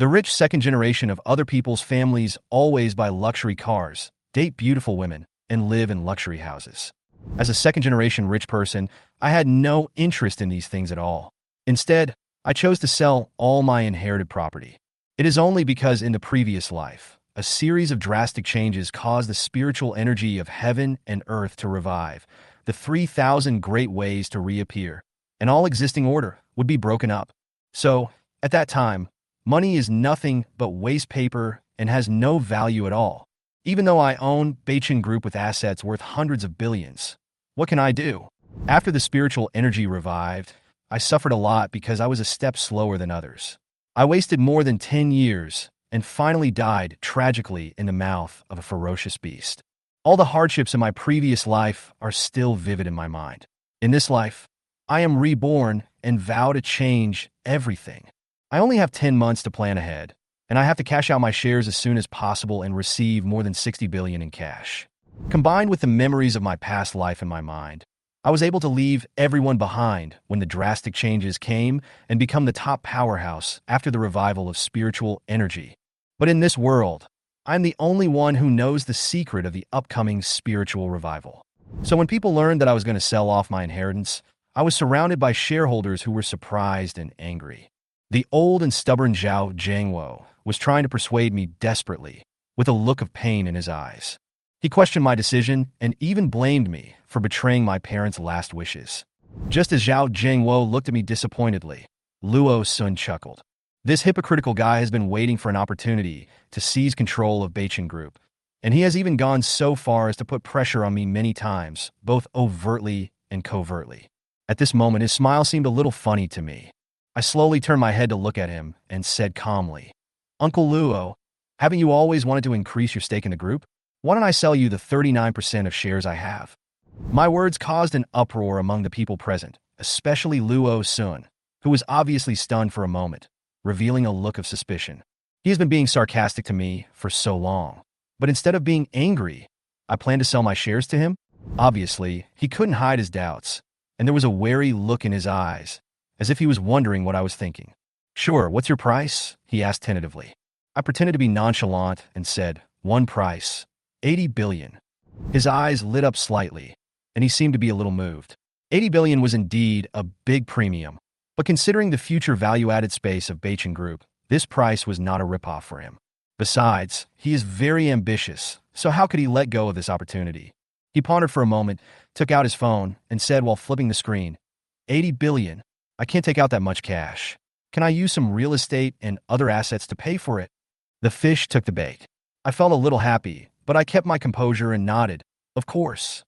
The rich second generation of other people's families always buy luxury cars, date beautiful women, and live in luxury houses. As a second-generation rich person, I had no interest in these things at all. Instead, I chose to sell all my inherited property. It is only because in the previous life, a series of drastic changes caused the spiritual energy of heaven and earth to revive, the 3,000 great ways to reappear, and all existing order would be broken up. So, at that time, money is nothing but waste paper and has no value at all. Even though I own Beichen Group with assets worth hundreds of billions, what can I do? After the spiritual energy revived, I suffered a lot because I was a step slower than others. I wasted more than 10 years and finally died tragically in the mouth of a ferocious beast. All the hardships in my previous life are still vivid in my mind. In this life, I am reborn and vow to change everything. I only have 10 months to plan ahead, and I have to cash out my shares as soon as possible and receive more than 60 billion in cash. Combined with the memories of my past life in my mind, I was able to leave everyone behind when the drastic changes came and become the top powerhouse after the revival of spiritual energy. But in this world, I'm the only one who knows the secret of the upcoming spiritual revival. So when people learned that I was going to sell off my inheritance, I was surrounded by shareholders who were surprised and angry. The old and stubborn Zhao Jiangwo was trying to persuade me desperately, with a look of pain in his eyes. He questioned my decision and even blamed me for betraying my parents' last wishes. Just as Zhao Jiangwo looked at me disappointedly, Luo Sun chuckled. This hypocritical guy has been waiting for an opportunity to seize control of Beichen Group, and he has even gone so far as to put pressure on me many times, both overtly and covertly. At this moment, his smile seemed a little funny to me. I slowly turned my head to look at him and said calmly, "Uncle Luo, haven't you always wanted to increase your stake in the group? Why don't I sell you the 39% of shares I have?" My words caused an uproar among the people present, especially Luo Sun, who was obviously stunned for a moment, revealing a look of suspicion. He has been being sarcastic to me for so long, but instead of being angry, I planned to sell my shares to him. Obviously, he couldn't hide his doubts, and there was a wary look in his eyes, as if he was wondering what I was thinking. "Sure, what's your price?" he asked tentatively. I pretended to be nonchalant and said, "One price, 80 billion. His eyes lit up slightly, and he seemed to be a little moved. 80 billion was indeed a big premium, but considering the future value-added space of Beichen Group, this price was not a ripoff for him. Besides, he is very ambitious, so how could he let go of this opportunity? He pondered for a moment, took out his phone, and said while flipping the screen, 80 billion. I can't take out that much cash. Can I use some real estate and other assets to pay for it?" The fish took the bait. I felt a little happy, but I kept my composure and nodded. Of course.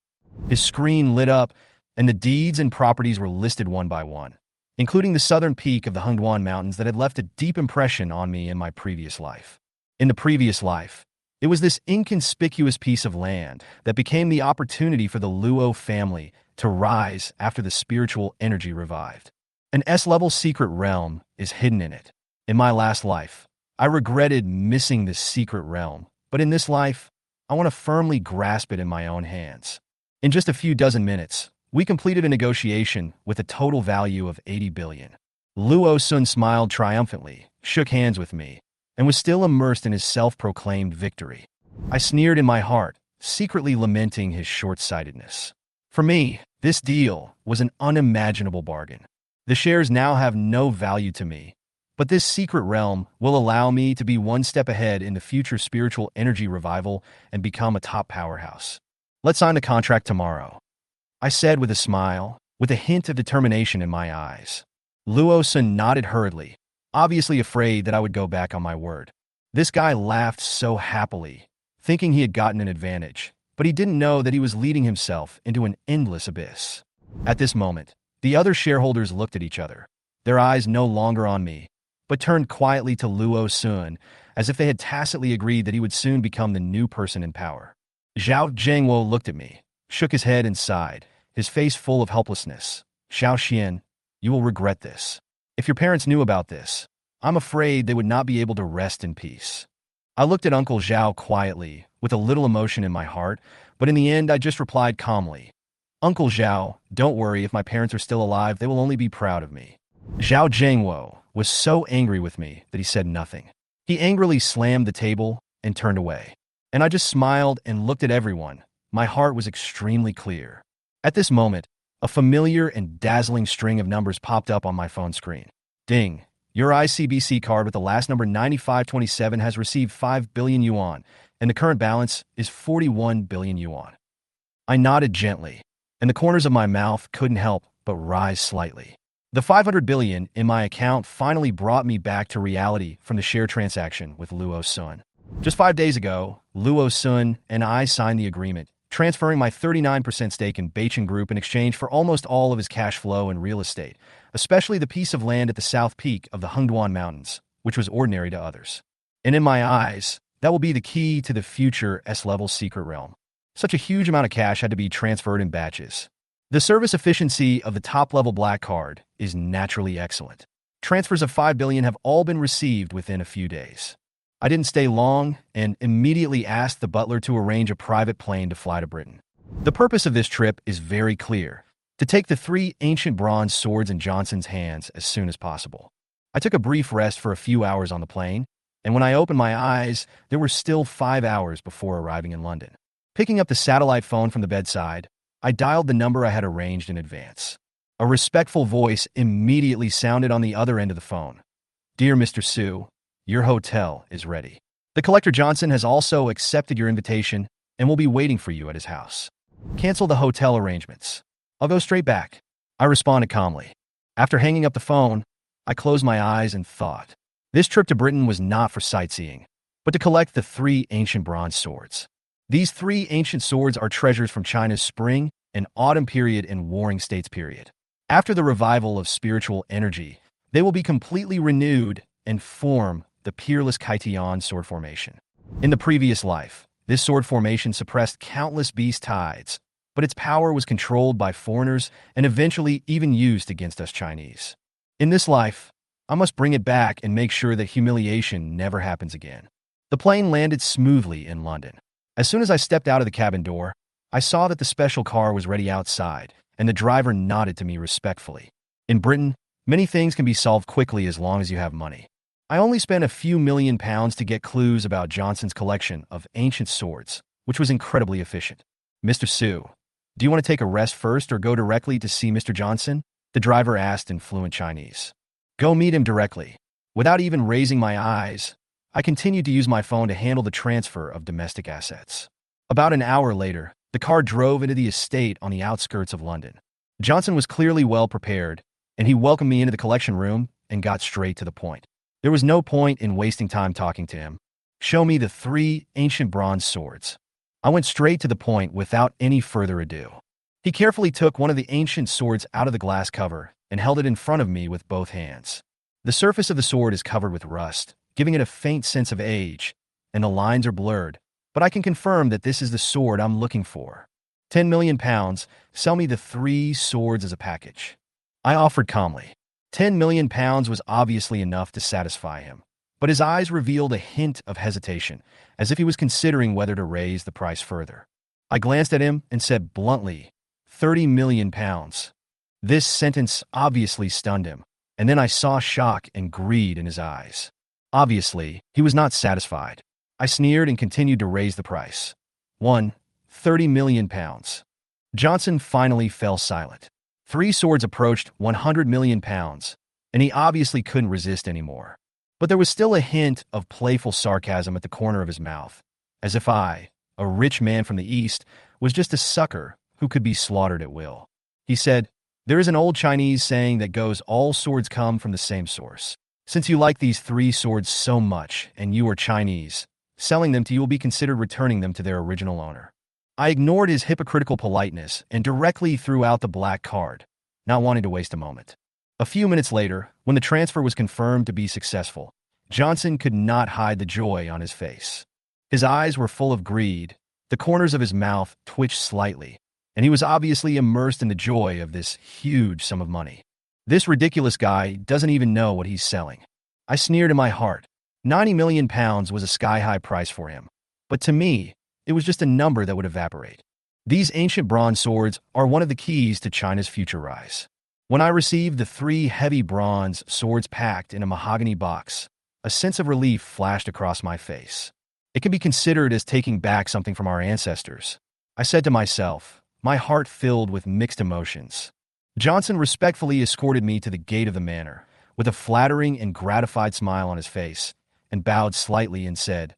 His screen lit up, and the deeds and properties were listed one by one, including the southern peak of the Hengduan Mountains that had left a deep impression on me in my previous life. In the previous life, it was this inconspicuous piece of land that became the opportunity for the Luo family to rise after the spiritual energy revived. An S-level secret realm is hidden in it. In my last life, I regretted missing this secret realm, but in this life, I want to firmly grasp it in my own hands. In just a few dozen minutes, we completed a negotiation with a total value of 80 billion. Luo Sun smiled triumphantly, shook hands with me, and was still immersed in his self-proclaimed victory. I sneered in my heart, secretly lamenting his short-sightedness. For me, this deal was an unimaginable bargain. The shares now have no value to me, but this secret realm will allow me to be one step ahead in the future spiritual energy revival and become a top powerhouse. "Let's sign the contract tomorrow," I said with a smile, with a hint of determination in my eyes. Luo Sun nodded hurriedly, obviously afraid that I would go back on my word. This guy laughed so happily, thinking he had gotten an advantage, but he didn't know that he was leading himself into an endless abyss. At this moment, the other shareholders looked at each other, their eyes no longer on me, but turned quietly to Luo Sun, as if they had tacitly agreed that he would soon become the new person in power. Zhao Jiangwo looked at me, shook his head and sighed, his face full of helplessness. "Xiao Xian, you will regret this. If your parents knew about this, I'm afraid they would not be able to rest in peace." I looked at Uncle Zhao quietly, with a little emotion in my heart, but in the end I just replied calmly, "Uncle Zhao, don't worry, if my parents are still alive, they will only be proud of me." Zhao Jiangwo was so angry with me that he said nothing. He angrily slammed the table and turned away. And I just smiled and looked at everyone. My heart was extremely clear. At this moment, a familiar and dazzling string of numbers popped up on my phone screen. Ding! Your ICBC card with the last number 9527 has received 5 billion yuan, and the current balance is 41 billion yuan. I nodded gently, and the corners of my mouth couldn't help but rise slightly. The 500 billion in my account finally brought me back to reality from the share transaction with Luo Sun. Just 5 days ago, Luo Sun and I signed the agreement, transferring my 39% stake in Beichen Group in exchange for almost all of his cash flow and real estate, especially the piece of land at the south peak of the Hengduan Mountains, which was ordinary to others. And in my eyes, that will be the key to the future S-level secret realm. Such a huge amount of cash had to be transferred in batches. The service efficiency of the top-level black card is naturally excellent. Transfers of 5 billion have all been received within a few days. I didn't stay long and immediately asked the butler to arrange a private plane to fly to Britain. The purpose of this trip is very clear: to take the 3 ancient bronze swords in Johnson's hands as soon as possible. I took a brief rest for a few hours on the plane, and when I opened my eyes, there were still 5 hours before arriving in London. Picking up the satellite phone from the bedside, I dialed the number I had arranged in advance. A respectful voice immediately sounded on the other end of the phone. "Dear Mr. Su, your hotel is ready. The Collector Johnson has also accepted your invitation and will be waiting for you at his house. Cancel the hotel arrangements. I'll go straight back," I responded calmly. After hanging up the phone, I closed my eyes and thought. This trip to Britain was not for sightseeing, but to collect the 3 ancient bronze swords. These 3 ancient swords are treasures from China's spring and autumn period and warring states period. After the revival of spiritual energy, they will be completely renewed and form the peerless Kaitian sword formation. In the previous life, this sword formation suppressed countless beast tides, but its power was controlled by foreigners and eventually even used against us Chinese. In this life, I must bring it back and make sure that humiliation never happens again. The plane landed smoothly in London. As soon as I stepped out of the cabin door, I saw that the special car was ready outside, and the driver nodded to me respectfully. In Britain, many things can be solved quickly as long as you have money. I only spent a few £1,000,000 to get clues about Johnson's collection of ancient swords, which was incredibly efficient. "Mr. Su, do you want to take a rest first or go directly to see Mr. Johnson?" the driver asked in fluent Chinese. "Go meet him directly." Without even raising my eyes, I continued to use my phone to handle the transfer of domestic assets. About an hour later, the car drove into the estate on the outskirts of London. Johnson was clearly well prepared, and he welcomed me into the collection room and got straight to the point. There was no point in wasting time talking to him. "Show me the 3 ancient bronze swords." I went straight to the point without any further ado. He carefully took one of the ancient swords out of the glass cover and held it in front of me with both hands. The surface of the sword is covered with rust, giving it a faint sense of age, and the lines are blurred, but I can confirm that this is the sword I'm looking for. £10 million, sell me the 3 swords as a package. I offered calmly. £10 million was obviously enough to satisfy him, but his eyes revealed a hint of hesitation, as if he was considering whether to raise the price further. I glanced at him and said bluntly, £30 million. This sentence obviously stunned him, and then I saw shock and greed in his eyes. Obviously, he was not satisfied. I sneered and continued to raise the price. £30 million. Johnson finally fell silent. 3 swords approached £100 million, and he obviously couldn't resist anymore. But there was still a hint of playful sarcasm at the corner of his mouth, as if I, a rich man from the East, was just a sucker who could be slaughtered at will. He said, "There is an old Chinese saying that goes, all swords come from the same source. Since you like these 3 swords so much, and you are Chinese, selling them to you will be considered returning them to their original owner." I ignored his hypocritical politeness and directly threw out the black card, not wanting to waste a moment. A few minutes later, when the transfer was confirmed to be successful, Johnson could not hide the joy on his face. His eyes were full of greed, the corners of his mouth twitched slightly, and he was obviously immersed in the joy of this huge sum of money. This ridiculous guy doesn't even know what he's selling. I sneered in my heart. £90 million was a sky-high price for him, but to me, it was just a number that would evaporate. These ancient bronze swords are one of the keys to China's future rise. When I received the 3 heavy bronze swords packed in a mahogany box, A sense of relief flashed across my face. It can be considered as taking back something from our ancestors, I said to myself, my heart filled with mixed emotions. Johnson respectfully escorted me to the gate of the manor, with a flattering and gratified smile on his face, and bowed slightly and said,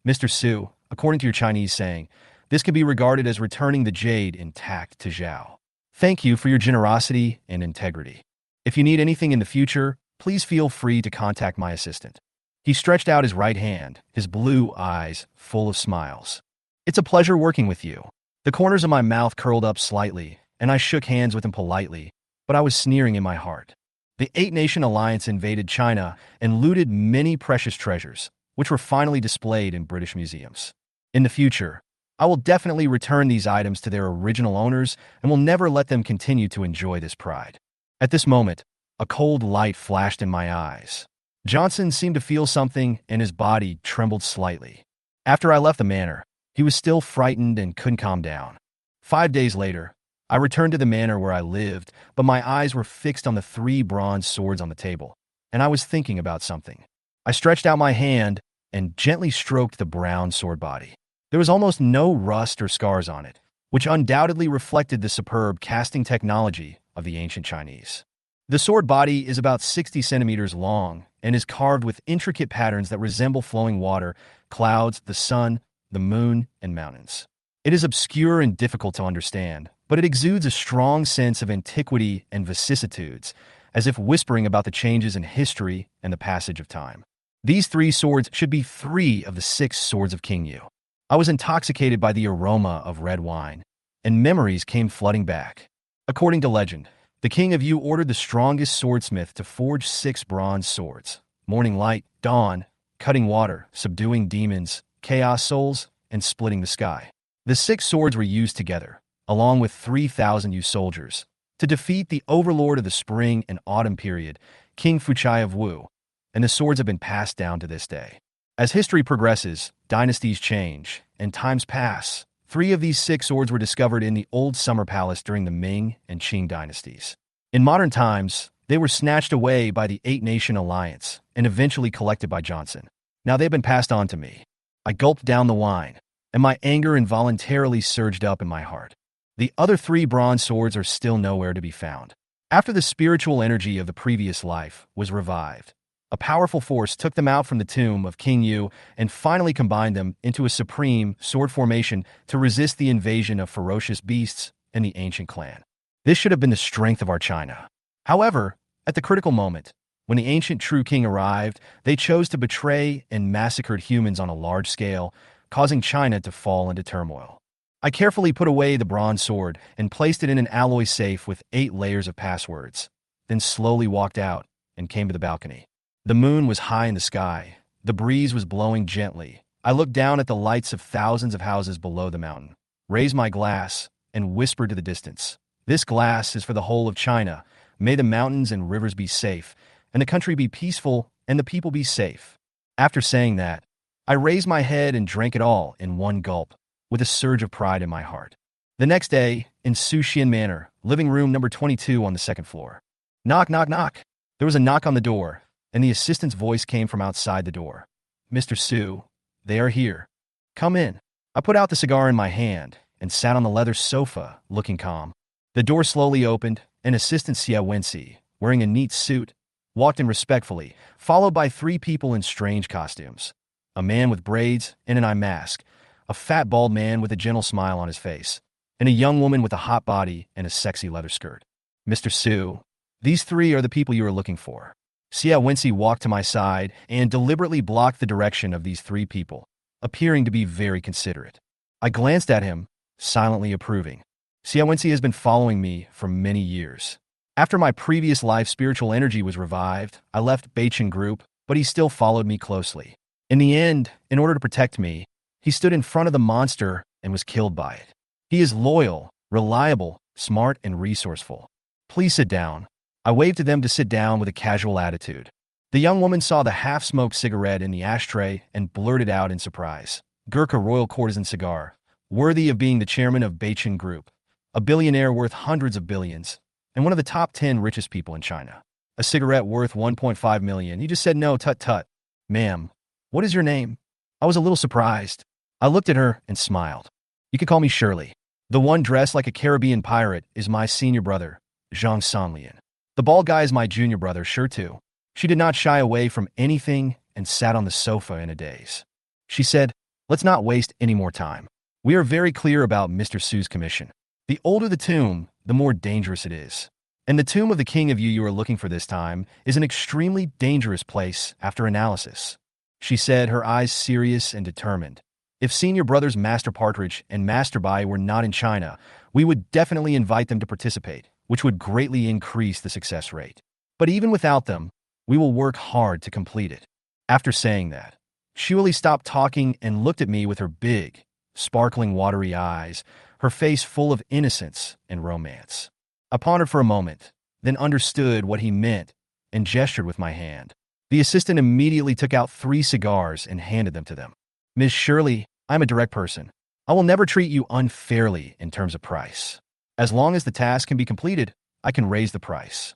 Mr. Su, according to your Chinese saying, this can be regarded as returning the jade intact to Zhao. Thank you for your generosity and integrity. If you need anything in the future, please feel free to contact my assistant. He stretched out his right hand, his blue eyes full of smiles. It's a pleasure working with you. The corners of my mouth curled up slightly, and I shook hands with him politely, but I was sneering in my heart. The Eight-Nation Alliance invaded China and looted many precious treasures, which were finally displayed in British museums. In the future, I will definitely return these items to their original owners and will never let them continue to enjoy this pride. At this moment, a cold light flashed in my eyes. Johnson seemed to feel something, and his body trembled slightly. After I left the manor, he was still frightened and couldn't calm down. 5 days later, I returned to the manor where I lived, but my eyes were fixed on the 3 bronze swords on the table, and I was thinking about something. I stretched out my hand and gently stroked the brown sword body. There was almost no rust or scars on it, which undoubtedly reflected the superb casting technology of the ancient Chinese. The sword body is about 60 centimeters long and is carved with intricate patterns that resemble flowing water, clouds, the sun, the moon, and mountains. It is obscure and difficult to understand, but it exudes a strong sense of antiquity and vicissitudes, as if whispering about the changes in history and the passage of time. These 3 swords should be 3 of the 6 swords of King Yu. I was intoxicated by the aroma of red wine, and memories came flooding back. According to legend, the King of Yu ordered the strongest swordsmith to forge 6 bronze swords: morning light, dawn, cutting water, subduing demons, chaos souls, and splitting the sky. The 6 swords were used together, along with 3,000 Yu soldiers, to defeat the overlord of the spring and autumn period, King Fuchai of Wu, and the swords have been passed down to this day. As history progresses, dynasties change, and times pass. 3 of these 6 swords were discovered in the Old Summer Palace during the Ming and Qing dynasties. In modern times, they were snatched away by the Eight-Nation Alliance and eventually collected by Johnson. Now they've been passed on to me. I gulped down the wine, and my anger involuntarily surged up in my heart. The other 3 bronze swords are still nowhere to be found. After the spiritual energy of the previous life was revived, a powerful force took them out from the tomb of King Yu and finally combined them into a supreme sword formation to resist the invasion of ferocious beasts and the ancient clan. This should have been the strength of our China. However, at the critical moment, when the ancient true king arrived, they chose to betray and massacred humans on a large scale, causing China to fall into turmoil. I carefully put away the bronze sword and placed it in an alloy safe with 8 layers of passwords, then slowly walked out and came to the balcony. The moon was high in the sky. The breeze was blowing gently. I looked down at the lights of thousands of houses below the mountain, raised my glass, and whispered to the distance, "This glass is for the whole of China. May the mountains and rivers be safe, and the country be peaceful, and the people be safe." After saying that, I raised my head and drank it all in one gulp, with a surge of pride in my heart. The next day, in Suxian Manor, living room number 22 on the 2nd floor. Knock, knock, knock. There was a knock on the door, and the assistant's voice came from outside the door. "Mr. Su, they are here. Come in." I put out the cigar in my hand and sat on the leather sofa, looking calm. The door slowly opened, and Assistant Xia Wenxi, wearing a neat suit, walked in respectfully, followed by 3 people in strange costumes. A man with braids and an eye mask, a fat bald man with a gentle smile on his face, and a young woman with a hot body and a sexy leather skirt. "Mr. Su, these 3 are the people you are looking for." Xia Wenxi walked to my side and deliberately blocked the direction of these 3 people, appearing to be very considerate. I glanced at him, silently approving. Xia Wenxi has been following me for many years. After my previous life spiritual energy was revived, I left Beichen Group, but he still followed me closely. In the end, in order to protect me, he stood in front of the monster and was killed by it. He is loyal, reliable, smart, and resourceful. "Please sit down." I waved to them to sit down with a casual attitude. The young woman saw the half-smoked cigarette in the ashtray and blurted out in surprise, "Gurkha Royal Courtesan cigar, worthy of being the chairman of Beichen Group, a billionaire worth hundreds of billions, and one of the top 10 richest people in China. A cigarette worth 1.5 million. He just said no, tut-tut." Ma'am, what is your name? I was a little surprised. I looked at her and smiled. You could call me Shirley. The one dressed like a Caribbean pirate is my senior brother, Zhang Sanlian. The bald guy is my junior brother, sure too. She did not shy away from anything and sat on the sofa in a daze. She said, let's not waste any more time. We are very clear about Mr. Su's commission. The older the tomb, the more dangerous it is. And the tomb of the king of you are looking for this time is an extremely dangerous place after analysis. She said, her eyes serious and determined. If senior brothers Master Partridge and Master Bai were not in China, we would definitely invite them to participate, which would greatly increase the success rate. But even without them, we will work hard to complete it. After saying that, Shuali stopped talking and looked at me with her big, sparkling watery eyes, her face full of innocence and romance. I pondered for a moment, then understood what he meant and gestured with my hand. The assistant immediately took out 3 cigars and handed them to them. Miss Shirley, I'm a direct person. I will never treat you unfairly in terms of price. As long as the task can be completed, I can raise the price.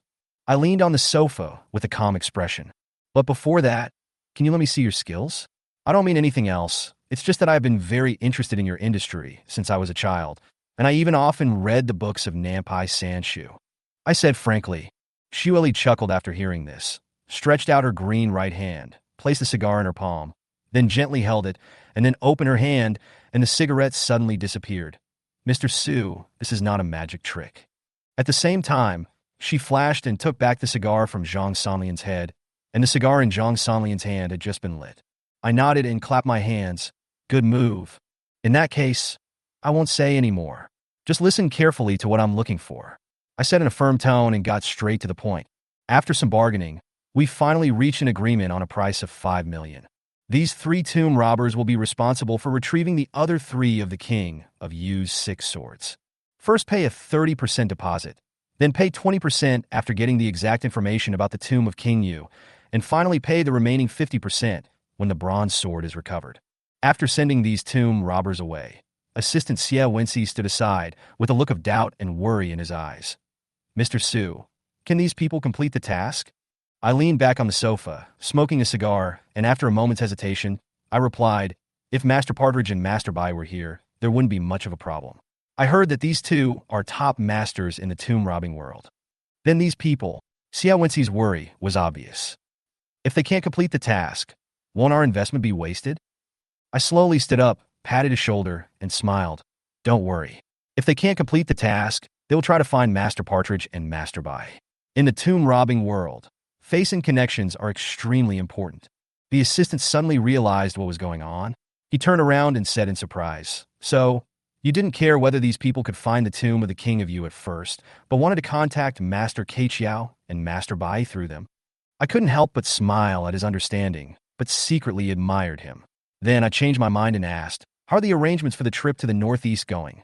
I leaned on the sofa with a calm expression. But before that, can you let me see your skills? I don't mean anything else. It's just that I've been very interested in your industry since I was a child, and I even often read the books of Nampai Sanshu. I said frankly. Shuali chuckled after hearing this, stretched out her green right hand, placed the cigar in her palm, then gently held it, and then opened her hand, and the cigarette suddenly disappeared. Mr. Su, this is not a magic trick. At the same time, she flashed and took back the cigar from Zhang Sanlian's head, and the cigar in Zhang Sanlian's hand had just been lit. I nodded and clapped my hands. Good move. In that case, I won't say any more. Just listen carefully to what I'm looking for. I said in a firm tone and got straight to the point. After some bargaining, we finally reached an agreement on a price of 5 million. These 3 tomb robbers will be responsible for retrieving the other 3 of the king of Yu's 6 swords. First pay a 30% deposit, then pay 20% after getting the exact information about the tomb of King Yu, and finally pay the remaining 50% when the bronze sword is recovered. After sending these tomb robbers away, Assistant Xia Wenxi stood aside with a look of doubt and worry in his eyes. Mr. Su, can these people complete the task? I leaned back on the sofa, smoking a cigar, and after a moment's hesitation, I replied, if Master Partridge and Master Bai were here, there wouldn't be much of a problem. I heard that these 2 are top masters in the tomb robbing world. Then these people, Xia Wenxi's worry was obvious. If they can't complete the task, won't our investment be wasted? I slowly stood up, patted his shoulder, and smiled. Don't worry. If they can't complete the task, they will try to find Master Partridge and Master Bai. In the tomb robbing world, face and connections are extremely important. The assistant suddenly realized what was going on. He turned around and said in surprise, so, you didn't care whether these people could find the tomb of the king of Yu at first, but wanted to contact Master Keiqiao and Master Bai through them? I couldn't help but smile at his understanding, but secretly admired him. Then I changed my mind and asked, how are the arrangements for the trip to the northeast going?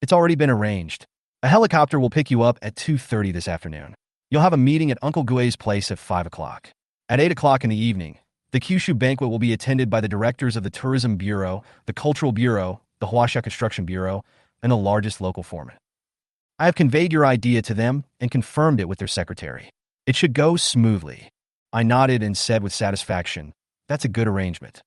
It's already been arranged. A helicopter will pick you up at 2:30 this afternoon. You'll have a meeting at Uncle Gui's place at 5 o'clock. At 8 o'clock in the evening, the Kyushu banquet will be attended by the directors of the Tourism Bureau, the Cultural Bureau, the Huaxia Construction Bureau, and the largest local foreman. I have conveyed your idea to them and confirmed it with their secretary. It should go smoothly. I nodded and said with satisfaction, that's a good arrangement.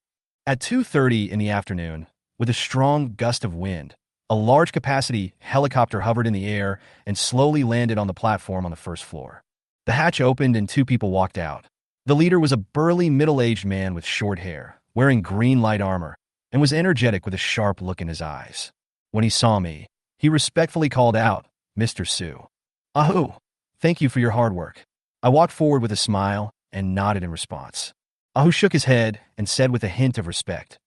At 2:30 in the afternoon, with a strong gust of wind, a large-capacity helicopter hovered in the air and slowly landed on the platform on the first floor. The hatch opened and 2 people walked out. The leader was a burly, middle-aged man with short hair, wearing green light armor, and was energetic with a sharp look in his eyes. When he saw me, he respectfully called out, Mr. Su. Ahu, thank you for your hard work. I walked forward with a smile and nodded in response. Ahu shook his head and said with a hint of respect,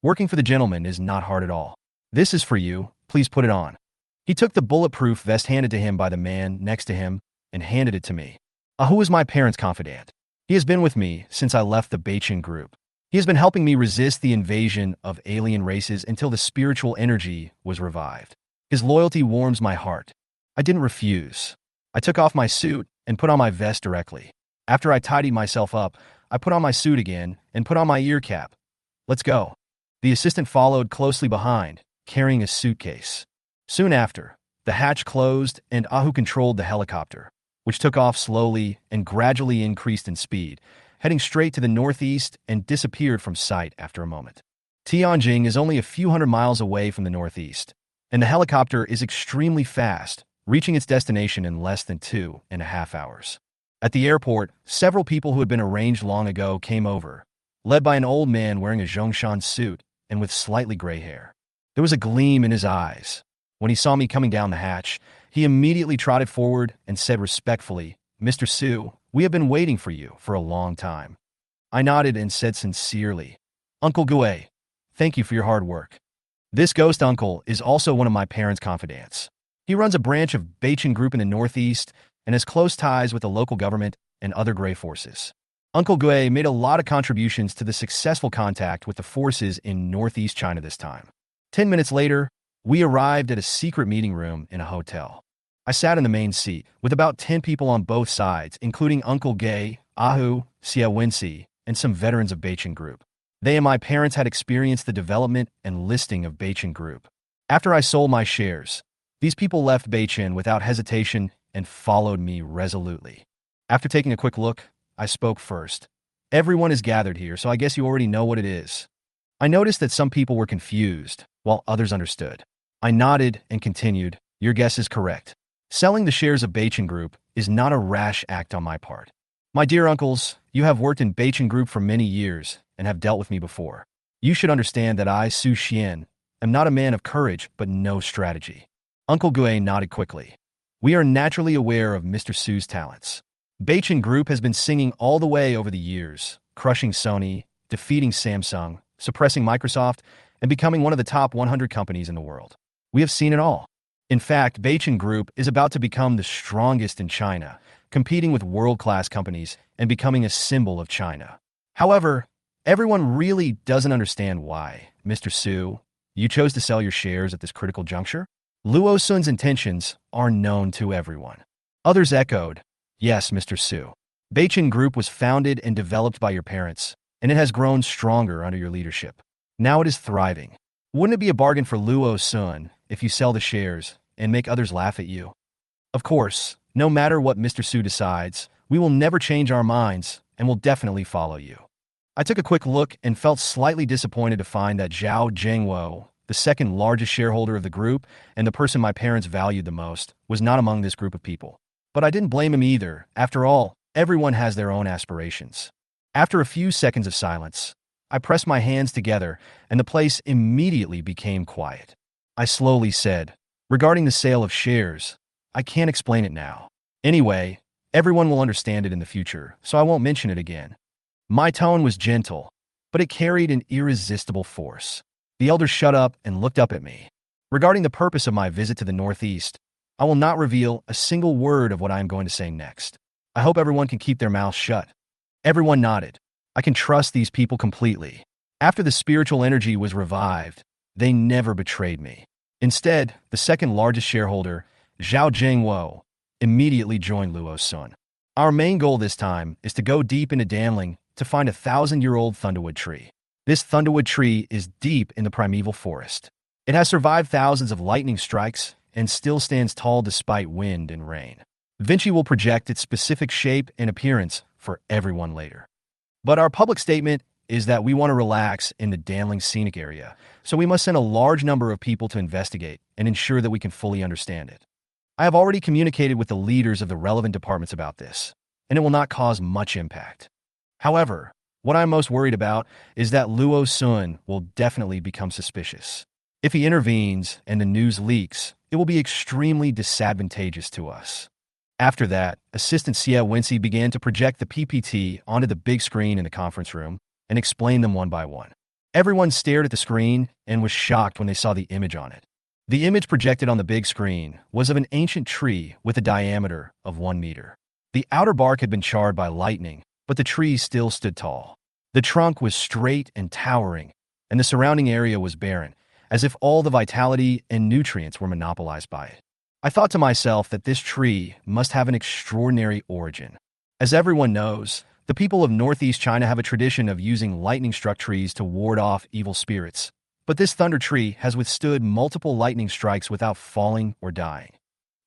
working for the gentleman is not hard at all. This is for you, please put it on. He took the bulletproof vest handed to him by the man next to him and handed it to me. Ahu is my parents' confidant. He has been with me since I left the Beichen Group. He has been helping me resist the invasion of alien races until the spiritual energy was revived. His loyalty warms my heart. I didn't refuse. I took off my suit and put on my vest directly. After I tidied myself up, I put on my suit again and put on my ear cap. Let's go. The assistant followed closely behind, carrying a suitcase. Soon after, the hatch closed and Ahu controlled the helicopter, which took off slowly and gradually increased in speed, heading straight to the northeast and disappeared from sight after a moment. Tianjin is only a few hundred miles away from the northeast, and the helicopter is extremely fast, reaching its destination in less than 2.5 hours. At the airport, several people who had been arranged long ago came over, led by an old man wearing a Zhongshan suit and with slightly gray hair. There was a gleam in his eyes. When he saw me coming down the hatch, he immediately trotted forward and said respectfully, "Mr. Su, we have been waiting for you for a long time." I nodded and said sincerely, "Uncle Gue, thank you for your hard work." This ghost uncle is also one of my parents' confidants. He runs a branch of Beichen Group in the northeast and has close ties with the local government and other gray forces. Uncle Gue made a lot of contributions to the successful contact with the forces in northeast China this time. 10 minutes later, we arrived at a secret meeting room in a hotel. I sat in the main seat, with about 10 people on both sides, including Uncle Gue, Ahu, Xia Wenxi, and some veterans of Beichen Group. They and my parents had experienced the development and listing of Beichen Group. After I sold my shares, these people left Beichen without hesitation and followed me resolutely. After taking a quick look, I spoke first. "Everyone is gathered here, so I guess you already know what it is." I noticed that some people were confused, while others understood. I nodded and continued, "Your guess is correct. Selling the shares of Beichen Group is not a rash act on my part. My dear uncles, you have worked in Beichen Group for many years and have dealt with me before. You should understand that I, Su Xian, am not a man of courage but no strategy." Uncle Gue nodded quickly. "We are naturally aware of Mr. Su's talents. Beichen Group has been singing all the way over the years, crushing Sony, defeating Samsung, suppressing Microsoft, and becoming one of the top 100 companies in the world. We have seen it all. In fact, Beichen Group is about to become the strongest in China, competing with world-class companies and becoming a symbol of China. However, everyone really doesn't understand why, Mr. Su, you chose to sell your shares at this critical juncture. Luo Sun's intentions are known to everyone." Others echoed, "Yes, Mr. Su. Beichen Group was founded and developed by your parents, and it has grown stronger under your leadership. Now it is thriving. Wouldn't it be a bargain for Luo Sun if you sell the shares and make others laugh at you? Of course, no matter what Mr. Su decides, we will never change our minds and will definitely follow you." I took a quick look and felt slightly disappointed to find that Zhao Zhengwo, the second largest shareholder of the group and the person my parents valued the most, was not among this group of people. But I didn't blame him either. After all, everyone has their own aspirations. After a few seconds of silence, I pressed my hands together and the place immediately became quiet. I slowly said, "Regarding the sale of shares, I can't explain it now. Anyway, everyone will understand it in the future, so I won't mention it again." My tone was gentle, but it carried an irresistible force. The elder shut up and looked up at me. Regarding the purpose of my visit to the Northeast, I will not reveal a single word of what I am going to say next. I hope everyone can keep their mouths shut. Everyone nodded. I can trust these people completely. After the spiritual energy was revived, they never betrayed me. Instead, the second largest shareholder, Zhao Zhengwo, immediately joined Luo Sun. Our main goal this time is to go deep into Danling to find a 1,000-year-old thunderwood tree. This thunderwood tree is deep in the primeval forest. It has survived thousands of lightning strikes and still stands tall despite wind and rain. Vinci will project its specific shape and appearance for everyone later. But our public statement is that we want to relax in the Danling scenic area, so we must send a large number of people to investigate and ensure that we can fully understand it. I have already communicated with the leaders of the relevant departments about this, and it will not cause much impact. However, what I'm most worried about is that Luo Sun will definitely become suspicious. If he intervenes and the news leaks, it will be extremely disadvantageous to us. After that, Assistant Xia Wenxi began to project the PPT onto the big screen in the conference room and explain them one by one. Everyone stared at the screen and was shocked when they saw the image on it. The image projected on the big screen was of an ancient tree with a diameter of 1 meter. The outer bark had been charred by lightning, but the tree still stood tall. The trunk was straight and towering, and the surrounding area was barren, as if all the vitality and nutrients were monopolized by it. I thought to myself that this tree must have an extraordinary origin. As everyone knows, the people of Northeast China have a tradition of using lightning-struck trees to ward off evil spirits, but this thunder tree has withstood multiple lightning strikes without falling or dying.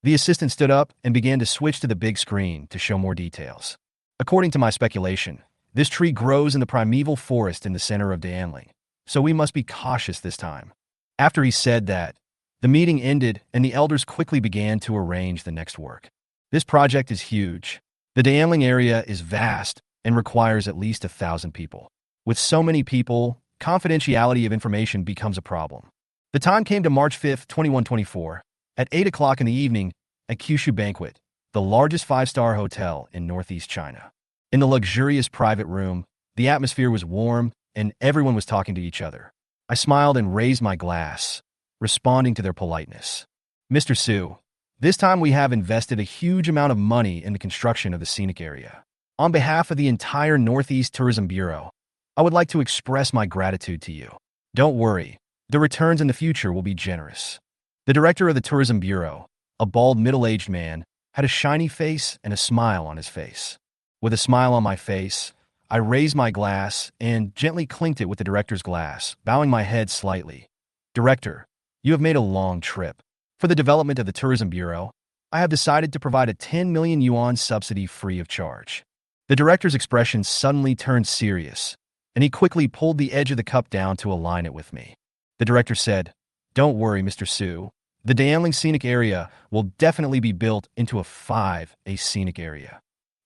The assistant stood up and began to switch to the big screen to show more details. According to my speculation, This tree grows in the primeval forest in the center of Danling, so we must be cautious this time. After he said that, the meeting ended and the elders quickly began to arrange the next work. This project is huge. The Danling area is vast and requires at least 1,000 people. With so many people, confidentiality of information becomes a problem. The time came to March 5, 2124, at 8 o'clock in the evening at Kyushu Banquet, the largest five-star hotel in northeast China. In the luxurious private room, the atmosphere was warm and everyone was talking to each other. I smiled and raised my glass, responding to their politeness. Mr. Su, this time we have invested a huge amount of money in the construction of the scenic area. On behalf of the entire Northeast Tourism Bureau, I would like to express my gratitude to you. Don't worry, the returns in the future will be generous. The director of the Tourism Bureau, a bald middle-aged man, had a shiny face and a smile on his face. With a smile on my face, I raised my glass and gently clinked it with the director's glass, bowing my head slightly. Director, you have made a long trip. For the development of the Tourism Bureau, I have decided to provide a 10 million yuan subsidy free of charge. The director's expression suddenly turned serious, and he quickly pulled the edge of the cup down to align it with me. The director said, "Don't worry, Mr. Su. The Danling Scenic Area will definitely be built into a 5A scenic area."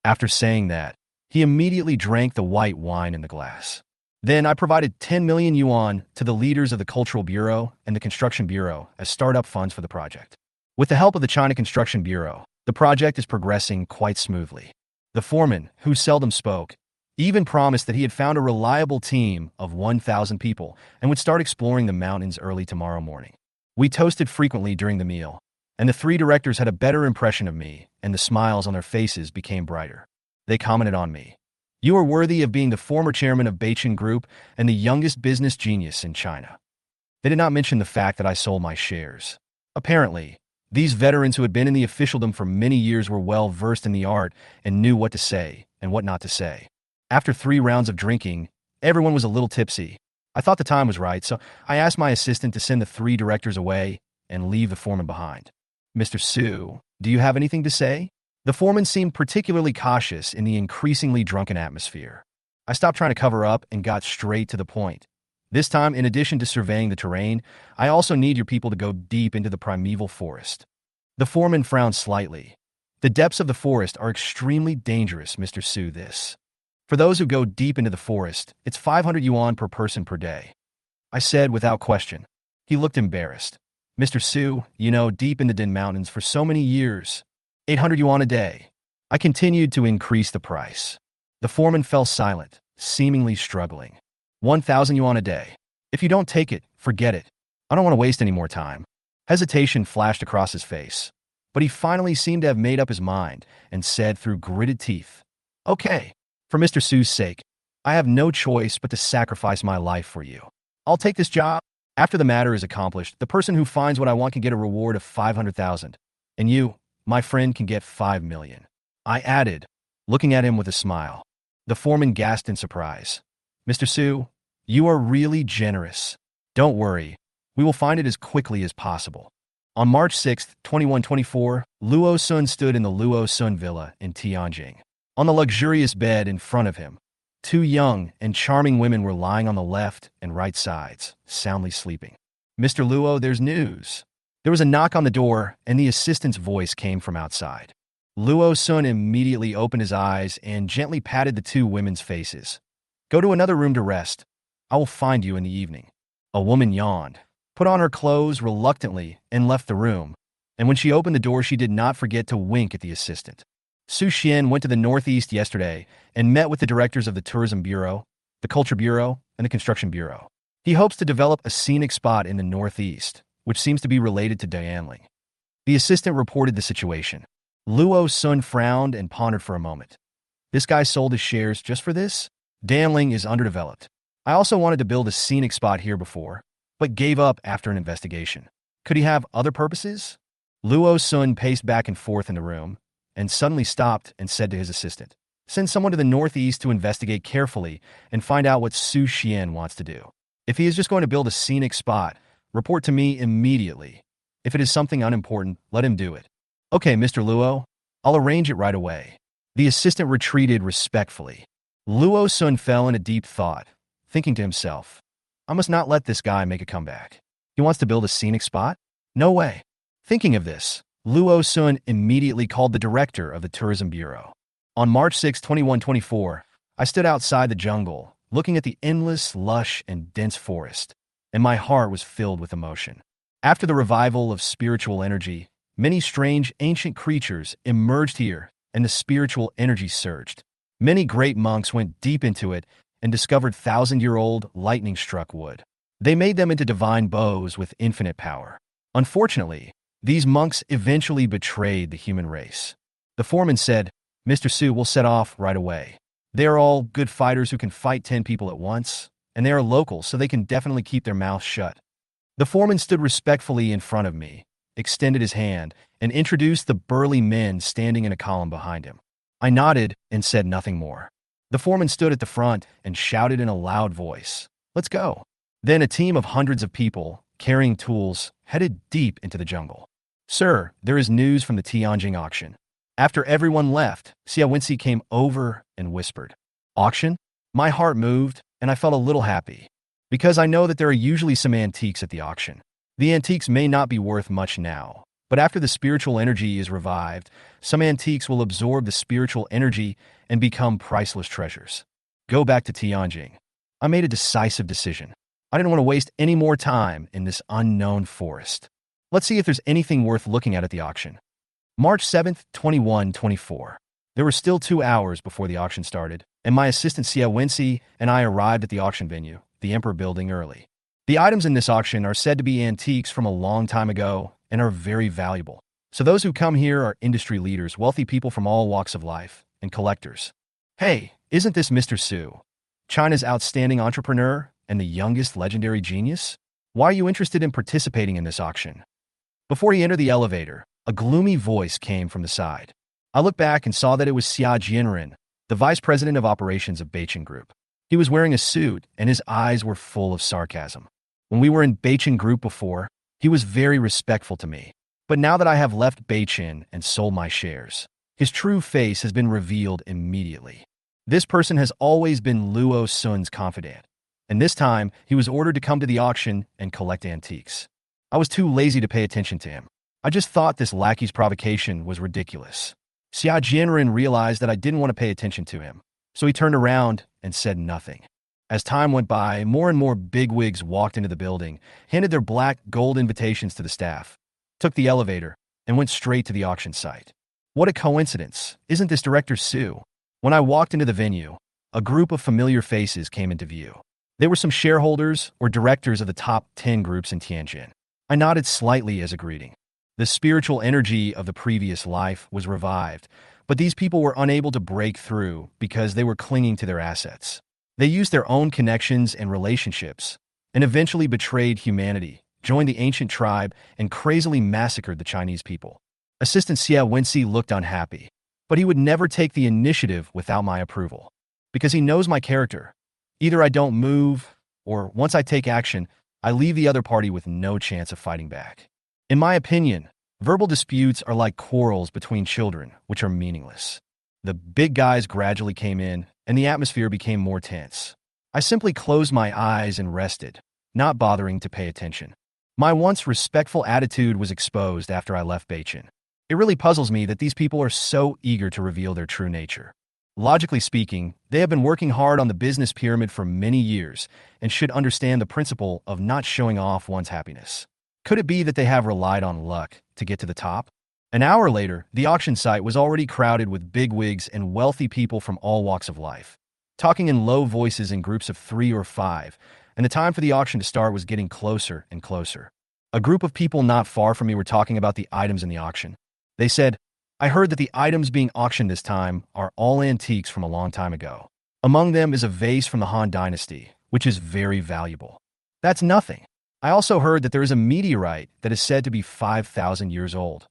After saying that, he immediately drank the white wine in the glass. Then I provided 10 million yuan to the leaders of the Cultural Bureau and the Construction Bureau as startup funds for the project. With the help of the China Construction Bureau, the project is progressing quite smoothly. The foreman, who seldom spoke, even promised that he had found a reliable team of 1,000 people and would start exploring the mountains early tomorrow morning. We toasted frequently during the meal, and the three directors had a better impression of me, and the smiles on their faces became brighter. They commented on me. "You are worthy of being the former chairman of Beichen Group and the youngest business genius in China." They did not mention the fact that I sold my shares. Apparently, these veterans who had been in the officialdom for many years were well versed in the art and knew what to say and what not to say. After 3 rounds of drinking, everyone was a little tipsy. I thought the time was right, so I asked my assistant to send the 3 directors away and leave the foreman behind. "Mr. Su, do you have anything to say?" The foreman seemed particularly cautious in the increasingly drunken atmosphere. I stopped trying to cover up and got straight to the point. This time, in addition to surveying the terrain, I also need your people to go deep into the primeval forest. The foreman frowned slightly. "The depths of the forest are extremely dangerous, Mr. Su. For those who go deep into the forest, it's 500 yuan per person per day." I said without question. He looked embarrassed. "Mr. Su, you know, deep in the Den Mountains for so many years. 800 yuan a day." I continued to increase the price. The foreman fell silent, seemingly struggling. 1,000 yuan a day. If you don't take it, forget it. I don't want to waste any more time. Hesitation flashed across his face, but he finally seemed to have made up his mind and said through gritted teeth, "Okay. For Mr. Su's sake, I have no choice but to sacrifice my life for you. I'll take this job. After the matter is accomplished, the person who finds what I want can get a reward of 500,000. And you, my friend, can get 5 million. I added, looking at him with a smile. The foreman gasped in surprise. "Mr. Su, you are really generous. Don't worry. We will find it as quickly as possible." On March 6, 2124, Luo Sun stood in the Luo Sun villa in Tianjin. On the luxurious bed in front of him, 2 young and charming women were lying on the left and right sides, soundly sleeping. "Mr. Luo, there's news." There was a knock on the door, and the assistant's voice came from outside. Luo Sun immediately opened his eyes and gently patted the 2 women's faces. "Go to another room to rest. I will find you in the evening." A woman yawned, put on her clothes reluctantly, and left the room. And when she opened the door, she did not forget to wink at the assistant. Su Xian went to the Northeast yesterday and met with the directors of the Tourism Bureau, the Culture Bureau, and the Construction Bureau. He hopes to develop a scenic spot in the Northeast, which seems to be related to Danling. The assistant reported the situation. Luo Sun frowned and pondered for a moment. This guy sold his shares just for this? Danling is underdeveloped. I also wanted to build a scenic spot here before, but gave up after an investigation. Could he have other purposes? Luo Sun paced back and forth in the room, and suddenly stopped and said to his assistant, "Send someone to the Northeast to investigate carefully and find out what Su Xian wants to do. If he is just going to build a scenic spot, report to me immediately. If it is something unimportant, let him do it." "Okay, Mr. Luo, I'll arrange it right away." The assistant retreated respectfully. Luo Sun fell into deep thought, thinking to himself, I must not let this guy make a comeback. He wants to build a scenic spot? No way. Thinking of this, Luo Sun immediately called the director of the Tourism Bureau. On March 6, 2124, I stood outside the jungle, looking at the endless, lush, and dense forest, and my heart was filled with emotion. After the revival of spiritual energy, many strange ancient creatures emerged here, and the spiritual energy surged. Many great monks went deep into it and discovered thousand-year-old lightning-struck wood. They made them into divine bows with infinite power. Unfortunately, these monks eventually betrayed the human race. The foreman said, Mr. Su will set off right away. They are all good fighters who can fight 10 people at once, and they are local, so they can definitely keep their mouths shut. The foreman stood respectfully in front of me, extended his hand, and introduced the burly men standing in a column behind him. I nodded and said nothing more. The foreman stood at the front and shouted in a loud voice, Let's go. Then a team of hundreds of people, carrying tools, headed deep into the jungle. Sir, there is news from the Tianjin auction. After everyone left, Xia Wenxi came over and whispered, Auction? My heart moved, and I felt a little happy, because I know that there are usually some antiques at the auction. The antiques may not be worth much now, but after the spiritual energy is revived, some antiques will absorb the spiritual energy and become priceless treasures. Go back to Tianjin. I made a decisive decision. I didn't want to waste any more time in this unknown forest. Let's see if there's anything worth looking at the auction. March 7th, 2124. There were still 2 hours before the auction started, and my assistant Xia Wenxi and I arrived at the auction venue, the Emperor building, early. The items in this auction are said to be antiques from a long time ago and are very valuable. So those who come here are industry leaders, wealthy people from all walks of life, and collectors. Hey, isn't this Mr. Su, China's outstanding entrepreneur and the youngest legendary genius? Why are you interested in participating in this auction? Before he entered the elevator, a gloomy voice came from the side. I looked back and saw that it was Xia Jianren, the vice president of operations of Beichen Group. He was wearing a suit, and his eyes were full of sarcasm. When we were in Beichen Group before, he was very respectful to me. But now that I have left Beichen and sold my shares, his true face has been revealed immediately. This person has always been Luo Sun's confidant, and this time he was ordered to come to the auction and collect antiques. I was too lazy to pay attention to him. I just thought this lackey's provocation was ridiculous. Xia Jianren realized that I didn't want to pay attention to him, so he turned around and said nothing. As time went by, more and more bigwigs walked into the building, handed their black gold invitations to the staff, took the elevator, and went straight to the auction site. What a coincidence! Isn't this Director Su? When I walked into the venue, a group of familiar faces came into view. They were some shareholders or directors of the top 10 groups in Tianjin. I nodded slightly as a greeting. The spiritual energy of the previous life was revived, but these people were unable to break through because they were clinging to their assets. They used their own connections and relationships, and eventually betrayed humanity, joined the ancient tribe, and crazily massacred the Chinese people. Assistant Xia Wenxi looked unhappy, but he would never take the initiative without my approval, because he knows my character. Either I don't move, or once I take action, I leave the other party with no chance of fighting back. In my opinion, verbal disputes are like quarrels between children, which are meaningless. The big guys gradually came in, and the atmosphere became more tense. I simply closed my eyes and rested, not bothering to pay attention. My once respectful attitude was exposed after I left Beichen. It really puzzles me that these people are so eager to reveal their true nature. Logically speaking, they have been working hard on the business pyramid for many years and should understand the principle of not showing off one's happiness. Could it be that they have relied on luck to get to the top? An hour later, the auction site was already crowded with bigwigs and wealthy people from all walks of life, talking in low voices in groups of 3 or 5, and the time for the auction to start was getting closer and closer. A group of people not far from me were talking about the items in the auction. They said, I heard that the items being auctioned this time are all antiques from a long time ago. Among them is a vase from the Han Dynasty, which is very valuable. That's nothing. I also heard that there is a meteorite that is said to be 5,000 years old.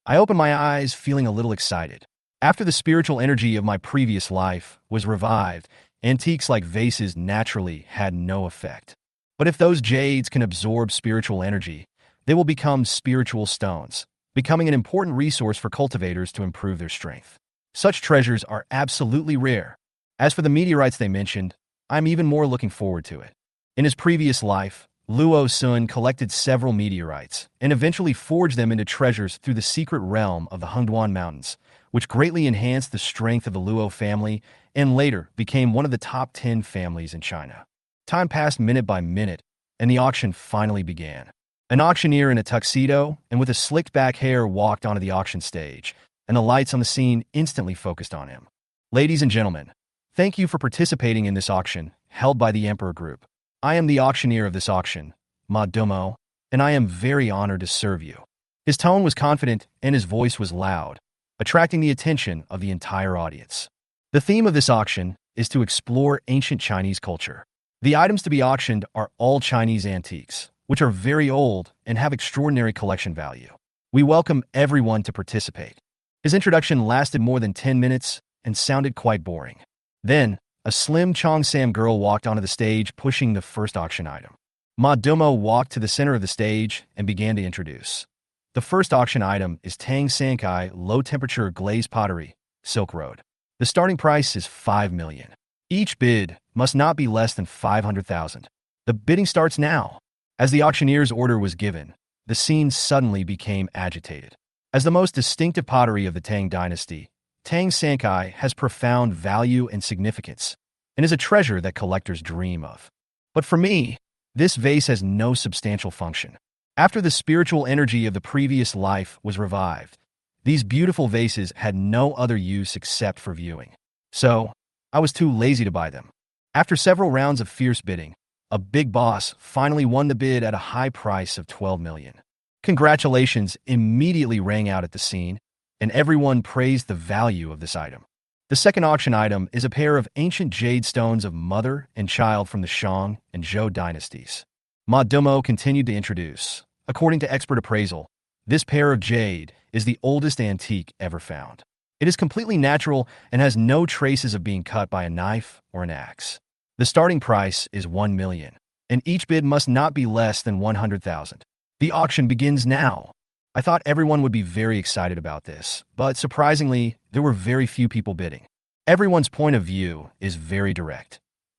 I opened my eyes, feeling a little excited. After the spiritual energy of my previous life was revived, antiques like vases naturally had no effect. But if those jades can absorb spiritual energy, they will become spiritual stones, becoming an important resource for cultivators to improve their strength. Such treasures are absolutely rare. As for the meteorites they mentioned, I'm even more looking forward to it. In his previous life, Luo Sun collected several meteorites and eventually forged them into treasures through the secret realm of the Hengduan Mountains, which greatly enhanced the strength of the Luo family and later became one of the top 10 families in China. Time passed minute by minute, and the auction finally began. An auctioneer in a tuxedo and with a slicked-back hair walked onto the auction stage, and the lights on the scene instantly focused on him. Ladies and gentlemen, thank you for participating in this auction held by the Emperor Group. I am the auctioneer of this auction, Ma Domo, and I am very honored to serve you. His tone was confident and his voice was loud, attracting the attention of the entire audience. The theme of this auction is to explore ancient Chinese culture. The items to be auctioned are all Chinese antiques, which are very old and have extraordinary collection value. We welcome everyone to participate. His introduction lasted more than 10 minutes and sounded quite boring. Then, a slim Cheongsam girl walked onto the stage pushing the first auction item. Ma Domo walked to the center of the stage and began to introduce. The first auction item is Tang Sankai low-temperature glazed pottery, Silk Road. The starting price is 5 million. Each bid must not be less than 500,000. The bidding starts now. As the auctioneer's order was given, the scene suddenly became agitated. As the most distinctive pottery of the Tang dynasty, Tang Sankai has profound value and significance, and is a treasure that collectors dream of. But for me, this vase has no substantial function. After the spiritual energy of the previous life was revived, these beautiful vases had no other use except for viewing. So, I was too lazy to buy them. After several rounds of fierce bidding, a big boss finally won the bid at a high price of 12 million. Congratulations immediately rang out at the scene, and everyone praised the value of this item. The second auction item is a pair of ancient jade stones of mother and child from the Shang and Zhou dynasties. Ma Domo continued to introduce. According to expert appraisal, this pair of jade is the oldest antique ever found. It is completely natural and has no traces of being cut by a knife or an axe. The starting price is 1 million, and each bid must not be less than 100,000. The auction begins now. I thought everyone would be very excited about this, but surprisingly, there were very few people bidding. Everyone's point of view is very direct.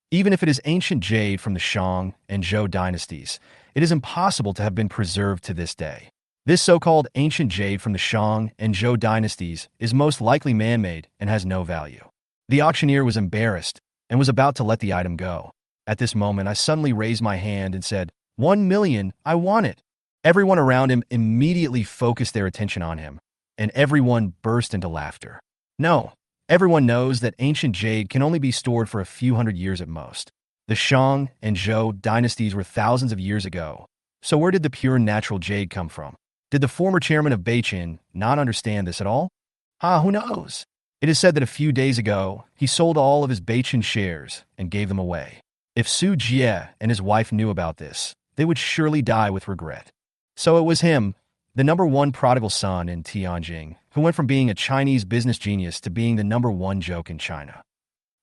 Even if it is ancient jade from the Shang and Zhou dynasties, it is impossible to have been preserved to this day. This so-called ancient jade from the Shang and Zhou dynasties is most likely man-made and has no value. The auctioneer was embarrassed and was about to let the item go. At this moment, I suddenly raised my hand and said, 1 million, I want it. Everyone around him immediately focused their attention on him, and everyone burst into laughter. No, everyone knows that ancient jade can only be stored for a few hundred years at most. The Shang and Zhou dynasties were thousands of years ago, so where did the pure natural jade come from? Did the former chairman of Beichen not understand this at all? Who knows? It is said that a few days ago, he sold all of his Beichen shares and gave them away. If Su Jie and his wife knew about this, they would surely die with regret. So it was him, the #1 prodigal son in Tianjin, who went from being a Chinese business genius to being the #1 joke in China.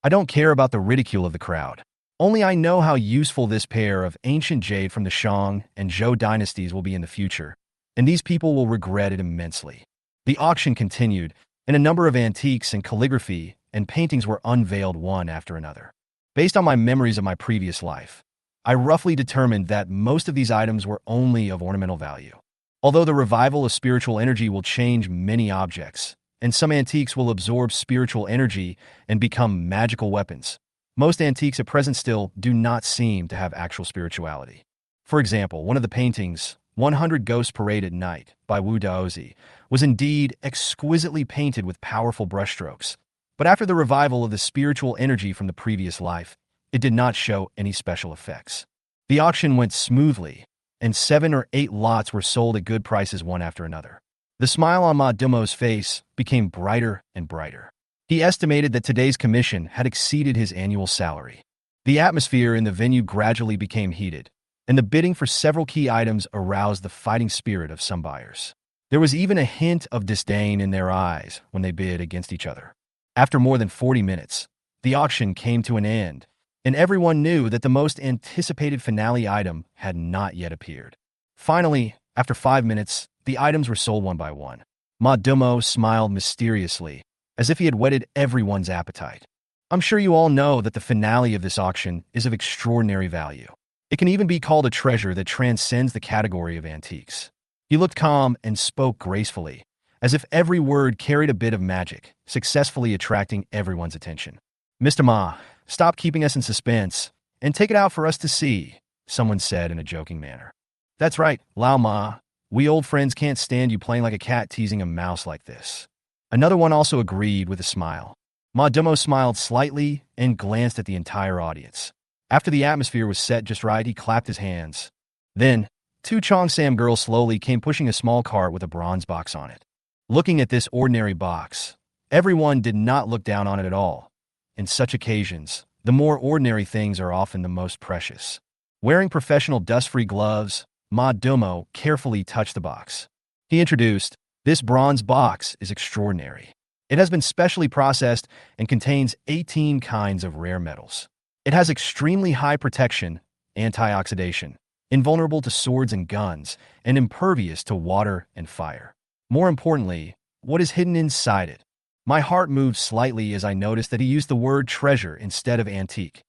I don't care about the ridicule of the crowd. Only I know how useful this pair of ancient jade from the Shang and Zhou dynasties will be in the future, and these people will regret it immensely. The auction continued, and a number of antiques and calligraphy and paintings were unveiled one after another. Based on my memories of my previous life, I roughly determined that most of these items were only of ornamental value. Although the revival of spiritual energy will change many objects, and some antiques will absorb spiritual energy and become magical weapons, most antiques at present still do not seem to have actual spirituality. For example, one of the paintings, 100 Ghosts Parade at Night by Wu Daozi, was indeed exquisitely painted with powerful brushstrokes, but after the revival of the spiritual energy from the previous life, it did not show any special effects. The auction went smoothly, and 7 or 8 lots were sold at good prices one after another. The smile on Ma Domo's face became brighter and brighter. He estimated that today's commission had exceeded his annual salary. The atmosphere in the venue gradually became heated, and the bidding for several key items aroused the fighting spirit of some buyers. There was even a hint of disdain in their eyes when they bid against each other. After more than 40 minutes, the auction came to an end, and everyone knew that the most anticipated finale item had not yet appeared. Finally, after 5 minutes, the items were sold one by one. Ma Domo smiled mysteriously, as if he had whetted everyone's appetite. I'm sure you all know that the finale of this auction is of extraordinary value. It can even be called a treasure that transcends the category of antiques. He looked calm and spoke gracefully, as if every word carried a bit of magic, successfully attracting everyone's attention. Mr. Ma, stop keeping us in suspense, and take it out for us to see, someone said in a joking manner. That's right, Lao Ma. We old friends can't stand you playing like a cat teasing a mouse like this. Another one also agreed with a smile. Ma Dumo smiled slightly and glanced at the entire audience. After the atmosphere was set just right, he clapped his hands. Then, two Cheongsam girls slowly came pushing a small cart with a bronze box on it. Looking at this ordinary box, everyone did not look down on it at all. In such occasions, the more ordinary things are often the most precious. Wearing professional dust-free gloves, Ma Dumo carefully touched the box. He introduced, "This bronze box is extraordinary. It has been specially processed and contains 18 kinds of rare metals. It has extremely high protection, antioxidation, invulnerable to swords and guns, and impervious to water and fire. More importantly, what is hidden inside it?" My heart moved slightly as I noticed that he used the word treasure instead of antique.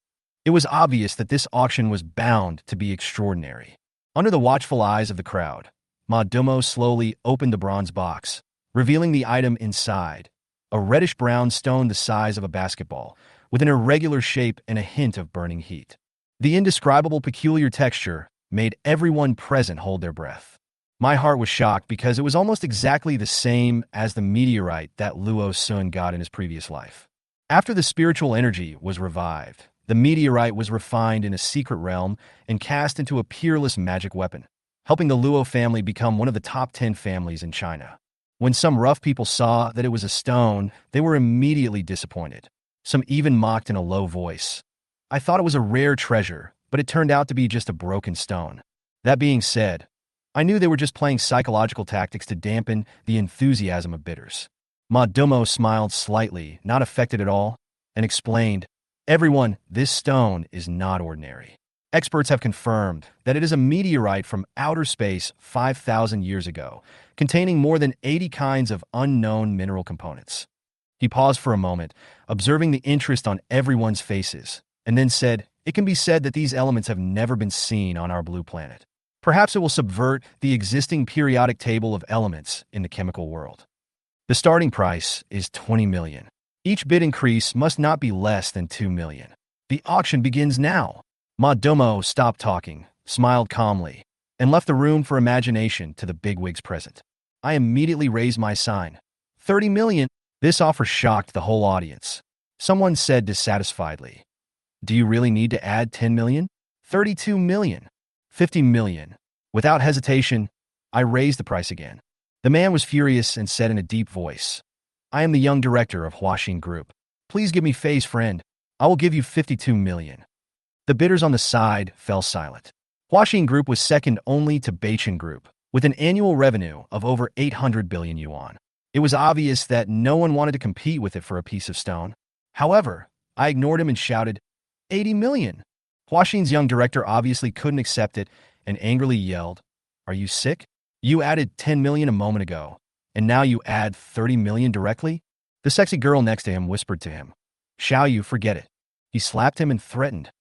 It was obvious that this auction was bound to be extraordinary. Under the watchful eyes of the crowd, Ma Dumo slowly opened the bronze box, revealing the item inside, a reddish-brown stone the size of a basketball, with an irregular shape and a hint of burning heat. The indescribable peculiar texture made everyone present hold their breath. My heart was shocked because it was almost exactly the same as the meteorite that Luo Sun got in his previous life. After the spiritual energy was revived, the meteorite was refined in a secret realm and cast into a peerless magic weapon, helping the Luo family become one of the top 10 families in China. When some rough people saw that it was a stone, they were immediately disappointed. Some even mocked in a low voice. I thought it was a rare treasure, but it turned out to be just a broken stone. That being said, I knew they were just playing psychological tactics to dampen the enthusiasm of bidders. Ma Dumo smiled slightly, not affected at all, and explained, "Everyone, this stone is not ordinary. Experts have confirmed that it is a meteorite from outer space 5,000 years ago, containing more than 80 kinds of unknown mineral components." He paused for a moment, observing the interest on everyone's faces, and then said, "It can be said that these elements have never been seen on our blue planet. Perhaps it will subvert the existing periodic table of elements in the chemical world." The starting price is 20 million. Each bid increase must not be less than 2 million. The auction begins now. Ma Dumo stopped talking, smiled calmly, and left the room for imagination to the bigwigs present. I immediately raised my sign. 30 million. This offer shocked the whole audience. Someone said dissatisfiedly, "Do you really need to add 10 million? 32 million. 50 million. Without hesitation, I raised the price again. The man was furious and said in a deep voice, "I am the young director of Beichen Group. Please give me face, friend. I will give you 52 million. The bidders on the side fell silent. Beichen Group was second only to Beichen Group, with an annual revenue of over 800 billion yuan. It was obvious that no one wanted to compete with it for a piece of stone. However, I ignored him and shouted, 80 million. Huaxin's young director obviously couldn't accept it and angrily yelled, "Are you sick? You added 10 million a moment ago, and now you add 30 million directly?" The sexy girl next to him whispered to him, "Xiao Yu, forget it." He slapped him and threatened,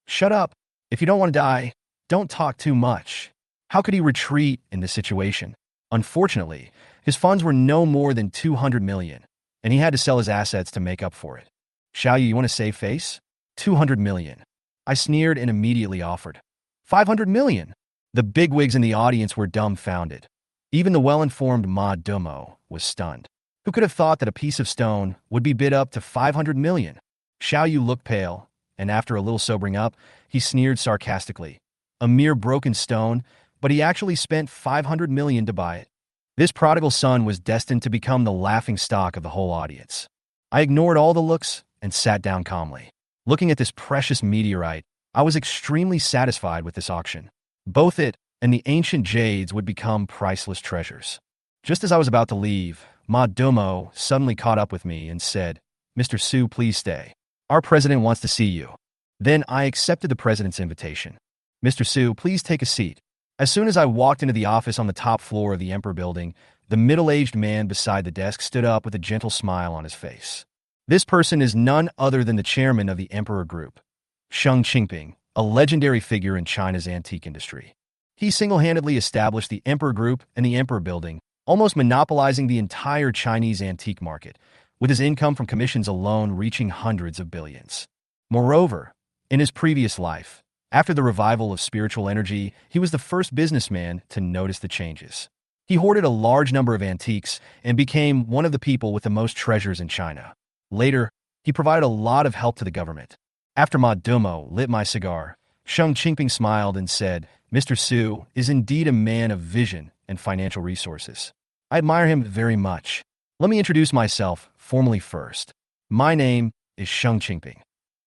"Shut up. If you don't want to die, don't talk too much." How could he retreat in this situation? Unfortunately, his funds were no more than 200 million, and he had to sell his assets to make up for it. "Xiao Yu, you want to save face? 200 million. I sneered and immediately offered 500 million. The bigwigs in the audience were dumbfounded. Even the well-informed Ma Dumo was stunned. Who could have thought that a piece of stone would be bid up to 500 million? Xiao Yu looked pale, and after a little sobering up, he sneered sarcastically. A mere broken stone, but he actually spent 500 million to buy it. This prodigal son was destined to become the laughing stock of the whole audience. I ignored all the looks and sat down calmly. Looking at this precious meteorite, I was extremely satisfied with this auction. Both it and the ancient jades would become priceless treasures. Just as I was about to leave, Ma Dumo suddenly caught up with me and said, "Mr. Su, please stay. Our president wants to see you." Then I accepted the president's invitation. "Mr. Su, please take a seat." As soon as I walked into the office on the top floor of the Emperor building, the middle-aged man beside the desk stood up with a gentle smile on his face. This person is none other than the chairman of the Emperor Group, Sheng Qingping, a legendary figure in China's antique industry. He single-handedly established the Emperor Group and the Emperor Building, almost monopolizing the entire Chinese antique market, with his income from commissions alone reaching hundreds of billions. Moreover, in his previous life, after the revival of spiritual energy, he was the first businessman to notice the changes. He hoarded a large number of antiques and became one of the people with the most treasures in China. Later, he provided a lot of help to the government. After Ma Dumo lit my cigar, Sheng Qingping smiled and said, "Mr. Su is indeed a man of vision and financial resources. I admire him very much. Let me introduce myself formally first. My name is Sheng Qingping."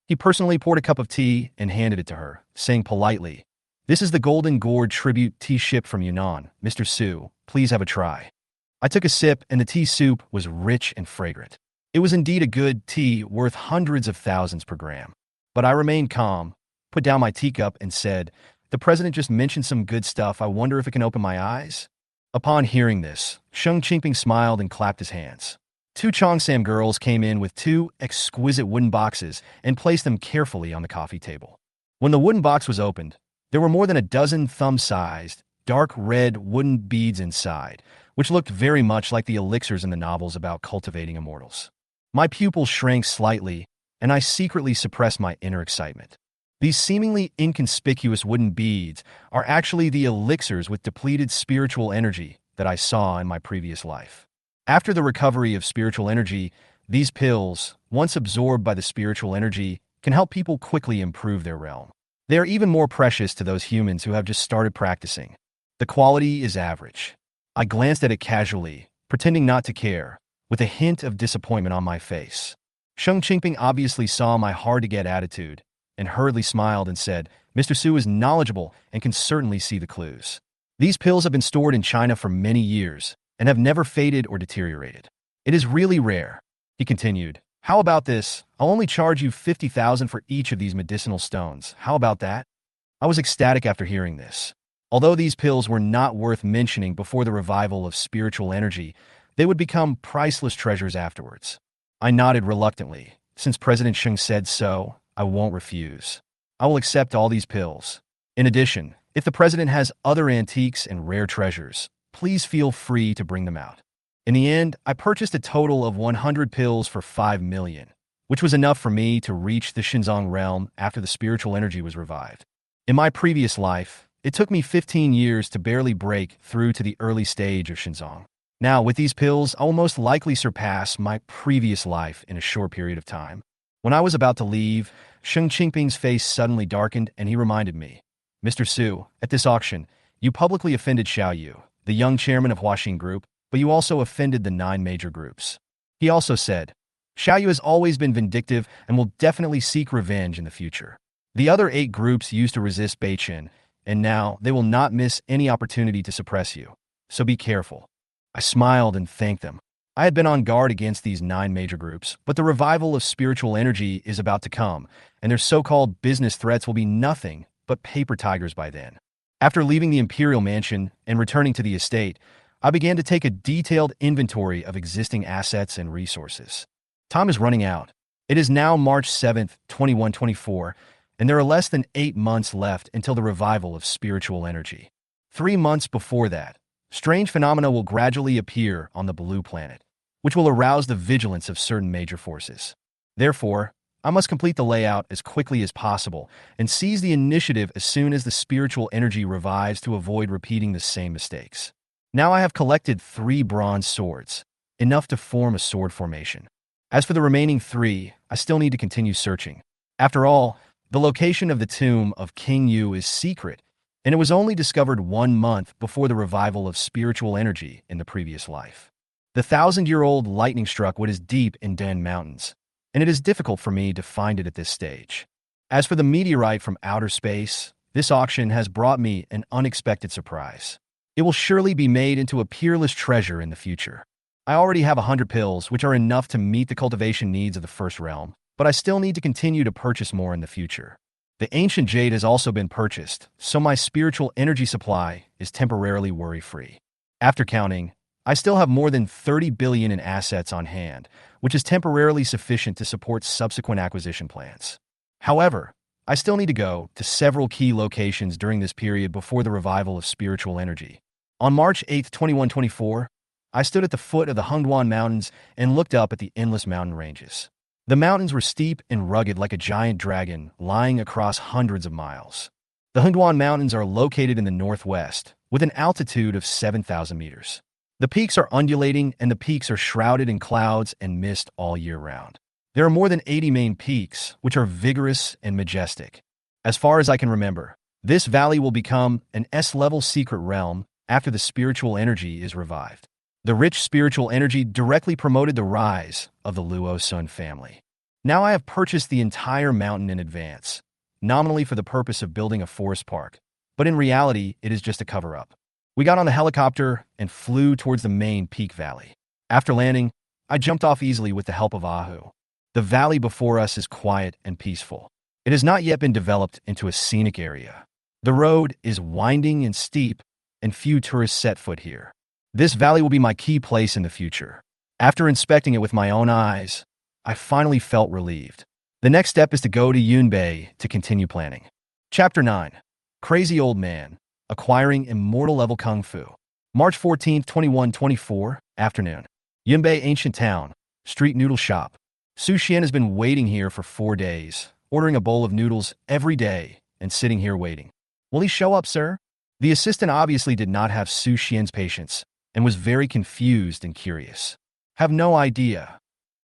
He personally poured a cup of tea and handed it to her, saying politely, "This is the Golden Gourd tribute tea ship from Yunnan. Mr. Su, please have a try." I took a sip, and the tea soup was rich and fragrant. It was indeed a good tea worth hundreds of thousands per gram. But I remained calm, put down my teacup, and said, "The president just mentioned some good stuff. I wonder if it can open my eyes." Upon hearing this, Sheng Qingping smiled and clapped his hands. Two Chongsam girls came in with two exquisite wooden boxes and placed them carefully on the coffee table. When the wooden box was opened, there were more than a dozen thumb-sized, dark red wooden beads inside, which looked very much like the elixirs in the novels about cultivating immortals. My pupils shrank slightly, and I secretly suppressed my inner excitement. These seemingly inconspicuous wooden beads are actually the elixirs with depleted spiritual energy that I saw in my previous life. After the recovery of spiritual energy, these pills, once absorbed by the spiritual energy, can help people quickly improve their realm. They are even more precious to those humans who have just started practicing. The quality is average. I glanced at it casually, pretending not to care, with a hint of disappointment on my face. Sheng Qingping obviously saw my hard-to-get attitude and hurriedly smiled and said, "Mr. Su is knowledgeable and can certainly see the clues. These pills have been stored in China for many years and have never faded or deteriorated. It is really rare." He continued, "How about this? I'll only charge you 50,000 for each of these medicinal stones. How about that?" I was ecstatic after hearing this. Although these pills were not worth mentioning before the revival of spiritual energy, they would become priceless treasures afterwards. I nodded reluctantly. Since President Sheng said so, I won't refuse. I will accept all these pills. In addition, if the president has other antiques and rare treasures, please feel free to bring them out. In the end, I purchased a total of 100 pills for 5 million, which was enough for me to reach the Shenzong realm after the spiritual energy was revived. In my previous life, it took me 15 years to barely break through to the early stage of Shenzong. Now, with these pills, I will most likely surpass my previous life in a short period of time. When I was about to leave, Sheng Qingping's face suddenly darkened, and he reminded me, "Mr. Su, at this auction, you publicly offended Xiao Yu, the young chairman of Beichen Group, but you also offended the 9 major groups." He also said, "Xiao Yu has always been vindictive and will definitely seek revenge in the future. The other 8 groups used to resist Beichen, and now they will not miss any opportunity to suppress you. So be careful." I smiled and thanked them. I had been on guard against these 9 major groups, but the revival of spiritual energy is about to come, and their so-called business threats will be nothing but paper tigers by then. After leaving the Imperial Mansion and returning to the estate, I began to take a detailed inventory of existing assets and resources. Time is running out. It is now March 7th, 2124, and there are less than 8 months left until the revival of spiritual energy. 3 months before that, strange phenomena will gradually appear on the blue planet, which will arouse the vigilance of certain major forces. Therefore, I must complete the layout as quickly as possible and seize the initiative as soon as the spiritual energy revives to avoid repeating the same mistakes. Now I have collected 3 bronze swords, enough to form a sword formation. As for the remaining 3, I still need to continue searching. After all, the location of the tomb of King Yu is secret, and it was only discovered 1 month before the revival of spiritual energy in the previous life. The 1,000-year-old lightning struck what is deep in Den Mountains, and it is difficult for me to find it at this stage. As for the meteorite from outer space, this auction has brought me an unexpected surprise. It will surely be made into a peerless treasure in the future. I already have 100 pills, which are enough to meet the cultivation needs of the first realm, but I still need to continue to purchase more in the future. The ancient jade has also been purchased, so my spiritual energy supply is temporarily worry-free. After counting, I still have more than 30 billion in assets on hand, which is temporarily sufficient to support subsequent acquisition plans. However, I still need to go to several key locations during this period before the revival of spiritual energy. On March 8, 2124, I stood at the foot of the Hungduan Mountains and looked up at the endless mountain ranges. The mountains were steep and rugged like a giant dragon lying across hundreds of miles. The Hungduan Mountains are located in the northwest, with an altitude of 7,000 meters. The peaks are undulating and the peaks are shrouded in clouds and mist all year round. There are more than 80 main peaks, which are vigorous and majestic. As far as I can remember, this valley will become an S-level secret realm after the spiritual energy is revived. The rich spiritual energy directly promoted the rise of the Luo Sun family. Now I have purchased the entire mountain in advance, nominally for the purpose of building a forest park, but in reality, it is just a cover-up. We got on the helicopter and flew towards the main peak valley. After landing, I jumped off easily with the help of Ahu. The valley before us is quiet and peaceful. It has not yet been developed into a scenic area. The road is winding and steep, and few tourists set foot here. This valley will be my key place in the future. After inspecting it with my own eyes, I finally felt relieved. The next step is to go to Jinbe to continue planning. Chapter 9. Crazy Old Man. Acquiring Immortal Level Kung Fu. March 14, 2124, afternoon. Jinbe Ancient Town. Street Noodle Shop. Su Xian has been waiting here for 4 days, ordering a bowl of noodles every day and sitting here waiting. Will he show up, sir? The assistant obviously did not have Su Xian's patience and was very confused and curious. Have no idea.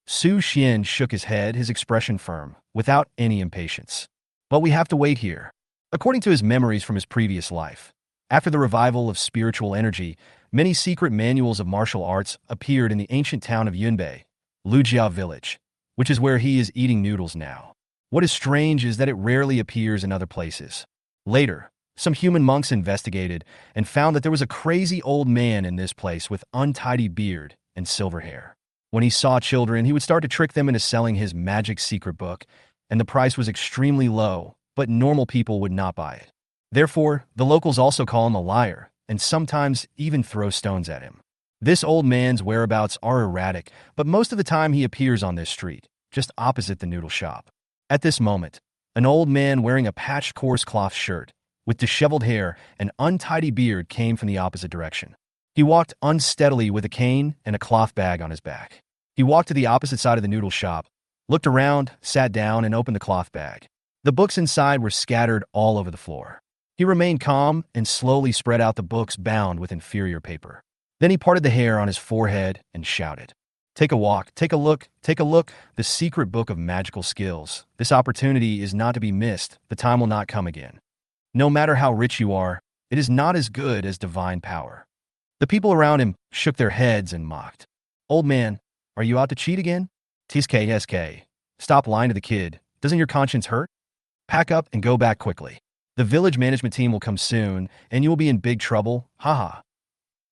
Su Xian shook his head, his expression firm, without any impatience. But we have to wait here. According to his memories from his previous life, after the revival of spiritual energy, many secret manuals of martial arts appeared in the ancient town of Jinbe, Lujia village, which is where he is eating noodles now. What is strange is that it rarely appears in other places. Later, some human monks investigated and found that there was a crazy old man in this place with untidy beard and silver hair. When he saw children, he would start to trick them into selling his magic secret book, and the price was extremely low, but normal people would not buy it. Therefore, the locals also call him a liar, and sometimes even throw stones at him. This old man's whereabouts are erratic, but most of the time he appears on this street, just opposite the noodle shop. At this moment, an old man wearing a patched coarse cloth shirt, with disheveled hair and untidy beard came from the opposite direction. He walked unsteadily with a cane and a cloth bag on his back. He walked to the opposite side of the noodle shop, looked around, sat down, and opened the cloth bag. The books inside were scattered all over the floor. He remained calm and slowly spread out the books bound with inferior paper. Then he parted the hair on his forehead and shouted, "Take a walk, take a look, the secret book of magical skills. This opportunity is not to be missed. The time will not come again. No matter how rich you are, it is not as good as divine power." The people around him shook their heads and mocked. "Old man, are you out to cheat again? TSK. Stop lying to the kid. Doesn't your conscience hurt? Pack up and go back quickly. The village management team will come soon, and you will be in big trouble. Haha."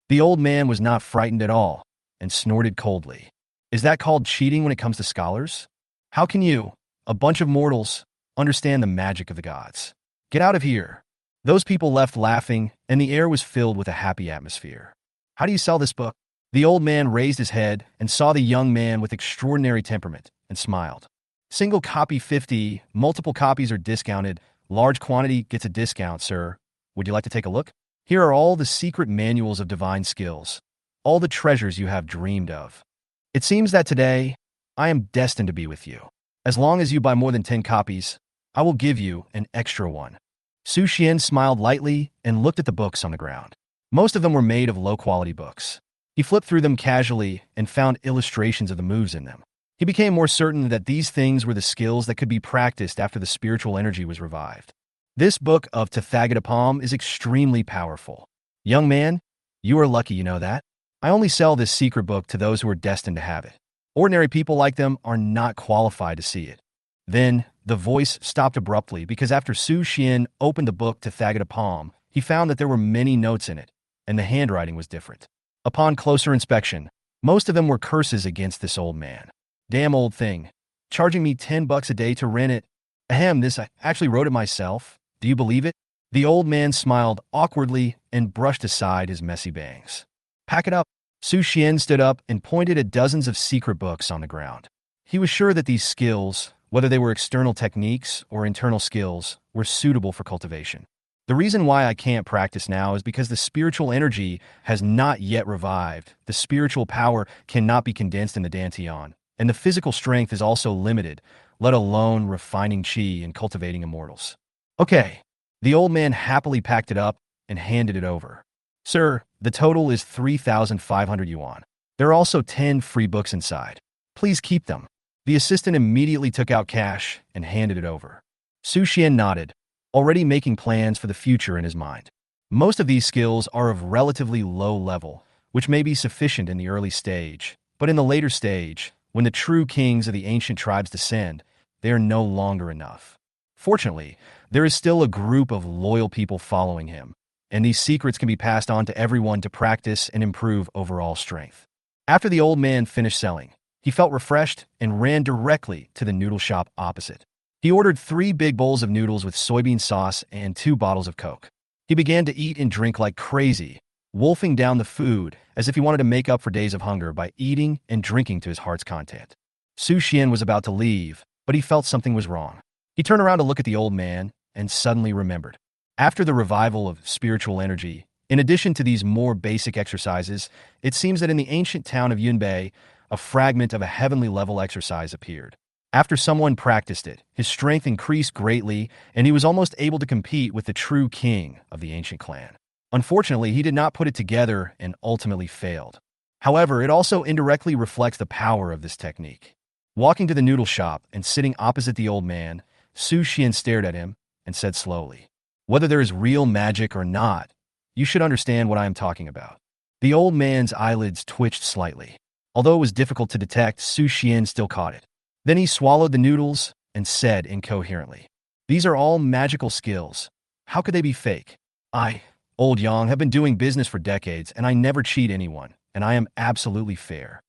The old man was not frightened at all and snorted coldly. "Is that called cheating when it comes to scholars? How can you, a bunch of mortals, understand the magic of the gods? Get out of here." Those people left laughing, and the air was filled with a happy atmosphere. "How do you sell this book?" The old man raised his head and saw the young man with extraordinary temperament and smiled. "Single copy 50, multiple copies are discounted. Large quantity gets a discount, sir. Would you like to take a look? Here are all the secret manuals of divine skills, all the treasures you have dreamed of. It seems that today, I am destined to be with you. As long as you buy more than 10 copies, I will give you an extra one." Su Xian smiled lightly and looked at the books on the ground. Most of them were made of low-quality books. He flipped through them casually and found illustrations of the moves in them. He became more certain that these things were the skills that could be practiced after the spiritual energy was revived. This book of Tathagatapam is extremely powerful. Young man, you are lucky, you know that? I only sell this secret book to those who are destined to have it. Ordinary people like them are not qualified to see it. Then, the voice stopped abruptly because after Su Xian opened the book Tathagatapam, he found that there were many notes in it, and the handwriting was different. Upon closer inspection, most of them were curses against this old man. "Damn old thing. Charging me $10 a day to rent it. Ahem, this I actually wrote it myself. Do you believe it?" The old man smiled awkwardly and brushed aside his messy bangs. "Pack it up. Su Xian stood up and pointed at dozens of secret books on the ground. He was sure that these skills, whether they were external techniques or internal skills, were suitable for cultivation. The reason why I can't practice now is because the spiritual energy has not yet revived. The spiritual power cannot be condensed in the Dantian, and the physical strength is also limited, let alone refining qi and cultivating immortals. Okay. The old man happily packed it up and handed it over. Sir, the total is 3,500 yuan. There are also 10 free books inside. Please keep them. The assistant immediately took out cash and handed it over. Su Xian nodded, already making plans for the future in his mind. Most of these skills are of relatively low level, which may be sufficient in the early stage, but in the later stage, when the true kings of the ancient tribes descend, they are no longer enough. Fortunately, there is still a group of loyal people following him, and these secrets can be passed on to everyone to practice and improve overall strength. After the old man finished selling, he felt refreshed and ran directly to the noodle shop opposite. He ordered 3 big bowls of noodles with soybean sauce and 2 bottles of Coke. He began to eat and drink like crazy, wolfing down the food as if he wanted to make up for days of hunger by eating and drinking to his heart's content. Su Xian was about to leave, but he felt something was wrong. He turned around to look at the old man and suddenly remembered. After the revival of spiritual energy, in addition to these more basic exercises, it seems that in the ancient town of Jinbe, a fragment of a heavenly level exercise appeared. After someone practiced it, his strength increased greatly, and he was almost able to compete with the true king of the ancient clan. Unfortunately, he did not put it together and ultimately failed. However, it also indirectly reflects the power of this technique. Walking to the noodle shop and sitting opposite the old man, Su Xian stared at him and said slowly, "Whether there is real magic or not, you should understand what I am talking about." The old man's eyelids twitched slightly. Although it was difficult to detect, Su Xian still caught it. Then he swallowed the noodles and said incoherently, "These are all magical skills. How could they be fake? I, Old Yang, have been doing business for decades, and I never cheat anyone, and I am absolutely fair."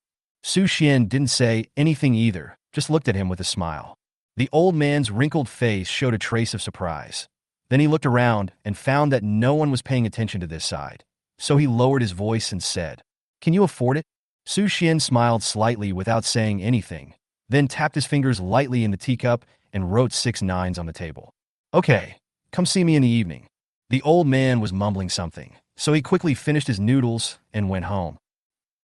Su Xian didn't say anything either, just looked at him with a smile. The old man's wrinkled face showed a trace of surprise. Then he looked around and found that no one was paying attention to this side. So he lowered his voice and said, "Can you afford it?" Su Xian smiled slightly without saying anything, then tapped his fingers lightly in the teacup and wrote 6 nines on the table. "Okay, come see me in the evening." The old man was mumbling something, so he quickly finished his noodles and went home.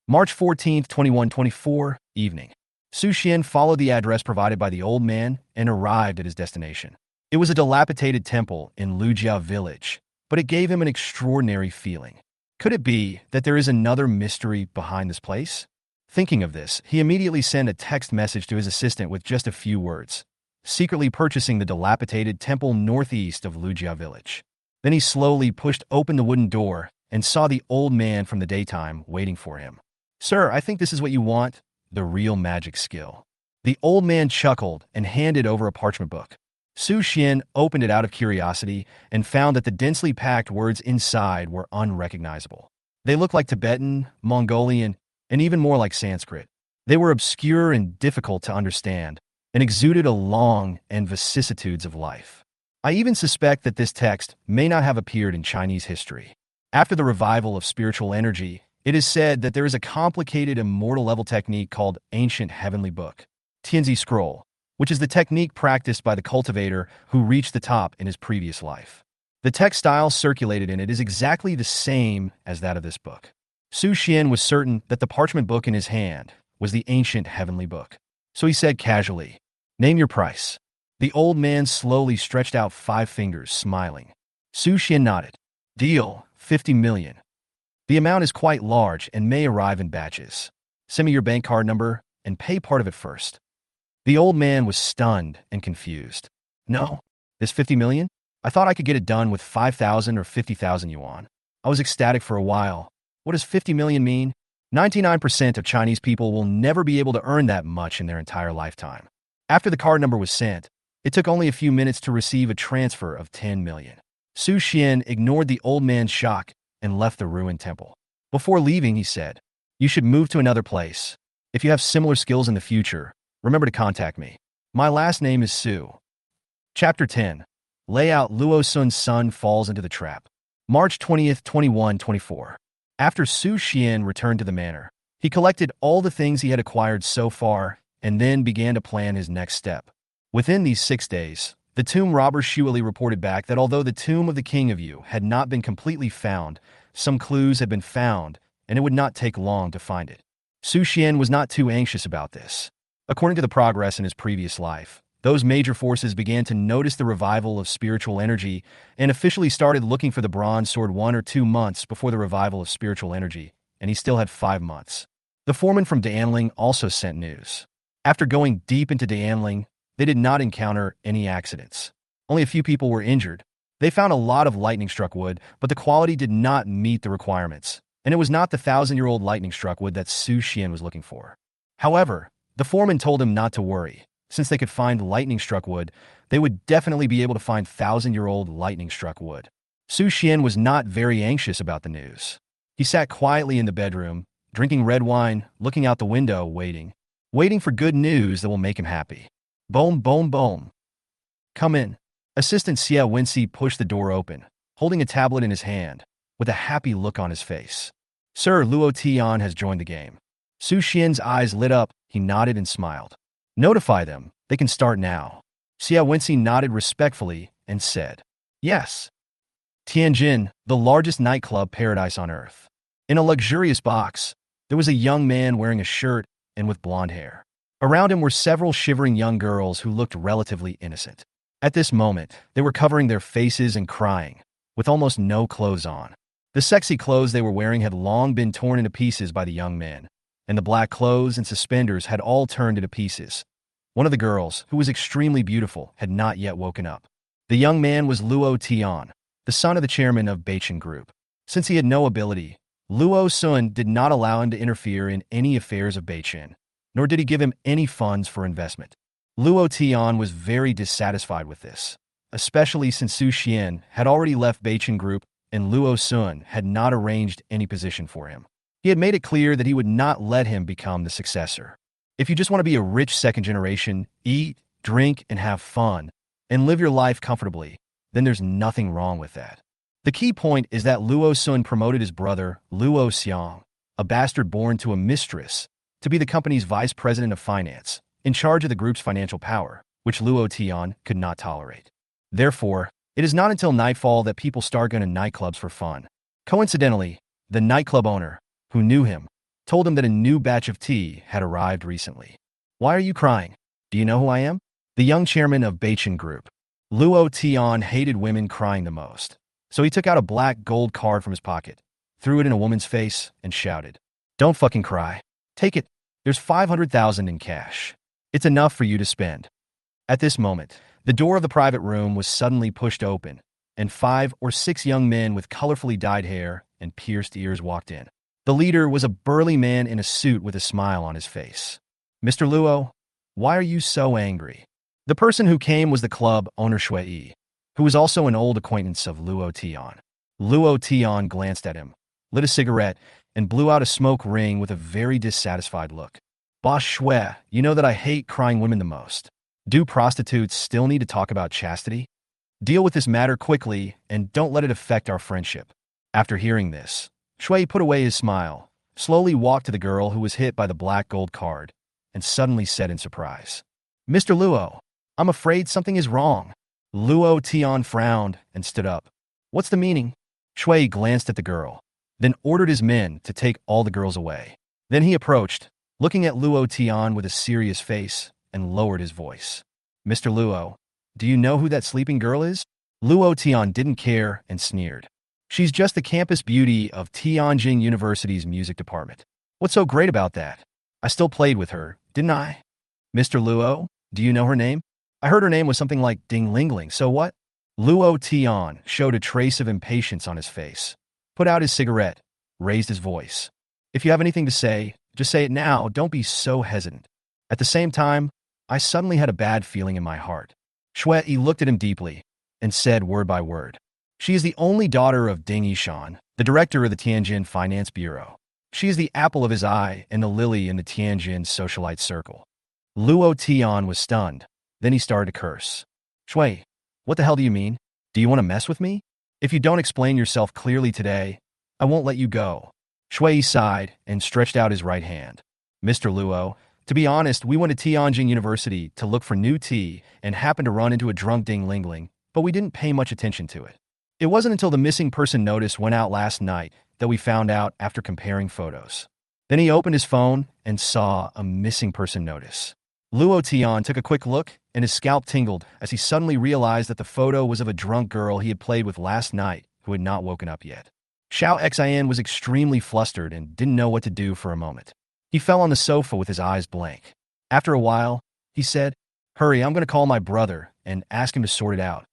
March 14th, 2124, evening. Su Xian followed the address provided by the old man and arrived at his destination. It was a dilapidated temple in Lujia village, but it gave him an extraordinary feeling. Could it be that there is another mystery behind this place? Thinking of this, he immediately sent a text message to his assistant with just a few words, secretly purchasing the dilapidated temple northeast of Lujia village. Then he slowly pushed open the wooden door and saw the old man from the daytime waiting for him. "Sir, I think this is what you want, the real magic skill." The old man chuckled and handed over a parchment book. Su Xian opened it out of curiosity and found that the densely packed words inside were unrecognizable. They looked like Tibetan, Mongolian, and even more like Sanskrit. They were obscure and difficult to understand, and exuded a long and vicissitudes of life. I even suspect that this text may not have appeared in Chinese history. After the revival of spiritual energy, it is said that there is a complicated immortal level technique called Ancient Heavenly Book, Tianzi Scroll, which is the technique practiced by the cultivator who reached the top in his previous life. The text style circulated in it is exactly the same as that of this book. Su Xian was certain that the parchment book in his hand was the Ancient Heavenly Book. So he said casually, "Name your price." The old man slowly stretched out 5 fingers, smiling. Su Xian nodded. "Deal, 50 million. The amount is quite large and may arrive in batches. Send me your bank card number and pay part of it first." The old man was stunned and confused. "No, this 50 million? I thought I could get it done with 5,000 or 50,000 yuan. I was ecstatic for a while. What does 50 million mean? 99% of Chinese people will never be able to earn that much in their entire lifetime." After the card number was sent, it took only a few minutes to receive a transfer of 10 million. Su Xian ignored the old man's shock and left the ruined temple. Before leaving, he said, "You should move to another place. If you have similar skills in the future, remember to contact me. My last name is Su." Chapter 10. Layout. Luo Sun's son falls into the trap. March 20th, 2124. After Su Xian returned to the manor, he collected all the things he had acquired so far and then began to plan his next step. Within these 6 days, the tomb robber Shuali reported back that although the tomb of the King of Yu had not been completely found, some clues had been found, and it would not take long to find it. Su Xian was not too anxious about this. According to the progress in his previous life, those major forces began to notice the revival of spiritual energy and officially started looking for the bronze sword 1 or 2 months before the revival of spiritual energy, and he still had 5 months. The foreman from Danling also sent news. After going deep into Danling, they did not encounter any accidents. Only a few people were injured. They found a lot of lightning-struck wood, but the quality did not meet the requirements, and it was not the 1,000-year-old lightning-struck wood that Su Xian was looking for. However, the foreman told him not to worry. Since they could find lightning-struck wood, they would definitely be able to find 1,000-year-old lightning-struck wood. Su Xian was not very anxious about the news. He sat quietly in the bedroom, drinking red wine, looking out the window, waiting for good news that will make him happy. Boom, boom, boom. Come in. Assistant Xia Wenxi pushed the door open, holding a tablet in his hand, with a happy look on his face. Sir, Luo Tan has joined the game. Su Xian's eyes lit up, he nodded and smiled. Notify them, they can start now. Xia Wenxi nodded respectfully and said, yes. Tianjin, the largest nightclub paradise on earth. In a luxurious box, there was a young man wearing a shirt and with blonde hair. Around him were several shivering young girls who looked relatively innocent. At this moment, they were covering their faces and crying, with almost no clothes on. The sexy clothes they were wearing had long been torn into pieces by the young men, and the black clothes and suspenders had all turned into pieces. One of the girls, who was extremely beautiful, had not yet woken up. The young man was Luo Tan, the son of the chairman of Beichen Group. Since he had no ability, Luo Sun did not allow him to interfere in any affairs of Beichen, nor did he give him any funds for investment. Luo Tan was very dissatisfied with this, especially since Su Xian had already left Beichen Group and Luo Sun had not arranged any position for him. He had made it clear that he would not let him become the successor. If you just want to be a rich second generation, eat, drink, and have fun, and live your life comfortably, then there's nothing wrong with that. The key point is that Luo Sun promoted his brother, Luo Xiang, a bastard born to a mistress, to be the company's vice president of finance, in charge of the group's financial power, which Luo Tan could not tolerate. Therefore, it is not until nightfall that people start going to nightclubs for fun. Coincidentally, the nightclub owner, who knew him, told him that a new batch of tea had arrived recently. Why are you crying? Do you know who I am? The young chairman of Beichen Group. Luo Tan hated women crying the most, so he took out a black gold card from his pocket, threw it in a woman's face, and shouted, "Don't fucking cry. Take it. There's 500,000 in cash. It's enough for you to spend." At this moment, the door of the private room was suddenly pushed open, and 5 or 6 young men with colorfully dyed hair and pierced ears walked in. The leader was a burly man in a suit with a smile on his face. "Mr. Luo, why are you so angry?" The person who came was the club owner Shui, who was also an old acquaintance of Luo Tan. Luo Tan glanced at him, lit a cigarette, and blew out a smoke ring with a very dissatisfied look. "Boss Shui, you know that I hate crying women the most. Do prostitutes still need to talk about chastity? Deal with this matter quickly and don't let it affect our friendship." After hearing this, Shui put away his smile, slowly walked to the girl who was hit by the black gold card, and suddenly said in surprise, "Mr. Luo, I'm afraid something is wrong." Luo Tan frowned and stood up. "What's the meaning?" Shui glanced at the girl, then ordered his men to take all the girls away. Then he approached, looking at Luo Tan with a serious face, and lowered his voice. "Mr. Luo, do you know who that sleeping girl is?" Luo Tan didn't care and sneered. "She's just the campus beauty of Tianjin University's music department. What's so great about that? I still played with her, didn't I?" "Mr. Luo, do you know her name? I heard her name was something like Ding Lingling, so what?" Luo Tan showed a trace of impatience on his face, put out his cigarette, raised his voice. "If you have anything to say, just say it now, don't be so hesitant." At the same time, I suddenly had a bad feeling in my heart. Shui looked at him deeply and said word by word, "She is the only daughter of Ding Yishan, the director of the Tianjin Finance Bureau. She is the apple of his eye and the lily in the Tianjin socialite circle." Luo Tan was stunned. Then he started to curse. "Shui, what the hell do you mean? Do you want to mess with me? If you don't explain yourself clearly today, I won't let you go." Shui sighed and stretched out his right hand. Mr. Luo, to be honest, we went to Tianjin University to look for new tea and happened to run into a drunk Ding Lingling, but we didn't pay much attention to it. It wasn't until the missing person notice went out last night that we found out after comparing photos. Then he opened his phone and saw a missing person notice. Luo Tian took a quick look and his scalp tingled as he suddenly realized that the photo was of a drunk girl he had played with last night who had not woken up yet. Xiao Xian was extremely flustered and didn't know what to do for a moment. He fell on the sofa with his eyes blank. After a while, he said, "Hurry, I'm going to call my brother and ask him to sort it out."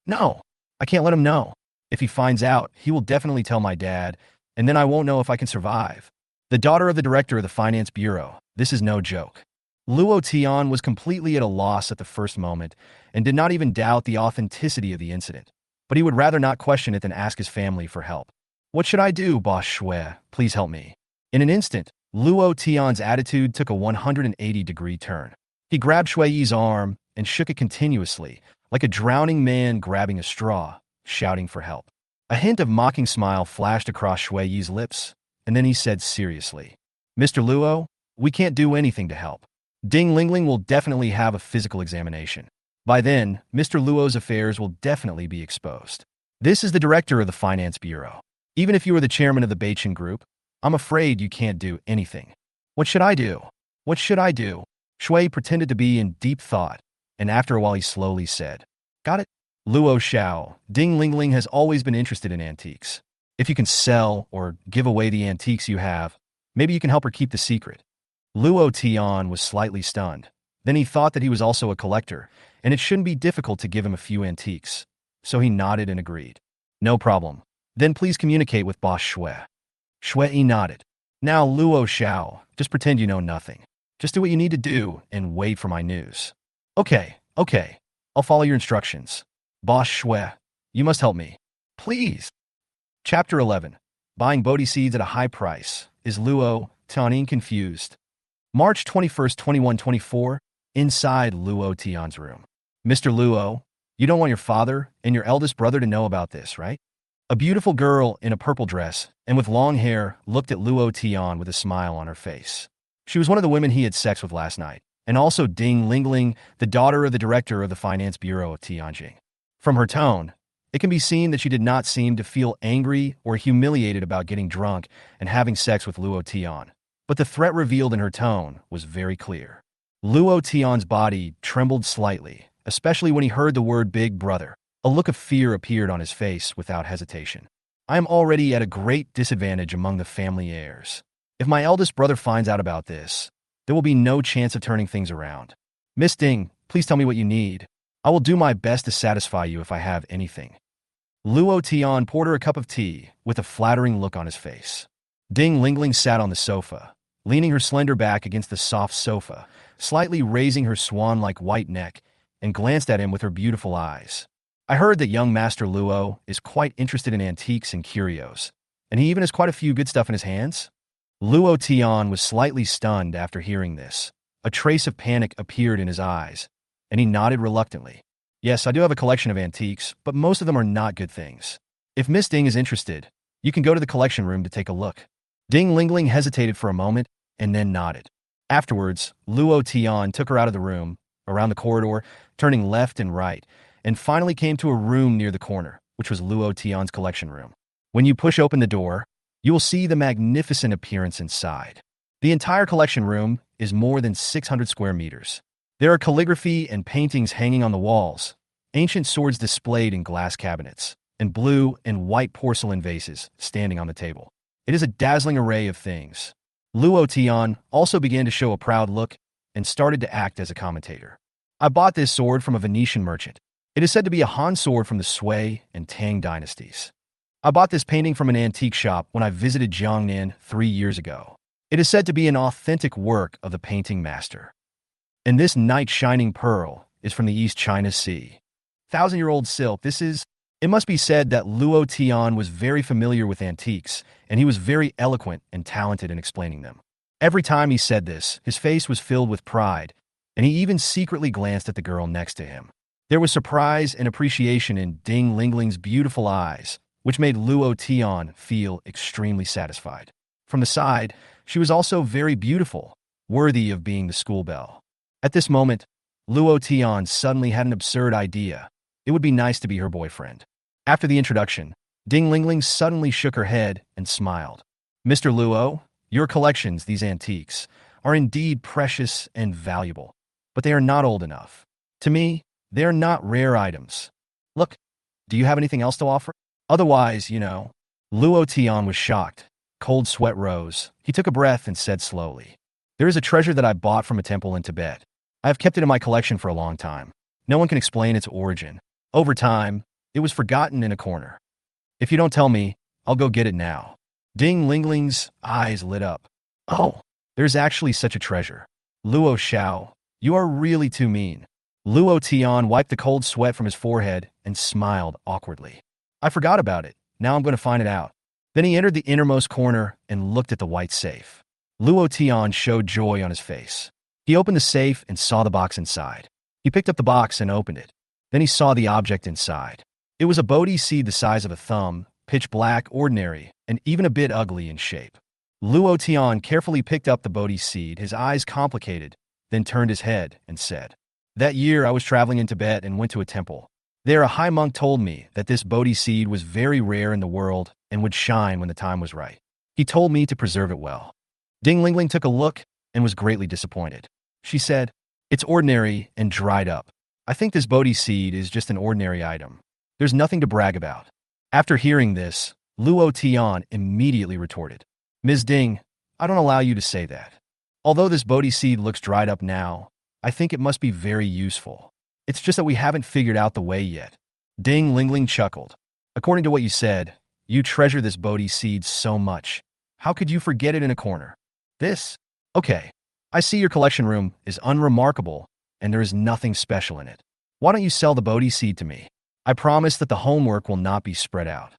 "No, I can't let him know. If he finds out, he will definitely tell my dad, and then I won't know if I can survive. The daughter of the director of the finance bureau. This is no joke." Luo Tian was completely at a loss at the first moment and did not even doubt the authenticity of the incident, but he would rather not question it than ask his family for help. "What should I do, Boss Shui? Please help me." In an instant, Luo Tian's attitude took a 180-degree turn. He grabbed Shui's arm and shook it continuously, like a drowning man grabbing a straw, shouting for help. A hint of mocking smile flashed across Shui's lips, and then he said seriously, "Mr. Luo, we can't do anything to help. Ding Lingling will definitely have a physical examination. By then, Mr. Luo's affairs will definitely be exposed. This is the director of the finance bureau. Even if you are the chairman of the Beichen Group, I'm afraid you can't do anything. What should I do? What should I do?" Shui pretended to be in deep thought, and after a while he slowly said, "Got it. Luo Xiao, Ding Lingling has always been interested in antiques. If you can sell or give away the antiques you have, maybe you can help her keep the secret." Luo Tian was slightly stunned. Then he thought that he was also a collector, and it shouldn't be difficult to give him a few antiques. So he nodded and agreed. "No problem. Then please communicate with Boss Shui." Shui nodded. "Now, Luo Xiao, just pretend you know nothing. Just do what you need to do and wait for my news." Okay. I'll follow your instructions. Boss Shui, you must help me. Please." Chapter 11. Buying Bodhi seeds at a high price. Is Luo Tan confused? March 21st, 2124, inside Luo Tian's room. "Mr. Luo, you don't want your father and your eldest brother to know about this, right?" A beautiful girl in a purple dress and with long hair looked at Luo Tian with a smile on her face. She was one of the women he had sex with last night, and also Ding Lingling, the daughter of the director of the finance bureau of Tianjin. From her tone, it can be seen that she did not seem to feel angry or humiliated about getting drunk and having sex with Luo Tian. But the threat revealed in her tone was very clear. Luo Tian's body trembled slightly, especially when he heard the word big brother. A look of fear appeared on his face without hesitation. "I am already at a great disadvantage among the family heirs. If my eldest brother finds out about this, there will be no chance of turning things around. Miss Ding, please tell me what you need. I will do my best to satisfy you if I have anything." Luo Tian poured her a cup of tea with a flattering look on his face. Ding Lingling sat on the sofa, leaning her slender back against the soft sofa, slightly raising her swan-like white neck, and glanced at him with her beautiful eyes. "I heard that young Master Luo is quite interested in antiques and curios, and he even has quite a few good stuff in his hands?" Luo Tian was slightly stunned after hearing this. A trace of panic appeared in his eyes, and he nodded reluctantly. "Yes, I do have a collection of antiques, but most of them are not good things. If Miss Ding is interested, you can go to the collection room to take a look." Ding Lingling hesitated for a moment and then nodded. Afterwards, Luo Tian took her out of the room, around the corridor, turning left and right, and finally came to a room near the corner, which was Luo Tian's collection room. When you push open the door, you will see the magnificent appearance inside. The entire collection room is more than 600 square meters. There are calligraphy and paintings hanging on the walls, ancient swords displayed in glass cabinets, and blue and white porcelain vases standing on the table. It is a dazzling array of things. Luo Tian also began to show a proud look and started to act as a commentator. "I bought this sword from a Venetian merchant. It is said to be a Han sword from the Sui and Tang dynasties. I bought this painting from an antique shop when I visited Jiangnan 3 years ago. It is said to be an authentic work of the painting master. And this night-shining pearl is from the East China Sea. 1,000-year-old silk, this is..." It must be said that Luo Tian was very familiar with antiques, and he was very eloquent and talented in explaining them. Every time he said this, his face was filled with pride, and he even secretly glanced at the girl next to him. There was surprise and appreciation in Ding Lingling's beautiful eyes, which made Luo Tian feel extremely satisfied. From the side, she was also very beautiful, worthy of being the school belle. At this moment, Luo Tan suddenly had an absurd idea. It would be nice to be her boyfriend. After the introduction, Ding Lingling suddenly shook her head and smiled. Mr. Luo, your collections, these antiques, are indeed precious and valuable, but they are not old enough. To me, they are not rare items. Look, do you have anything else to offer? Otherwise, Luo Tan was shocked. Cold sweat rose. He took a breath and said slowly, there is a treasure that I bought from a temple in Tibet. I have kept it in my collection for a long time. No one can explain its origin. Over time, it was forgotten in a corner. If you don't tell me, I'll go get it now. Ding Lingling's eyes lit up. Oh, there's actually such a treasure. Luo Xiao, you are really too mean. Luo Tan wiped the cold sweat from his forehead and smiled awkwardly. I forgot about it. Now I'm going to find it out. Then he entered the innermost corner and looked at the white safe. Luo Tan showed joy on his face. He opened the safe and saw the box inside. He picked up the box and opened it. Then he saw the object inside. It was a Bodhi seed the size of a thumb, pitch black, ordinary, and even a bit ugly in shape. Luo Tan carefully picked up the Bodhi seed, his eyes complicated, then turned his head and said, that year I was traveling in Tibet and went to a temple. There a high monk told me that this Bodhi seed was very rare in the world and would shine when the time was right. He told me to preserve it well. Ding Lingling took a look and was greatly disappointed. She said, it's ordinary and dried up. I think this Bodhi seed is just an ordinary item. There's nothing to brag about. After hearing this, Luo Tan immediately retorted, Ms. Ding, I don't allow you to say that. Although this Bodhi seed looks dried up now, I think it must be very useful. It's just that we haven't figured out the way yet. Ding Lingling chuckled. According to what you said, you treasure this Bodhi seed so much. How could you forget it in a corner? Okay. I see your collection room is unremarkable and there is nothing special in it. Why don't you sell the Bodhi seed to me? I promise that the homework will not be spread out.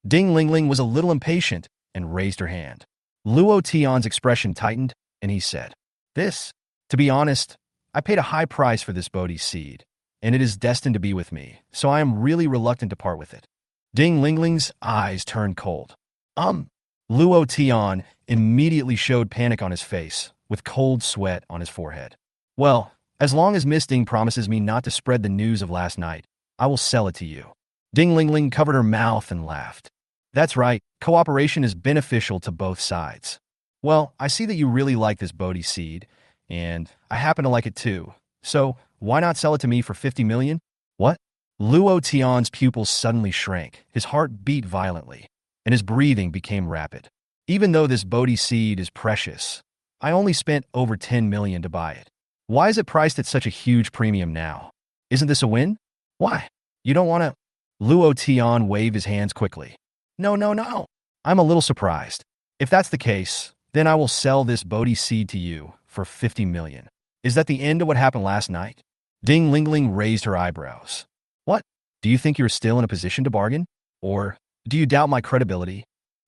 Ding Lingling was a little impatient and raised her hand. Luo Tan's expression tightened and he said, to be honest, I paid a high price for this Bodhi seed, and it is destined to be with me, so I am really reluctant to part with it. Ding Lingling's eyes turned cold. Luo Tan immediately showed panic on his face, with cold sweat on his forehead. Well, as long as Miss Ding promises me not to spread the news of last night, I will sell it to you. Ding Lingling covered her mouth and laughed. That's right, cooperation is beneficial to both sides. Well, I see that you really like this Bodhi seed, and I happen to like it too. So, why not sell it to me for 50 million? What? Luo Tan's pupils suddenly shrank, his heart beat violently, and his breathing became rapid. Even though this Bodhi seed is precious, I only spent over 10 million to buy it. Why is it priced at such a huge premium now? Isn't this a win? Why? You don't want to... Luo Tan waved his hands quickly. No. I'm a little surprised. If that's the case, then I will sell this Bodhi seed to you for 50 million. Is that the end of what happened last night? Ding Lingling raised her eyebrows. What? Do you think you're still in a position to bargain? Or do you doubt my credibility?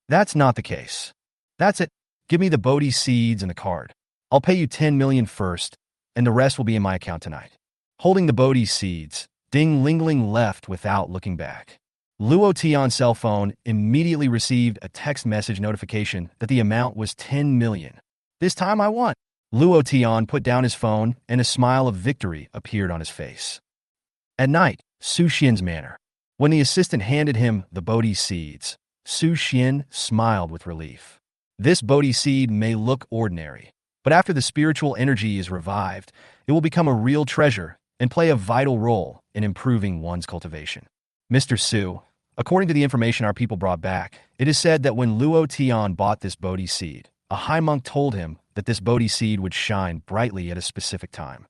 That's not the case. That's it. Give me the Bodhi seeds and the card. I'll pay you 10 million first, and the rest will be in my account tonight. Holding the Bodhi seeds, Ding Lingling left without looking back. Luo Tan's cell phone immediately received a text message notification that the amount was 10 million. This time I won. Luo Tan put down his phone and a smile of victory appeared on his face. At night, Su Xian's manor. When the assistant handed him the Bodhi seeds, Su Xian smiled with relief. This Bodhi seed may look ordinary, but after the spiritual energy is revived, it will become a real treasure and play a vital role in improving one's cultivation. Mr. Su, according to the information our people brought back, it is said that when Luo Tan bought this Bodhi seed, a high monk told him that this Bodhi seed would shine brightly at a specific time.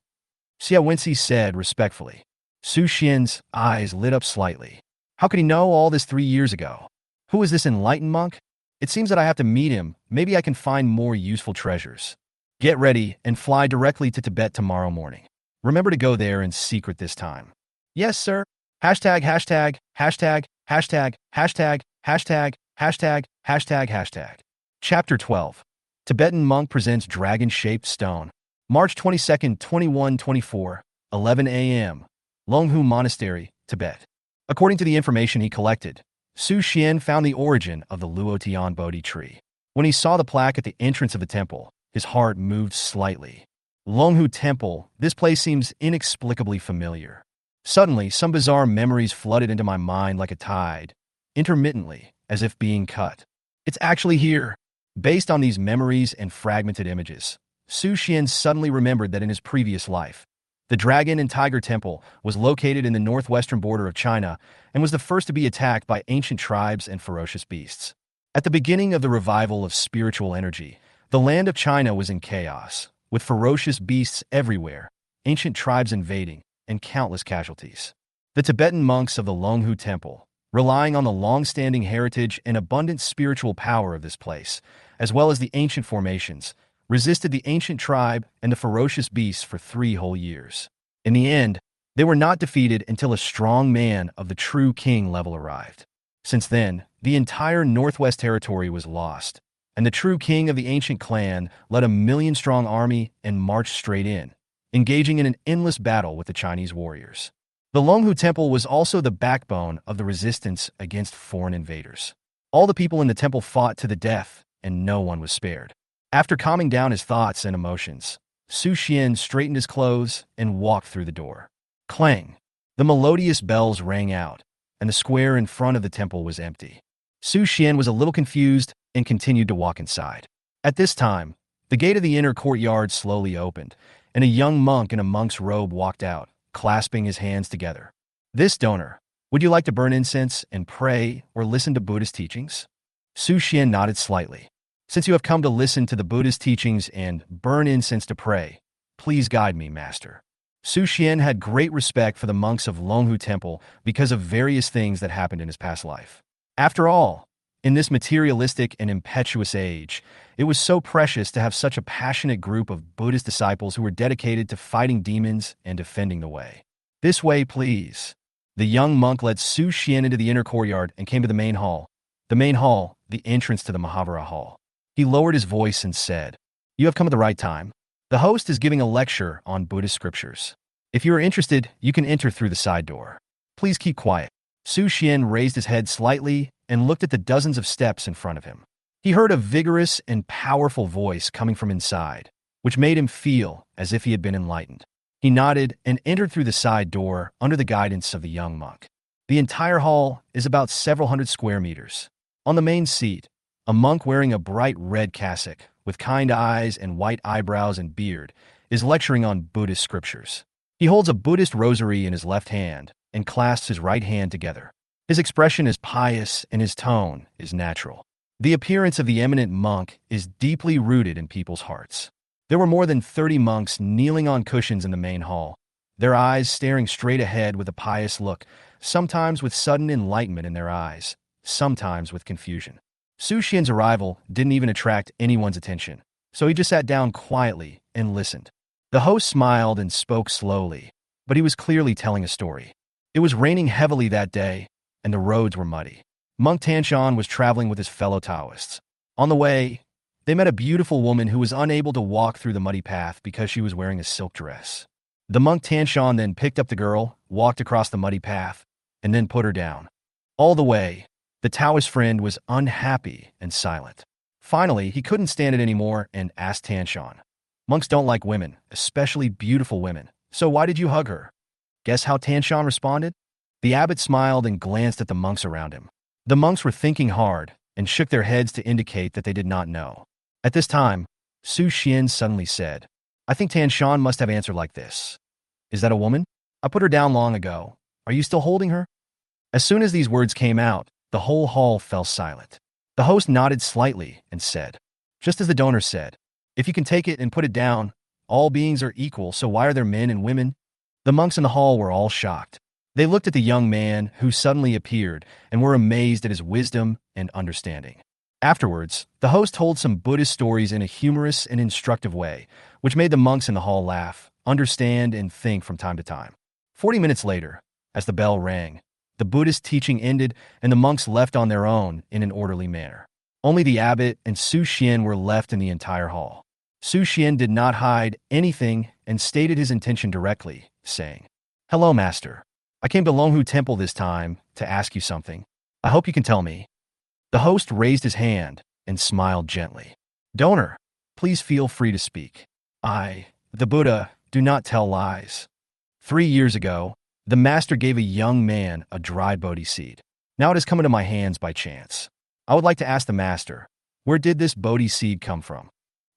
Xia Wenxi said respectfully. Su Xian's eyes lit up slightly. How could he know all this 3 years ago? Who is this enlightened monk? It seems that I have to meet him. Maybe I can find more useful treasures. Get ready and fly directly to Tibet tomorrow morning. Remember to go there in secret this time. Yes, sir. Hashtag, hashtag, hashtag, hashtag, hashtag, hashtag, hashtag, hashtag, hashtag. Chapter 12. Tibetan monk presents dragon-shaped stone. March 22nd, 2124, 11 a.m. Longhu Monastery, Tibet. According to the information he collected, Su Xian found the origin of the Luo Tan Bodhi tree. When he saw the plaque at the entrance of the temple, his heart moved slightly. Longhu Temple, this place seems inexplicably familiar. Suddenly, some bizarre memories flooded into my mind like a tide, intermittently, as if being cut. It's actually here. Based on these memories and fragmented images, Su Xian suddenly remembered that in his previous life, the Dragon and Tiger Temple was located in the northwestern border of China and was the first to be attacked by ancient tribes and ferocious beasts. At the beginning of the revival of spiritual energy, the land of China was in chaos, with ferocious beasts everywhere, ancient tribes invading, and countless casualties. The Tibetan monks of the Longhu Temple, relying on the long-standing heritage and abundant spiritual power of this place, as well as the ancient formations, resisted the ancient tribe and the ferocious beasts for 3 whole years. In the end, they were not defeated until a strong man of the true king level arrived. Since then, the entire Northwest Territory was lost, and the true king of the ancient clan led a 1,000,000-strong army and marched straight in, engaging in an endless battle with the Chinese warriors. The Longhu Temple was also the backbone of the resistance against foreign invaders. All the people in the temple fought to the death, and no one was spared. After calming down his thoughts and emotions, Su Xian straightened his clothes and walked through the door. Clang! The melodious bells rang out, and the square in front of the temple was empty. Su Xian was a little confused and continued to walk inside. At this time, the gate of the inner courtyard slowly opened, and a young monk in a monk's robe walked out, clasping his hands together. "This donor, would you like to burn incense and pray or listen to Buddhist teachings?" Su Xian nodded slightly. "Since you have come to listen to the Buddhist teachings and burn incense to pray, please guide me, Master." Su Xian had great respect for the monks of Longhu Temple because of various things that happened in his past life. After all, in this materialistic and impetuous age, it was so precious to have such a passionate group of Buddhist disciples who were dedicated to fighting demons and defending the way. "This way, please." The young monk led Su Xian into the inner courtyard and came to the main hall. The main hall, the entrance to the Mahavira Hall. He lowered his voice and said, "You have come at the right time. The host is giving a lecture on Buddhist scriptures. If you are interested, you can enter through the side door. Please keep quiet." Su Xian raised his head slightly and looked at the dozens of steps in front of him. He heard a vigorous and powerful voice coming from inside, which made him feel as if he had been enlightened. He nodded and entered through the side door under the guidance of the young monk. The entire hall is about several hundred square meters. On the main seat, a monk wearing a bright red cassock, with kind eyes and white eyebrows and beard, is lecturing on Buddhist scriptures. He holds a Buddhist rosary in his left hand and clasps his right hand together. His expression is pious and his tone is natural. The appearance of the eminent monk is deeply rooted in people's hearts. There were more than 30 monks kneeling on cushions in the main hall, their eyes staring straight ahead with a pious look, sometimes with sudden enlightenment in their eyes, sometimes with confusion. Su Xian's arrival didn't even attract anyone's attention, so he just sat down quietly and listened. The host smiled and spoke slowly, but he was clearly telling a story. It was raining heavily that day, and the roads were muddy. Monk Tanshan was traveling with his fellow Taoists. On the way, they met a beautiful woman who was unable to walk through the muddy path because she was wearing a silk dress. The monk Tanshan then picked up the girl, walked across the muddy path, and then put her down. All the way, the Taoist friend was unhappy and silent. Finally, he couldn't stand it anymore and asked Tanshan, "Monks don't like women, especially beautiful women, so why did you hug her?" Guess how Tanshan responded? The abbot smiled and glanced at the monks around him. The monks were thinking hard and shook their heads to indicate that they did not know. At this time, Su Xian suddenly said, "I think Tanshan must have answered like this. Is that a woman? I put her down long ago. Are you still holding her?" As soon as these words came out, the whole hall fell silent. The host nodded slightly and said, "Just as the donor said, if you can take it and put it down, all beings are equal, so why are there men and women?" The monks in the hall were all shocked. They looked at the young man who suddenly appeared and were amazed at his wisdom and understanding. Afterwards, the host told some Buddhist stories in a humorous and instructive way, which made the monks in the hall laugh, understand, and think from time to time. 40 minutes later, as the bell rang, the Buddhist teaching ended and the monks left on their own in an orderly manner. Only the abbot and Su Xian were left in the entire hall. Su Xian did not hide anything and stated his intention directly, saying, "Hello, Master. I came to Longhu Temple this time to ask you something. I hope you can tell me." The host raised his hand, and smiled gently. Donor, please feel free to speak. I, the Buddha, do not tell lies. 3 years ago, the master gave a young man a dried Bodhi seed. Now it has come into my hands by chance. I would like to ask the master, where did this Bodhi seed come from?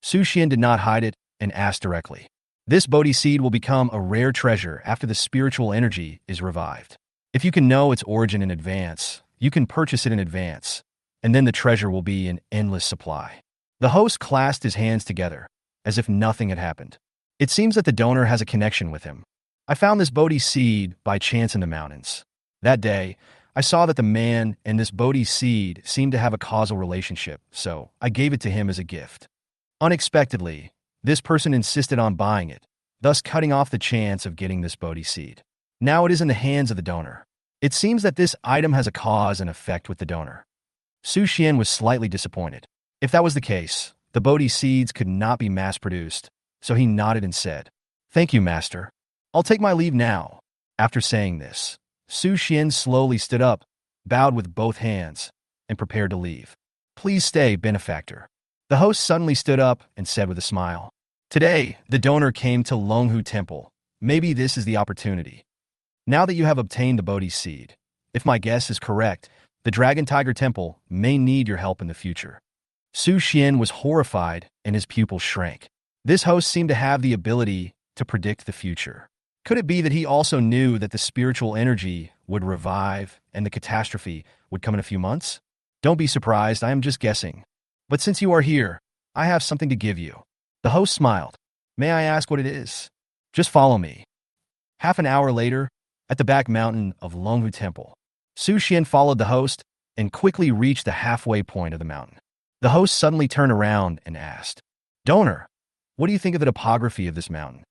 Su Xian did not hide it and asked directly. This Bodhi seed will become a rare treasure after the spiritual energy is revived. If you can know its origin in advance, you can purchase it in advance, and then the treasure will be in endless supply. The host clasped his hands together, as if nothing had happened. It seems that the donor has a connection with him. I found this Bodhi seed by chance in the mountains. That day, I saw that the man and this Bodhi seed seemed to have a causal relationship, so I gave it to him as a gift. Unexpectedly, this person insisted on buying it, thus cutting off the chance of getting this Bodhi seed. Now it is in the hands of the donor. It seems that this item has a cause and effect with the donor. Su Xian was slightly disappointed. If that was the case, the Bodhi seeds could not be mass-produced, so he nodded and said, "Thank you, master. I'll take my leave now." After saying this, Su Xian slowly stood up, bowed with both hands, and prepared to leave. "Please stay, benefactor." The host suddenly stood up and said with a smile, "Today, the donor came to Longhu Temple. Maybe this is the opportunity. Now that you have obtained the Bodhi seed, if my guess is correct, the Dragon Tiger Temple may need your help in the future." Su Xian was horrified and his pupils shrank. This host seemed to have the ability to predict the future. Could it be that he also knew that the spiritual energy would revive and the catastrophe would come in a few months? Don't be surprised, I am just guessing. But since you are here, I have something to give you. The host smiled. May I ask what it is? Just follow me. Half an hour later, at the back mountain of Longhu Temple, Su Xian followed the host and quickly reached the halfway point of the mountain. The host suddenly turned around and asked, "Donor, what do you think of the topography of this mountain?"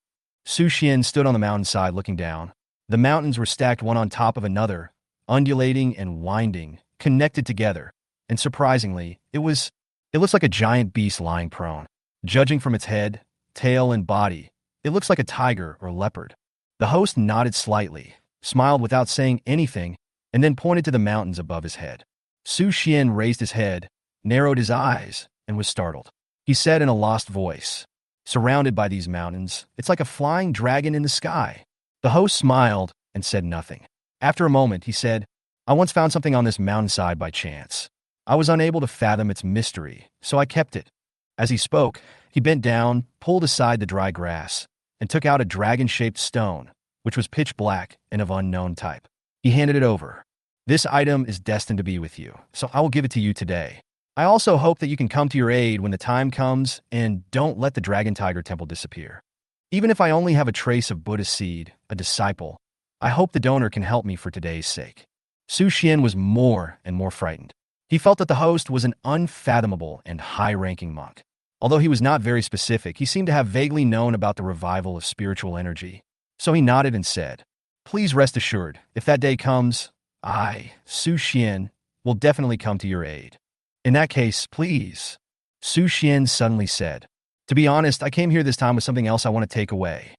Su Xian stood on the mountainside looking down. The mountains were stacked one on top of another, undulating and winding, connected together, and surprisingly, it looks like a giant beast lying prone. Judging from its head, tail, and body, it looks like a tiger or leopard. The host nodded slightly, smiled without saying anything, and then pointed to the mountains above his head. Su Xian raised his head, narrowed his eyes, and was startled. He said in a lost voice, "Surrounded by these mountains, it's like a flying dragon in the sky." The host smiled and said nothing. After a moment, he said, "I once found something on this mountainside by chance. I was unable to fathom its mystery, so I kept it." As he spoke, he bent down, pulled aside the dry grass, and took out a dragon-shaped stone, which was pitch black and of unknown type. He handed it over. "This item is destined to be with you, so I will give it to you today. I also hope that you can come to your aid when the time comes, and don't let the Dragon Tiger Temple disappear. Even if I only have a trace of Buddha seed, a disciple, I hope the donor can help me for today's sake." Su Xian was more and more frightened. He felt that the host was an unfathomable and high-ranking monk. Although he was not very specific, he seemed to have vaguely known about the revival of spiritual energy. So he nodded and said, "Please rest assured, if that day comes, I, Su Xian, will definitely come to your aid. In that case, please." Su Xian suddenly said, "To be honest, I came here this time with something else I want to take away.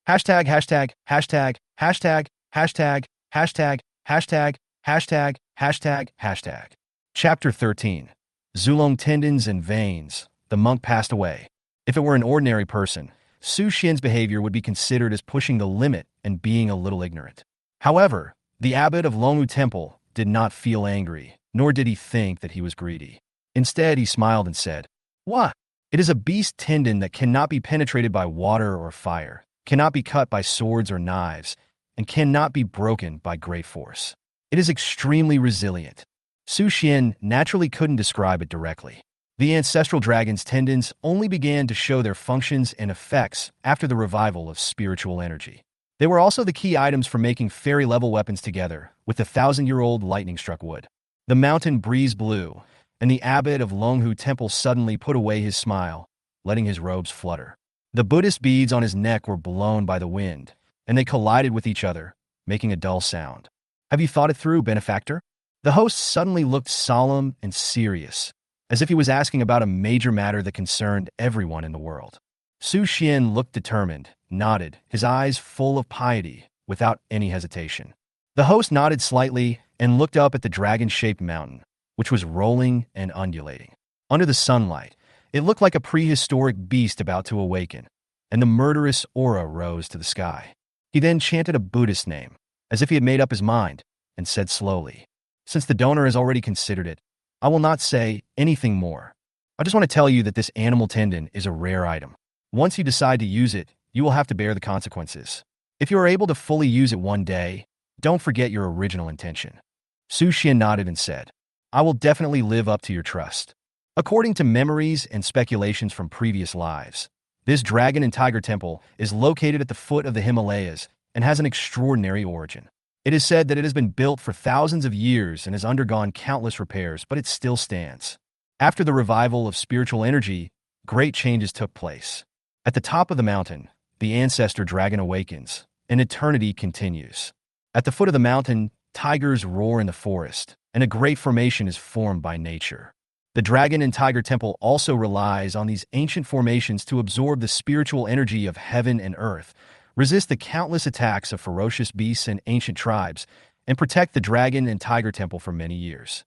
Hashtag, hashtag, hashtag, hashtag, hashtag, hashtag, hashtag, hashtag, hashtag, hashtag." Chapter 13. Zulong Tendons and Veins. The monk passed away. If it were an ordinary person, Su Xian's behavior would be considered as pushing the limit and being a little ignorant. However, the abbot of Longhu Temple did not feel angry, nor did he think that he was greedy. Instead, he smiled and said, "What? It is a beast tendon that cannot be penetrated by water or fire, cannot be cut by swords or knives, and cannot be broken by great force. It is extremely resilient." Su Xian naturally couldn't describe it directly. The ancestral dragon's tendons only began to show their functions and effects after the revival of spiritual energy. They were also the key items for making fairy-level weapons together with the 1,000-year-old lightning-struck wood. The mountain breeze blew, and the abbot of Longhu Temple suddenly put away his smile, letting his robes flutter. The Buddhist beads on his neck were blown by the wind, and they collided with each other, making a dull sound. "Have you thought it through, benefactor?" The host suddenly looked solemn and serious, as if he was asking about a major matter that concerned everyone in the world. Su Xian looked determined, nodded, his eyes full of piety, without any hesitation. The host nodded slightly and looked up at the dragon-shaped mountain, which was rolling and undulating. Under the sunlight, it looked like a prehistoric beast about to awaken, and the murderous aura rose to the sky. He then chanted a Buddhist name, as if he had made up his mind, and said slowly, "Since the donor has already considered it, I will not say anything more. I just want to tell you that this animal tendon is a rare item. Once you decide to use it, you will have to bear the consequences. If you are able to fully use it one day, don't forget your original intention." Su Xian nodded and said, "I will definitely live up to your trust." According to memories and speculations from previous lives, this dragon and tiger temple is located at the foot of the Himalayas and has an extraordinary origin. It is said that it has been built for thousands of years and has undergone countless repairs, but it still stands. After the revival of spiritual energy, great changes took place. At the top of the mountain, the ancestor dragon awakens, and eternity continues. At the foot of the mountain, tigers roar in the forest, and a great formation is formed by nature. The dragon and tiger temple also relies on these ancient formations to absorb the spiritual energy of heaven and earth, resist the countless attacks of ferocious beasts and ancient tribes, and protect the dragon and tiger temple for many years.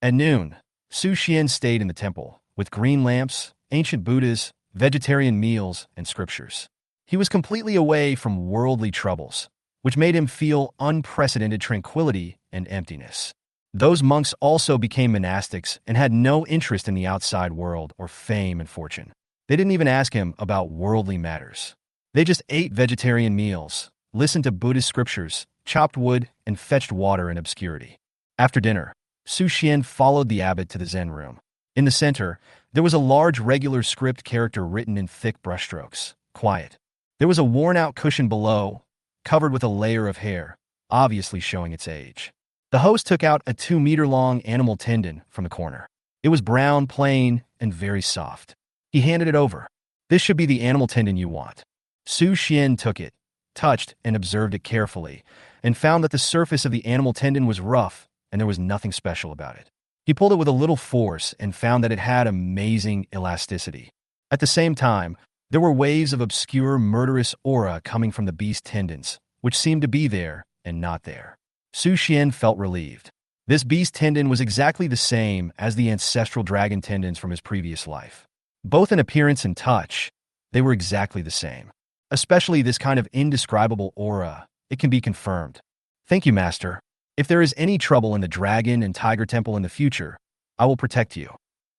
At noon, Su Xian stayed in the temple, with green lamps, ancient Buddhas, vegetarian meals, and scriptures. He was completely away from worldly troubles, which made him feel unprecedented tranquility and emptiness. Those monks also became monastics and had no interest in the outside world or fame and fortune. They didn't even ask him about worldly matters. They just ate vegetarian meals, listened to Buddhist scriptures, chopped wood, and fetched water in obscurity. After dinner, Su Xian followed the abbot to the Zen room. In the center, there was a large regular script character written in thick brushstrokes, quiet. There was a worn-out cushion below, covered with a layer of hair, obviously showing its age. The host took out a 2-meter-long animal tendon from the corner. It was brown, plain, and very soft. He handed it over. "This should be the animal tendon you want." Su Xian took it, touched and observed it carefully, and found that the surface of the animal tendon was rough and there was nothing special about it. He pulled it with a little force and found that it had amazing elasticity. At the same time, there were waves of obscure, murderous aura coming from the beast tendons, which seemed to be there and not there. Su Xian felt relieved. This beast tendon was exactly the same as the ancestral dragon tendons from his previous life. Both in appearance and touch, they were exactly the same. Especially this kind of indescribable aura, it can be confirmed. "Thank you, Master. If there is any trouble in the dragon and tiger temple in the future, I will protect you."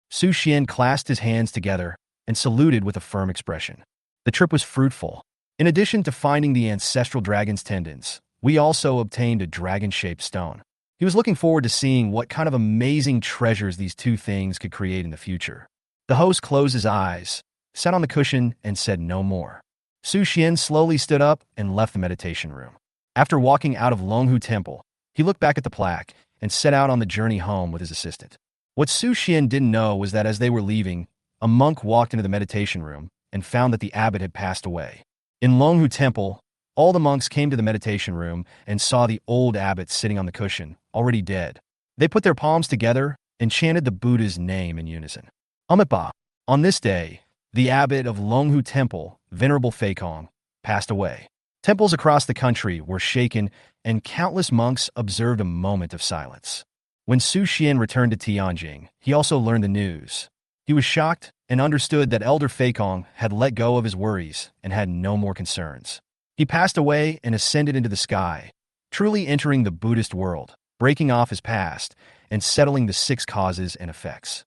Su Xian clasped his hands together and saluted with a firm expression. The trip was fruitful. In addition to finding the ancestral dragon's tendons, we also obtained a dragon-shaped stone. He was looking forward to seeing what kind of amazing treasures these two things could create in the future. The host closed his eyes, sat on the cushion, and said no more. Su Xian slowly stood up and left the meditation room. After walking out of Longhu Temple, he looked back at the plaque and set out on the journey home with his assistant. What Su Xian didn't know was that as they were leaving, a monk walked into the meditation room and found that the abbot had passed away. In Longhu Temple, all the monks came to the meditation room and saw the old abbot sitting on the cushion, already dead. They put their palms together and chanted the Buddha's name in unison. Amitabha. On this day, the abbot of Longhu Temple, Venerable Feikong, passed away. Temples across the country were shaken and countless monks observed a moment of silence. When Su Xian returned to Tianjing, he also learned the news. He was shocked and understood that Elder Feikong had let go of his worries and had no more concerns. He passed away and ascended into the sky, truly entering the Buddhist world, breaking off his past, and settling the 6 causes and effects.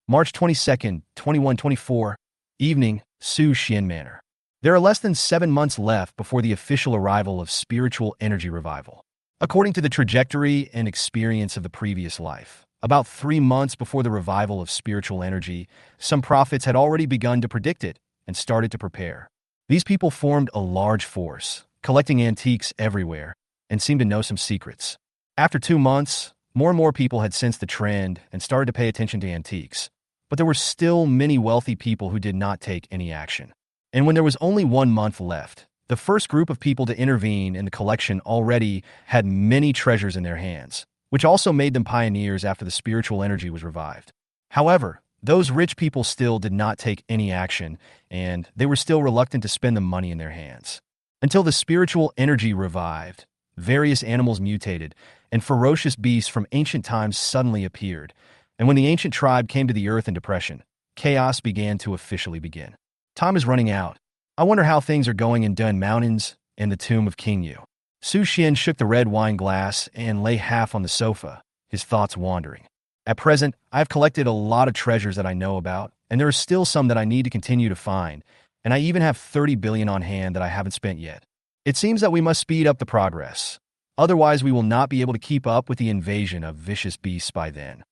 March 22nd, 2124, evening, Su Xian Manor. There are less than 7 months left before the official arrival of spiritual energy revival. According to the trajectory and experience of the previous life, about 3 months before the revival of spiritual energy, some prophets had already begun to predict it and started to prepare. These people formed a large force, collecting antiques everywhere, and seemed to know some secrets. After 2 months, more and more people had sensed the trend and started to pay attention to antiques, but there were still many wealthy people who did not take any action. And when there was only 1 month left, the first group of people to intervene in the collection already had many treasures in their hands, which also made them pioneers after the spiritual energy was revived. However, those rich people still did not take any action, and they were still reluctant to spend the money in their hands. Until the spiritual energy revived, various animals mutated, and ferocious beasts from ancient times suddenly appeared, And when the ancient tribe came to the earth in depression, chaos began to officially begin. Time is running out. I wonder how things are going in Dun Mountains and the tomb of King Yu. Su Xian shook the red wine glass and lay half on the sofa, his thoughts wandering. At present, I have collected a lot of treasures that I know about, and there are still some that I need to continue to find, and I even have 30 billion on hand that I haven't spent yet. It seems that we must speed up the progress. Otherwise, we will not be able to keep up with the invasion of vicious beasts by then.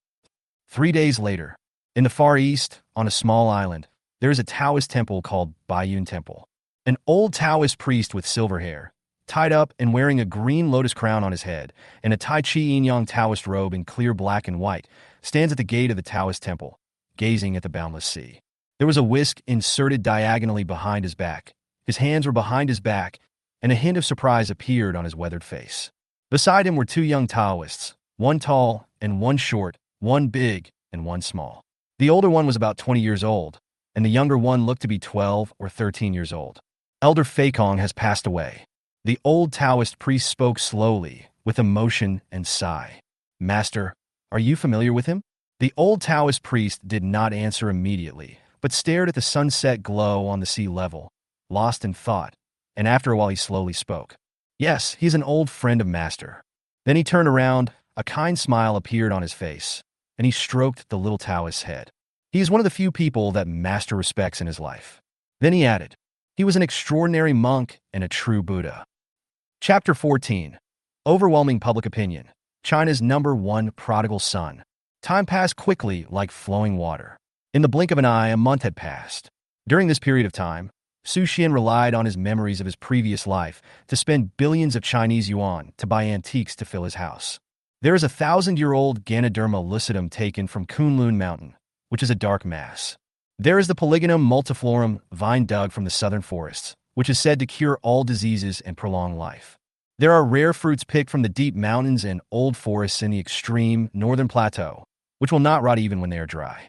3 days later, in the Far East, on a small island, there is a Taoist temple called Beichen Temple. An old Taoist priest with silver hair, tied up and wearing a green lotus crown on his head, and a Tai Chi Yin-Yang Taoist robe in clear black and white, stands at the gate of the Taoist temple, gazing at the boundless sea. There was a whisk inserted diagonally behind his back. His hands were behind his back, and a hint of surprise appeared on his weathered face. Beside him were 2 young Taoists, one tall and one short, one big and one small. The older one was about 20 years old, and the younger one looked to be 12 or 13 years old. Elder Feikong has passed away. The old Taoist priest spoke slowly, with emotion and sigh. Master, are you familiar with him? The old Taoist priest did not answer immediately, but stared at the sunset glow on the sea level, lost in thought, and after a while he slowly spoke. Yes, he's an old friend of Master. Then he turned around, a kind smile appeared on his face, and he stroked the little Taoist's head. He is one of the few people that Master respects in his life. Then he added, he was an extraordinary monk and a true Buddha. Chapter 14. Overwhelming Public Opinion. China's #1 prodigal son. Time passed quickly like flowing water. In the blink of an eye, a month had passed. During this period of time, Su Xian relied on his memories of his previous life to spend billions of Chinese yuan to buy antiques to fill his house. There is a 1,000-year-old Ganoderma lucidum taken from Kunlun Mountain, which is a dark mass. There is the Polygonum multiflorum vine dug from the southern forests, which is said to cure all diseases and prolong life. There are rare fruits picked from the deep mountains and old forests in the extreme northern plateau, which will not rot even when they are dry.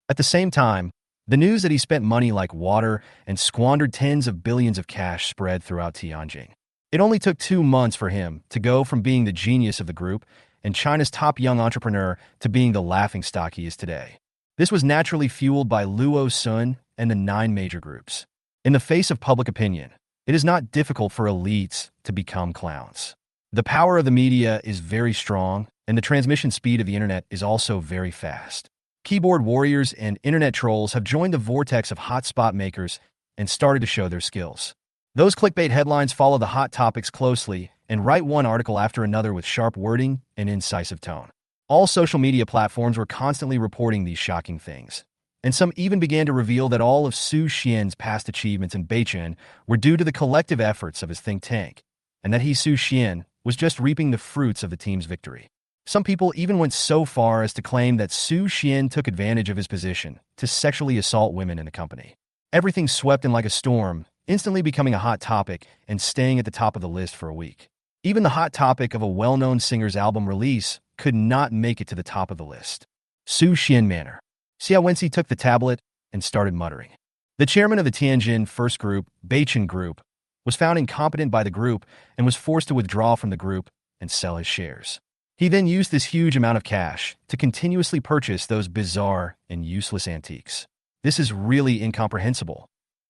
At the same time, the news that he spent money like water and squandered tens of billions of cash spread throughout Tianjin. It only took 2 months for him to go from being the genius of the group and China's top young entrepreneur to being the laughingstock he is today. This was naturally fueled by Luo Sun and the 9 major groups. In the face of public opinion, it is not difficult for elites to become clowns. The power of the media is very strong, and the transmission speed of the internet is also very fast. Keyboard warriors and internet trolls have joined the vortex of hotspot makers and started to show their skills. Those clickbait headlines follow the hot topics closely and write one article after another with sharp wording and incisive tone. All social media platforms were constantly reporting these shocking things, and some even began to reveal that all of Su Xian's past achievements in Beichen were due to the collective efforts of his think tank, and that he, Su Xian, was just reaping the fruits of the team's victory. Some people even went so far as to claim that Su Xian took advantage of his position to sexually assault women in the company. Everything swept in like a storm, instantly becoming a hot topic and staying at the top of the list for a week. Even the hot topic of a well-known singer's album release could not make it to the top of the list. Su Xian Manor. Xia Wenxi took the tablet and started muttering. The chairman of the Tianjin First Group, Beichen Group, was found incompetent by the group and was forced to withdraw from the group and sell his shares. He then used this huge amount of cash to continuously purchase those bizarre and useless antiques. This is really incomprehensible.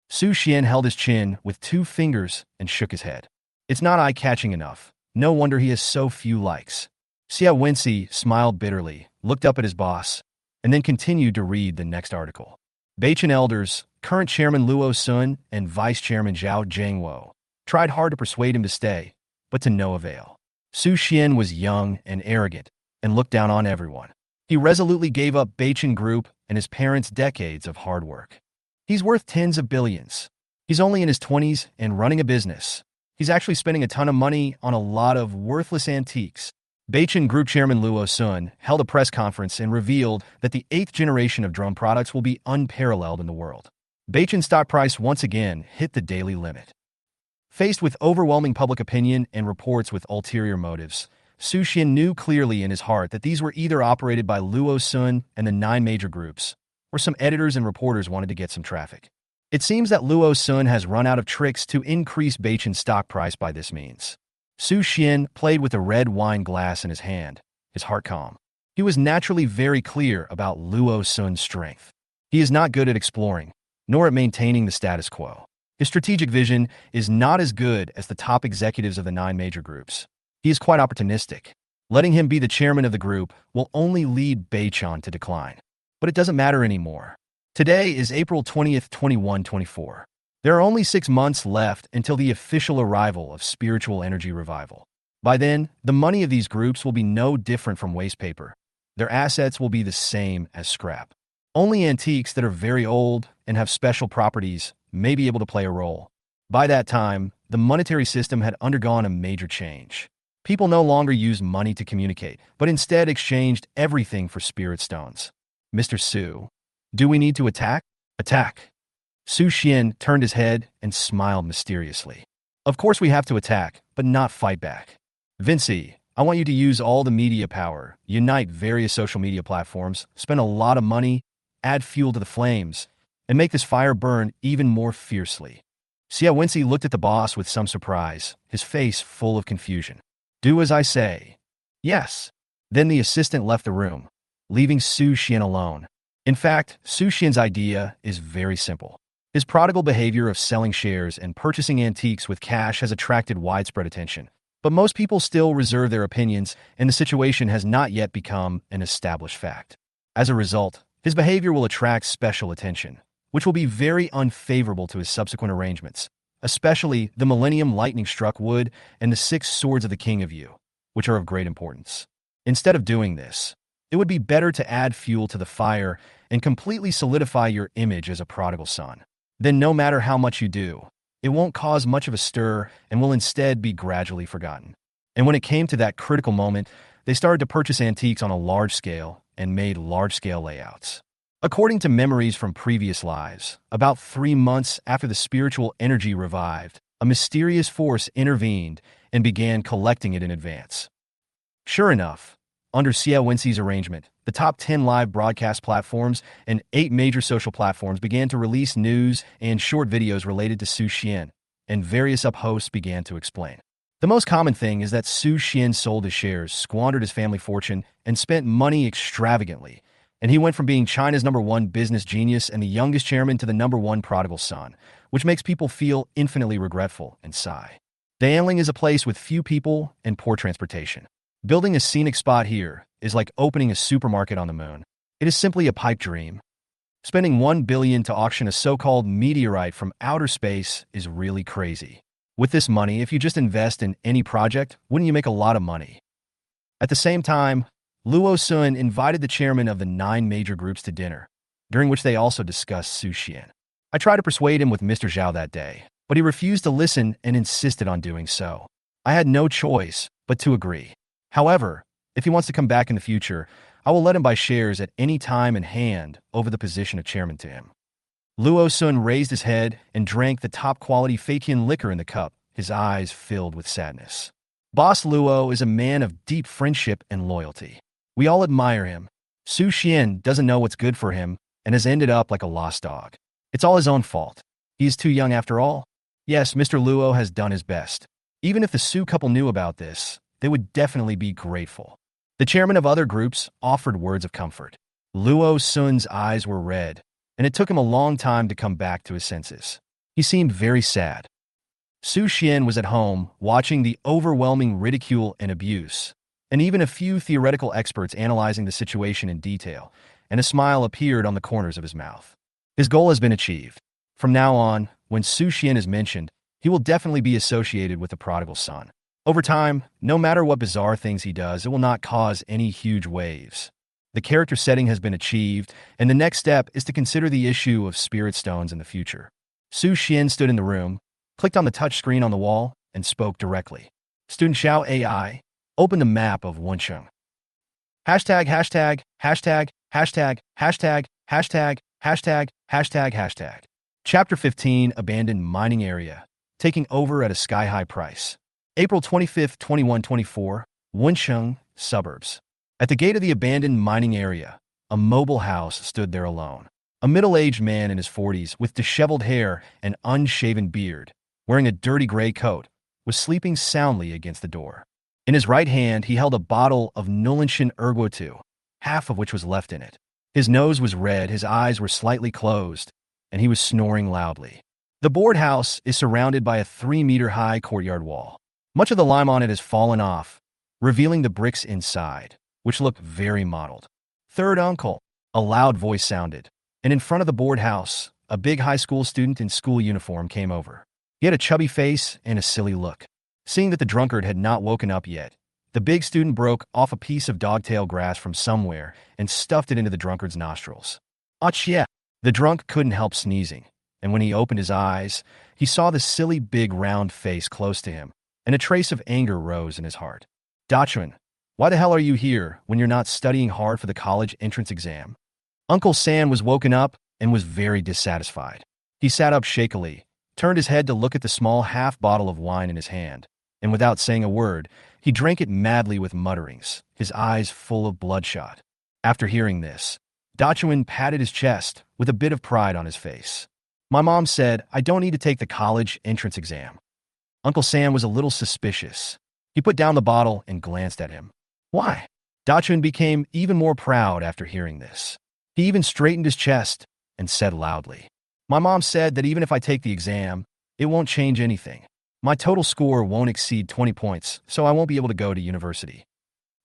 Su Xian held his chin with 2 fingers and shook his head. It's not eye-catching enough. No wonder he has so few likes. Xia Wenxi smiled bitterly, looked up at his boss, and then continued to read the next article. Beichen elders, current chairman Luo Sun and vice chairman Zhao Zhengwo, tried hard to persuade him to stay, but to no avail. Su Xian was young and arrogant and looked down on everyone. He resolutely gave up Beichen Group and his parents' decades of hard work. He's worth tens of billions. He's only in his 20s and running a business. He's actually spending a ton of money on a lot of worthless antiques. Beichen Group Chairman Luo Sun held a press conference and revealed that the 8th generation of drone products will be unparalleled in the world. Beichen's stock price once again hit the daily limit. Faced with overwhelming public opinion and reports with ulterior motives, Su Xian knew clearly in his heart that these were either operated by Luo Sun and the 9 major groups, or some editors and reporters wanted to get some traffic. It seems that Luo Sun has run out of tricks to increase Beichen's stock price by this means. Su Xian played with a red wine glass in his hand, his heart calm. He was naturally very clear about Luo Sun's strength. He is not good at exploring, nor at maintaining the status quo. His strategic vision is not as good as the top executives of the 9 major groups. He is quite opportunistic. Letting him be the chairman of the group will only lead Beichen to decline. But it doesn't matter anymore. Today is April 20th, 2124. There are only 6 months left until the official arrival of spiritual energy revival. By then, the money of these groups will be no different from waste paper. Their assets will be the same as scrap. Only antiques that are very old and have special properties may be able to play a role. By that time, the monetary system had undergone a major change. People no longer used money to communicate, but instead exchanged everything for spirit stones. Mr. Su, do we need to attack? Attack. Su Xian turned his head and smiled mysteriously. Of course we have to attack, but not fight back. Vinci, I want you to use all the media power, unite various social media platforms, spend a lot of money, add fuel to the flames, and make this fire burn even more fiercely. Xia Wenci looked at the boss with some surprise, his face full of confusion. Do as I say. Yes. Then the assistant left the room, leaving Su Xian alone. In fact, Su Xian's idea is very simple. His prodigal behavior of selling shares and purchasing antiques with cash has attracted widespread attention. But most people still reserve their opinions, and the situation has not yet become an established fact. As a result, his behavior will attract special attention, which will be very unfavorable to his subsequent arrangements, especially the Millennium Lightning-Struck Wood and the 6 Swords of the King of Yu, which are of great importance. Instead of doing this, it would be better to add fuel to the fire and completely solidify your image as a prodigal son. Then no matter how much you do, it won't cause much of a stir and will instead be gradually forgotten. And when it came to that critical moment, they started to purchase antiques on a large scale and made large-scale layouts. According to memories from previous lives, about 3 months after the spiritual energy revived, a mysterious force intervened and began collecting it in advance. Sure enough, under Xia Wenci's arrangement, the top 10 live broadcast platforms and 8 major social platforms began to release news and short videos related to Su Xian, and various hosts began to explain. The most common thing is that Su Xian sold his shares, squandered his family fortune, and spent money extravagantly, and he went from being China's #1 business genius and the youngest chairman to the #1 prodigal son, which makes people feel infinitely regretful and sigh. Dayangling is a place with few people and poor transportation. Building a scenic spot here is like opening a supermarket on the moon. It is simply a pipe dream. Spending $1 billion to auction a so-called meteorite from outer space is really crazy. With this money, if you just invest in any project, wouldn't you make a lot of money? At the same time, Luo Sun invited the chairman of the 9 major groups to dinner, during which they also discussed Su Xian. I tried to persuade him with Mr. Zhao that day, but he refused to listen and insisted on doing so. I had no choice but to agree. However, if he wants to come back in the future, I will let him buy shares at any time and hand over the position of chairman to him. Luo Sun raised his head and drank the top-quality Feiqian liquor in the cup, his eyes filled with sadness. Boss Luo is a man of deep friendship and loyalty. We all admire him. Su Xian doesn't know what's good for him and has ended up like a lost dog. It's all his own fault. He is too young after all. Yes, Mr. Luo has done his best. Even if the Su couple knew about this, they would definitely be grateful. The chairman of other groups offered words of comfort. Luo Sun's eyes were red, and it took him a long time to come back to his senses. He seemed very sad. Su Xian was at home watching the overwhelming ridicule and abuse, and even a few theoretical experts analyzing the situation in detail, and a smile appeared on the corners of his mouth. His goal has been achieved. From now on, when Su Xian is mentioned, he will definitely be associated with the prodigal son. Over time, no matter what bizarre things he does, it will not cause any huge waves. The character setting has been achieved, and the next step is to consider the issue of spirit stones in the future. Su Xian stood in the room, clicked on the touch screen on the wall, and spoke directly. Student Xiao AI, open the map of Wensheng. Hashtag, hashtag, hashtag, hashtag, hashtag, hashtag, hashtag, hashtag, hashtag. Chapter 15, Abandoned Mining Area, taking over at a sky-high price. April 25, 2124, Wensheng, suburbs. At the gate of the abandoned mining area, a mobile house stood there alone. A middle-aged man in his 40s with disheveled hair and unshaven beard, wearing a dirty gray coat, was sleeping soundly against the door. In his right hand, he held a bottle of Nullenshin Erguotu, half of which was left in it. His nose was red, his eyes were slightly closed, and he was snoring loudly. The board house is surrounded by a 3-meter-high courtyard wall. Much of the lime on it has fallen off, revealing the bricks inside, which look very mottled. Third uncle, a loud voice sounded, and in front of the board house, a big high school student in school uniform came over. He had a chubby face and a silly look. Seeing that the drunkard had not woken up yet, the big student broke off a piece of dogtail grass from somewhere and stuffed it into the drunkard's nostrils. Achia! The drunk couldn't help sneezing, and when he opened his eyes, he saw the silly big round face close to him, and a trace of anger rose in his heart. Dachuan, why the hell are you here when you're not studying hard for the college entrance exam? Uncle San was woken up and was very dissatisfied. He sat up shakily, turned his head to look at the small half bottle of wine in his hand, and without saying a word, he drank it madly with mutterings, his eyes full of bloodshot. After hearing this, Dachuan patted his chest with a bit of pride on his face. My mom said I don't need to take the college entrance exam. Uncle Sam was a little suspicious. He put down the bottle and glanced at him. Why? Dachuan became even more proud after hearing this. He even straightened his chest and said loudly, my mom said that even if I take the exam, it won't change anything. My total score won't exceed 20 points, so I won't be able to go to university.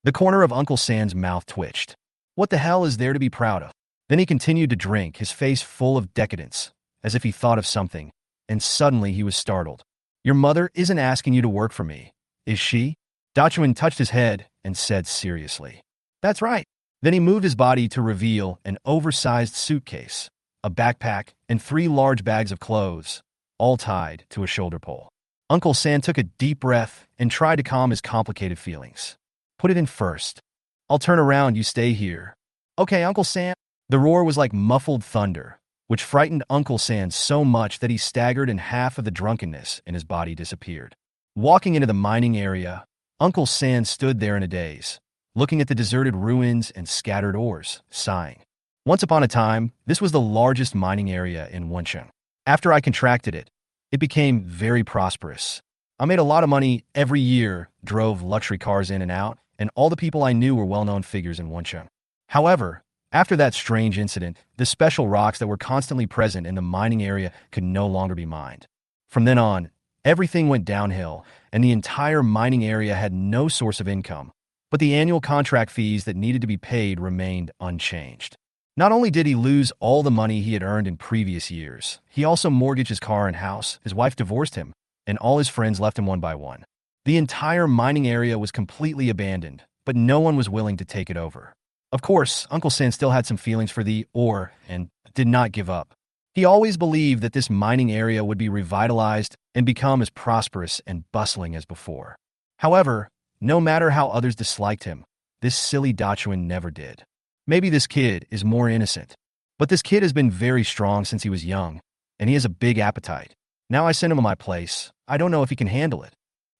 The corner of Uncle Sam's mouth twitched. What the hell is there to be proud of? Then he continued to drink, his face full of decadence, as if he thought of something, and suddenly he was startled. Your mother isn't asking you to work for me, is she? Dachuan touched his head and said seriously. That's right. Then he moved his body to reveal an oversized suitcase, a backpack, and 3 large bags of clothes, all tied to a shoulder pole. Uncle Sam took a deep breath and tried to calm his complicated feelings. Put it in first. I'll turn around, you stay here. Okay, Uncle Sam. The roar was like muffled thunder, which frightened Uncle Sam so much that he staggered and half of the drunkenness in his body disappeared. Walking into the mining area, Uncle Sam stood there in a daze, looking at the deserted ruins and scattered ores, sighing. Once upon a time, this was the largest mining area in Wencheng. After I contracted it, it became very prosperous. I made a lot of money every year, drove luxury cars in and out, and all the people I knew were well-known figures in Wencheng. However, after that strange incident, the special rocks that were constantly present in the mining area could no longer be mined. From then on, everything went downhill, and the entire mining area had no source of income, but the annual contract fees that needed to be paid remained unchanged. Not only did he lose all the money he had earned in previous years, he also mortgaged his car and house, his wife divorced him, and all his friends left him one by one. The entire mining area was completely abandoned, but no one was willing to take it over. Of course, Uncle Sam still had some feelings for the ore and did not give up. He always believed that this mining area would be revitalized and become as prosperous and bustling as before. However, no matter how others disliked him, this silly Dachuan never did. Maybe this kid is more innocent, but this kid has been very strong since he was young, and he has a big appetite. Now I send him to my place. I don't know if he can handle it.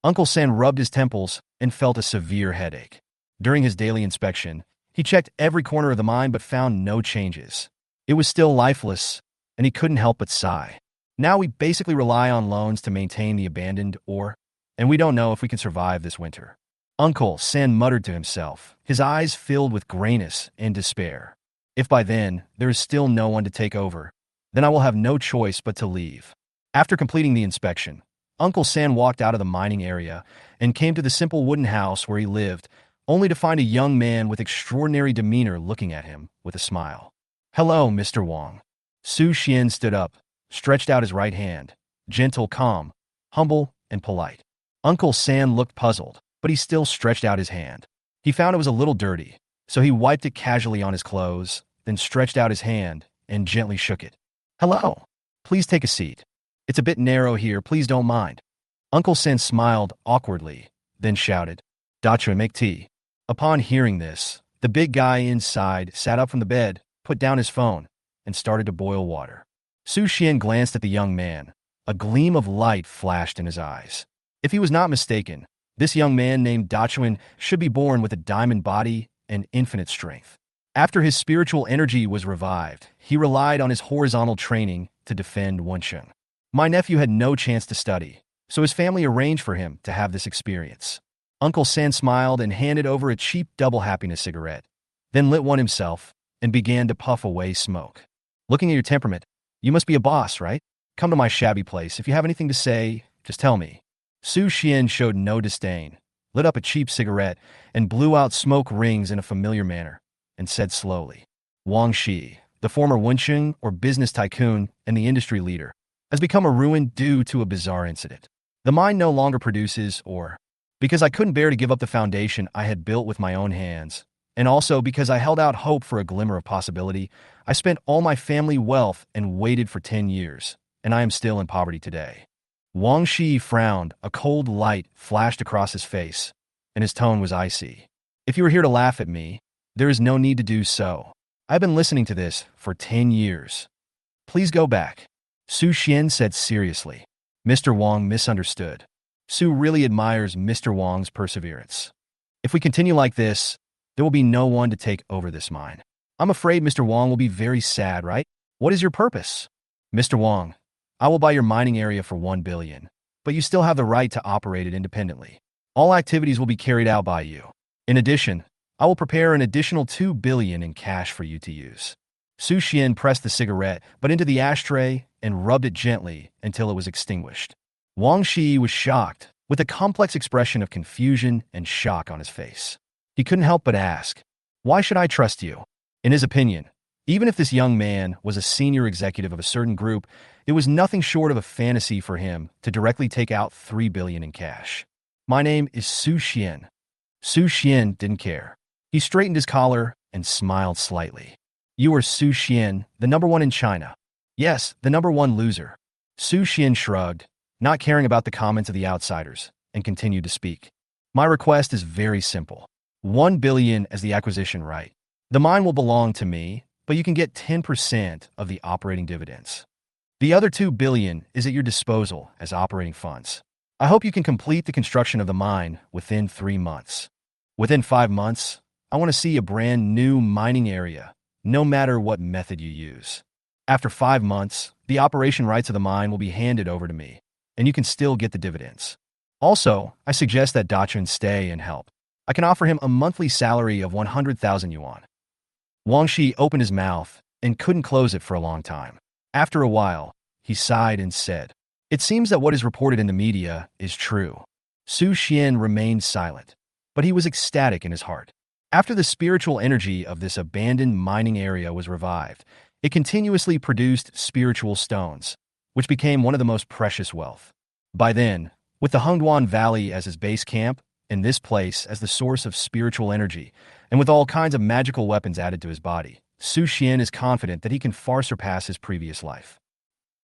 Uncle Sam rubbed his temples and felt a severe headache. During his daily inspection, he checked every corner of the mine but found no changes. It was still lifeless, and he couldn't help but sigh. Now we basically rely on loans to maintain the abandoned ore, and we don't know if we can survive this winter. Uncle Sam muttered to himself, his eyes filled with grayness and despair. If by then there is still no one to take over, then I will have no choice but to leave. After completing the inspection, Uncle Sam walked out of the mining area and came to the simple wooden house where he lived, only to find a young man with extraordinary demeanor looking at him with a smile. Hello, Mr. Wang. Su Xian stood up, stretched out his right hand, gentle, calm, humble, and polite. Uncle Sam looked puzzled, but he still stretched out his hand. He found it was a little dirty, so he wiped it casually on his clothes, then stretched out his hand and gently shook it. Hello. Please take a seat. It's a bit narrow here, please don't mind. Uncle Sam smiled awkwardly, then shouted, Dachuan, make tea. Upon hearing this, the big guy inside sat up from the bed, put down his phone, and started to boil water. Su Xian glanced at the young man. A gleam of light flashed in his eyes. If he was not mistaken, this young man named Dachuan should be born with a diamond body and infinite strength. After his spiritual energy was revived, he relied on his horizontal training to defend Wencheng. My nephew had no chance to study, so his family arranged for him to have this experience. Uncle Sam smiled and handed over a cheap double happiness cigarette. then lit one himself and began to puff away smoke. Looking at your temperament, you must be a boss, right? Come to my shabby place. If you have anything to say, just tell me. Su Xian showed no disdain, lit up a cheap cigarette, and blew out smoke rings in a familiar manner, and said slowly, Wang Shi, the former Wencheng or business tycoon and the industry leader, has become a ruin due to a bizarre incident. The mine no longer produces because I couldn't bear to give up the foundation I had built with my own hands, and also because I held out hope for a glimmer of possibility, I spent all my family wealth and waited for 10 years, and I am still in poverty today. Wang Shi frowned, a cold light flashed across his face, and his tone was icy. If you are here to laugh at me, there is no need to do so. I've been listening to this for 10 years. Please go back. Su Xian said seriously. Mr. Wang misunderstood. Su really admires Mr. Wang's perseverance. If we continue like this, there will be no one to take over this mine. I'm afraid Mr. Wang will be very sad, right? What is your purpose? Mr. Wang, I will buy your mining area for 1 billion, but you still have the right to operate it independently. All activities will be carried out by you. In addition, I will prepare an additional 2 billion in cash for you to use. Su Xian pressed the cigarette, but into the ashtray and rubbed it gently until it was extinguished. Wang Shi was shocked, with a complex expression of confusion and shock on his face. He couldn't help but ask, why should I trust you? In his opinion, even if this young man was a senior executive of a certain group, it was nothing short of a fantasy for him to directly take out 3 billion in cash. My name is Su Xian. Su Xian didn't care. He straightened his collar and smiled slightly. You are Su Xian, the #1 in China. Yes, the #1 loser. Su Xian shrugged, not caring about the comments of the outsiders, and continued to speak. My request is very simple. 1 billion as the acquisition right. The mine will belong to me, but you can get 10% of the operating dividends. The other 2 billion is at your disposal as operating funds. I hope you can complete the construction of the mine within 3 months. Within 5 months, I want to see a brand new mining area, no matter what method you use. After 5 months, the operation rights of the mine will be handed over to me, and you can still get the dividends. Also, I suggest that Dachun stay and help. I can offer him a monthly salary of 100,000 yuan. Wang Shi opened his mouth and couldn't close it for a long time. After a while, he sighed and said, It seems that what is reported in the media is true. Su Xian remained silent, but he was ecstatic in his heart. After the spiritual energy of this abandoned mining area was revived, it continuously produced spiritual stones, which became one of the most precious wealth. By then, with the Hengduan Valley as his base camp, and this place as the source of spiritual energy, and with all kinds of magical weapons added to his body, Su Xian is confident that he can far surpass his previous life.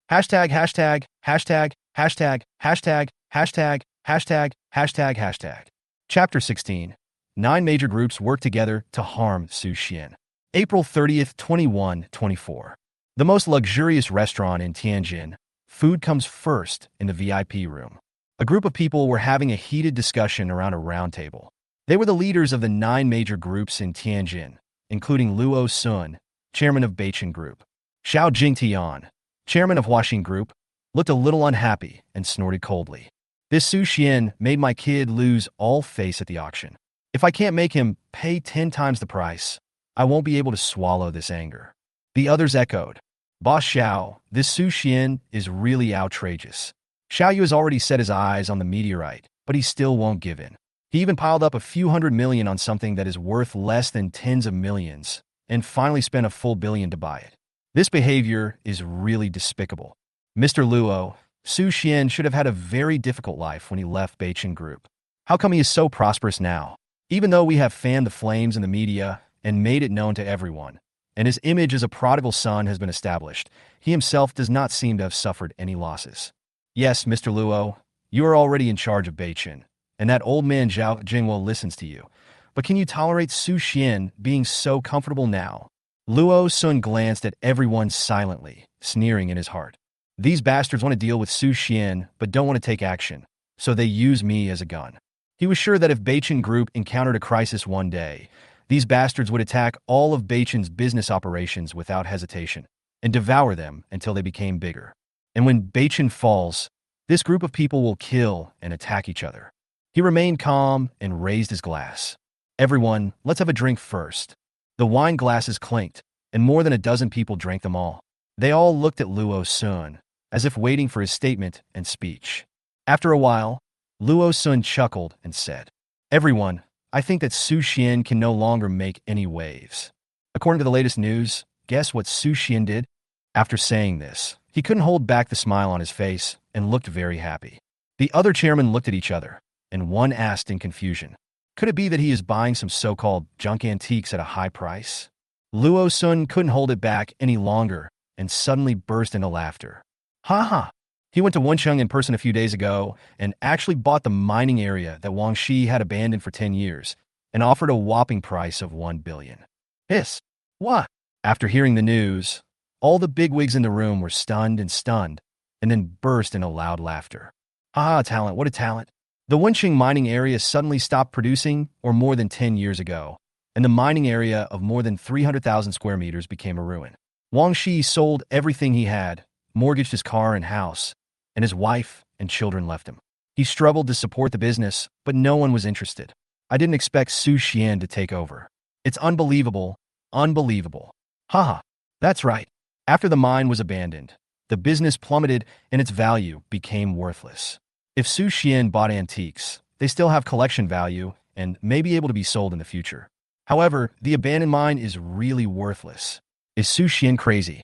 Hashtag, hashtag, hashtag, hashtag, hashtag, hashtag, hashtag, hashtag, hashtag. Chapter 16. 9 major groups work together to harm Su Xian. April 30th, 2124. The most luxurious restaurant in Tianjin. Food comes first in the VIP room. A group of people were having a heated discussion around a round table. They were the leaders of the 9 major groups in Tianjin, including Luo Sun, chairman of Beichen Group. Xiao Jingtian, chairman of Huaxin Group, looked a little unhappy and snorted coldly. This Su Xian made my kid lose all face at the auction. If I can't make him pay 10 times the price, I won't be able to swallow this anger. The others echoed. Boss Xiao, this Su Xian is really outrageous. Xiao Yu has already set his eyes on the meteorite, but he still won't give in. He even piled up a few hundred million on something that is worth less than tens of millions, and finally spent a full billion to buy it. This behavior is really despicable. Mr. Luo, Su Xian should have had a very difficult life when he left Beichen Group. How come he is so prosperous now? Even though we have fanned the flames in the media and made it known to everyone, and his image as a prodigal son has been established, he himself does not seem to have suffered any losses. Yes, Mr. Luo, you are already in charge of Beichen, and that old man Zhao Jingwo listens to you. But can you tolerate Su Xian being so comfortable now? Luo Sun glanced at everyone silently, sneering in his heart. These bastards want to deal with Su Xian, but don't want to take action, so they use me as a gun. He was sure that if Beichen Group encountered a crisis one day, these bastards would attack all of Beichen's business operations without hesitation, and devour them until they became bigger. And when Beichen falls, this group of people will kill and attack each other. He remained calm and raised his glass. Everyone, let's have a drink first. The wine glasses clinked, and more than a dozen people drank them all. They all looked at Luo Sun, as if waiting for his statement and speech. After a while, Luo Sun chuckled and said, "Everyone, I think that Su Xian can no longer make any waves." According to the latest news, guess what Su Xian did? After saying this, he couldn't hold back the smile on his face and looked very happy. The other chairmen looked at each other, and one asked in confusion, "Could it be that he is buying some so-called junk antiques at a high price?" Luo Sun couldn't hold it back any longer and suddenly burst into laughter. "Ha ha! He went to Wencheng in person a few days ago and actually bought the mining area that Wang Shi had abandoned for 10 years and offered a whopping price of 1 billion. Hiss! What?" After hearing the news, all the bigwigs in the room were stunned and then burst into loud laughter. "Ah, talent, what a talent. The Wencheng mining area suddenly stopped producing more than 10 years ago, and the mining area of more than 300,000 square meters became a ruin. Wang Shi sold everything he had, mortgaged his car and house, and his wife and children left him. He struggled to support the business, but no one was interested. I didn't expect Su Xian to take over. It's unbelievable, unbelievable. Haha, that's right. After the mine was abandoned, the business plummeted and its value became worthless. If Su Xian bought antiques, they still have collection value and may be able to be sold in the future. However, the abandoned mine is really worthless. Is Su Xian crazy?"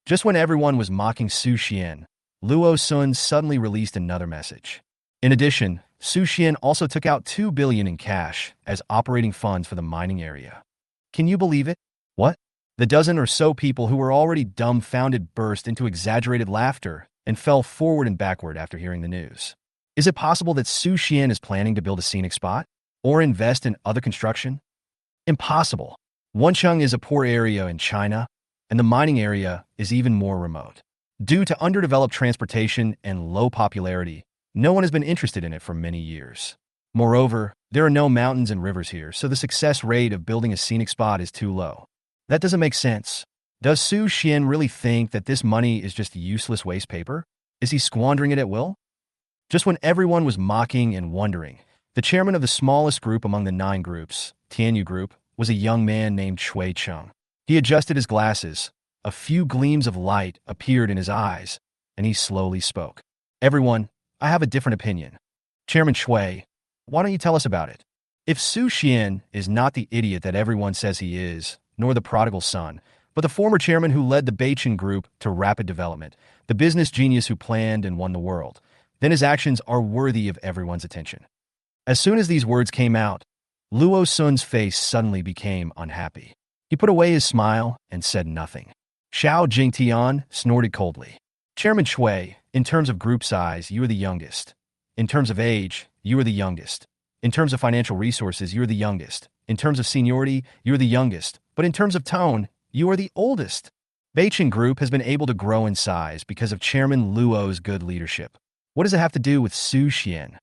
Just when everyone was mocking Su Xian, Luo Sun suddenly released another message. In addition, Su Xian also took out 2 billion in cash as operating funds for the mining area. Can you believe it? What? The dozen or so people who were already dumbfounded burst into exaggerated laughter and fell forward and backward after hearing the news. Is it possible that Su Xian is planning to build a scenic spot? Or invest in other construction? Impossible. Wencheng is a poor area in China, and the mining area is even more remote. Due to underdeveloped transportation and low popularity, no one has been interested in it for many years. Moreover, there are no mountains and rivers here, so the success rate of building a scenic spot is too low. That doesn't make sense. Does Su Xian really think that this money is just useless waste paper? Is he squandering it at will? Just when everyone was mocking and wondering, the chairman of the smallest group among the 9 groups, Tianyu Group, was a young man named Shui Cheng. He adjusted his glasses. A few gleams of light appeared in his eyes, and he slowly spoke. "Everyone, I have a different opinion. Chairman Shui, why don't you tell us about it? If Su Xian is not the idiot that everyone says he is, nor the prodigal son, but the former chairman who led the Beichen Group to rapid development, the business genius who planned and won the world, then his actions are worthy of everyone's attention." As soon as these words came out, Luo Sun's face suddenly became unhappy. He put away his smile and said nothing. Xiao Jingtian snorted coldly. "Chairman Shui, in terms of group size, you are the youngest. In terms of age, you are the youngest. In terms of financial resources, you are the youngest. In terms of seniority, you are the youngest. But in terms of tone, you are the oldest. Beichen Group has been able to grow in size because of Chairman Luo's good leadership. What does it have to do with Su Xian?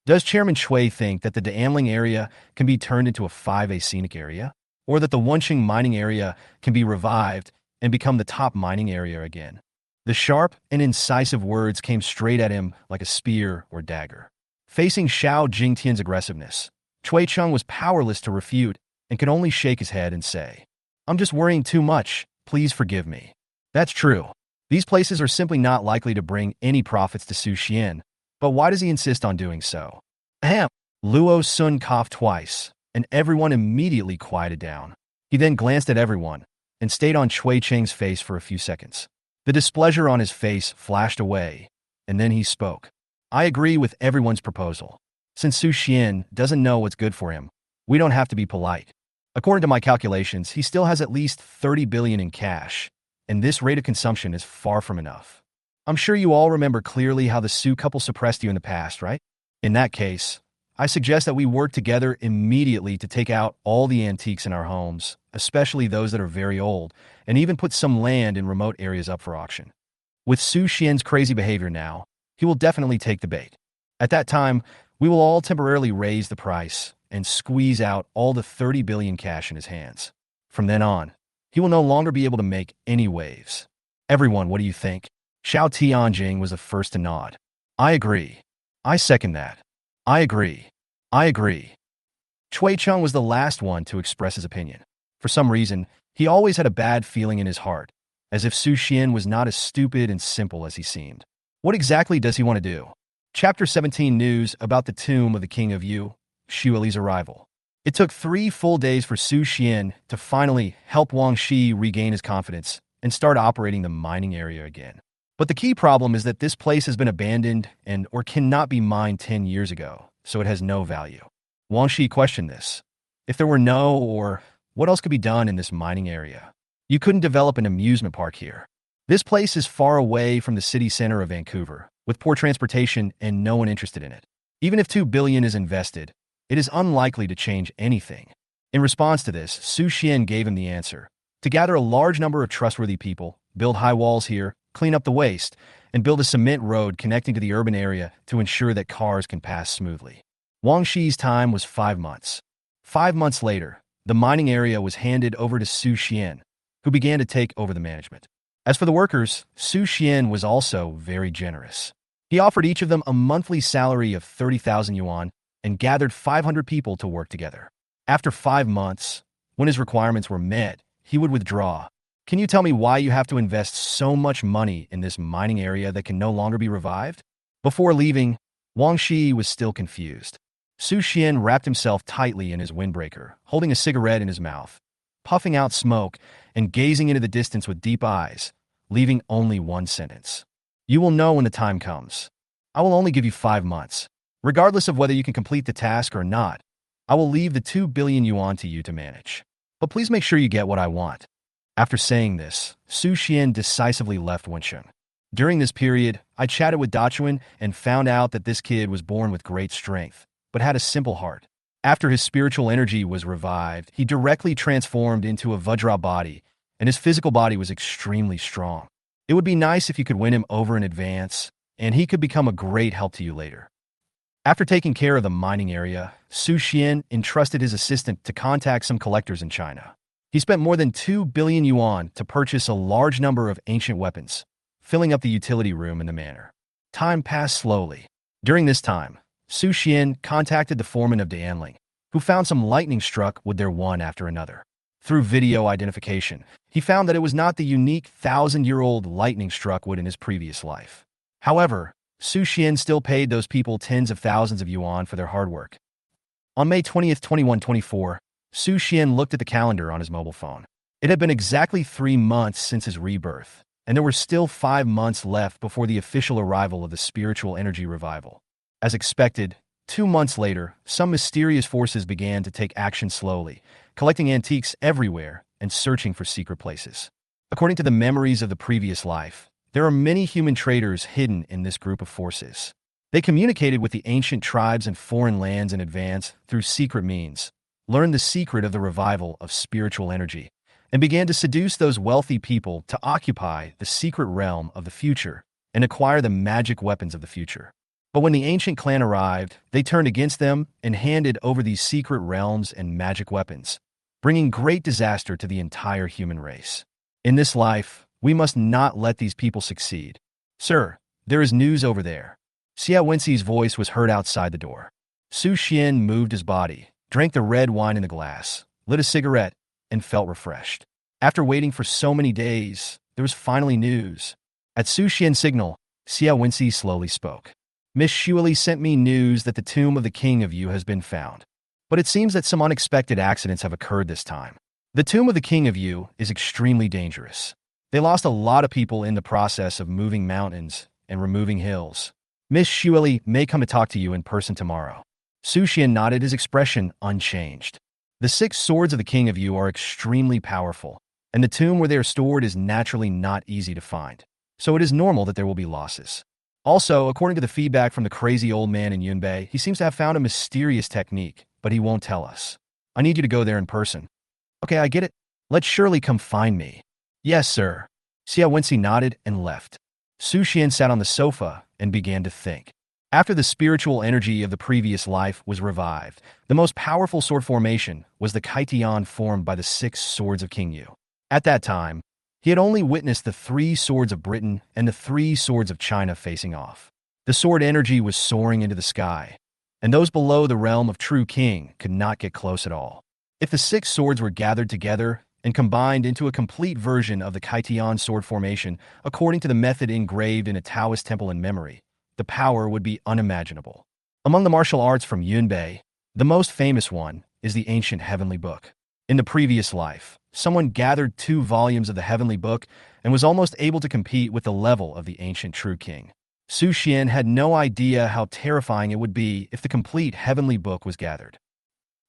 Does Chairman Shui think that the Damling area can be turned into a 5A scenic area? Or that the Wencheng mining area can be revived and become the top mining area again?" The sharp and incisive words came straight at him like a spear or dagger. Facing Xiao Jingtian's aggressiveness, Shui Cheng was powerless to refute and could only shake his head and say, "I'm just worrying too much. Please forgive me." That's true. These places are simply not likely to bring any profits to Su Xian, but why does he insist on doing so? Ahem. Luo Sun coughed twice, and everyone immediately quieted down. He then glanced at everyone and stayed on Shui Cheng's face for a few seconds. The displeasure on his face flashed away, and then he spoke. "I agree with everyone's proposal. Since Su Xian doesn't know what's good for him, we don't have to be polite. According to my calculations, he still has at least 30 billion in cash, and this rate of consumption is far from enough. I'm sure you all remember clearly how the Su couple suppressed you in the past, right? In that case, I suggest that we work together immediately to take out all the antiques in our homes, especially those that are very old, and even put some land in remote areas up for auction. With Su Xian's crazy behavior now, he will definitely take the bait. At that time, we will all temporarily raise the price and squeeze out all the 30 billion cash in his hands. From then on, he will no longer be able to make any waves. Everyone, what do you think?" Xiao Tianjing was the first to nod. "I agree. I second that. I agree. I agree." Shui Cheng was the last one to express his opinion. For some reason, he always had a bad feeling in his heart, as if Su Xian was not as stupid and simple as he seemed. What exactly does he want to do? Chapter 17 News about the tomb of the King of Yu, Xueli's arrival. It took 3 full days for Su Xian to finally help Wang Shi regain his confidence and start operating the mining area again. But the key problem is that this place has been abandoned and or cannot be mined 10 years ago, so it has no value. Wang Shi questioned this. If there were no or what else could be done in this mining area? You couldn't develop an amusement park here. This place is far away from the city center of Vancouver, with poor transportation and no one interested in it. Even if 2 billion is invested, it is unlikely to change anything. In response to this, Su Xian gave him the answer: to gather a large number of trustworthy people, build high walls here, clean up the waste, and build a cement road connecting to the urban area to ensure that cars can pass smoothly. Wang Shi's time was 5 months. 5 months later, the mining area was handed over to Su Xian, who began to take over the management. As for the workers, Su Xian was also very generous. He offered each of them a monthly salary of 30,000 yuan and gathered 500 people to work together. After 5 months, when his requirements were met, he would withdraw. Can you tell me why you have to invest so much money in this mining area that can no longer be revived? Before leaving, Wang Shi was still confused. Su Xian wrapped himself tightly in his windbreaker, holding a cigarette in his mouth, puffing out smoke and gazing into the distance with deep eyes, leaving only one sentence. You will know when the time comes. I will only give you 5 months. Regardless of whether you can complete the task or not, I will leave the 2 billion yuan to you to manage. But please make sure you get what I want. After saying this, Su Xian decisively left Wensheng. During this period, I chatted with Dachuan and found out that this kid was born with great strength, but had a simple heart. After his spiritual energy was revived, he directly transformed into a Vajra body, and his physical body was extremely strong. It would be nice if you could win him over in advance, and he could become a great help to you later. After taking care of the mining area, Su Xian entrusted his assistant to contact some collectors in China. He spent more than 2 billion yuan to purchase a large number of ancient weapons, filling up the utility room in the manor. Time passed slowly. During this time, Su Xian contacted the foreman of Dianling, who found some lightning struck with their one after another. Through video identification, he found that it was not the unique 1,000-year-old lightning struck wood in his previous life. However, Su Xian still paid those people tens of thousands of yuan for their hard work. On May 20th, 2124, Su Xian looked at the calendar on his mobile phone. It had been exactly 3 months since his rebirth, and there were still 5 months left before the official arrival of the spiritual energy revival. As expected, 2 months later, some mysterious forces began to take action slowly, collecting antiques everywhere and searching for secret places. According to the memories of the previous life, there are many human traders hidden in this group of forces. They communicated with the ancient tribes and foreign lands in advance through secret means, learned the secret of the revival of spiritual energy, and began to seduce those wealthy people to occupy the secret realm of the future and acquire the magic weapons of the future. But when the ancient clan arrived, they turned against them and handed over these secret realms and magic weapons, bringing great disaster to the entire human race. In this life, we must not let these people succeed. Sir, there is news over there. Xia Wenxi's voice was heard outside the door. Su Xian moved his body, drank the red wine in the glass, lit a cigarette, and felt refreshed. After waiting for so many days, there was finally news. At Su Xian's signal, Xia Wenxi slowly spoke. Miss Xueli sent me news that the tomb of the King of Yu has been found. But it seems that some unexpected accidents have occurred this time. The tomb of the King of Yu is extremely dangerous. They lost a lot of people in the process of moving mountains and removing hills. Miss Xueli may come to talk to you in person tomorrow. Su Xian nodded, his expression unchanged. The 6 swords of the King of Yu are extremely powerful, and the tomb where they are stored is naturally not easy to find, so it is normal that there will be losses. Also, according to the feedback from the crazy old man in Yunbei, he seems to have found a mysterious technique, but he won't tell us. I need you to go there in person. Okay, I get it. Let's surely come find me. Yes, sir. Xia Wenxi nodded and left. Su Xian sat on the sofa and began to think. After the spiritual energy of the previous life was revived, the most powerful sword formation was the Kaitian formed by the 6 swords of King Yu. At that time, he had only witnessed the 3 swords of Britain and the 3 swords of China facing off. The sword energy was soaring into the sky, and those below the realm of true king could not get close at all. If the six swords were gathered together and combined into a complete version of the Kaitian sword formation, according to the method engraved in a Taoist temple in memory, the power would be unimaginable. Among the martial arts from Yunbei, the most famous one is the ancient Heavenly Book. In the previous life, someone gathered 2 volumes of the Heavenly Book and was almost able to compete with the level of the ancient True King. Su Xian had no idea how terrifying it would be if the complete Heavenly Book was gathered.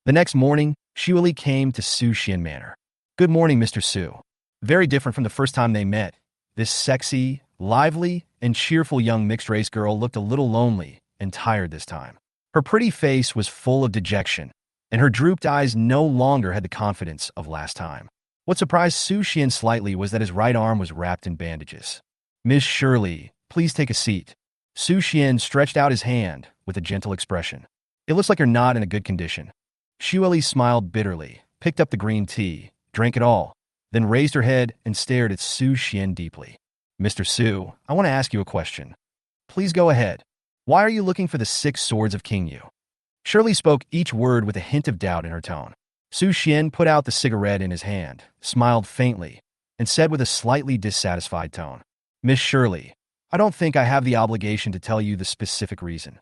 The next morning, Xueli came to Su Xian Manor. "Good morning, Mr. Su." Very different from the first time they met. This sexy, lively, and cheerful young mixed-race girl looked a little lonely and tired this time. Her pretty face was full of dejection, and her drooped eyes no longer had the confidence of last time. What surprised Su Xian slightly was that his right arm was wrapped in bandages. "Miss Shirley, please take a seat." Su Xian stretched out his hand with a gentle expression. "It looks like you're not in a good condition." Xueli smiled bitterly, picked up the green tea, drank it all, then raised her head and stared at Su Xian deeply. "Mr. Su, I want to ask you a question." "Please go ahead. Why are you looking for the 6 swords of King Yu?" Shirley spoke each word with a hint of doubt in her tone. Su Xian put out the cigarette in his hand, smiled faintly, and said with a slightly dissatisfied tone, "Miss Shirley, I don't think I have the obligation to tell you the specific reason.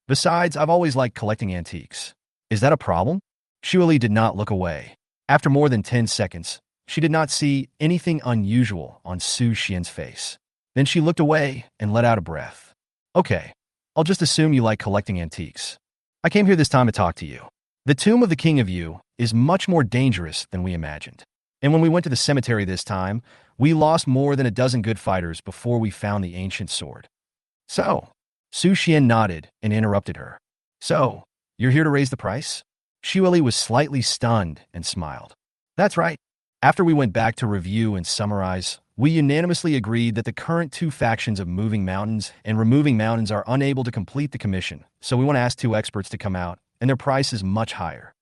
Besides, I've always liked collecting antiques. Is that a problem?" Xueli did not look away. After more than 10 seconds, she did not see anything unusual on Su Xian's face. Then she looked away and let out a breath. "Okay, I'll just assume you like collecting antiques. I came here this time to talk to you. The tomb of the King of Yu is much more dangerous than we imagined. And when we went to the cemetery this time, we lost more than a dozen good fighters before we found the ancient sword." "So?" Su Xian nodded and interrupted her. "So, you're here to raise the price?" Xueli was slightly stunned and smiled. "That's right. After we went back to review and summarize, we unanimously agreed that the current 2 factions of moving mountains and removing mountains are unable to complete the commission, so we want to ask 2 experts to come out, and their price is much higher.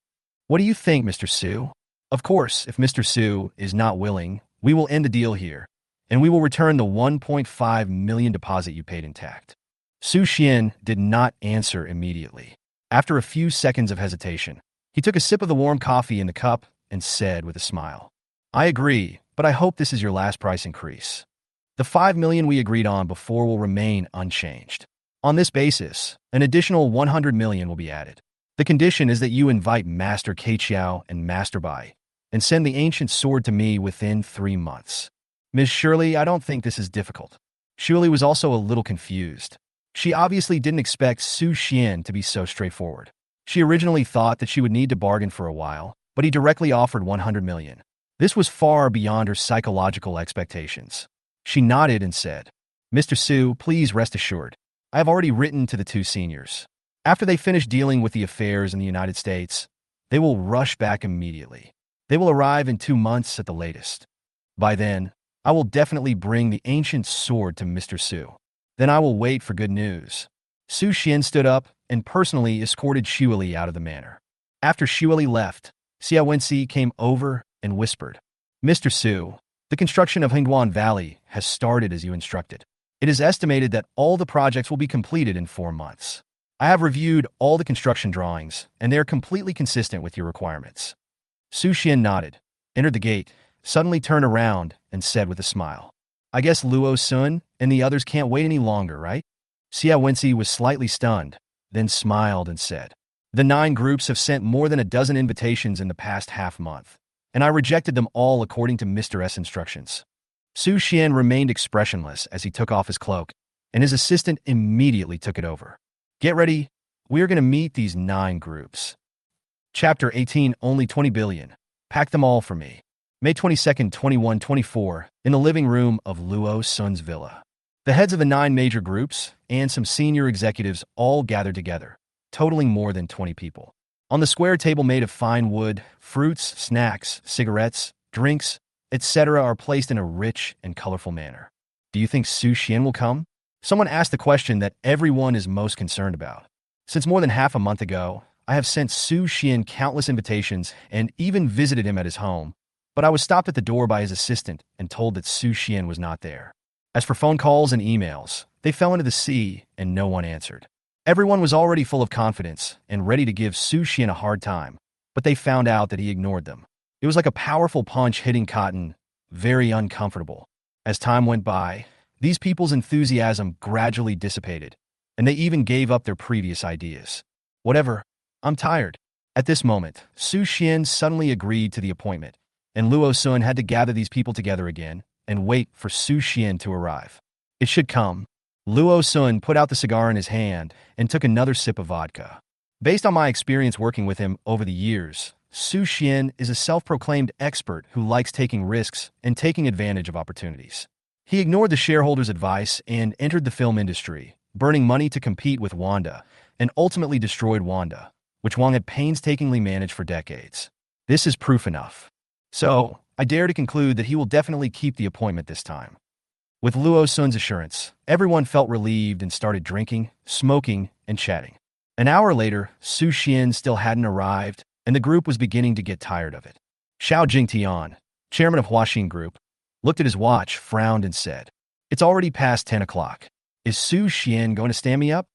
What do you think, Mr. Su?" "Of course, if Mr. Su is not willing, we will end the deal here, and we will return the 1.5 million deposit you paid intact." Su Xian did not answer immediately. After a few seconds of hesitation, he took a sip of the warm coffee in the cup and said with a smile, "I agree, but I hope this is your last price increase. The 5 million we agreed on before will remain unchanged. On this basis, an additional 100 million will be added. The condition is that you invite Master Keiqiao and Master Bai and send the ancient sword to me within 3 months. Ms. Shirley, I don't think this is difficult." Xueli was also a little confused. She obviously didn't expect Su Xian to be so straightforward. She originally thought that she would need to bargain for a while, but he directly offered 100 million. This was far beyond her psychological expectations. She nodded and said, "Mr. Su, please rest assured. I have already written to the 2 seniors. After they finish dealing with the affairs in the United States, they will rush back immediately. They will arrive in 2 months at the latest. By then, I will definitely bring the ancient sword to Mr. Su. Then I will wait for good news." Su Xian stood up and personally escorted Xueli out of the manor. After Xueli left, Xia Wenxi came over and whispered, "Mr. Su, the construction of Hengguan Valley has started as you instructed. It is estimated that all the projects will be completed in 4 months. I have reviewed all the construction drawings, and they are completely consistent with your requirements." Su Xian nodded, entered the gate, suddenly turned around, and said with a smile, "I guess Luo Sun and the others can't wait any longer, right?" Xia Wenxi was slightly stunned, then smiled and said, "The 9 groups have sent more than a dozen invitations in the past half-month, and I rejected them all according to Mr. S' instructions." Su Xian remained expressionless as he took off his cloak, and his assistant immediately took it over. "Get ready. We are going to meet these 9 groups." Chapter 18, Only 20 billion. Pack them all for me. May 22nd, 2124, in the living room of Luo Sun's villa. The heads of the 9 major groups and some senior executives all gathered together, totaling more than 20 people. On the square table made of fine wood, fruits, snacks, cigarettes, drinks, etc. are placed in a rich and colorful manner. "Do you think Su Xian will come?" Someone asked the question that everyone is most concerned about. Since more than half a month ago, I have sent Su Xian countless invitations and even visited him at his home, but I was stopped at the door by his assistant and told that Su Xian was not there. As for phone calls and emails, they fell into the sea and no one answered. Everyone was already full of confidence and ready to give Su Xian a hard time, but they found out that he ignored them. It was like a powerful punch hitting cotton, very uncomfortable. As time went by, these people's enthusiasm gradually dissipated, and they even gave up their previous ideas. Whatever, I'm tired. At this moment, Su Xian suddenly agreed to the appointment, and Luo Sun had to gather these people together again and wait for Su Xian to arrive. It should come. Luo Sun put out the cigar in his hand and took another sip of vodka. Based on my experience working with him over the years, Su Xian is a self-proclaimed expert who likes taking risks and taking advantage of opportunities. He ignored the shareholders' advice and entered the film industry, burning money to compete with Wanda, and ultimately destroyed Wanda, which Wang had painstakingly managed for decades. This is proof enough. So, I dare to conclude that he will definitely keep the appointment this time. With Luo Sun's assurance, everyone felt relieved and started drinking, smoking, and chatting. An hour later, Su Xian still hadn't arrived, and the group was beginning to get tired of it. Xiao Jingtian, chairman of Beichen Group, looked at his watch, frowned, and said, "It's already past 10 o'clock. Is Su Xian going to stand me up?"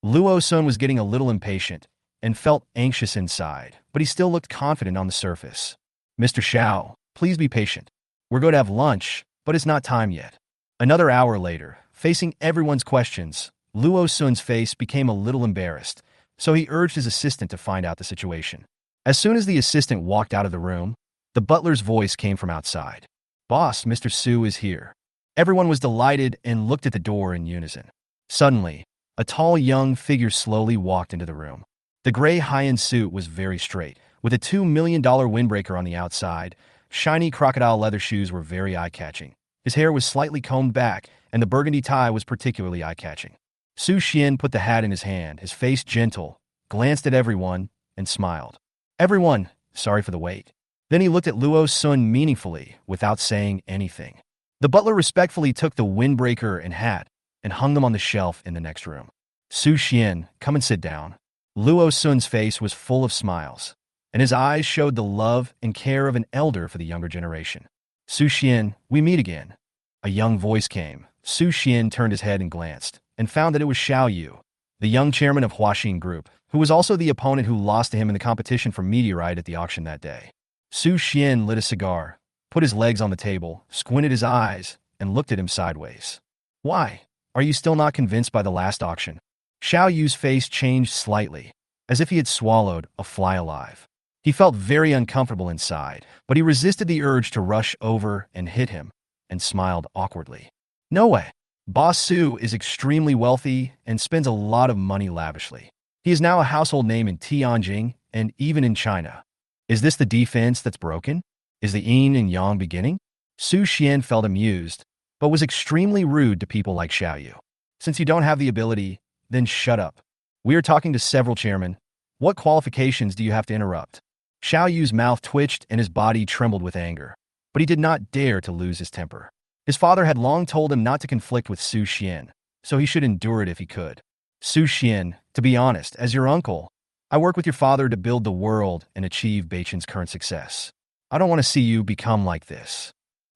Luo Sun was getting a little impatient and felt anxious inside, but he still looked confident on the surface. "Mr. Xiao, please be patient. We're going to have lunch, but it's not time yet." Another hour later, facing everyone's questions, Luo Sun's face became a little embarrassed, so he urged his assistant to find out the situation. As soon as the assistant walked out of the room, the butler's voice came from outside. "Boss, Mr. Su is here." Everyone was delighted and looked at the door in unison. Suddenly, a tall young figure slowly walked into the room. The gray high-end suit was very straight, with a $2 million windbreaker on the outside. Shiny crocodile leather shoes were very eye-catching. His hair was slightly combed back, and the burgundy tie was particularly eye-catching. Su Xian put the hat in his hand, his face gentle, glanced at everyone, and smiled. "Everyone, sorry for the wait." Then he looked at Luo Sun meaningfully, without saying anything. The butler respectfully took the windbreaker and hat and hung them on the shelf in the next room. "Su Xian, come and sit down." Luo Sun's face was full of smiles, and his eyes showed the love and care of an elder for the younger generation. "Su Xian, we meet again." A young voice came. Su Xian turned his head and glanced, and found that it was Xiao Yu, the young chairman of Beichen Group, who was also the opponent who lost to him in the competition for meteorite at the auction that day. Su Xian lit a cigar, put his legs on the table, squinted his eyes, and looked at him sideways. "Why? Are you still not convinced by the last auction?" Xiao Yu's face changed slightly, as if he had swallowed a fly alive. He felt very uncomfortable inside, but he resisted the urge to rush over and hit him, and smiled awkwardly. "No way. Boss Su is extremely wealthy and spends a lot of money lavishly. He is now a household name in Tianjin and even in China. Is this the defense that's broken? Is the yin and yang beginning?" Su Xian felt amused, but was extremely rude to people like Xiao Yu. "Since you don't have the ability, then shut up. We are talking to several chairmen. What qualifications do you have to interrupt?" Xiao Yu's mouth twitched and his body trembled with anger, but he did not dare to lose his temper. His father had long told him not to conflict with Su Xian, so he should endure it if he could. "Su Xian, to be honest, as your uncle, I work with your father to build the world and achieve Beichen's current success. I don't want to see you become like this.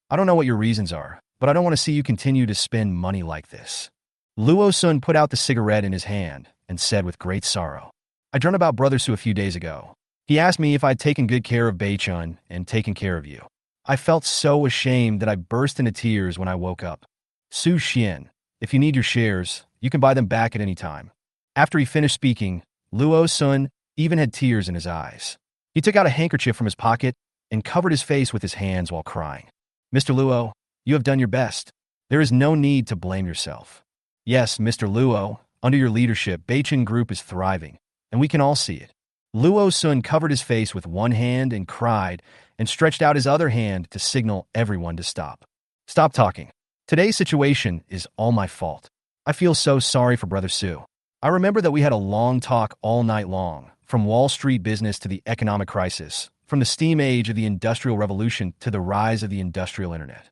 I don't know what your reasons are, but I don't want to see you continue to spend money like this." Luo Sun put out the cigarette in his hand and said with great sorrow, "I dreamt about Brother Su a few days ago. He asked me if I'd taken good care of Beichen and taken care of you. I felt so ashamed that I burst into tears when I woke up. Su Xian, if you need your shares, you can buy them back at any time." After he finished speaking, Luo Sun even had tears in his eyes. He took out a handkerchief from his pocket and covered his face with his hands while crying. "Mr. Luo, you have done your best. There is no need to blame yourself. Yes, Mr. Luo, under your leadership, Beichen Group is thriving, and we can all see it." Luo Sun covered his face with one hand and cried, and stretched out his other hand to signal everyone to stop. "Stop talking. Today's situation is all my fault. I feel so sorry for Brother Su. I remember that we had a long talk all night long, from Wall Street business to the economic crisis, from the steam age of the Industrial Revolution to the rise of the industrial internet."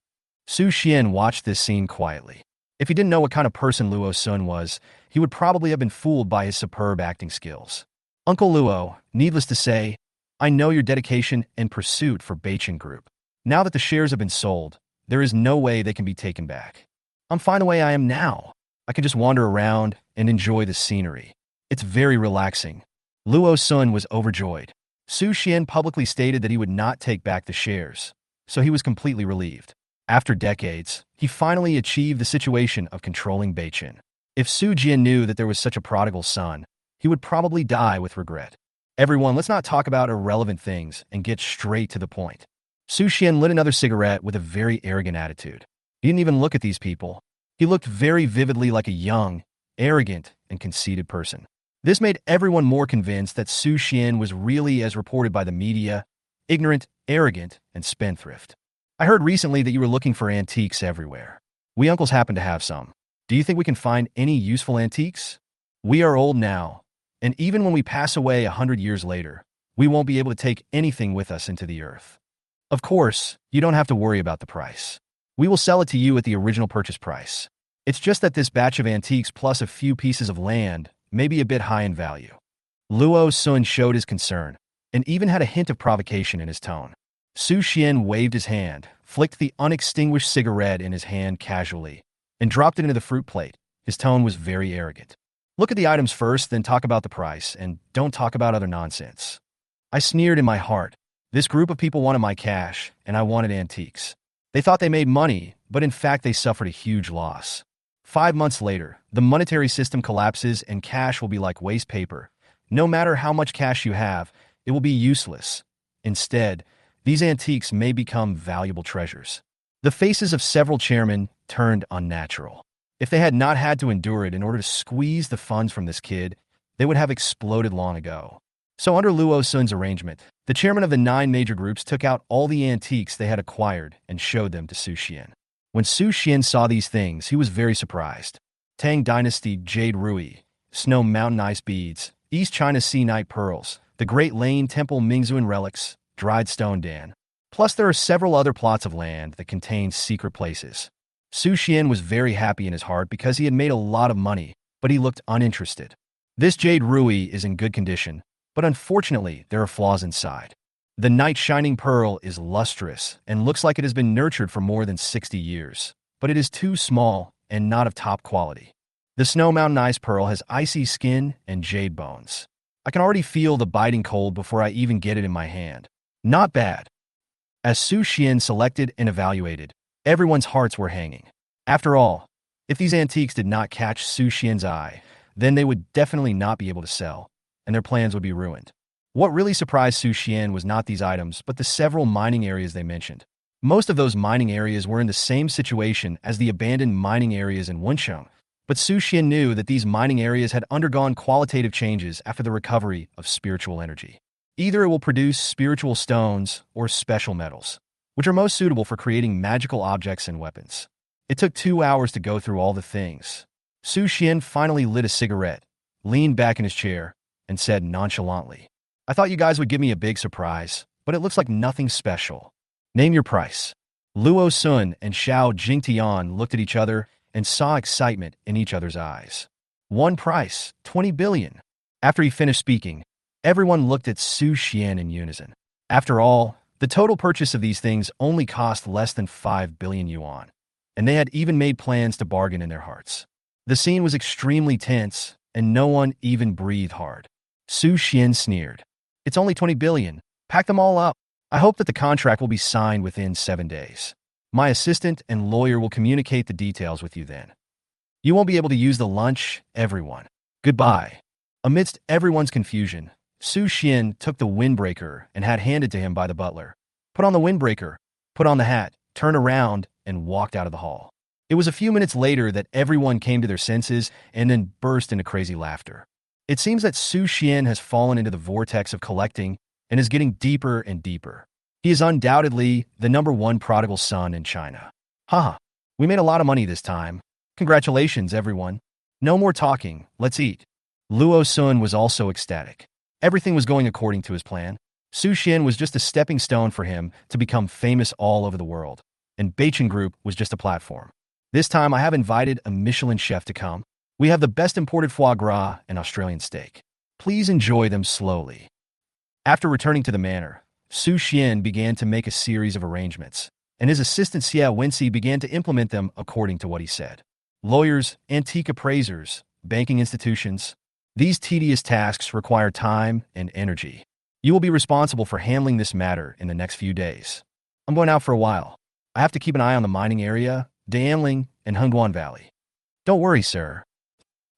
Su Xian watched this scene quietly. If he didn't know what kind of person Luo Sun was, he would probably have been fooled by his superb acting skills. "Uncle Luo, needless to say, I know your dedication and pursuit for Beichen Group. Now that the shares have been sold, there is no way they can be taken back. I'm fine the way I am now. I can just wander around and enjoy the scenery. It's very relaxing." Luo Sun was overjoyed. Su Xian publicly stated that he would not take back the shares, so he was completely relieved. After decades, he finally achieved the situation of controlling Beichen. If Su Jian knew that there was such a prodigal son, he would probably die with regret. Everyone, let's not talk about irrelevant things and get straight to the point. Su Xian lit another cigarette with a very arrogant attitude. He didn't even look at these people. He looked very vividly like a young, arrogant, and conceited person. This made everyone more convinced that Su Xian was really, as reported by the media, ignorant, arrogant, and spendthrift. I heard recently that you were looking for antiques everywhere. We uncles happen to have some. Do you think we can find any useful antiques? We are old now, and even when we pass away 100 years later, we won't be able to take anything with us into the earth. Of course, you don't have to worry about the price. We will sell it to you at the original purchase price. It's just that this batch of antiques plus a few pieces of land may be a bit high in value. Luo Sun showed his concern, and even had a hint of provocation in his tone. Su Xian waved his hand, flicked the unextinguished cigarette in his hand casually, and dropped it into the fruit plate. His tone was very arrogant. Look at the items first, then talk about the price, and don't talk about other nonsense. I sneered in my heart. This group of people wanted my cash, and I wanted antiques. They thought they made money, but in fact they suffered a huge loss. 5 months later, the monetary system collapses and cash will be like waste paper. No matter how much cash you have, it will be useless. Instead, these antiques may become valuable treasures. The faces of several chairmen turned unnatural. If they had not had to endure it in order to squeeze the funds from this kid, they would have exploded long ago. So under Luo Sun's arrangement, the chairman of the 9 major groups took out all the antiques they had acquired and showed them to Su Xian. When Su Xian saw these things, he was very surprised. Tang Dynasty Jade Rui, Snow Mountain Ice Beads, East China Sea Night Pearls, the Great Lane Temple Mingzuan Relics, Dried Stone Dan. Plus there are several other plots of land that contain secret places. Su Xian was very happy in his heart because he had made a lot of money, but he looked uninterested. This Jade Rui is in good condition, but unfortunately there are flaws inside. The Night Shining Pearl is lustrous and looks like it has been nurtured for more than 60 years, but it is too small and not of top quality. The Snow Mountain Ice Pearl has icy skin and jade bones. I can already feel the biting cold before I even get it in my hand. Not bad. As Su Xian selected and evaluated, everyone's hearts were hanging. After all, if these antiques did not catch Su Xian's eye, then they would definitely not be able to sell, and their plans would be ruined. What really surprised Su Xian was not these items, but the several mining areas they mentioned. Most of those mining areas were in the same situation as the abandoned mining areas in Wencheng, but Su Xian knew that these mining areas had undergone qualitative changes after the recovery of spiritual energy. Either it will produce spiritual stones or special metals, which are most suitable for creating magical objects and weapons. It took 2 hours to go through all the things. Su Xian finally lit a cigarette, leaned back in his chair, and said nonchalantly, "I thought you guys would give me a big surprise, but it looks like nothing special. Name your price." Luo Sun and Xiao Jingtian looked at each other and saw excitement in each other's eyes. One price, 20 billion. After he finished speaking, everyone looked at Su Xian in unison. After all, the total purchase of these things only cost less than 5 billion yuan, and they had even made plans to bargain in their hearts. The scene was extremely tense, and no one even breathed hard. Su Xian sneered. "It's only 20 billion. Pack them all up. I hope that the contract will be signed within 7 days. My assistant and lawyer will communicate the details with you then. You won't be able to use the lunch, everyone. Goodbye." Amidst everyone's confusion, Su Xian took the windbreaker and hat handed to him by the butler. Put on the windbreaker, put on the hat, turned around, and walked out of the hall. It was a few minutes later that everyone came to their senses and then burst into crazy laughter. It seems that Su Xian has fallen into the vortex of collecting and is getting deeper and deeper. He is undoubtedly the #1 prodigal son in China. Haha, we made a lot of money this time. Congratulations, everyone. No more talking, let's eat. Luo Sun was also ecstatic. Everything was going according to his plan. Su Xian was just a stepping stone for him to become famous all over the world, and Beichen Group was just a platform. This time I have invited a Michelin chef to come. We have the best imported foie gras and Australian steak. Please enjoy them slowly. After returning to the manor, Su Xian began to make a series of arrangements, and his assistant Xia Wenxi began to implement them according to what he said. Lawyers, antique appraisers, banking institutions. These tedious tasks require time and energy. You will be responsible for handling this matter in the next few days. I'm going out for a while. I have to keep an eye on the mining area, Dianling, and Hengguan Valley. Don't worry, sir.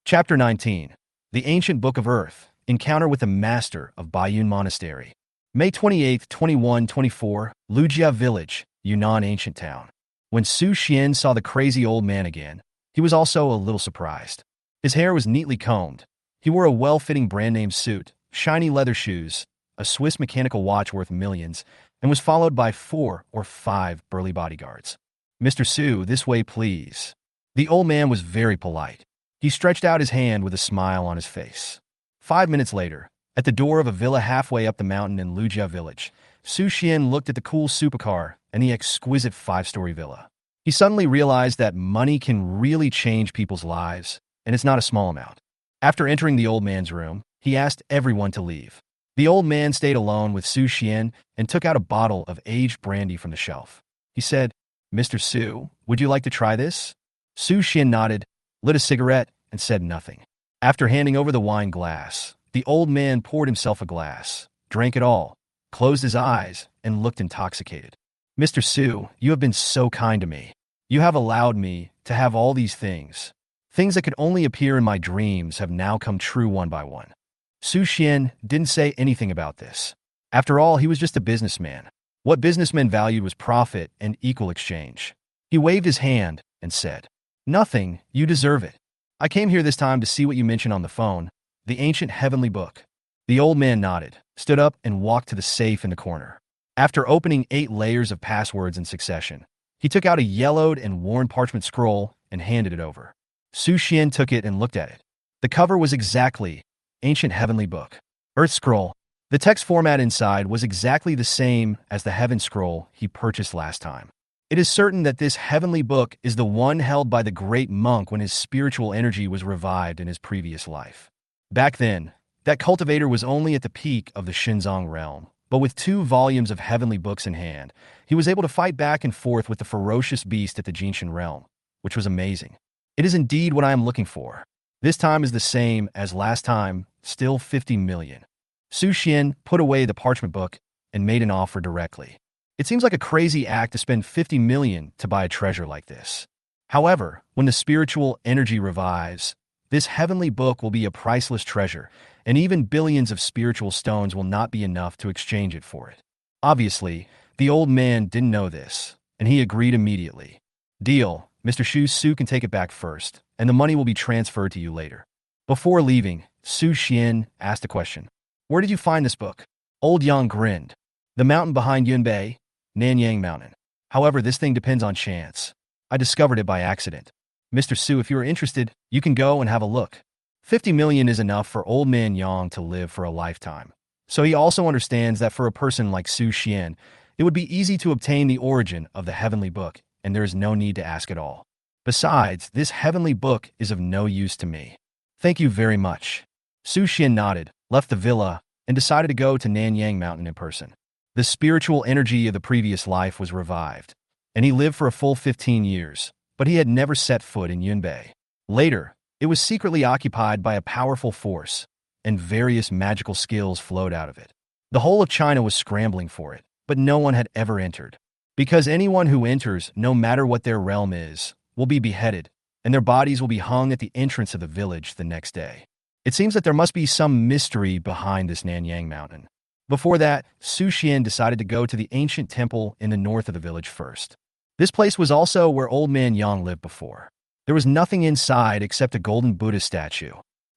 Chapter 19. The Ancient Book of Earth. Encounter with the Master of Baiyun Monastery. May 28, 2124, Lujia Village, Yunnan Ancient Town. When Su Xian saw the crazy old man again, he was also a little surprised. His hair was neatly combed. He wore a well-fitting brand-name suit, shiny leather shoes, a Swiss mechanical watch worth millions, and was followed by 4 or 5 burly bodyguards. "Mr. Su, this way, please." The old man was very polite. He stretched out his hand with a smile on his face. 5 minutes later, at the door of a villa halfway up the mountain in Lujia Village, Su Xian looked at the cool supercar and the exquisite 5-story villa. He suddenly realized that money can really change people's lives, and it's not a small amount. After entering the old man's room, he asked everyone to leave. The old man stayed alone with Su Xian and took out a bottle of aged brandy from the shelf. He said, "Mr. Su, would you like to try this?" Su Xian nodded, lit a cigarette, and said nothing. After handing over the wine glass, the old man poured himself a glass, drank it all, closed his eyes, and looked intoxicated. "Mr. Su, you have been so kind to me. You have allowed me to have all these things. Things that could only appear in my dreams have now come true one by one." Su Xian didn't say anything about this. After all, he was just a businessman. What businessmen valued was profit and equal exchange. He waved his hand and said, "Nothing, you deserve it. I came here this time to see what you mentioned on the phone, the ancient heavenly book." The old man nodded, stood up, and walked to the safe in the corner. After opening 8 layers of passwords in succession, he took out a yellowed and worn parchment scroll and handed it over. Su Xian took it and looked at it. The cover was exactly Ancient Heavenly Book. Earth Scroll. The text format inside was exactly the same as the Heaven Scroll he purchased last time. It is certain that this heavenly book is the one held by the great monk when his spiritual energy was revived in his previous life. Back then, that cultivator was only at the peak of the Shenzong realm, but with 2 volumes of heavenly books in hand, he was able to fight back and forth with the ferocious beast at the Jinshan realm, which was amazing. It is indeed what I am looking for. This time is the same as last time, still 50 million. Su Xian put away the parchment book and made an offer directly. It seems like a crazy act to spend 50 million to buy a treasure like this. However, when the spiritual energy revives, this heavenly book will be a priceless treasure, and even billions of spiritual stones will not be enough to exchange it for it. Obviously, the old man didn't know this, and he agreed immediately. "Deal. Mr. Su can take it back first, and the money will be transferred to you later." Before leaving, Su Xian asked a question. "Where did you find this book?" Old Yang grinned. "The mountain behind Yunbei, Nanyang Mountain. However, this thing depends on chance. I discovered it by accident. Mr. Su, if you are interested, you can go and have a look." 50 million is enough for old man Yang to live for a lifetime. So he also understands that for a person like Su Xian, it would be easy to obtain the origin of the heavenly book, and there is no need to ask at all. Besides, this heavenly book is of no use to me. "Thank you very much." Su Xian nodded, left the villa, and decided to go to Nanyang Mountain in person. The spiritual energy of the previous life was revived, and he lived for a full 15 years, but he had never set foot in Yunbei. Later, it was secretly occupied by a powerful force, and various magical skills flowed out of it. The whole of China was scrambling for it, but no one had ever entered. Because anyone who enters, no matter what their realm is, will be beheaded, and their bodies will be hung at the entrance of the village the next day. It seems that there must be some mystery behind this Nanyang Mountain. Before that, Su Xian decided to go to the ancient temple in the north of the village first. This place was also where old man Yang lived before. There was nothing inside except a golden Buddha statue.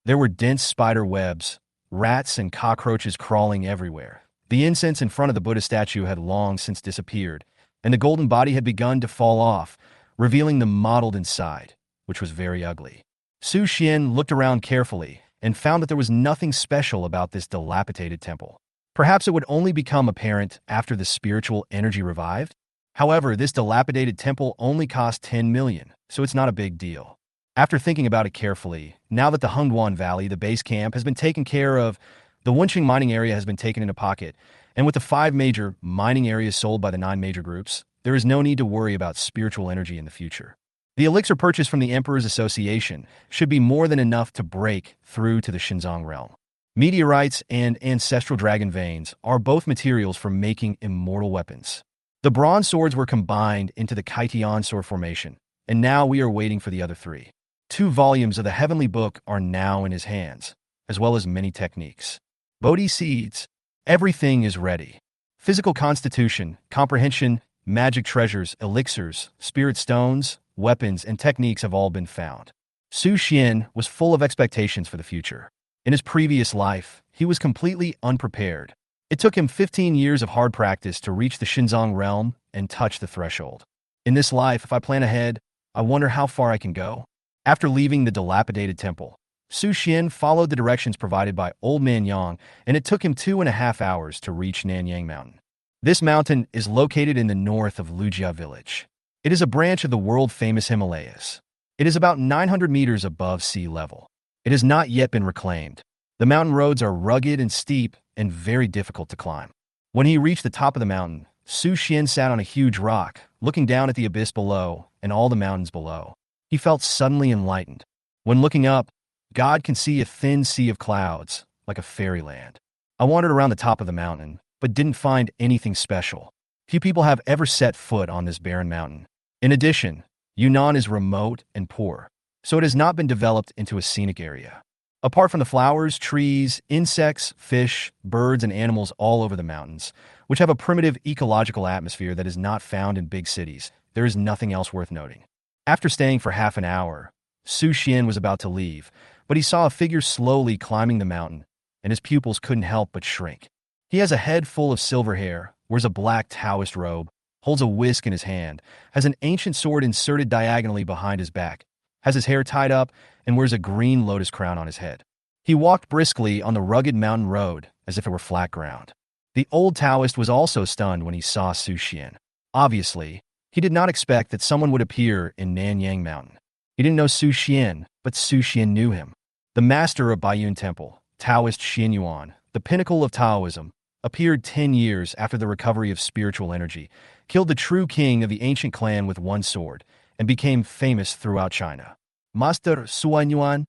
There were dense spider webs, rats and cockroaches crawling everywhere. The incense in front of the Buddha statue had long since disappeared, and the golden body had begun to fall off, revealing the mottled inside, which was very ugly. Su Xian looked around carefully and found that there was nothing special about this dilapidated temple. Perhaps it would only become apparent after the spiritual energy revived? However, this dilapidated temple only cost 10 million, so it's not a big deal. After thinking about it carefully, now that the Hengguan Valley, the base camp, has been taken care of, the Wenqing mining area has been taken into pocket, and with the 5 major mining areas sold by the 9 major groups, there is no need to worry about spiritual energy in the future. The elixir purchased from the Emperor's Association should be more than enough to break through to the Shenzong realm. Meteorites and ancestral dragon veins are both materials for making immortal weapons. The bronze swords were combined into the Kaitian sword formation, and now we are waiting for the other three. 2 volumes of the Heavenly Book are now in his hands, as well as many techniques. Bodhi seeds. Everything is ready. Physical constitution, comprehension, magic treasures, elixirs, spirit stones, weapons, and techniques have all been found. Su Xian was full of expectations for the future. In his previous life, he was completely unprepared. It took him 15 years of hard practice to reach the Shenzong realm and touch the threshold. In this life, if I plan ahead, I wonder how far I can go. After leaving the dilapidated temple, Su Xian followed the directions provided by Old Man Yang, and it took him 2.5 hours to reach Nanyang Mountain. This mountain is located in the north of Lujia village. It is a branch of the world-famous Himalayas. It is about 900 meters above sea level. It has not yet been reclaimed. The mountain roads are rugged and steep and very difficult to climb. When he reached the top of the mountain, Su Xian sat on a huge rock, looking down at the abyss below and all the mountains below. He felt suddenly enlightened. When looking up, God can see a thin sea of clouds, like a fairyland. I wandered around the top of the mountain, but didn't find anything special. Few people have ever set foot on this barren mountain. In addition, Yunnan is remote and poor, so it has not been developed into a scenic area. Apart from the flowers, trees, insects, fish, birds, and animals all over the mountains, which have a primitive ecological atmosphere that is not found in big cities, there is nothing else worth noting. After staying for half an hour, Su Xian was about to leave, but he saw a figure slowly climbing the mountain, and his pupils couldn't help but shrink. He has a head full of silver hair, wears a black Taoist robe, holds a whisk in his hand, has an ancient sword inserted diagonally behind his back, has his hair tied up, and wears a green lotus crown on his head. He walked briskly on the rugged mountain road as if it were flat ground. The old Taoist was also stunned when he saw Su Xian. Obviously, he did not expect that someone would appear in Nanyang Mountain. He didn't know Su Xian, but Su Xian knew him. The master of Baiyun Temple, Taoist Xian Yuan, the pinnacle of Taoism, appeared 10 years after the recovery of spiritual energy, killed the true king of the ancient clan with one sword, and became famous throughout China. Master Suan Yuan.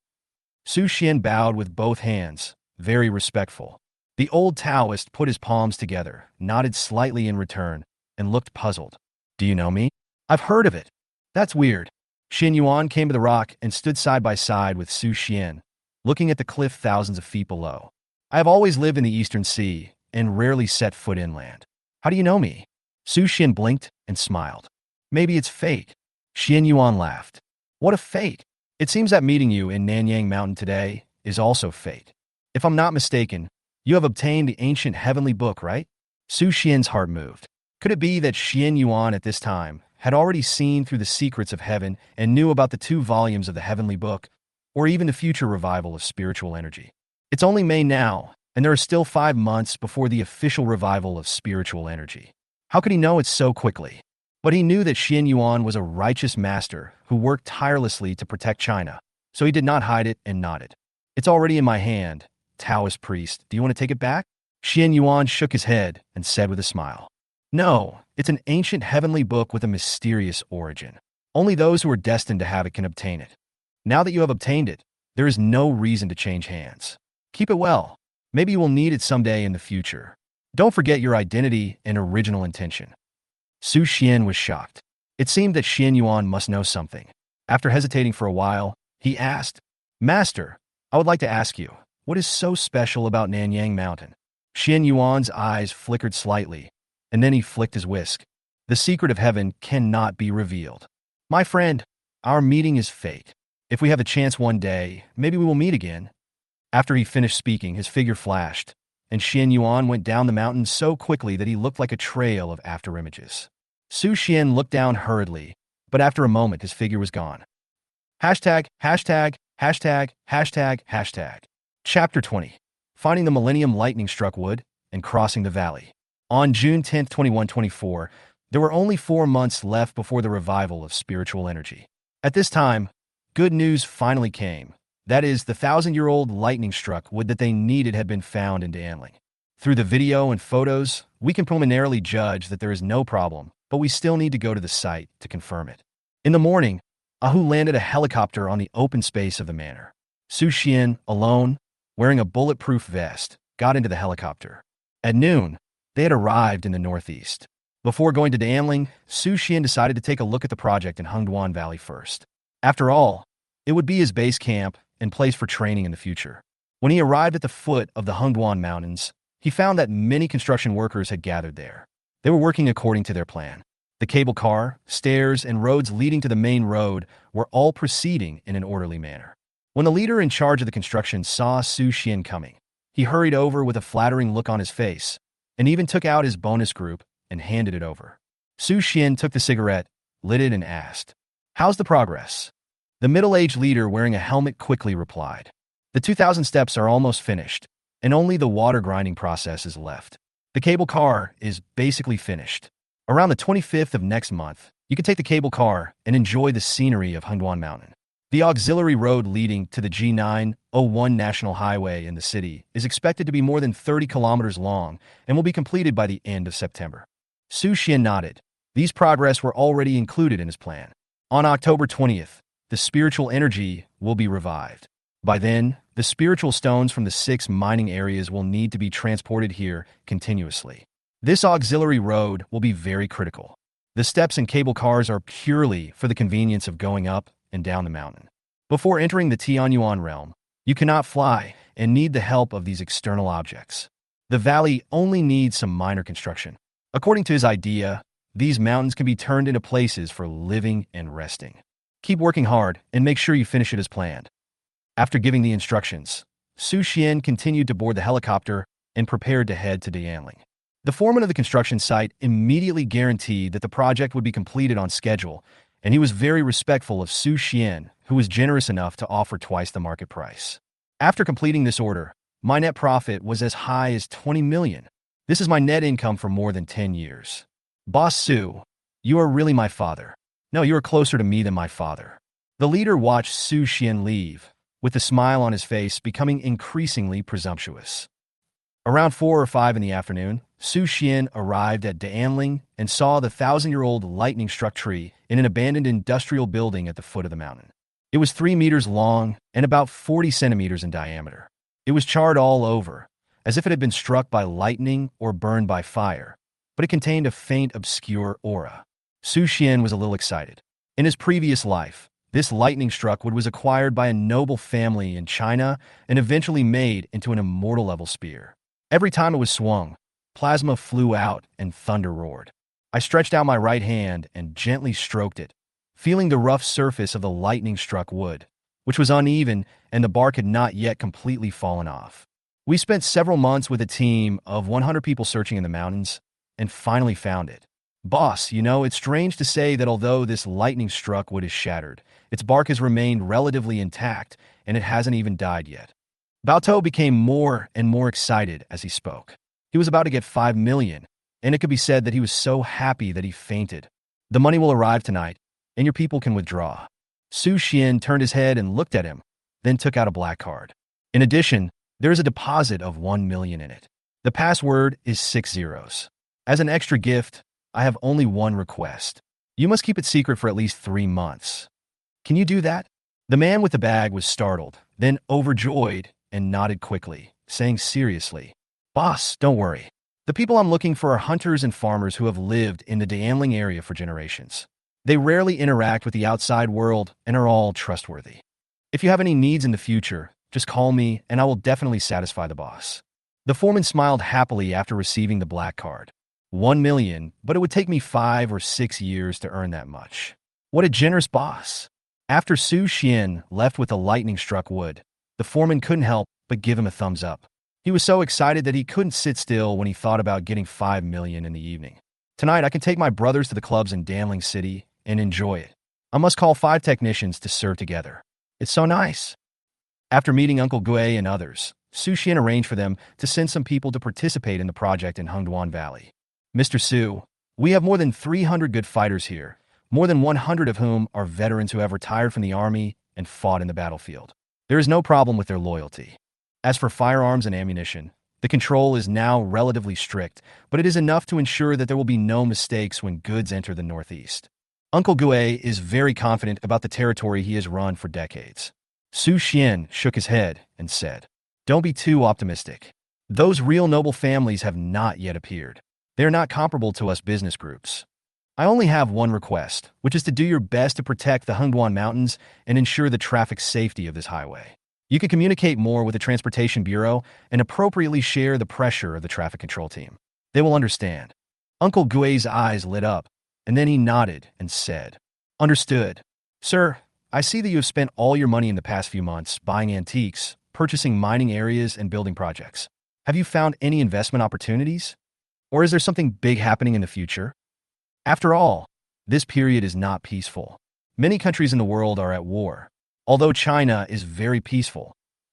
Su Xian bowed with both hands, very respectful. The old Taoist put his palms together, nodded slightly in return, and looked puzzled. Do you know me? I've heard of it. That's weird. Xian Yuan came to the rock and stood side by side with Su Xian, looking at the cliff thousands of feet below. I have always lived in the Eastern Sea and rarely set foot inland. How do you know me? Su Xian blinked and smiled. Maybe it's fate. Xian Yuan laughed. What a fate! It seems that meeting you in Nanyang Mountain today is also fate. If I'm not mistaken, you have obtained the ancient heavenly book, right? Su Xian's heart moved. Could it be that Xian Yuan at this time had already seen through the secrets of heaven and knew about the 2 volumes of the heavenly book, or even the future revival of spiritual energy? It's only May now, and there are still 5 months before the official revival of spiritual energy. How could he know it so quickly? But he knew that Xian Yuan was a righteous master who worked tirelessly to protect China, so he did not hide it and nodded. It's already in my hand, Taoist priest. Do you want to take it back? Xian Yuan shook his head and said with a smile. No, it's an ancient heavenly book with a mysterious origin. Only those who are destined to have it can obtain it. Now that you have obtained it, there is no reason to change hands. Keep it well. Maybe you will need it someday in the future. Don't forget your identity and original intention. Su Xian was shocked. It seemed that Xian Yuan must know something. After hesitating for a while, he asked, Master, I would like to ask you, what is so special about Nanyang Mountain? Xian Yuan's eyes flickered slightly, and then he flicked his whisk. The secret of heaven cannot be revealed. My friend, our meeting is fate. If we have a chance one day, maybe we will meet again. After he finished speaking, his figure flashed, and Xian Yuan went down the mountain so quickly that he looked like a trail of afterimages. Su Xian looked down hurriedly, but after a moment his figure was gone. Hashtag, hashtag, hashtag, hashtag, hashtag. Chapter 20. Finding the Millennium Lightning-Struck Wood and Crossing the Valley. On June 10, 2124, there were only 4 months left before the revival of spiritual energy. At this time, good news finally came. That is, the 1,000-year-old lightning-struck wood that they needed had been found in Danling. Through the video and photos, we can preliminarily judge that there is no problem, but we still need to go to the site to confirm it. In the morning, Ahu landed a helicopter on the open space of the manor. Su Xian, alone, wearing a bulletproof vest, got into the helicopter. At noon, they had arrived in the northeast. Before going to Danling, Su Xian decided to take a look at the project in Hengduan Valley first. After all, it would be his base camp and place for training in the future. When he arrived at the foot of the Hengduan Mountains, he found that many construction workers had gathered there. They were working according to their plan. The cable car, stairs, and roads leading to the main road were all proceeding in an orderly manner. When the leader in charge of the construction saw Su Xian coming, he hurried over with a flattering look on his face, and even took out his bonus group and handed it over. Su Xian took the cigarette, lit it, and asked, "How's the progress?" The middle-aged leader wearing a helmet quickly replied, "The 2,000 steps are almost finished, and only the water grinding process is left. The cable car is basically finished. Around the 25th of next month, you can take the cable car and enjoy the scenery of Hengduan Mountain. The auxiliary road leading to the G901 National Highway in the city is expected to be more than 30 kilometers long and will be completed by the end of September." Su Xian nodded. These progress were already included in his plan. On October 20th, the spiritual energy will be revived. By then, the spiritual stones from the 6 mining areas will need to be transported here continuously. This auxiliary road will be very critical. The steps and cable cars are purely for the convenience of going up and down the mountain. Before entering the Tianyuan realm, you cannot fly and need the help of these external objects. The valley only needs some minor construction. According to his idea, these mountains can be turned into places for living and resting. Keep working hard and make sure you finish it as planned. After giving the instructions, Su Xian continued to board the helicopter and prepared to head to Danling. The foreman of the construction site immediately guaranteed that the project would be completed on schedule, and he was very respectful of Su Xian, who was generous enough to offer twice the market price. After completing this order, my net profit was as high as 20 million. This is my net income for more than 10 years. Boss Su, you are really my father. No, you are closer to me than my father. The leader watched Su Xian leave, with the smile on his face becoming increasingly presumptuous. Around 4 or 5 in the afternoon, Su Xian arrived at Danling and saw the 1,000-year-old lightning-struck tree in an abandoned industrial building at the foot of the mountain. It was 3 meters long and about 40 centimeters in diameter. It was charred all over, as if it had been struck by lightning or burned by fire, but it contained a faint, obscure aura. Su Xian was a little excited. In his previous life, this lightning-struck wood was acquired by a noble family in China and eventually made into an immortal-level spear. Every time it was swung, plasma flew out and thunder roared. I stretched out my right hand and gently stroked it, feeling the rough surface of the lightning-struck wood, which was uneven and the bark had not yet completely fallen off. We spent several months with a team of 100 people searching in the mountains and finally found it. Boss, you know, it's strange to say that although this lightning-struck wood is shattered, its bark has remained relatively intact and it hasn't even died yet. Baotou became more and more excited as he spoke. He was about to get 5 million, and it could be said that he was so happy that he fainted. The money will arrive tonight, and your people can withdraw. Su Xian turned his head and looked at him, then took out a black card. In addition, there is a deposit of 1 million in it. The password is 6 zeros. As an extra gift, I have only one request. You must keep it secret for at least 3 months. Can you do that? The man with the bag was startled, then overjoyed, and nodded quickly, saying seriously, "Boss, don't worry. The people I'm looking for are hunters and farmers who have lived in the Danling area for generations. They rarely interact with the outside world and are all trustworthy. If you have any needs in the future, just call me and I will definitely satisfy the boss." The foreman smiled happily after receiving the black card. 1 million, but it would take me 5 or 6 years to earn that much. What a generous boss. After Su Xian left with the lightning-struck wood, the foreman couldn't help but give him a thumbs up. He was so excited that he couldn't sit still when he thought about getting 5 million in the evening. Tonight, I can take my brothers to the clubs in Danling City and enjoy it. I must call 5 technicians to serve together. It's so nice. After meeting Uncle Gui and others, Su Xian arranged for them to send some people to participate in the project in Hengduan Valley. "Mr. Su, we have more than 300 good fighters here, more than 100 of whom are veterans who have retired from the army and fought in the battlefield. There is no problem with their loyalty. As for firearms and ammunition, the control is now relatively strict, but it is enough to ensure that there will be no mistakes when goods enter the Northeast." Uncle Gui is very confident about the territory he has run for decades. Su Xian shook his head and said, Don't be too optimistic. Those real noble families have not yet appeared. They are not comparable to us business groups. I only have one request, which is to do your best to protect the Hengduan Mountains and ensure the traffic safety of this highway. You can communicate more with the Transportation Bureau and appropriately share the pressure of the traffic control team. They will understand. Uncle Gui's eyes lit up, and then he nodded and said, "Understood. Sir, I see that you have spent all your money in the past few months buying antiques, purchasing mining areas, and building projects. Have you found any investment opportunities? Or is there something big happening in the future? After all, this period is not peaceful. Many countries in the world are at war. Although China is very peaceful,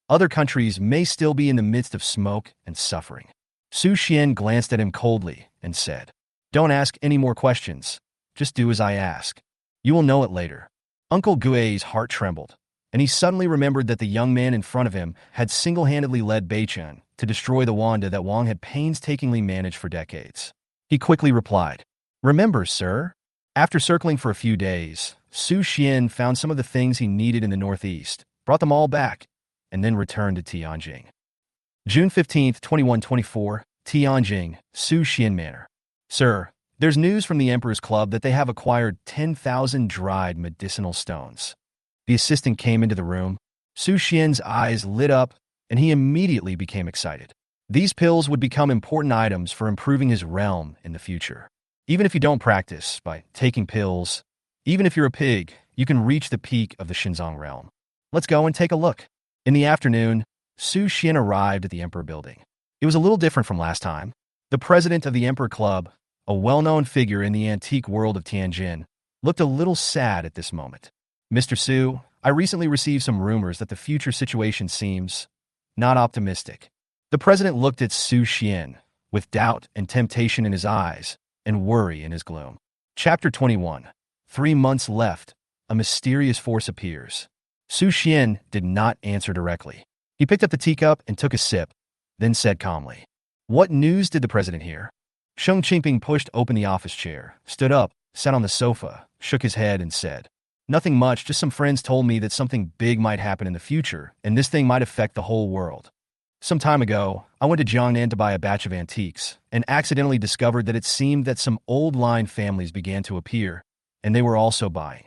other countries may still be in the midst of smoke and suffering." Su Xian glanced at him coldly and said, "Don't ask any more questions. Just do as I ask. You will know it later." Uncle Gui's heart trembled, and he suddenly remembered that the young man in front of him had single-handedly led Beichen to destroy the wanda that Wang had painstakingly managed for decades. He quickly replied, "Remember, sir?" After circling for a few days, Su Xian found some of the things he needed in the northeast, brought them all back, and then returned to Tianjing. June 15th, 2124, Tianjing, Su Xian Manor. "Sir, there's news from the Emperor's Club that they have acquired 10,000 dried medicinal stones." The assistant came into the room. Su Xian's eyes lit up, and he immediately became excited. These pills would become important items for improving his realm in the future. Even if you don't practice by taking pills, even if you're a pig, you can reach the peak of the Shenzong realm. Let's go and take a look. In the afternoon, Su Xian arrived at the Emperor building. It was a little different from last time. The president of the Emperor Club, a well-known figure in the antique world of Tianjin, looked a little sad at this moment. "Mr. Su, I recently received some rumors that the future situation seems not optimistic." The president looked at Su Xian with doubt and temptation in his eyes and worry in his gloom. Chapter 21. 3 months left. A mysterious force appears. Su Xian did not answer directly. He picked up the teacup and took a sip, then said calmly, "What news did the president hear?" Sheng Qingping pushed open the office chair, stood up, sat on the sofa, shook his head, and said, "Nothing much, just some friends told me that something big might happen in the future, and this thing might affect the whole world. Some time ago, I went to Jiangnan to buy a batch of antiques, and accidentally discovered that it seemed that some old-line families began to appear, and they were also buying.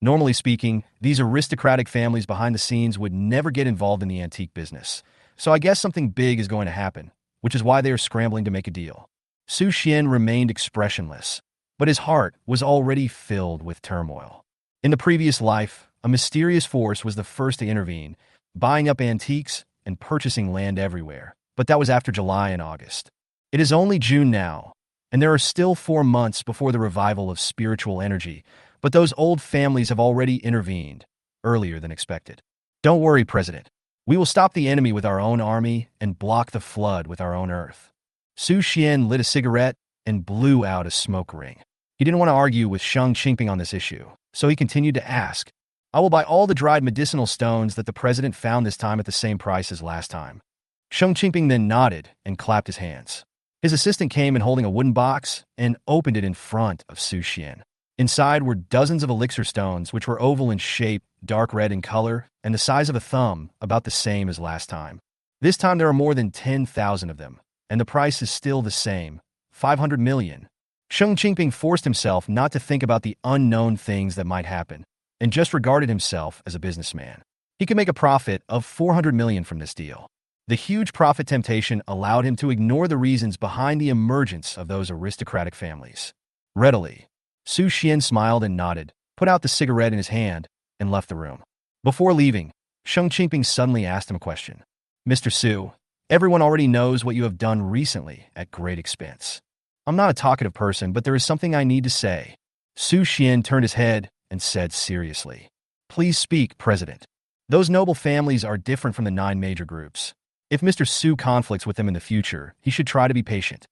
Normally speaking, these aristocratic families behind the scenes would never get involved in the antique business, so I guess something big is going to happen, which is why they are scrambling to make a deal." Su Xian remained expressionless, but his heart was already filled with turmoil. In the previous life, a mysterious force was the first to intervene, buying up antiques and purchasing land everywhere, but that was after July and August. It is only June now, and there are still 4 months before the revival of spiritual energy, but those old families have already intervened, earlier than expected. "Don't worry, President. We will stop the enemy with our own army and block the flood with our own earth." Su Xian lit a cigarette and blew out a smoke ring. He didn't want to argue with Sheng Qingping on this issue, so he continued to ask, "I will buy all the dried medicinal stones that the president found this time at the same price as last time." Sheng Qingping then nodded and clapped his hands. His assistant came in holding a wooden box and opened it in front of Su Xian. Inside were dozens of elixir stones, which were oval in shape, dark red in color, and the size of a thumb, about the same as last time. This time there are more than 10,000 of them, and the price is still the same, 500 million. Sheng Qingping forced himself not to think about the unknown things that might happen, and just regarded himself as a businessman. He could make a profit of 400 million from this deal. The huge profit temptation allowed him to ignore the reasons behind the emergence of those aristocratic families. Readily, Su Xian smiled and nodded, put out the cigarette in his hand, and left the room. Before leaving, Sheng Qingping suddenly asked him a question. "Mr. Su, everyone already knows what you have done recently at great expense. I'm not a talkative person, but there is something I need to say." Su Xian turned his head and said seriously, "Please speak, President. Those noble families are different from the 9 major groups. If Mr. Su conflicts with them in the future, he should try to be patient."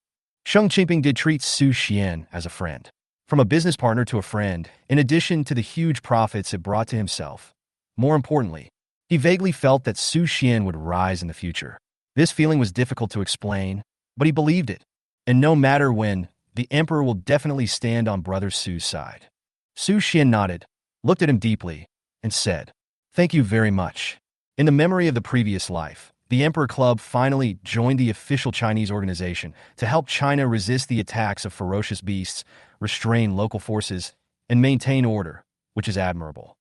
Sheng Qingping did treat Su Xian as a friend. From a business partner to a friend, in addition to the huge profits it brought to himself. More importantly, he vaguely felt that Su Xian would rise in the future. This feeling was difficult to explain, but he believed it. And no matter when, the Emperor will definitely stand on Brother Su's side. Su Xian nodded, looked at him deeply, and said, "Thank you very much. In the memory of the previous life, the Emperor Club finally joined the official Chinese organization to help China resist the attacks of ferocious beasts, restrain local forces, and maintain order, which is admirable.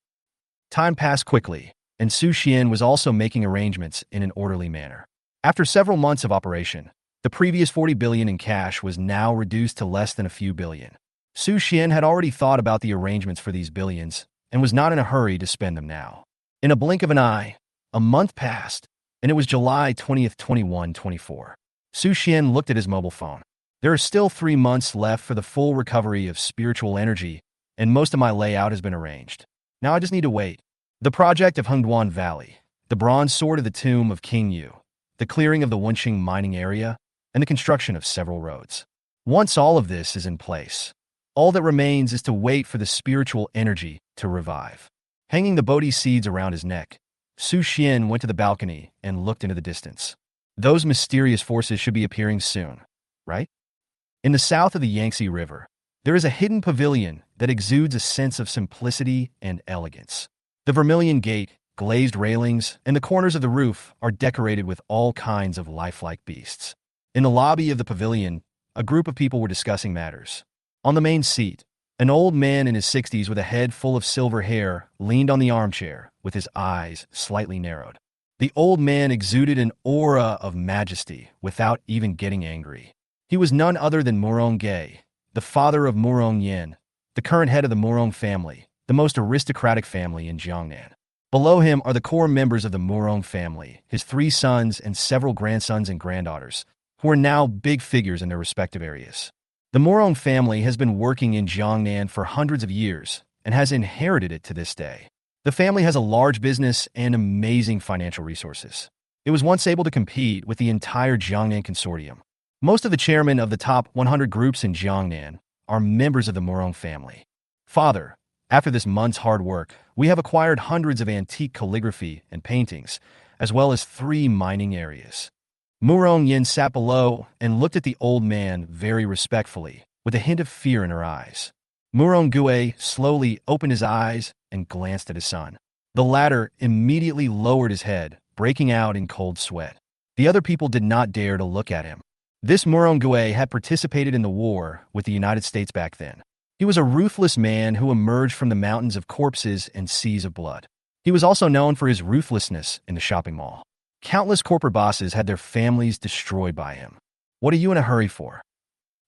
Time passed quickly, and Su Xian was also making arrangements in an orderly manner. After several months of operation, the previous 40 billion in cash was now reduced to less than a few billion. Su Xian had already thought about the arrangements for these billions and was not in a hurry to spend them now. In a blink of an eye, a month passed, and it was July 20th, 2124. Su Xian looked at his mobile phone. There are still 3 months left for the full recovery of spiritual energy, and most of my layout has been arranged. Now I just need to wait. The project of Hengduan Valley, the bronze sword of the tomb of King Yu, the clearing of the Wenqing mining area, and the construction of several roads. Once all of this is in place, all that remains is to wait for the spiritual energy to revive. Hanging the Bodhi seeds around his neck, Su Xian went to the balcony and looked into the distance. Those mysterious forces should be appearing soon, right? In the south of the Yangtze River, there is a hidden pavilion that exudes a sense of simplicity and elegance. The vermilion gate, glazed railings, and the corners of the roof are decorated with all kinds of lifelike beasts. In the lobby of the pavilion, a group of people were discussing matters. On the main seat, an old man in his 60s with a head full of silver hair leaned on the armchair with his eyes slightly narrowed. The old man exuded an aura of majesty without even getting angry. He was none other than Morong Ge, the father of Morong Yin, the current head of the Morong family, the most aristocratic family in Jiangnan. Below him are the core members of the Morong family, his 3 sons and several grandsons and granddaughters, who are now big figures in their respective areas. The Morong family has been working in Jiangnan for hundreds of years and has inherited it to this day. The family has a large business and amazing financial resources. It was once able to compete with the entire Jiangnan consortium. Most of the chairmen of the top 100 groups in Jiangnan are members of the Morong family. Father, after this month's hard work, we have acquired hundreds of antique calligraphy and paintings, as well as 3 mining areas. Morong Yin sat below and looked at the old man very respectfully, with a hint of fear in her eyes. Morong Gue slowly opened his eyes and glanced at his son. The latter immediately lowered his head, breaking out in cold sweat. The other people did not dare to look at him. This Morong Gue had participated in the war with the United States back then. He was a ruthless man who emerged from the mountains of corpses and seas of blood. He was also known for his ruthlessness in the shopping mall. Countless corporate bosses had their families destroyed by him. What are you in a hurry for?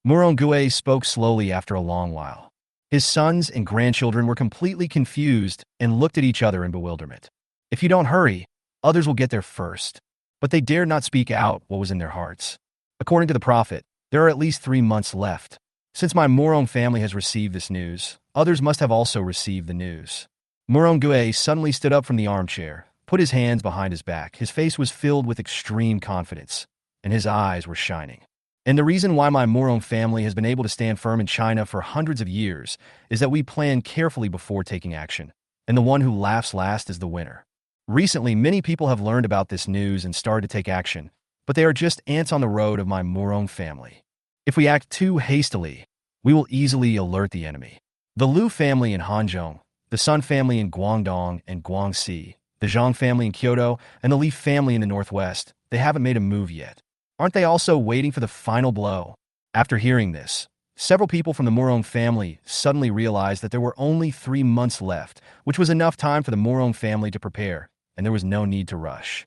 Morong Gue spoke slowly after a long while. His sons and grandchildren were completely confused and looked at each other in bewilderment. If you don't hurry, others will get there first. But they dared not speak out what was in their hearts. According to the prophet, there are at least 3 months left. Since my Morong family has received this news, others must have also received the news. Morong Gue suddenly stood up from the armchair, put his hands behind his back. His face was filled with extreme confidence, and his eyes were shining. And the reason why my Morong family has been able to stand firm in China for hundreds of years is that we plan carefully before taking action, and the one who laughs last is the winner. Recently, many people have learned about this news and started to take action, but they are just ants on the road of my Morong family. If we act too hastily, we will easily alert the enemy. The Lu family in Hanzhong, the Sun family in Guangdong and Guangxi, the Zhang family in Kyoto, and the Li family in the northwest, they haven't made a move yet. Aren't they also waiting for the final blow? After hearing this, several people from the Morong family suddenly realized that there were only 3 months left, which was enough time for the Morong family to prepare, and there was no need to rush.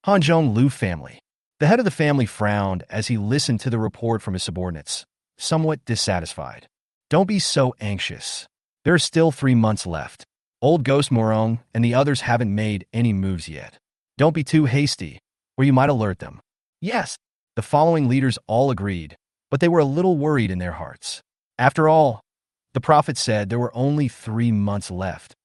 Hanzhong Lu family. The head of the family frowned as he listened to the report from his subordinates, somewhat dissatisfied. Don't be so anxious. There are still 3 months left. Old Ghost Morong and the others haven't made any moves yet. Don't be too hasty, or you might alert them. Yes, the following leaders all agreed, but they were a little worried in their hearts. After all, the prophet said there were only 3 months left.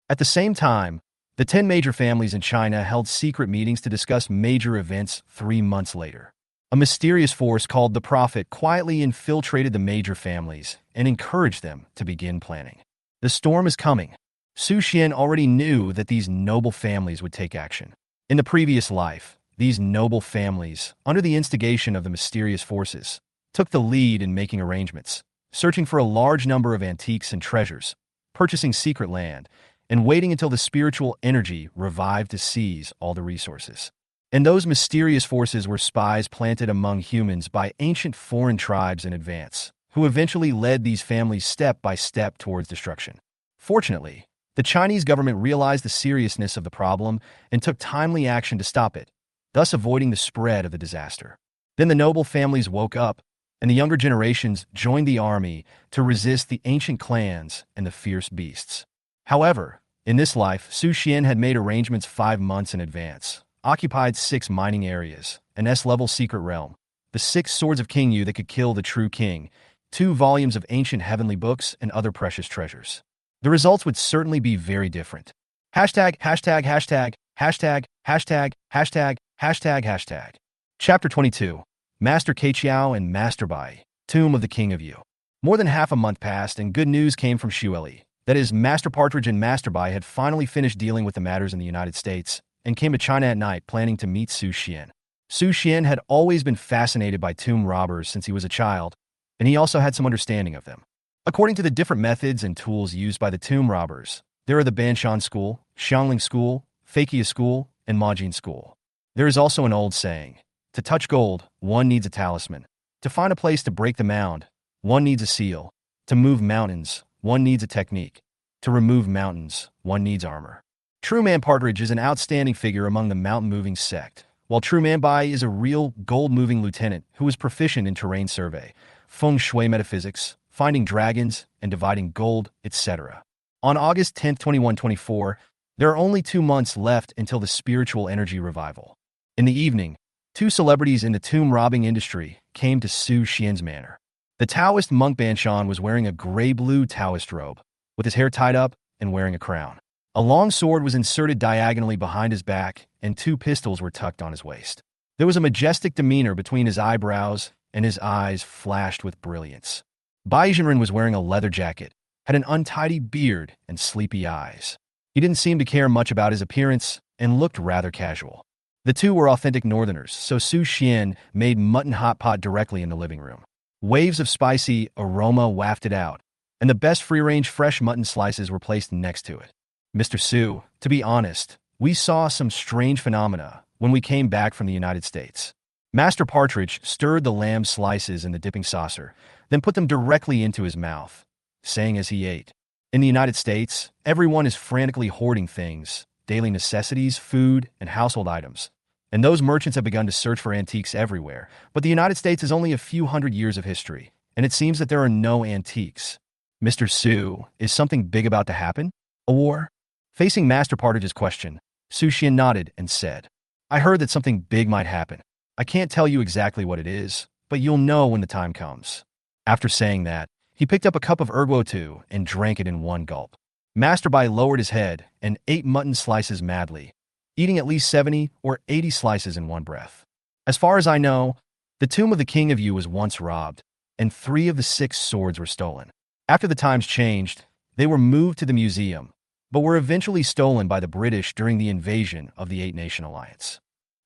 At the same time, the 10 major families in China held secret meetings to discuss major events 3 months later. A mysterious force called the Prophet quietly infiltrated the major families and encouraged them to begin planning. The storm is coming. Su Xian already knew that these noble families would take action. In the previous life, these noble families, under the instigation of the mysterious forces, took the lead in making arrangements, searching for a large number of antiques and treasures, purchasing secret land, and waiting until the spiritual energy revived to seize all the resources. And those mysterious forces were spies planted among humans by ancient foreign tribes in advance, who eventually led these families step by step towards destruction. Fortunately, the Chinese government realized the seriousness of the problem and took timely action to stop it, thus avoiding the spread of the disaster. Then the noble families woke up, and the younger generations joined the army to resist the ancient clans and the fierce beasts. However, in this life, Su Xian had made arrangements 5 months in advance, occupied 6 mining areas, an S-level secret realm, the 6 swords of King Yu that could kill the true king, 2 volumes of ancient heavenly books, and other precious treasures. The results would certainly be very different. Hashtag, hashtag, hashtag, hashtag, hashtag, hashtag, hashtag, hashtag. Chapter 22. Master Keiqiao and Master Bai, Tomb of the King of Yu. More than half a month passed and good news came from Xueli. That is, Master Partridge and Master Bai had finally finished dealing with the matters in the United States and came to China at night planning to meet Su Xian. Su Xian had always been fascinated by tomb robbers since he was a child, and he also had some understanding of them. According to the different methods and tools used by the tomb robbers, there are the Banshan School, Xiangling School, Fakia School, and Majin School. There is also an old saying, to touch gold, one needs a talisman. To find a place to break the mound, one needs a seal. To move mountains, one needs a technique. To remove mountains, one needs armor. True Man Partridge is an outstanding figure among the mountain-moving sect, while True Man Bai is a real gold-moving lieutenant who is proficient in terrain survey, feng shui metaphysics, finding dragons, and dividing gold, etc. On August 10, 2124, there are only 2 months left until the spiritual energy revival. In the evening, 2 celebrities in the tomb robbing industry came to Su Xian's manor. The Taoist monk Banshan was wearing a gray-blue Taoist robe, with his hair tied up and wearing a crown. A long sword was inserted diagonally behind his back, and 2 pistols were tucked on his waist. There was a majestic demeanor between his eyebrows, and his eyes flashed with brilliance. Beichen was wearing a leather jacket, had an untidy beard, and sleepy eyes. He didn't seem to care much about his appearance, and looked rather casual. The 2 were authentic northerners, so Su Xian made mutton hot pot directly in the living room. Waves of spicy aroma wafted out, and the best free-range fresh mutton slices were placed next to it. Mr. Su, to be honest, we saw some strange phenomena when we came back from the United States. Master Partridge stirred the lamb slices in the dipping saucer, then put them directly into his mouth, saying as he ate, "In the United States, everyone is frantically hoarding things, daily necessities, food, and household items. And those merchants have begun to search for antiques everywhere. But the United States has only a few hundred years of history, and it seems that there are no antiques. Mr. Su, is something big about to happen? A war?" Facing Master Partridge's question, Su Xian nodded and said, "I heard that something big might happen. I can't tell you exactly what it is, but you'll know when the time comes." After saying that, he picked up a cup of erguo tu and drank it in one gulp. Master Bai lowered his head and ate mutton slices madly, eating at least 70 or 80 slices in one breath. As far as I know, the tomb of the King of Yu was once robbed, and 3 of the 6 swords were stolen. After the times changed, they were moved to the museum, but were eventually stolen by the British during the invasion of the 8-Nation Alliance.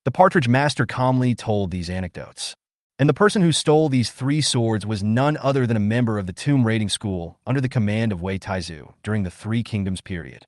The Partridge Master calmly told these anecdotes. And the person who stole these 3 swords was none other than a member of the tomb raiding school under the command of Wei Taizu during the 3 Kingdoms period.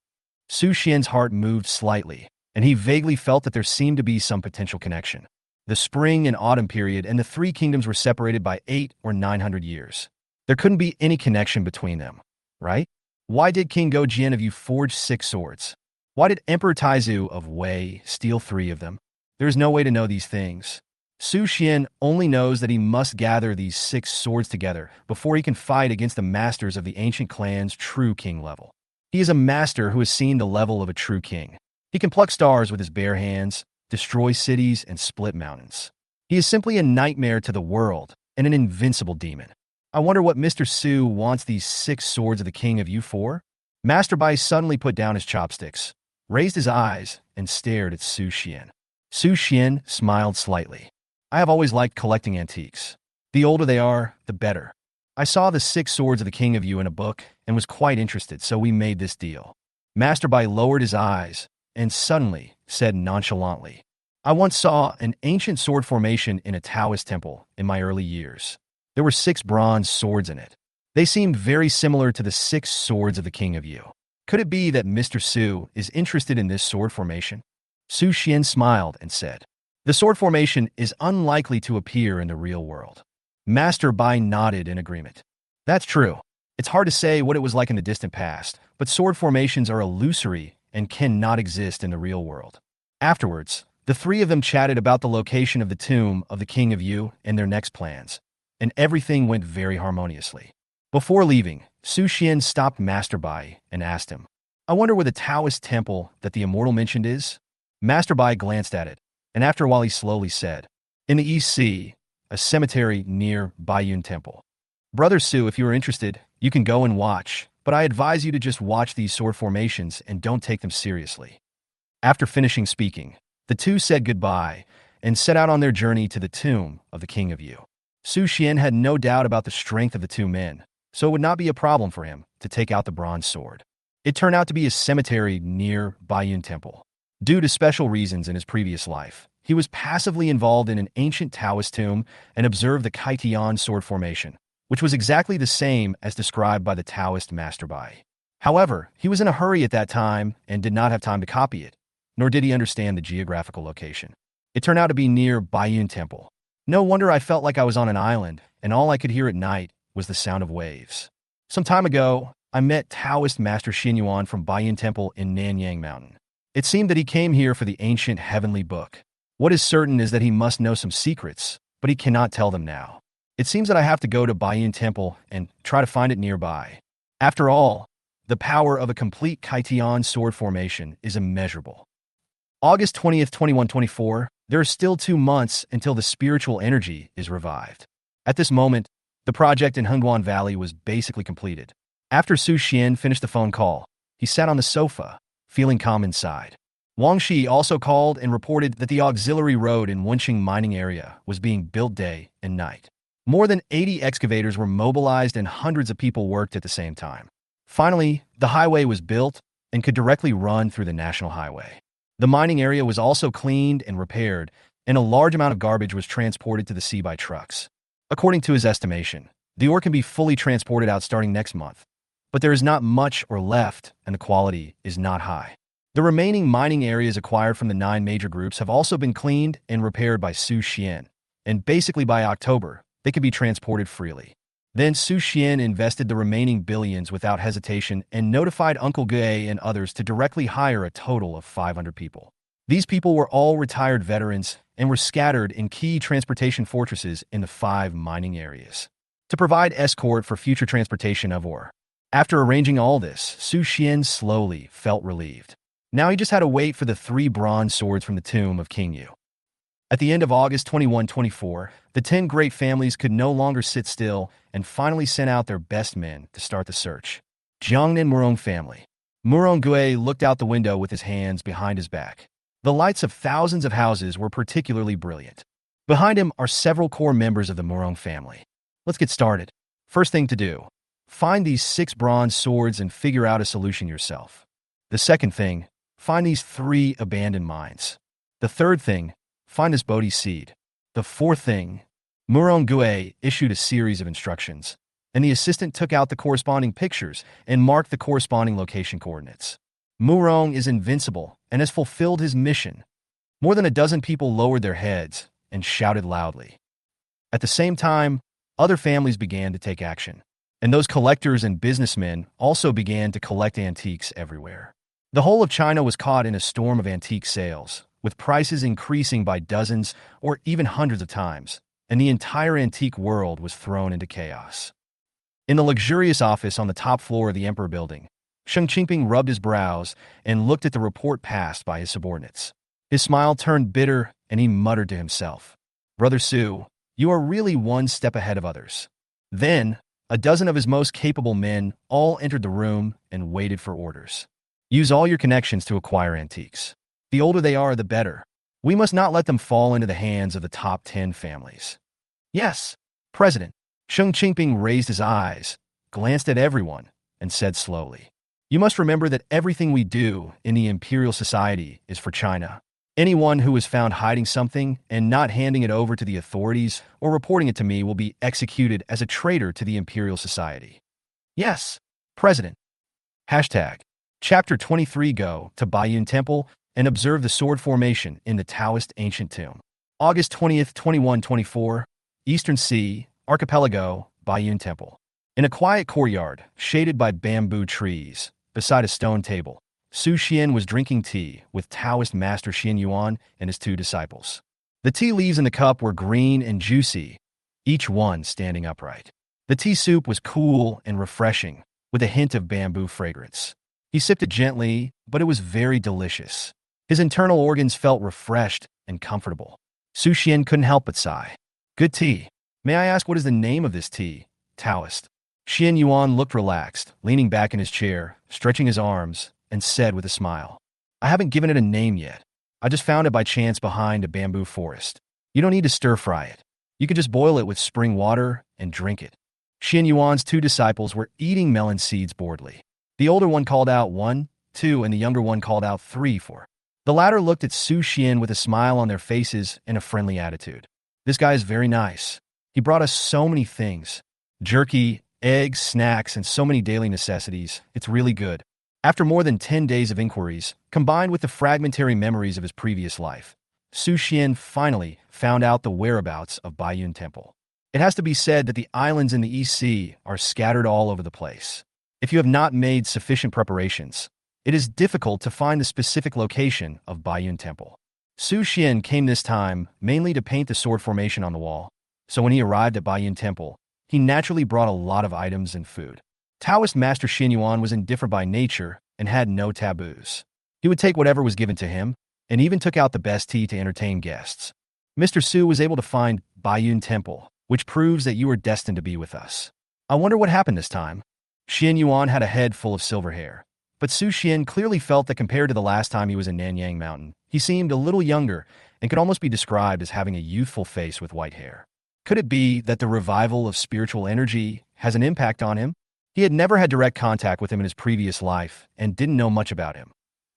Su Xian's heart moved slightly, and he vaguely felt that there seemed to be some potential connection. The spring and autumn period and the 3 kingdoms were separated by 8 or 900 years. There couldn't be any connection between them, right? Why did King Gojian of Yu forge 6 swords? Why did Emperor Taizu of Wei steal 3 of them? There is no way to know these things. Su Xian only knows that he must gather these 6 swords together before he can fight against the masters of the ancient clan's true king level. He is a master who has seen the level of a true king. He can pluck stars with his bare hands, destroy cities, and split mountains. He is simply a nightmare to the world and an invincible demon. I wonder what Mr. Su wants these 6 swords of the King of Yu for? Master Bai suddenly put down his chopsticks, raised his eyes, and stared at Su Xian. Su Xian smiled slightly. "I have always liked collecting antiques. The older they are, the better. I saw the 6 swords of the King of Yu in a book and was quite interested, so we made this deal." Master Bai lowered his eyes and suddenly said nonchalantly, "I once saw an ancient sword formation in a Taoist temple in my early years. There were 6 bronze swords in it. They seemed very similar to the 6 swords of the King of Yu. Could it be that Mr. Su is interested in this sword formation?" Su Xian smiled and said, The sword formation is unlikely to appear in the real world. Master Bai nodded in agreement. That's true. It's hard to say what it was like in the distant past, but sword formations are illusory and cannot exist in the real world. Afterwards, the three of them chatted about the location of the tomb of the King of Yu and their next plans, and everything went very harmoniously. Before leaving, Su Xian stopped Master Bai and asked him, I wonder where the Taoist temple that the immortal mentioned is? Master Bai glanced at it, and after a while he slowly said, In the East Sea, a cemetery near Baiyun Temple. Brother Su, if you are interested, you can go and watch, but I advise you to just watch these sword formations and don't take them seriously. After finishing speaking, the two said goodbye and set out on their journey to the tomb of the King of Yu. Su Xian had no doubt about the strength of the two men, so it would not be a problem for him to take out the bronze sword. It turned out to be a cemetery near Baiyun Temple. Due to special reasons in his previous life, he was passively involved in an ancient Taoist tomb and observed the Kaitian sword formation, which was exactly the same as described by the Taoist Master Bai. However, he was in a hurry at that time and did not have time to copy it, nor did he understand the geographical location. It turned out to be near Baiyun Temple. No wonder I felt like I was on an island, and all I could hear at night was the sound of waves. Some time ago, I met Taoist Master Xinyuan from Baiyun Temple in Nanyang Mountain. It seemed that he came here for the ancient heavenly book. What is certain is that he must know some secrets, but he cannot tell them now. It seems that I have to go to Baiyun Temple and try to find it nearby. After all, the power of a complete Kaitian sword formation is immeasurable. August 20th, 2124, there are still 2 months until the spiritual energy is revived. At this moment, the project in Hengguan Valley was basically completed. After Su Xian finished the phone call, he sat on the sofa, feeling calm inside. Wang Shi also called and reported that the auxiliary road in Wenqing mining area was being built day and night. More than 80 excavators were mobilized and hundreds of people worked at the same time. Finally, the highway was built and could directly run through the national highway. The mining area was also cleaned and repaired, and a large amount of garbage was transported to the sea by trucks. According to his estimation, the ore can be fully transported out starting next month, but there is not much ore left and the quality is not high. The remaining mining areas acquired from the 9 major groups have also been cleaned and repaired by Su Xian, and basically by October, they could be transported freely. Then Su Xian invested the remaining billions without hesitation and notified Uncle Gue and others to directly hire a total of 500 people. These people were all retired veterans and were scattered in key transportation fortresses in the 5 mining areas to provide escort for future transportation of ore. After arranging all this, Su Xian slowly felt relieved. Now he just had to wait for the 3 bronze swords from the tomb of King Yu. At the end of August 2124, the 10 great families could no longer sit still and finally sent out their best men to start the search. Jiangnan Morong family. Morong Gue looked out the window with his hands behind his back. The lights of thousands of houses were particularly brilliant. Behind him are several core members of the Morong family. Let's get started. First thing to do, find these 6 bronze swords and figure out a solution yourself. The second thing, find these 3 abandoned mines. The third thing, find this Bodhi seed. The fourth thing, Morong Gue issued a series of instructions, and the assistant took out the corresponding pictures and marked the corresponding location coordinates. Morong is invincible and has fulfilled his mission. More than a dozen people lowered their heads and shouted loudly. At the same time, other families began to take action, and those collectors and businessmen also began to collect antiques everywhere. The whole of China was caught in a storm of antique sales, with prices increasing by dozens or even hundreds of times, and the entire antique world was thrown into chaos. In the luxurious office on the top floor of the Emperor building, Sheng Qingping rubbed his brows and looked at the report passed by his subordinates. His smile turned bitter, and he muttered to himself, Brother Su, you are really one step ahead of others. Then, a dozen of his most capable men all entered the room and waited for orders. Use all your connections to acquire antiques. The older they are, the better. We must not let them fall into the hands of the top 10 families. Yes, President. Sheng Qingping raised his eyes, glanced at everyone, and said slowly, You must remember that everything we do in the Imperial Society is for China. Anyone who is found hiding something and not handing it over to the authorities or reporting it to me will be executed as a traitor to the Imperial Society. Yes, President. Hashtag. Chapter 23 Go to Baiyun Temple and observe the sword formation in the Taoist ancient tomb. August 20th, 2124, Eastern Sea, Archipelago, Baiyun Temple. In a quiet courtyard, shaded by bamboo trees, beside a stone table, Su Xian was drinking tea with Taoist master Xian Yuan and his two disciples. The tea leaves in the cup were green and juicy, each one standing upright. The tea soup was cool and refreshing, with a hint of bamboo fragrance. He sipped it gently, but it was very delicious. His internal organs felt refreshed and comfortable. Su Xian couldn't help but sigh. Good tea. May I ask what is the name of this tea? Taoist. Xian Yuan looked relaxed, leaning back in his chair, stretching his arms, and said with a smile, I haven't given it a name yet. I just found it by chance behind a bamboo forest. You don't need to stir-fry it. You could just boil it with spring water and drink it. Xian Yuan's two disciples were eating melon seeds boredly. The older one called out 1, 2, and the younger one called out 3, 4. The latter looked at Su Xian with a smile on their faces and a friendly attitude. This guy is very nice. He brought us so many things. Jerky, eggs, snacks, and so many daily necessities. It's really good. After more than 10 days of inquiries, combined with the fragmentary memories of his previous life, Su Xian finally found out the whereabouts of Baiyun Temple. It has to be said that the islands in the East Sea are scattered all over the place. If you have not made sufficient preparations, it is difficult to find the specific location of Baiyun Temple. Su Xian came this time mainly to paint the sword formation on the wall, so when he arrived at Baiyun Temple, he naturally brought a lot of items and food. Taoist Master Xian Yuan was indifferent by nature and had no taboos. He would take whatever was given to him, and even took out the best tea to entertain guests. Mr. Su was able to find Baiyun Temple, which proves that you are destined to be with us. I wonder what happened this time. Xian Yuan had a head full of silver hair, but Su Xian clearly felt that compared to the last time he was in Nanyang Mountain, he seemed a little younger and could almost be described as having a youthful face with white hair. Could it be that the revival of spiritual energy has an impact on him? He had never had direct contact with him in his previous life and didn't know much about him.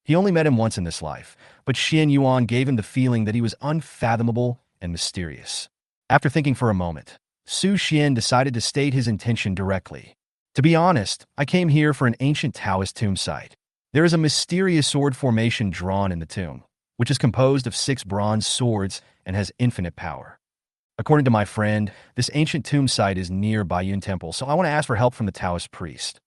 He only met him once in this life, but Xian Yuan gave him the feeling that he was unfathomable and mysterious. After thinking for a moment, Su Xian decided to state his intention directly. To be honest, I came here for an ancient Taoist tomb site. There is a mysterious sword formation drawn in the tomb, which is composed of 6 bronze swords and has infinite power. According to my friend, this ancient tomb site is near Baiyun Temple, so I want to ask for help from the Taoist priest.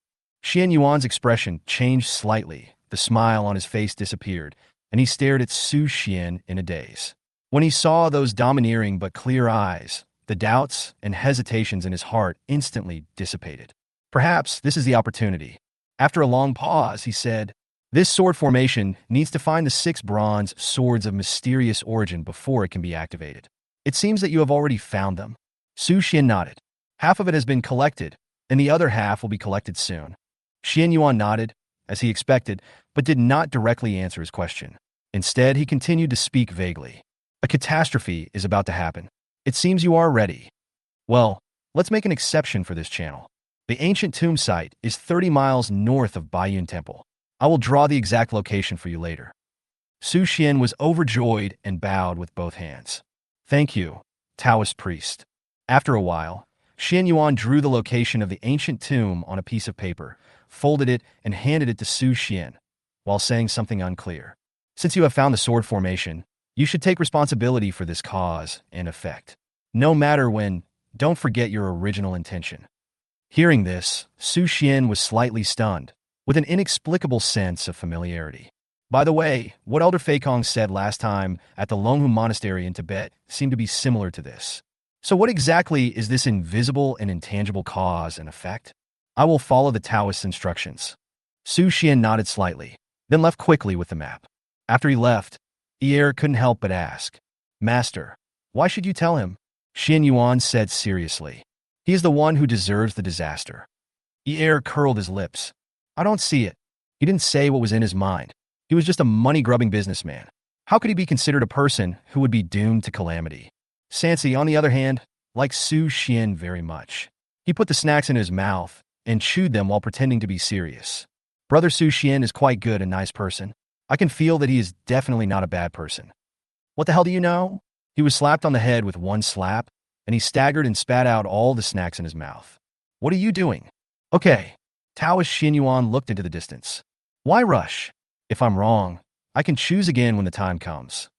Xian Yuan's expression changed slightly. The smile on his face disappeared, and he stared at Su Xian in a daze. When he saw those domineering but clear eyes, the doubts and hesitations in his heart instantly dissipated. Perhaps this is the opportunity. After a long pause, he said, This sword formation needs to find the 6 bronze swords of mysterious origin before it can be activated. It seems that you have already found them. Su Xian nodded. Half of it has been collected, and the other half will be collected soon. Xian Yuan nodded, as he expected, but did not directly answer his question. Instead, he continued to speak vaguely. A catastrophe is about to happen. It seems you are ready. Well, let's make an exception for this channel. The ancient tomb site is 30 miles north of Baiyun Temple. I will draw the exact location for you later. Su Xian was overjoyed and bowed with both hands. Thank you, Taoist priest. After a while, Xian Yuan drew the location of the ancient tomb on a piece of paper, folded it, and handed it to Su Xian, while saying something unclear. Since you have found the sword formation, you should take responsibility for this cause and effect. No matter when, don't forget your original intention. Hearing this, Su Xian was slightly stunned, with an inexplicable sense of familiarity. By the way, what Elder Feikong said last time at the Longhu Monastery in Tibet seemed to be similar to this. So what exactly is this invisible and intangible cause and effect? I will follow the Taoist's instructions. Su Xian nodded slightly, then left quickly with the map. After he left, Yi couldn't help but ask, Master, why should you tell him? Xian Yuan said seriously. He is the one who deserves the disaster. Yi curled his lips. I don't see it. He didn't say what was in his mind. He was just a money-grubbing businessman. How could he be considered a person who would be doomed to calamity? Sansi, on the other hand, liked Su Xian very much. He put the snacks in his mouth and chewed them while pretending to be serious. Brother Su Xian is quite good and nice person. I can feel that he is definitely not a bad person. What the hell do you know? He was slapped on the head with one slap, and he staggered and spat out all the snacks in his mouth. What are you doing? Okay. Taoist Xian Yuan looked into the distance. Why rush? If I'm wrong, I can choose again when the time comes.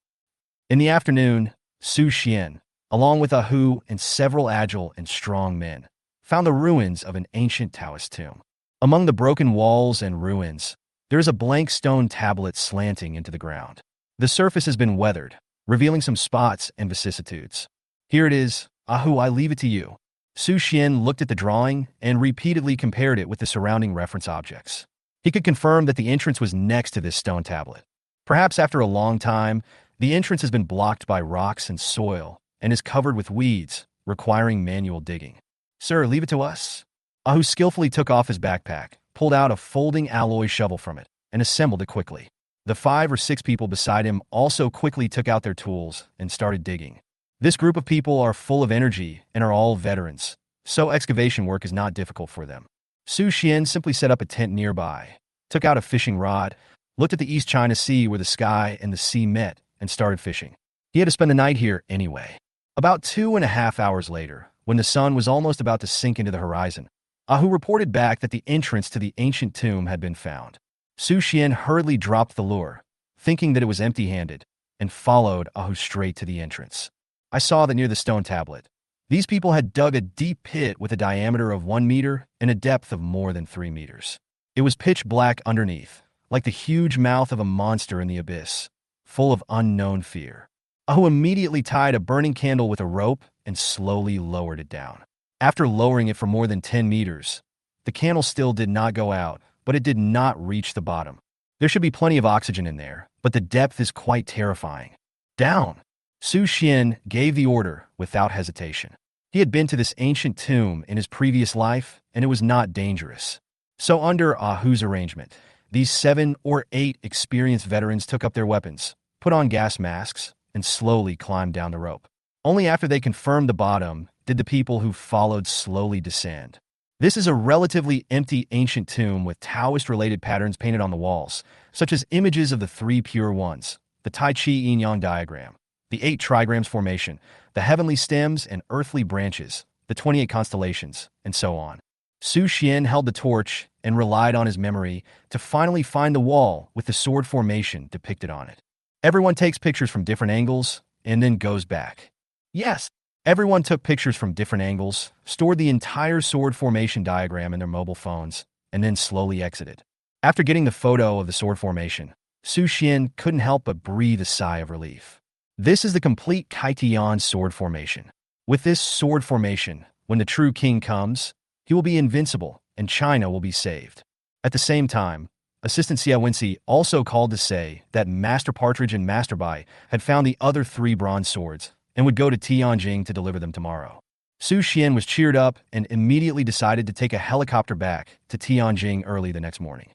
In the afternoon, Su Xian, along with Ahu and several agile and strong men, found the ruins of an ancient Taoist tomb. Among the broken walls and ruins, there is a blank stone tablet slanting into the ground. The surface has been weathered, revealing some spots and vicissitudes. Here it is. Ahu, I leave it to you. Su Xian looked at the drawing and repeatedly compared it with the surrounding reference objects. He could confirm that the entrance was next to this stone tablet. Perhaps after a long time, the entrance has been blocked by rocks and soil and is covered with weeds, requiring manual digging. Sir, leave it to us. Ahu skillfully took off his backpack, pulled out a folding alloy shovel from it, and assembled it quickly. The 5 or 6 people beside him also quickly took out their tools and started digging. This group of people are full of energy and are all veterans, so excavation work is not difficult for them. Su Xian simply set up a tent nearby, took out a fishing rod, looked at the East China Sea where the sky and the sea met, and started fishing. He had to spend the night here anyway. About 2.5 hours later, when the sun was almost about to sink into the horizon, Ahu reported back that the entrance to the ancient tomb had been found. Su Xian hurriedly dropped the lure, thinking that it was empty-handed, and followed Ahu straight to the entrance. I saw that near the stone tablet, these people had dug a deep pit with a diameter of 1 meter and a depth of more than 3 meters. It was pitch black underneath, like the huge mouth of a monster in the abyss, full of unknown fear. Ahu immediately tied a burning candle with a rope and slowly lowered it down. After lowering it for more than 10 meters, the candle still did not go out, but it did not reach the bottom. There should be plenty of oxygen in there, but the depth is quite terrifying. Down! Su Xian gave the order without hesitation. He had been to this ancient tomb in his previous life, and it was not dangerous. So under Ahu's arrangement, these 7 or 8 experienced veterans took up their weapons, put on gas masks, and slowly climbed down the rope. Only after they confirmed the bottom did the people who followed slowly descend. This is a relatively empty ancient tomb with Taoist-related patterns painted on the walls, such as images of the 3 pure ones, the Tai Chi Yin-Yang diagram, the 8 trigrams formation, the heavenly stems and earthly branches, the 28 constellations, and so on. Su Xian held the torch and relied on his memory to finally find the wall with the sword formation depicted on it. Everyone takes pictures from different angles and then goes back. Yes, everyone took pictures from different angles, stored the entire sword formation diagram in their mobile phones, and then slowly exited. After getting the photo of the sword formation, Su Xian couldn't help but breathe a sigh of relief. This is the complete Kaitian sword formation. With this sword formation, when the true king comes, he will be invincible and China will be saved. At the same time, Assistant Xia Wenxi also called to say that Master Partridge and Master Bai had found the other 3 bronze swords and would go to Tianjing to deliver them tomorrow. Su Xian was cheered up and immediately decided to take a helicopter back to Tianjing early the next morning.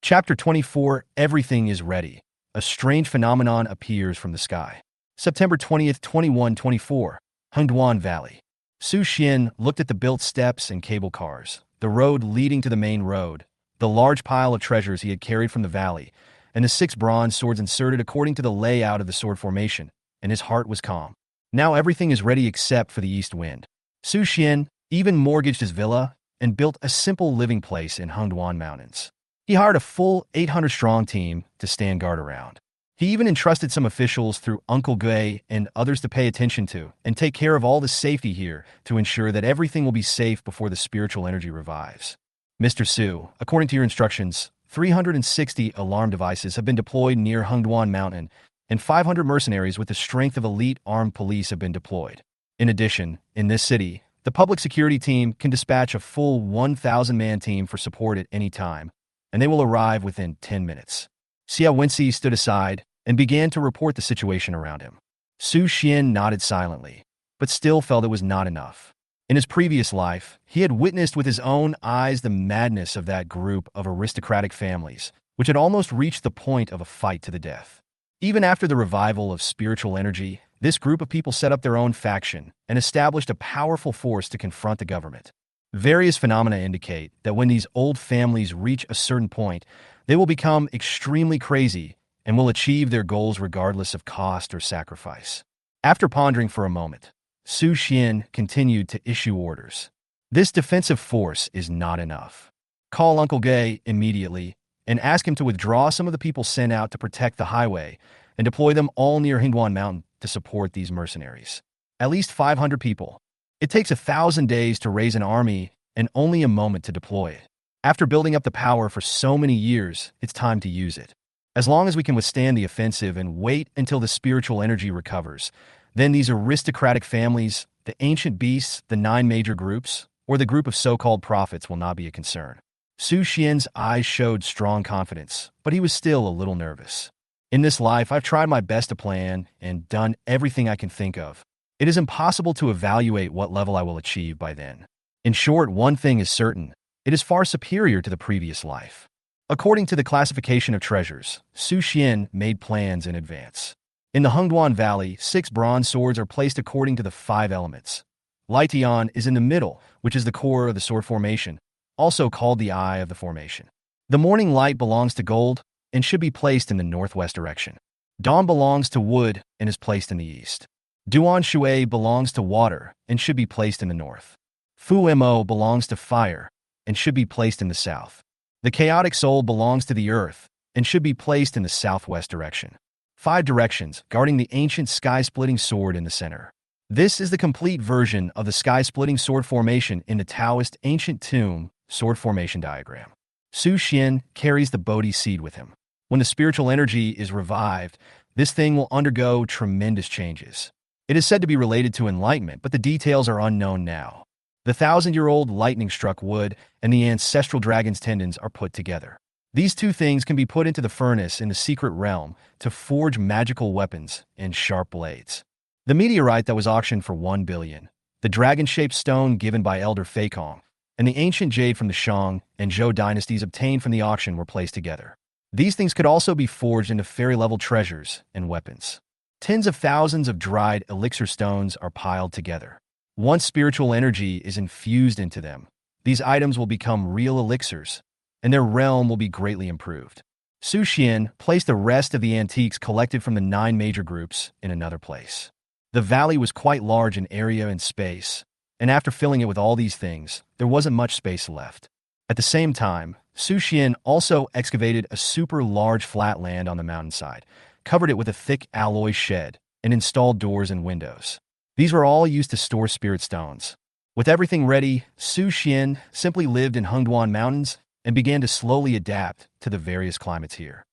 Chapter 24, Everything is Ready. A strange phenomenon appears from the sky. September 20th, 2124, Hengduan Valley. Su Xian looked at the built steps and cable cars, the road leading to the main road, the large pile of treasures he had carried from the valley, and the 6 bronze swords inserted according to the layout of the sword formation, and his heart was calm. Now everything is ready except for the east wind. Su Xian even mortgaged his villa and built a simple living place in Hengduan Mountains. He hired a full 800-strong team to stand guard around. He even entrusted some officials through Uncle Gui and others to pay attention to and take care of all the safety here to ensure that everything will be safe before the spiritual energy revives. Mr. Su, according to your instructions, 360 alarm devices have been deployed near Hengduan Mountain, and 500 mercenaries with the strength of elite armed police have been deployed. In addition, in this city, the public security team can dispatch a full 1,000-man team for support at any time, and they will arrive within 10 minutes. Xia Wenxi stood aside and began to report the situation around him. Su Xian nodded silently, but still felt it was not enough. In his previous life, he had witnessed with his own eyes the madness of that group of aristocratic families, which had almost reached the point of a fight to the death. Even after the revival of spiritual energy, this group of people set up their own faction and established a powerful force to confront the government. Various phenomena indicate that when these old families reach a certain point, they will become extremely crazy and will achieve their goals regardless of cost or sacrifice. After pondering for a moment, Su Xian continued to issue orders. This defensive force is not enough. Call Uncle Gui immediately and ask him to withdraw some of the people sent out to protect the highway and deploy them all near Hengduan Mountain to support these mercenaries. At least 500 people. It takes 1,000 days to raise an army and only a moment to deploy it. After building up the power for so many years, it's time to use it. As long as we can withstand the offensive and wait until the spiritual energy recovers, then these aristocratic families, the ancient beasts, the 9 major groups, or the group of so-called prophets will not be a concern. Su Xian's eyes showed strong confidence, but he was still a little nervous. In this life, I've tried my best to plan and done everything I can think of. It is impossible to evaluate what level I will achieve by then. In short, one thing is certain. It is far superior to the previous life. According to the classification of treasures, Su Xian made plans in advance. In the Hengduan Valley, 6 bronze swords are placed according to the 5 elements. Lietian is in the middle, which is the core of the sword formation, also called the eye of the formation. The morning light belongs to gold and should be placed in the northwest direction. Dawn belongs to wood and is placed in the east. Duan Shui belongs to water and should be placed in the north. Fu Mo belongs to fire and should be placed in the south. The chaotic soul belongs to the earth and should be placed in the southwest direction. 5 directions, guarding the ancient sky-splitting sword in the center. This is the complete version of the sky-splitting sword formation in the Taoist ancient tomb sword formation diagram. Su Xian carries the Bodhi seed with him. When the spiritual energy is revived, this thing will undergo tremendous changes. It is said to be related to enlightenment, but the details are unknown now. The 1,000-year-old lightning-struck wood and the ancestral dragon's tendons are put together. These 2 things can be put into the furnace in the secret realm to forge magical weapons and sharp blades. The meteorite that was auctioned for 1 billion, the dragon-shaped stone given by Elder Feikong, and the ancient jade from the Shang and Zhou dynasties obtained from the auction were placed together. These things could also be forged into fairy-level treasures and weapons. Tens of thousands of dried elixir stones are piled together. Once spiritual energy is infused into them, these items will become real elixirs, and their realm will be greatly improved. Su Xian placed the rest of the antiques collected from the 9 major groups in another place. The valley was quite large in area and space, and after filling it with all these things, there wasn't much space left. At the same time, Su Xian also excavated a super large flat land on the mountainside, covered it with a thick alloy shed, and installed doors and windows. These were all used to store spirit stones. With everything ready, Su Xian simply lived in Hengduan Mountains and began to slowly adapt to the various climates here.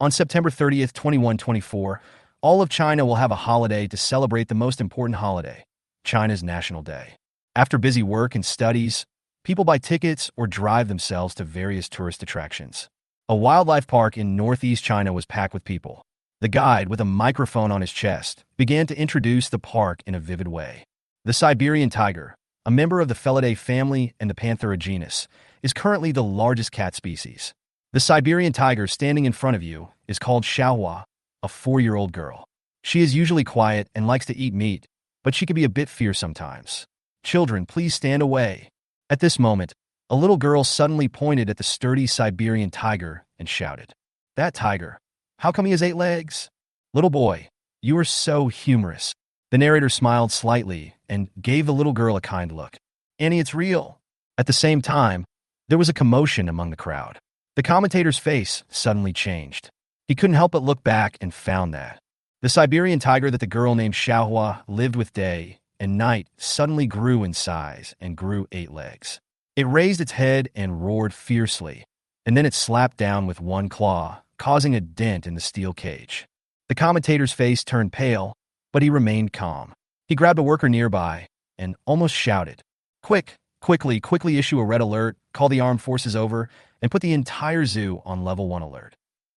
On September 30th, 2124, all of China will have a holiday to celebrate the most important holiday, China's National Day. After busy work and studies, people buy tickets or drive themselves to various tourist attractions. A wildlife park in northeast China was packed with people. The guide, with a microphone on his chest, began to introduce the park in a vivid way. The Siberian tiger, a member of the Felidae family and the Panthera genus, is currently the largest cat species. The Siberian tiger standing in front of you is called Xiaohua, a 4-year-old girl. She is usually quiet and likes to eat meat, but she can be a bit fierce sometimes. Children, please stand away. At this moment, a little girl suddenly pointed at the sturdy Siberian tiger and shouted, "That tiger! How come he has 8 legs?" "Little boy, you are so humorous." The narrator smiled slightly and gave the little girl a kind look. "Annie, it's real." At the same time, there was a commotion among the crowd. The commentator's face suddenly changed. He couldn't help but look back and found that the Siberian tiger that the girl named Xiaohua lived with day and night suddenly grew in size and grew 8 legs. It raised its head and roared fiercely, and then it slapped down with one claw, causing a dent in the steel cage. The commentator's face turned pale, but he remained calm. He grabbed a worker nearby and almost shouted, Quickly issue a red alert, call the armed forces over, and put the entire zoo on level 1 alert."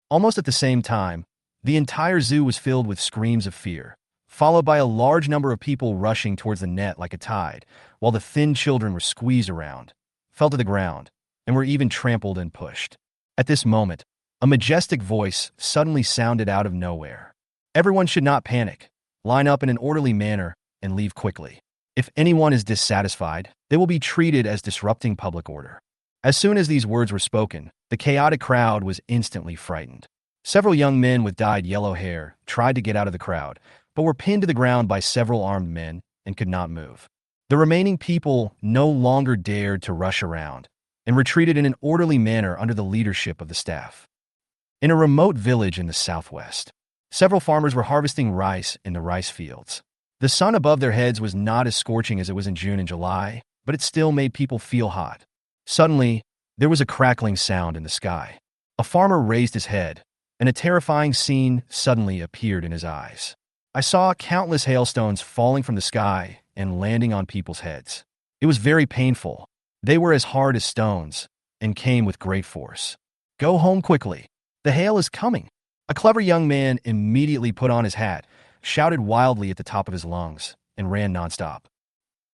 Almost at the same time, the entire zoo was filled with screams of fear, followed by a large number of people rushing towards the net like a tide, while the thin children were squeezed around, fell to the ground, and were even trampled and pushed. At this moment, a majestic voice suddenly sounded out of nowhere. "Everyone should not panic. Line up in an orderly manner and leave quickly. If anyone is dissatisfied, they will be treated as disrupting public order." As soon as these words were spoken, the chaotic crowd was instantly frightened. Several young men with dyed yellow hair tried to get out of the crowd, but were pinned to the ground by several armed men and could not move. The remaining people no longer dared to rush around and retreated in an orderly manner under the leadership of the staff. In a remote village in the southwest, Several farmers were harvesting rice in the rice fields. The sun above their heads was not as scorching as it was in June and July, but it still made people feel hot. Suddenly, there was a crackling sound in the sky. A farmer raised his head, and a terrifying scene suddenly appeared in his eyes. I saw countless hailstones falling from the sky and landing on people's heads. It was very painful. They were as hard as stones and came with great force. "Go home quickly. The hail is coming." A clever young man immediately put on his hat, shouted wildly at the top of his lungs, and ran nonstop.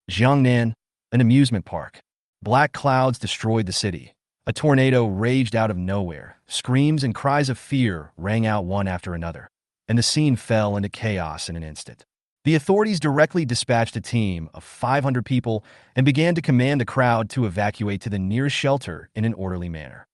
Jiangnan, an amusement park. Black clouds destroyed the city. A tornado raged out of nowhere. Screams and cries of fear rang out one after another, and the scene fell into chaos in an instant. The authorities directly dispatched a team of 500 people and began to command the crowd to evacuate to the nearest shelter in an orderly manner.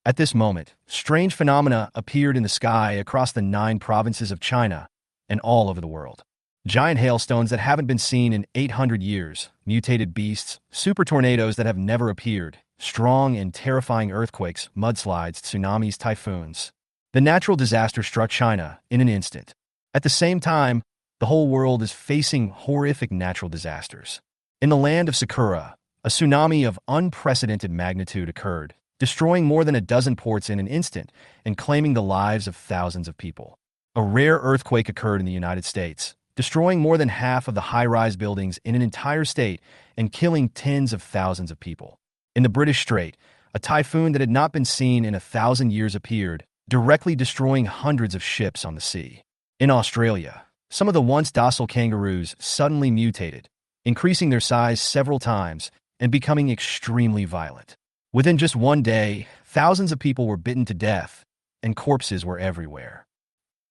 At this moment, strange phenomena appeared in the sky across the 9 provinces of China and all over the world. Giant hailstones that haven't been seen in 800 years, mutated beasts, super tornadoes that have never appeared, strong and terrifying earthquakes, mudslides, tsunamis, typhoons. The natural disaster struck China in an instant. At the same time, the whole world is facing horrific natural disasters. In the land of Sakura, a tsunami of unprecedented magnitude occurred, destroying more than a dozen ports in an instant and claiming the lives of thousands of people. A rare earthquake occurred in the United States, destroying more than half of the high-rise buildings in an entire state and killing tens of thousands of people. In the British Strait, a typhoon that had not been seen in 1,000 years appeared, directly destroying hundreds of ships on the sea. In Australia, some of the once docile kangaroos suddenly mutated, increasing their size several times and becoming extremely violent. Within just one day, thousands of people were bitten to death, and corpses were everywhere.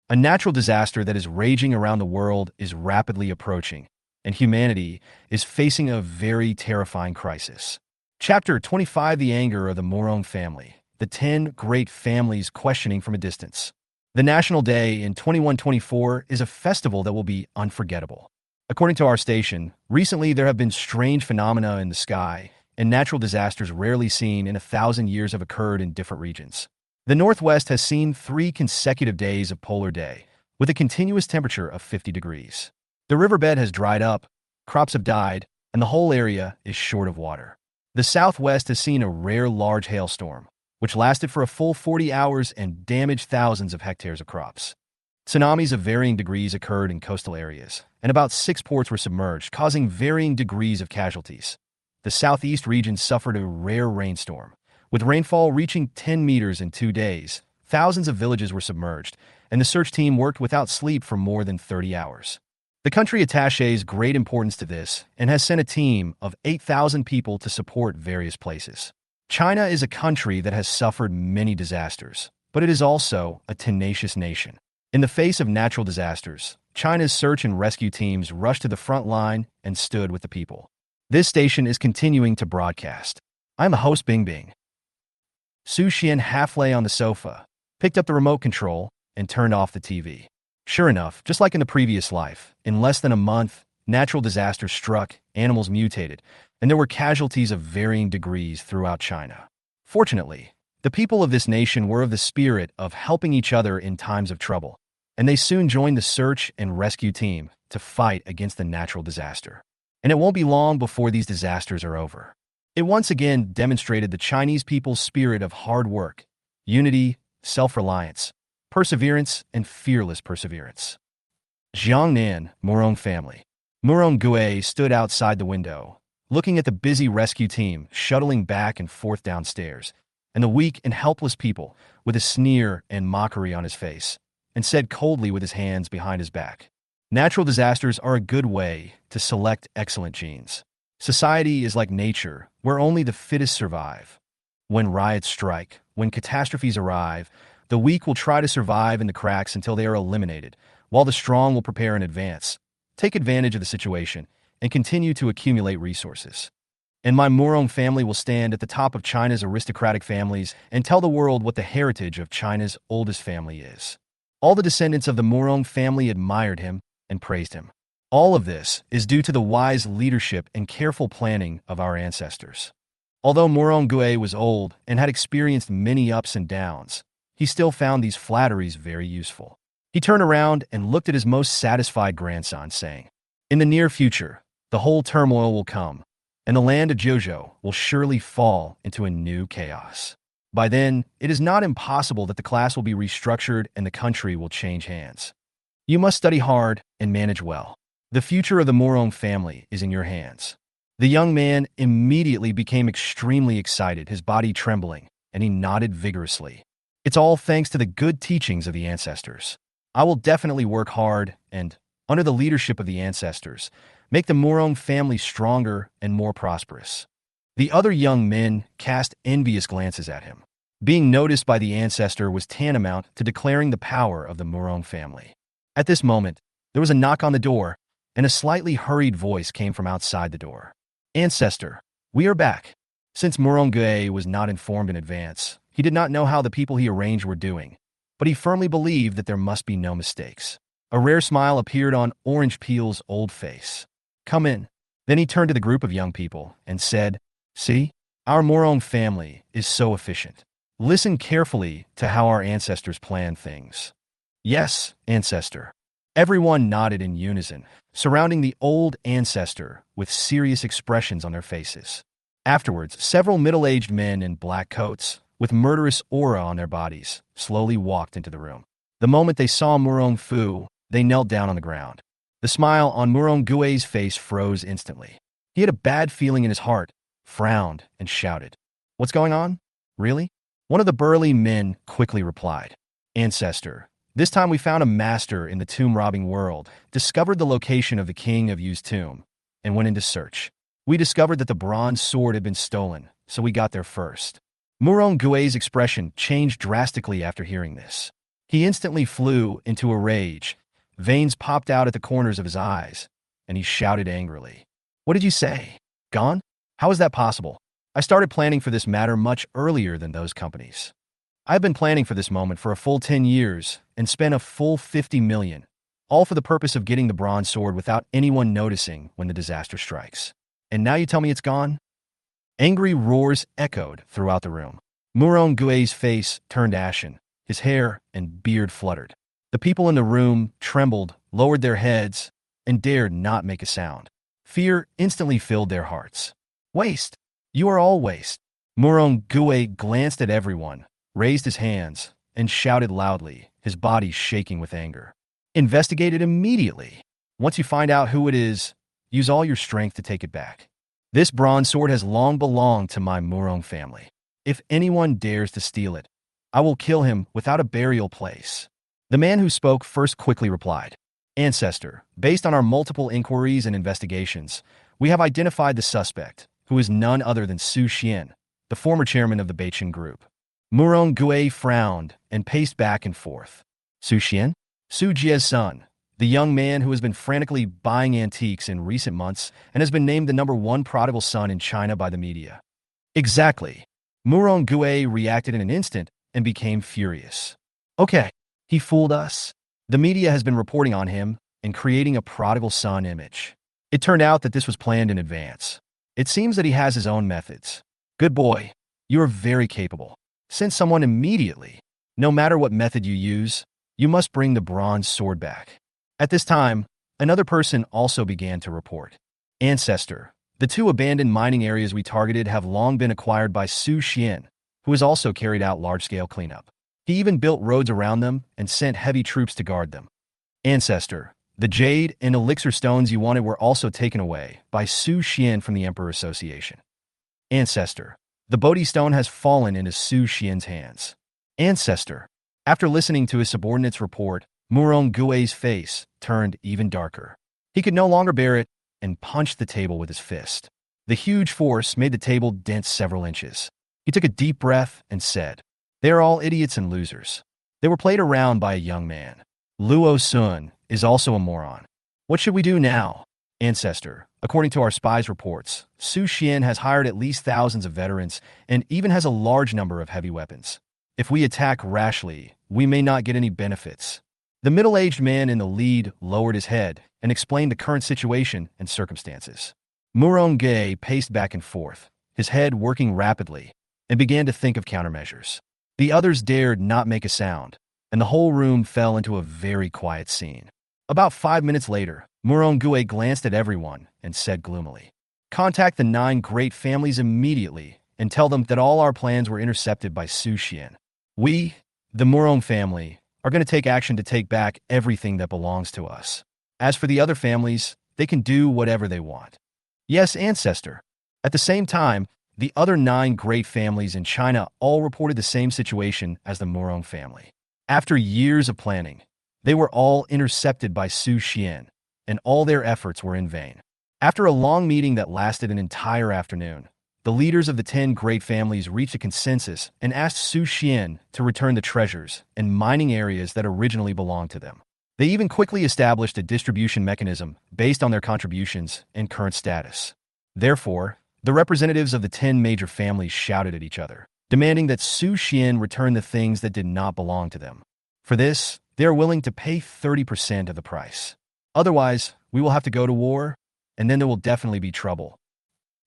A natural disaster that is raging around the world is rapidly approaching, and humanity is facing a very terrifying crisis. Chapter 25: The Anger of the Morong Family. The 10 Great Families Questioning from a Distance. The National Day in 2124 is a festival that will be unforgettable. According to our station, recently there have been strange phenomena in the sky, and natural disasters rarely seen in 1,000 years have occurred in different regions. The Northwest has seen 3 consecutive days of polar day, with a continuous temperature of 50 degrees. The riverbed has dried up, crops have died, and the whole area is short of water. The Southwest has seen a rare large hailstorm, which lasted for a full 40 hours and damaged thousands of hectares of crops. Tsunamis of varying degrees occurred in coastal areas, and about 6 ports were submerged, causing varying degrees of casualties. The Southeast region suffered a rare rainstorm, with rainfall reaching 10 meters in 2 days. Thousands of villages were submerged, and the search team worked without sleep for more than 30 hours. The country attaches great importance to this and has sent a team of 8,000 people to support various places. China is a country that has suffered many disasters, but it is also a tenacious nation. In the face of natural disasters, China's search and rescue teams rushed to the front line and stood with the people. This station is continuing to broadcast. I'm a host Bing Bing. Su Xian half lay on the sofa, picked up the remote control, and turned off the TV. Sure enough, just like in the previous life, in less than a month, natural disasters struck, animals mutated, and there were casualties of varying degrees throughout China. Fortunately, the people of this nation were of the spirit of helping each other in times of trouble, and they soon joined the search and rescue team to fight against the natural disaster. And it won't be long before these disasters are over. It once again demonstrated the Chinese people's spirit of hard work, unity, self-reliance, perseverance, and fearless perseverance. Jiangnan, Morong family. Morong Gue stood outside the window, looking at the busy rescue team shuttling back and forth downstairs, and the weak and helpless people with a sneer and mockery on his face, and said coldly with his hands behind his back, "Natural disasters are a good way to select excellent genes. Society is like nature, where only the fittest survive. When riots strike, when catastrophes arrive, the weak will try to survive in the cracks until they are eliminated, while the strong will prepare in advance, take advantage of the situation, and continue to accumulate resources. And my Morong family will stand at the top of China's aristocratic families and tell the world what the heritage of China's oldest family is." All the descendants of the Morong family admired him and praised him. All of this is due to the wise leadership and careful planning of our ancestors. Although Morong Gue was old and had experienced many ups and downs, he still found these flatteries very useful. He turned around and looked at his most satisfied grandson, saying, "In the near future, the whole turmoil will come, and the land of Jojo will surely fall into a new chaos. By then, it is not impossible that the class will be restructured and the country will change hands. You must study hard and manage well. The future of the Morong family is in your hands." The young man immediately became extremely excited, his body trembling, and he nodded vigorously. "It's all thanks to the good teachings of the ancestors. I will definitely work hard and, under the leadership of the ancestors, make the Morong family stronger and more prosperous." The other young men cast envious glances at him. Being noticed by the ancestor was tantamount to declaring the power of the Morong family. At this moment, there was a knock on the door, and a slightly hurried voice came from outside the door. "Ancestor, we are back." Since Morong was not informed in advance, he did not know how the people he arranged were doing, but he firmly believed that there must be no mistakes. A rare smile appeared on Orange Peel's old face. "Come in." Then he turned to the group of young people and said, "See, our Morong family is so efficient. Listen carefully to how our ancestors plan things." "Yes, ancestor." Everyone nodded in unison, surrounding the old ancestor with serious expressions on their faces. Afterwards, several middle-aged men in black coats, with murderous aura on their bodies, slowly walked into the room. The moment they saw Morong Fu, they knelt down on the ground. The smile on Morong Gui's face froze instantly. He had a bad feeling in his heart, frowned, and shouted, "What's going on? Really?" One of the burly men quickly replied, "Ancestor, this time we found a master in the tomb-robbing world, discovered the location of the king of Yu's tomb, and went into search. We discovered that the bronze sword had been stolen, so we got there first." Morong Gui's expression changed drastically after hearing this. He instantly flew into a rage. Veins popped out at the corners of his eyes, and he shouted angrily, "What did you say? Gone? How is that possible? I started planning for this matter much earlier than those companies. I've been planning for this moment for a full 10 years and spent a full 50 million, all for the purpose of getting the bronze sword without anyone noticing when the disaster strikes. And now you tell me it's gone?" Angry roars echoed throughout the room. Morong Gui's face turned ashen, his hair and beard fluttered. The people in the room trembled, lowered their heads, and dared not make a sound. Fear instantly filled their hearts. "Waste! You are all waste!" Morong Gui glanced at everyone, raised his hands, and shouted loudly, his body shaking with anger. "Investigate it immediately. Once you find out who it is, use all your strength to take it back. This bronze sword has long belonged to my Morong family. If anyone dares to steal it, I will kill him without a burial place." The man who spoke first quickly replied, "Ancestor, based on our multiple inquiries and investigations, we have identified the suspect, who is none other than Su Xian, the former chairman of the Beichen Group." Morong Gui frowned and paced back and forth. "Su Xian? Su Jie's son, the young man who has been frantically buying antiques in recent months and has been named the #1 prodigal son in China by the media." "Exactly." Morong Gui reacted in an instant and became furious. "Okay, he fooled us. The media has been reporting on him and creating a prodigal son image. It turned out that this was planned in advance. It seems that he has his own methods. Good boy, you are very capable. Send someone immediately. No matter what method you use, you must bring the bronze sword back." At this time, another person also began to report. "Ancestor, the 2 abandoned mining areas we targeted have long been acquired by Su Xian, who has also carried out large-scale cleanup. He even built roads around them and sent heavy troops to guard them. Ancestor, the jade and elixir stones you wanted were also taken away by Su Xian from the Emperor Association. Ancestor, the Bodhi stone has fallen into Su Xian's hands. Ancestor." After listening to his subordinate's report, Morong Gui's face turned even darker. He could no longer bear it and punched the table with his fist. The huge force made the table dent several inches. He took a deep breath and said, "They are all idiots and losers." They were played around by a young man. "Luo Sun is also a moron. What should we do now?" "Ancestor, according to our spies' reports, Su Xian has hired at least thousands of veterans and even has a large number of heavy weapons. If we attack rashly, we may not get any benefits." The middle-aged man in the lead lowered his head and explained the current situation and circumstances. Morong Gui paced back and forth, his head working rapidly, and began to think of countermeasures. The others dared not make a sound, and the whole room fell into a very quiet scene. About 5 minutes later, Morong glanced at everyone and said gloomily, "Contact the 9 great families immediately and tell them that all our plans were intercepted by Su Xian. We, the Morong family, are going to take action to take back everything that belongs to us. As for the other families, they can do whatever they want." "Yes, ancestor." At the same time, the other 9 great families in China all reported the same situation as the Morong family. After years of planning, they were all intercepted by Su Xian, and all their efforts were in vain. After a long meeting that lasted an entire afternoon, the leaders of the 10 great families reached a consensus and asked Su Xian to return the treasures and mining areas that originally belonged to them. They even quickly established a distribution mechanism based on their contributions and current status. Therefore, the representatives of the 10 major families shouted at each other, demanding that Su Xian return the things that did not belong to them. For this, they are willing to pay 30% of the price. Otherwise, we will have to go to war, and then there will definitely be trouble.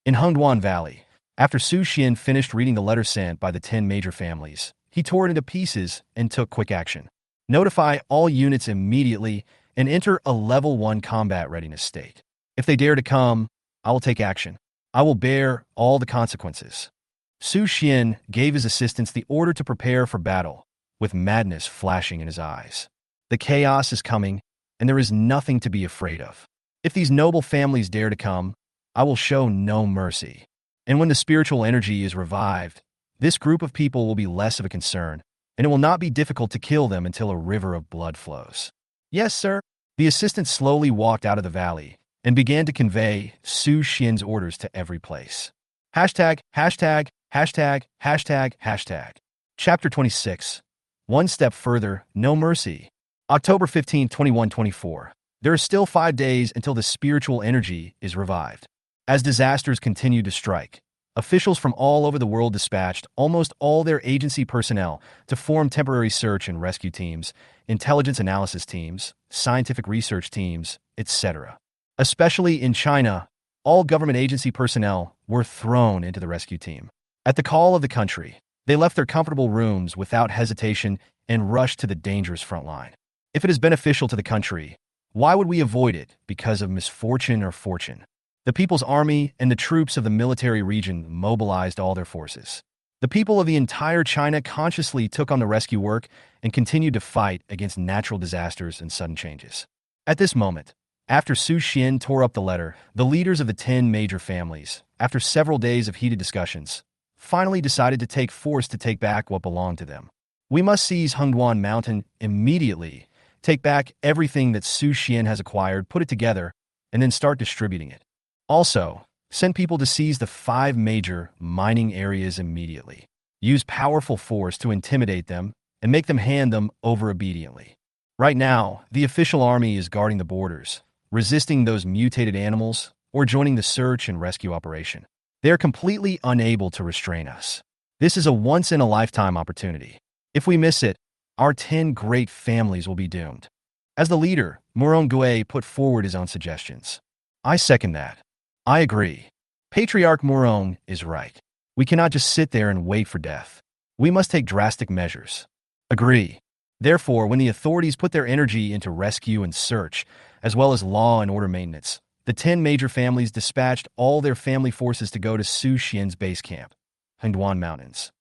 In Hengduan Valley, after Su Xian finished reading the letter sent by the 10 major families, he tore it into pieces and took quick action. Notify all units immediately and enter a level 1 combat readiness state. If they dare to come, I will take action. I will bear all the consequences. Su Xian gave his assistants the order to prepare for battle, with madness flashing in his eyes. The chaos is coming, and there is nothing to be afraid of. If these noble families dare to come, I will show no mercy. And when the spiritual energy is revived, this group of people will be less of a concern, and it will not be difficult to kill them until a river of blood flows. Yes, sir. The assistant slowly walked out of the valley and began to convey Su Xian's orders to every place. Hashtag, hashtag, hashtag, hashtag, hashtag. Chapter 26. One step further, no mercy. October 15, 2124. There are still 5 days until the spiritual energy is revived. As disasters continue to strike, officials from all over the world dispatched almost all their agency personnel to form temporary search and rescue teams, intelligence analysis teams, scientific research teams, etc. Especially in China, all government agency personnel were thrown into the rescue team. At the call of the country, they left their comfortable rooms without hesitation and rushed to the dangerous front line. If it is beneficial to the country, why would we avoid it because of misfortune or fortune? The People's Army and the troops of the military region mobilized all their forces. The people of the entire China consciously took on the rescue work and continued to fight against natural disasters and sudden changes. At this moment, after Su Xian tore up the letter, the leaders of the 10 major families, after several days of heated discussions, finally decided to take force to take back what belonged to them. We must seize Hengduan Mountain immediately, take back everything that Su Xian has acquired, put it together, and then start distributing it. Also, send people to seize the 5 major mining areas immediately. Use powerful force to intimidate them and make them hand them over obediently. Right now, the official army is guarding the borders, resisting those mutated animals, or joining the search and rescue operation. They are completely unable to restrain us. This is a once-in-a-lifetime opportunity. If we miss it, our 10 great families will be doomed. As the leader, Morong put forward his own suggestions. I second that. I agree. Patriarch Morong is right. We cannot just sit there and wait for death. We must take drastic measures. Agree. Therefore, when the authorities put their energy into rescue and search, as well as law and order maintenance, the 10 major families dispatched all their family forces to go to Su Xian's base camp, Hengduan Mountains.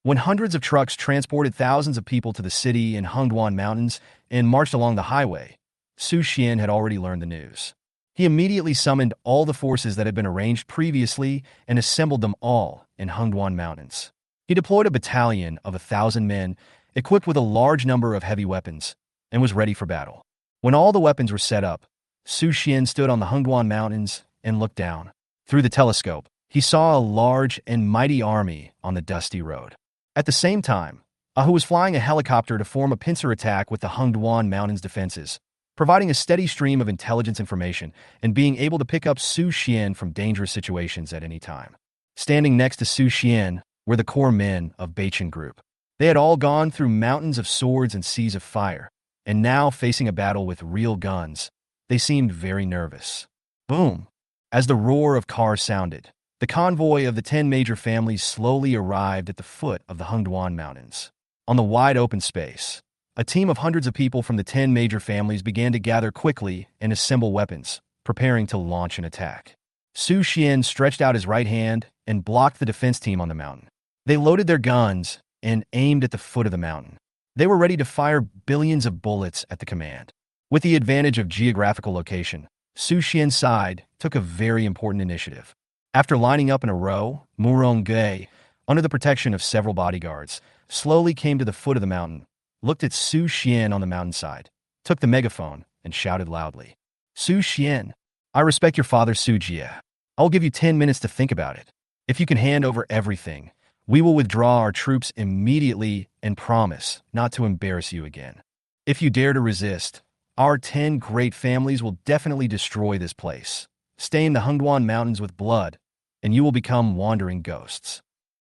When hundreds of trucks transported thousands of people to the city in Hengduan Mountains and marched along the highway, Su Xian had already learned the news. He immediately summoned all the forces that had been arranged previously and assembled them all in Hengduan Mountains. He deployed a battalion of 1,000 men, equipped with a large number of heavy weapons, and was ready for battle. When all the weapons were set up, Su Xian stood on the Hengduan Mountains and looked down. Through the telescope, he saw a large and mighty army on the dusty road. At the same time, Ahu was flying a helicopter to form a pincer attack with the Hengduan Mountains defenses, providing a steady stream of intelligence information and being able to pick up Su Xian from dangerous situations at any time. Standing next to Su Xian were the core men of Beichen Group. They had all gone through mountains of swords and seas of fire, and now facing a battle with real guns, they seemed very nervous. Boom! As the roar of cars sounded, the convoy of the 10 major families slowly arrived at the foot of the Hengduan Mountains. On the wide open space, A team of hundreds of people from the 10 major families began to gather quickly and assemble weapons, preparing to launch an attack. Su Xian stretched out his right hand and blocked the defense team on the mountain. They loaded their guns and aimed at the foot of the mountain. They were ready to fire billions of bullets at the command. With the advantage of geographical location, Su Xian's side took a very important initiative. After lining up in a row, Morong, under the protection of several bodyguards, slowly came to the foot of the mountain, looked at Su Xian on the mountainside, took the megaphone, and shouted loudly, "Su Xian, I respect your father Su Jie. I'll give you 10 minutes to think about it. If you can hand over everything, we will withdraw our troops immediately and promise not to embarrass you again. If you dare to resist, our 10 great families will definitely destroy this place, stain the Hengduan Mountains with blood, and you will become wandering ghosts."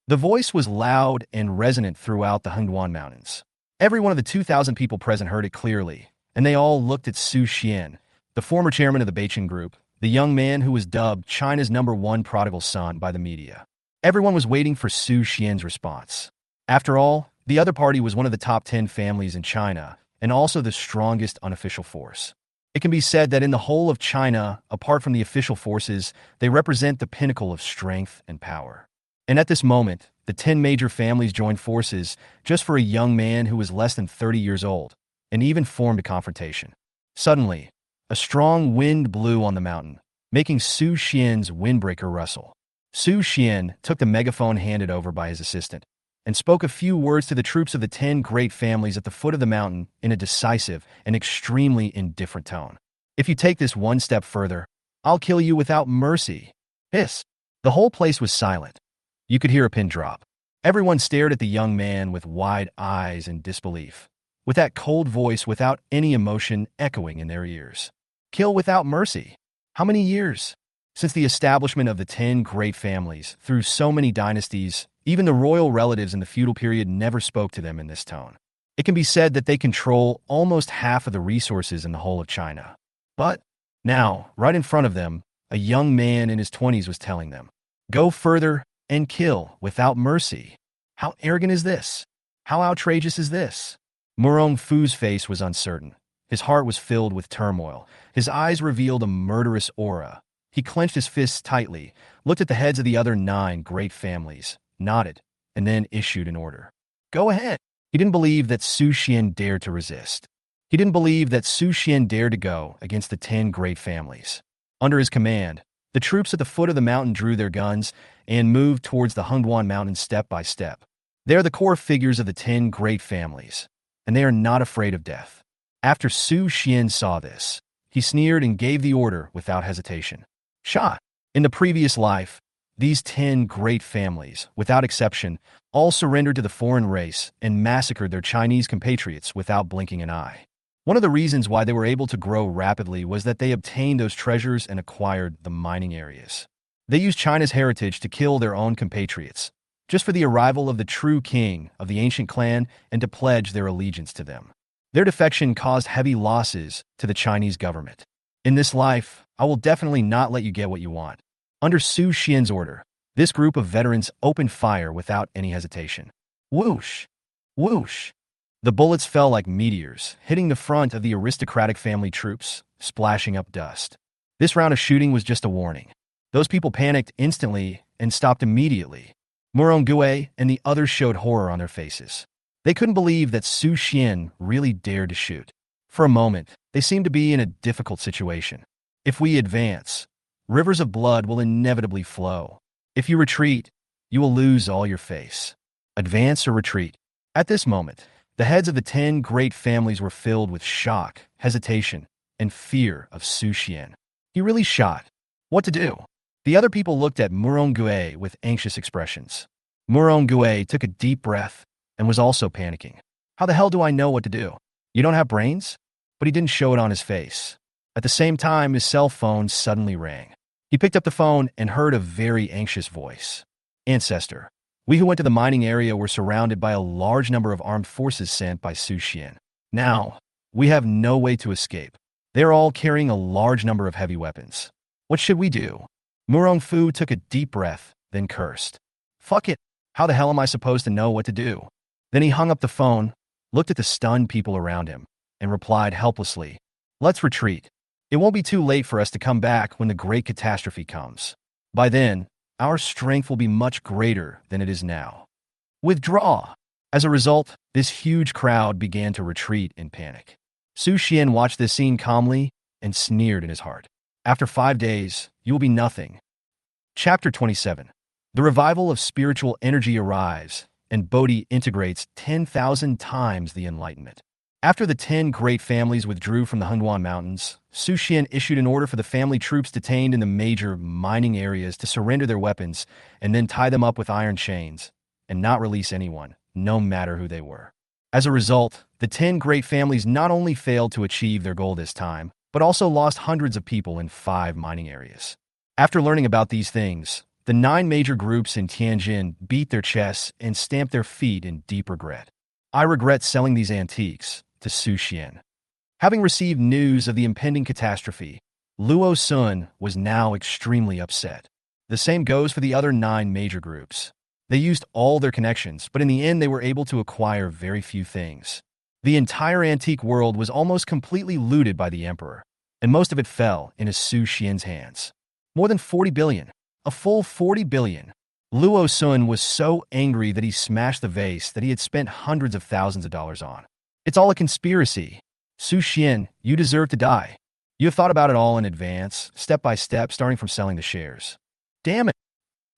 The voice was loud and resonant throughout the Hengduan Mountains. Every one of the 2,000 people present heard it clearly, and they all looked at Su Xian, the former chairman of the Beichen Group, the young man who was dubbed China's #1 prodigal son by the media. Everyone was waiting for Su Xian's response. After all, the other party was one of the top 10 families in China, and also the strongest unofficial force. It can be said that in the whole of China, apart from the official forces, they represent the pinnacle of strength and power. And at this moment, the 10 major families joined forces just for a young man who was less than 30 years old, and even formed a confrontation. Suddenly, a strong wind blew on the mountain, making Su Xian's windbreaker rustle. Su Xian took the megaphone handed over by his assistant and spoke a few words to the troops of the 10 great families at the foot of the mountain in a decisive and extremely indifferent tone. "If you take this one step further, I'll kill you without mercy." Hiss. The whole place was silent. You could hear a pin drop. Everyone stared at the young man with wide eyes in disbelief, with that cold voice without any emotion echoing in their ears. Kill without mercy. How many years? Since the establishment of the 10 great families, through so many dynasties, even the royal relatives in the feudal period never spoke to them in this tone. It can be said that they control almost half of the resources in the whole of China. But now, right in front of them, a young man in his 20s was telling them, "Go further and kill without mercy." How arrogant is this? How outrageous is this? Morong Fu's face was uncertain. His heart was filled with turmoil. His eyes revealed a murderous aura. He clenched his fists tightly, looked at the heads of the other 9 great families, nodded, and then issued an order. "Go ahead." He didn't believe that Su Xian dared to resist. He didn't believe that Su Xian dared to go against the 10 great families. Under his command, the troops at the foot of the mountain drew their guns and moved towards the Hengduan Mountains step by step. They are the core figures of the 10 great families, and they are not afraid of death. After Su Xian saw this, he sneered and gave the order without hesitation. Shot. In the previous life, these 10 great families, without exception, all surrendered to the foreign race and massacred their Chinese compatriots without blinking an eye. One of the reasons why they were able to grow rapidly was that they obtained those treasures and acquired the mining areas. They used China's heritage to kill their own compatriots, just for the arrival of the true king of the ancient clan and to pledge their allegiance to them. Their defection caused heavy losses to the Chinese government. In this life, I will definitely not let you get what you want. Under Su Xian's order, this group of veterans opened fire without any hesitation. Whoosh! Whoosh! The bullets fell like meteors, hitting the front of the aristocratic family troops, splashing up dust. This round of shooting was just a warning. Those people panicked instantly and stopped immediately. Morong and the others showed horror on their faces. They couldn't believe that Su Xian really dared to shoot. For a moment, they seemed to be in a difficult situation. If we advance, rivers of blood will inevitably flow. If you retreat, you will lose all your face. Advance or retreat. At this moment, the heads of the 10 great families were filled with shock, hesitation, and fear of Su Xian. He really shot. What to do? The other people looked at Morong with anxious expressions. Morong took a deep breath and was also panicking. How the hell do I know what to do? You don't have brains? But he didn't show it on his face. At the same time, his cell phone suddenly rang. He picked up the phone and heard a very anxious voice. Ancestor, we who went to the mining area were surrounded by a large number of armed forces sent by Su Xian. Now, we have no way to escape. They're all carrying a large number of heavy weapons. What should we do? Morong Fu took a deep breath, then cursed. Fuck it. How the hell am I supposed to know what to do? Then he hung up the phone, looked at the stunned people around him, and replied helplessly, "Let's retreat. It won't be too late for us to come back when the great catastrophe comes. By then, our strength will be much greater than it is now. Withdraw." As a result, this huge crowd began to retreat in panic. Su Xian watched this scene calmly and sneered in his heart. "After 5 days, you will be nothing." Chapter 27. The revival of spiritual energy arrives, and Bodhi integrates 10,000 times the enlightenment. After the 10 great families withdrew from the Hunduan Mountains, Su Xian issued an order for the family troops detained in the major mining areas to surrender their weapons and then tie them up with iron chains and not release anyone, no matter who they were. As a result, the 10 great families not only failed to achieve their goal this time, but also lost hundreds of people in 5 mining areas. After learning about these things, the 9 major groups in Tianjin beat their chests and stamped their feet in deep regret. "I regret selling these antiques," to Su Xian. Having received news of the impending catastrophe, Luo Sun was now extremely upset. The same goes for the other 9 major groups. They used all their connections, but in the end they were able to acquire very few things. The entire antique world was almost completely looted by the emperor, and most of it fell into Su Xian's hands. More than 40 billion. A full 40 billion. Luo Sun was so angry that he smashed the vase that he had spent hundreds of thousands of dollars on. "It's all a conspiracy. Su Xian, you deserve to die. You have thought about it all in advance, step by step, starting from selling the shares." Damn it.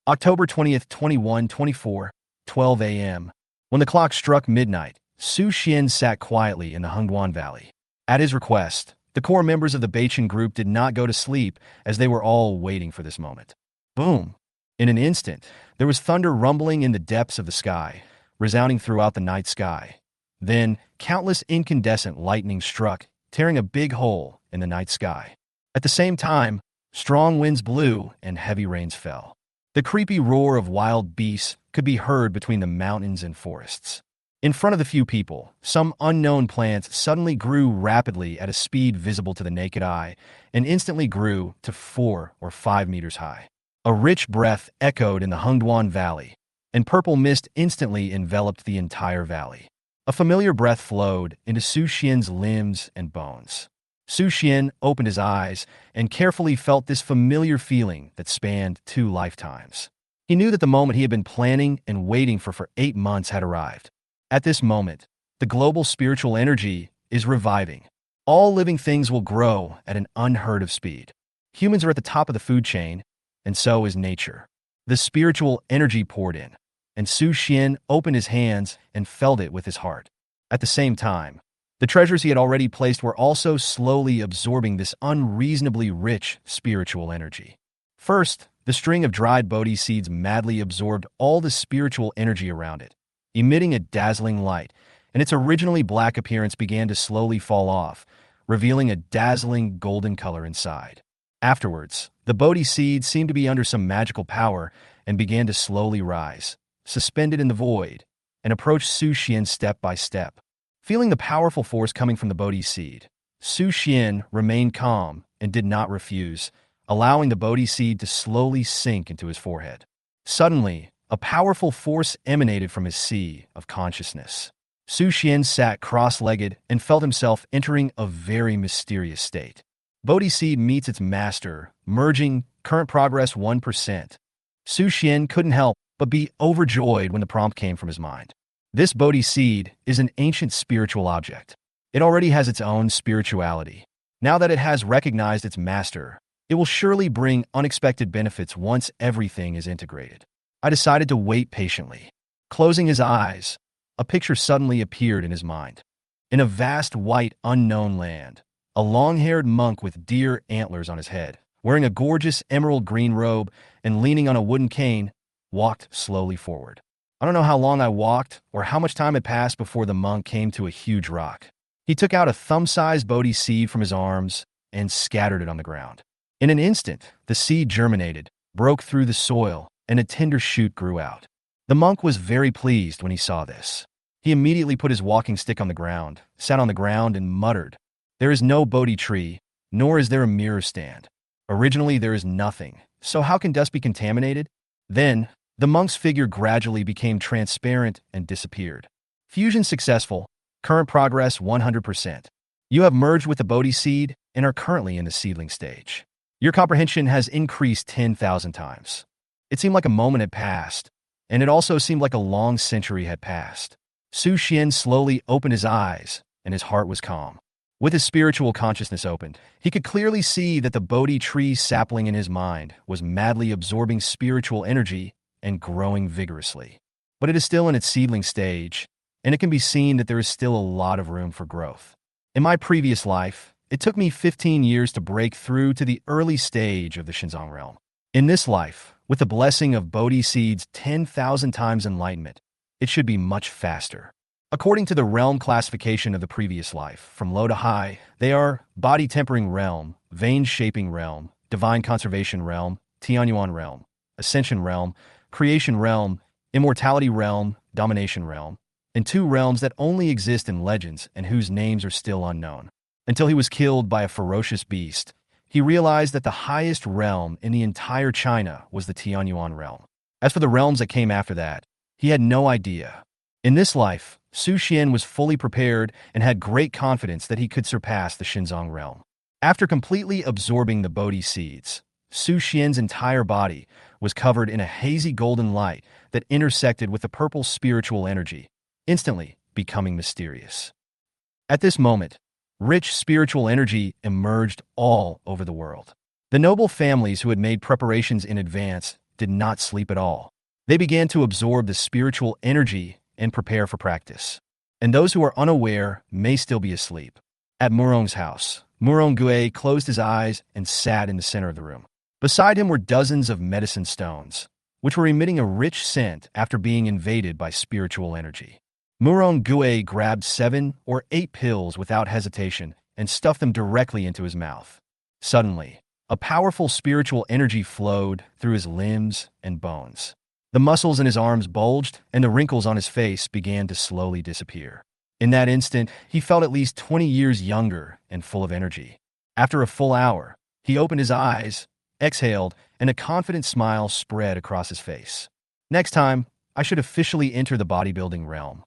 October 20th, 2124, 12 a.m. When the clock struck midnight, Su Xian sat quietly in the Hunduan Valley. At his request, the core members of the Beichen Group did not go to sleep as they were all waiting for this moment. Boom! In an instant, there was thunder rumbling in the depths of the sky, resounding throughout the night sky. Then, countless incandescent lightning struck, tearing a big hole in the night sky. At the same time, strong winds blew and heavy rains fell. The creepy roar of wild beasts could be heard between the mountains and forests. In front of the few people, some unknown plants suddenly grew rapidly at a speed visible to the naked eye and instantly grew to 4 or 5 meters high. A rich breath echoed in the Hunduan Valley, and purple mist instantly enveloped the entire valley. A familiar breath flowed into Su Xian's limbs and bones. Su Xian opened his eyes and carefully felt this familiar feeling that spanned 2 lifetimes. He knew that the moment he had been planning and waiting for 8 months had arrived. At this moment, the global spiritual energy is reviving. All living things will grow at an unheard of speed. Humans are at the top of the food chain, and so is nature. The spiritual energy poured in, and Su Xian opened his hands and felt it with his heart. At the same time, the treasures he had already placed were also slowly absorbing this unreasonably rich spiritual energy. First, the string of dried Bodhi seeds madly absorbed all the spiritual energy around it, emitting a dazzling light, and its originally black appearance began to slowly fall off, revealing a dazzling golden color inside. Afterwards, the Bodhi seed seemed to be under some magical power and began to slowly rise, suspended in the void, and approached Su Xian step by step. Feeling the powerful force coming from the Bodhi seed, Su Xian remained calm and did not refuse, allowing the Bodhi seed to slowly sink into his forehead. Suddenly, a powerful force emanated from his sea of consciousness. Su Xian sat cross-legged and felt himself entering a very mysterious state. Bodhi seed meets its master, merging, current progress 1%. Su Xian couldn't help but be overjoyed when the prompt came from his mind. This Bodhi seed is an ancient spiritual object. It already has its own spirituality. Now that it has recognized its master, it will surely bring unexpected benefits once everything is integrated. I decided to wait patiently. Closing his eyes, a picture suddenly appeared in his mind. In a vast white unknown land, a long-haired monk with deer antlers on his head, wearing a gorgeous emerald green robe and leaning on a wooden cane, walked slowly forward. I don't know how long I walked or how much time had passed before the monk came to a huge rock. He took out a thumb-sized Bodhi seed from his arms and scattered it on the ground. In an instant, the seed germinated, broke through the soil, and a tender shoot grew out. The monk was very pleased when he saw this. He immediately put his walking stick on the ground, sat on the ground, and muttered, "There is no Bodhi tree, nor is there a mirror stand. Originally there is nothing, so how can dust be contaminated?" Then, the monk's figure gradually became transparent and disappeared. Fusion successful. Current progress 100%. You have merged with the Bodhi seed and are currently in the seedling stage. Your comprehension has increased 10,000 times. It seemed like a moment had passed, and it also seemed like a long century had passed. Su Xian slowly opened his eyes, and his heart was calm. With his spiritual consciousness opened, he could clearly see that the Bodhi tree sapling in his mind was madly absorbing spiritual energy and growing vigorously. But it is still in its seedling stage, and it can be seen that there is still a lot of room for growth. In my previous life, it took me 15 years to break through to the early stage of the Shenzong realm. In this life, with the blessing of Bodhi seeds 10,000 times enlightenment, it should be much faster. According to the realm classification of the previous life, from low to high, they are body-tempering realm, vein-shaping realm, divine conservation realm, Tianyuan realm, ascension realm, creation realm, immortality realm, domination realm, and two realms that only exist in legends and whose names are still unknown. Until he was killed by a ferocious beast, he realized that the highest realm in the entire China was the Tianyuan realm. As for the realms that came after that, he had no idea. In this life, Su Xian was fully prepared and had great confidence that he could surpass the Shenzong realm. After completely absorbing the Bodhi seeds, Su Xian's entire body was covered in a hazy golden light that intersected with the purple spiritual energy, instantly becoming mysterious. At this moment, rich spiritual energy emerged all over the world. The noble families who had made preparations in advance did not sleep at all. They began to absorb the spiritual energy and prepare for practice. And those who are unaware may still be asleep. At Morong's house, Morong Gue closed his eyes and sat in the center of the room. Beside him were dozens of medicine stones, which were emitting a rich scent after being invaded by spiritual energy. Morong Gue grabbed 7 or 8 pills without hesitation and stuffed them directly into his mouth. Suddenly, a powerful spiritual energy flowed through his limbs and bones. The muscles in his arms bulged, and the wrinkles on his face began to slowly disappear. In that instant, he felt at least 20 years younger and full of energy. After a full hour, he opened his eyes, exhaled, and a confident smile spread across his face. Next time, I should officially enter the bodybuilding realm.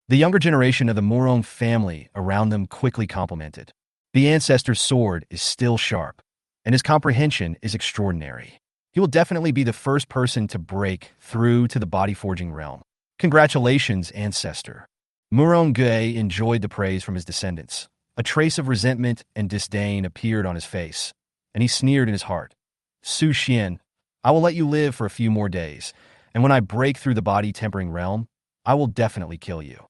The younger generation of the Morong family around them quickly complimented. The ancestor's sword is still sharp, and his comprehension is extraordinary. He will definitely be the first person to break through to the body-forging realm. Congratulations, ancestor. Morong Gue enjoyed the praise from his descendants. A trace of resentment and disdain appeared on his face, and he sneered in his heart. Su Xian, I will let you live for a few more days, and when I break through the body-tempering realm, I will definitely kill you.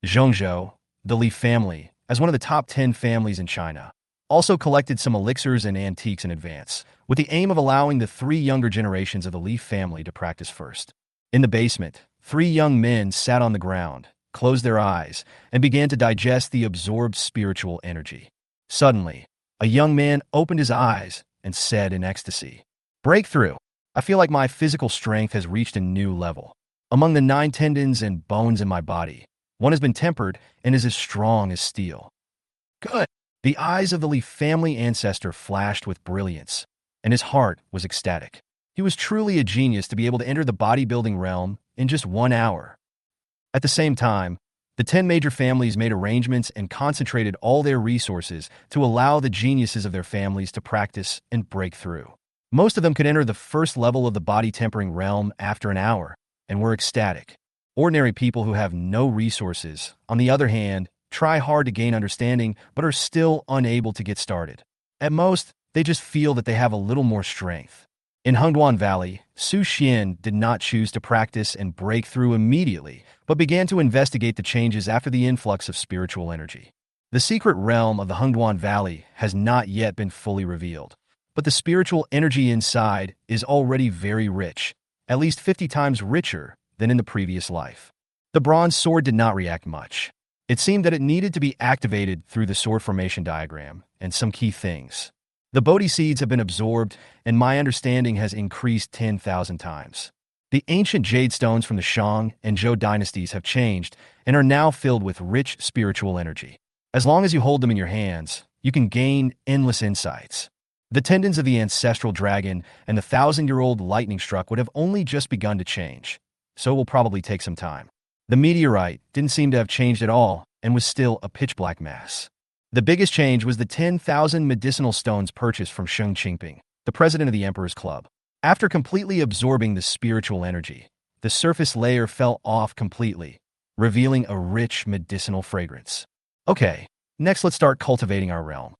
Zhongzhou, the Li family, as one of the top 10 families in China, also collected some elixirs and antiques in advance, with the aim of allowing the 3 younger generations of the Li family to practice first. In the basement, 3 young men sat on the ground, closed their eyes, and began to digest the absorbed spiritual energy. Suddenly, a young man opened his eyes and said in ecstasy, "Breakthrough! I feel like my physical strength has reached a new level. Among the 9 tendons and bones in my body, one has been tempered and is as strong as steel." Good! The eyes of the Li family ancestor flashed with brilliance, and his heart was ecstatic. He was truly a genius to be able to enter the bodybuilding realm in just 1 hour. At the same time, the 10 major families made arrangements and concentrated all their resources to allow the geniuses of their families to practice and break through. Most of them could enter the first level of the body-tempering realm after an hour, and were ecstatic. Ordinary people who have no resources, on the other hand, try hard to gain understanding but are still unable to get started. At most, they just feel that they have a little more strength. In Hengduan Valley, Su Xian did not choose to practice and break through immediately, but began to investigate the changes after the influx of spiritual energy. The secret realm of the Hengduan Valley has not yet been fully revealed, but the spiritual energy inside is already very rich, at least 50 times richer than in the previous life. The bronze sword did not react much. It seemed that it needed to be activated through the sword formation diagram and some key things. The Bodhi seeds have been absorbed, and my understanding has increased 10,000 times. The ancient jade stones from the Shang and Zhou dynasties have changed and are now filled with rich spiritual energy. As long as you hold them in your hands, you can gain endless insights. The tendons of the ancestral dragon and the 1,000-year-old lightning struck would have only just begun to change, so it will probably take some time. The meteorite didn't seem to have changed at all, and was still a pitch-black mass. The biggest change was the 10,000 medicinal stones purchased from Sheng Qingping, the president of the Emperor's Club. After completely absorbing the spiritual energy, the surface layer fell off completely, revealing a rich medicinal fragrance. Okay, next let's start cultivating our realm.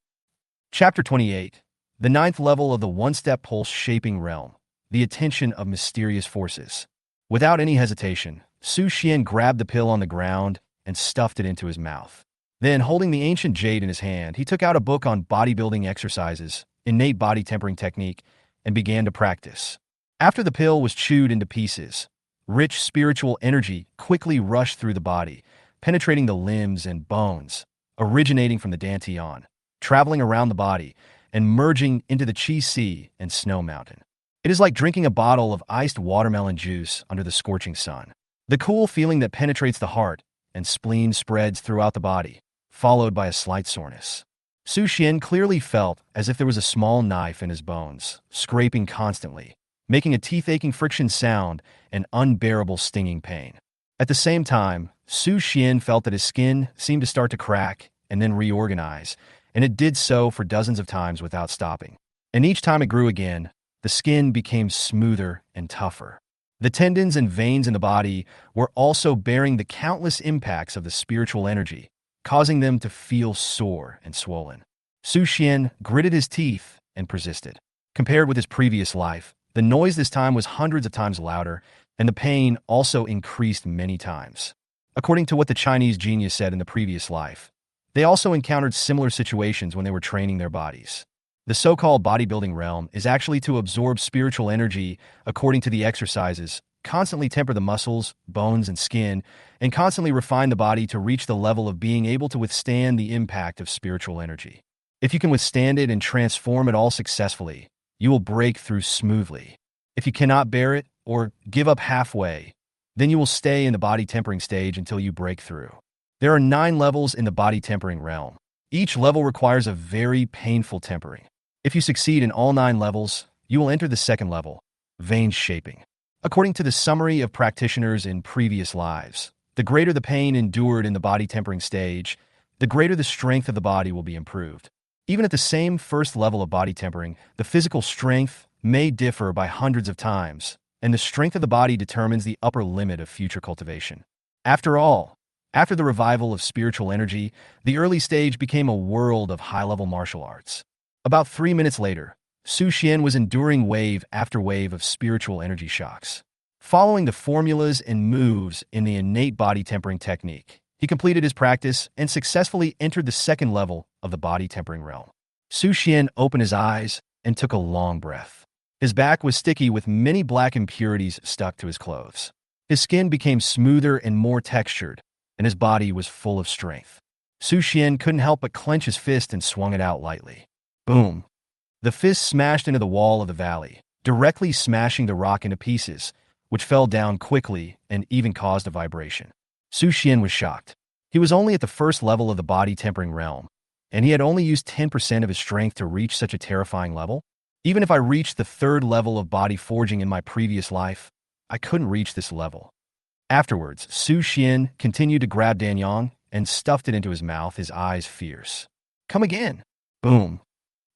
Chapter 28. The ninth level of the one-step pulse-shaping realm, the attention of mysterious forces. Without any hesitation, Su Xian grabbed the pill on the ground and stuffed it into his mouth. Then, holding the ancient jade in his hand, he took out a book on bodybuilding exercises, innate body tempering technique, and began to practice. After the pill was chewed into pieces, rich spiritual energy quickly rushed through the body, penetrating the limbs and bones, originating from the dantian, traveling around the body, and merging into the Qi Sea and Snow Mountain. It is like drinking a bottle of iced watermelon juice under the scorching sun. The cool feeling that penetrates the heart and spleen spreads throughout the body, followed by a slight soreness. Su Xian clearly felt as if there was a small knife in his bones, scraping constantly, making a teeth-aching friction sound and unbearable stinging pain. At the same time, Su Xian felt that his skin seemed to start to crack and then reorganize, and it did so for dozens of times without stopping. And each time it grew again, the skin became smoother and tougher. The tendons and veins in the body were also bearing the countless impacts of the spiritual energy, causing them to feel sore and swollen. Su Xian gritted his teeth and persisted. Compared with his previous life, the noise this time was hundreds of times louder, and the pain also increased many times. According to what the Chinese genius said in the previous life, they also encountered similar situations when they were training their bodies. The so-called bodybuilding realm is actually to absorb spiritual energy according to the exercises, constantly temper the muscles, bones, and skin, and constantly refine the body to reach the level of being able to withstand the impact of spiritual energy. If you can withstand it and transform it all successfully, you will break through smoothly. If you cannot bear it or give up halfway, then you will stay in the body tempering stage until you break through. There are 9 levels in the body tempering realm. Each level requires a very painful tempering. If you succeed in all 9 levels, you will enter the second level, vein shaping. According to the summary of practitioners in previous lives, the greater the pain endured in the body tempering stage, the greater the strength of the body will be improved. Even at the same first level of body tempering, the physical strength may differ by hundreds of times, and the strength of the body determines the upper limit of future cultivation. After all, after the revival of spiritual energy, the early stage became a world of high-level martial arts. About 3 minutes later, Su Xian was enduring wave after wave of spiritual energy shocks. Following the formulas and moves in the innate body tempering technique, he completed his practice and successfully entered the second level of the body tempering realm. Su Xian opened his eyes and took a long breath. His back was sticky with many black impurities stuck to his clothes. His skin became smoother and more textured, and his body was full of strength. Su Xian couldn't help but clench his fist and swung it out lightly. Boom! The fist smashed into the wall of the valley, directly smashing the rock into pieces, which fell down quickly and even caused a vibration. Su Xian was shocked. He was only at the first level of the body tempering realm, and he had only used 10% of his strength to reach such a terrifying level. Even if I reached the third level of body forging in my previous life, I couldn't reach this level. Afterwards, Su Xian continued to grab Danyang and stuffed it into his mouth, his eyes fierce. Come again! Boom!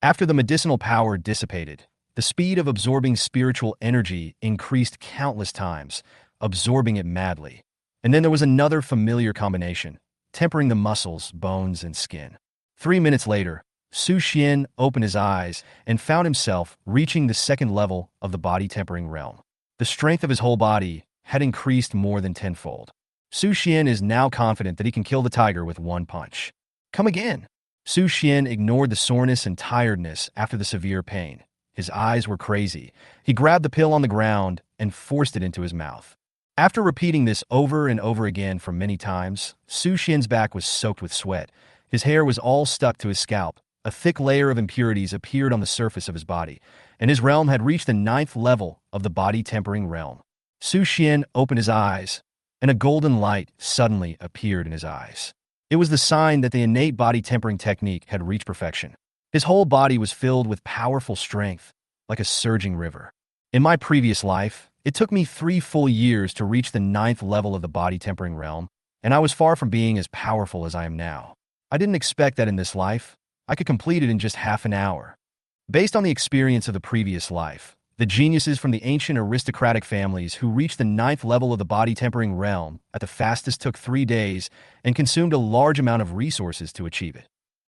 After the medicinal power dissipated, the speed of absorbing spiritual energy increased countless times, absorbing it madly. And then there was another familiar combination, tempering the muscles, bones, and skin. 3 minutes later, Su Xian opened his eyes and found himself reaching the second level of the body tempering realm. The strength of his whole body had increased more than tenfold. Su Xian is now confident that he can kill the tiger with one punch. Come again! Su Xian ignored the soreness and tiredness after the severe pain. His eyes were crazy. He grabbed the pill on the ground and forced it into his mouth. After repeating this over and over again for many times, Su Xian's back was soaked with sweat. His hair was all stuck to his scalp. A thick layer of impurities appeared on the surface of his body, and his realm had reached the 9th level of the body tempering realm. Su Xian opened his eyes, and a golden light suddenly appeared in his eyes. It was the sign that the innate body tempering technique had reached perfection. His whole body was filled with powerful strength, like a surging river. In my previous life, it took me 3 full years to reach the 9th level of the body tempering realm, and I was far from being as powerful as I am now. I didn't expect that in this life. I could complete it in just half an hour. Based on the experience of the previous life, the geniuses from the ancient aristocratic families who reached the 9th level of the body-tempering realm at the fastest took 3 days and consumed a large amount of resources to achieve it.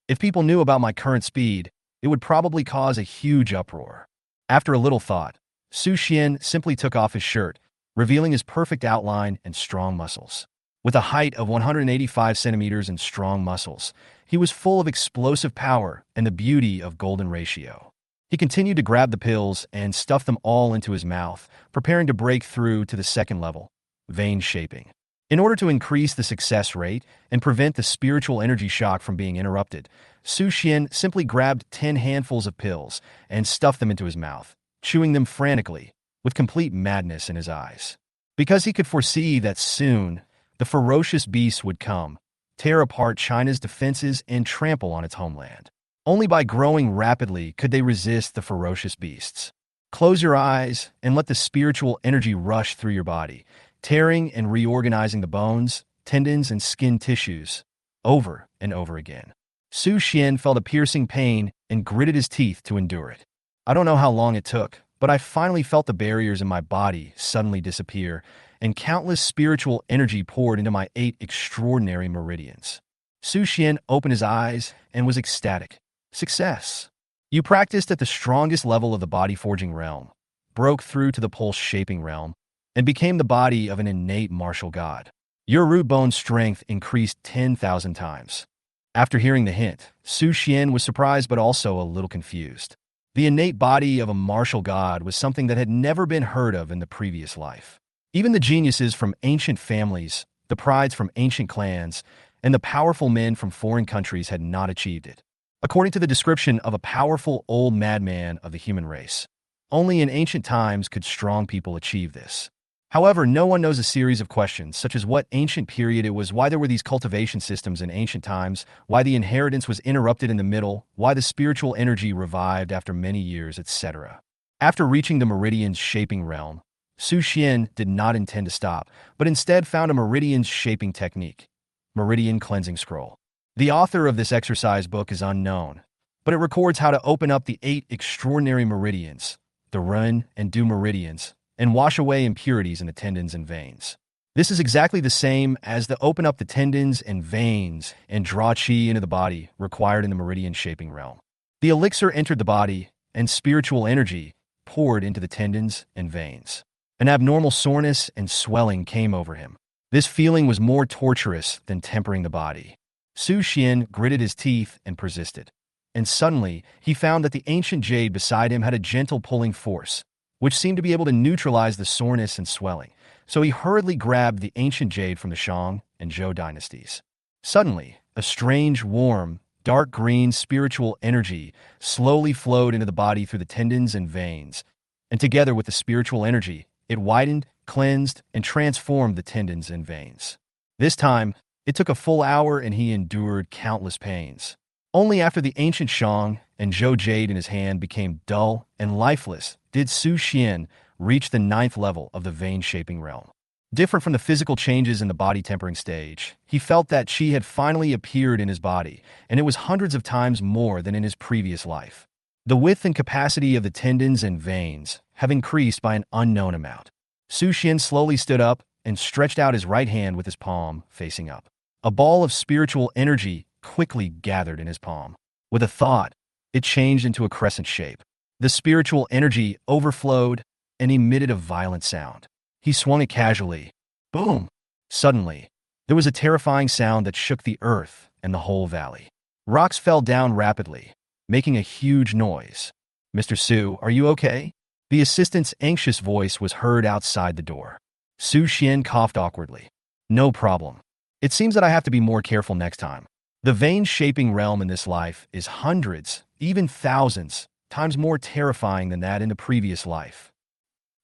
If people knew about my current speed, it would probably cause a huge uproar. After a little thought, Su Xian simply took off his shirt, revealing his perfect outline and strong muscles. With a height of 185 centimeters and strong muscles, he was full of explosive power and the beauty of golden ratio. He continued to grab the pills and stuff them all into his mouth, preparing to break through to the 2nd level, vein shaping. In order to increase the success rate and prevent the spiritual energy shock from being interrupted, Su Xian simply grabbed 10 handfuls of pills and stuffed them into his mouth, chewing them frantically, with complete madness in his eyes. Because he could foresee that soon, the ferocious beasts would come, tear apart China's defenses and trample on its homeland. Only by growing rapidly could they resist the ferocious beasts. Close your eyes and let the spiritual energy rush through your body, tearing and reorganizing the bones, tendons, and skin tissues, over and over again. Su Xian felt a piercing pain and gritted his teeth to endure it. I don't know how long it took, but I finally felt the barriers in my body suddenly disappear, and countless spiritual energy poured into my 8 extraordinary meridians. Su Xian opened his eyes and was ecstatic. Success! You practiced at the strongest level of the body-forging realm, broke through to the pulse-shaping realm, and became the body of an innate martial god. Your root bone strength increased 10,000 times. After hearing the hint, Su Xian was surprised but also a little confused. The innate body of a martial god was something that had never been heard of in the previous life. Even the geniuses from ancient families, the prides from ancient clans, and the powerful men from foreign countries had not achieved it. According to the description of a powerful old madman of the human race, only in ancient times could strong people achieve this. However, no one knows a series of questions, such as what ancient period it was, why there were these cultivation systems in ancient times, why the inheritance was interrupted in the middle, why the spiritual energy revived after many years, etc. After reaching the meridian's shaping realm, Su Xian did not intend to stop, but instead found a meridian's shaping technique, Meridian Cleansing Scroll. The author of this exercise book is unknown, but it records how to open up the 8 extraordinary meridians, the Ren and Du meridians, and wash away impurities in the tendons and veins. This is exactly the same as the open up the tendons and veins and draw qi into the body required in the meridian shaping realm. The elixir entered the body, and spiritual energy poured into the tendons and veins. An abnormal soreness and swelling came over him. This feeling was more torturous than tempering the body. Su Xian gritted his teeth and persisted. And suddenly, he found that the ancient jade beside him had a gentle pulling force, which seemed to be able to neutralize the soreness and swelling. So he hurriedly grabbed the ancient jade from the Shang and Zhou dynasties. Suddenly, a strange, warm, dark green spiritual energy slowly flowed into the body through the tendons and veins, and together with the spiritual energy, it widened, cleansed, and transformed the tendons and veins. This time, it took a full hour and he endured countless pains. Only after the ancient Shang and Zhou jade in his hand became dull and lifeless did Su Xian reach the 9th level of the vein-shaping realm. Different from the physical changes in the body-tempering stage, he felt that qi had finally appeared in his body, and it was hundreds of times more than in his previous life. The width and capacity of the tendons and veins have increased by an unknown amount. Su Xian slowly stood up and stretched out his right hand with his palm facing up. A ball of spiritual energy quickly gathered in his palm. With a thought, it changed into a crescent shape. The spiritual energy overflowed and emitted a violent sound. He swung it casually. Boom! Suddenly, there was a terrifying sound that shook the earth and the whole valley. Rocks fell down rapidly, making a huge noise. Mr. Su, are you okay? The assistant's anxious voice was heard outside the door. Su Xian coughed awkwardly. No problem. It seems that I have to be more careful next time. The vein-shaping realm in this life is hundreds, even thousands, times more terrifying than that in the previous life.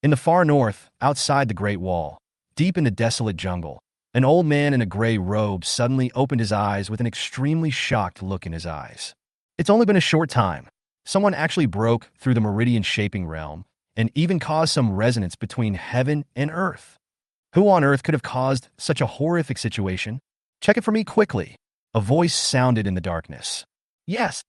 In the far north, outside the Great Wall, deep in the desolate jungle, an old man in a gray robe suddenly opened his eyes with an extremely shocked look in his eyes. It's only been a short time. Someone actually broke through the meridian-shaping realm and even caused some resonance between heaven and earth. Who on earth could have caused such a horrific situation? Check it for me quickly. A voice sounded in the darkness. Yes.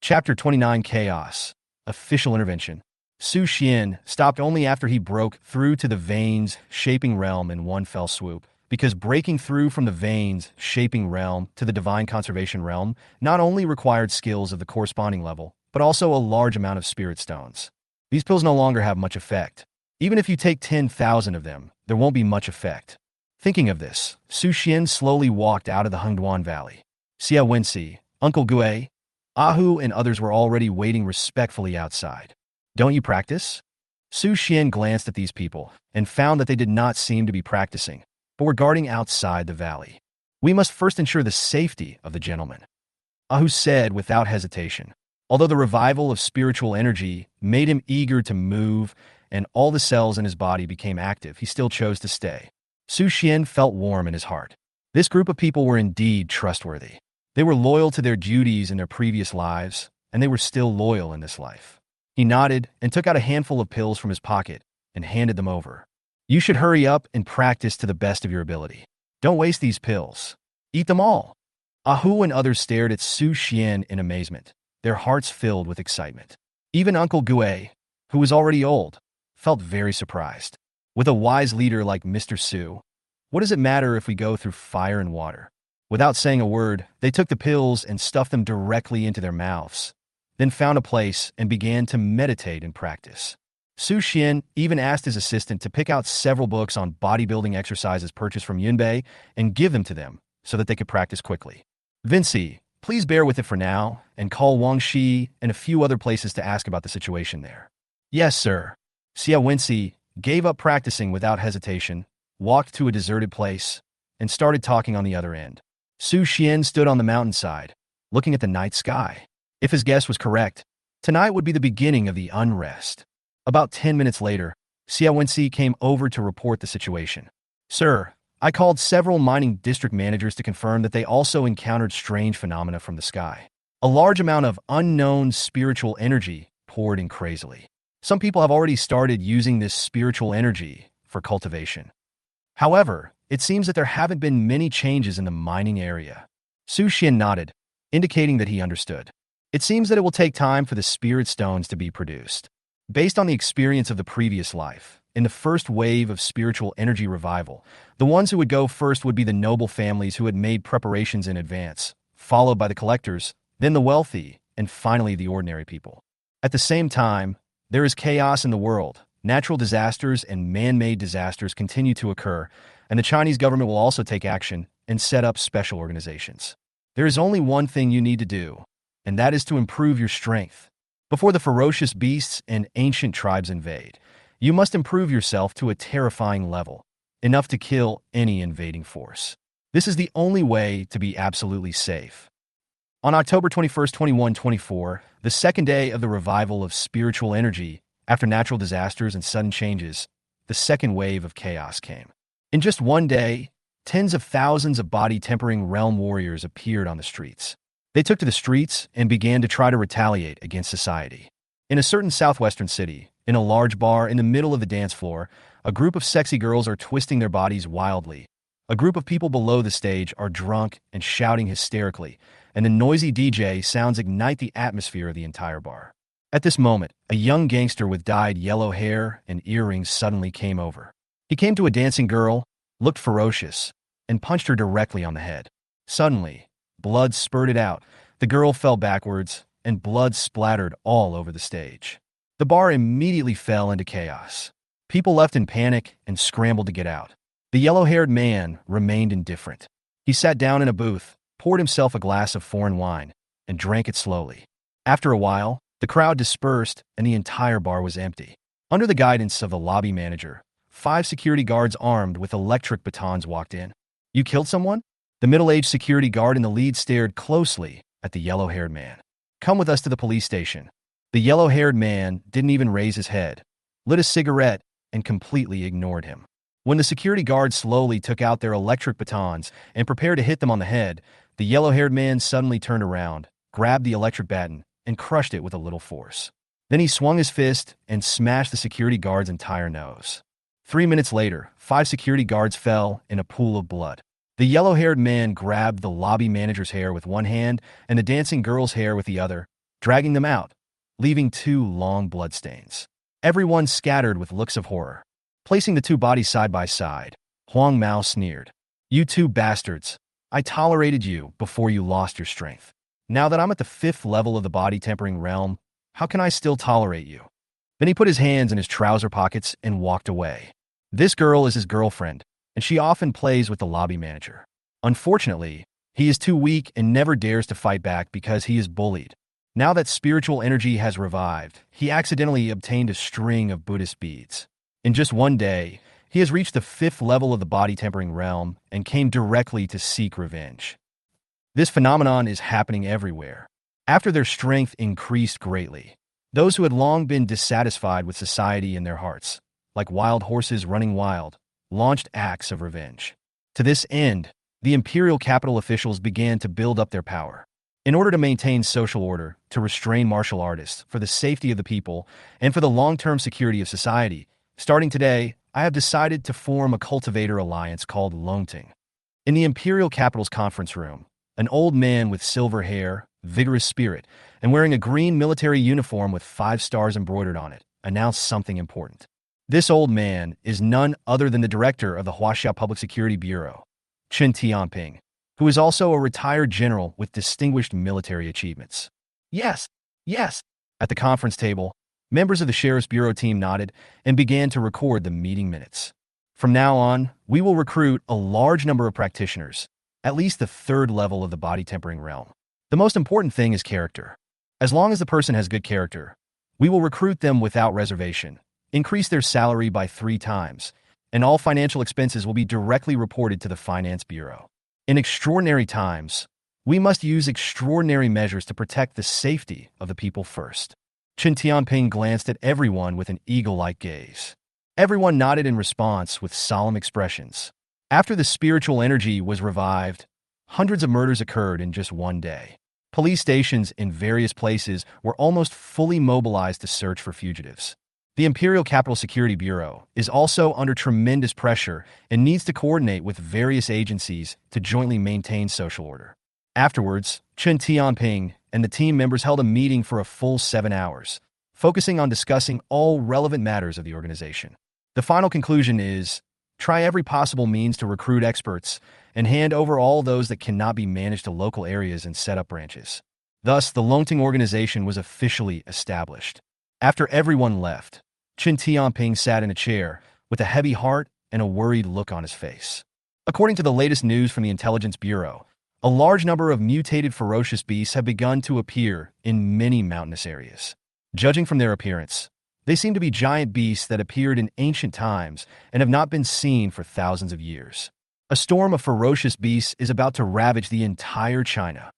Chapter 29 Chaos. Official intervention. Su Xian stopped only after he broke through to the veins shaping realm in one fell swoop, because breaking through from the veins shaping realm to the divine conservation realm not only required skills of the corresponding level, but also a large amount of spirit stones. These pills no longer have much effect. Even if you take 10,000 of them, there won't be much effect. Thinking of this, Su Xian slowly walked out of the Hengduan Valley. Xia Wenxi, Uncle Gue, Ahu and others were already waiting respectfully outside. Don't you practice? Su Xian glanced at these people and found that they did not seem to be practicing, but were guarding outside the valley. We must first ensure the safety of the gentleman, Ahu said without hesitation. Although the revival of spiritual energy made him eager to move and all the cells in his body became active, he still chose to stay. Su Xian felt warm in his heart. This group of people were indeed trustworthy. They were loyal to their duties in their previous lives, and they were still loyal in this life. He nodded and took out a handful of pills from his pocket and handed them over. You should hurry up and practice to the best of your ability. Don't waste these pills. Eat them all. Ahu and others stared at Su Xian in amazement, their hearts filled with excitement. Even Uncle Gue, who was already old, felt very surprised. With a wise leader like Mr. Su, what does it matter if we go through fire and water? Without saying a word, they took the pills and stuffed them directly into their mouths, then found a place and began to meditate and practice. Su Xian even asked his assistant to pick out several books on bodybuilding exercises purchased from Jinbe and give them to them so that they could practice quickly. Vinci, please bear with it for now and call Wang Shi and a few other places to ask about the situation there. Yes, sir. Xia Wenxi gave up practicing without hesitation, walked to a deserted place, and started talking on the other end. Su Xian stood on the mountainside, looking at the night sky. If his guess was correct, tonight would be the beginning of the unrest. About 10 minutes later, Xia Wenxi came over to report the situation. Sir, I called several mining district managers to confirm that they also encountered strange phenomena from the sky. A large amount of unknown spiritual energy poured in crazily. Some people have already started using this spiritual energy for cultivation. However, it seems that there haven't been many changes in the mining area. Su Xian nodded, indicating that he understood. It seems that it will take time for the spirit stones to be produced. Based on the experience of the previous life, in the first wave of spiritual energy revival, the ones who would go first would be the noble families who had made preparations in advance, followed by the collectors, then the wealthy, and finally the ordinary people. At the same time, there is chaos in the world. Natural disasters and man-made disasters continue to occur, and the Chinese government will also take action and set up special organizations. There is only one thing you need to do, and that is to improve your strength. Before the ferocious beasts and ancient tribes invade, you must improve yourself to a terrifying level, enough to kill any invading force. This is the only way to be absolutely safe. On October 21st, 2124, the second day of the revival of spiritual energy, after natural disasters and sudden changes, the second wave of chaos came. In just one day, tens of thousands of body-tempering realm warriors appeared on the streets. They took to the streets and began to try to retaliate against society. In a certain southwestern city, in a large bar in the middle of the dance floor, a group of sexy girls are twisting their bodies wildly. A group of people below the stage are drunk and shouting hysterically, and the noisy DJ sounds ignite the atmosphere of the entire bar. At this moment, a young gangster with dyed yellow hair and earrings suddenly came over. He came to a dancing girl, looked ferocious, and punched her directly on the head. Suddenly, blood spurted out, the girl fell backwards, and blood splattered all over the stage. The bar immediately fell into chaos. People left in panic and scrambled to get out. The yellow-haired man remained indifferent. He sat down in a booth, poured himself a glass of foreign wine, and drank it slowly. After a while, the crowd dispersed and the entire bar was empty. Under the guidance of the lobby manager, 5 security guards armed with electric batons walked in. You killed someone? The middle-aged security guard in the lead stared closely at the yellow-haired man. Come with us to the police station. The yellow-haired man didn't even raise his head, lit a cigarette, and completely ignored him. When the security guards slowly took out their electric batons and prepared to hit them on the head, the yellow-haired man suddenly turned around, grabbed the electric baton, and crushed it with a little force. Then he swung his fist and smashed the security guard's entire nose. 3 minutes later, 5 security guards fell in a pool of blood. The yellow-haired man grabbed the lobby manager's hair with one hand and the dancing girl's hair with the other, dragging them out, leaving 2 long bloodstains. Everyone scattered with looks of horror. Placing the 2 bodies side by side, Huang Mao sneered. "You 2 bastards. I tolerated you before you lost your strength. Now that I'm at the 5th level of the body-tempering realm, how can I still tolerate you?" Then he put his hands in his trouser pockets and walked away. This girl is his girlfriend, and she often plays with the lobby manager. Unfortunately, he is too weak and never dares to fight back because he is bullied. Now that spiritual energy has revived, he accidentally obtained a string of Buddhist beads. In just one day, he has reached the 5th level of the body-tempering realm and came directly to seek revenge. This phenomenon is happening everywhere. After their strength increased greatly, those who had long been dissatisfied with society in their hearts, like wild horses running wild, launched acts of revenge. To this end, the imperial capital officials began to build up their power. In order to maintain social order, to restrain martial artists, for the safety of the people, and for the long-term security of society, starting today, I have decided to form a cultivator alliance called Longting. In the imperial capital's conference room, an old man with silver hair, vigorous spirit, and wearing a green military uniform with 5 stars embroidered on it, announced something important. This old man is none other than the director of the Huaxia Public Security Bureau, Chen Tianping, who is also a retired general with distinguished military achievements. Yes, yes. At the conference table, members of the Sheriff's Bureau team nodded and began to record the meeting minutes. From now on, we will recruit a large number of practitioners, at least the 3rd level of the body-tempering realm. The most important thing is character. As long as the person has good character, we will recruit them without reservation, increase their salary by 3 times, and all financial expenses will be directly reported to the Finance Bureau. In extraordinary times, we must use extraordinary measures to protect the safety of the people first. Chen Tianping glanced at everyone with an eagle-like gaze. Everyone nodded in response with solemn expressions. After the spiritual energy was revived, hundreds of murders occurred in just one day. Police stations in various places were almost fully mobilized to search for fugitives. The Imperial Capital Security Bureau is also under tremendous pressure and needs to coordinate with various agencies to jointly maintain social order. Afterwards, Chen Tianping and the team members held a meeting for a full 7 hours, focusing on discussing all relevant matters of the organization. The final conclusion is, try every possible means to recruit experts and hand over all those that cannot be managed to local areas and set up branches. Thus, the Longting organization was officially established. After everyone left, Chen Tianping sat in a chair with a heavy heart and a worried look on his face. According to the latest news from the Intelligence Bureau, a large number of mutated ferocious beasts have begun to appear in many mountainous areas. Judging from their appearance, they seem to be giant beasts that appeared in ancient times and have not been seen for thousands of years. A storm of ferocious beasts is about to ravage the entire China.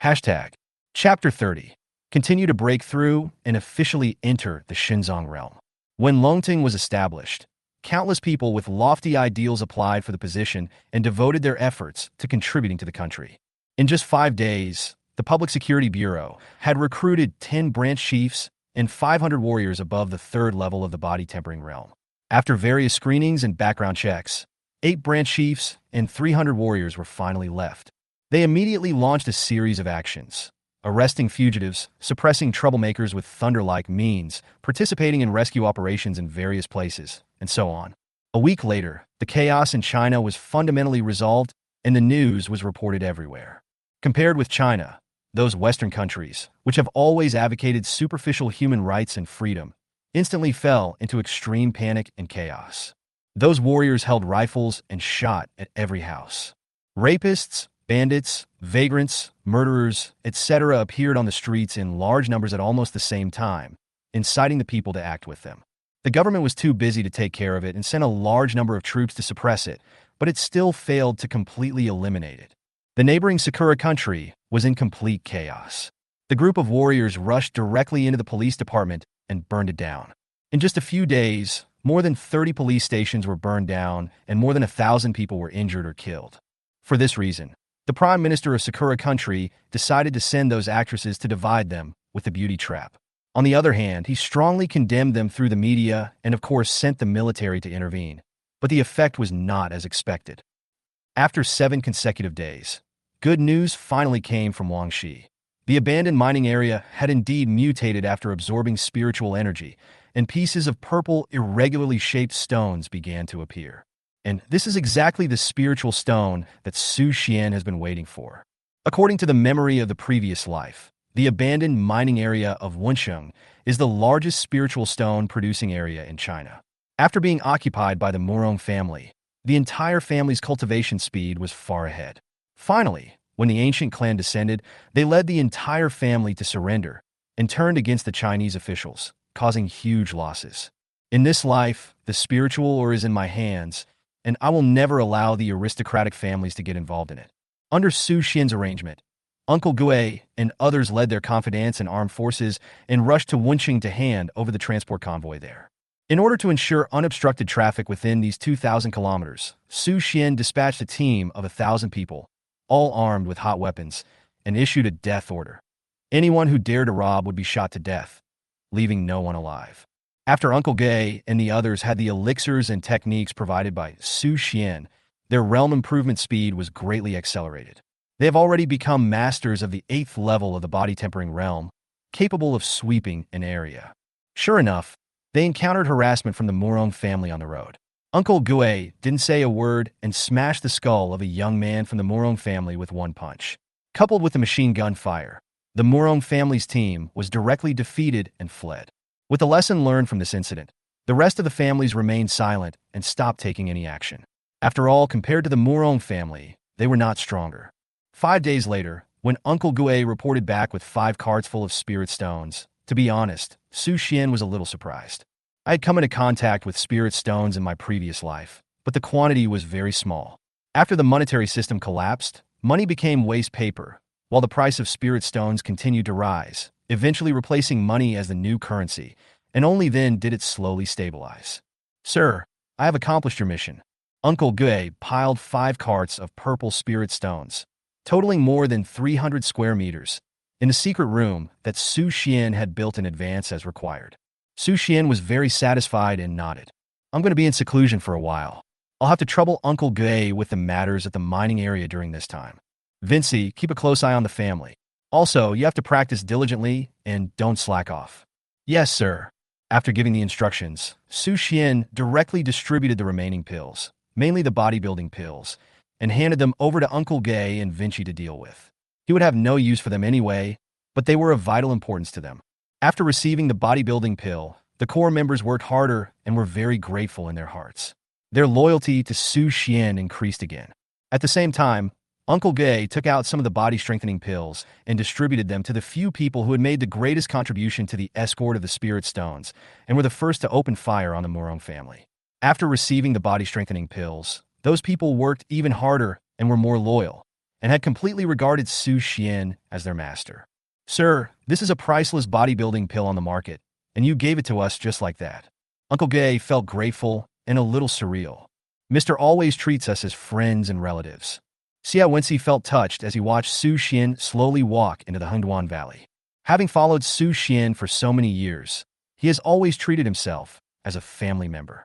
Hashtag Chapter 30. Continue to break through and officially enter the Shenzong realm. When Longting was established, countless people with lofty ideals applied for the position and devoted their efforts to contributing to the country. In just 5 days, the Public Security Bureau had recruited 10 branch chiefs and 500 warriors above the 3rd level of the body-tempering realm. After various screenings and background checks, 8 branch chiefs and 300 warriors were finally left. They immediately launched a series of actions: arresting fugitives, suppressing troublemakers with thunder-like means, participating in rescue operations in various places, and so on. A week later, the chaos in China was fundamentally resolved, and the news was reported everywhere. Compared with China, those Western countries, which have always advocated superficial human rights and freedom, instantly fell into extreme panic and chaos. Those warriors held rifles and shot at every house. Rapists, bandits, vagrants, murderers, etc. appeared on the streets in large numbers at almost the same time, inciting the people to act with them. The government was too busy to take care of it and sent a large number of troops to suppress it, but it still failed to completely eliminate it. The neighboring Sakura country was in complete chaos. The group of warriors rushed directly into the police department and burned it down. In just a few days, more than 30 police stations were burned down and more than 1,000 people were injured or killed. For this reason, the Prime Minister of Sakura country decided to send those actresses to divide them with the beauty trap. On the other hand, he strongly condemned them through the media and of course sent the military to intervene. But the effect was not as expected. After 7 consecutive days, good news finally came from Guangxi. The abandoned mining area had indeed mutated after absorbing spiritual energy, and pieces of purple, irregularly shaped stones began to appear. And this is exactly the spiritual stone that Su Xian has been waiting for. According to the memory of the previous life, the abandoned mining area of Wunsheng is the largest spiritual stone producing area in China. After being occupied by the Morong family, the entire family's cultivation speed was far ahead. Finally, when the ancient clan descended, they led the entire family to surrender and turned against the Chinese officials, causing huge losses. In this life, the spiritual ore is in my hands, and I will never allow the aristocratic families to get involved in it. Under Su Xian's arrangement, Uncle Gue and others led their confidants and armed forces and rushed to Wunsheng to hand over the transport convoy there. In order to ensure unobstructed traffic within these 2,000 kilometers, Su Xian dispatched a team of 1,000 people, all armed with hot weapons, and issued a death order. Anyone who dared to rob would be shot to death, leaving no one alive. After Uncle Gay and the others had the elixirs and techniques provided by Su Xian, their realm improvement speed was greatly accelerated. They have already become masters of the 8th level of the body-tempering realm, capable of sweeping an area. Sure enough, they encountered harassment from the Morong family on the road. Uncle Gue didn't say a word and smashed the skull of a young man from the Morong family with one punch. Coupled with the machine gun fire, the Morong family's team was directly defeated and fled. With the lesson learned from this incident, the rest of the families remained silent and stopped taking any action. After all, compared to the Morong family, they were not stronger. 5 days later, when Uncle Gue reported back with 5 carts full of spirit stones, to be honest, Su Xian was a little surprised. I had come into contact with spirit stones in my previous life, but the quantity was very small. After the monetary system collapsed, money became waste paper, while the price of spirit stones continued to rise, eventually replacing money as the new currency, and only then did it slowly stabilize. Sir, I have accomplished your mission. Uncle Gue piled 5 carts of purple spirit stones, totaling more than 300 square meters, in the secret room that Su Xian had built in advance as required. Su Xian was very satisfied and nodded. I'm going to be in seclusion for a while. I'll have to trouble Uncle Gue with the matters at the mining area during this time. Vinci, keep a close eye on the family. Also, you have to practice diligently and don't slack off. Yes, sir. After giving the instructions, Su Xian directly distributed the remaining pills, mainly the bodybuilding pills, and handed them over to Uncle Gue and Vinci to deal with. He would have no use for them anyway, but they were of vital importance to them. After receiving the bodybuilding pill, the core members worked harder and were very grateful in their hearts. Their loyalty to Su Xian increased again. At the same time, Uncle Gue took out some of the body-strengthening pills and distributed them to the few people who had made the greatest contribution to the escort of the spirit stones and were the first to open fire on the Morong family. After receiving the body-strengthening pills, those people worked even harder and were more loyal, and had completely regarded Su Xian as their master. Sir, this is a priceless bodybuilding pill on the market, and you gave it to us just like that. Uncle Gue felt grateful and a little surreal. Mr. always treats us as friends and relatives. Xia Wenxi felt touched as he watched Su Xian slowly walk into the Hengduan Valley. Having followed Su Xian for so many years, he has always treated himself as a family member.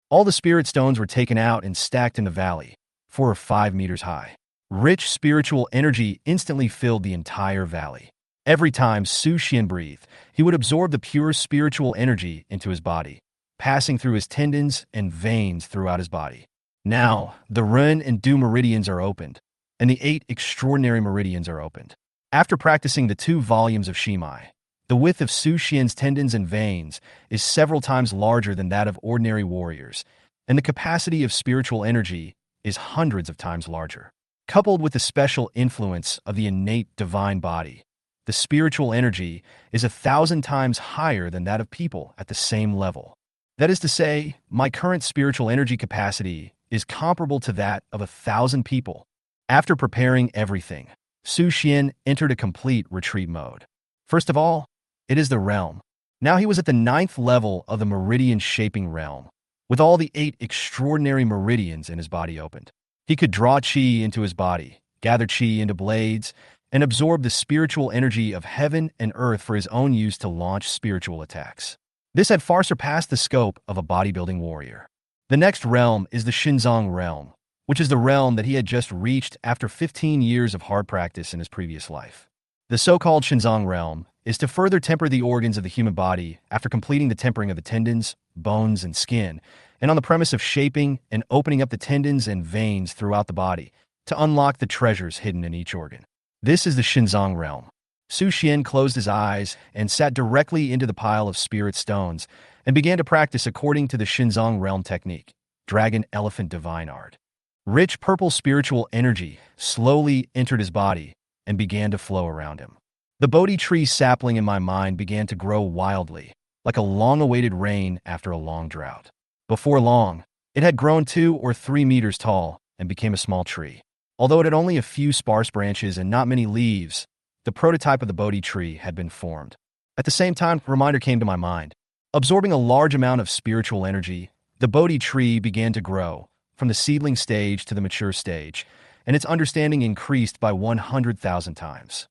All the spirit stones were taken out and stacked in the valley, 4 or 5 meters high. Rich spiritual energy instantly filled the entire valley. Every time Su Xian breathed, he would absorb the pure spiritual energy into his body, passing through his tendons and veins throughout his body. Now, the Ren and Du meridians are opened, and the 8 extraordinary meridians are opened. After practicing the 2 volumes of Shimai, the width of Su Xian's tendons and veins is several times larger than that of ordinary warriors, and the capacity of spiritual energy is hundreds of times larger. Coupled with the special influence of the innate divine body, the spiritual energy is 1,000 times higher than that of people at the same level. That is to say, my current spiritual energy capacity is comparable to that of 1,000 people. After preparing everything, Su Xian entered a complete retreat mode. First of all, it is the realm. Now he was at the 9th level of the meridian-shaping realm, with all the 8 extraordinary meridians in his body opened. He could draw qi into his body, gather qi into blades, and absorbed the spiritual energy of heaven and earth for his own use to launch spiritual attacks. This had far surpassed the scope of a bodybuilding warrior. The next realm is the Shenzong realm, which is the realm that he had just reached after 15 years of hard practice in his previous life. The so-called Shenzong realm is to further temper the organs of the human body after completing the tempering of the tendons, bones, and skin, and on the premise of shaping and opening up the tendons and veins throughout the body to unlock the treasures hidden in each organ. This is the Shenzong realm. Su Xian closed his eyes and sat directly into the pile of spirit stones and began to practice according to the Shenzong realm technique, Dragon Elephant Divine Art. Rich purple spiritual energy slowly entered his body and began to flow around him. The Bodhi tree sapling in my mind began to grow wildly, like a long-awaited rain after a long drought. Before long, it had grown 2 or 3 meters tall and became a small tree. Although it had only a few sparse branches and not many leaves, the prototype of the Bodhi tree had been formed. At the same time, a reminder came to my mind. Absorbing a large amount of spiritual energy, the Bodhi tree began to grow, from the seedling stage to the mature stage, and its understanding increased by 100,000 times.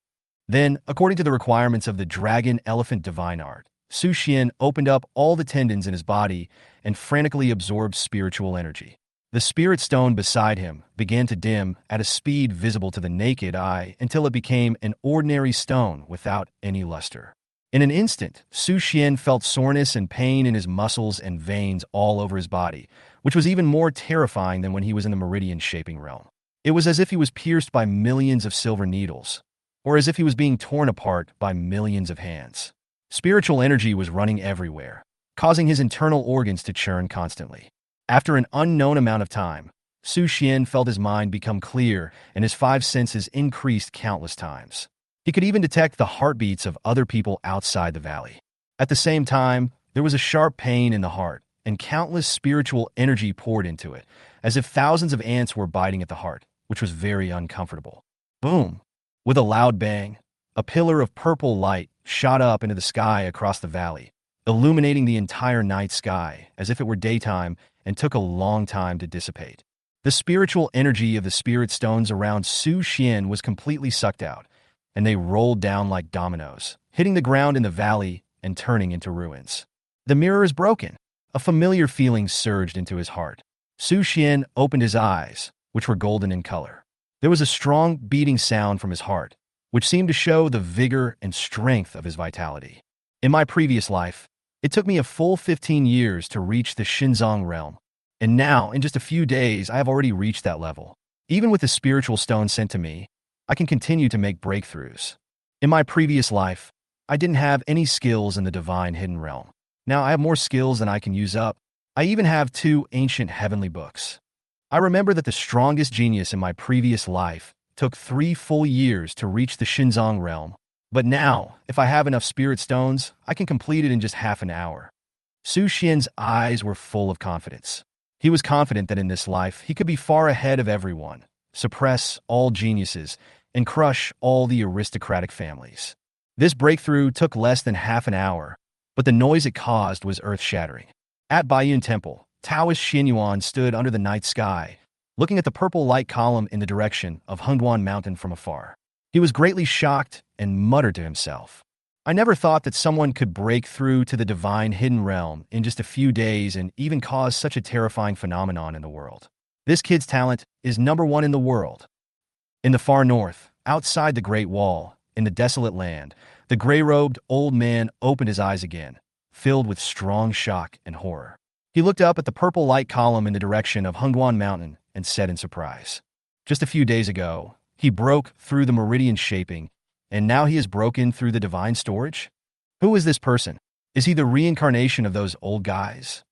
Then, according to the requirements of the Dragon Elephant Divine Art, Su Xian opened up all the tendons in his body and frantically absorbed spiritual energy. The spirit stone beside him began to dim at a speed visible to the naked eye until it became an ordinary stone without any luster. In an instant, Su Xian felt soreness and pain in his muscles and veins all over his body, which was even more terrifying than when he was in the meridian shaping realm. It was as if he was pierced by millions of silver needles, or as if he was being torn apart by millions of hands. Spiritual energy was running everywhere, causing his internal organs to churn constantly. After an unknown amount of time, Su Xian felt his mind become clear and his 5 senses increased countless times. He could even detect the heartbeats of other people outside the valley. At the same time, there was a sharp pain in the heart, and countless spiritual energy poured into it, as if thousands of ants were biting at the heart, which was very uncomfortable. Boom! With a loud bang, a pillar of purple light shot up into the sky across the valley, illuminating the entire night sky as if it were daytime and took a long time to dissipate. The spiritual energy of the spirit stones around Su Xian was completely sucked out, and they rolled down like dominoes, hitting the ground in the valley and turning into ruins. The mirror is broken. A familiar feeling surged into his heart. Su Xian opened his eyes, which were golden in color. There was a strong beating sound from his heart, which seemed to show the vigor and strength of his vitality. In my previous life, it took me a full 15 years to reach the Shenzong realm, and now, in just a few days, I have already reached that level. Even with the spiritual stone sent to me, I can continue to make breakthroughs. In my previous life, I didn't have any skills in the divine hidden realm. Now I have more skills than I can use up. I even have 2 ancient heavenly books. I remember that the strongest genius in my previous life took 3 full years to reach the Shenzong realm. But now, if I have enough spirit stones, I can complete it in just half an hour. Su Xian's eyes were full of confidence. He was confident that in this life, he could be far ahead of everyone, suppress all geniuses, and crush all the aristocratic families. This breakthrough took less than half an hour, but the noise it caused was earth-shattering. At Baiyun Temple, Taoist Xianyuan stood under the night sky, looking at the purple light column in the direction of Hengduan Mountain from afar. He was greatly shocked and muttered to himself, "I never thought that someone could break through to the divine hidden realm in just a few days and even cause such a terrifying phenomenon in the world. This kid's talent is #1 in the world." In the far north, outside the Great Wall, in the desolate land, the gray-robed old man opened his eyes again, filled with strong shock and horror. He looked up at the purple light column in the direction of Hengduan Mountain and said in surprise, "Just a few days ago, he broke through the meridian shaping, and now he has broken through the divine storage? Who is this person? Is he the reincarnation of those old guys?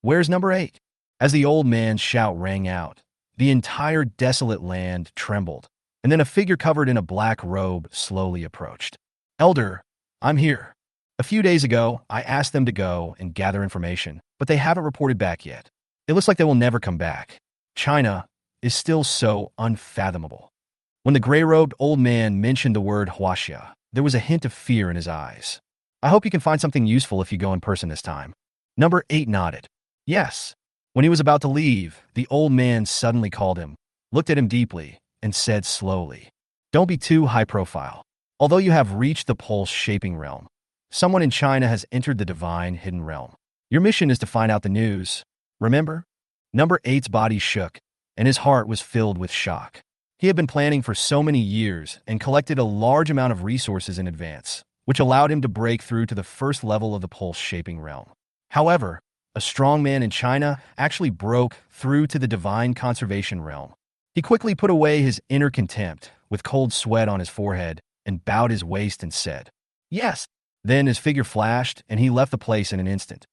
Where's #8? As the old man's shout rang out, the entire desolate land trembled, and then a figure covered in a black robe slowly approached. "Elder, I'm here. A few days ago, I asked them to go and gather information, but they haven't reported back yet. It looks like they will never come back. China is still so unfathomable." When the gray-robed old man mentioned the word Huaxia, there was a hint of fear in his eyes. "I hope you can find something useful if you go in person this time." #8 nodded. "Yes." When he was about to leave, the old man suddenly called him, looked at him deeply, and said slowly, Don't be too high profile. Although you have reached the pulse-shaping realm, someone in China has entered the divine hidden realm. Your mission is to find out the news. Remember? Number 8's body shook, and his heart was filled with shock. He had been planning for so many years and collected a large amount of resources in advance, which allowed him to break through to the first level of the pulse-shaping realm. However, a strong man in China actually broke through to the divine conservation realm. He quickly put away his inner contempt, with cold sweat on his forehead, and bowed his waist and said, "Yes." Then his figure flashed, and he left the place in an instant.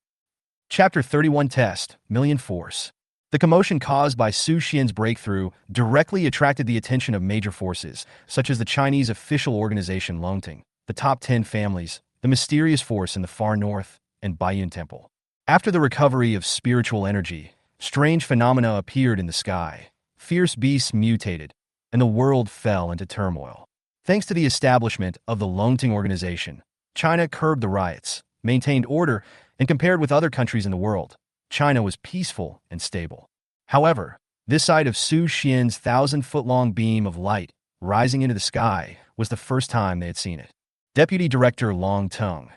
Chapter 31 Test, Million Force. The commotion caused by Su Xian's breakthrough directly attracted the attention of major forces, such as the Chinese official organization Longting, the top 10 families, the mysterious force in the far north, and Baiyun Temple. After the recovery of spiritual energy, strange phenomena appeared in the sky. Fierce beasts mutated, and the world fell into turmoil. Thanks to the establishment of the Longting organization, China curbed the riots, maintained order, and compared with other countries in the world, China was peaceful and stable. However, this sight of Su Xian's 1,000-foot-long beam of light rising into the sky was the first time they had seen it. Deputy Director Long Tung,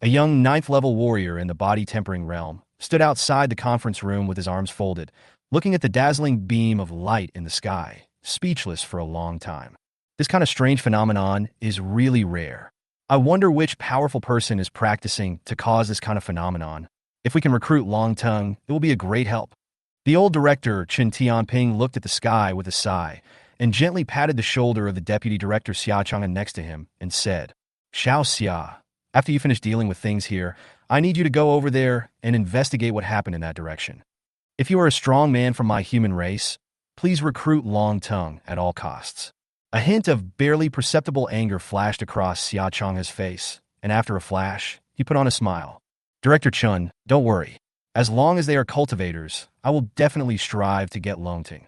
a young 9th-level warrior in the body-tempering realm, stood outside the conference room with his arms folded, looking at the dazzling beam of light in the sky, speechless for a long time. This kind of strange phenomenon is really rare. I wonder which powerful person is practicing to cause this kind of phenomenon. If we can recruit Long Tung, it will be a great help. The old director, Chen Tianping, looked at the sky with a sigh and gently patted the shoulder of the deputy director Xia Chang'an next to him and said, "Xiao Xia, after you finish dealing with things here, I need you to go over there and investigate what happened in that direction. If you are a strong man from my human race, please recruit Long Tung at all costs." A hint of barely perceptible anger flashed across Xia Chang'an's face, and after a flash, he put on a smile. "Director Chun, don't worry. As long as they are cultivators, I will definitely strive to get Longting."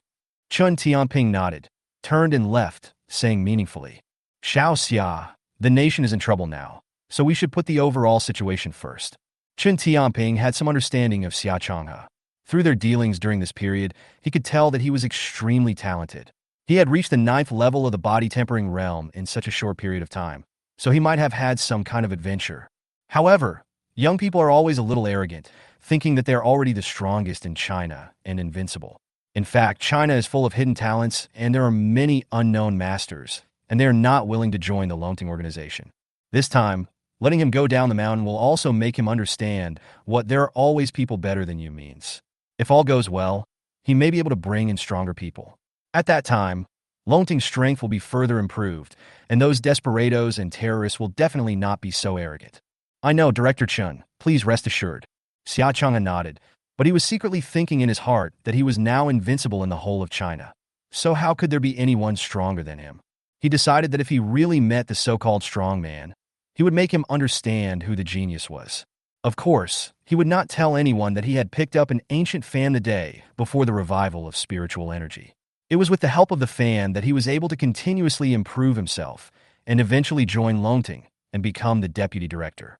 Chun Tianping nodded, turned and left, saying meaningfully, "Xiao Xia, the nation is in trouble now, so we should put the overall situation first." Chun Tianping had some understanding of Xia Chang'an. Through their dealings during this period, he could tell that he was extremely talented. He had reached the 9th level of the body-tempering realm in such a short period of time, so he might have had some kind of adventure. However, young people are always a little arrogant, thinking that they're already the strongest in China and invincible. In fact, China is full of hidden talents, and there are many unknown masters, and they are not willing to join the Longting organization. This time, letting him go down the mountain will also make him understand what "there are always people better than you" means. If all goes well, he may be able to bring in stronger people. At that time, Longting's strength will be further improved, and those desperados and terrorists will definitely not be so arrogant. "I know, Director Chun, please rest assured." Xia Chang'an nodded, but he was secretly thinking in his heart that he was now invincible in the whole of China. So how could there be anyone stronger than him? He decided that if he really met the so-called strong man, he would make him understand who the genius was. Of course, he would not tell anyone that he had picked up an ancient fan the day before the revival of spiritual energy. It was with the help of the fan that he was able to continuously improve himself and eventually join Longting and become the deputy director.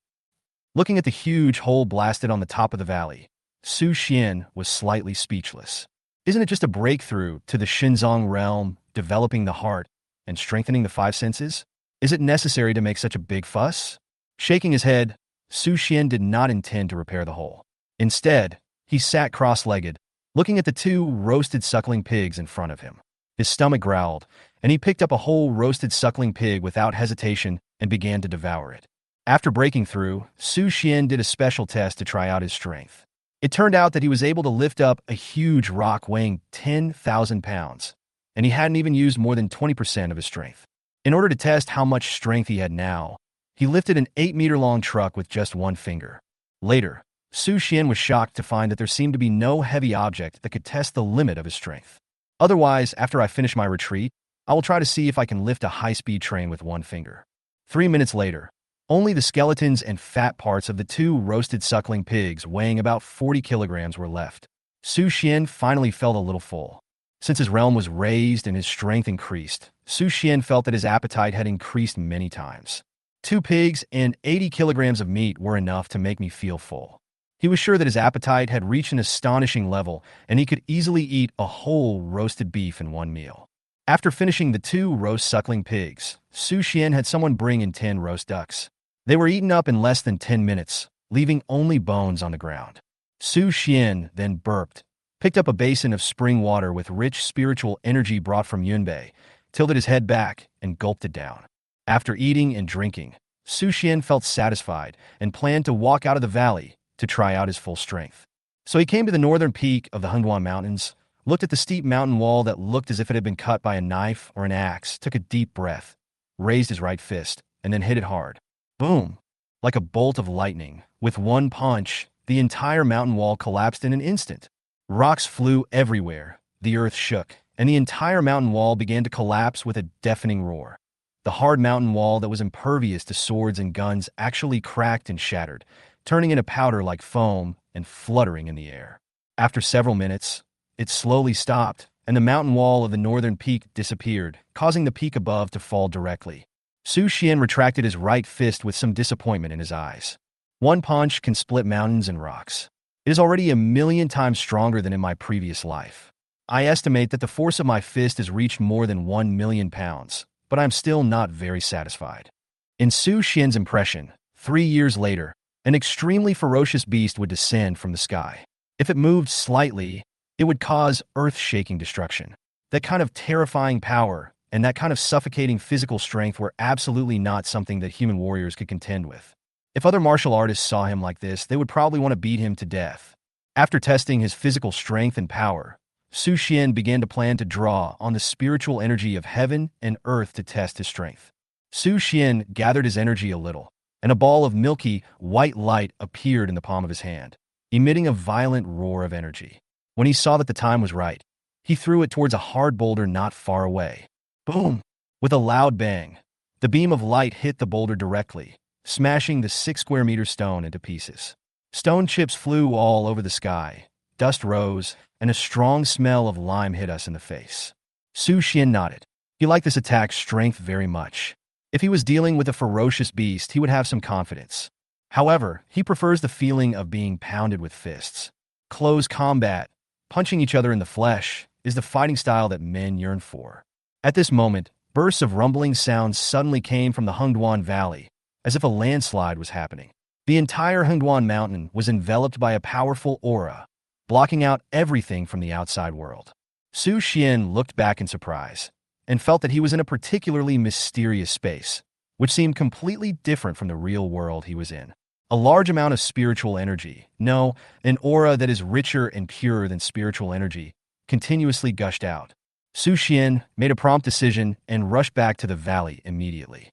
Looking at the huge hole blasted on the top of the valley, Su Xian was slightly speechless. Isn't it just a breakthrough to the Shenzong realm, developing the heart and strengthening the 5 senses? Is it necessary to make such a big fuss? Shaking his head, Su Xian did not intend to repair the hole. Instead, he sat cross-legged, looking at the 2 roasted suckling pigs in front of him. His stomach growled, and he picked up a whole roasted suckling pig without hesitation and began to devour it. After breaking through, Su Xian did a special test to try out his strength. It turned out that he was able to lift up a huge rock weighing 10,000 pounds, and he hadn't even used more than 20% of his strength. In order to test how much strength he had now, he lifted an 8-meter-long truck with just one finger. Later, Su Xian was shocked to find that there seemed to be no heavy object that could test the limit of his strength. Otherwise, after I finish my retreat, I will try to see if I can lift a high-speed train with one finger. 3 minutes later, only the skeletons and fat parts of the 2 roasted suckling pigs weighing about 40 kilograms were left. Su Xian finally felt a little full. Since his realm was raised and his strength increased, Su Xian felt that his appetite had increased many times. 2 pigs and 80 kilograms of meat were enough to make me feel full. He was sure that his appetite had reached an astonishing level, and he could easily eat a whole roasted beef in one meal. After finishing the 2 roast suckling pigs, Su Xian had someone bring in 10 roast ducks. They were eaten up in less than 10 minutes, leaving only bones on the ground. Su Xian then burped, picked up a basin of spring water with rich spiritual energy brought from Yunbei, tilted his head back, and gulped it down. After eating and drinking, Su Xian felt satisfied and planned to walk out of the valley to try out his full strength. So he came to the northern peak of the Hengduan Mountains, looked at the steep mountain wall that looked as if it had been cut by a knife or an axe, took a deep breath, raised his right fist, and then hit it hard. Boom! Like a bolt of lightning, with one punch, the entire mountain wall collapsed in an instant. Rocks flew everywhere, the earth shook, and the entire mountain wall began to collapse with a deafening roar. The hard mountain wall that was impervious to swords and guns actually cracked and shattered, turning into powder like foam and fluttering in the air. After several minutes, it slowly stopped, and the mountain wall of the northern peak disappeared, causing the peak above to fall directly. Su Xian retracted his right fist with some disappointment in his eyes. One punch can split mountains and rocks. It is already 1,000,000 times stronger than in my previous life. I estimate that the force of my fist has reached more than 1,000,000 pounds, but I'm still not very satisfied. In Su Xian's impression, 3 years later, an extremely ferocious beast would descend from the sky. If it moved slightly, it would cause earth-shaking destruction. That kind of terrifying power and that kind of suffocating physical strength were absolutely not something that human warriors could contend with. If other martial artists saw him like this, they would probably want to beat him to death. After testing his physical strength and power, Su Xian began to plan to draw on the spiritual energy of heaven and earth to test his strength. Su Xian gathered his energy a little, and a ball of milky, white light appeared in the palm of his hand, emitting a violent roar of energy. When he saw that the time was right, he threw it towards a hard boulder not far away. Boom! With a loud bang, the beam of light hit the boulder directly, smashing the 6-square-meter stone into pieces. Stone chips flew all over the sky, dust rose, and a strong smell of lime hit us in the face. Su Xian nodded. He liked this attack's strength very much. If he was dealing with a ferocious beast, he would have some confidence. However, he prefers the feeling of being pounded with fists. Close combat, punching each other in the flesh, is the fighting style that men yearn for. At this moment, bursts of rumbling sounds suddenly came from the Hengduan Valley, as if a landslide was happening. The entire Hengduan Mountain was enveloped by a powerful aura, blocking out everything from the outside world. Su Xian looked back in surprise, and felt that he was in a particularly mysterious space, which seemed completely different from the real world he was in. A large amount of spiritual energy, no, an aura that is richer and purer than spiritual energy, continuously gushed out. Su Xian made a prompt decision and rushed back to the valley immediately.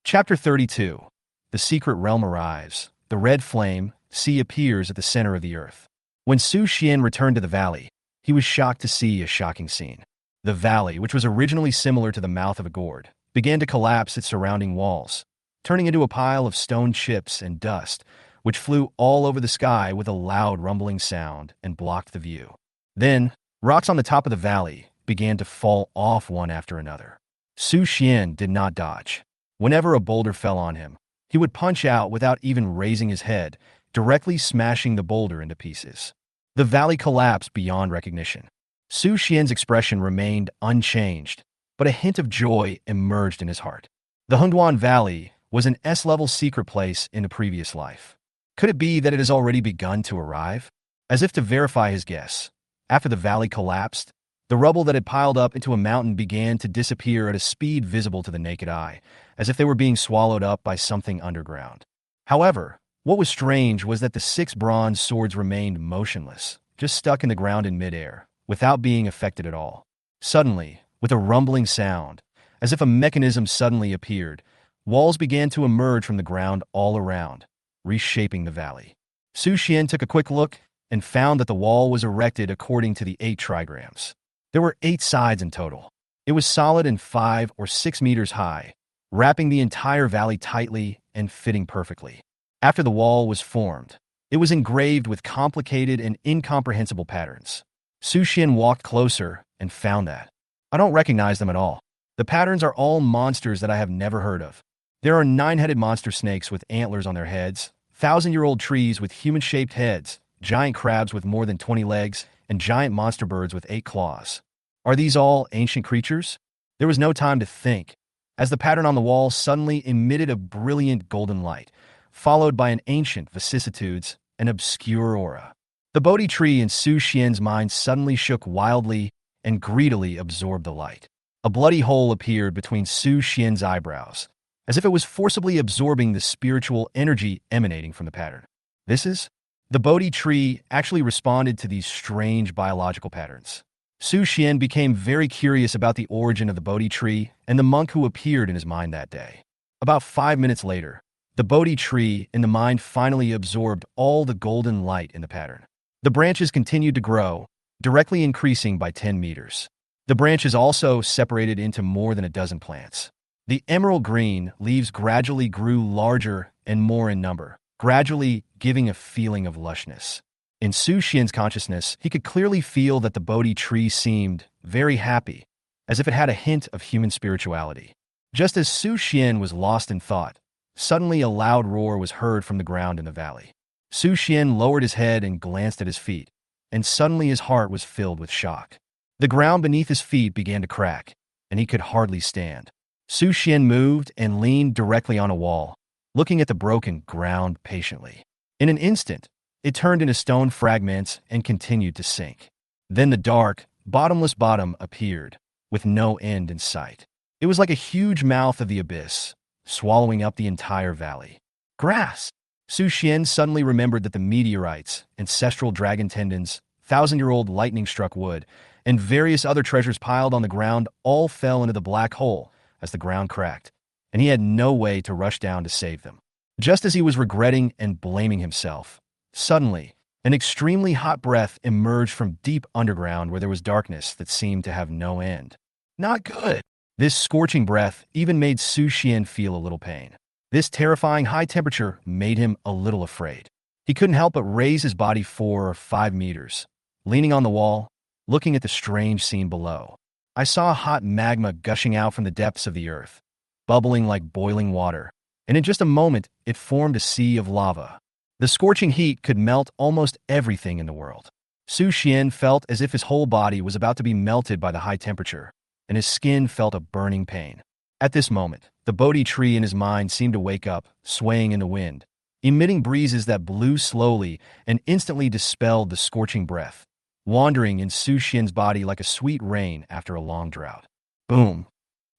Chapter 32. The secret realm arrives. The red flame, sea appears at the center of the earth. When Su Xian returned to the valley, he was shocked to see a shocking scene. The valley, which was originally similar to the mouth of a gourd, began to collapse its surrounding walls, turning into a pile of stone chips and dust, which flew all over the sky with a loud rumbling sound and blocked the view. Then, rocks on the top of the valley began to fall off one after another. Su Xian did not dodge. Whenever a boulder fell on him, he would punch out without even raising his head, directly smashing the boulder into pieces. The valley collapsed beyond recognition. Su Xian's expression remained unchanged, but a hint of joy emerged in his heart. The Hengduan Valley was an S-level secret place in a previous life. Could it be that it has already begun to arrive? As if to verify his guess, after the valley collapsed, the rubble that had piled up into a mountain began to disappear at a speed visible to the naked eye, as if they were being swallowed up by something underground. However, what was strange was that the 6 bronze swords remained motionless, just stuck in the ground in midair, without being affected at all. Suddenly, with a rumbling sound, as if a mechanism suddenly appeared, walls began to emerge from the ground all around, reshaping the valley. Su Xian took a quick look and found that the wall was erected according to the 8 trigrams. There were 8 sides in total. It was solid and 5 or 6 meters high, wrapping the entire valley tightly and fitting perfectly. After the wall was formed, it was engraved with complicated and incomprehensible patterns. Su Xian walked closer and found that. I don't recognize them at all. The patterns are all monsters that I have never heard of. There are 9-headed monster snakes with antlers on their heads, 1,000-year-old trees with human-shaped heads, giant crabs with more than 20 legs, and giant monster birds with 8 claws. Are these all ancient creatures? There was no time to think, as the pattern on the wall suddenly emitted a brilliant golden light, followed by an ancient vicissitudes and obscure aura. The Bodhi tree in Su Xian's mind suddenly shook wildly and greedily absorbed the light. A bloody hole appeared between Su Xian's eyebrows, as if it was forcibly absorbing the spiritual energy emanating from the pattern. This is? The Bodhi tree actually responded to these strange biological patterns. Su Xian became very curious about the origin of the Bodhi tree and the monk who appeared in his mind that day. About 5 minutes later, the Bodhi tree in the mind finally absorbed all the golden light in the pattern. The branches continued to grow, directly increasing by 10 meters. The branches also separated into more than a dozen plants. The emerald green leaves gradually grew larger and more in number, gradually giving a feeling of lushness. In Su Xian's consciousness, he could clearly feel that the Bodhi tree seemed very happy, as if it had a hint of human spirituality. Just as Su Xian was lost in thought, suddenly a loud roar was heard from the ground in the valley. Su Xian lowered his head and glanced at his feet, and suddenly his heart was filled with shock. The ground beneath his feet began to crack, and he could hardly stand. Su Xian moved and leaned directly on a wall, looking at the broken ground patiently. In an instant, it turned into stone fragments and continued to sink. Then the dark, bottomless bottom appeared, with no end in sight. It was like a huge mouth of the abyss, swallowing up the entire valley. Grass! Su Xian suddenly remembered that the meteorites, ancestral dragon tendons, thousand-year-old lightning-struck wood, and various other treasures piled on the ground all fell into the black hole as the ground cracked, and he had no way to rush down to save them. Just as he was regretting and blaming himself, suddenly, an extremely hot breath emerged from deep underground where there was darkness that seemed to have no end. Not good! This scorching breath even made Su Xian feel a little pain. This terrifying high temperature made him a little afraid. He couldn't help but raise his body 4 or 5 meters, leaning on the wall, looking at the strange scene below. I saw hot magma gushing out from the depths of the earth, bubbling like boiling water, and in just a moment, it formed a sea of lava. The scorching heat could melt almost everything in the world. Su Xian felt as if his whole body was about to be melted by the high temperature, and his skin felt a burning pain. At this moment, the Bodhi tree in his mind seemed to wake up, swaying in the wind, emitting breezes that blew slowly and instantly dispelled the scorching breath, wandering in Su Xian's body like a sweet rain after a long drought. Boom!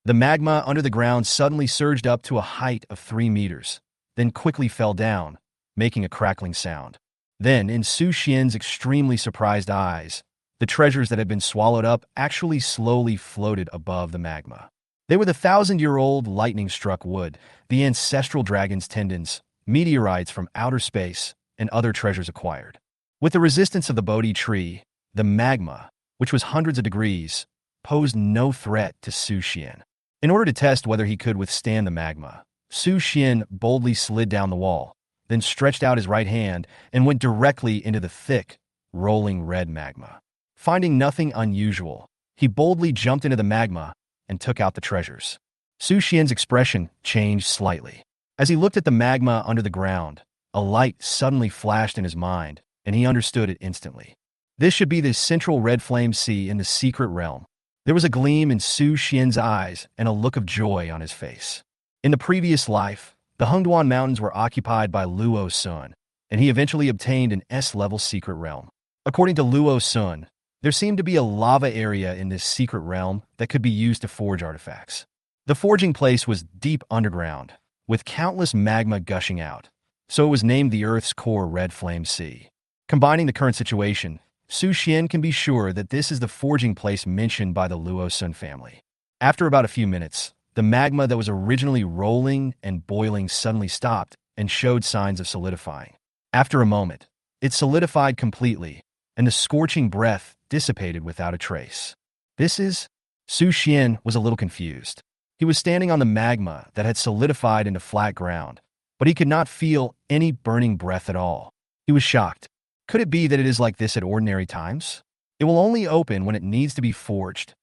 The magma under the ground suddenly surged up to a height of 3 meters, then quickly fell down, making a crackling sound. Then, in Su Xian's extremely surprised eyes, the treasures that had been swallowed up actually slowly floated above the magma. They were the thousand-year-old lightning-struck wood, the ancestral dragon's tendons, meteorites from outer space, and other treasures acquired. With the resistance of the Bodhi tree, the magma, which was hundreds of degrees, posed no threat to Su Xian. In order to test whether he could withstand the magma, Su Xian boldly slid down the wall, then stretched out his right hand and went directly into the thick, rolling red magma. Finding nothing unusual, he boldly jumped into the magma and took out the treasures. Su Xian's expression changed slightly. As he looked at the magma under the ground, a light suddenly flashed in his mind, and he understood it instantly. This should be the central red flame sea in the secret realm. There was a gleam in Su Xian's eyes and a look of joy on his face. In the previous life, the Hengduan Mountains were occupied by Luo Sun, and he eventually obtained an S-level secret realm. According to Luo Sun, there seemed to be a lava area in this secret realm that could be used to forge artifacts. The forging place was deep underground, with countless magma gushing out, so it was named the Earth's core Red Flame Sea. Combining the current situation, Su Xian can be sure that this is the forging place mentioned by the Luo Sun family. After about a few minutes, the magma that was originally rolling and boiling suddenly stopped and showed signs of solidifying. After a moment, it solidified completely, and the scorching breath dissipated without a trace. Su Xian was a little confused. He was standing on the magma that had solidified into flat ground, but he could not feel any burning breath at all. He was shocked. Could it be that it is like this at ordinary times? It will only open when it needs to be forged.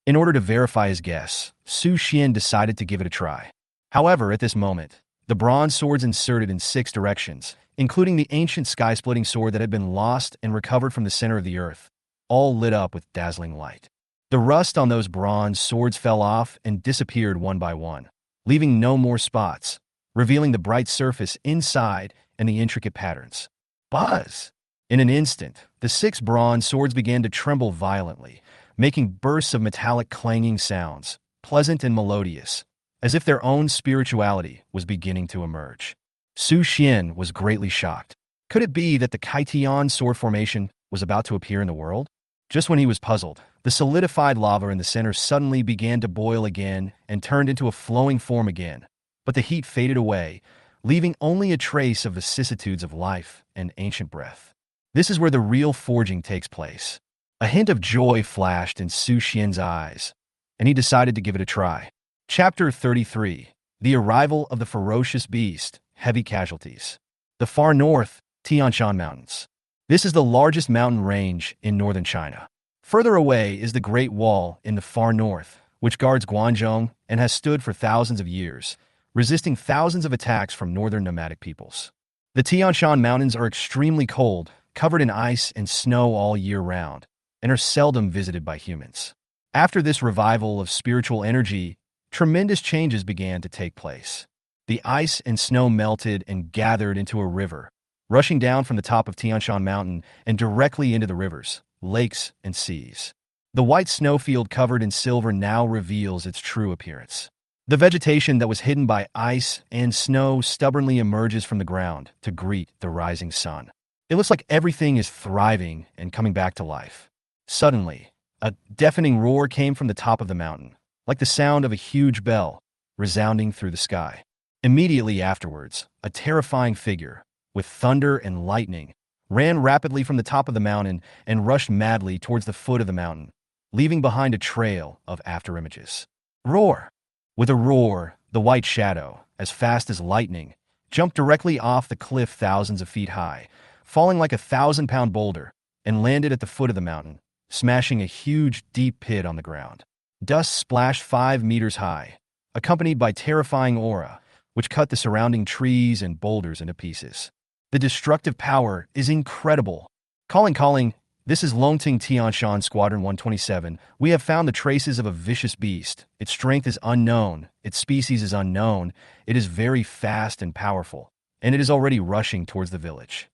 In order to verify his guess, Su Xian decided to give it a try. However, at this moment, the bronze swords inserted in 6 directions, including the ancient sky-splitting sword that had been lost and recovered from the center of the earth, all lit up with dazzling light. The rust on those bronze swords fell off and disappeared one by one, leaving no more spots, revealing the bright surface inside and the intricate patterns. Buzz! In an instant, the 6 bronze swords began to tremble violently, making bursts of metallic clanging sounds, pleasant and melodious, as if their own spirituality was beginning to emerge. Su Xian was greatly shocked. Could it be that the Kaitian sword formation was about to appear in the world? Just when he was puzzled, the solidified lava in the center suddenly began to boil again and turned into a flowing form again, but the heat faded away, leaving only a trace of vicissitudes of life and ancient breath. This is where the real forging takes place. A hint of joy flashed in Su Xian's eyes, and he decided to give it a try. Chapter 33. The Arrival of the Ferocious Beast, Heavy Casualties. The far north, Tian Shan Mountains. This is the largest mountain range in northern China. Further away is the Great Wall in the far north, which guards Guangzhou and has stood for thousands of years, resisting thousands of attacks from northern nomadic peoples. The Tian Shan Mountains are extremely cold, covered in ice and snow all year round, and are seldom visited by humans. After this revival of spiritual energy, tremendous changes began to take place. The ice and snow melted and gathered into a river, rushing down from the top of Tian Shan Mountain and directly into the rivers, lakes, and seas. The white snowfield covered in silver now reveals its true appearance. The vegetation that was hidden by ice and snow stubbornly emerges from the ground to greet the rising sun. It looks like everything is thriving and coming back to life. Suddenly, a deafening roar came from the top of the mountain, like the sound of a huge bell, resounding through the sky. Immediately afterwards, a terrifying figure, with thunder and lightning, ran rapidly from the top of the mountain and rushed madly towards the foot of the mountain, leaving behind a trail of afterimages. Roar! With a roar, the white shadow, as fast as lightning, jumped directly off the cliff thousands of feet high, falling like a 1,000-pound boulder, and landed at the foot of the mountain, smashing a huge, deep pit on the ground. Dust splashed 5 meters high, accompanied by terrifying aura, which cut the surrounding trees and boulders into pieces. The destructive power is incredible. Calling, this is Longting Tianshan Squadron 127. We have found the traces of a vicious beast. Its strength is unknown, its species is unknown, it is very fast and powerful, and it is already rushing towards the village.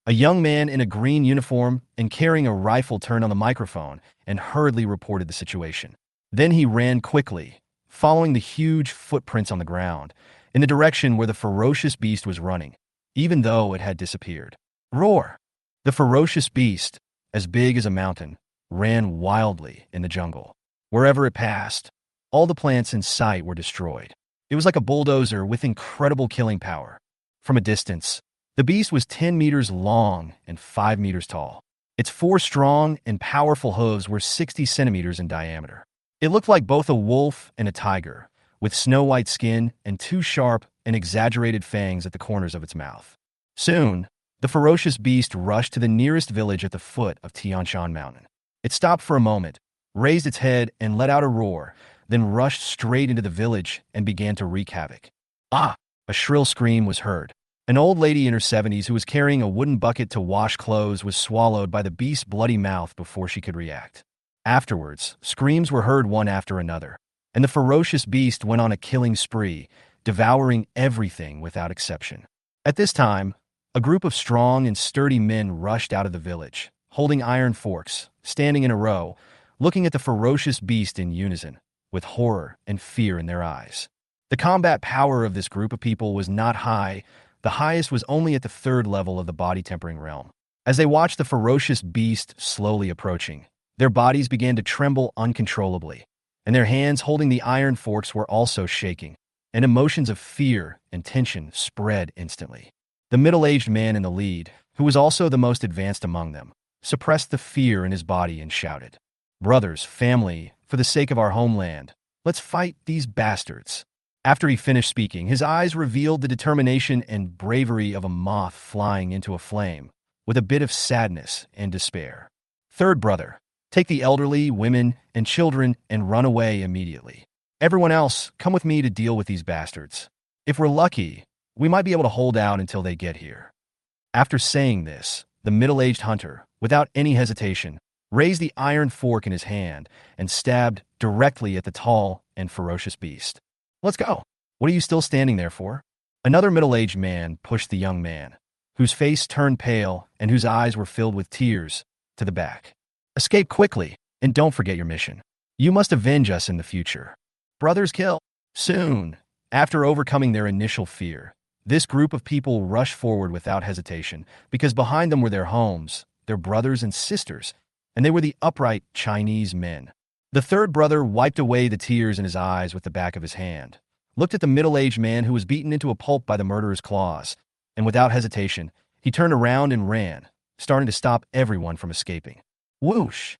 A young man in a green uniform and carrying a rifle turned on the microphone and hurriedly reported the situation. Then he ran quickly, following the huge footprints on the ground, in the direction where the ferocious beast was running, even though it had disappeared. Roar! The ferocious beast, as big as a mountain, ran wildly in the jungle. Wherever it passed, all the plants in sight were destroyed. It was like a bulldozer with incredible killing power. From a distance, the beast was 10 meters long and 5 meters tall. Its 4 strong and powerful hooves were 60 centimeters in diameter. It looked like both a wolf and a tiger, with snow-white skin and 2 sharp and exaggerated fangs at the corners of its mouth. Soon, the ferocious beast rushed to the nearest village at the foot of Tianshan Mountain. It stopped for a moment, raised its head and let out a roar, then rushed straight into the village and began to wreak havoc. Ah! A shrill scream was heard. An old lady in her 70s who was carrying a wooden bucket to wash clothes was swallowed by the beast's bloody mouth before she could react. Afterwards, screams were heard one after another, and the ferocious beast went on a killing spree, devouring everything without exception. At this time, a group of strong and sturdy men rushed out of the village, holding iron forks, standing in a row, looking at the ferocious beast in unison, with horror and fear in their eyes. The combat power of this group of people was not high. The highest was only at the 3rd level of the body-tempering realm. As they watched the ferocious beast slowly approaching, their bodies began to tremble uncontrollably, and their hands holding the iron forks were also shaking, and emotions of fear and tension spread instantly. The middle-aged man in the lead, who was also the most advanced among them, suppressed the fear in his body and shouted, "Brothers, family, for the sake of our homeland, let's fight these bastards." After he finished speaking, his eyes revealed the determination and bravery of a moth flying into a flame, with a bit of sadness and despair. "Third brother, take the elderly, women, and children and run away immediately. Everyone else, come with me to deal with these bastards. If we're lucky, we might be able to hold out until they get here." After saying this, the middle-aged hunter, without any hesitation, raised the iron fork in his hand, and stabbed directly at the tall and ferocious beast. "Let's go. What are you still standing there for?" Another middle-aged man pushed the young man, whose face turned pale and whose eyes were filled with tears, to the back. "Escape quickly, and don't forget your mission. You must avenge us in the future." Brothers kill. Soon, after overcoming their initial fear, this group of people rushed forward without hesitation because behind them were their homes, their brothers and sisters, and they were the upright Chinese men. The third brother wiped away the tears in his eyes with the back of his hand, looked at the middle-aged man who was beaten into a pulp by the murderer's claws, and without hesitation, he turned around and ran, starting to stop everyone from escaping. Whoosh!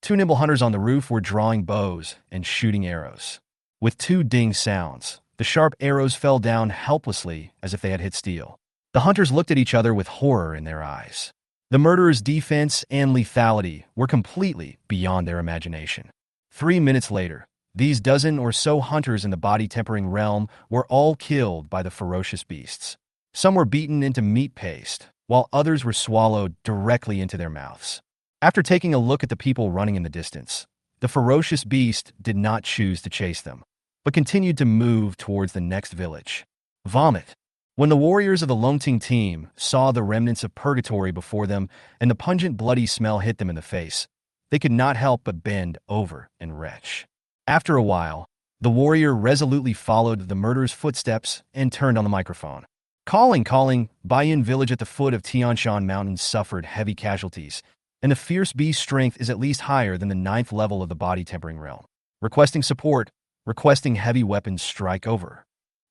Two nimble hunters on the roof were drawing bows and shooting arrows. With two ding sounds, the sharp arrows fell down helplessly as if they had hit steel. The hunters looked at each other with horror in their eyes. The murderer's defense and lethality were completely beyond their imagination. 3 minutes later, these dozen or so hunters in the body-tempering realm were all killed by the ferocious beasts. Some were beaten into meat paste, while others were swallowed directly into their mouths. After taking a look at the people running in the distance, the ferocious beast did not choose to chase them, but continued to move towards the next village. Vomit. When the warriors of the Longting team saw the remnants of purgatory before them and the pungent bloody smell hit them in the face, they could not help but bend over and retch. After a while, the warrior resolutely followed the murderer's footsteps and turned on the microphone. Calling, Beichen village at the foot of Tianshan Mountains suffered heavy casualties, and the fierce beast's strength is at least higher than the 9th level of the body-tempering realm. Requesting support, requesting heavy weapons strike over.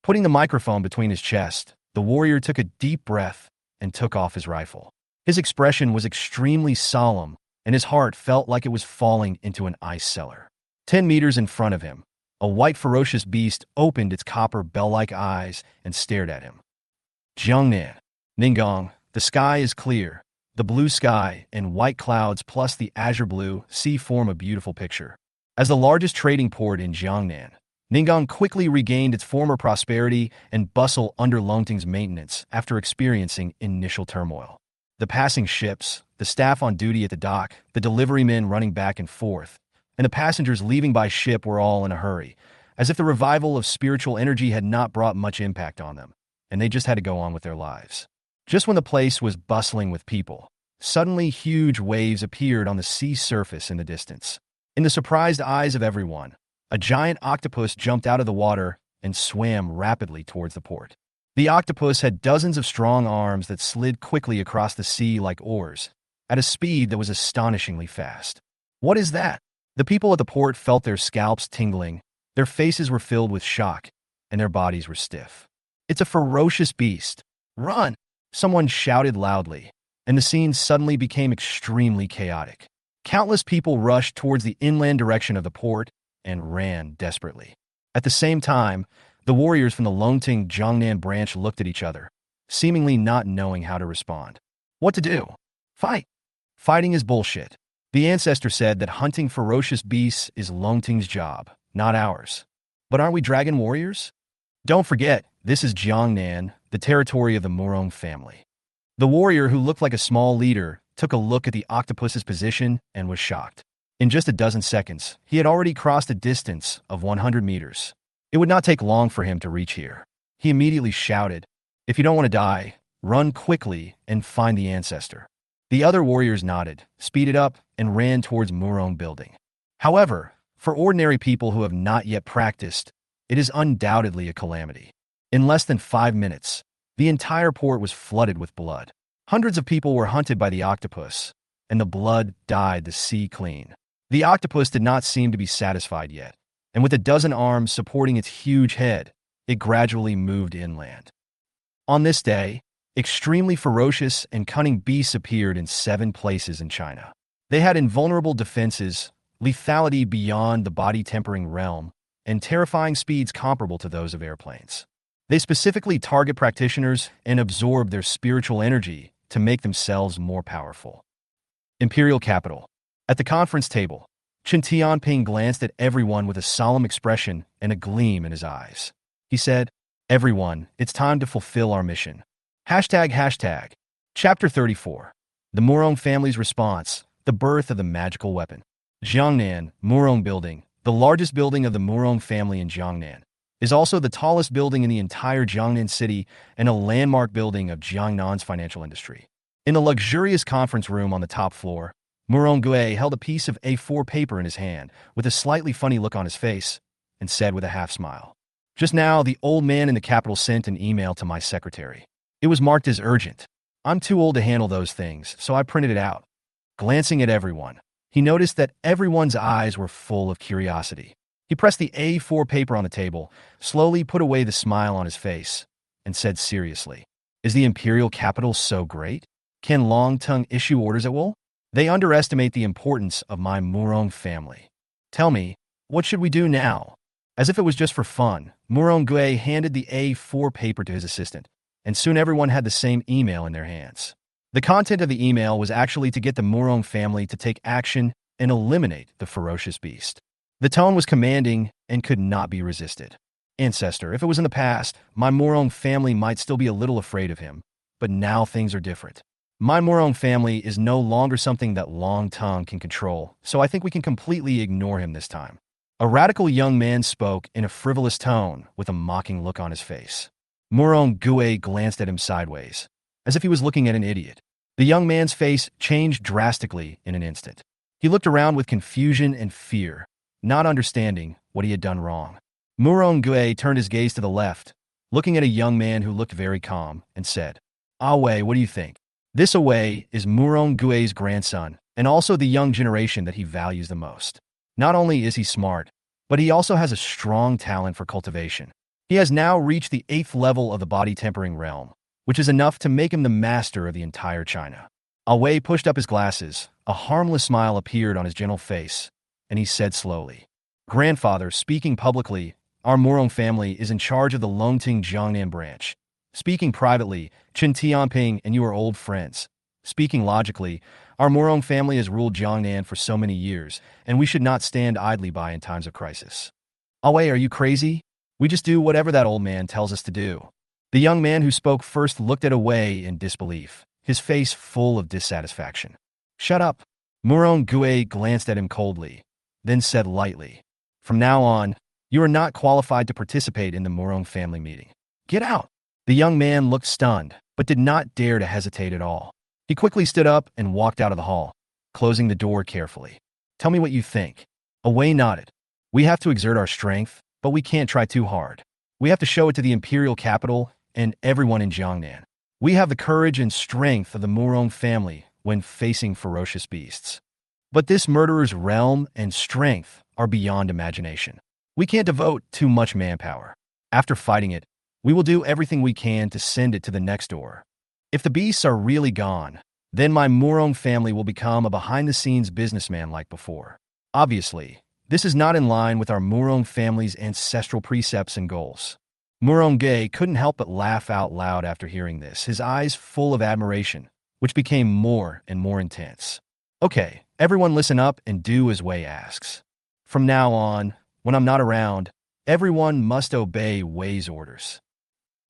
Putting the microphone between his chest, the warrior took a deep breath and took off his rifle. His expression was extremely solemn, and his heart felt like it was falling into an ice cellar. 10 meters in front of him, a white ferocious beast opened its copper bell-like eyes and stared at him. Jiangnan. Ningong, the sky is clear. The blue sky and white clouds plus the azure blue sea form a beautiful picture. As the largest trading port in Jiangnan, Ningong quickly regained its former prosperity and bustle under Longting's maintenance after experiencing initial turmoil. The passing ships, the staff on duty at the dock, the delivery men running back and forth, and the passengers leaving by ship were all in a hurry, as if the revival of spiritual energy had not brought much impact on them, and they just had to go on with their lives. Just when the place was bustling with people, suddenly huge waves appeared on the sea surface in the distance. In the surprised eyes of everyone, a giant octopus jumped out of the water and swam rapidly towards the port. The octopus had dozens of strong arms that slid quickly across the sea like oars, at a speed that was astonishingly fast. What is that? The people at the port felt their scalps tingling, their faces were filled with shock, and their bodies were stiff. It's a ferocious beast. Run! Someone shouted loudly, and the scene suddenly became extremely chaotic. Countless people rushed towards the inland direction of the port and ran desperately. At the same time, the warriors from the Longting Jiangnan branch looked at each other, seemingly not knowing how to respond. What to do? Fight. Fighting is bullshit. The ancestor said that hunting ferocious beasts is Longting's job, not ours. But aren't we dragon warriors? Don't forget, this is Jiangnan, the territory of the Morong family. The warrior, who looked like a small leader, took a look at the octopus's position and was shocked. In just a dozen seconds, he had already crossed a distance of 100 meters. It would not take long for him to reach here. He immediately shouted, "If you don't want to die, run quickly and find the ancestor." The other warriors nodded, speeded up, and ran towards Morong building. However, for ordinary people who have not yet practiced, it is undoubtedly a calamity. In less than 5 minutes, the entire port was flooded with blood. Hundreds of people were hunted by the octopus, and the blood dyed the sea clean. The octopus did not seem to be satisfied yet, and with a dozen arms supporting its huge head, it gradually moved inland. On this day, extremely ferocious and cunning beasts appeared in 7 places in China. They had invulnerable defenses, lethality beyond the body-tempering realm, and terrifying speeds comparable to those of airplanes. They specifically target practitioners and absorb their spiritual energy to make themselves more powerful. Imperial Capital. At the conference table, Chen Tianping glanced at everyone with a solemn expression and a gleam in his eyes. He said, "Everyone, it's time to fulfill our mission." ##. Chapter 34. The Morong family's response, the birth of the magical weapon. Jiangnan, Morong Building, the largest building of the Morong family in Jiangnan, is also the tallest building in the entire Jiangnan city and a landmark building of Jiangnan's financial industry. In the luxurious conference room on the top floor, Morong Gue held a piece of A4 paper in his hand with a slightly funny look on his face and said with a half smile, "Just now, the old man in the capital sent an email to my secretary. It was marked as urgent. I'm too old to handle those things, so I printed it out." Glancing at everyone, he noticed that everyone's eyes were full of curiosity. He pressed the A4 paper on the table, slowly put away the smile on his face, and said seriously, "Is the imperial capital so great? Can Long Tongue issue orders at will? They underestimate the importance of my Morong family. Tell me, what should we do now?" As if it was just for fun, Morong Gue handed the A4 paper to his assistant, and soon everyone had the same email in their hands. The content of the email was actually to get the Morong family to take action and eliminate the ferocious beast. The tone was commanding and could not be resisted. "Ancestor, if it was in the past, my Morong family might still be a little afraid of him, but now things are different. My Morong family is no longer something that Long Tongue can control, so I think we can completely ignore him this time." A radical young man spoke in a frivolous tone with a mocking look on his face. Morong Gue glanced at him sideways, as if he was looking at an idiot. The young man's face changed drastically in an instant. He looked around with confusion and fear, not understanding what he had done wrong. Morong Gue turned his gaze to the left, looking at a young man who looked very calm, and said, "Awei, what do you think?" This Awei is Morong Gue's grandson, and also the young generation that he values the most. Not only is he smart, but he also has a strong talent for cultivation. He has now reached the 8th level of the body tempering realm, which is enough to make him the master of the entire China. Awei pushed up his glasses, a harmless smile appeared on his gentle face, and he said slowly, "Grandfather, speaking publicly, our Morong family is in charge of the Longting Jiangnan branch. Speaking privately, Chen Tianping and you are old friends. Speaking logically, our Morong family has ruled Jiangnan for so many years, and we should not stand idly by in times of crisis." "Awei, are you crazy? We just do whatever that old man tells us to do." The young man who spoke first looked at Awei in disbelief, his face full of dissatisfaction. "Shut up." Morong Gue glanced at him coldly, then said lightly, "From now on, you are not qualified to participate in the Morong family meeting. Get out." The young man looked stunned, but did not dare to hesitate at all. He quickly stood up and walked out of the hall, closing the door carefully. "Tell me what you think." Awei nodded. "We have to exert our strength, but we can't try too hard. We have to show it to the imperial capital and everyone in Jiangnan. We have the courage and strength of the Morong family when facing ferocious beasts. But this murderer's realm and strength are beyond imagination. We can't devote too much manpower. After fighting it, we will do everything we can to send it to the next door. If the beasts are really gone, then my Morong family will become a behind-the-scenes businessman like before. Obviously, this is not in line with our Morong family's ancestral precepts and goals." Morong Gue couldn't help but laugh out loud after hearing this, his eyes full of admiration, which became more and more intense. "Okay, everyone listen up and do as Wei asks. From now on, when I'm not around, everyone must obey Wei's orders."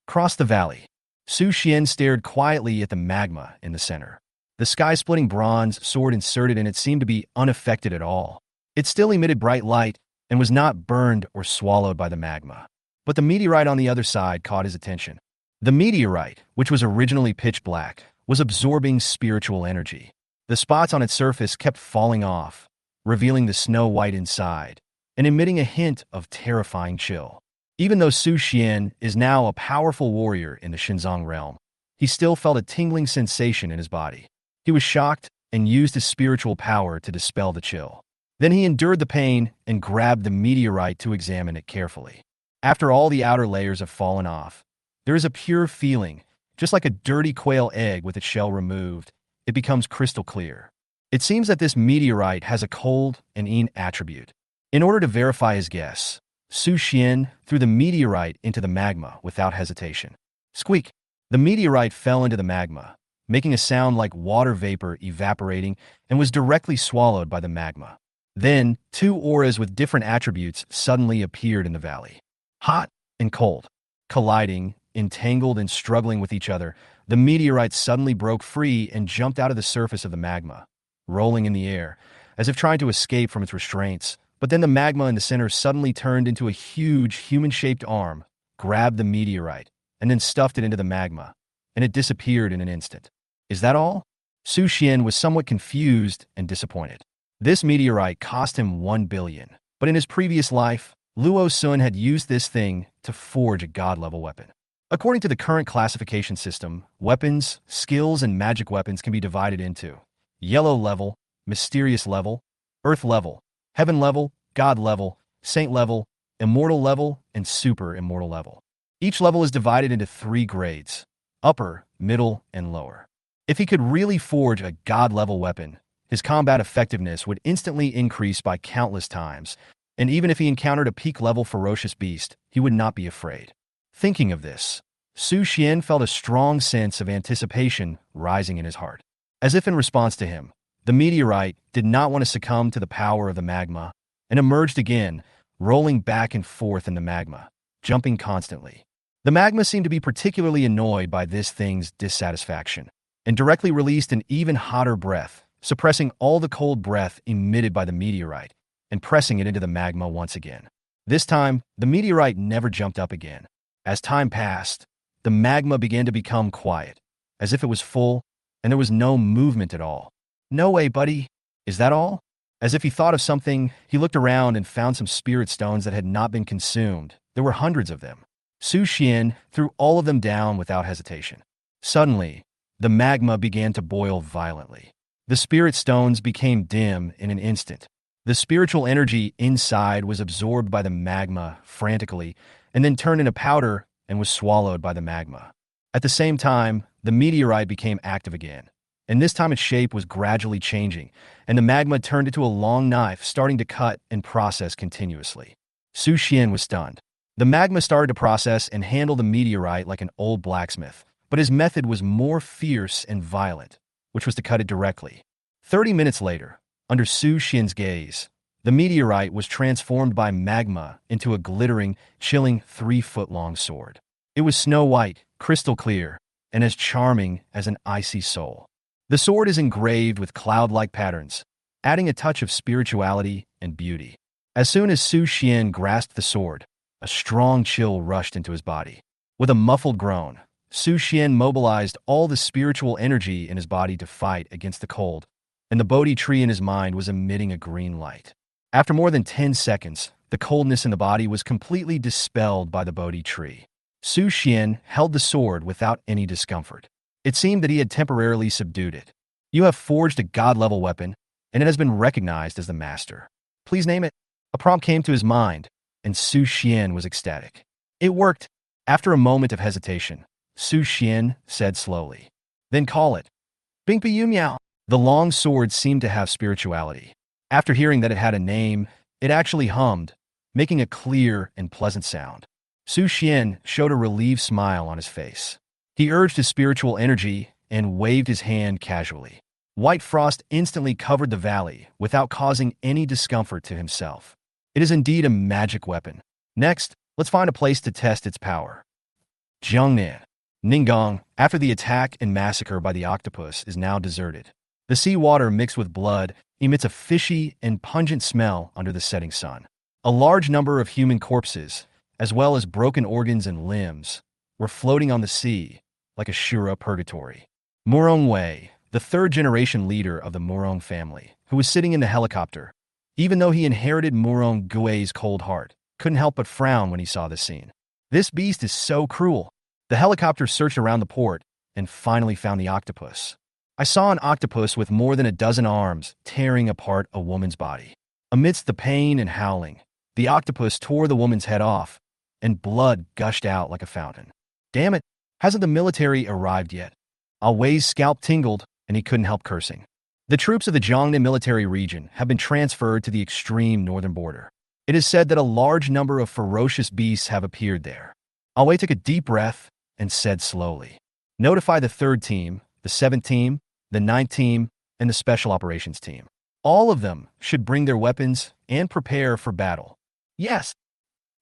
Across the valley, Su Xian stared quietly at the magma in the center. The sky-splitting bronze sword inserted in it seemed to be unaffected at all. It still emitted bright light and was not burned or swallowed by the magma. But the meteorite on the other side caught his attention. The meteorite, which was originally pitch black, was absorbing spiritual energy. The spots on its surface kept falling off, revealing the snow white inside, and emitting a hint of terrifying chill. Even though Su Xian is now a powerful warrior in the Shenzong realm, he still felt a tingling sensation in his body. He was shocked and used his spiritual power to dispel the chill. Then he endured the pain and grabbed the meteorite to examine it carefully. After all the outer layers have fallen off, there is a pure feeling, just like a dirty quail egg with its shell removed. It becomes crystal clear. It seems that this meteorite has a cold and yin attribute. In order to verify his guess, Su Xian threw the meteorite into the magma without hesitation. Squeak! The meteorite fell into the magma, making a sound like water vapor evaporating, and was directly swallowed by the magma. Then, two auras with different attributes suddenly appeared in the valley. Hot and cold. Colliding, entangled and struggling with each other, the meteorite suddenly broke free and jumped out of the surface of the magma, rolling in the air, as if trying to escape from its restraints. But then the magma in the center suddenly turned into a huge human-shaped arm, grabbed the meteorite, and then stuffed it into the magma, and it disappeared in an instant. Is that all? Su Xian was somewhat confused and disappointed. This meteorite cost him 1 billion, but in his previous life, Luo Sun had used this thing to forge a god-level weapon. According to the current classification system, weapons, skills, and magic weapons can be divided into yellow level, mysterious level, earth level, heaven level, god level, saint level, immortal level, and super immortal level. Each level is divided into 3 grades: upper, middle, and lower. If he could really forge a god-level weapon, his combat effectiveness would instantly increase by countless times, and even if he encountered a peak-level ferocious beast, he would not be afraid. Thinking of this, Su Xian felt a strong sense of anticipation rising in his heart. As if in response to him, the meteorite did not want to succumb to the power of the magma and emerged again, rolling back and forth in the magma, jumping constantly. The magma seemed to be particularly annoyed by this thing's dissatisfaction and directly released an even hotter breath, suppressing all the cold breath emitted by the meteorite and pressing it into the magma once again. This time, the meteorite never jumped up again. As time passed, the magma began to become quiet, as if it was full, and there was no movement at all. No way, buddy. Is that all? As if he thought of something, he looked around and found some spirit stones that had not been consumed. There were hundreds of them. Su Xian threw all of them down without hesitation. Suddenly, the magma began to boil violently. The spirit stones became dim in an instant. The spiritual energy inside was absorbed by the magma frantically, and then turned into powder and was swallowed by the magma. At the same time, the meteorite became active again, and this time its shape was gradually changing, and the magma turned into a long knife, starting to cut and process continuously. Su Xian was stunned. The magma started to process and handle the meteorite like an old blacksmith, but his method was more fierce and violent, which was to cut it directly. 30 minutes later, under Su Xian's gaze, the meteorite was transformed by magma into a glittering, chilling 3-foot-long sword. It was snow white, crystal clear, and as charming as an icy soul. The sword is engraved with cloud-like patterns, adding a touch of spirituality and beauty. As soon as Su Xian grasped the sword, a strong chill rushed into his body. With a muffled groan, Su Xian mobilized all the spiritual energy in his body to fight against the cold, and the Bodhi tree in his mind was emitting a green light. After more than 10 seconds, the coldness in the body was completely dispelled by the Bodhi tree. Su Xian held the sword without any discomfort. It seemed that he had temporarily subdued it. You have forged a god-level weapon, and it has been recognized as the master. Please name it. A prompt came to his mind, and Su Xian was ecstatic. It worked. After a moment of hesitation, Su Xian said slowly, "Then call it. Bingpi Yu Miao." The long sword seemed to have spirituality. After hearing that it had a name, it actually hummed, making a clear and pleasant sound. Su Xian showed a relieved smile on his face. He urged his spiritual energy and waved his hand casually. White frost instantly covered the valley without causing any discomfort to himself. It is indeed a magic weapon. Next, let's find a place to test its power. Jiangnan, Ningong, after the attack and massacre by the octopus, is now deserted. The seawater mixed with blood emits a fishy and pungent smell under the setting sun. A large number of human corpses, as well as broken organs and limbs, were floating on the sea like a Shura purgatory. Morong Wei, the third-generation leader of the Morong family, who was sitting in the helicopter, even though he inherited Morong Gui's cold heart, couldn't help but frown when he saw this scene. This beast is so cruel. The helicopter searched around the port and finally found the octopus. I saw an octopus with more than a dozen arms tearing apart a woman's body. Amidst the pain and howling, the octopus tore the woman's head off, and blood gushed out like a fountain. Damn it, hasn't the military arrived yet? Wei's scalp tingled, and he couldn't help cursing. The troops of the Jiangnan military region have been transferred to the extreme northern border. It is said that a large number of ferocious beasts have appeared there. Wei took a deep breath and said slowly, "Notify the 3rd team, the 7th team, the 9th team, and the Special Operations team. All of them should bring their weapons and prepare for battle. Yes.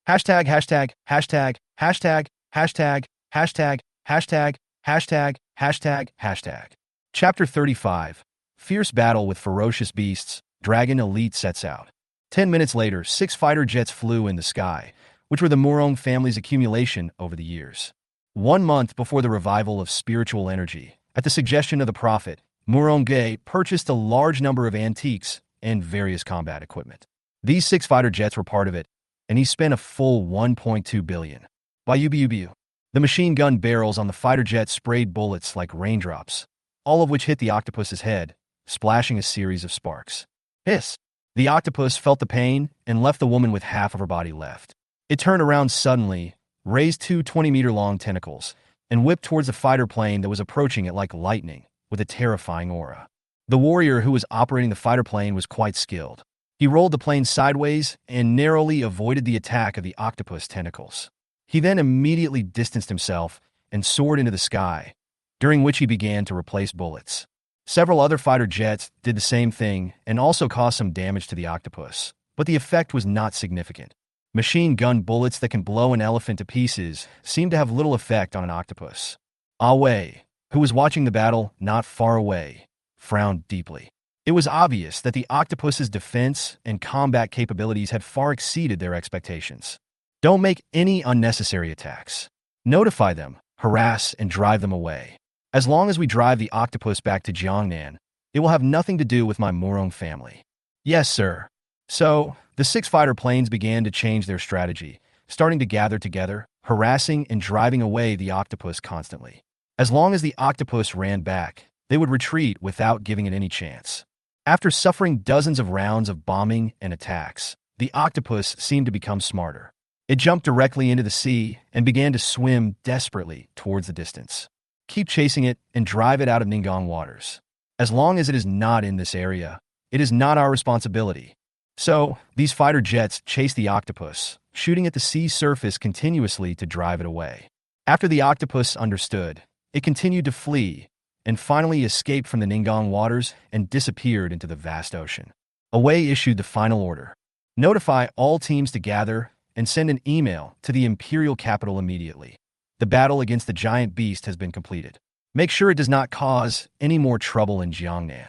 Hashtag, hashtag, hashtag, hashtag, hashtag, hashtag, hashtag, hashtag, hashtag, hashtag." Chapter 35. Fierce battle with ferocious beasts, Dragon Elite sets out. 10 minutes later, 6 fighter jets flew in the sky, which were the Morong family's accumulation over the years. 1 month before the revival of spiritual energy, at the suggestion of the prophet, Morong purchased a large number of antiques and various combat equipment. These 6 fighter jets were part of it, and he spent a full 1.2 billion. The machine gun barrels on the fighter jet sprayed bullets like raindrops, all of which hit the octopus's head, splashing a series of sparks. Hiss! The octopus felt the pain and left the woman with half of her body left. It turned around suddenly, raised 2 20-meter-long tentacles, and whipped towards the fighter plane that was approaching it like lightning, with a terrifying aura. The warrior who was operating the fighter plane was quite skilled. He rolled the plane sideways and narrowly avoided the attack of the octopus tentacles. He then immediately distanced himself and soared into the sky, during which he began to replace bullets. Several other fighter jets did the same thing and also caused some damage to the octopus, but the effect was not significant. Machine gun bullets that can blow an elephant to pieces seemed to have little effect on an octopus. Ah Wei, who was watching the battle not far away, frowned deeply. It was obvious that the octopus's defense and combat capabilities had far exceeded their expectations. Don't make any unnecessary attacks. Notify them, harass, and drive them away. As long as we drive the octopus back to Jiangnan, it will have nothing to do with my Morong family. Yes, sir. So, the 6 fighter planes began to change their strategy, starting to gather together, harassing and driving away the octopus constantly. As long as the octopus ran back, they would retreat without giving it any chance. After suffering dozens of rounds of bombing and attacks, the octopus seemed to become smarter. It jumped directly into the sea and began to swim desperately towards the distance. Keep chasing it and drive it out of Ningong waters. As long as it is not in this area, it is not our responsibility. So, these fighter jets chased the octopus, shooting at the sea surface continuously to drive it away. After the octopus understood, it continued to flee, and finally escaped from the Ningong waters and disappeared into the vast ocean. Awei issued the final order. Notify all teams to gather and send an email to the imperial capital immediately. The battle against the giant beast has been completed. Make sure it does not cause any more trouble in Jiangnan.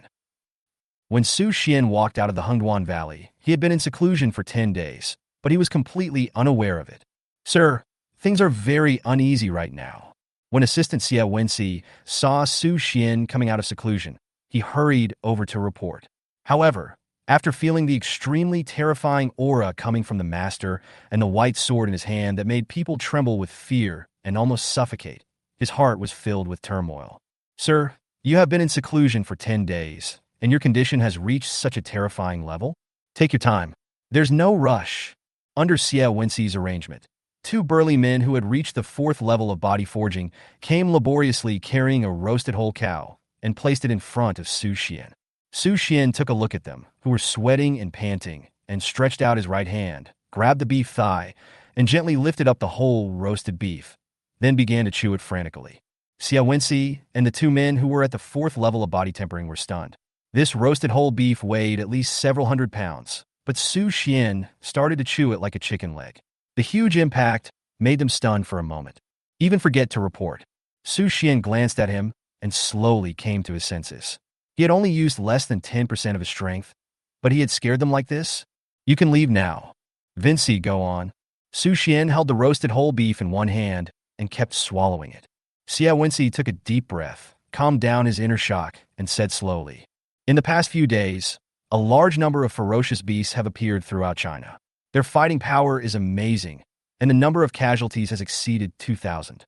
When Su Xian walked out of the Hengduan Valley, he had been in seclusion for 10 days, but he was completely unaware of it. Sir, things are very uneasy right now. When Assistant Xia Wenxi saw Su Xian coming out of seclusion, he hurried over to report. However, after feeling the extremely terrifying aura coming from the master and the white sword in his hand that made people tremble with fear and almost suffocate, his heart was filled with turmoil. Sir, you have been in seclusion for 10 days, and your condition has reached such a terrifying level? Take your time. There's no rush. Under Xia Wenxi's arrangement, 2 burly men who had reached the 4th level of body forging came laboriously carrying a roasted whole cow and placed it in front of Su Xian. Su Xian took a look at them, who were sweating and panting, and stretched out his right hand, grabbed the beef thigh, and gently lifted up the whole roasted beef, then began to chew it frantically. Xia Wenxi and the 2 men who were at the 4th level of body tempering were stunned. This roasted whole beef weighed at least several hundred pounds, but Su Xian started to chew it like a chicken leg. The huge impact made them stunned for a moment. Even forget to report. Su Xian glanced at him and slowly came to his senses. He had only used less than 10% of his strength, but he had scared them like this? You can leave now. Vinci, go on. Su Xian held the roasted whole beef in one hand and kept swallowing it. Xia Wenxi took a deep breath, calmed down his inner shock, and said slowly, in the past few days, a large number of ferocious beasts have appeared throughout China. Their fighting power is amazing, and the number of casualties has exceeded 2,000.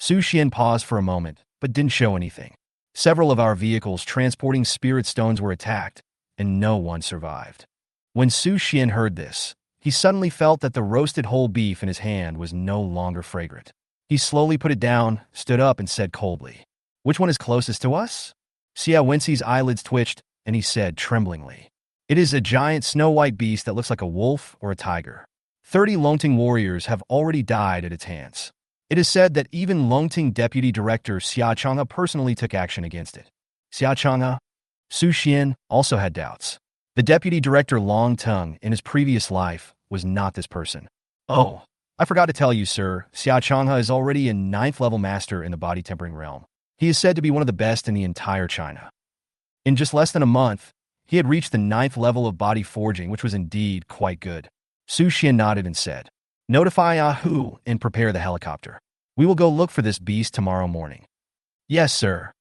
Su Xian paused for a moment, but didn't show anything. Several of our vehicles transporting spirit stones were attacked, and no one survived. When Su Xian heard this, he suddenly felt that the roasted whole beef in his hand was no longer fragrant. He slowly put it down, stood up, and said coldly, which one is closest to us? Xia Wenxi's eyelids twitched, and he said tremblingly, it is a giant snow-white beast that looks like a wolf or a tiger. 30 Longting warriors have already died at its hands. It is said that even Longting Deputy Director Xia Chang'e personally took action against it. Xia Chang'e? Su Xian also had doubts. The Deputy Director Long Tung in his previous life was not this person. Oh, I forgot to tell you, sir, Xia Chang'e is already a 9th level master in the body tempering realm. He is said to be one of the best in the entire China. In just less than a month, he had reached the 9th level of body forging, which was indeed quite good. Su Xian nodded and said, "Notify Ahu and prepare the helicopter. We will go look for this beast tomorrow morning." "Yes, sir."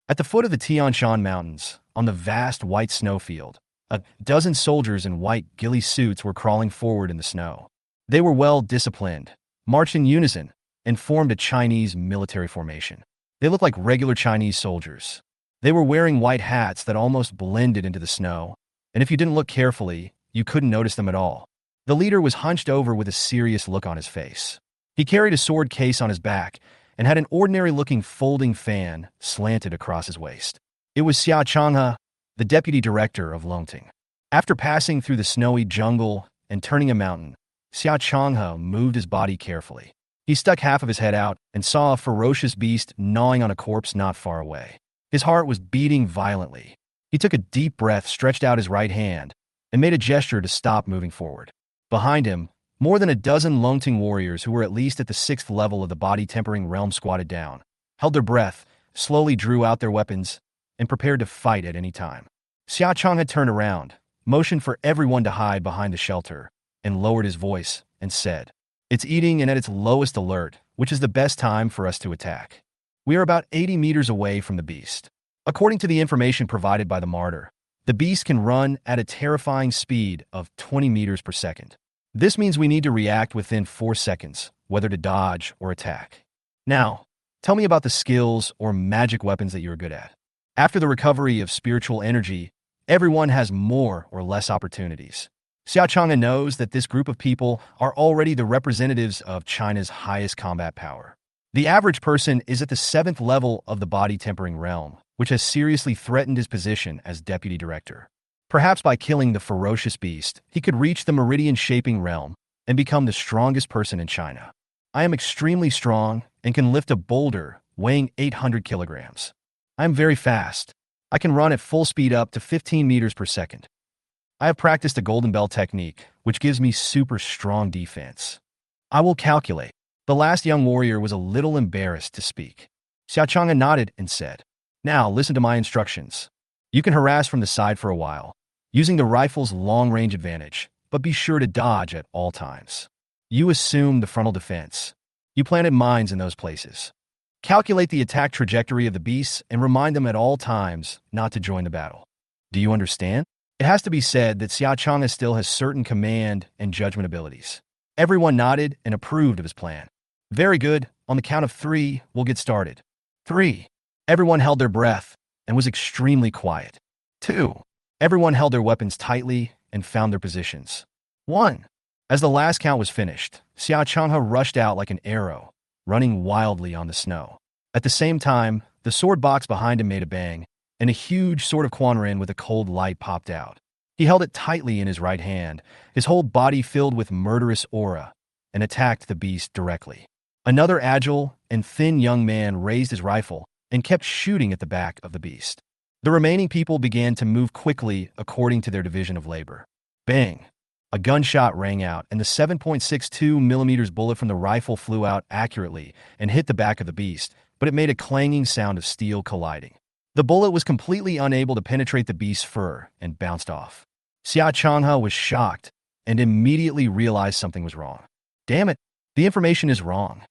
At the foot of the Tianshan Mountains, on the vast white snowfield, a dozen soldiers in white ghillie suits were crawling forward in the snow. They were well disciplined, marched in unison, and formed a Chinese military formation. They looked like regular Chinese soldiers. They were wearing white hats that almost blended into the snow, and if you didn't look carefully, you couldn't notice them at all. The leader was hunched over with a serious look on his face. He carried a sword case on his back and had an ordinary-looking folding fan slanted across his waist. It was Xia Changhe, the deputy director of Longting. After passing through the snowy jungle and turning a mountain, Xia Changhe moved his body carefully. He stuck half of his head out and saw a ferocious beast gnawing on a corpse not far away. His heart was beating violently. He took a deep breath, stretched out his right hand, and made a gesture to stop moving forward. Behind him, more than a dozen Longting warriors who were at least at the 6th level of the body-tempering realm squatted down, held their breath, slowly drew out their weapons, and prepared to fight at any time. Xia Chang had turned around, motioned for everyone to hide behind the shelter, and lowered his voice and said, "It's eating and at its lowest alert, which is the best time for us to attack. We are about 80 meters away from the beast. According to the information provided by the martyr, the beast can run at a terrifying speed of 20 meters per second. This means we need to react within 4 seconds, whether to dodge or attack. Now, tell me about the skills or magic weapons that you're good at. After the recovery of spiritual energy, everyone has more or less opportunities." Xia Changhe knows that this group of people are already the representatives of China's highest combat power. The average person is at the 7th level of the body-tempering realm, which has seriously threatened his position as deputy director. Perhaps by killing the ferocious beast, he could reach the meridian-shaping realm and become the strongest person in China. I am extremely strong and can lift a boulder weighing 800 kilograms. I am very fast. I can run at full speed up to 15 meters per second. I have practiced a golden bell technique, which gives me super strong defense. I will calculate. The last young warrior was a little embarrassed to speak. Xia Changhe nodded and said, "Now listen to my instructions. You can harass from the side for a while, using the rifle's long-range advantage, but be sure to dodge at all times. You assume the frontal defense. You planted mines in those places. Calculate the attack trajectory of the beasts and remind them at all times not to join the battle. Do you understand?" It has to be said that Xia Changhe still has certain command and judgment abilities. Everyone nodded and approved of his plan. "Very good. On the count of 3, we'll get started. 3. Everyone held their breath and was extremely quiet. 2. Everyone held their weapons tightly and found their positions. 1. As the last count was finished, Xia Changhe rushed out like an arrow, running wildly on the snow. At the same time, the sword box behind him made a bang, and a huge sword of Quanren with a cold light popped out. He held it tightly in his right hand, his whole body filled with murderous aura, and attacked the beast directly. Another agile and thin young man raised his rifle and kept shooting at the back of the beast. The remaining people began to move quickly according to their division of labor. Bang! A gunshot rang out, and the 7.62 millimeters bullet from the rifle flew out accurately and hit the back of the beast, but it made a clanging sound of steel colliding. The bullet was completely unable to penetrate the beast's fur and bounced off. Xia Changhe was shocked and immediately realized something was wrong. Damn it, the information is wrong.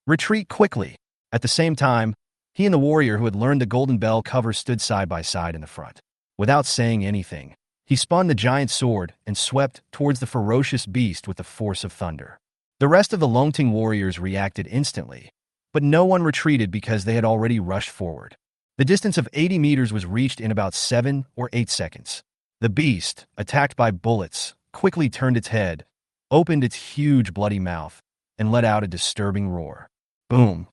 Retreat quickly. At the same time, he and the warrior who had learned the golden bell cover stood side by side in the front. Without saying anything, he spun the giant sword and swept towards the ferocious beast with the force of thunder. The rest of the Longting warriors reacted instantly, but no one retreated because they had already rushed forward. The distance of 80 meters was reached in about 7 or 8 seconds. The beast, attacked by bullets, quickly turned its head, opened its huge bloody mouth, and let out a disturbing roar. Boom!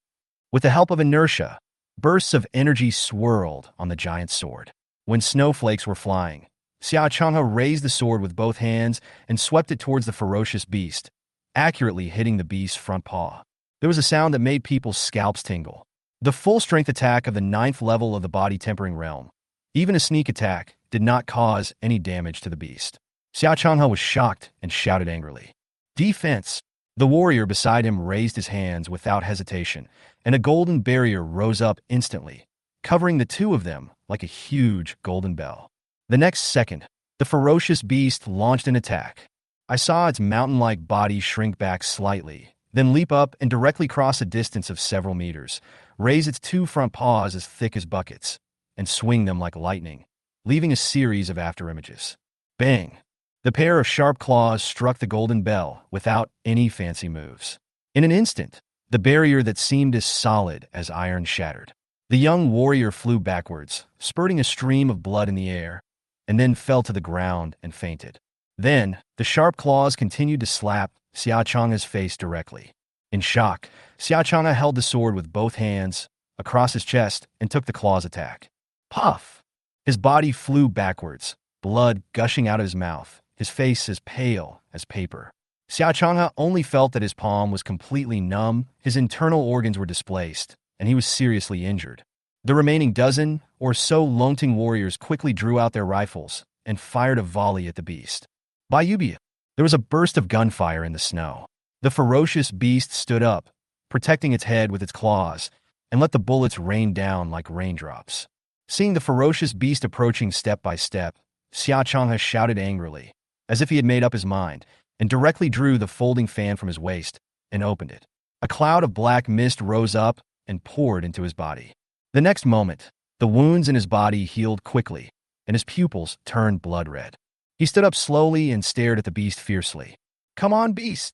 With the help of inertia, bursts of energy swirled on the giant sword. When snowflakes were flying, Xia Changhe raised the sword with both hands and swept it towards the ferocious beast, accurately hitting the beast's front paw. There was a sound that made people's scalps tingle. The full-strength attack of the 9th level of the body-tempering realm, even a sneak attack, did not cause any damage to the beast. Xia Changhe was shocked and shouted angrily. "Defense!" The warrior beside him raised his hands without hesitation, and a golden barrier rose up instantly, covering the two of them like a huge golden bell. The next second, the ferocious beast launched an attack. I saw its mountain-like body shrink back slightly, then leap up and directly cross a distance of several meters, raise its two front paws as thick as buckets, and swing them like lightning, leaving a series of afterimages. Bang! The pair of sharp claws struck the golden bell without any fancy moves. In an instant, the barrier that seemed as solid as iron shattered. The young warrior flew backwards, spurting a stream of blood in the air, and then fell to the ground and fainted. Then, the sharp claws continued to slap Xia Chang'e's face directly. In shock, Xia Chang'e held the sword with both hands across his chest and took the claw's attack. Puff! His body flew backwards, blood gushing out of his mouth, his face as pale as paper. Xia Chang'e only felt that his palm was completely numb, his internal organs were displaced, and he was seriously injured. The remaining dozen or so Longting warriors quickly drew out their rifles and fired a volley at the beast. Bayubi! There was a burst of gunfire in the snow. The ferocious beast stood up, protecting its head with its claws, and let the bullets rain down like raindrops. Seeing the ferocious beast approaching step by step, Xia Chang'e shouted angrily, as if he had made up his mind, and directly drew the folding fan from his waist and opened it. A cloud of black mist rose up and poured into his body. The next moment, the wounds in his body healed quickly, and his pupils turned blood red. He stood up slowly and stared at the beast fiercely. Come on, beast!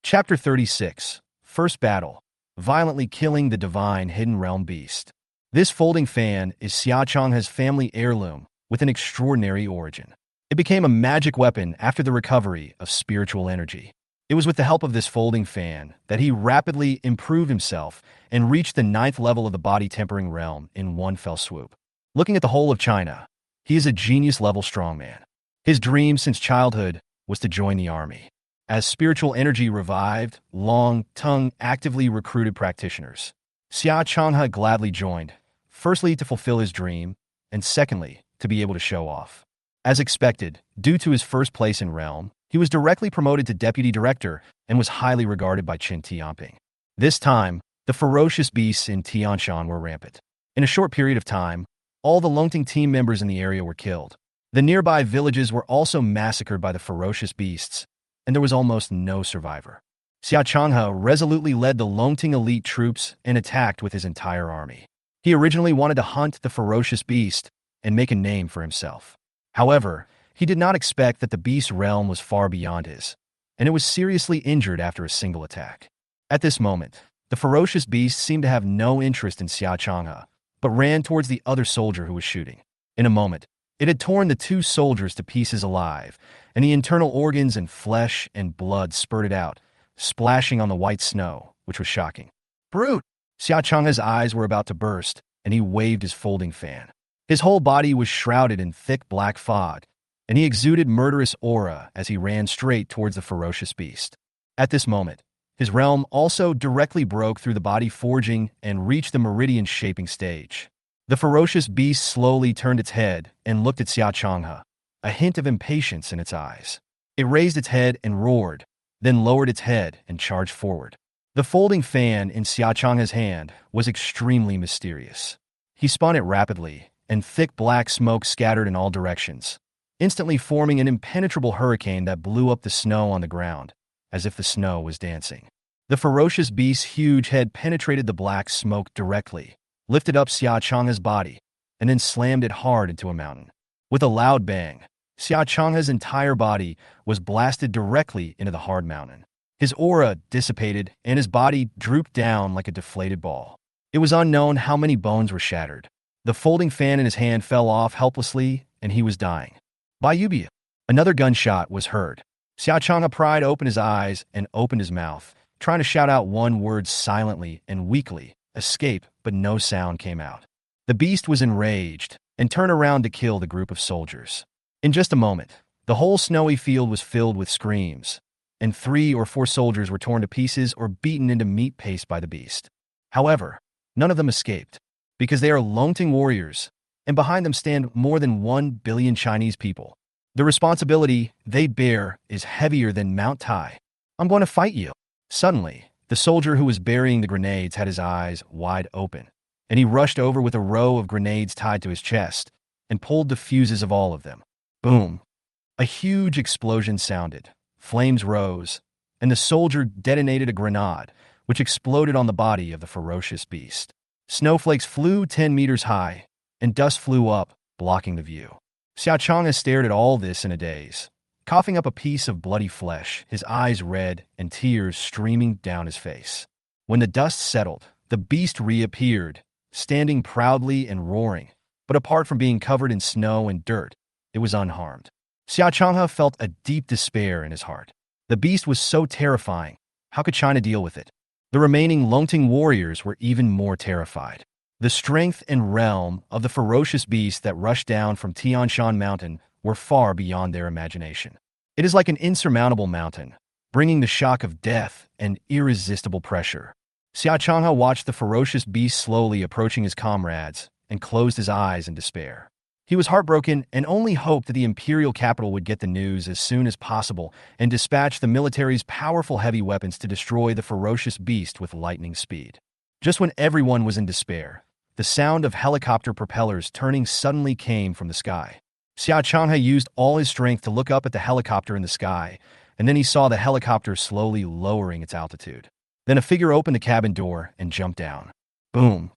Chapter 36. First Battle. Violently killing the divine hidden realm beast. This folding fan is Xia Chang'e's family heirloom with an extraordinary origin. It became a magic weapon after the recovery of spiritual energy. It was with the help of this folding fan that he rapidly improved himself and reached the 9th level of the body-tempering realm in one fell swoop. Looking at the whole of China, he is a genius-level strongman. His dream since childhood was to join the army. As spiritual energy revived, Long Tongue actively recruited practitioners. Xia Chang'e gladly joined, firstly to fulfill his dream, and secondly, to be able to show off. As expected, due to his first place in realm, he was directly promoted to deputy director and was highly regarded by Qin Tianping. This time, the ferocious beasts in Tianshan were rampant. In a short period of time, all the Longting team members in the area were killed. The nearby villages were also massacred by the ferocious beasts, and there was almost no survivor. Xia Chang'e resolutely led the Longting elite troops and attacked with his entire army. He originally wanted to hunt the ferocious beast and make a name for himself. However, he did not expect that the beast's realm was far beyond his, and it was seriously injured after a single attack. At this moment, the ferocious beast seemed to have no interest in Xia Chang'e, but ran towards the other soldier who was shooting. In a moment, it had torn the two soldiers to pieces alive, and the internal organs and flesh and blood spurted out, splashing on the white snow, which was shocking. Brute! Xia Chang'e's eyes were about to burst, and he waved his folding fan. His whole body was shrouded in thick black fog, and he exuded murderous aura as he ran straight towards the ferocious beast. At this moment, his realm also directly broke through the body forging and reached the meridian-shaping stage. The ferocious beast slowly turned its head and looked at Xia Chang'e, a hint of impatience in its eyes. It raised its head and roared, then lowered its head and charged forward. The folding fan in Xia Chang'e's hand was extremely mysterious. He spun it rapidly, and thick black smoke scattered in all directions, instantly forming an impenetrable hurricane that blew up the snow on the ground, as if the snow was dancing. The ferocious beast's huge head penetrated the black smoke directly, lifted up Xia Chang'e's body, and then slammed it hard into a mountain. With a loud bang, Xia Chang'e's entire body was blasted directly into the hard mountain. His aura dissipated, and his body drooped down like a deflated ball. It was unknown how many bones were shattered. The folding fan in his hand fell off helplessly, and he was dying. Bayubi! Another gunshot was heard. Xia Chang'e pried open his eyes and opened his mouth, trying to shout out one word silently and weakly, escape, but no sound came out. The beast was enraged and turned around to kill the group of soldiers. In just a moment, the whole snowy field was filled with screams, and 3 or 4 soldiers were torn to pieces or beaten into meat paste by the beast. However, none of them escaped, because they are Longting warriors, and behind them stand more than 1 billion Chinese people. The responsibility they bear is heavier than Mount Tai. I'm going to fight you. Suddenly, the soldier who was burying the grenades had his eyes wide open, and he rushed over with a row of grenades tied to his chest and pulled the fuses of all of them. Boom! A huge explosion sounded, flames rose, and the soldier detonated a grenade, which exploded on the body of the ferocious beast. Snowflakes flew 10 meters high, and dust flew up, blocking the view. Xiaochang stared at all this in a daze, coughing up a piece of bloody flesh, his eyes red and tears streaming down his face. When the dust settled, the beast reappeared, standing proudly and roaring, but apart from being covered in snow and dirt, it was unharmed. Xiaochanghe felt a deep despair in his heart. The beast was so terrifying. How could China deal with it? The remaining Longting warriors were even more terrified. The strength and realm of the ferocious beast that rushed down from Tianshan Mountain were far beyond their imagination. It is like an insurmountable mountain, bringing the shock of death and irresistible pressure. Xiaochanghe watched the ferocious beast slowly approaching his comrades and closed his eyes in despair. He was heartbroken and only hoped that the imperial capital would get the news as soon as possible and dispatch the military's powerful heavy weapons to destroy the ferocious beast with lightning speed. Just when everyone was in despair, the sound of helicopter propellers turning suddenly came from the sky. Xiaochanghe used all his strength to look up at the helicopter in the sky, and then he saw the helicopter slowly lowering its altitude. Then a figure opened the cabin door and jumped down. Boom!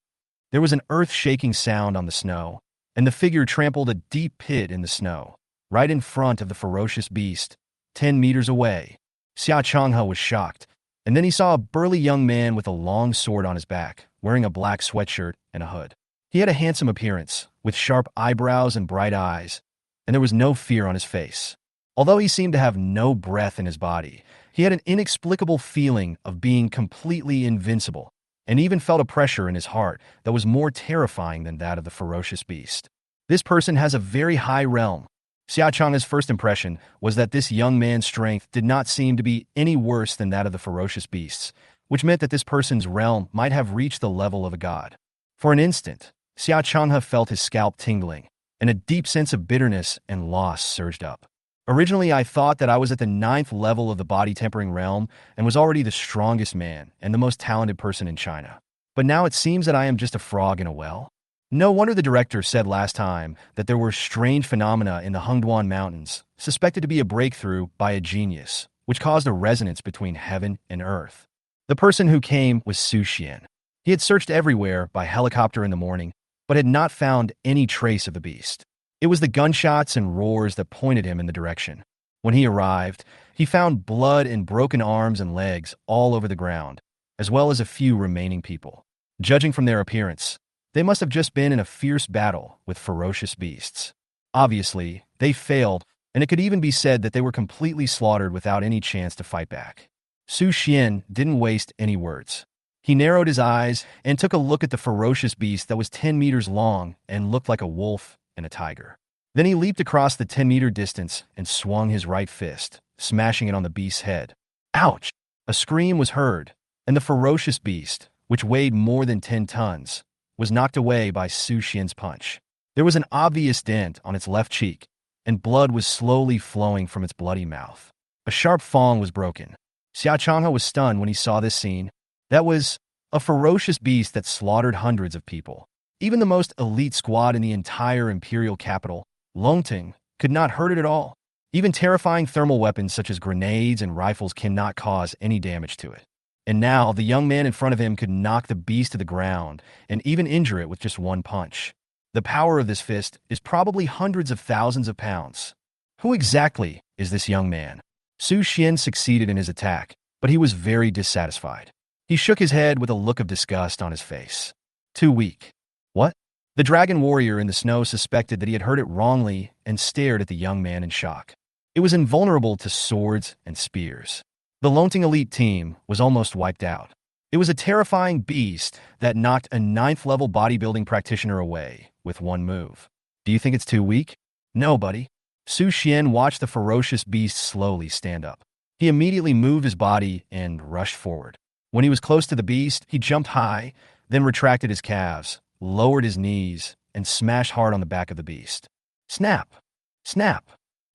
There was an earth-shaking sound on the snow, and the figure trampled a deep pit in the snow, right in front of the ferocious beast, 10 meters away. Xiaochanghe was shocked, and then he saw a burly young man with a long sword on his back, wearing a black sweatshirt and a hood. He had a handsome appearance, with sharp eyebrows and bright eyes, and there was no fear on his face. Although he seemed to have no breath in his body, he had an inexplicable feeling of being completely invincible, and even felt a pressure in his heart that was more terrifying than that of the ferocious beast. This person has a very high realm. Xiaochang's first impression was that this young man's strength did not seem to be any worse than that of the ferocious beasts, which meant that this person's realm might have reached the level of a god. For an instant, Xiaochanghe felt his scalp tingling, and a deep sense of bitterness and loss surged up. Originally, I thought that I was at the 9th level of the body-tempering realm and was already the strongest man and the most talented person in China. But now it seems that I am just a frog in a well. No wonder the director said last time that there were strange phenomena in the Hengduan Mountains, suspected to be a breakthrough by a genius, which caused a resonance between heaven and earth. The person who came was Su Xian. He had searched everywhere by helicopter in the morning, but had not found any trace of the beast. It was the gunshots and roars that pointed him in the direction. When he arrived, he found blood and broken arms and legs all over the ground, as well as a few remaining people. Judging from their appearance, they must have just been in a fierce battle with ferocious beasts. Obviously, they failed, and it could even be said that they were completely slaughtered without any chance to fight back. Su Xian didn't waste any words. He narrowed his eyes and took a look at the ferocious beast that was 10 meters long and looked like a wolf and a tiger. Then he leaped across the 10-meter distance and swung his right fist, smashing it on the beast's head. Ouch! A scream was heard, and the ferocious beast, which weighed more than 10 tons, was knocked away by Su Xian's punch. There was an obvious dent on its left cheek, and blood was slowly flowing from its bloody mouth. A sharp fang was broken. Xiaochanghe was stunned when he saw this scene. That was a ferocious beast that slaughtered hundreds of people. Even the most elite squad in the entire imperial capital, Longting, could not hurt it at all. Even terrifying thermal weapons such as grenades and rifles cannot cause any damage to it. And now, the young man in front of him could knock the beast to the ground and even injure it with just one punch. The power of this fist is probably hundreds of thousands of pounds. Who exactly is this young man? Su Xian succeeded in his attack, but he was very dissatisfied. He shook his head with a look of disgust on his face. Too weak. What? The dragon warrior in the snow suspected that he had heard it wrongly and stared at the young man in shock. It was invulnerable to swords and spears. The Longting elite team was almost wiped out. It was a terrifying beast that knocked a 9th-level bodybuilding practitioner away with one move. Do you think it's too weak? No, buddy. Su Xian watched the ferocious beast slowly stand up. He immediately moved his body and rushed forward. When he was close to the beast, he jumped high, then retracted his calves, lowered his knees, and smashed hard on the back of the beast. Snap! Snap!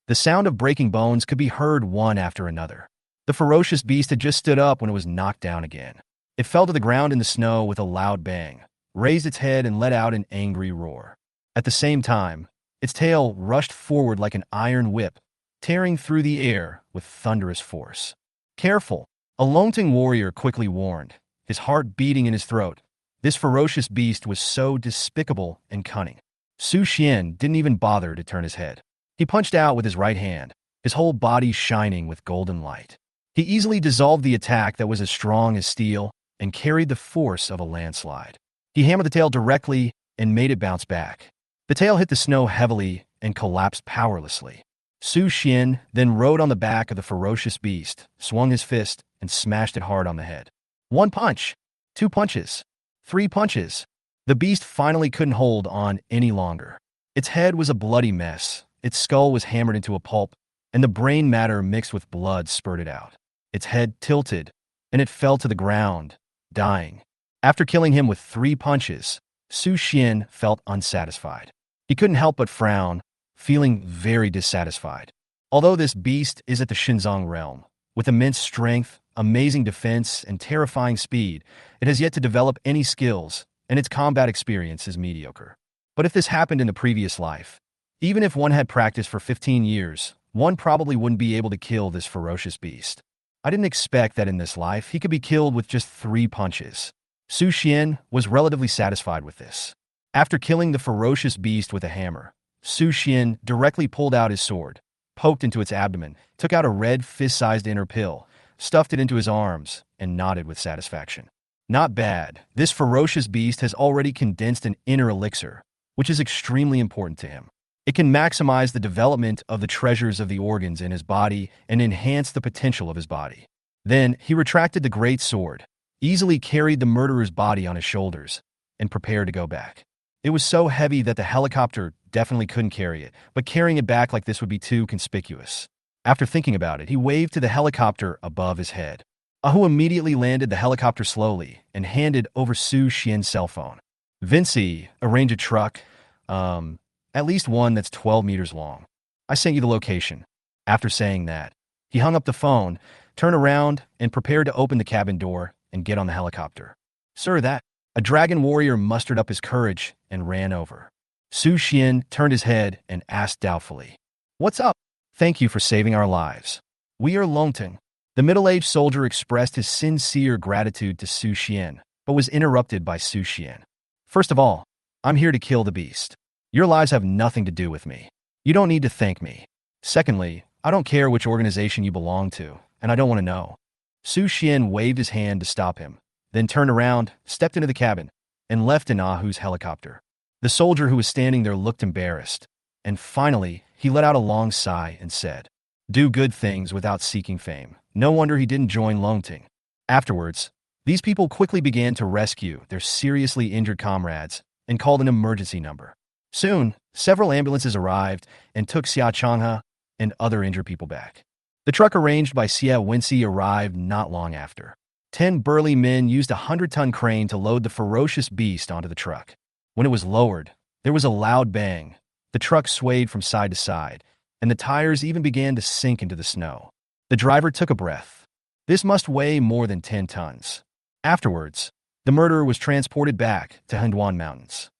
The sound of breaking bones could be heard one after another. The ferocious beast had just stood up when it was knocked down again. It fell to the ground in the snow with a loud bang, raised its head and let out an angry roar. At the same time, its tail rushed forward like an iron whip, tearing through the air with thunderous force. Careful, a Longting warrior quickly warned, his heart beating in his throat. This ferocious beast was so despicable and cunning. Su Xian didn't even bother to turn his head. He punched out with his right hand, his whole body shining with golden light. He easily dissolved the attack that was as strong as steel and carried the force of a landslide. He hammered the tail directly and made it bounce back. The tail hit the snow heavily and collapsed powerlessly. Su Xian then rode on the back of the ferocious beast, swung his fist, and smashed it hard on the head. 1 punch, 2 punches, 3 punches. The beast finally couldn't hold on any longer. Its head was a bloody mess, its skull was hammered into a pulp, and the brain matter mixed with blood spurted out. Its head tilted, and it fell to the ground, dying. After killing him with 3 punches, Su Xian felt unsatisfied. He couldn't help but frown, feeling very dissatisfied. Although this beast is at the Shenzong realm, with immense strength, amazing defense, and terrifying speed, it has yet to develop any skills, and its combat experience is mediocre. But if this happened in the previous life, even if one had practiced for 15 years, one probably wouldn't be able to kill this ferocious beast. I didn't expect that in this life he could be killed with just 3 punches. Su Xian was relatively satisfied with this. After killing the ferocious beast with a hammer, Su Xian directly pulled out his sword, poked into its abdomen, took out a red fist-sized inner pill, stuffed it into his arms, and nodded with satisfaction. Not bad. This ferocious beast has already condensed an inner elixir, which is extremely important to him. It can maximize the development of the treasures of the organs in his body and enhance the potential of his body. Then he retracted the great sword, easily carried the murderer's body on his shoulders, and prepared to go back. It was so heavy that the helicopter definitely couldn't carry it, but carrying it back like this would be too conspicuous. After thinking about it, he waved to the helicopter above his head. Ahu immediately landed the helicopter slowly and handed over Su Xian's cell phone. Vinci, arrange a truck, at least one that's 12 meters long. I sent you the location. After saying that, he hung up the phone, turned around, and prepared to open the cabin door and get on the helicopter. Sir, that... A dragon warrior mustered up his courage and ran over. Su Xian turned his head and asked doubtfully, "What's up?" "Thank you for saving our lives. We are Longting." The middle-aged soldier expressed his sincere gratitude to Su Xian, but was interrupted by Su Xian. "First of all, I'm here to kill the beast. Your lives have nothing to do with me. You don't need to thank me. Secondly, I don't care which organization you belong to, and I don't want to know." Su Xian waved his hand to stop him, then turned around, stepped into the cabin, and left in Ahu's helicopter. The soldier who was standing there looked embarrassed, and finally, he let out a long sigh and said, "Do good things without seeking fame. No wonder he didn't join Longting." Afterwards, these people quickly began to rescue their seriously injured comrades and called an emergency number. Soon, several ambulances arrived and took Xia Changhe and other injured people back. The truck arranged by Xia Wenxi arrived not long after. 10 burly men used a 100-ton crane to load the ferocious beast onto the truck. When it was lowered, there was a loud bang. The truck swayed from side to side, and the tires even began to sink into the snow. The driver took a breath. This must weigh more than 10 tons. Afterwards, the murderer was transported back to Henduan Mountains.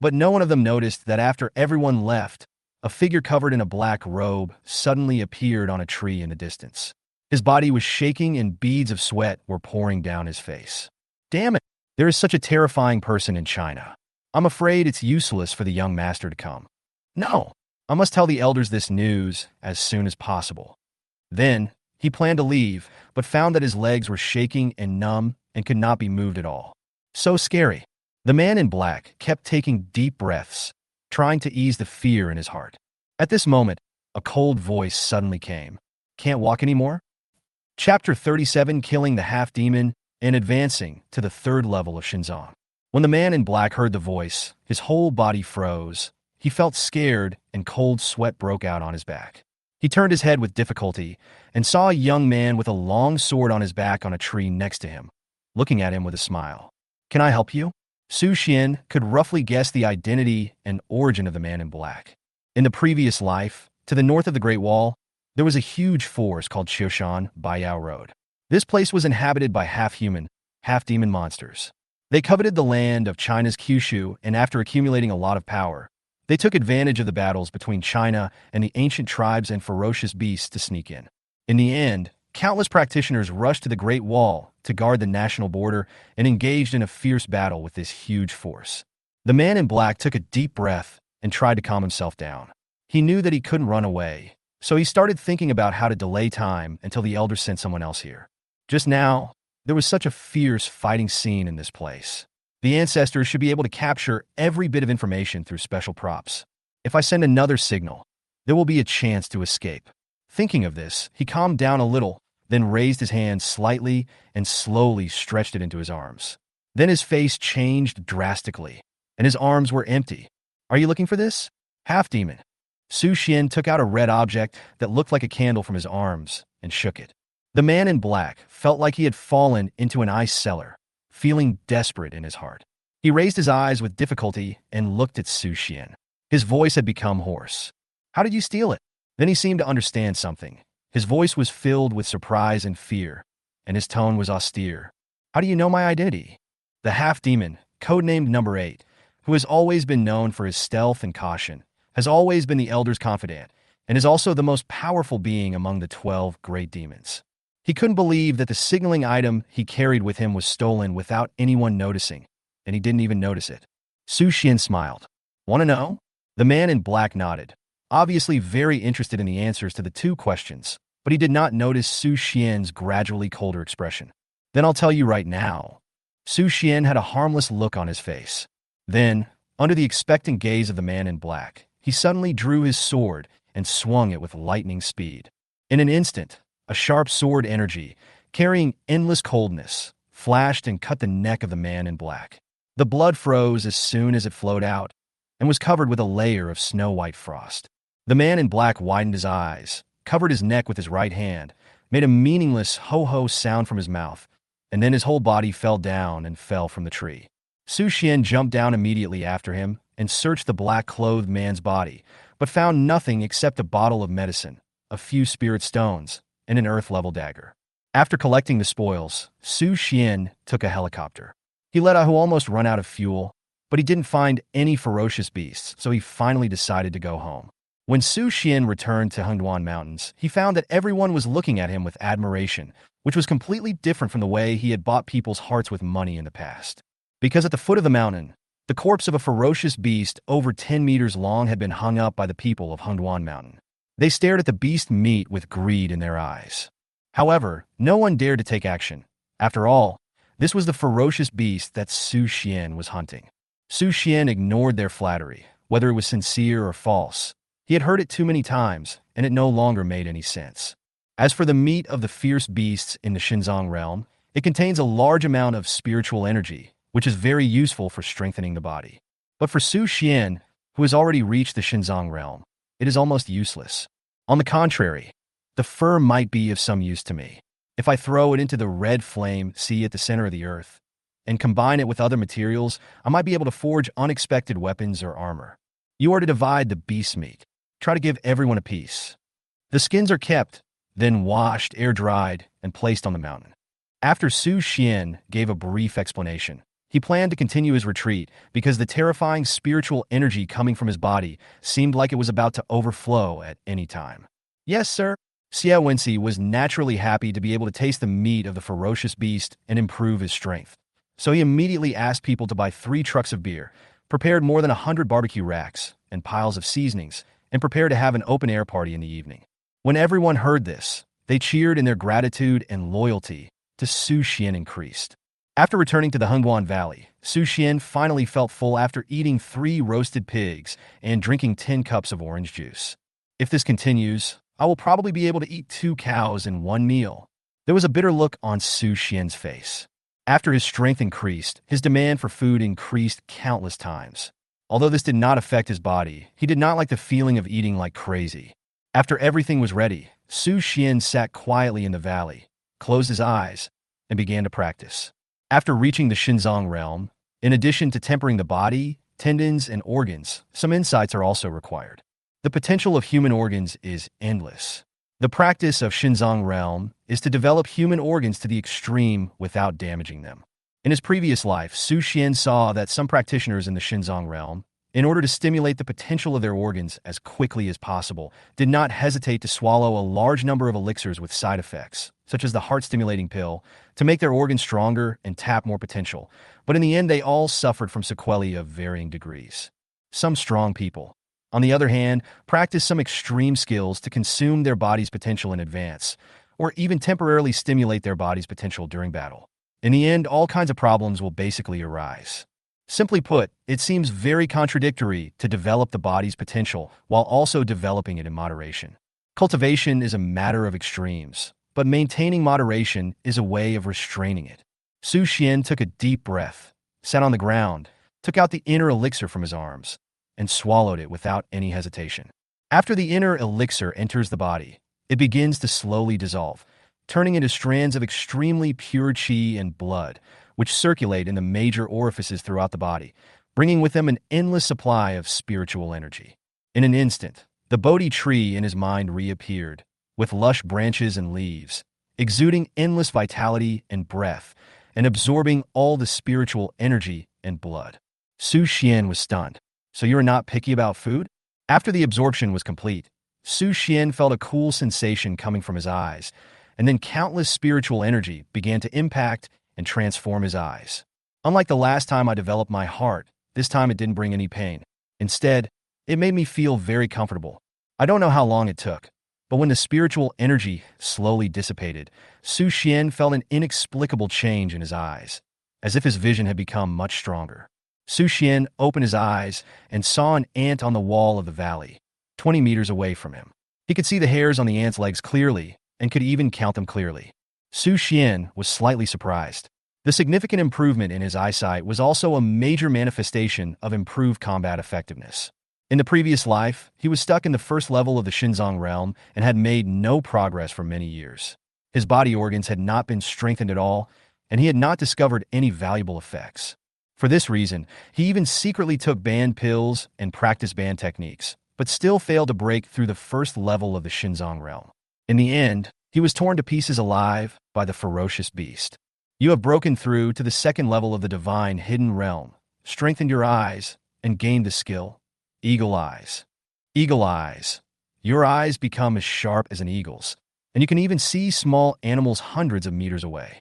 But no one of them noticed that after everyone left, a figure covered in a black robe suddenly appeared on a tree in the distance. His body was shaking and beads of sweat were pouring down his face. Damn it, there is such a terrifying person in China. I'm afraid it's useless for the young master to come. No, I must tell the elders this news as soon as possible. Then, he planned to leave, but found that his legs were shaking and numb and could not be moved at all. So scary. The man in black kept taking deep breaths, trying to ease the fear in his heart. At this moment, a cold voice suddenly came. "Can't walk anymore?" Chapter 37, Killing the Half-Demon and Advancing to the 3rd level of Shenzong. When the man in black heard the voice, his whole body froze. He felt scared and cold sweat broke out on his back. He turned his head with difficulty and saw a young man with a long sword on his back on a tree next to him, looking at him with a smile. "Can I help you?" Su Xian could roughly guess the identity and origin of the man in black. In the previous life, to the north of the Great Wall, there was a huge forest called Qiushan Baiyao Road. This place was inhabited by half-human, half-demon monsters. They coveted the land of China's Kyushu, and after accumulating a lot of power, they took advantage of the battles between China and the ancient tribes and ferocious beasts to sneak in. In the end, countless practitioners rushed to the Great Wall to guard the national border and engaged in a fierce battle with this huge force. The man in black took a deep breath and tried to calm himself down. He knew that he couldn't run away, so he started thinking about how to delay time until the elders sent someone else here. Just now, there was such a fierce fighting scene in this place. The ancestors should be able to capture every bit of information through special props. If I send another signal, there will be a chance to escape. Thinking of this, he calmed down a little, then raised his hand slightly and slowly stretched it into his arms. Then his face changed drastically, and his arms were empty. Are you looking for this? Half-demon. Su Xian took out a red object that looked like a candle from his arms and shook it. The man in black felt like he had fallen into an ice cellar, feeling desperate in his heart. He raised his eyes with difficulty and looked at Su Xian. His voice had become hoarse. How did you steal it? Then he seemed to understand something. His voice was filled with surprise and fear, and his tone was austere. How do you know my identity? The half-demon, codenamed Number 8, who has always been known for his stealth and caution, has always been the Elder's confidant, and is also the most powerful being among the 12 great demons. He couldn't believe that the signaling item he carried with him was stolen without anyone noticing, and he didn't even notice it. Su Xian smiled. Want to know? The man in black nodded, obviously very interested in the answers to the two questions, but he did not notice Su Xian's gradually colder expression. Then I'll tell you right now. Su Xian had a harmless look on his face. Then, under the expectant gaze of the man in black, he suddenly drew his sword and swung it with lightning speed. In an instant, a sharp sword energy, carrying endless coldness, flashed and cut the neck of the man in black. The blood froze as soon as it flowed out and was covered with a layer of snow-white frost. The man in black widened his eyes, covered his neck with his right hand, made a meaningless ho-ho sound from his mouth, and then his whole body fell down and fell from the tree. Su Xian jumped down immediately after him and searched the black-clothed man's body, but found nothing except a bottle of medicine, a few spirit stones, and an earth-level dagger. After collecting the spoils, Su Xian took a helicopter. He let Ahu almost run out of fuel, but he didn't find any ferocious beasts, so he finally decided to go home. When Su Xian returned to Hengduan Mountains, he found that everyone was looking at him with admiration, which was completely different from the way he had bought people's hearts with money in the past. Because at the foot of the mountain, the corpse of a ferocious beast over 10 meters long had been hung up by the people of Hengduan Mountain. They stared at the beast meat with greed in their eyes. However, no one dared to take action. After all, this was the ferocious beast that Su Xian was hunting. Su Xian ignored their flattery, whether it was sincere or false. He had heard it too many times, and it no longer made any sense. As for the meat of the fierce beasts in the Shenzong realm, it contains a large amount of spiritual energy, which is very useful for strengthening the body. But for Su Xian, who has already reached the Shenzong realm, it is almost useless. On the contrary, the fur might be of some use to me. If I throw it into the red flame sea at the center of the earth, and combine it with other materials, I might be able to forge unexpected weapons or armor. You are to divide the beast meat. Try to give everyone a piece. The skins are kept, then washed, air-dried, and placed on the mountain. After Su Xian gave a brief explanation, he planned to continue his retreat because the terrifying spiritual energy coming from his body seemed like it was about to overflow at any time. Yes, sir. Xia Wenxi was naturally happy to be able to taste the meat of the ferocious beast and improve his strength. So he immediately asked people to buy 3 trucks of beer, prepared more than 100 barbecue racks and piles of seasonings, and prepared to have an open-air party in the evening. When everyone heard this, they cheered, and their gratitude and loyalty to Su Xian increased. After returning to the Hengduan Valley, Su Xian finally felt full after eating 3 roasted pigs and drinking 10 cups of orange juice. If this continues, I will probably be able to eat 2 cows in one meal. There was a bitter look on Su Xian's face. After his strength increased, his demand for food increased countless times. Although this did not affect his body, he did not like the feeling of eating like crazy. After everything was ready, Su Xian sat quietly in the valley, closed his eyes, and began to practice. After reaching the Shenzong realm, in addition to tempering the body, tendons, and organs, some insights are also required. The potential of human organs is endless. The practice of Shenzong realm is to develop human organs to the extreme without damaging them. In his previous life, Su Xian saw that some practitioners in the Shenzong realm, in order to stimulate the potential of their organs as quickly as possible, did not hesitate to swallow a large number of elixirs with side effects, such as the heart-stimulating pill, to make their organs stronger and tap more potential. But in the end, they all suffered from sequelae of varying degrees. Some strong people, on the other hand, practice some extreme skills to consume their body's potential in advance, or even temporarily stimulate their body's potential during battle. In the end, all kinds of problems will basically arise. Simply put, it seems very contradictory to develop the body's potential while also developing it in moderation. Cultivation is a matter of extremes, but maintaining moderation is a way of restraining it. Su Xian took a deep breath, sat on the ground, took out the inner elixir from his arms, and swallowed it without any hesitation. After the inner elixir enters the body, it begins to slowly dissolve, turning into strands of extremely pure qi and blood, which circulate in the major orifices throughout the body, bringing with them an endless supply of spiritual energy. In an instant, the Bodhi tree in his mind reappeared, with lush branches and leaves, exuding endless vitality and breath, and absorbing all the spiritual energy and blood. Su Xian was stunned. So you are not picky about food? After the absorption was complete, Su Xian felt a cool sensation coming from his eyes, and then countless spiritual energy began to impact and transform his eyes. Unlike the last time I developed my heart, this time it didn't bring any pain. Instead, it made me feel very comfortable. I don't know how long it took, but when the spiritual energy slowly dissipated, Su Xian felt an inexplicable change in his eyes, as if his vision had become much stronger. Su Xian opened his eyes and saw an ant on the wall of the valley, 20 meters away from him. He could see the hairs on the ant's legs clearly and could even count them clearly. Su Xian was slightly surprised. The significant improvement in his eyesight was also a major manifestation of improved combat effectiveness. In the previous life, he was stuck in the first level of the Shenzong realm and had made no progress for many years. His body organs had not been strengthened at all, and he had not discovered any valuable effects. For this reason, he even secretly took banned pills and practiced banned techniques, but still failed to break through the first level of the Shenzong realm. In the end, he was torn to pieces alive by the ferocious beast. You have broken through to the second level of the divine hidden realm, strengthened your eyes, and gained the skill. Eagle eyes. Eagle eyes. Your eyes become as sharp as an eagle's, and you can even see small animals hundreds of meters away.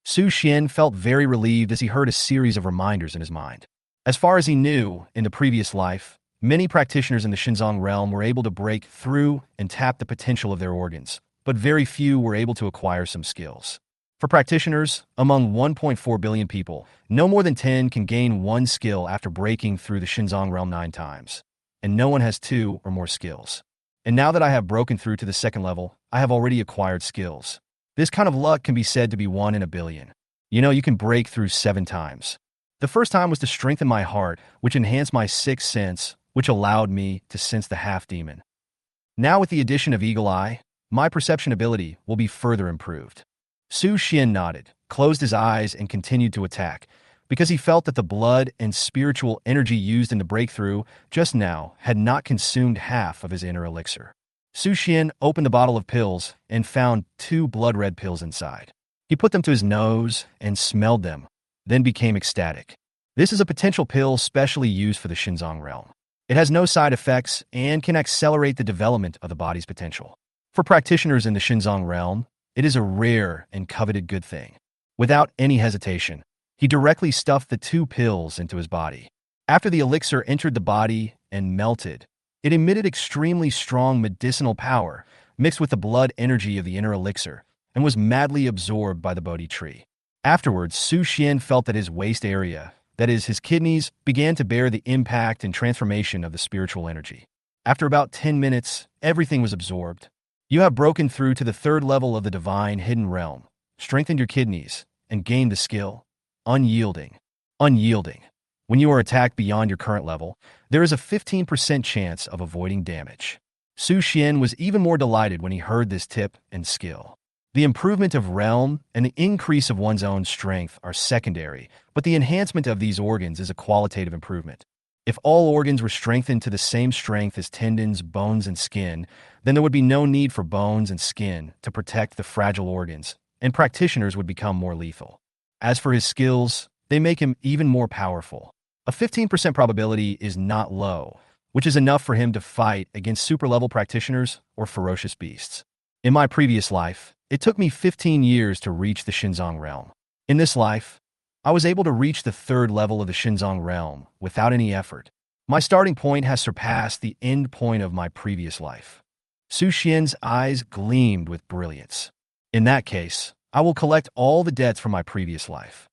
Su Xian felt very relieved as he heard a series of reminders in his mind. As far as he knew, in the previous life, many practitioners in the Shenzong realm were able to break through and tap the potential of their organs, but very few were able to acquire some skills. For practitioners, among 1.4 billion people, no more than 10 can gain one skill after breaking through the Shenzong realm 9 times, and no one has 2 or more skills. And now that I have broken through to the second level, I have already acquired skills. This kind of luck can be said to be 1 in a billion. You can break through 7 times. The first time was to strengthen my heart, which enhanced my 6th sense, which allowed me to sense the half-demon. Now with the addition of Eagle Eye, my perception ability will be further improved. Su Xian nodded, closed his eyes, and continued to attack, because he felt that the blood and spiritual energy used in the breakthrough just now had not consumed half of his inner elixir. Su Xian opened the bottle of pills and found 2 blood-red pills inside. He put them to his nose and smelled them, then became ecstatic. This is a potential pill specially used for the Shenzong realm. It has no side effects and can accelerate the development of the body's potential. For practitioners in the Shenzong realm, it is a rare and coveted good thing. Without any hesitation, he directly stuffed the 2 pills into his body. After the elixir entered the body and melted, it emitted extremely strong medicinal power mixed with the blood energy of the inner elixir and was madly absorbed by the Bodhi tree. Afterwards, Su Xian felt that his waist area, that is, his kidneys, began to bear the impact and transformation of the spiritual energy. After about 10 minutes, everything was absorbed. You have broken through to the 3rd level of the divine hidden realm, strengthened your kidneys, and gained the skill. Unyielding. Unyielding. When you are attacked beyond your current level, there is a 15% chance of avoiding damage. Su Xian was even more delighted when he heard this tip and skill. The improvement of realm and the increase of one's own strength are secondary, but the enhancement of these organs is a qualitative improvement. If all organs were strengthened to the same strength as tendons, bones, and skin, then there would be no need for bones and skin to protect the fragile organs, and practitioners would become more lethal. As for his skills, they make him even more powerful. A 15% probability is not low, which is enough for him to fight against super-level practitioners or ferocious beasts. In my previous life, it took me 15 years to reach the Shenzong realm. In this life, I was able to reach the third level of the Shenzong realm without any effort. My starting point has surpassed the end point of my previous life. Su Xian's eyes gleamed with brilliance. In that case, I will collect all the debts from my previous life.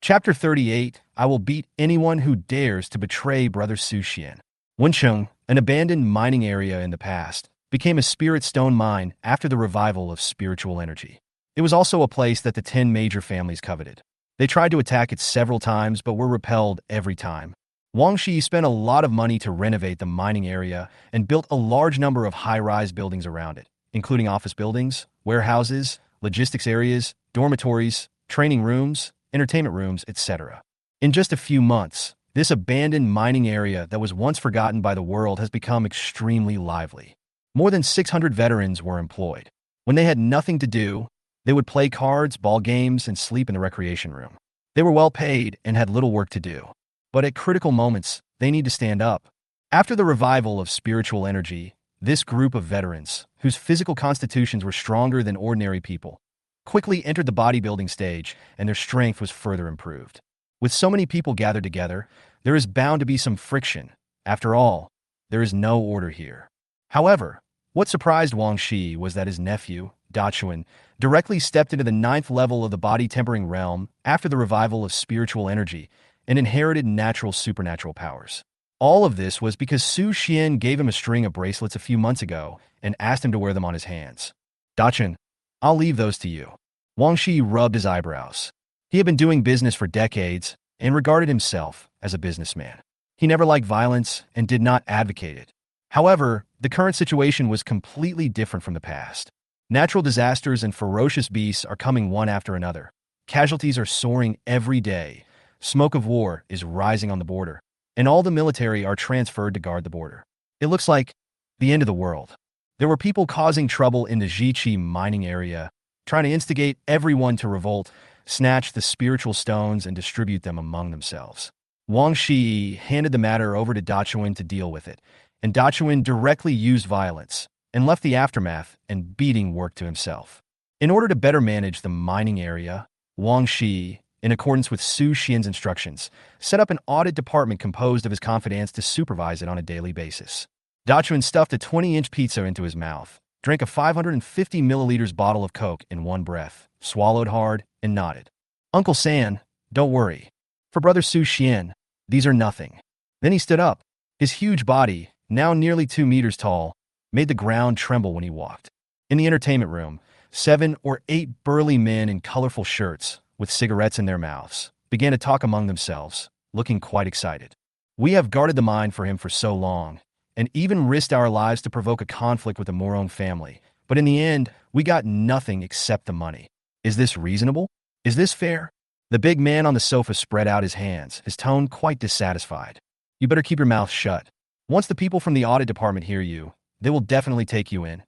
Chapter 38, I will beat anyone who dares to betray Brother Su Xian. Wencheng, an abandoned mining area in the past, became a spirit stone mine after the revival of spiritual energy. It was also a place that the 10 major families coveted. They tried to attack it several times but were repelled every time. Wang Shi spent a lot of money to renovate the mining area and built a large number of high-rise buildings around it, including office buildings, warehouses, logistics areas, dormitories, training rooms, entertainment rooms, etc. In just a few months, this abandoned mining area that was once forgotten by the world has become extremely lively. More than 600 veterans were employed. When they had nothing to do, they would play cards, ball games, and sleep in the recreation room. They were well paid and had little work to do. But at critical moments, they need to stand up. After the revival of spiritual energy, this group of veterans, whose physical constitutions were stronger than ordinary people, quickly entered the bodybuilding stage, and their strength was further improved. With so many people gathered together, there is bound to be some friction. After all, there is no order here. However, what surprised Wang Shi was that his nephew, Dachuan, directly stepped into the 9th level of the body-tempering realm after the revival of spiritual energy and inherited natural supernatural powers. All of this was because Su Xian gave him a string of bracelets a few months ago and asked him to wear them on his hands. Dachuan, I'll leave those to you. Wang Shi rubbed his eyebrows. He had been doing business for decades and regarded himself as a businessman. He never liked violence and did not advocate it. However, the current situation was completely different from the past. Natural disasters and ferocious beasts are coming one after another. Casualties are soaring every day. Smoke of war is rising on the border, and all the military are transferred to guard the border. It looks like the end of the world. There were people causing trouble in the Jiqi mining area, trying to instigate everyone to revolt, snatch the spiritual stones, and distribute them among themselves. Wang Shi handed the matter over to Dachuan to deal with it, and Dachuan directly used violence and left the aftermath and beating work to himself. In order to better manage the mining area, Wang Shi, in accordance with Su Xian's instructions, set up an audit department composed of his confidants to supervise it on a daily basis. Dachuan stuffed a 20-inch pizza into his mouth, drank a 550 milliliters bottle of Coke in one breath, swallowed hard, and nodded. Uncle San, don't worry. For Brother Su Xian, these are nothing. Then he stood up. His huge body, now nearly 2 meters tall, made the ground tremble when he walked. In the entertainment room, 7 or 8 burly men in colorful shirts, with cigarettes in their mouths, began to talk among themselves, looking quite excited. We have guarded the mine for him for so long, and even risked our lives to provoke a conflict with the Morong family, but in the end, we got nothing except the money. Is this reasonable? Is this fair? The big man on the sofa spread out his hands, his tone quite dissatisfied. You better keep your mouth shut. Once the people from the audit department hear you, they will definitely take you in.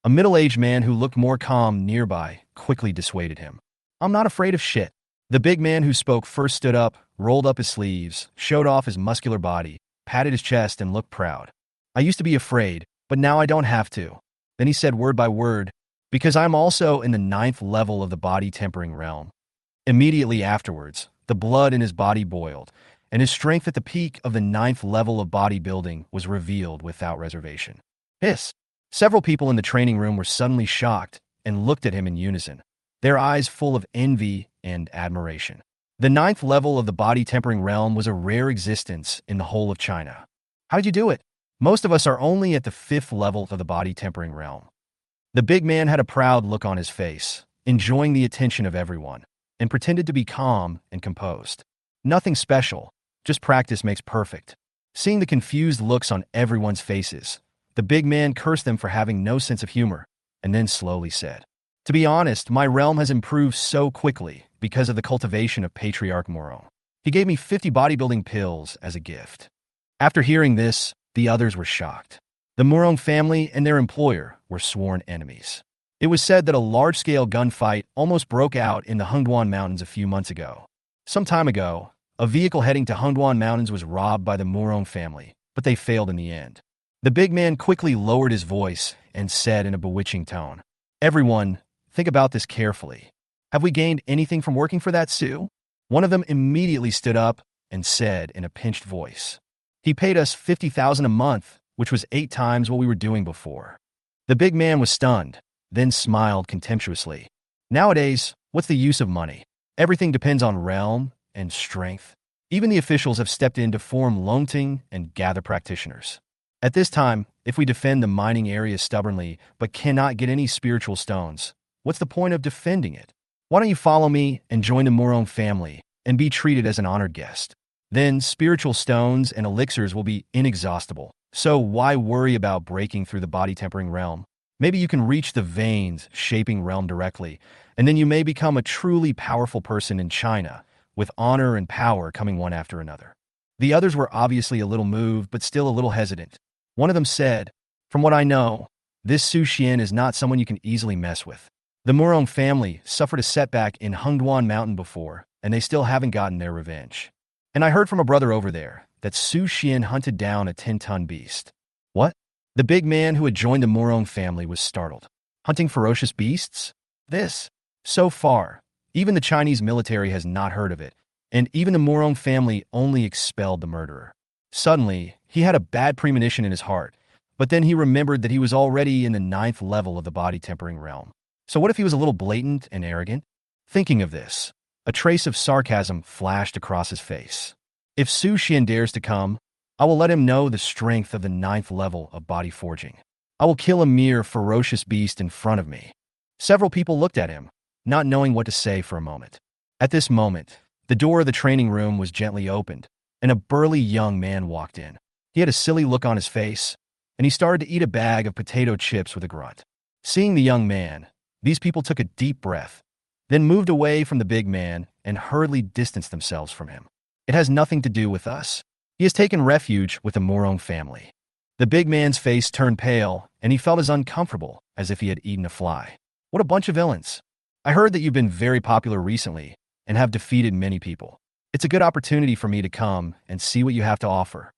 A middle-aged man who looked more calm nearby quickly dissuaded him. I'm not afraid of shit. The big man who spoke first stood up, rolled up his sleeves, showed off his muscular body, patted his chest, and looked proud. I used to be afraid, but now I don't have to. Then he said word by word, because I'm also in the 9th level of the body-tempering realm. Immediately afterwards, the blood in his body boiled, and his strength at the peak of the 9th level of bodybuilding was revealed without reservation. Hiss! Several people in the training room were suddenly shocked and looked at him in unison, their eyes full of envy and admiration. The 9th level of the body-tempering realm was a rare existence in the whole of China. How'd you do it? Most of us are only at the 5th level of the body-tempering realm. The big man had a proud look on his face, enjoying the attention of everyone, and pretended to be calm and composed. Nothing special, just practice makes perfect. Seeing the confused looks on everyone's faces, the big man cursed them for having no sense of humor, and then slowly said, to be honest, my realm has improved so quickly because of the cultivation of Patriarch Morong. He gave me 50 bodybuilding pills as a gift. After hearing this, the others were shocked. The Morong family and their employer were sworn enemies. It was said that a large-scale gunfight almost broke out in the Hengduan Mountains a few months ago. Some time ago, a vehicle heading to Hengduan Mountains was robbed by the Morong family, but they failed in the end. The big man quickly lowered his voice and said in a bewitching tone, "Everyone, think about this carefully. Have we gained anything from working for that Su?" One of them immediately stood up and said in a pinched voice, "He paid us 50,000 a month, which was 8 times what we were doing before." The big man was stunned, then smiled contemptuously. "Nowadays, what's the use of money? Everything depends on realm and strength. Even the officials have stepped in to form Longting and gather practitioners. At this time, if we defend the mining area stubbornly but cannot get any spiritual stones, what's the point of defending it? Why don't you follow me and join the Morong family and be treated as an honored guest? Then spiritual stones and elixirs will be inexhaustible. So why worry about breaking through the body-tempering realm? Maybe you can reach the veins-shaping realm directly, and then you may become a truly powerful person in China, with honor and power coming one after another." The others were obviously a little moved, but still a little hesitant. One of them said, "From what I know, this Su Xian is not someone you can easily mess with. The Morong family suffered a setback in Hengduan Mountain before, and they still haven't gotten their revenge. And I heard from a brother over there that Su Xian hunted down a 10-ton beast." What? The big man who had joined the Morong family was startled. Hunting ferocious beasts? This? So far, even the Chinese military has not heard of it, and even the Morong family only expelled the murderer. Suddenly, he had a bad premonition in his heart, but then he remembered that he was already in the 9th level of the body-tempering realm. So what if he was a little blatant and arrogant? Thinking of this, a trace of sarcasm flashed across his face. "If Su Xian dares to come, I will let him know the strength of the 9th level of body forging. I will kill a mere ferocious beast in front of me." Several people looked at him, not knowing what to say for a moment. At this moment, the door of the training room was gently opened, and a burly young man walked in. He had a silly look on his face, and he started to eat a bag of potato chips with a grunt. Seeing the young man, these people took a deep breath, then moved away from the big man and hurriedly distanced themselves from him. "It has nothing to do with us. He has taken refuge with the Morong family." The big man's face turned pale, and he felt as uncomfortable as if he had eaten a fly. "What a bunch of villains. I heard that you've been very popular recently and have defeated many people. It's a good opportunity for me to come and see what you have to offer."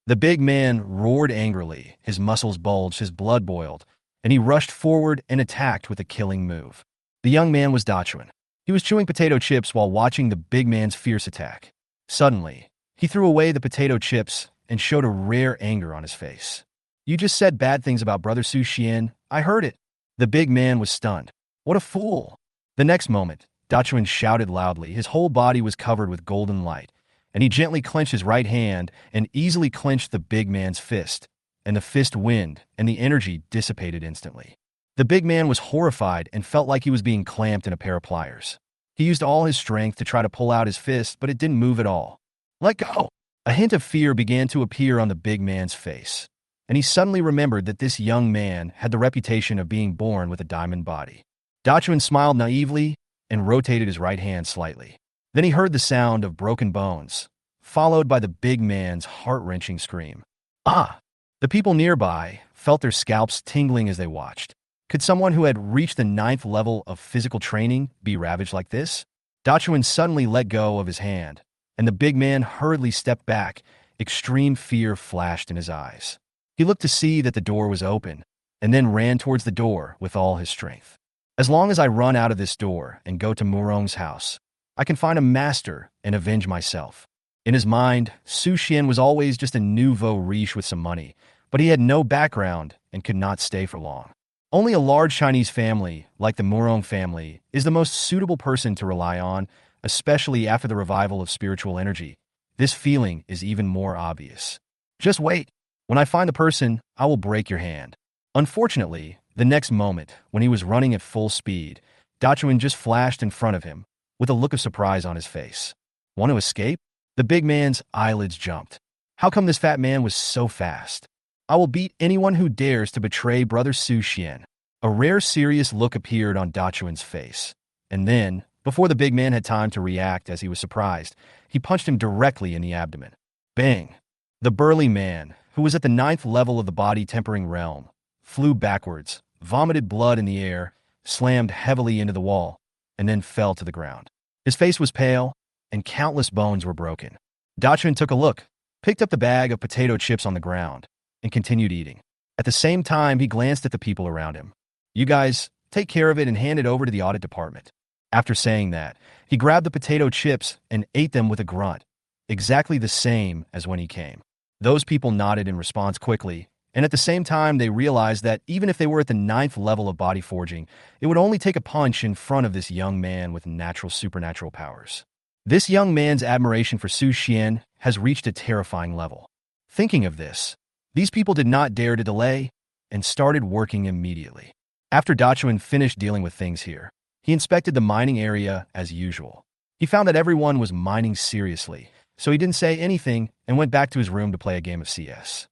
The big man roared angrily, his muscles bulged, his blood boiled, and he rushed forward and attacked with a killing move. The young man was Dachuan. He was chewing potato chips while watching the big man's fierce attack. Suddenly, he threw away the potato chips and showed a rare anger on his face. "You just said bad things about Brother Su Xian. I heard it." The big man was stunned. What a fool. The next moment, Dachuan shouted loudly. His whole body was covered with golden light, and he gently clenched his right hand and easily clenched the big man's fist, and the fist wind and the energy dissipated instantly. The big man was horrified and felt like he was being clamped in a pair of pliers. He used all his strength to try to pull out his fist, but it didn't move at all. "Let go!" A hint of fear began to appear on the big man's face, and he suddenly remembered that this young man had the reputation of being born with a diamond body. Dachuan smiled naively and rotated his right hand slightly. Then he heard the sound of broken bones, followed by the big man's heart-wrenching scream. "Ah!" The people nearby felt their scalps tingling as they watched. Could someone who had reached the 9th level of physical training be ravaged like this? Dachuan suddenly let go of his hand, and the big man hurriedly stepped back. Extreme fear flashed in his eyes. He looked to see that the door was open, and then ran towards the door with all his strength. "As long as I run out of this door and go to Morong's house, I can find a master and avenge myself." In his mind, Su Xian was always just a nouveau riche with some money, but he had no background and could not stay for long. Only a large Chinese family, like the Morong family, is the most suitable person to rely on, especially after the revival of spiritual energy. This feeling is even more obvious. "Just wait. When I find the person, I will break your hand." Unfortunately, the next moment, when he was running at full speed, Dachuan just flashed in front of him, with a look of surprise on his face. "Want to escape?" The big man's eyelids jumped. How come this fat man was so fast? "I will beat anyone who dares to betray Brother Su Xian." A rare serious look appeared on Dachuan's face. And then, before the big man had time to react as he was surprised, he punched him directly in the abdomen. Bang! The burly man, who was at the 9th level of the body-tempering realm, flew backwards, vomited blood in the air, slammed heavily into the wall, and then fell to the ground. His face was pale, and countless bones were broken. Dachun took a look, picked up the bag of potato chips on the ground, and continued eating. At the same time, he glanced at the people around him. "You guys, take care of it and hand it over to the audit department." After saying that, he grabbed the potato chips and ate them with a grunt, exactly the same as when he came. Those people nodded in response quickly, and at the same time they realized that even if they were at the 9th level of body forging, it would only take a punch in front of this young man with supernatural powers. This young man's admiration for Su Xian has reached a terrifying level. Thinking of this, these people did not dare to delay and started working immediately. After Dachuan finished dealing with things here, he inspected the mining area as usual. He found that everyone was mining seriously, so he didn't say anything and went back to his room to play a game of CS.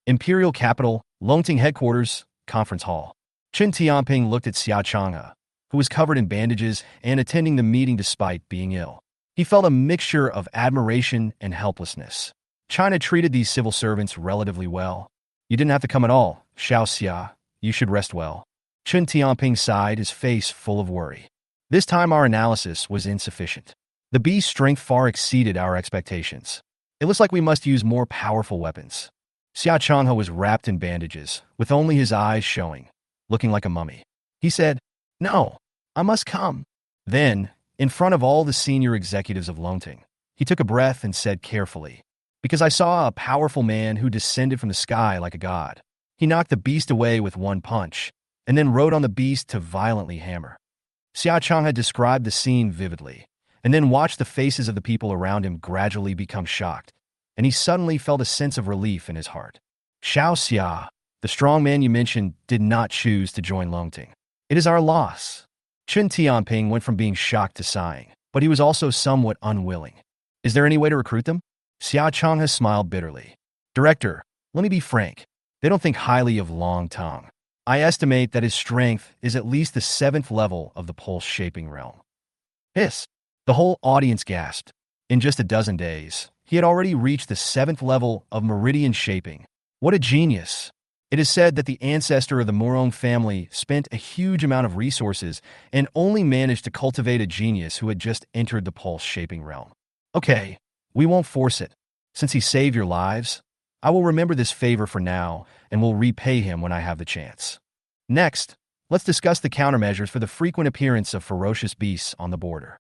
Imperial Capital, Longting Headquarters, Conference Hall. Chen Tianping looked at Xia Changhe, who was covered in bandages and attending the meeting despite being ill. He felt a mixture of admiration and helplessness. China treated these civil servants relatively well. "You didn't have to come at all, Xiao Xia. You should rest well." Chen Tianping sighed, his face full of worry. "This time our analysis was insufficient. The beast's strength far exceeded our expectations. It looks like we must use more powerful weapons." Xia Changhe was wrapped in bandages, with only his eyes showing, looking like a mummy. He said, "No, I must come." Then, in front of all the senior executives of Longting, he took a breath and said carefully, "Because I saw a powerful man who descended from the sky like a god. He knocked the beast away with one punch, and then rode on the beast to violently hammer." Xia Changhe described the scene vividly, and then watched the faces of the people around him gradually become shocked, and he suddenly felt a sense of relief in his heart. "Xiao Xia, the strong man you mentioned, did not choose to join Longting. It is our loss." Chen Tianping went from being shocked to sighing, but he was also somewhat unwilling. "Is there any way to recruit them?" Xia Changhe smiled bitterly. "Director, let me be frank. They don't think highly of Long Tang. I estimate that his strength is at least the 7th level of the pulse-shaping realm." Hiss! The whole audience gasped. In just a dozen days, he had already reached the 7th level of meridian shaping. What a genius! It is said that the ancestor of the Morong family spent a huge amount of resources and only managed to cultivate a genius who had just entered the pulse-shaping realm. "Okay, we won't force it. Since he saved your lives, I will remember this favor for now and will repay him when I have the chance. Next, let's discuss the countermeasures for the frequent appearance of ferocious beasts on the border."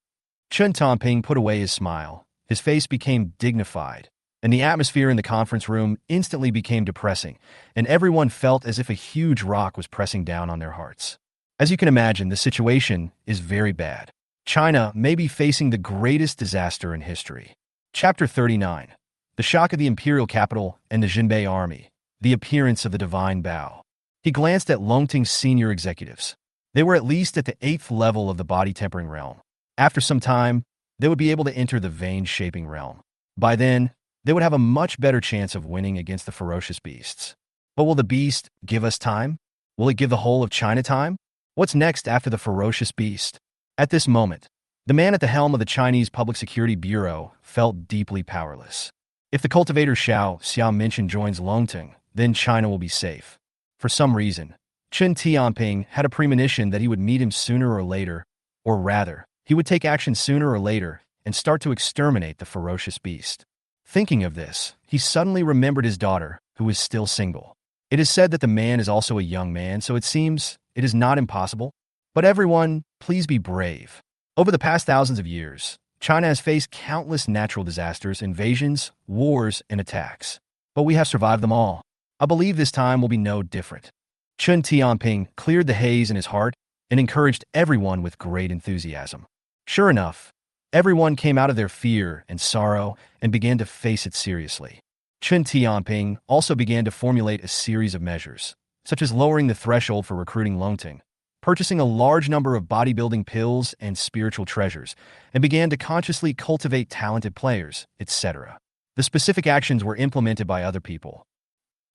Chen Tianping put away his smile. His face became dignified, and the atmosphere in the conference room instantly became depressing, and everyone felt as if a huge rock was pressing down on their hearts. As you can imagine, the situation is very bad. China may be facing the greatest disaster in history. Chapter 39. The shock of the imperial capital and the Jinbe Army. The appearance of the divine Bao. He glanced at Longting's senior executives. They were at least at the 8th level of the body-tempering realm. After some time, they would be able to enter the vein-shaping realm. By then, they would have a much better chance of winning against the ferocious beasts. But will the beast give us time? Will it give the whole of China time? What's next after the ferocious beast? At this moment, the man at the helm of the Chinese Public Security Bureau felt deeply powerless. If the cultivator Xiao Minchin joins Longting, then China will be safe. For some reason, Chen Tianping had a premonition that he would meet him sooner or later, or rather, he would take action sooner or later and start to exterminate the ferocious beast. Thinking of this, he suddenly remembered his daughter, who is still single. It is said that the man is also a young man, so it seems it is not impossible. But everyone, please be brave. Over the past thousands of years, China has faced countless natural disasters, invasions, wars, and attacks. But we have survived them all. I believe this time will be no different. Chen Tianping cleared the haze in his heart and encouraged everyone with great enthusiasm. Sure enough, everyone came out of their fear and sorrow and began to face it seriously. Chen Tianping also began to formulate a series of measures, such as lowering the threshold for recruiting Longting, purchasing a large number of bodybuilding pills and spiritual treasures, and began to consciously cultivate talented players, etc. The specific actions were implemented by other people.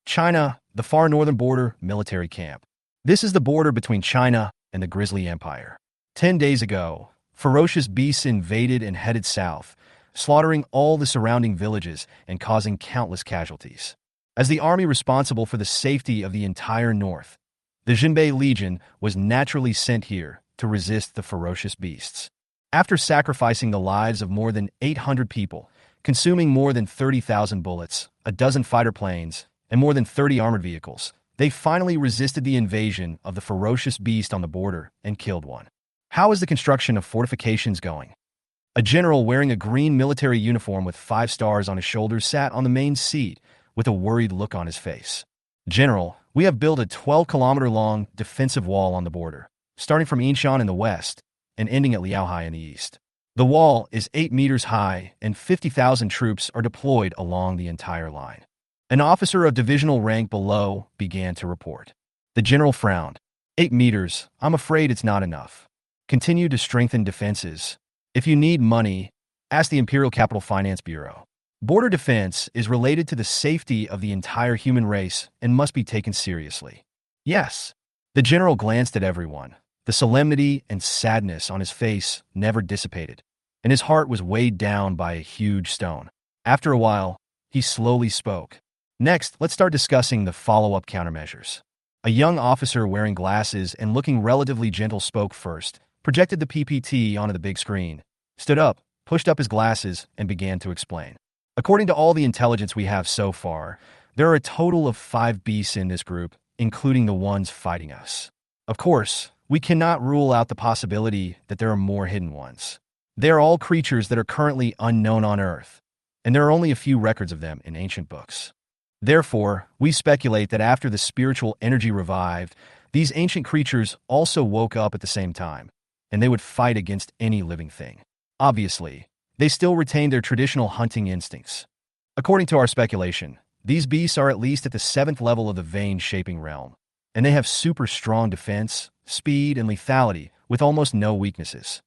China, the far northern border military camp. This is the border between China and the Grizzly Empire. 10 days ago, ferocious beasts invaded and headed south, slaughtering all the surrounding villages and causing countless casualties. As the army responsible for the safety of the entire north, The Jinbe Legion was naturally sent here to resist the ferocious beasts. After sacrificing the lives of more than 800 people, consuming more than 30,000 bullets, a dozen fighter planes, and more than 30 armored vehicles, they finally resisted the invasion of the ferocious beast on the border and killed one. How is the construction of fortifications going? A general wearing a green military uniform with 5 stars on his shoulders sat on the main seat with a worried look on his face. General, we have built a 12-kilometer-long defensive wall on the border, starting from Yinshan in the west and ending at Liaohai in the east. The wall is 8 meters high and 50,000 troops are deployed along the entire line. An officer of divisional rank below began to report. The general frowned. 8 meters, I'm afraid it's not enough. Continue to strengthen defenses. If you need money, ask the Imperial Capital Finance Bureau. Border defense is related to the safety of the entire human race and must be taken seriously. Yes. The general glanced at everyone. The solemnity and sadness on his face never dissipated, and his heart was weighed down by a huge stone. After a while, he slowly spoke. Next, let's start discussing the follow-up countermeasures. A young officer wearing glasses and looking relatively gentle spoke first, projected the PPT onto the big screen, stood up, pushed up his glasses, and began to explain. According to all the intelligence we have so far, there are a total of 5 beasts in this group, including the ones fighting us. Of course, we cannot rule out the possibility that there are more hidden ones. They are all creatures that are currently unknown on Earth, and there are only a few records of them in ancient books. Therefore, we speculate that after the spiritual energy revived, these ancient creatures also woke up at the same time, and they would fight against any living thing. Obviously, they still retain their traditional hunting instincts. According to our speculation, these beasts are at least at the 7th level of the vein-shaping realm, and they have super strong defense, speed, and lethality with almost no weaknesses.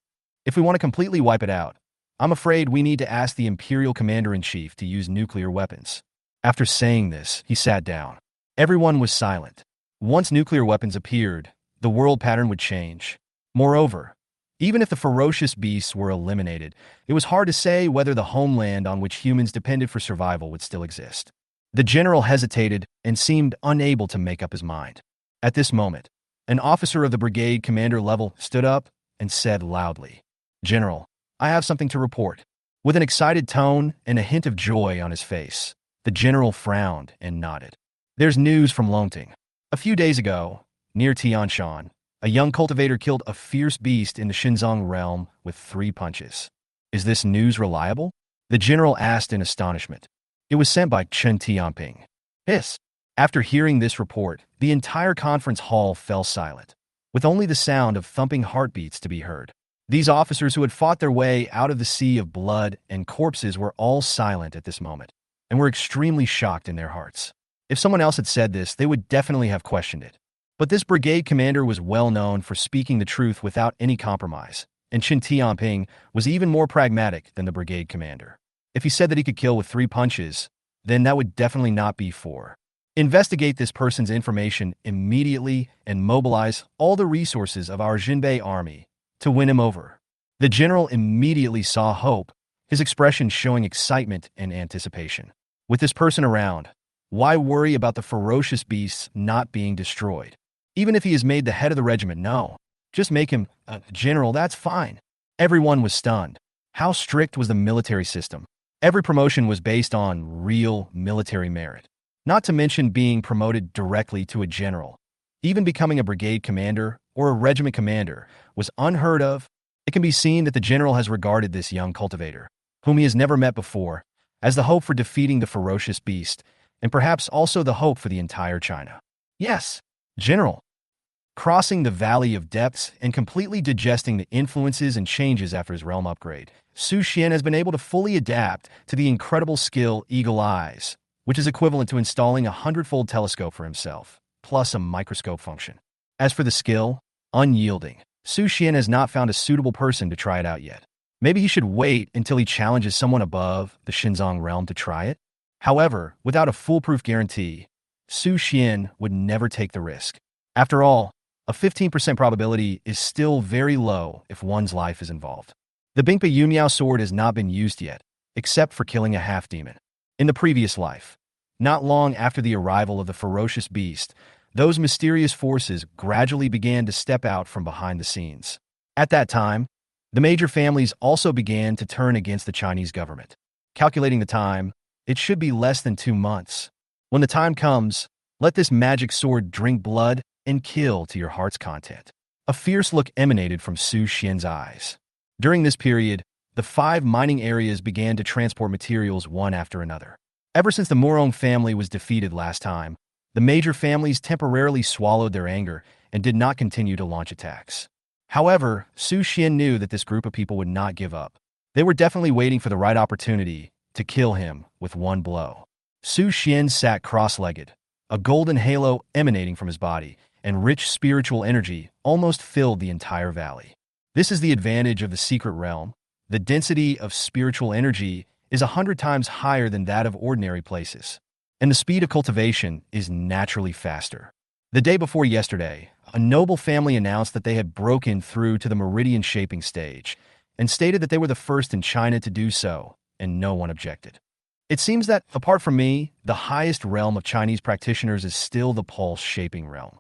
If we want to completely wipe it out, I'm afraid we need to ask the Imperial Commander-in-Chief to use nuclear weapons. After saying this, he sat down. Everyone was silent. Once nuclear weapons appeared, the world pattern would change. Moreover, even if the ferocious beasts were eliminated, it was hard to say whether the homeland on which humans depended for survival would still exist. The general hesitated and seemed unable to make up his mind. At this moment, an officer of the brigade commander level stood up and said loudly, "General, I have something to report." With an excited tone and a hint of joy on his face, the general frowned and nodded. "There's news from Longting. A few days ago, near Tianshan, a young cultivator killed a fierce beast in the Shenzong realm with 3 punches. Is this news reliable?" The general asked in astonishment. "It was sent by Chen Tianping." Hiss. After hearing this report, the entire conference hall fell silent, with only the sound of thumping heartbeats to be heard. These officers who had fought their way out of the sea of blood and corpses were all silent at this moment, and were extremely shocked in their hearts. If someone else had said this, they would definitely have questioned it. But this brigade commander was well known for speaking the truth without any compromise, and Chen Tianping was even more pragmatic than the brigade commander. If he said that he could kill with 3 punches, then that would definitely not be 4. Investigate this person's information immediately and mobilize all the resources of our Jinbe Army to win him over. The general immediately saw hope, his expression showing excitement and anticipation. With this person around, why worry about the ferocious beasts not being destroyed? Even if he is made the head of the regiment, no. Just make him a general, that's fine. Everyone was stunned. How strict was the military system? Every promotion was based on real military merit. Not to mention being promoted directly to a general. Even becoming a brigade commander or a regiment commander was unheard of. It can be seen that the general has regarded this young cultivator, whom he has never met before, as the hope for defeating the ferocious beast, and perhaps also the hope for the entire China. Yes, General. Crossing the Valley of Depths and completely digesting the influences and changes after his realm upgrade, Su Xian has been able to fully adapt to the incredible skill Eagle Eyes, which is equivalent to installing a 100-fold telescope for himself, plus a microscope function. As for the skill, Unyielding, Su Xian has not found a suitable person to try it out yet. Maybe he should wait until he challenges someone above the Shenzong realm to try it. However, without a foolproof guarantee, Su Xian would never take the risk. After all, a 15% probability is still very low if one's life is involved. The Bingpa Yunmiao sword has not been used yet, except for killing a half-demon. In the previous life, not long after the arrival of the ferocious beast, those mysterious forces gradually began to step out from behind the scenes. At that time, the major families also began to turn against the Chinese government. Calculating the time, it should be less than 2 months. When the time comes, let this magic sword drink blood and kill to your heart's content. A fierce look emanated from Su Xian's eyes. During this period, the 5 mining areas began to transport materials one after another. Ever since the Morong family was defeated last time, the major families temporarily swallowed their anger and did not continue to launch attacks. However, Su Xian knew that this group of people would not give up. They were definitely waiting for the right opportunity to kill him with one blow. Su Xian sat cross-legged, a golden halo emanating from his body, and rich spiritual energy almost filled the entire valley. This is the advantage of the secret realm. The density of spiritual energy is 100 times higher than that of ordinary places, and the speed of cultivation is naturally faster. The day before yesterday, a noble family announced that they had broken through to the meridian shaping stage and stated that they were the first in China to do so, and no one objected. It seems that, apart from me, the highest realm of Chinese practitioners is still the pulse shaping realm.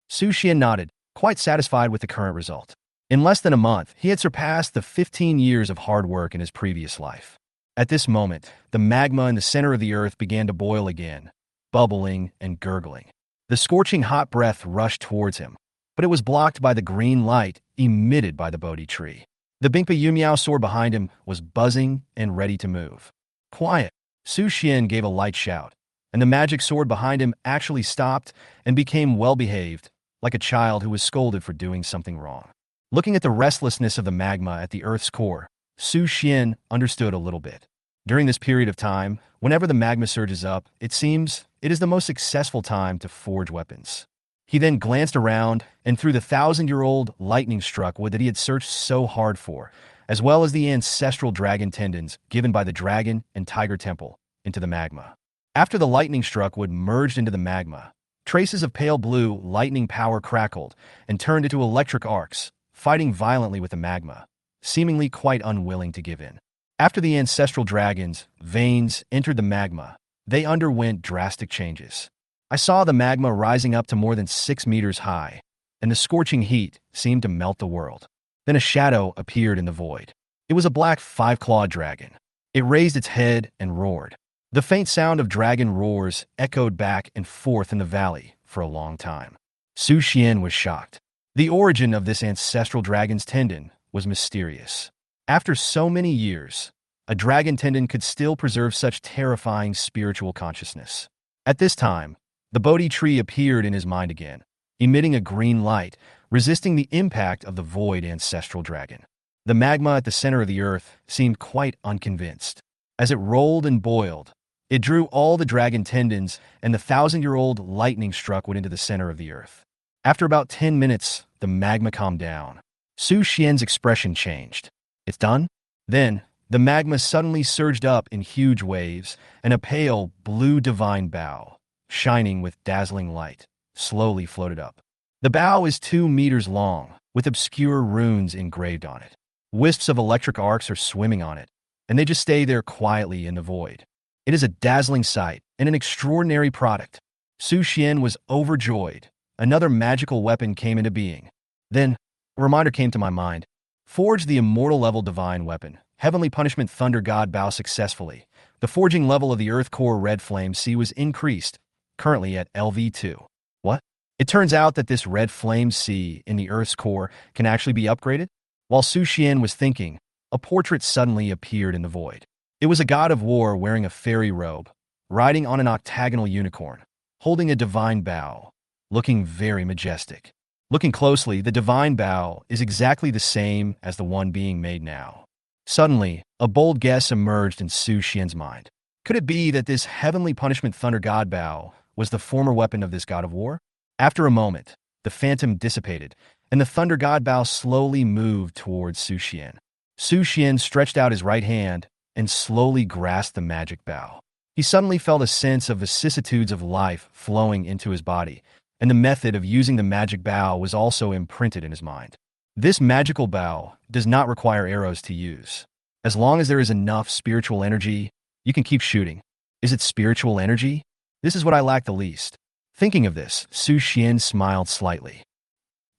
Su Xian nodded, quite satisfied with the current result. In less than a month, he had surpassed the 15 years of hard work in his previous life. At this moment, the magma in the center of the earth began to boil again, bubbling and gurgling. The scorching hot breath rushed towards him, but it was blocked by the green light emitted by the Bodhi tree. The Bingpa Yumiao sword behind him was buzzing and ready to move. Quiet! Su Xian gave a light shout, and the magic sword behind him actually stopped and became well-behaved, like a child who was scolded for doing something wrong. Looking at the restlessness of the magma at the Earth's core, Su Xian understood a little bit. During this period of time, whenever the magma surges up, it seems it is the most successful time to forge weapons. He then glanced around and threw the 1,000-year-old lightning-struck wood that he had searched so hard for, as well as the ancestral dragon tendons given by the dragon and tiger temple, into the magma. After the lightning-struck wood merged into the magma, traces of pale blue lightning power crackled and turned into electric arcs, fighting violently with the magma, seemingly quite unwilling to give in. After the ancestral dragon's veins entered the magma, they underwent drastic changes. I saw the magma rising up to more than 6 meters high, and the scorching heat seemed to melt the world. Then a shadow appeared in the void. It was a black 5-clawed dragon. It raised its head and roared. The faint sound of dragon roars echoed back and forth in the valley for a long time. Su Xian was shocked. The origin of this ancestral dragon's tendon was mysterious. After so many years, a dragon tendon could still preserve such terrifying spiritual consciousness. At this time, the Bodhi tree appeared in his mind again, emitting a green light, resisting the impact of the void ancestral dragon. The magma at the center of the earth seemed quite unconvinced. As it rolled and boiled, it drew all the dragon tendons and the 1,000-year-old lightning struck wood into the center of the earth. After about 10 minutes, the magma calmed down. Su Xian's expression changed. It's done? Then, the magma suddenly surged up in huge waves, and a pale, blue divine bow, shining with dazzling light, slowly floated up. The bow is 2 meters long, with obscure runes engraved on it. Wisps of electric arcs are swimming on it, and they just stay there quietly in the void. It is a dazzling sight and an extraordinary product. Su Xian was overjoyed. Another magical weapon came into being. Then, a reminder came to my mind. Forge the immortal-level divine weapon, Heavenly Punishment Thunder God Bow successfully. The forging level of the Earth Core Red Flame C was increased, currently at LV2. What? It turns out that this Red Flame C in the Earth's core can actually be upgraded? While Su Xian was thinking, a portrait suddenly appeared in the void. It was a god of war wearing a fairy robe, riding on an octagonal unicorn, holding a divine bow, looking very majestic. Looking closely, the divine bow is exactly the same as the one being made now. Suddenly, a bold guess emerged in Su Xian's mind. Could it be that this Heavenly Punishment Thunder God bow was the former weapon of this god of war? After a moment, the phantom dissipated, and the Thunder God bow slowly moved towards Su Xian. Su Xian stretched out his right hand and slowly grasped the magic bow. He suddenly felt a sense of vicissitudes of life flowing into his body, and the method of using the magic bow was also imprinted in his mind. This magical bow does not require arrows to use. As long as there is enough spiritual energy, you can keep shooting. Is it spiritual energy? This is what I lack the least. Thinking of this, Su Xian smiled slightly.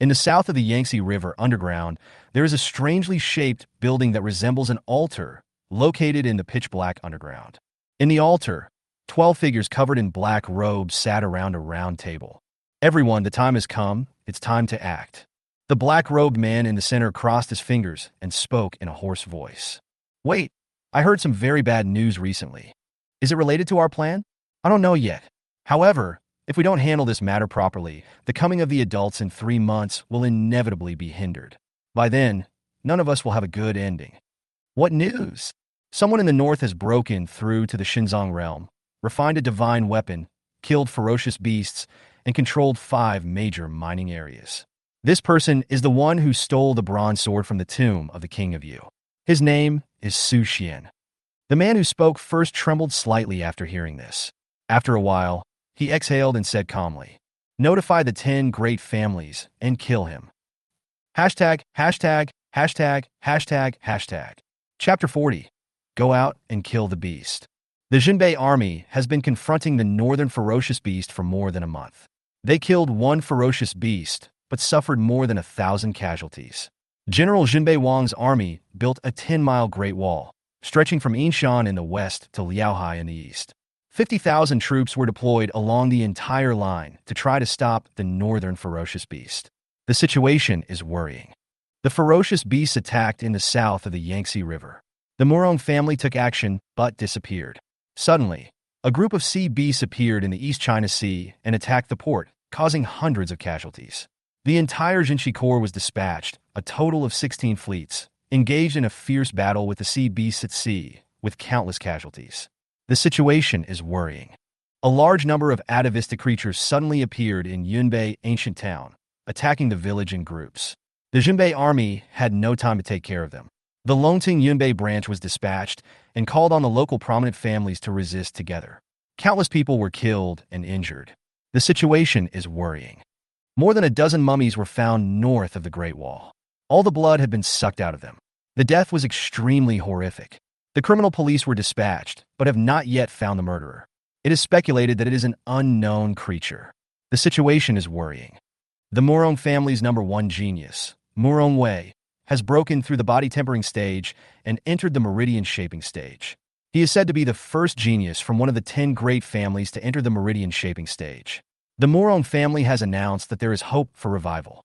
In the south of the Yangtze River underground, there is a strangely shaped building that resembles an altar located in the pitch-black underground. In the altar, 12 figures covered in black robes sat around a round table. Everyone, the time has come. It's time to act. The black-robed man in the center crossed his fingers and spoke in a hoarse voice. Wait, I heard some very bad news recently. Is it related to our plan? I don't know yet. However, if we don't handle this matter properly, the coming of the adults in 3 months will inevitably be hindered. By then, none of us will have a good ending. What news? Someone in the north has broken through to the Shenzong realm, refined a divine weapon, killed ferocious beasts, and controlled 5 major mining areas. This person is the one who stole the bronze sword from the tomb of the King of Yu. His name is Su Xian. The man who spoke first trembled slightly after hearing this. After a while, he exhaled and said calmly, "Notify the 10 great families and kill him." Hashtag, hashtag, hashtag, hashtag, hashtag. Chapter 40. Go out and kill the beast. The Jinbe Army has been confronting the northern ferocious beast for more than a month. They killed 1 ferocious beast, but suffered more than 1,000 casualties. General Jinbe Wang's army built a 10-mile Great Wall, stretching from Yinshan in the west to Liaohai in the east. 50,000 troops were deployed along the entire line to try to stop the northern ferocious beast. The situation is worrying. The ferocious beast attacked in the south of the Yangtze River. The Morong family took action, but disappeared. Suddenly, a group of sea beasts appeared in the East China Sea and attacked the port, causing hundreds of casualties. The entire Jinshi Corps was dispatched, a total of 16 fleets, engaged in a fierce battle with the sea beasts at sea, with countless casualties. The situation is worrying. A large number of atavistic creatures suddenly appeared in Yunbei ancient town, attacking the village in groups. The Jinbe Army had no time to take care of them. The Longting Yunbei branch was dispatched and called on the local prominent families to resist together. Countless people were killed and injured. The situation is worrying. More than a dozen mummies were found north of the Great Wall. All the blood had been sucked out of them. The death was extremely horrific. The criminal police were dispatched, but have not yet found the murderer. It is speculated that it is an unknown creature. The situation is worrying. The Morong family's number 1 genius, Morong Wei, has broken through the body tempering stage and entered the meridian shaping stage. He is said to be the first genius from one of the 10 great families to enter the meridian shaping stage. The Morong family has announced that there is hope for revival.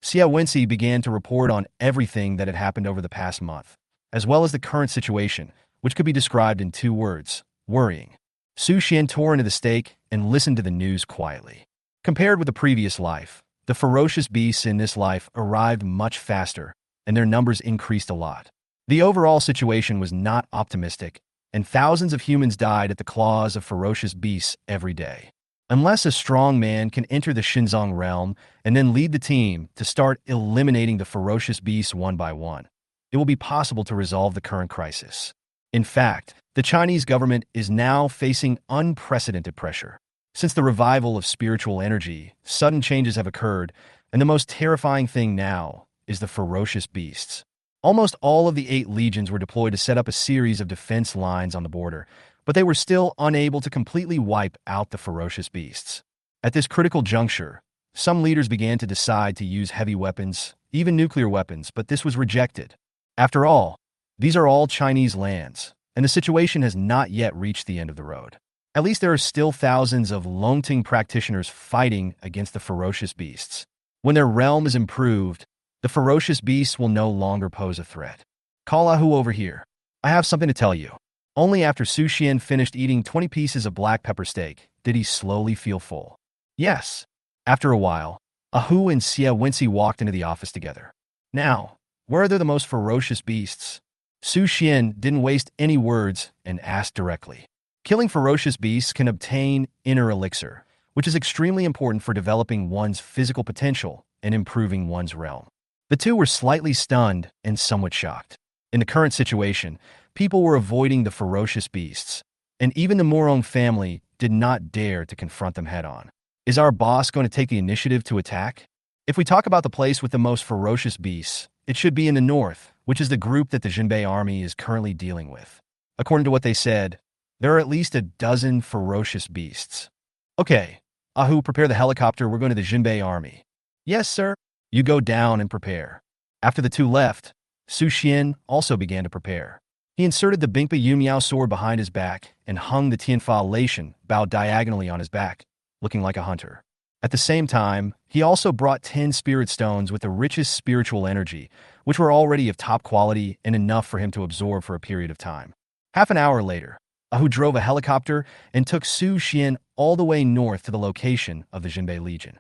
Xia Wenxi began to report on everything that had happened over the past month, as well as the current situation, which could be described in 2 words, worrying. Su Xian tore into the stake and listened to the news quietly. Compared with the previous life, the ferocious beasts in this life arrived much faster, and their numbers increased a lot. The overall situation was not optimistic, and thousands of humans died at the claws of ferocious beasts every day. Unless a strong man can enter the Shenzong realm and then lead the team to start eliminating the ferocious beasts one by one, it will be possible to resolve the current crisis. In fact, the Chinese government is now facing unprecedented pressure. Since the revival of spiritual energy, sudden changes have occurred, and the most terrifying thing now is the ferocious beasts. Almost all of the 8 legions were deployed to set up a series of defense lines on the border, but they were still unable to completely wipe out the ferocious beasts. At this critical juncture, some leaders began to decide to use heavy weapons, even nuclear weapons, but this was rejected. After all, these are all Chinese lands, and the situation has not yet reached the end of the road. At least there are still thousands of Longting practitioners fighting against the ferocious beasts. When their realm is improved, the ferocious beasts will no longer pose a threat. Call Ahu over here. I have something to tell you. Only after Su Xian finished eating 20 pieces of black pepper steak did he slowly feel full. Yes. After a while, Ahu and Xia Wenxi walked into the office together. Now, where are the most ferocious beasts? Su Xian didn't waste any words and asked directly. Killing ferocious beasts can obtain inner elixir, which is extremely important for developing one's physical potential and improving one's realm. The two were slightly stunned and somewhat shocked. In the current situation, people were avoiding the ferocious beasts, and even the Morong family did not dare to confront them head-on. Is our boss going to take the initiative to attack? If we talk about the place with the most ferocious beasts, it should be in the north, which is the group that the Jinbe Army is currently dealing with. According to what they said, there are at least a dozen ferocious beasts. Okay, Ahu, prepare the helicopter. We're going to the Jinbe Army. Yes, sir. You go down and prepare. After the two left, Su Xian also began to prepare. He inserted the Bingpa Yumiao sword behind his back and hung the Tianfa Lation bow diagonally on his back, looking like a hunter. At the same time, he also brought 10 spirit stones with the richest spiritual energy, which were already of top quality and enough for him to absorb for a period of time. Half an hour later, Ahu drove a helicopter and took Su Xian all the way north to the location of the Jinbe Legion.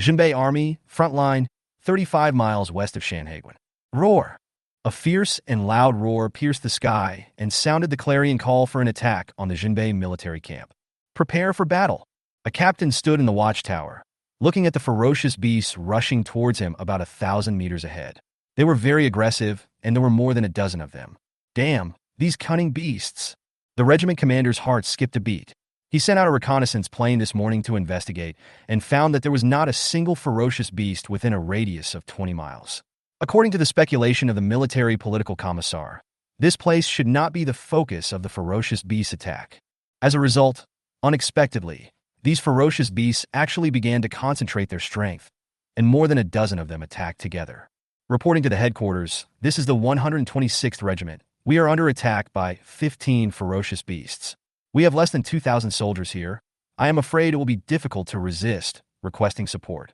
Jinbe Army, front line, 35 miles west of Shanhaiguan. Roar! A fierce and loud roar pierced the sky and sounded the clarion call for an attack on the Jinbe military camp. Prepare for battle. A captain stood in the watchtower, looking at the ferocious beasts rushing towards him about 1,000 meters ahead. They were very aggressive, and there were more than a dozen of them. Damn, these cunning beasts! The regiment commander's heart skipped a beat. He sent out a reconnaissance plane this morning to investigate and found that there was not a single ferocious beast within a radius of 20 miles. According to the speculation of the military political commissar, this place should not be the focus of the ferocious beast attack. As a result, unexpectedly, these ferocious beasts actually began to concentrate their strength, and more than a dozen of them attacked together. Reporting to the headquarters, this is the 126th Regiment. We are under attack by 15 ferocious beasts. We have less than 2,000 soldiers here. I am afraid it will be difficult to resist, requesting support.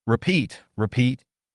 Repeat.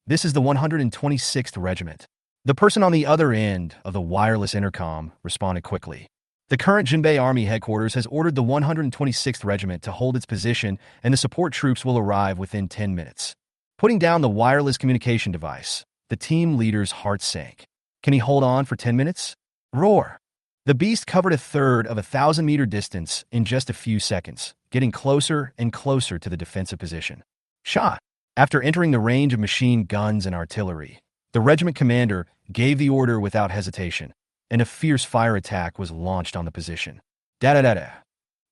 This is the 126th Regiment. The person on the other end of the wireless intercom responded quickly. The current Jinbe Army headquarters has ordered the 126th Regiment to hold its position, and the support troops will arrive within 10 minutes. Putting down the wireless communication device, the team leader's heart sank. Can he hold on for 10 minutes? Roar! The beast covered a third of a 1,000-meter distance in just a few seconds, getting closer and closer to the defensive position. Shot! After entering the range of machine guns and artillery, the regiment commander gave the order without hesitation, and a fierce fire attack was launched on the position. Da-da-da-da.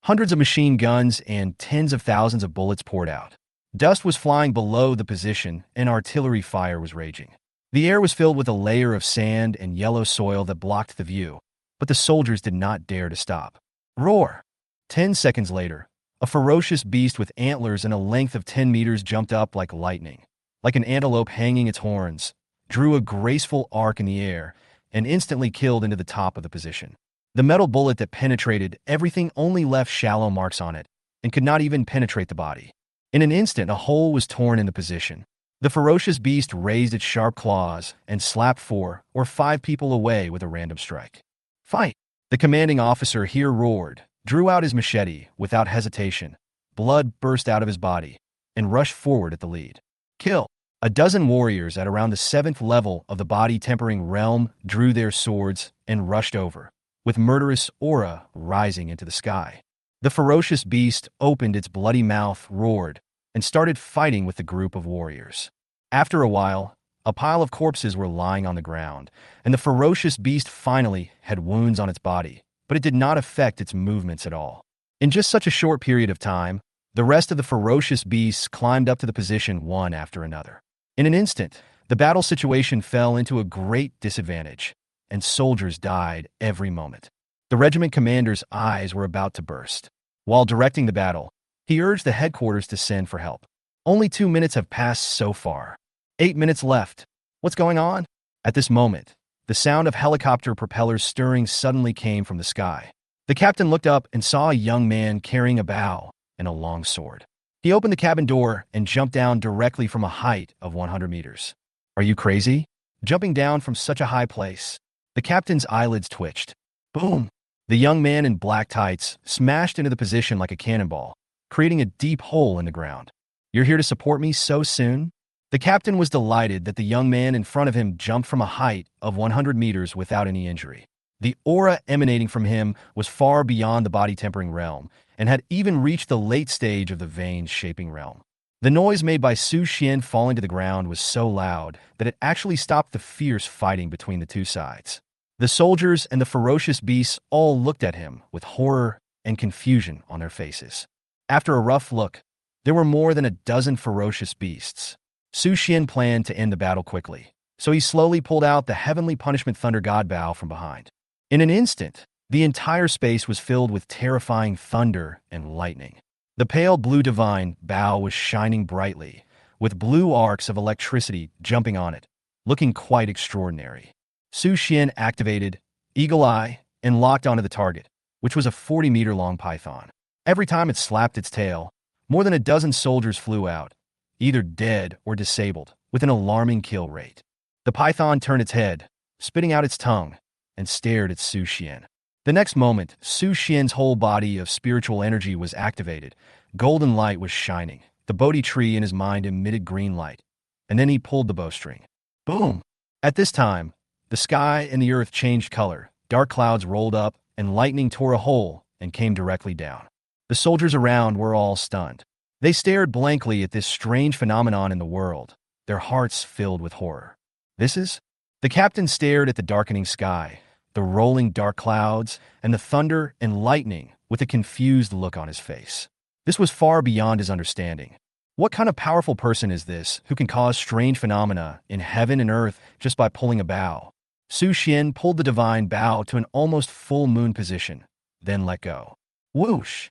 Hundreds of machine guns and tens of thousands of bullets poured out. Dust was flying below the position, and artillery fire was raging. The air was filled with a layer of sand and yellow soil that blocked the view, but the soldiers did not dare to stop. Roar! 10 seconds later, a ferocious beast with antlers and a length of 10 meters jumped up like lightning. Like an antelope hanging its horns, drew a graceful arc in the air, and instantly killed into the top of the position. The metal bullet that penetrated everything only left shallow marks on it, and could not even penetrate the body. In an instant, a hole was torn in the position. The ferocious beast raised its sharp claws and slapped 4 or 5 people away with a random strike. Fight! The commanding officer here roared, drew out his machete without hesitation. Blood burst out of his body, and rushed forward at the lead. Kill! A dozen warriors at around the 7th level of the body-tempering realm drew their swords and rushed over, with murderous aura rising into the sky. The ferocious beast opened its bloody mouth, roared, and started fighting with the group of warriors. After a while, a pile of corpses were lying on the ground, and the ferocious beast finally had wounds on its body, but it did not affect its movements at all. In just such a short period of time, the rest of the ferocious beasts climbed up to the position one after another. In an instant, the battle situation fell into a great disadvantage, and soldiers died every moment. The regiment commander's eyes were about to burst. While directing the battle, he urged the headquarters to send for help. Only 2 minutes have passed so far. 8 minutes left. What's going on? At this moment, the sound of helicopter propellers stirring suddenly came from the sky. The captain looked up and saw a young man carrying a bow and a long sword. He opened the cabin door and jumped down directly from a height of 100 meters. Are you crazy? Jumping down from such a high place? The captain's eyelids twitched. Boom! The young man in black tights smashed into the position like a cannonball, creating a deep hole in the ground. You're here to support me so soon? The captain was delighted that the young man in front of him jumped from a height of 100 meters without any injury. The aura emanating from him was far beyond the body-tempering realm, and had even reached the late stage of the veins-shaping realm. The noise made by Su Xian falling to the ground was so loud that it actually stopped the fierce fighting between the two sides. The soldiers and the ferocious beasts all looked at him with horror and confusion on their faces. After a rough look, there were more than a dozen ferocious beasts. Su Xian planned to end the battle quickly, so he slowly pulled out the Heavenly Punishment Thunder God Bow from behind. In an instant, the entire space was filled with terrifying thunder and lightning. The pale blue divine bow was shining brightly, with blue arcs of electricity jumping on it, looking quite extraordinary. Su Xian activated Eagle Eye and locked onto the target, which was a 40-meter-long python. Every time it slapped its tail, more than a dozen soldiers flew out, either dead or disabled, with an alarming kill rate. The python turned its head, spitting out its tongue, and stared at Su Xian. The next moment, Su Xian's whole body of spiritual energy was activated. Golden light was shining. The Bodhi tree in his mind emitted green light, and then he pulled the bowstring. Boom! At this time, the sky and the earth changed color. Dark clouds rolled up, and lightning tore a hole and came directly down. The soldiers around were all stunned. They stared blankly at this strange phenomenon in the world, their hearts filled with horror. This is? The captain stared at the darkening sky, the rolling dark clouds, and the thunder and lightning with a confused look on his face. This was far beyond his understanding. What kind of powerful person is this who can cause strange phenomena in heaven and earth just by pulling a bow? Su Xian pulled the divine bow to an almost full moon position, then let go. Whoosh!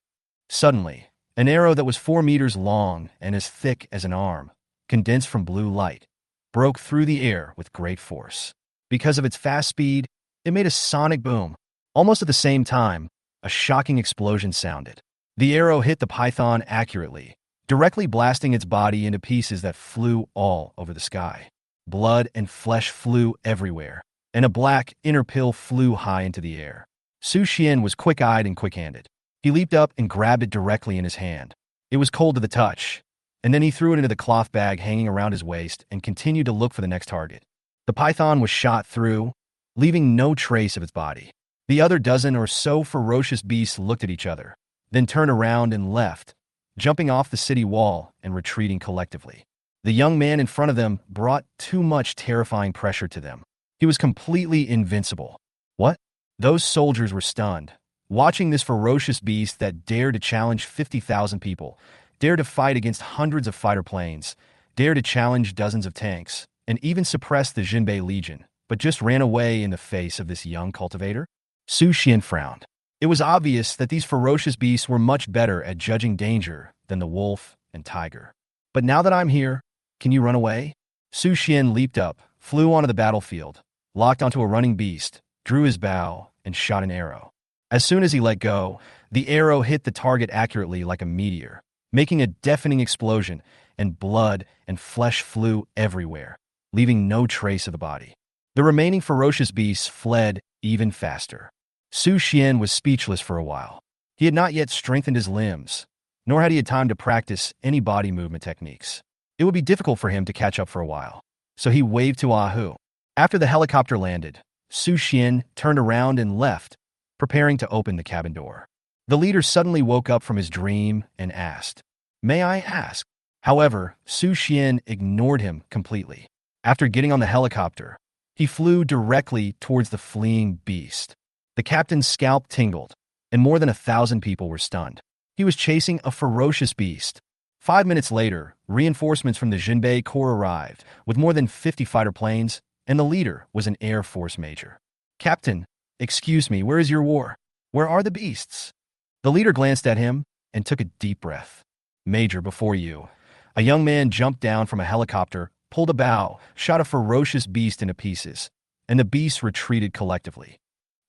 Suddenly, an arrow that was 4 meters long and as thick as an arm, condensed from blue light, broke through the air with great force. Because of its fast speed, it made a sonic boom. Almost at the same time, a shocking explosion sounded. The arrow hit the python accurately, directly blasting its body into pieces that flew all over the sky. Blood and flesh flew everywhere, and a black inner pill flew high into the air. Su Xian was quick-eyed and quick-handed. He leaped up and grabbed it directly in his hand. It was cold to the touch, and then he threw it into the cloth bag hanging around his waist and continued to look for the next target. The python was shot through, leaving no trace of its body. The other dozen or so ferocious beasts looked at each other, then turned around and left, jumping off the city wall and retreating collectively. The young man in front of them brought too much terrifying pressure to them. He was completely invincible. What? Those soldiers were stunned, watching this ferocious beast that dared to challenge 50,000 people, dared to fight against hundreds of fighter planes, dared to challenge dozens of tanks, and even suppress the Jinbe Legion, but just ran away in the face of this young cultivator? Su Xian frowned. It was obvious that these ferocious beasts were much better at judging danger than the wolf and tiger. But now that I'm here, can you run away? Su Xian leaped up, flew onto the battlefield, locked onto a running beast, drew his bow, and shot an arrow. As soon as he let go, the arrow hit the target accurately like a meteor, making a deafening explosion, and blood and flesh flew everywhere, leaving no trace of the body. The remaining ferocious beasts fled even faster. Su Xian was speechless for a while. He had not yet strengthened his limbs, nor had he had time to practice any body movement techniques. It would be difficult for him to catch up for a while, so he waved to Ahu. After the helicopter landed, Su Xian turned around and left, preparing to open the cabin door. The leader suddenly woke up from his dream and asked, "May I ask?" However, Su Xian ignored him completely. After getting on the helicopter, he flew directly towards the fleeing beast. The captain's scalp tingled, and more than 1,000 people were stunned. He was chasing a ferocious beast. 5 minutes later, reinforcements from the Jinbe Corps arrived, with more than 50 fighter planes, and the leader was an Air Force major. "Captain, excuse me, where is your war? Where are the beasts?" The leader glanced at him and took a deep breath. "Major, before you." A young man jumped down from a helicopter, pulled a bow, shot a ferocious beast into pieces, and the beasts retreated collectively.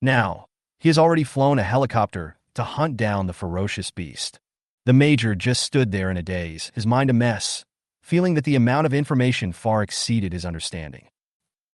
Now, he has already flown a helicopter to hunt down the ferocious beast. The major just stood there in a daze, his mind a mess, feeling that the amount of information far exceeded his understanding.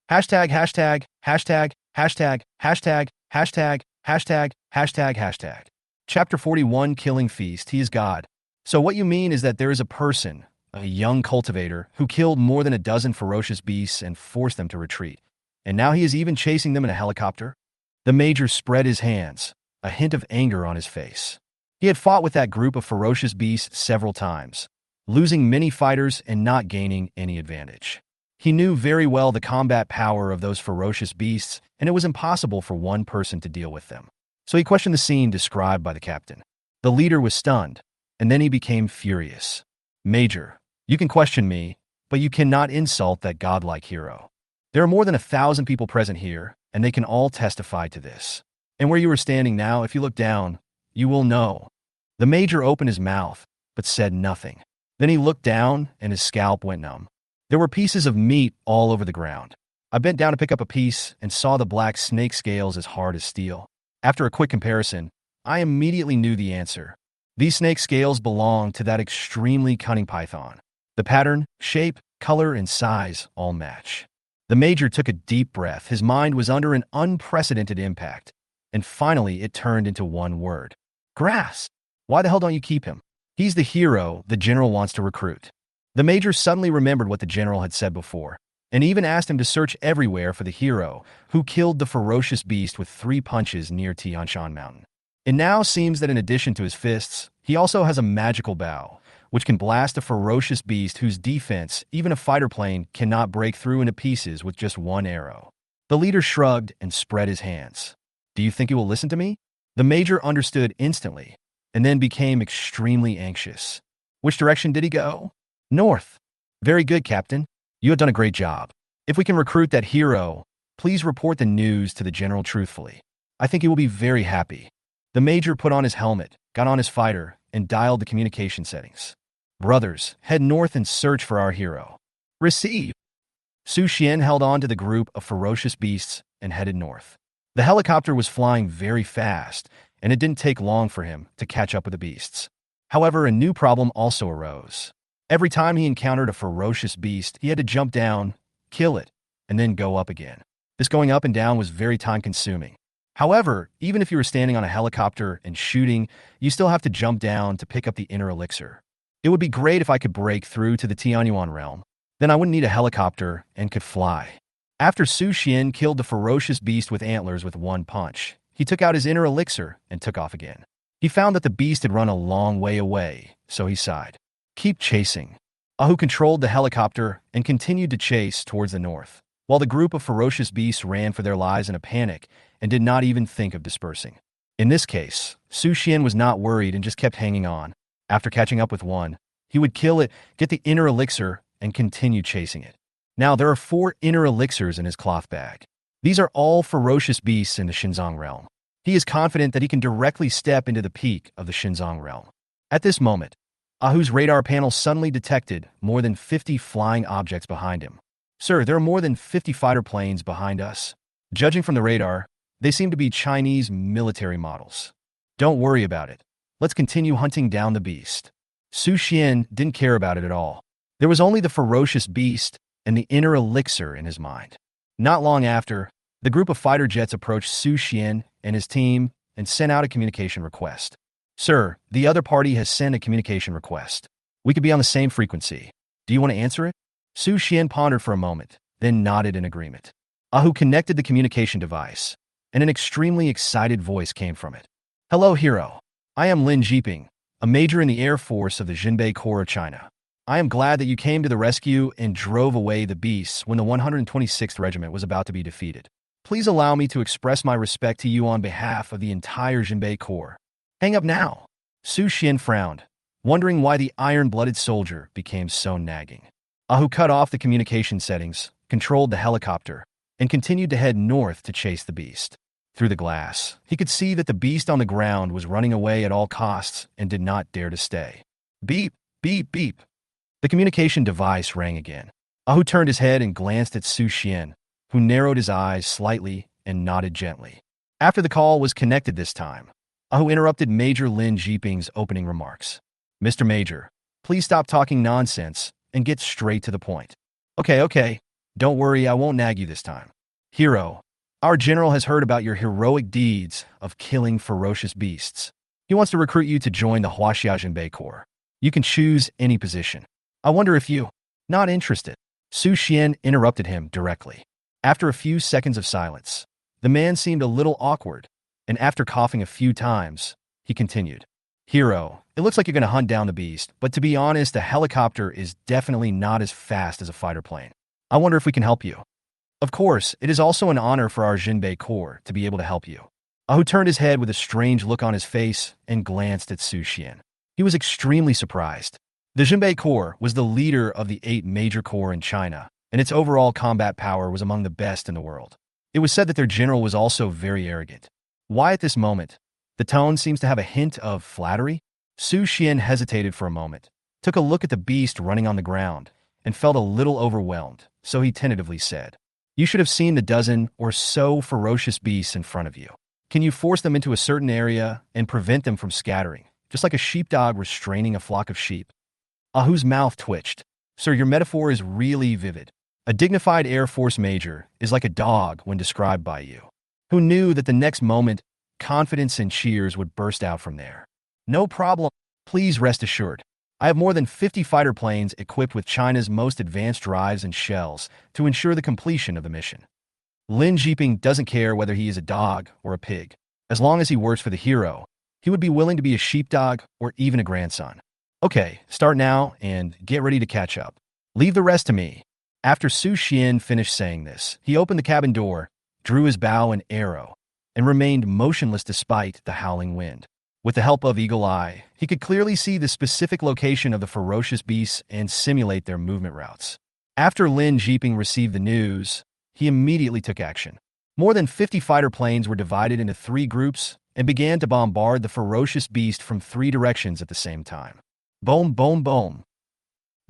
Hashtag, hashtag, hashtag, hashtag, hashtag, hashtag, hashtag, hashtag, hashtag. Chapter 41, Killing Feast. He is God. So what you mean is that there is a person, a young cultivator, who killed more than a dozen ferocious beasts and forced them to retreat. And now he is even chasing them in a helicopter? The major spread his hands, a hint of anger on his face. He had fought with that group of ferocious beasts several times, losing many fighters and not gaining any advantage. He knew very well the combat power of those ferocious beasts, and it was impossible for one person to deal with them. So he questioned the scene described by the captain. The leader was stunned, and then he became furious. "Major, you can question me, but you cannot insult that godlike hero. There are more than 1,000 people present here, and they can all testify to this. And where you are standing now, if you look down, you will know." The major opened his mouth, but said nothing. Then he looked down, and his scalp went numb. There were pieces of meat all over the ground. I bent down to pick up a piece and saw the black snake scales as hard as steel. After a quick comparison, I immediately knew the answer. These snake scales belonged to that extremely cunning python. The pattern, shape, color, and size all match. The Major took a deep breath. His mind was under an unprecedented impact. And finally, it turned into one word. Grass. Why the hell don't you keep him? He's the hero the general wants to recruit. The Major suddenly remembered what the general had said before, and even asked him to search everywhere for the hero who killed the ferocious beast with 3 punches near Tianshan Mountain. It now seems that in addition to his fists, he also has a magical bow, which can blast a ferocious beast whose defense even a fighter plane cannot break through into pieces with just one arrow. The leader shrugged and spread his hands. Do you think he will listen to me? The Major understood instantly, and then became extremely anxious. Which direction did he go? North. Very good, Captain. You have done a great job. If we can recruit that hero, please report the news to the general truthfully. I think he will be very happy. The Major put on his helmet, got on his fighter, and dialed the communication settings. Brothers, head north and search for our hero. Receive. Su Xian held on to the group of ferocious beasts and headed north. The helicopter was flying very fast, and it didn't take long for him to catch up with the beasts. However, a new problem also arose. Every time he encountered a ferocious beast, he had to jump down, kill it, and then go up again. This going up and down was very time-consuming. However, even if you were standing on a helicopter and shooting, you still have to jump down to pick up the inner elixir. It would be great if I could break through to the Tianyuan realm. Then I wouldn't need a helicopter and could fly. After Su Xian killed the ferocious beast with antlers with 1 punch, he took out his inner elixir and took off again. He found that the beast had run a long way away, so he sighed. Keep chasing. Ahu controlled the helicopter and continued to chase towards the north, while the group of ferocious beasts ran for their lives in a panic and did not even think of dispersing. In this case, Su Xian was not worried and just kept hanging on. After catching up with one, he would kill it, get the inner elixir, and continue chasing it. Now, there are 4 inner elixirs in his cloth bag. These are all ferocious beasts in the Shenzong realm. He is confident that he can directly step into the peak of the Shenzong realm. At this moment, Ahu's radar panel suddenly detected more than 50 flying objects behind him. Sir, there are more than 50 fighter planes behind us. Judging from the radar, they seem to be Chinese military models. Don't worry about it. Let's continue hunting down the beast. Su Xian didn't care about it at all. There was only the ferocious beast and the inner elixir in his mind. Not long after, the group of fighter jets approached Su Xian and his team and sent out a communication request. Sir, the other party has sent a communication request. We could be on the same frequency. Do you want to answer it? Su Xian pondered for a moment, then nodded in agreement. Ahu connected the communication device, and an extremely excited voice came from it. Hello, hero. I am Lin Jiping, a major in the Air Force of the Jinbe Corps of China. I am glad that you came to the rescue and drove away the beasts when the 126th Regiment was about to be defeated. Please allow me to express my respect to you on behalf of the entire Jinbe Corps. Hang up now. Su Xian frowned, wondering why the iron-blooded soldier became so nagging. Ahu cut off the communication settings, controlled the helicopter, and continued to head north to chase the beast. Through the glass, he could see that the beast on the ground was running away at all costs and did not dare to stay. Beep, beep, beep. The communication device rang again. Ahu turned his head and glanced at Su Xian, who narrowed his eyes slightly and nodded gently. After the call was connected this time, Ahu interrupted Major Lin Jiping's opening remarks. Mr. Major, please stop talking nonsense and get straight to the point. Okay. Don't worry, I won't nag you this time. Hero, our general has heard about your heroic deeds of killing ferocious beasts. He wants to recruit you to join the Huaxia Jinbe Corps. You can choose any position. I wonder if you... Not interested. Su Xian interrupted him directly. After a few seconds of silence, the man seemed a little awkward, and after coughing a few times, he continued. Hero, it looks like you're going to hunt down the beast, but to be honest, a helicopter is definitely not as fast as a fighter plane. I wonder if we can help you. Of course, it is also an honor for our Jinbe Corps to be able to help you. Ahu turned his head with a strange look on his face and glanced at Su Xian. He was extremely surprised. The Jinbe Corps was the leader of the 8 major corps in China, and its overall combat power was among the best in the world. It was said that their general was also very arrogant. Why at this moment? The tone seems to have a hint of flattery. Su Xian hesitated for a moment, took a look at the beast running on the ground, and felt a little overwhelmed, so he tentatively said, "You should have seen the dozen or so ferocious beasts in front of you. Can you force them into a certain area and prevent them from scattering, just like a sheepdog restraining a flock of sheep?" Ahu's mouth twitched. "Sir, your metaphor is really vivid. A dignified Air Force major is like a dog when described by you. Who knew that the next moment, confidence and cheers would burst out from there? No problem. Please rest assured. I have more than 50 fighter planes equipped with China's most advanced drives and shells to ensure the completion of the mission." Lin Jiping doesn't care whether he is a dog or a pig. As long as he works for the hero, he would be willing to be a sheepdog or even a grandson. "Okay, start now and get ready to catch up. Leave the rest to me." After Su Xian finished saying this, he opened the cabin door, drew his bow and arrow, and remained motionless despite the howling wind. With the help of Eagle Eye, he could clearly see the specific location of the ferocious beasts and simulate their movement routes. After Lin Jiping received the news, he immediately took action. More than 50 fighter planes were divided into 3 groups and began to bombard the ferocious beast from 3 directions at the same time. Boom, boom, boom.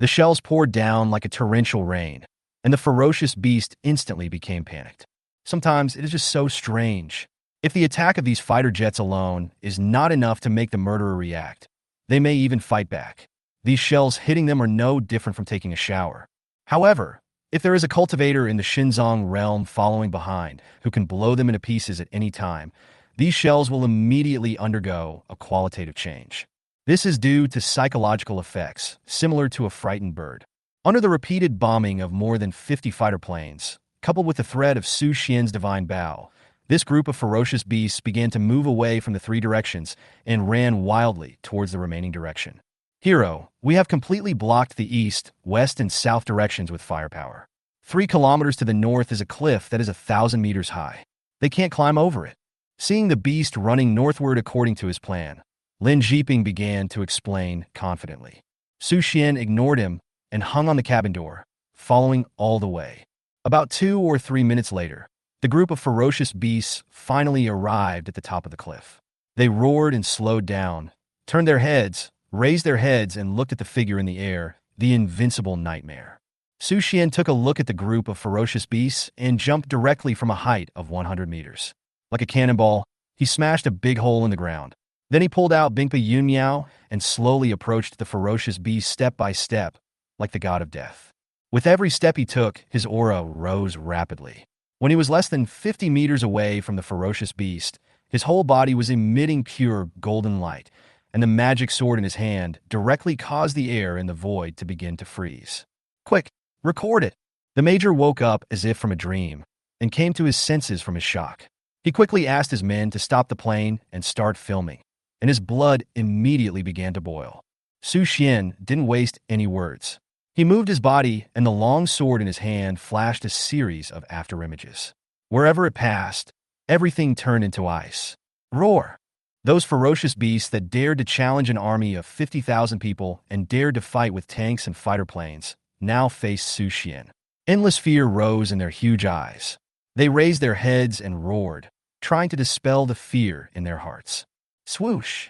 The shells poured down like a torrential rain, and the ferocious beast instantly became panicked. Sometimes it is just so strange. If the attack of these fighter jets alone is not enough to make the murderer react, they may even fight back. These shells hitting them are no different from taking a shower. However, if there is a cultivator in the Shenzong realm following behind who can blow them into pieces at any time, these shells will immediately undergo a qualitative change. This is due to psychological effects, similar to a frightened bird. Under the repeated bombing of more than 50 fighter planes, coupled with the threat of Su Xian's divine bow, this group of ferocious beasts began to move away from the 3 directions and ran wildly towards the remaining direction. "Hero, we have completely blocked the east, west, and south directions with firepower. 3 kilometers to the north is a cliff that is 1,000 meters high. They can't climb over it." Seeing the beast running northward according to his plan, Lin Jiping began to explain confidently. Su Xian ignored him and hung on the cabin door, following all the way. About 2 or 3 minutes later, the group of ferocious beasts finally arrived at the top of the cliff. They roared and slowed down, turned their heads, raised their heads, and looked at the figure in the air, the invincible nightmare. Su Xian took a look at the group of ferocious beasts and jumped directly from a height of 100 meters. Like a cannonball, he smashed a big hole in the ground. Then he pulled out Bingpa Yunmiao and slowly approached the ferocious beast step by step, like the god of death. With every step he took, his aura rose rapidly. When he was less than 50 meters away from the ferocious beast, his whole body was emitting pure golden light, and the magic sword in his hand directly caused the air in the void to begin to freeze. "Quick, record it!" The major woke up as if from a dream and came to his senses from his shock. He quickly asked his men to stop the plane and start filming, and his blood immediately began to boil. Su Xian didn't waste any words. He moved his body, and the long sword in his hand flashed a series of afterimages. Wherever it passed, everything turned into ice. Roar! Those ferocious beasts that dared to challenge an army of 50,000 people and dared to fight with tanks and fighter planes now faced Su Xian. Endless fear rose in their huge eyes. They raised their heads and roared, trying to dispel the fear in their hearts. Swoosh!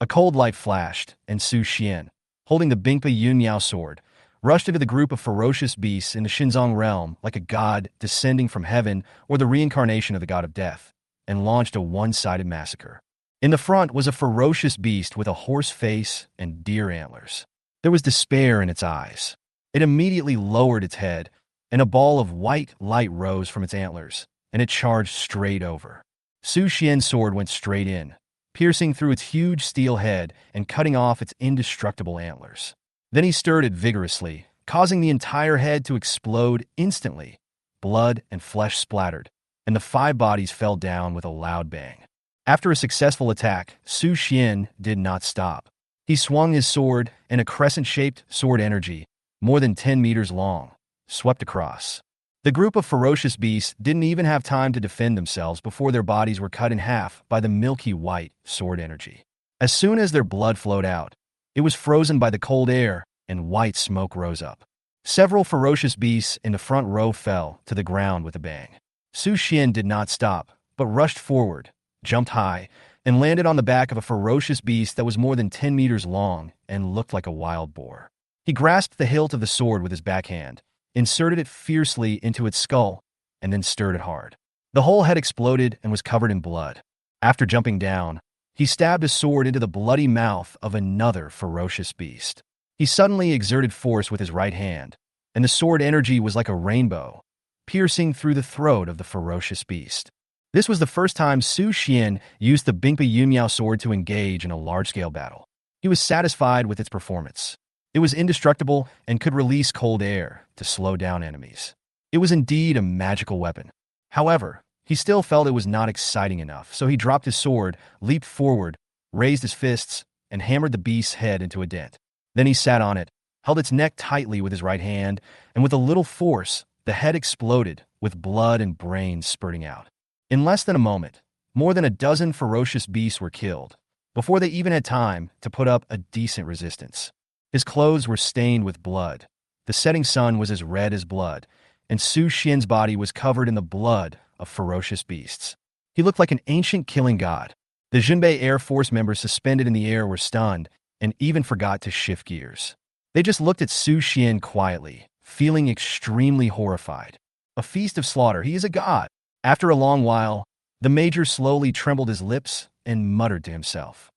A cold light flashed, and Su Xian, holding the Bingpa Yunmiao sword, rushed into the group of ferocious beasts in the Shenzong realm like a god descending from heaven or the reincarnation of the god of death, and launched a one-sided massacre. In the front was a ferocious beast with a horse face and deer antlers. There was despair in its eyes. It immediately lowered its head, and a ball of white light rose from its antlers, and it charged straight over. Su Xian's sword went straight in, piercing through its huge steel head and cutting off its indestructible antlers. Then he stirred it vigorously, causing the entire head to explode instantly. Blood and flesh splattered, and the 5 bodies fell down with a loud bang. After a successful attack, Su Xian did not stop. He swung his sword, and a crescent-shaped sword energy, more than 10 meters long, swept across. The group of ferocious beasts didn't even have time to defend themselves before their bodies were cut in half by the milky white sword energy. As soon as their blood flowed out, it was frozen by the cold air, and white smoke rose up. Several ferocious beasts in the front row fell to the ground with a bang. Su Xian did not stop, but rushed forward, jumped high, and landed on the back of a ferocious beast that was more than 10 meters long and looked like a wild boar. He grasped the hilt of the sword with his backhand, inserted it fiercely into its skull, and then stirred it hard. The whole head exploded and was covered in blood. After jumping down, he stabbed a sword into the bloody mouth of another ferocious beast. He suddenly exerted force with his right hand, and the sword energy was like a rainbow, piercing through the throat of the ferocious beast. This was the first time Su Xian used the Bingpa Yunmiao sword to engage in a large-scale battle. He was satisfied with its performance. It was indestructible and could release cold air to slow down enemies. It was indeed a magical weapon. However, he still felt it was not exciting enough, so he dropped his sword, leaped forward, raised his fists, and hammered the beast's head into a dent. Then he sat on it, held its neck tightly with his right hand, and with a little force, the head exploded, with blood and brains spurting out. In less than a moment, more than a dozen ferocious beasts were killed, before they even had time to put up a decent resistance. His clothes were stained with blood. The setting sun was as red as blood, and Su Xian's body was covered in the blood of ferocious beasts. He looked like an ancient killing god. The Jinbe Air Force members suspended in the air were stunned and even forgot to shift gears. They just looked at Su Xian quietly, feeling extremely horrified. A feast of slaughter. He is a god. After a long while, the major slowly trembled his lips and muttered to himself.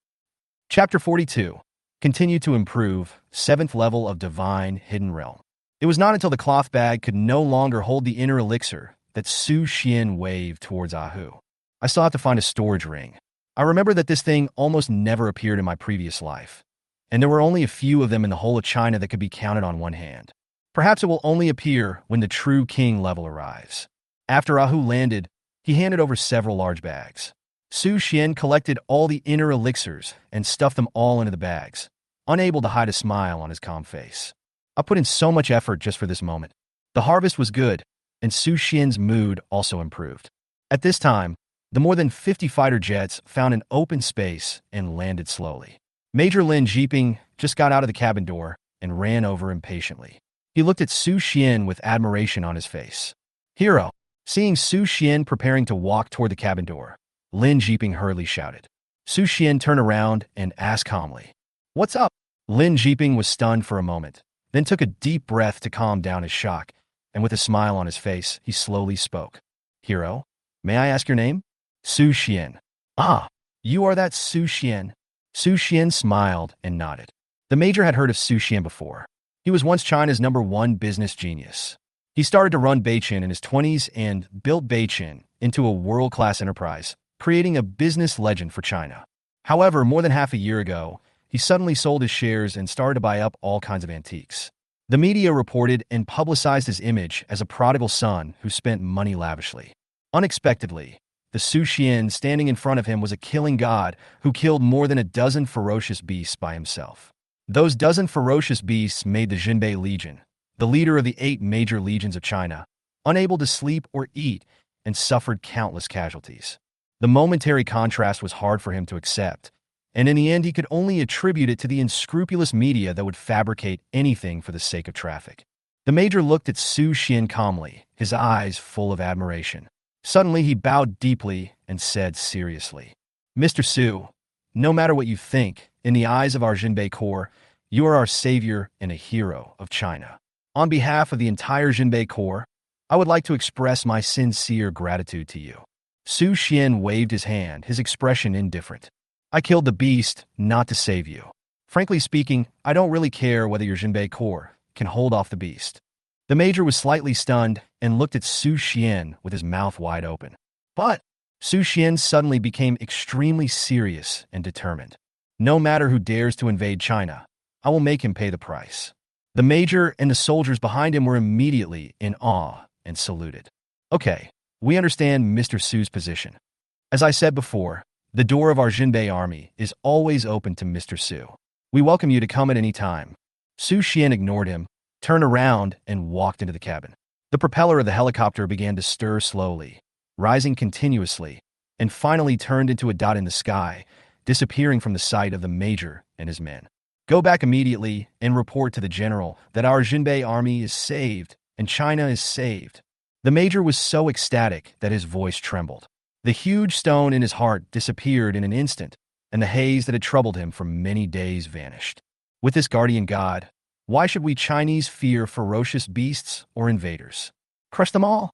Chapter 42. Continue to improve, 7th level of Divine Hidden Realm. It was not until the cloth bag could no longer hold the inner elixir that Su Xian waved towards Ahu. I still have to find a storage ring. I remember that this thing almost never appeared in my previous life, and there were only a few of them in the whole of China that could be counted on one hand. Perhaps it will only appear when the true king level arrives. After Ahu landed, he handed over several large bags. Su Xian collected all the inner elixirs and stuffed them all into the bags, unable to hide a smile on his calm face. I put in so much effort just for this moment. The harvest was good, and Su Xian's mood also improved. At this time, the more than 50 fighter jets found an open space and landed slowly. Major Lin Jiping just got out of the cabin door and ran over impatiently. He looked at Su Xian with admiration on his face. "Hero!" Seeing Su Xian preparing to walk toward the cabin door, Lin Jiping hurriedly shouted. Su Xian turned around and asked calmly, "What's up?" Lin Jiping was stunned for a moment, then took a deep breath to calm down his shock, and with a smile on his face, he slowly spoke. "Hero, may I ask your name?" "Su Xian." "Ah, you are that Su Xian." Su Xian smiled and nodded. The major had heard of Su Xian before. He was once China's #1 business genius. He started to run Beichen in his 20s and built Beichen into a world-class enterprise, creating a business legend for China. However, more than half a year ago, he suddenly sold his shares and started to buy up all kinds of antiques. The media reported and publicized his image as a prodigal son who spent money lavishly. Unexpectedly, the Su Xian standing in front of him was a killing god who killed more than a dozen ferocious beasts by himself. Those dozen ferocious beasts made the Jinbe Legion, the leader of the 8 major legions of China, unable to sleep or eat and suffered countless casualties. The momentary contrast was hard for him to accept, and in the end he could only attribute it to the unscrupulous media that would fabricate anything for the sake of traffic. The major looked at Su Xian calmly, his eyes full of admiration. Suddenly he bowed deeply and said seriously, "Mr. Su, no matter what you think, in the eyes of our Jinbe Corps, you are our savior and a hero of China. On behalf of the entire Jinbe Corps, I would like to express my sincere gratitude to you." Su Xian waved his hand, his expression indifferent. "I killed the beast, not to save you. Frankly speaking, I don't really care whether your Jinbe Corps can hold off the beast." The major was slightly stunned and looked at Su Xian with his mouth wide open. But Su Xian suddenly became extremely serious and determined. "No matter who dares to invade China, I will make him pay the price." The major and the soldiers behind him were immediately in awe and saluted. "Okay, we understand Mr. Su's position. As I said before, the door of our Jinbe Army is always open to Mr. Su. We welcome you to come at any time." Su Xian ignored him, turned around, and walked into the cabin. The propeller of the helicopter began to stir slowly, rising continuously, and finally turned into a dot in the sky, disappearing from the sight of the major and his men. "Go back immediately and report to the general that our Jinbe Army is saved and China is saved." The major was so ecstatic that his voice trembled. The huge stone in his heart disappeared in an instant, and the haze that had troubled him for many days vanished. With this guardian god, why should we Chinese fear ferocious beasts or invaders? Crush them all?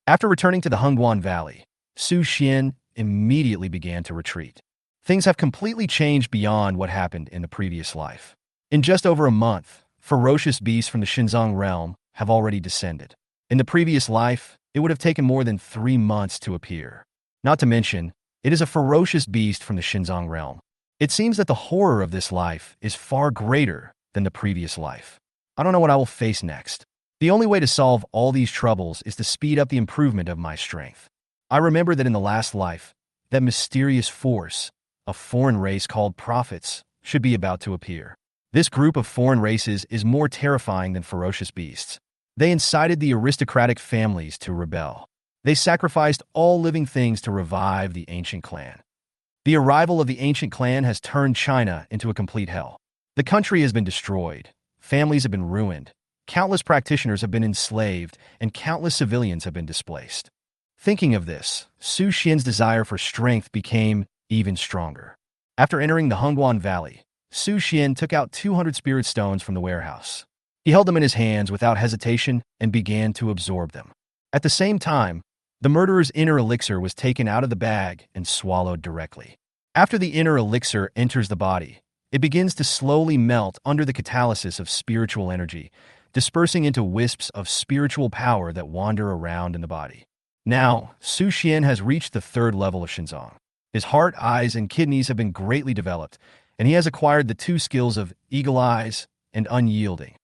After returning to the Hengguan Valley, Su Xian immediately began to retreat. Things have completely changed beyond what happened in the previous life. In just over a month, ferocious beasts from the Shenzong realm have already descended. In the previous life, it would have taken more than 3 months to appear. Not to mention, it is a ferocious beast from the Shenzong realm. It seems that the horror of this life is far greater than the previous life. I don't know what I will face next. The only way to solve all these troubles is to speed up the improvement of my strength. I remember that in the last life, that mysterious force, a foreign race called prophets, should be about to appear. This group of foreign races is more terrifying than ferocious beasts. They incited the aristocratic families to rebel. They sacrificed all living things to revive the ancient clan. The arrival of the ancient clan has turned China into a complete hell. The country has been destroyed, families have been ruined, countless practitioners have been enslaved, and countless civilians have been displaced. Thinking of this, Su Xian's desire for strength became even stronger. After entering the Hengguan Valley, Su Xian took out 200 spirit stones from the warehouse. He held them in his hands without hesitation and began to absorb them. At the same time, the murderer's inner elixir was taken out of the bag and swallowed directly. After the inner elixir enters the body, it begins to slowly melt under the catalysis of spiritual energy, dispersing into wisps of spiritual power that wander around in the body. Now, Su Xian has reached the 3rd level of Shenzong. His heart, eyes, and kidneys have been greatly developed, and he has acquired the 2 skills of eagle eyes and unyielding.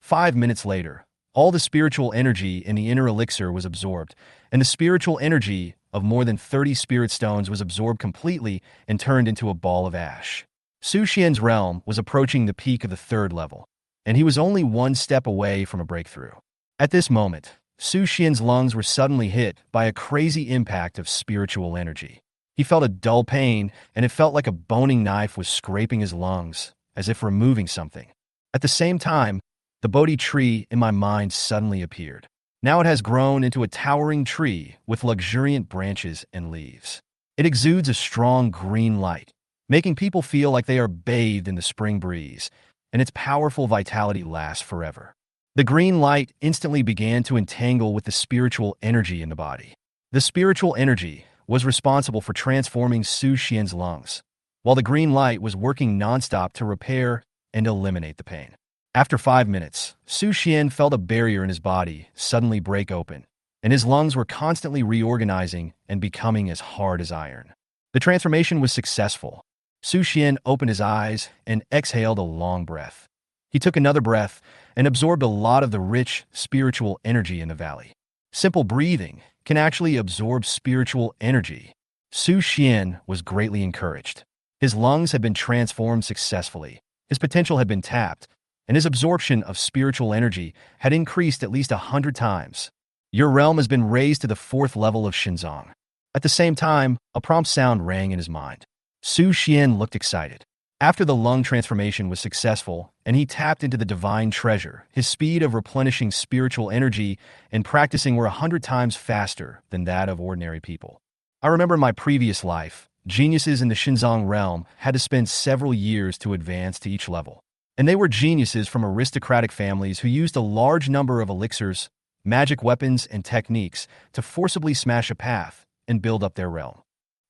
5 minutes later, all the spiritual energy in the inner elixir was absorbed, and the spiritual energy of more than 30 spirit stones was absorbed completely and turned into a ball of ash. Su Xian's realm was approaching the peak of the 3rd level, and he was only 1 step away from a breakthrough. At this moment, Su Xian's lungs were suddenly hit by a crazy impact of spiritual energy. He felt a dull pain, and it felt like a boning knife was scraping his lungs, as if removing something. At the same time, the Bodhi tree in my mind suddenly appeared. Now it has grown into a towering tree with luxuriant branches and leaves. It exudes a strong green light, making people feel like they are bathed in the spring breeze, and its powerful vitality lasts forever. The green light instantly began to entangle with the spiritual energy in the body. The spiritual energy was responsible for transforming Su Xian's lungs, while the green light was working nonstop to repair and eliminate the pain. After 5 minutes, Su Xian felt a barrier in his body suddenly break open, and his lungs were constantly reorganizing and becoming as hard as iron. The transformation was successful. Su Xian opened his eyes and exhaled a long breath. He took another breath and absorbed a lot of the rich spiritual energy in the valley. Simple breathing can actually absorb spiritual energy. Su Xian was greatly encouraged. His lungs had been transformed successfully, his potential had been tapped, and his absorption of spiritual energy had increased at least 100 times. Your realm has been raised to the 4th level of Shenzong. At the same time, a prompt sound rang in his mind. Su Xian looked excited. After the lung transformation was successful and he tapped into the divine treasure, his speed of replenishing spiritual energy and practicing were 100 times faster than that of ordinary people. I remember in my previous life, geniuses in the Shenzong realm had to spend several years to advance to each level. And they were geniuses from aristocratic families who used a large number of elixirs, magic weapons, and techniques to forcibly smash a path and build up their realm.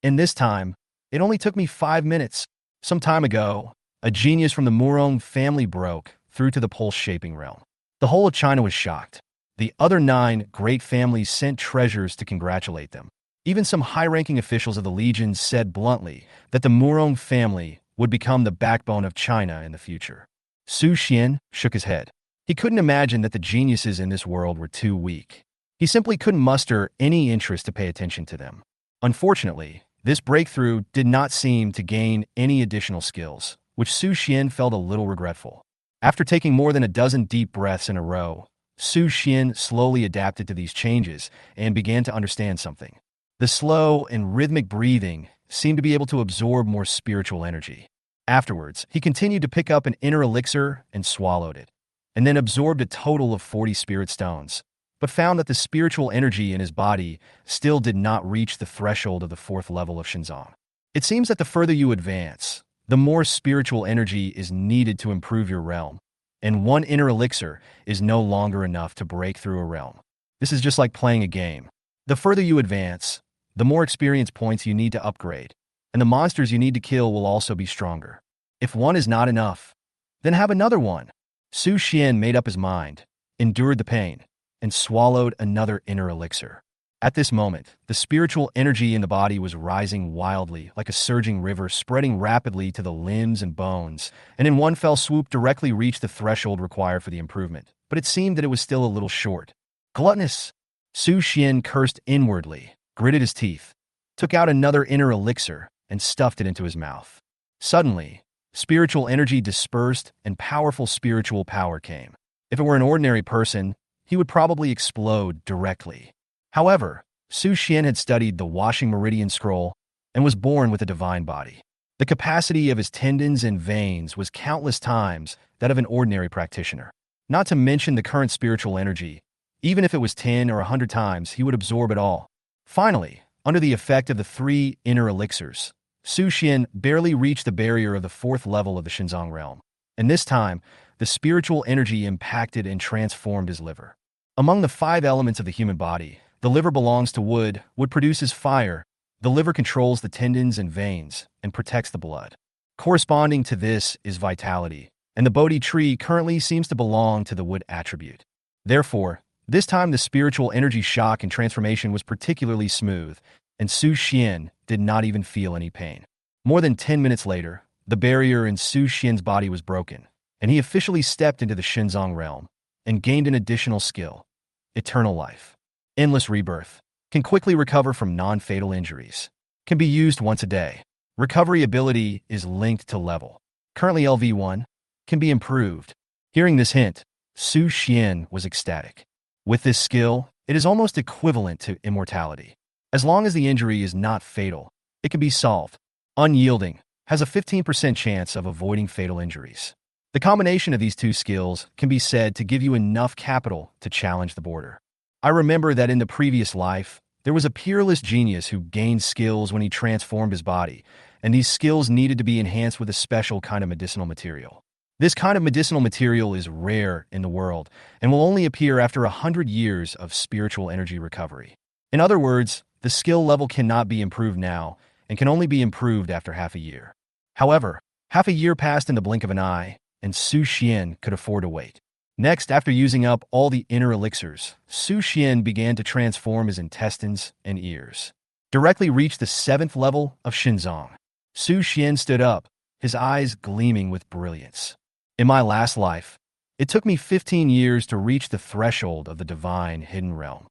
In this time, it only took me 5 minutes. Some time ago, a genius from the Morong family broke through to the pulse-shaping realm. The whole of China was shocked. The other 9 great families sent treasures to congratulate them. Even some high-ranking officials of the legions said bluntly that the Morong family would become the backbone of China in the future. Su Xian shook his head. He couldn't imagine that the geniuses in this world were too weak. He simply couldn't muster any interest to pay attention to them. Unfortunately, this breakthrough did not seem to gain any additional skills, which Su Xian felt a little regretful. After taking more than a dozen deep breaths in a row, Su Xian slowly adapted to these changes and began to understand something. The slow and rhythmic breathing seemed to be able to absorb more spiritual energy. Afterwards, he continued to pick up an inner elixir and swallowed it, and then absorbed a total of 40 spirit stones. but found that the spiritual energy in his body still did not reach the threshold of the fourth level of Shenzong. It seems that the further you advance, the more spiritual energy is needed to improve your realm, and one inner elixir is no longer enough to break through a realm. This is just like playing a game. The further you advance, the more experience points you need to upgrade, and the monsters you need to kill will also be stronger. If one is not enough, then have another one. Su Xian made up his mind, endured the pain, and swallowed another inner elixir. At this moment, the spiritual energy in the body was rising wildly, like a surging river, spreading rapidly to the limbs and bones, and in one fell swoop directly reached the threshold required for the improvement. But it seemed that it was still a little short. Gluttonous! Su Xian cursed inwardly, gritted his teeth, took out another inner elixir, and stuffed it into his mouth. Suddenly, spiritual energy dispersed and powerful spiritual power came. If it were an ordinary person, he would probably explode directly. However, Su Xian had studied the Washing Meridian Scroll and was born with a divine body. The capacity of his tendons and veins was countless times that of an ordinary practitioner. Not to mention the current spiritual energy. Even if it was 10 or 100 times, he would absorb it all. Finally, under the effect of the 3 inner elixirs, Su Xian barely reached the barrier of the 4th level of the Shenzong realm. And this time, the spiritual energy impacted and transformed his liver. Among the 5 elements of the human body, the liver belongs to wood. Wood produces fire. The liver controls the tendons and veins and protects the blood. Corresponding to this is vitality, and the Bodhi tree currently seems to belong to the wood attribute. Therefore, this time the spiritual energy shock and transformation was particularly smooth, and Su Xian did not even feel any pain. More than 10 minutes later, the barrier in Su Xian's body was broken, and he officially stepped into the Shenzong realm and gained an additional skill: eternal life. Endless rebirth. Can quickly recover from non-fatal injuries. Can be used once a day. Recovery ability is linked to level. Currently LV1. Can be improved. Hearing this hint, Su Xian was ecstatic. With this skill, it is almost equivalent to immortality. As long as the injury is not fatal, it can be solved. Unyielding. Has a 15% chance of avoiding fatal injuries. The combination of these 2 skills can be said to give you enough capital to challenge the border. I remember that in the previous life, there was a peerless genius who gained skills when he transformed his body, and these skills needed to be enhanced with a special kind of medicinal material. This kind of medicinal material is rare in the world and will only appear after 100 years of spiritual energy recovery. In other words, the skill level cannot be improved now and can only be improved after half a year. However, half a year passed in the blink of an eye, and Su Xian could afford to wait. Next, after using up all the inner elixirs, Su Xian began to transform his intestines and ears. Directly reached the 7th level of Shenzong. Su Xian stood up, his eyes gleaming with brilliance. In my last life, it took me 15 years to reach the threshold of the divine hidden realm.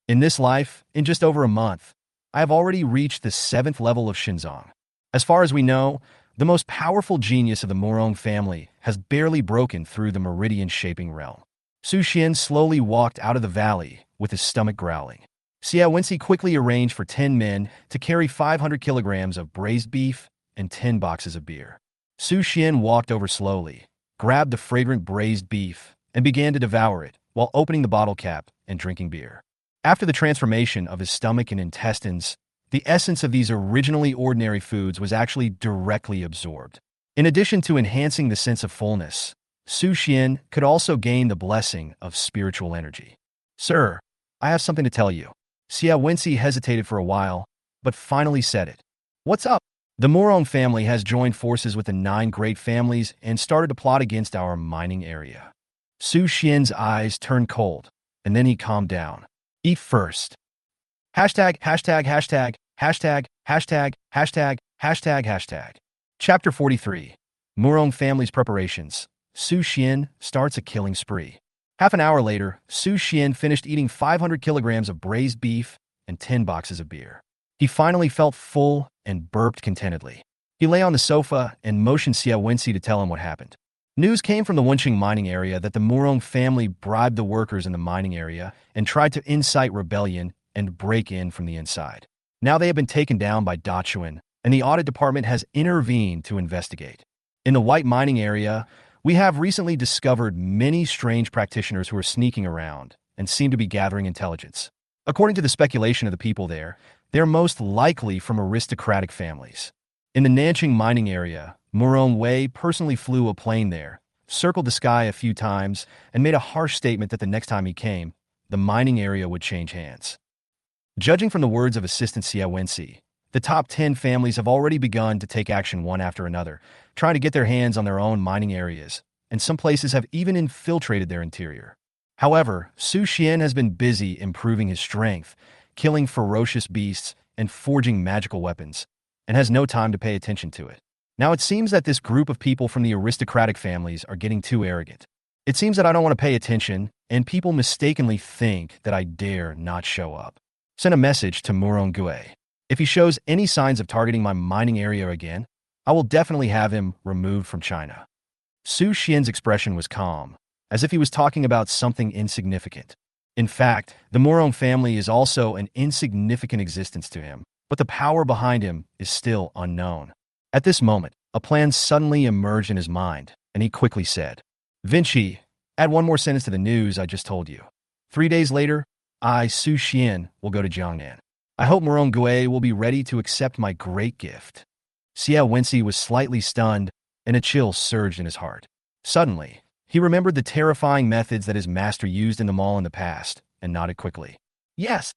In this life, in just over a month, I have already reached the 7th level of Shenzong. As far as we know, the most powerful genius of the Morong family has barely broken through the meridian-shaping realm. Su Xian slowly walked out of the valley with his stomach growling. Xia Wenxi quickly arranged for 10 men to carry 500 kilograms of braised beef and 10 boxes of beer. Su Xian walked over slowly, grabbed the fragrant braised beef, and began to devour it while opening the bottle cap and drinking beer. After the transformation of his stomach and intestines, the essence of these originally ordinary foods was actually directly absorbed. In addition to enhancing the sense of fullness, Su Xian could also gain the blessing of spiritual energy. "Sir, I have something to tell you." Xia Wenxi hesitated for a while, but finally said it. "What's up?" "The Morong family has joined forces with the 9 great families and started to plot against our mining area." Su Xian's eyes turned cold, and then he calmed down. "Eat first." Hashtag, hashtag, hashtag, hashtag, hashtag, hashtag, hashtag, hashtag. Chapter 43. Morong family's preparations. Su Xian starts a killing spree. Half an hour later, Su Xian finished eating 500 kilograms of braised beef and 10 boxes of beer. He finally felt full and burped contentedly. He lay on the sofa and motioned Xia Wenxi to tell him what happened. News came from the Wenqing mining area that the Morong family bribed the workers in the mining area and tried to incite rebellion and break in from the inside. Now they have been taken down by Dachuan, and the audit department has intervened to investigate. In the white mining area, we have recently discovered many strange practitioners who are sneaking around, and seem to be gathering intelligence. According to the speculation of the people there, they're most likely from aristocratic families. In the Nanjing mining area, Morong Wei personally flew a plane there, circled the sky a few times, and made a harsh statement that the next time he came, the mining area would change hands. Judging from the words of Assistant Xia Wenxi, the top 10 families have already begun to take action one after another, trying to get their hands on their own mining areas, and some places have even infiltrated their interior. However, Su Xian has been busy improving his strength, killing ferocious beasts, and forging magical weapons, and has no time to pay attention to it. Now it seems that this group of people from the aristocratic families are getting too arrogant. It seems that I don't want to pay attention, and people mistakenly think that I dare not show up. Send a message to Morong Gue. If he shows any signs of targeting my mining area again, I will definitely have him removed from China. Su Xian's expression was calm, as if he was talking about something insignificant. In fact, the Morong family is also an insignificant existence to him, but the power behind him is still unknown. At this moment, a plan suddenly emerged in his mind, and he quickly said, Vinci, add one more sentence to the news I just told you. 3 days later, I, Su Xian, will go to Jiangnan. I hope Morong Gue will be ready to accept my great gift. Xia Wenxi was slightly stunned, and a chill surged in his heart. Suddenly, he remembered the terrifying methods that his master used in the mall in the past, and nodded quickly. Yes.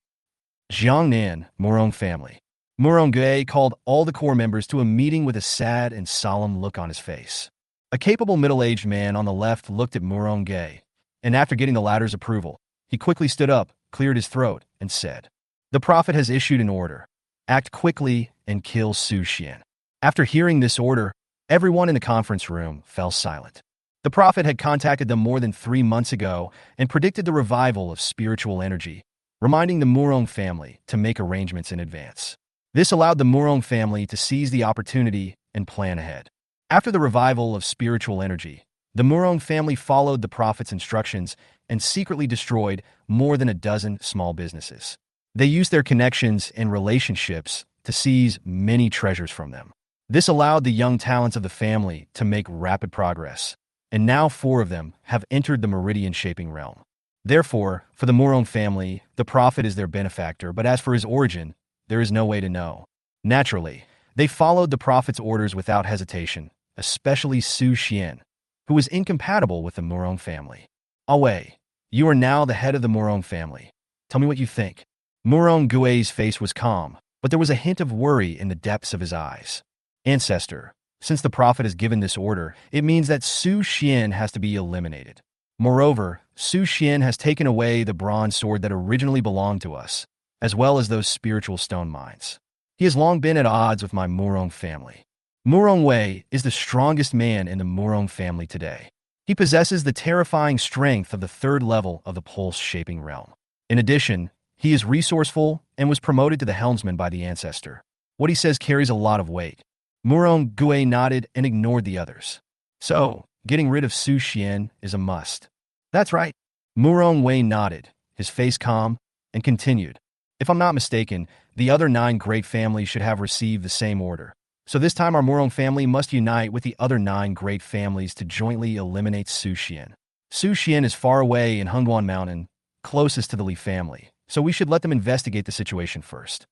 Jiangnan, Morong family. Morong Gue called all the core members to a meeting with a sad and solemn look on his face. A capable middle-aged man on the left looked at Morong Gue, and after getting the latter's approval, he quickly stood up, cleared his throat, and said, The prophet has issued an order. Act quickly and kill Su Xian. After hearing this order, everyone in the conference room fell silent. The prophet had contacted them more than 3 months ago and predicted the revival of spiritual energy, reminding the Morong family to make arrangements in advance. This allowed the Morong family to seize the opportunity and plan ahead. After the revival of spiritual energy, the Morong family followed the prophet's instructions and secretly destroyed more than a dozen small businesses. They used their connections and relationships to seize many treasures from them. This allowed the young talents of the family to make rapid progress, and now 4 of them have entered the meridian-shaping realm. Therefore, for the Morong family, the prophet is their benefactor, but as for his origin, there is no way to know. Naturally, they followed the prophet's orders without hesitation, especially Su Xian, who was incompatible with the Morong family. Away, you are now the head of the Morong family. Tell me what you think. Morong Gue's face was calm, but there was a hint of worry in the depths of his eyes. Ancestor, since the prophet has given this order, it means that Su Xian has to be eliminated. Moreover, Su Xian has taken away the bronze sword that originally belonged to us, as well as those spiritual stone mines. He has long been at odds with my Morong family. Morong Wei is the strongest man in the Morong family today. He possesses the terrifying strength of the 3rd level of the pulse-shaping realm. In addition, he is resourceful and was promoted to the helmsman by the ancestor. What he says carries a lot of weight. Morong Gue nodded and ignored the others. So, getting rid of Su Xian is a must. That's right. Morong Wei nodded, his face calm, and continued. If I'm not mistaken, the other 9 great families should have received the same order. So this time our Morong family must unite with the other 9 great families to jointly eliminate Su Xian. Su Xian is far away in Hengguan Mountain, closest to the Li family, so we should let them investigate the situation first.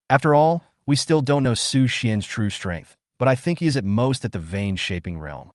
After all, we still don't know Su Xian's true strength, but I think he is at most at the vein-shaping realm.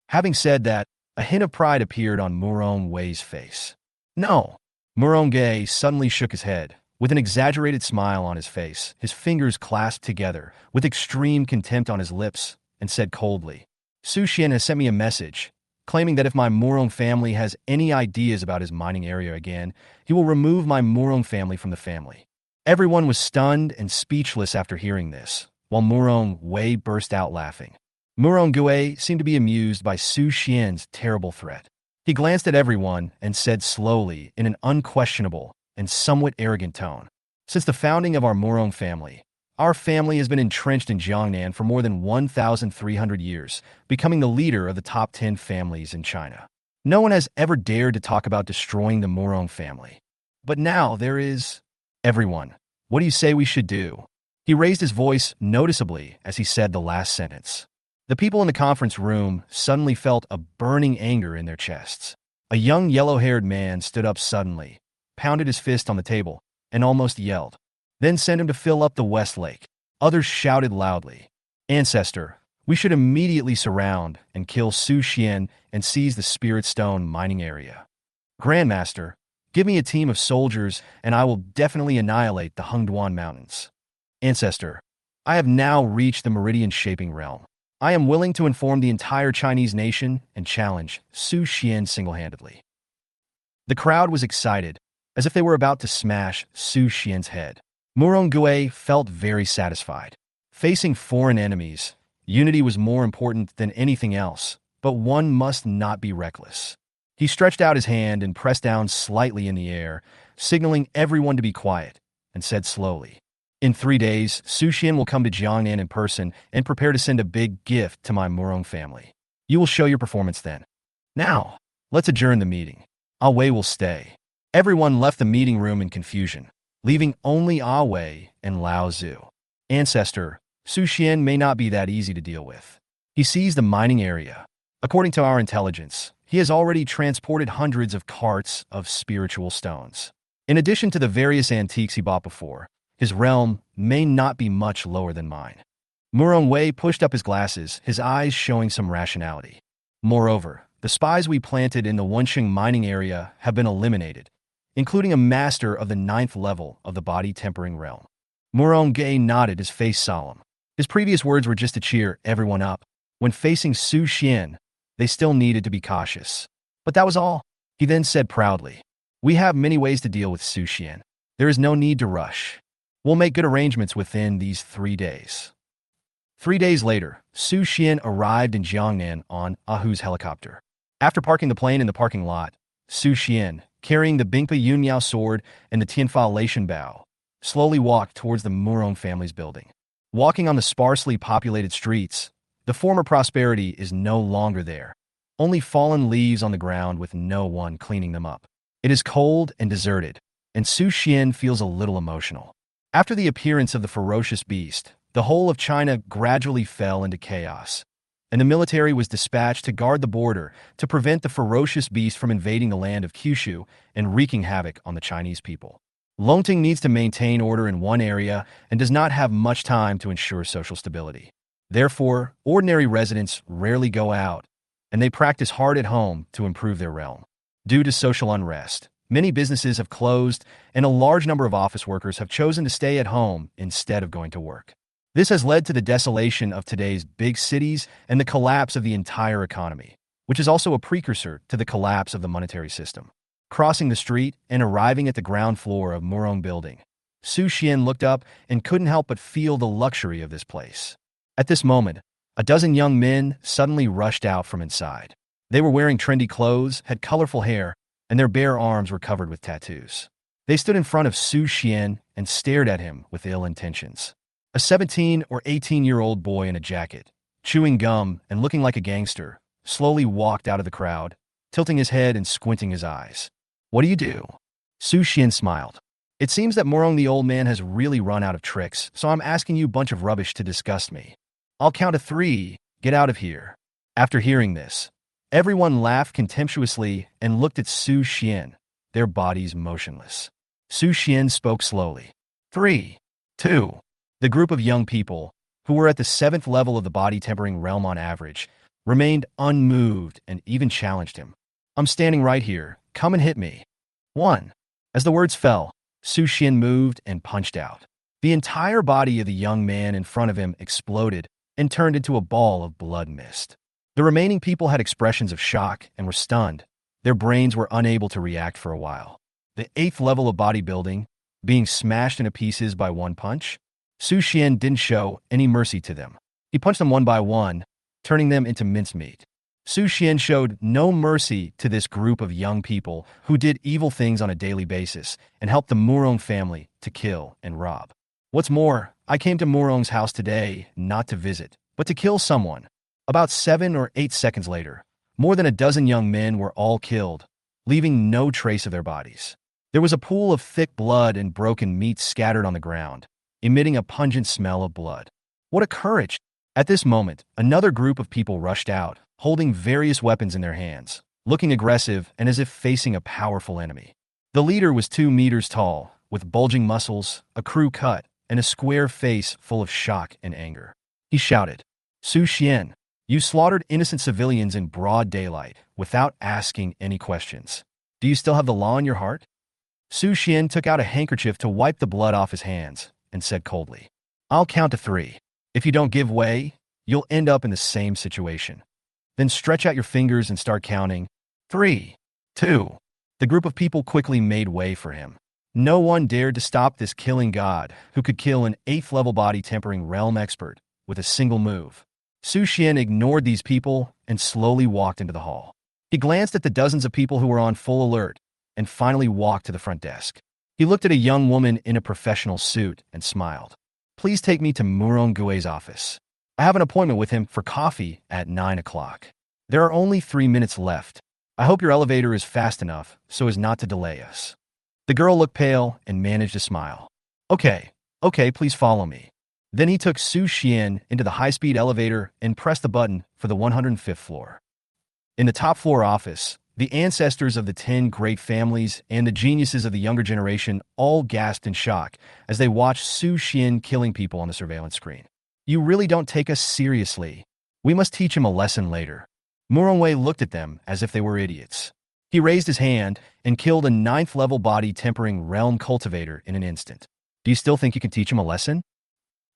Having said that, a hint of pride appeared on Morong Wei's face. No! Morong Gue suddenly shook his head. With an exaggerated smile on his face, his fingers clasped together, with extreme contempt on his lips, and said coldly, Su Xian has sent me a message, claiming that if my Morong family has any ideas about his mining area again, he will remove my Morong family from the family. Everyone was stunned and speechless after hearing this, while Morong Wei burst out laughing. Morong Gue seemed to be amused by Su Xian's terrible threat. He glanced at everyone and said slowly, in an unquestionable and somewhat arrogant tone, Since the founding of our Morong family, our family has been entrenched in Jiangnan for more than 1,300 years, becoming the leader of the top 10 families in China. No one has ever dared to talk about destroying the Morong family. But now there is... Everyone, what do you say we should do? He raised his voice noticeably as he said the last sentence. The people in the conference room suddenly felt a burning anger in their chests. A young yellow-haired man stood up suddenly, pounded his fist on the table and almost yelled. Then send him to fill up the West Lake. Others shouted loudly. Ancestor, we should immediately surround and kill Su Xian and seize the Spirit Stone mining area. Grandmaster, give me a team of soldiers and I will definitely annihilate the Hengduan Mountains. Ancestor, I have now reached the meridian-shaping realm. I am willing to inform the entire Chinese nation and challenge Su Xian single-handedly. The crowd was excited, as if they were about to smash Su Xian's head. Morong Gue felt very satisfied. Facing foreign enemies, unity was more important than anything else, but one must not be reckless. He stretched out his hand and pressed down slightly in the air, signaling everyone to be quiet, and said slowly, in 3 days, Su Xian will come to Jiangnan in person and prepare to send a big gift to my Morong family. You will show your performance then. Now, let's adjourn the meeting. Ah Wei will stay. Everyone left the meeting room in confusion, leaving only Ah Wei and Lao Zhu. Ancestor, Su Xian may not be that easy to deal with. He seized the mining area. According to our intelligence, he has already transported hundreds of carts of spiritual stones. In addition to the various antiques he bought before, his realm may not be much lower than mine. Morong Wei pushed up his glasses, his eyes showing some rationality. Moreover, the spies we planted in the Wenxing mining area have been eliminated, including a master of the 9th level of the body-tempering realm. Morong Wei nodded, his face solemn. His previous words were just to cheer everyone up. When facing Su Xian, they still needed to be cautious. But that was all. He then said proudly, we have many ways to deal with Su Xian. There is no need to rush. We'll make good arrangements within these 3 days. 3 days later, Su Xian arrived in Jiangnan on Ahu's helicopter. After parking the plane in the parking lot, Su Xian, carrying the Bingpa Yunyao sword and the Tianfa Laishan Bao, slowly walked towards the Morong family's building. Walking on the sparsely populated streets, the former prosperity is no longer there. Only fallen leaves on the ground with no one cleaning them up. It is cold and deserted, and Su Xian feels a little emotional. After the appearance of the ferocious beast, the whole of China gradually fell into chaos, and the military was dispatched to guard the border to prevent the ferocious beast from invading the land of Kyushu and wreaking havoc on the Chinese people. Longting needs to maintain order in one area and does not have much time to ensure social stability. Therefore, ordinary residents rarely go out, and they practice hard at home to improve their realm. Due to social unrest, many businesses have closed, and a large number of office workers have chosen to stay at home instead of going to work. This has led to the desolation of today's big cities and the collapse of the entire economy, which is also a precursor to the collapse of the monetary system. Crossing the street and arriving at the ground floor of Morong building, Su Xian looked up and couldn't help but feel the luxury of this place. At this moment, a dozen young men suddenly rushed out from inside. They were wearing trendy clothes, had colorful hair, and their bare arms were covered with tattoos. They stood in front of Su Xian and stared at him with ill intentions. A 17 or 18-year-old boy in a jacket, chewing gum and looking like a gangster, slowly walked out of the crowd, tilting his head and squinting his eyes. What do you do? Su Xian smiled. It seems that Morong the old man has really run out of tricks, so I'm asking you a bunch of rubbish to disgust me. I'll count to 3, get out of here. After hearing this, everyone laughed contemptuously and looked at Su Xian, their bodies motionless. Su Xian spoke slowly. 3, 2. The group of young people, who were at the 7th level of the body-tempering realm on average, remained unmoved and even challenged him. I'm standing right here. Come and hit me. 1. As the words fell, Su Xian moved and punched out. The entire body of the young man in front of him exploded and turned into a ball of blood mist. The remaining people had expressions of shock and were stunned. Their brains were unable to react for a while. The 8th level of bodybuilding, being smashed into pieces by one punch, Su Xian didn't show any mercy to them. He punched them one by one, turning them into mincemeat. Su Xian showed no mercy to this group of young people who did evil things on a daily basis and helped the Morong family to kill and rob. What's more, I came to Morong's house today not to visit, but to kill someone. About 7 or 8 seconds later, more than a dozen young men were all killed, leaving no trace of their bodies. There was a pool of thick blood and broken meat scattered on the ground, emitting a pungent smell of blood. What a courage! At this moment, another group of people rushed out, holding various weapons in their hands, looking aggressive and as if facing a powerful enemy. The leader was 2 meters tall, with bulging muscles, a crew cut, and a square face full of shock and anger. He shouted, "Su Xian, you slaughtered innocent civilians in broad daylight without asking any questions. Do you still have the law in your heart?" Su Xian took out a handkerchief to wipe the blood off his hands and said coldly, "I'll count to 3. If you don't give way, you'll end up in the same situation. Then stretch out your fingers and start counting. 3, 2. The group of people quickly made way for him. No one dared to stop this killing god who could kill an 8th-level body-tempering realm expert with a single move. Su Xian ignored these people and slowly walked into the hall. He glanced at the dozens of people who were on full alert and finally walked to the front desk. He looked at a young woman in a professional suit and smiled. "Please take me to Morong Gui's office. I have an appointment with him for coffee at 9 o'clock. There are only 3 minutes left. I hope your elevator is fast enough so as not to delay us." The girl looked pale and managed a smile. Okay, please follow me." Then he took Su Xian into the high-speed elevator and pressed the button for the 105th floor. In the top-floor office, the ancestors of the 10 great families and the geniuses of the younger generation all gasped in shock as they watched Su Xian killing people on the surveillance screen. "You really don't take us seriously. We must teach him a lesson later." Morong looked at them as if they were idiots. He raised his hand and killed a 9th-level body-tempering realm cultivator in an instant. "Do you still think you can teach him a lesson?"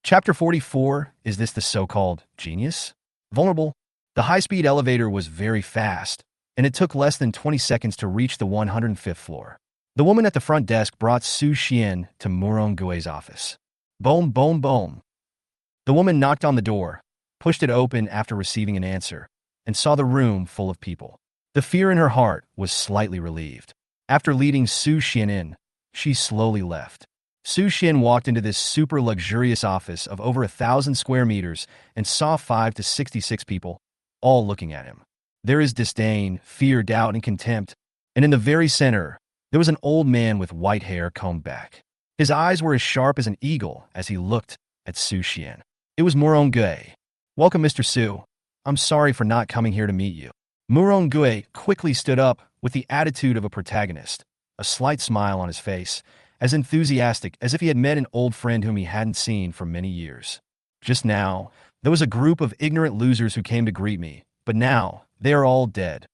Chapter 44, Is This the So-Called Genius? Vulnerable. The high-speed elevator was very fast, and it took less than 20 seconds to reach the 105th floor. The woman at the front desk brought Su Xian to Morong Gui's office. Boom, boom, boom. The woman knocked on the door, pushed it open after receiving an answer, and saw the room full of people. The fear in her heart was slightly relieved. After leading Su Xian in, she slowly left. Su Xian walked into this super luxurious office of over 1,000 square meters and saw 5 to 66 people, all looking at him. There is disdain, fear, doubt, and contempt, and in the very center, there was an old man with white hair combed back. His eyes were as sharp as an eagle as he looked at Su Xian. It was Morong Gui. "Welcome, Mr. Su. I'm sorry for not coming here to meet you." Morong Gui quickly stood up with the attitude of a protagonist, a slight smile on his face, as enthusiastic as if he had met an old friend whom he hadn't seen for many years. "Just now, there was a group of ignorant losers who came to greet me, but now they are all dead."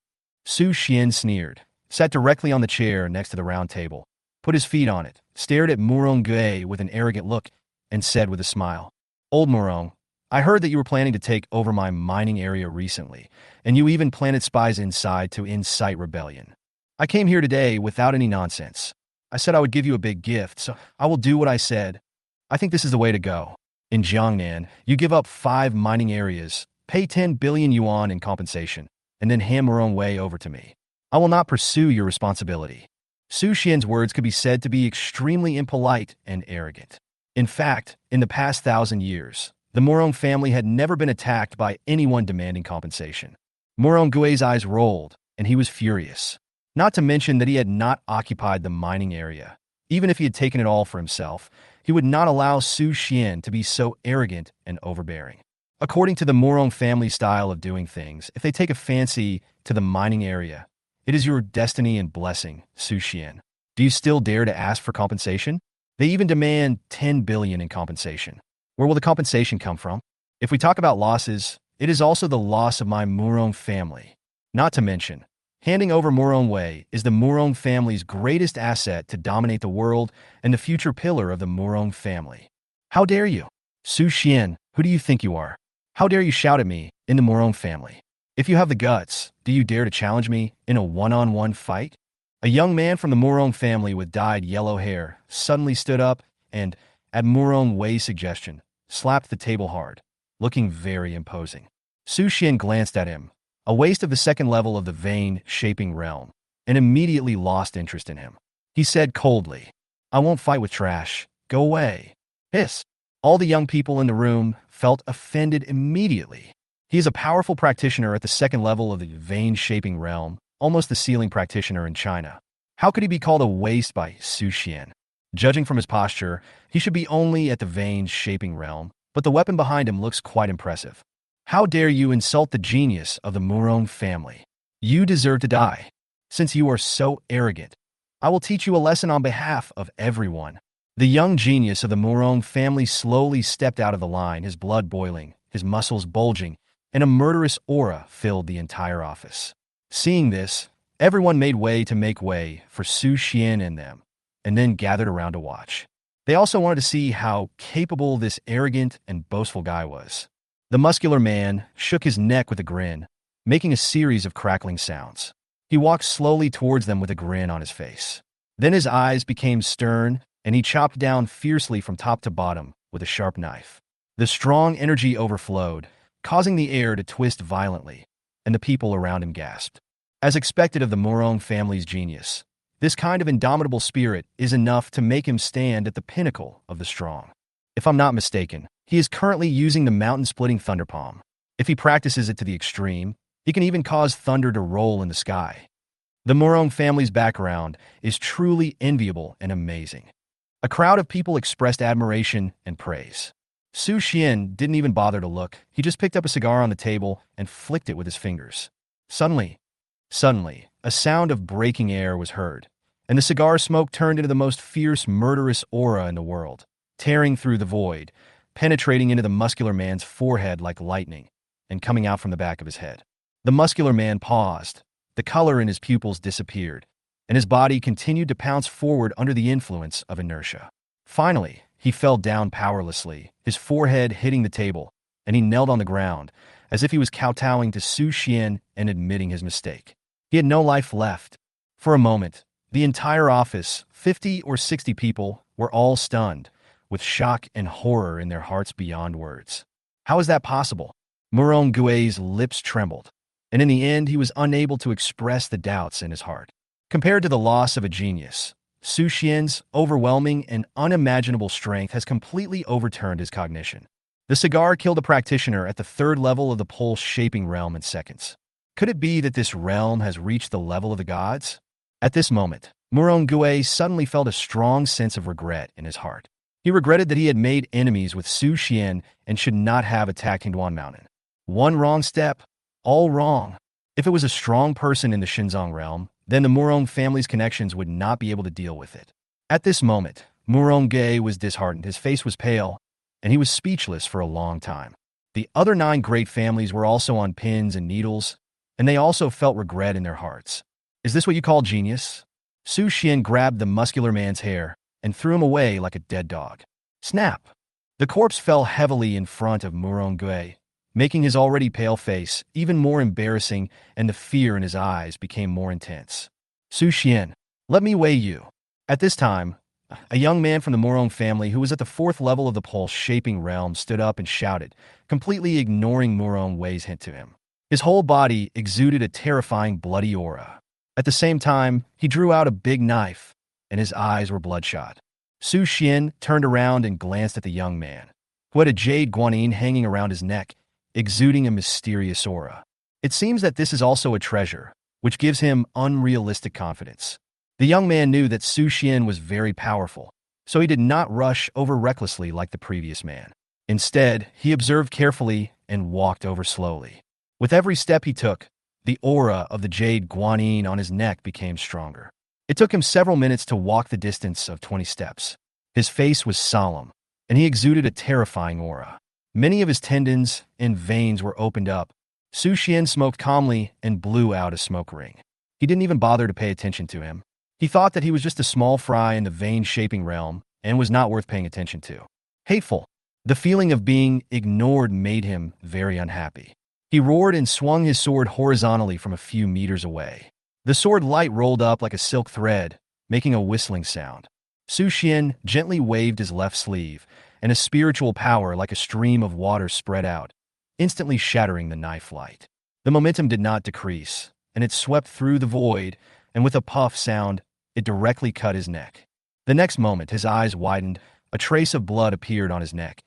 Su Xian sneered, sat directly on the chair next to the round table, put his feet on it, stared at Morong Gui with an arrogant look, and said with a smile, "Old Morong, I heard that you were planning to take over my mining area recently, and you even planted spies inside to incite rebellion. I came here today without any nonsense. I said I would give you a big gift, so I will do what I said. I think this is the way to go. In Jiangnan, you give up 5 mining areas, pay 10 billion yuan in compensation, and then hand Morong over to me. I will not pursue your responsibility." Su Xian's words could be said to be extremely impolite and arrogant. In fact, in the past 1,000 years, the Morong family had never been attacked by anyone demanding compensation. Morong Gui's eyes rolled, and he was furious. Not to mention that he had not occupied the mining area. Even if he had taken it all for himself, he would not allow Su Xian to be so arrogant and overbearing. According to the Morong family style of doing things, if they take a fancy to the mining area, it is your destiny and blessing, Su Xian. Do you still dare to ask for compensation? They even demand 10 billion in compensation. Where will the compensation come from? If we talk about losses, it is also the loss of my Morong family. Not to mention, handing over Morong is the Morong family's greatest asset to dominate the world and the future pillar of the Morong family. How dare you? Su Xian, who do you think you are? How dare you shout at me in the Morong family? If you have the guts, do you dare to challenge me in a one-on-one fight? A young man from the Morong family with dyed yellow hair suddenly stood up and, at Morong's suggestion, slapped the table hard, looking very imposing. Su Xian glanced at him, a waste of the 2nd level of the vein-shaping realm, and immediately lost interest in him. He said coldly, "I won't fight with trash. Go away." Hiss. All the young people in the room felt offended immediately. He is a powerful practitioner at the 2nd level of the vein-shaping realm, almost the ceiling practitioner in China. How could he be called a waste by Su Xian? Judging from his posture, he should be only at the vein-shaping realm, but the weapon behind him looks quite impressive. How dare you insult the genius of the Morong family? You deserve to die. Since you are so arrogant, I will teach you a lesson on behalf of everyone. The young genius of the Morong family slowly stepped out of the line, his blood boiling, his muscles bulging, and a murderous aura filled the entire office. Seeing this, everyone made way to make way for Su Xian and them, and then gathered around to watch. They also wanted to see how capable this arrogant and boastful guy was. The muscular man shook his neck with a grin, making a series of crackling sounds. He walked slowly towards them with a grin on his face. Then his eyes became stern, and he chopped down fiercely from top to bottom with a sharp knife. The strong energy overflowed, causing the air to twist violently, and the people around him gasped. As expected of the Morong family's genius, this kind of indomitable spirit is enough to make him stand at the pinnacle of the strong. If I'm not mistaken, he is currently using the mountain-splitting thunder palm. If he practices it to the extreme, he can even cause thunder to roll in the sky. The Morong family's background is truly enviable and amazing. A crowd of people expressed admiration and praise. Su Xian didn't even bother to look. He just picked up a cigar on the table and flicked it with his fingers. Suddenly, a sound of breaking air was heard, and the cigar smoke turned into the most fierce, murderous aura in the world, tearing through the void, penetrating into the muscular man's forehead like lightning, and coming out from the back of his head. The muscular man paused. The color in his pupils disappeared, and his body continued to pounce forward under the influence of inertia. Finally, he fell down powerlessly, his forehead hitting the table, and he knelt on the ground, as if he was kowtowing to Su Xian and admitting his mistake. He had no life left. For a moment, the entire office, 50 or 60 people, were all stunned, with shock and horror in their hearts beyond words. How is that possible? Morong Gui's lips trembled, and in the end he was unable to express the doubts in his heart. Compared to the loss of a genius, Su Xian's overwhelming and unimaginable strength has completely overturned his cognition. The cigar killed a practitioner at the third level of the pulse-shaping realm in seconds. Could it be that this realm has reached the level of the gods? At this moment, Morong Gui suddenly felt a strong sense of regret in his heart. He regretted that he had made enemies with Su Xian and should not have attacked Hingduan Mountain. One wrong step, all wrong. If it was a strong person in the Shenzong realm, then the Morong family's connections would not be able to deal with it. At this moment, Morong Gui was disheartened, his face was pale, and he was speechless for a long time. The other 9 great families were also on pins and needles, and they also felt regret in their hearts. Is this what you call genius? Su Xian grabbed the muscular man's hair and threw him away like a dead dog. Snap! The corpse fell heavily in front of Morong Gui, making his already pale face even more embarrassing, and the fear in his eyes became more intense. Su Xian, let me weigh you. At this time, a young man from the Morong family who was at the 4th level of the pulse-shaping realm stood up and shouted, completely ignoring Morong Gui's hint to him. His whole body exuded a terrifying bloody aura. At the same time, he drew out a big knife, and his eyes were bloodshot. Su Xian turned around and glanced at the young man, who had a jade guanyin hanging around his neck, exuding a mysterious aura. It seems that this is also a treasure, which gives him unrealistic confidence. The young man knew that Su Xian was very powerful, so he did not rush over recklessly like the previous man. Instead, he observed carefully and walked over slowly. With every step he took, the aura of the jade guanyin on his neck became stronger. It took him several minutes to walk the distance of 20 steps. His face was solemn, and he exuded a terrifying aura. Many of his tendons and veins were opened up. Su Xian smoked calmly and blew out a smoke ring. He didn't even bother to pay attention to him. He thought that he was just a small fry in the vein-shaping realm and was not worth paying attention to. Hateful. The feeling of being ignored made him very unhappy. He roared and swung his sword horizontally from a few meters away. The sword light rolled up like a silk thread, making a whistling sound. Su Xian gently waved his left sleeve, and a spiritual power like a stream of water spread out, instantly shattering the knife light. The momentum did not decrease, and it swept through the void, and with a puff sound, it directly cut his neck. The next moment, his eyes widened, a trace of blood appeared on his neck,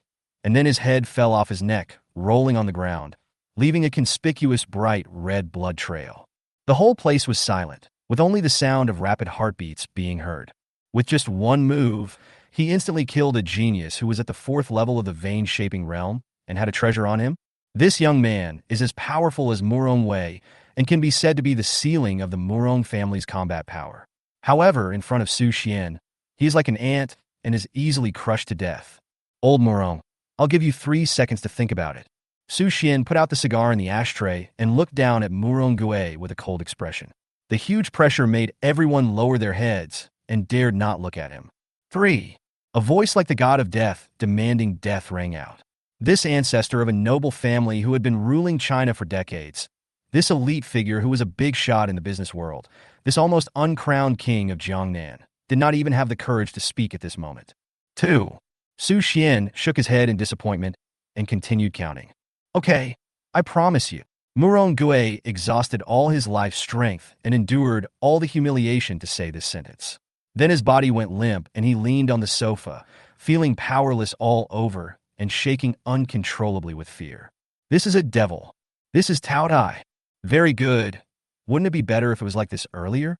and then his head fell off his neck, rolling on the ground, leaving a conspicuous bright red blood trail. The whole place was silent, with only the sound of rapid heartbeats being heard. With just one move, he instantly killed a genius who was at the 4th level of the vein-shaping realm and had a treasure on him. This young man is as powerful as Morong Gui and can be said to be the ceiling of the Morong family's combat power. However, in front of Su Xian, he is like an ant and is easily crushed to death. Old Morong, I'll give you 3 seconds to think about it. Su Xian put out the cigar in the ashtray and looked down at Morong Gue with a cold expression. The huge pressure made everyone lower their heads and dared not look at him. 3. A voice like the god of death, demanding death, rang out. This ancestor of a noble family who had been ruling China for decades, this elite figure who was a big shot in the business world, this almost uncrowned king of Jiangnan, did not even have the courage to speak at this moment. 2. Su Xian shook his head in disappointment and continued counting. Okay, I promise you. Morong Gue exhausted all his life's strength and endured all the humiliation to say this sentence. Then his body went limp and he leaned on the sofa, feeling powerless all over and shaking uncontrollably with fear. This is a devil. This is Tao Dai. Very good. Wouldn't it be better if it was like this earlier?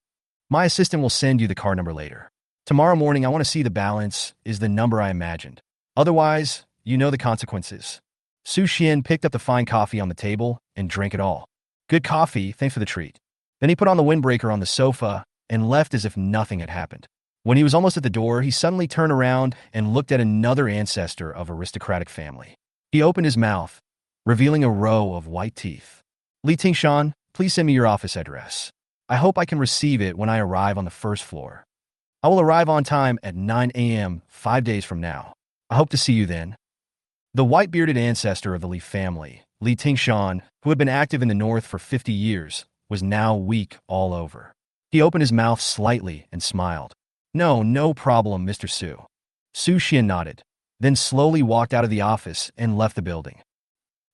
My assistant will send you the car number later. Tomorrow morning I want to see the balance is the number I imagined. Otherwise, you know the consequences. Su Xian picked up the fine coffee on the table and drank it all. Good coffee, thanks for the treat. Then he put on the windbreaker on the sofa and left as if nothing had happened. When he was almost at the door, he suddenly turned around and looked at another ancestor of aristocratic family. He opened his mouth, revealing a row of white teeth. Li Tingshan, please send me your office address. I hope I can receive it when I arrive on the first floor. I will arrive on time at 9 a.m. 5 days from now. I hope to see you then. The white-bearded ancestor of the Li family, Li Tingshan, who had been active in the north for 50 years, was now weak all over. He opened his mouth slightly and smiled. No problem, Mr. Su. Su Xian nodded, then slowly walked out of the office and left the building.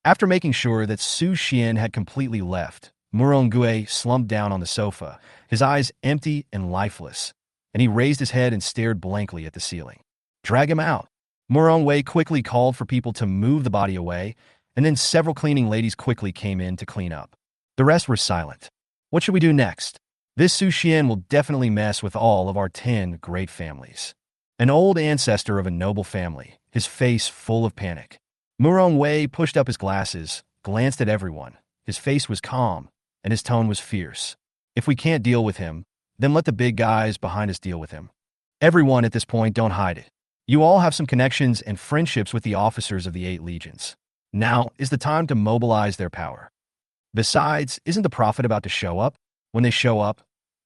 After making sure that Su Xian had completely left, Morong Gue slumped down on the sofa, his eyes empty and lifeless, and he raised his head and stared blankly at the ceiling. Drag him out. Morong Gue quickly called for people to move the body away, and then several cleaning ladies quickly came in to clean up. The rest were silent. What should we do next? This Su Xian will definitely mess with all of our 10 great families. An old ancestor of a noble family, his face full of panic. Morong Gue pushed up his glasses, glanced at everyone. His face was calm, and his tone was fierce. If we can't deal with him, then let the big guys behind us deal with him. Everyone at this point, don't hide it. You all have some connections and friendships with the officers of the 8 legions. Now is the time to mobilize their power. Besides, isn't the prophet about to show up? When they show up,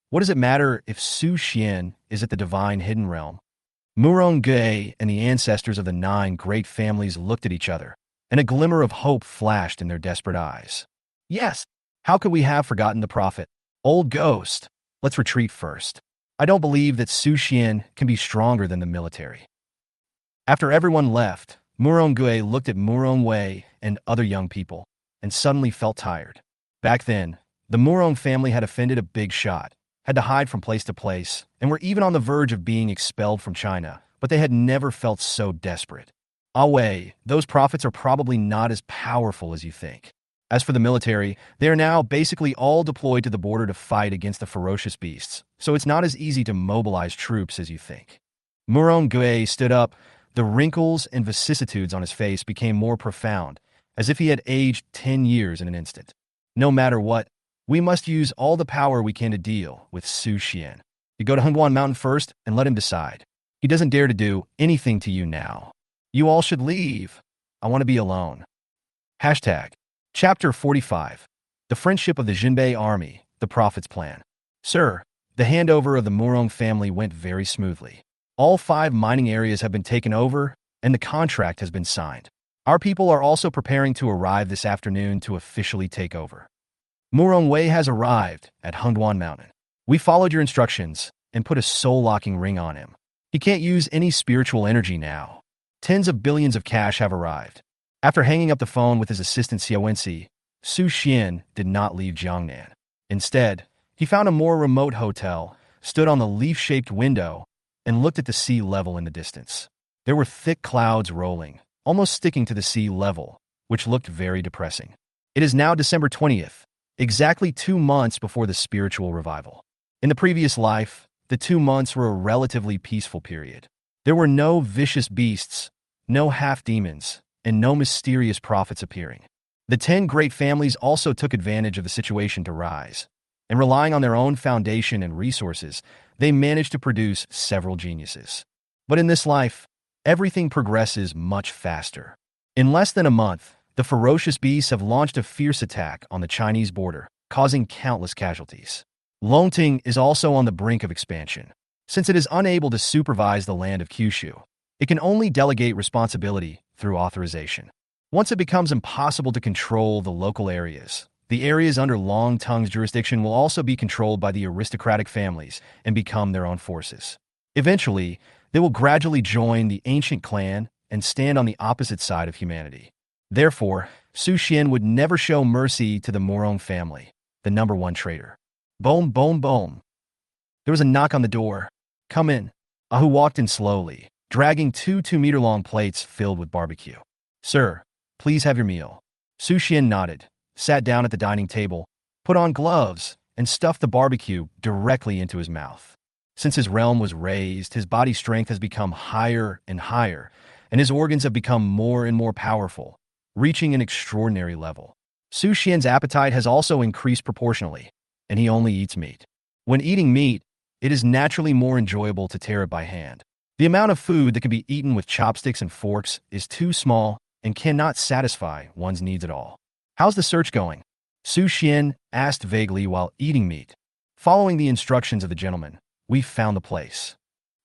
what does it matter if Su Xian is at the divine hidden realm? Morong Gue and the ancestors of the 9 great families looked at each other, and a glimmer of hope flashed in their desperate eyes. Yes, how could we have forgotten the prophet? Old ghost, let's retreat first. I don't believe that Su Xian can be stronger than the military. After everyone left, Morong Gue looked at Morong Gue and other young people, and suddenly felt tired. Back then, the Morong family had offended a big shot, had to hide from place to place, and were even on the verge of being expelled from China, but they had never felt so desperate. Away, those prophets are probably not as powerful as you think. As for the military, they are now basically all deployed to the border to fight against the ferocious beasts, so it's not as easy to mobilize troops as you think. Morong Gue stood up. The wrinkles and vicissitudes on his face became more profound, as if he had aged 10 years in an instant. No matter what, we must use all the power we can to deal with Su Xian. You go to Hengguan Mountain first and let him decide. He doesn't dare to do anything to you now. You all should leave. I want to be alone. Hashtag. Chapter 45. The Friendship of the Jinbe Army, the Prophet's Plan. Sir, the handover of the Morong family went very smoothly. All 5 mining areas have been taken over, and the contract has been signed. Our people are also preparing to arrive this afternoon to officially take over. Morong Gue has arrived at Hengguan Mountain. We followed your instructions and put a soul-locking ring on him. He can't use any spiritual energy now. Tens of billions of cash have arrived. After hanging up the phone with his assistant Xiaowensi, Su Xian did not leave Jiangnan. Instead, he found a more remote hotel, stood on the leaf-shaped window, and looked at the sea level in the distance. There were thick clouds rolling, almost sticking to the sea level, which looked very depressing. It is now December 20th, exactly 2 months before the spiritual revival. In the previous life, the 2 months were a relatively peaceful period. There were no vicious beasts, no half-demons, and no mysterious prophets appearing. The 10 great families also took advantage of the situation to rise, and relying on their own foundation and resources, they managed to produce several geniuses. But in this life, everything progresses much faster. In less than a month, the ferocious beasts have launched a fierce attack on the Chinese border, causing countless casualties. Luo Tan is also on the brink of expansion. Since it is unable to supervise the land of Kyushu, it can only delegate responsibility through authorization. Once it becomes impossible to control the local areas, the areas under Luo Tan's jurisdiction will also be controlled by the aristocratic families and become their own forces. Eventually, they will gradually join the ancient clan and stand on the opposite side of humanity. Therefore, Su Xian would never show mercy to the Morong family, the number one traitor. Boom, boom, boom. There was a knock on the door. Come in. Ahu walked in slowly, dragging two 2-meter-long plates filled with barbecue. Sir, please have your meal. Su Xian nodded, sat down at the dining table, put on gloves, and stuffed the barbecue directly into his mouth. Since his realm was raised, his body strength has become higher and higher, and his organs have become more and more powerful, reaching an extraordinary level. Su Xian's appetite has also increased proportionally, and he only eats meat. When eating meat, it is naturally more enjoyable to tear it by hand. The amount of food that can be eaten with chopsticks and forks is too small and cannot satisfy one's needs at all. How's the search going? Su Xian asked vaguely while eating meat. Following the instructions of the gentleman, we've found the place.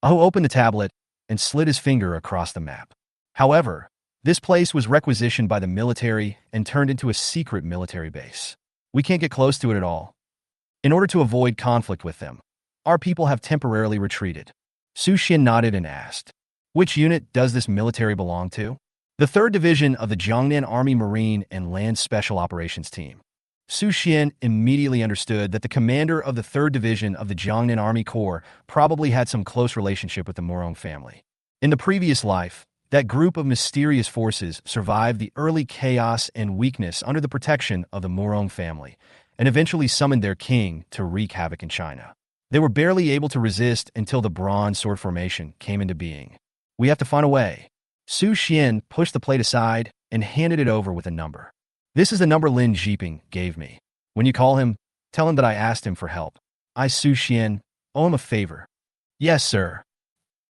Ahu opened the tablet and slid his finger across the map. However, this place was requisitioned by the military and turned into a secret military base. We can't get close to it at all. In order to avoid conflict with them, our people have temporarily retreated. Su Xian nodded and asked, which unit does this military belong to? The 3rd Division of the Jiangnan Army Marine and Land Special Operations Team. Su Xian immediately understood that the commander of the 3rd Division of the Jiangnan Army Corps probably had some close relationship with the Morong family. In the previous life, that group of mysterious forces survived the early chaos and weakness under the protection of the Morong family, and eventually summoned their king to wreak havoc in China. They were barely able to resist until the Bronze Sword Formation came into being. We have to find a way. Su Xian pushed the plate aside and handed it over with a number. This is the number Lin Jiping gave me. When you call him, tell him that I asked him for help. I, Su Xian, owe him a favor. Yes, sir.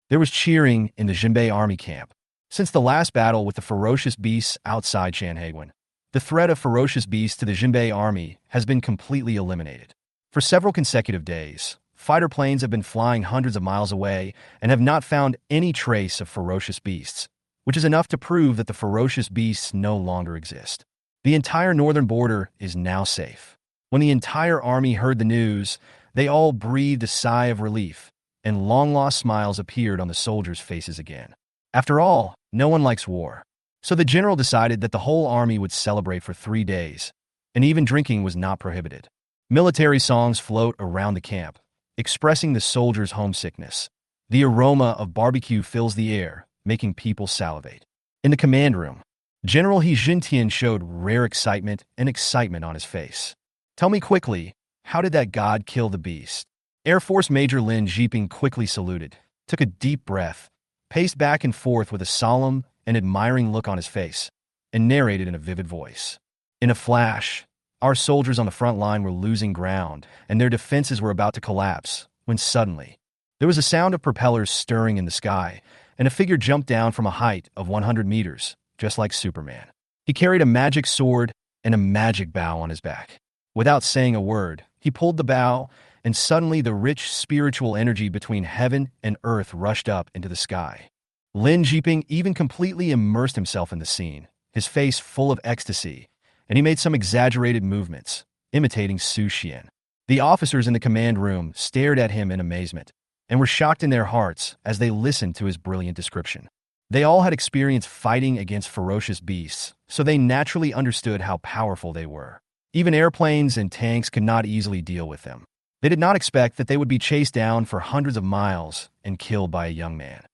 There was cheering in the Jinbe Army camp. Since the last battle with the ferocious beasts outside Shanhaiguan, the threat of ferocious beasts to the Jinbe Army has been completely eliminated. For several consecutive days, fighter planes have been flying hundreds of miles away and have not found any trace of ferocious beasts, which is enough to prove that the ferocious beasts no longer exist. The entire northern border is now safe. When the entire army heard the news, they all breathed a sigh of relief, and long-lost smiles appeared on the soldiers' faces again. After all, no one likes war. So the general decided that the whole army would celebrate for 3 days, and even drinking was not prohibited. Military songs float around the camp, expressing the soldiers' homesickness. The aroma of barbecue fills the air, making people salivate. In the command room, General He Jintian showed rare excitement on his face. Tell me quickly, how did that god kill the beast? Air Force Major Lin Jiping quickly saluted, took a deep breath, paced back and forth with a solemn and admiring look on his face, and narrated in a vivid voice. In a flash, our soldiers on the front line were losing ground, and their defenses were about to collapse, when suddenly, there was a sound of propellers stirring in the sky, and a figure jumped down from a height of 100 meters, just like Superman. He carried a magic sword and a magic bow on his back. Without saying a word, he pulled the bow, and suddenly the rich spiritual energy between heaven and earth rushed up into the sky. Lin Jiping even completely immersed himself in the scene, his face full of ecstasy, and he made some exaggerated movements, imitating Su Xian. The officers in the command room stared at him in amazement, and were shocked in their hearts as they listened to his brilliant description. They all had experience fighting against ferocious beasts, so they naturally understood how powerful they were. Even airplanes and tanks could not easily deal with them. They did not expect that they would be chased down for hundreds of miles and killed by a young man.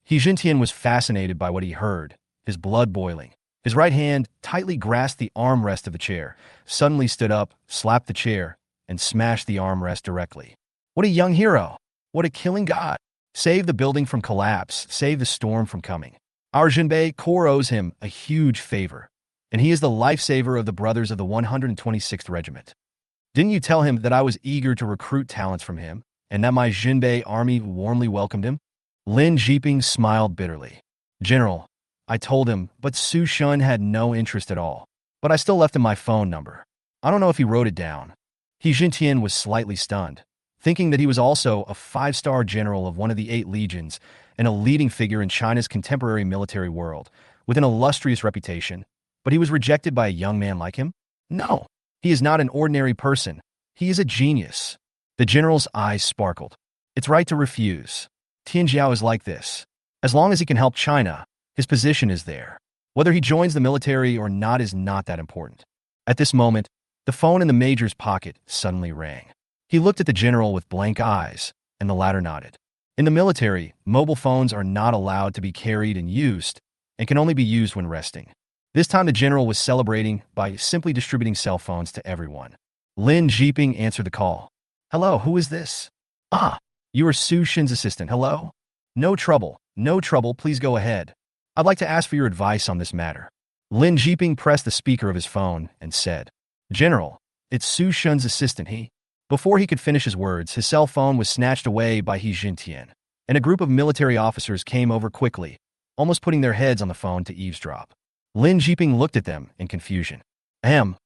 He Jintian was fascinated by what he heard, his blood boiling. His right hand tightly grasped the armrest of the chair, suddenly stood up, slapped the chair, and smashed the armrest directly. What a young hero! What a killing god! Save the building from collapse, save the storm from coming. Our Jinbe Corps owes him a huge favor, and he is the lifesaver of the brothers of the 126th Regiment. Didn't you tell him that I was eager to recruit talents from him? and that my Jinbe Army warmly welcomed him? Lin Jiping smiled bitterly. General, I told him, but Su Shun had no interest at all. But I still left him my phone number. I don't know if he wrote it down. He Jintian was slightly stunned, thinking that he was also a 5-star general of one of the 8 legions and a leading figure in China's contemporary military world, with an illustrious reputation. But he was rejected by a young man like him? No, he is not an ordinary person. He is a genius. The general's eyes sparkled. It's right to refuse. Tianjiao is like this. As long as he can help China, his position is there. Whether he joins the military or not is not that important. At this moment, the phone in the major's pocket suddenly rang. He looked at the general with blank eyes, and the latter nodded. In the military, mobile phones are not allowed to be carried and used, and can only be used when resting. This time the general was celebrating by simply distributing cell phones to everyone. Lin Jiping answered the call. Hello, who is this? Ah, you are Su Shin's assistant. Hello? No trouble, please go ahead. I'd like to ask for your advice on this matter. Lin Jiping pressed the speaker of his phone and said, General, it's Su Shun's assistant. Before he could finish his words, his cell phone was snatched away by He Jintian, and a group of military officers came over quickly, almost putting their heads on the phone to eavesdrop. Lin Jiping looked at them in confusion. I'm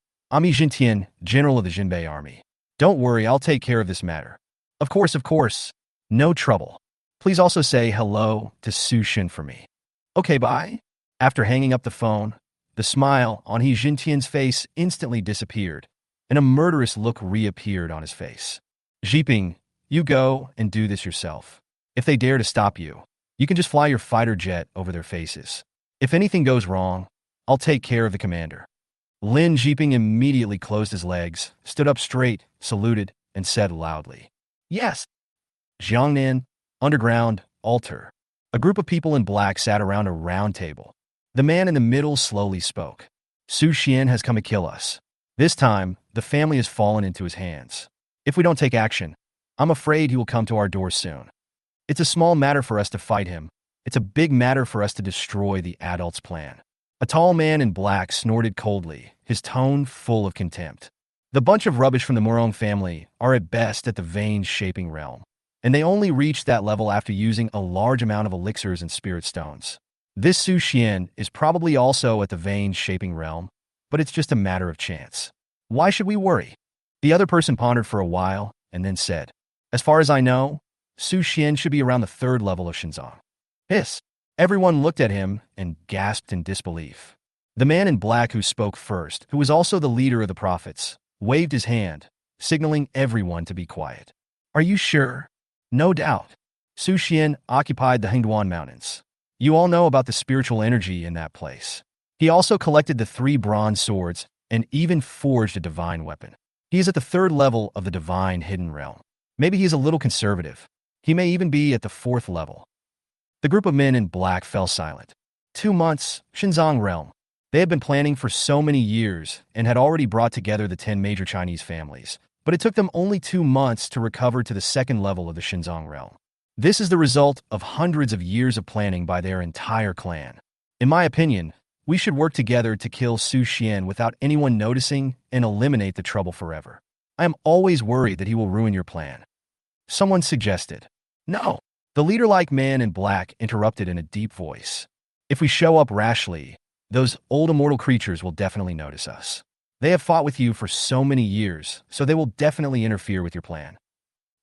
He Jintian, general of the Jinbe Army. Don't worry, I'll take care of this matter. Of course. No trouble. Please also say hello to Su Shin for me. Okay, bye. After hanging up the phone, the smile on He Jintian's face instantly disappeared, and a murderous look reappeared on his face. Jiping, you go and do this yourself. If they dare to stop you, you can just fly your fighter jet over their faces. If anything goes wrong, I'll take care of the commander. Lin Jiping immediately closed his legs, stood up straight, saluted, and said loudly, Yes. Jiangnan, underground, altar. A group of people in black sat around a round table. The man in the middle slowly spoke. Su Xian has come to kill us. This time, the family has fallen into his hands. If we don't take action, I'm afraid he will come to our doors soon. It's a small matter for us to fight him. It's a big matter for us to destroy the adult's plan. A tall man in black snorted coldly, his tone full of contempt. The bunch of rubbish from the Morong family are at best at the vein-shaping realm, and they only reached that level after using a large amount of elixirs and spirit stones. This Su Xian is probably also at the vein-shaping realm, but it's just a matter of chance. Why should we worry? The other person pondered for a while and then said, As far as I know, Su Xian should be around the 3rd level of Shenzong. Hiss. Everyone looked at him and gasped in disbelief. The man in black who spoke first, who was also the leader of the prophets, waved his hand, signaling everyone to be quiet. Are you sure? No doubt. Su Xian occupied the Hengduan Mountains. You all know about the spiritual energy in that place. He also collected the 3 bronze swords and even forged a divine weapon. He is at the 3rd level of the divine hidden realm. Maybe he is a little conservative. He may even be at the 4th level. The group of men in black fell silent. 2 months, Shenzong realm. They had been planning for so many years and had already brought together the 10 major Chinese families, but it took them only 2 months to recover to the 2nd level of the Shenzong realm. This is the result of hundreds of years of planning by their entire clan. In my opinion, we should work together to kill Su Xian without anyone noticing and eliminate the trouble forever. I am always worried that he will ruin your plan. Someone suggested. No. The leader-like man in black interrupted in a deep voice. If we show up rashly, those old immortal creatures will definitely notice us. They have fought with you for so many years, so they will definitely interfere with your plan.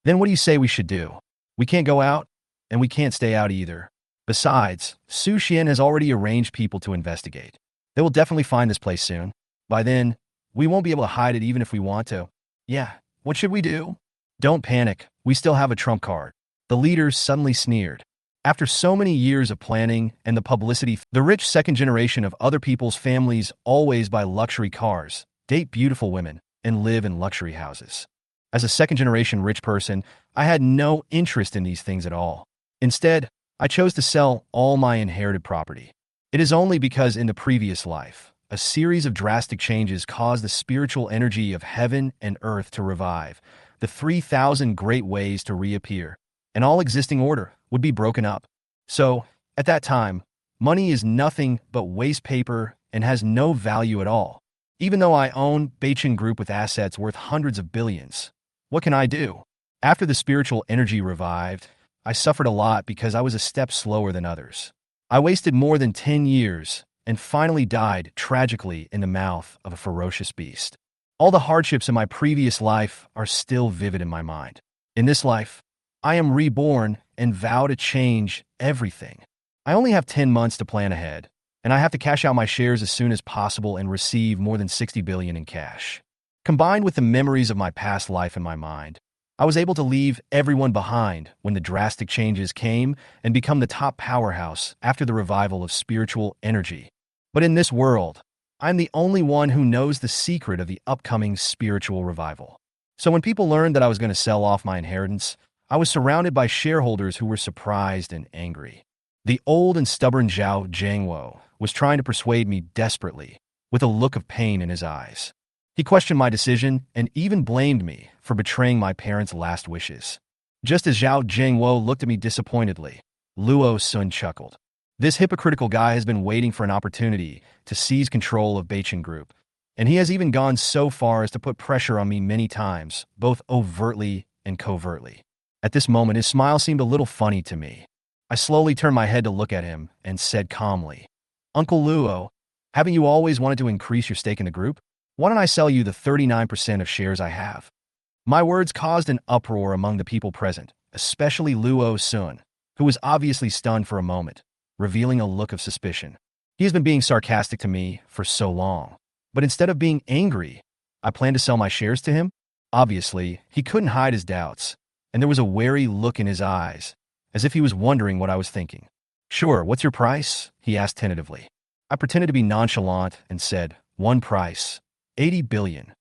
Then what do you say we should do? We can't go out, and we can't stay out either. Besides, Su Xian has already arranged people to investigate. They will definitely find this place soon. By then, we won't be able to hide it even if we want to. Yeah, what should we do? Don't panic, we still have a trump card. The leaders suddenly sneered. After so many years of planning and the publicity, the rich 2nd generation of other people's families always buy luxury cars, date beautiful women, and live in luxury houses. As a 2nd generation rich person, I had no interest in these things at all. Instead, I chose to sell all my inherited property. It is only because in the previous life, a series of drastic changes caused the spiritual energy of heaven and earth to revive, the 3,000 great ways to reappear, and all existing order would be broken up. So, at that time, money is nothing but waste paper and has no value at all. Even though I own Beichen Group with assets worth hundreds of billions, what can I do? After the spiritual energy revived, I suffered a lot because I was a step slower than others. I wasted more than 10 years and finally died tragically in the mouth of a ferocious beast. All the hardships in my previous life are still vivid in my mind. In this life, I am reborn and vow to change everything. I only have 10 months to plan ahead, and I have to cash out my shares as soon as possible and receive more than 60 billion in cash. Combined with the memories of my past life in my mind, I was able to leave everyone behind when the drastic changes came and become the top powerhouse after the revival of spiritual energy. But in this world, I'm the only one who knows the secret of the upcoming spiritual revival. So when people learned that I was going to sell off my inheritance, I was surrounded by shareholders who were surprised and angry. The old and stubborn Zhao Jiangwo was trying to persuade me desperately, with a look of pain in his eyes. He questioned my decision and even blamed me for betraying my parents' last wishes. Just as Zhao Jiangwo looked at me disappointedly, Luo Sun chuckled. This hypocritical guy has been waiting for an opportunity to seize control of Beichen Group, and he has even gone so far as to put pressure on me many times, both overtly and covertly. At this moment, his smile seemed a little funny to me. I slowly turned my head to look at him and said calmly, "Uncle Luo, haven't you always wanted to increase your stake in the group? Why don't I sell you the 39% of shares I have?" My words caused an uproar among the people present, especially Luo Sun, who was obviously stunned for a moment, revealing a look of suspicion. He has been being sarcastic to me for so long, but instead of being angry, I planned to sell my shares to him. Obviously, he couldn't hide his doubts, and there was a wary look in his eyes, as if he was wondering what I was thinking. "Sure, what's your price?" he asked tentatively. I pretended to be nonchalant and said, "One price, 80 billion.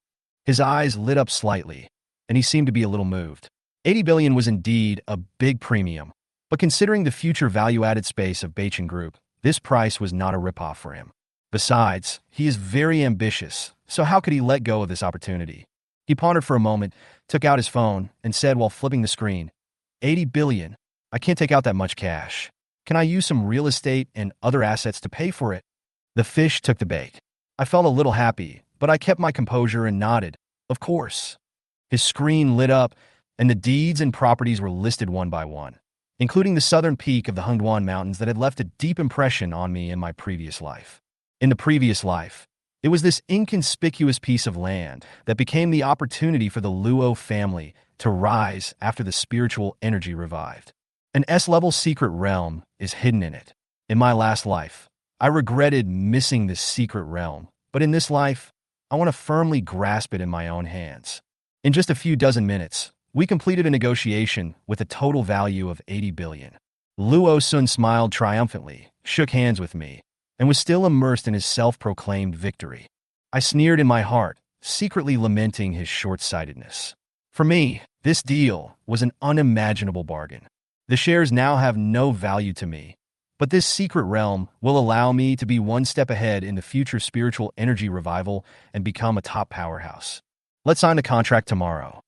His eyes lit up slightly, and he seemed to be a little moved. 80 billion was indeed a big premium, but considering the future value-added space of Beichen Group, this price was not a ripoff for him. Besides, he is very ambitious, so how could he let go of this opportunity? He pondered for a moment, took out his phone, and said while flipping the screen, 80 billion? I can't take out that much cash. Can I use some real estate and other assets to pay for it?" The fish took the bait. I felt a little happy, but I kept my composure and nodded. Of course. His screen lit up, and the deeds and properties were listed one by one, including the southern peak of the Hengduan Mountains that had left a deep impression on me in my previous life. In the previous life, it was this inconspicuous piece of land that became the opportunity for the Luo family to rise after the spiritual energy revived. An S-level secret realm is hidden in it. In my last life, I regretted missing this secret realm, but in this life, I want to firmly grasp it in my own hands. In just a few dozen minutes, we completed a negotiation with a total value of 80 billion. Luo Sun smiled triumphantly, shook hands with me, and was still immersed in his self-proclaimed victory. I sneered in my heart, secretly lamenting his short-sightedness. For me, this deal was an unimaginable bargain. The shares now have no value to me, but this secret realm will allow me to be one step ahead in the future spiritual energy revival and become a top powerhouse. "Let's sign the contract tomorrow,"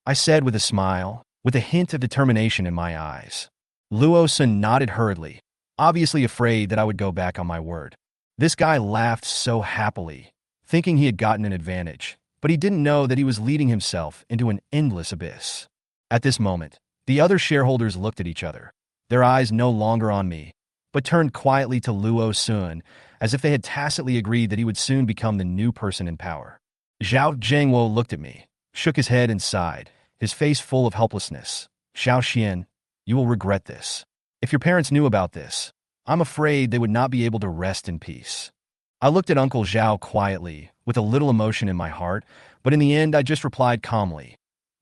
I said with a smile, with a hint of determination in my eyes. Luo Sun nodded hurriedly, obviously afraid that I would go back on my word. This guy laughed so happily, thinking he had gotten an advantage, but he didn't know that he was leading himself into an endless abyss. At this moment, the other shareholders looked at each other, their eyes no longer on me, but turned quietly to Luo Sun, as if they had tacitly agreed that he would soon become the new person in power. Zhao Jiangwo looked at me, shook his head and sighed, his face full of helplessness. "Xiao Xian, you will regret this. If your parents knew about this, I'm afraid they would not be able to rest in peace." I looked at Uncle Zhao quietly, with a little emotion in my heart, but in the end I just replied calmly,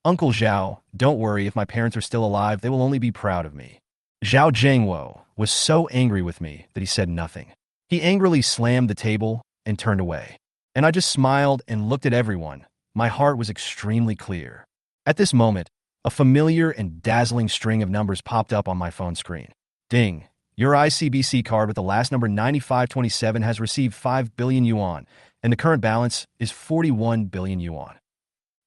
"Uncle Zhao, don't worry, if my parents are still alive, they will only be proud of me." Zhao Jiangwo was so angry with me that he said nothing. He angrily slammed the table and turned away. And I just smiled and looked at everyone. My heart was extremely clear. At this moment, a familiar and dazzling string of numbers popped up on my phone screen. "Ding! Your ICBC card with the last number 9527 has received 5 billion yuan, and the current balance is 41 billion yuan.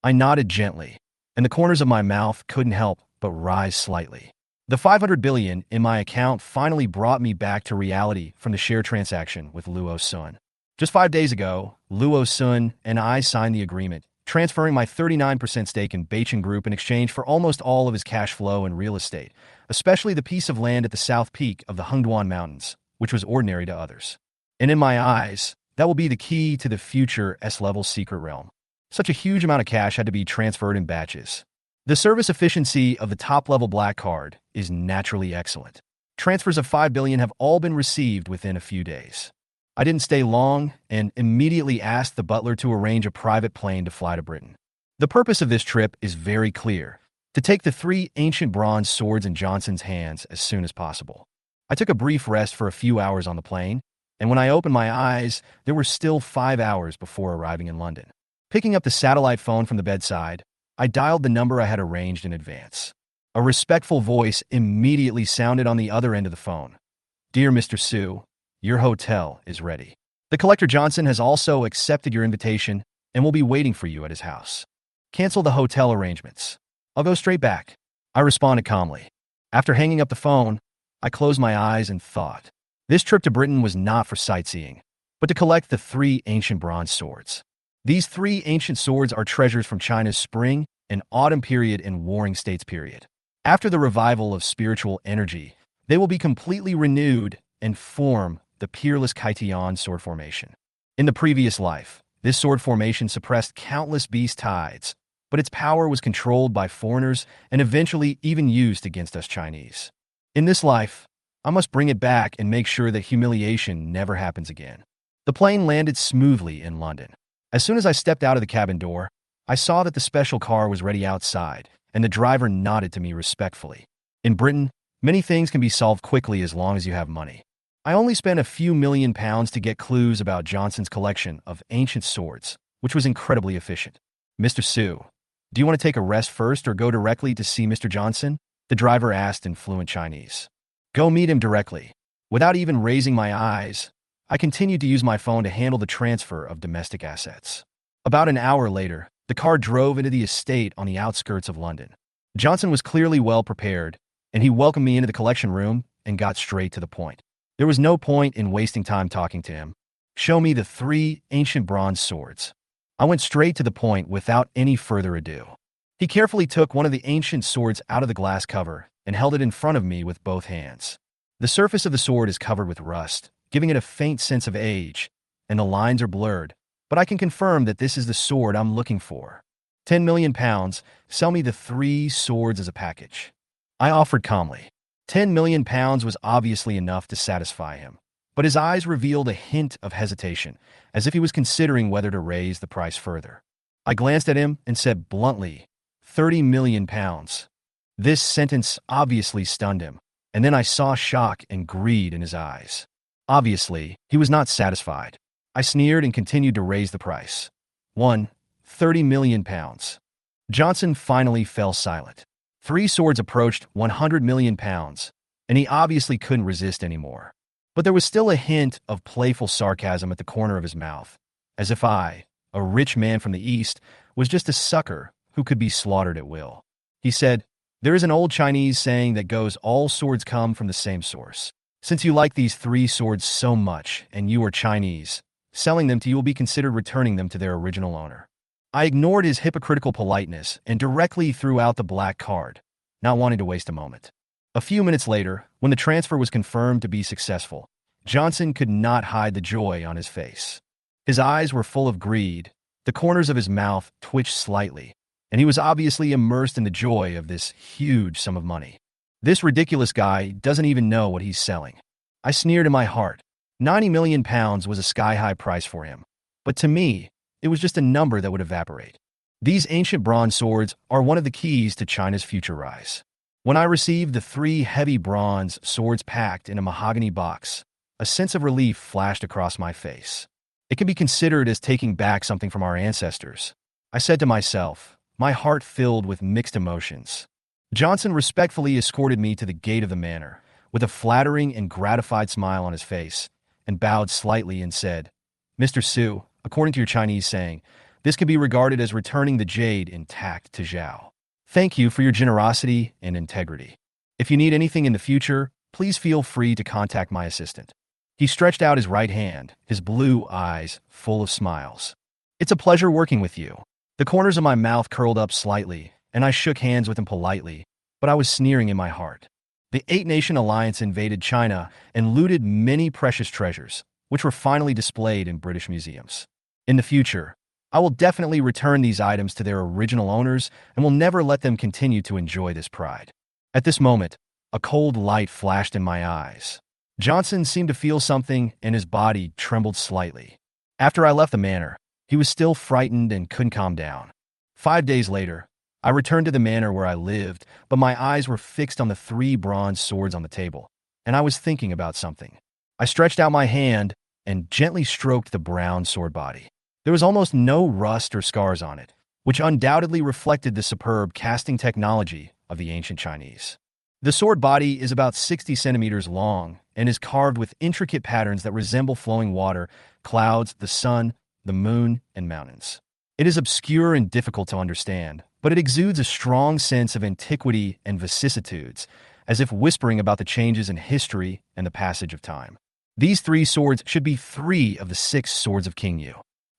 I nodded gently, and the corners of my mouth couldn't help but rise slightly. The 500 billion in my account finally brought me back to reality from the share transaction with Luo Sun. Just 5 days ago, Luo Sun and I signed the agreement, transferring my 39% stake in Beichen Group in exchange for almost all of his cash flow and real estate, especially the piece of land at the south peak of the Hengduan Mountains, which was ordinary to others. And in my eyes, that will be the key to the future S-level secret realm. Such a huge amount of cash had to be transferred in batches. The service efficiency of the top-level black card is naturally excellent. Transfers of 5 billion have all been received within a few days. I didn't stay long and immediately asked the butler to arrange a private plane to fly to Britain. The purpose of this trip is very clear: to take the 3 ancient bronze swords in Johnson's hands as soon as possible. I took a brief rest for a few hours on the plane, and when I opened my eyes, there were still 5 hours before arriving in London. Picking up the satellite phone from the bedside, I dialed the number I had arranged in advance. A respectful voice immediately sounded on the other end of the phone. "Dear Mr. Su, your hotel is ready. The Collector Johnson has also accepted your invitation and will be waiting for you at his house. Cancel the hotel arrangements. I'll go straight back," I responded calmly. After hanging up the phone, I closed my eyes and thought. This trip to Britain was not for sightseeing, but to collect the 3 ancient bronze swords. These 3 ancient swords are treasures from China's spring and autumn period and warring states period. After the revival of spiritual energy, they will be completely renewed and form the peerless Kaitian sword formation. In the previous life, this sword formation suppressed countless beast tides, but its power was controlled by foreigners and eventually even used against us Chinese. In this life, I must bring it back and make sure that humiliation never happens again. The plane landed smoothly in London. As soon as I stepped out of the cabin door, I saw that the special car was ready outside, and the driver nodded to me respectfully. In Britain, many things can be solved quickly as long as you have money. I only spent a few £1,000,000 to get clues about Johnson's collection of ancient swords, which was incredibly efficient. "Mr. Su, do you want to take a rest first or go directly to see Mr. Johnson?" the driver asked in fluent Chinese. "Go meet him directly." Without even raising my eyes, I continued to use my phone to handle the transfer of domestic assets. About an hour later, the car drove into the estate on the outskirts of London. Johnson was clearly well prepared, and he welcomed me into the collection room and got straight to the point. There was no point in wasting time talking to him. "Show me the 3 ancient bronze swords." I went straight to the point without any further ado. He carefully took one of the ancient swords out of the glass cover and held it in front of me with both hands. The surface of the sword is covered with rust, giving it a faint sense of age, and the lines are blurred, but I can confirm that this is the sword I'm looking for. £10 million, sell me the 3 swords as a package. I offered calmly. £10 million was obviously enough to satisfy him, but his eyes revealed a hint of hesitation, as if he was considering whether to raise the price further. I glanced at him and said bluntly, £30 million. This sentence obviously stunned him, and then I saw shock and greed in his eyes. Obviously, he was not satisfied. I sneered and continued to raise the price. £30 million. Johnson finally fell silent. 3 swords approached £100 million, and he obviously couldn't resist anymore. But there was still a hint of playful sarcasm at the corner of his mouth, as if I, a rich man from the East, was just a sucker who could be slaughtered at will. He said, "There is an old Chinese saying that goes, all swords come from the same source. Since you like these 3 swords so much, and you are Chinese, selling them to you will be considered returning them to their original owner." I ignored his hypocritical politeness and directly threw out the black card, not wanting to waste a moment. A few minutes later, when the transfer was confirmed to be successful, Johnson could not hide the joy on his face. His eyes were full of greed, the corners of his mouth twitched slightly, and he was obviously immersed in the joy of this huge sum of money. This ridiculous guy doesn't even know what he's selling. I sneered in my heart. £90 million was a sky-high price for him, but to me, it was just a number that would evaporate. These ancient bronze swords are one of the keys to China's future rise. When I received the 3 heavy bronze swords packed in a mahogany box, a sense of relief flashed across my face. It can be considered as taking back something from our ancestors. I said to myself, my heart filled with mixed emotions. Johnson respectfully escorted me to the gate of the manor, with a flattering and gratified smile on his face, and bowed slightly and said, "Mr. Su, according to your Chinese saying, this can be regarded as returning the jade intact to Zhao. Thank you for your generosity and integrity. If you need anything in the future, please feel free to contact my assistant." He stretched out his right hand, his blue eyes full of smiles. "It's a pleasure working with you." The corners of my mouth curled up slightly, and I shook hands with him politely, but I was sneering in my heart. The Eight-Nation Alliance invaded China and looted many precious treasures, which were finally displayed in British museums. In the future, I will definitely return these items to their original owners and will never let them continue to enjoy this pride. At this moment, a cold light flashed in my eyes. Johnson seemed to feel something, and his body trembled slightly. After I left the manor, he was still frightened and couldn't calm down. 5 days later, I returned to the manor where I lived, but my eyes were fixed on the 3 bronze swords on the table, and I was thinking about something. I stretched out my hand and gently stroked the brown sword body. There was almost no rust or scars on it, which undoubtedly reflected the superb casting technology of the ancient Chinese. The sword body is about 60 centimeters long and is carved with intricate patterns that resemble flowing water, clouds, the sun, the moon, and mountains. It is obscure and difficult to understand, but it exudes a strong sense of antiquity and vicissitudes, as if whispering about the changes in history and the passage of time. These 3 swords should be 3 of the 6 swords of King Yu.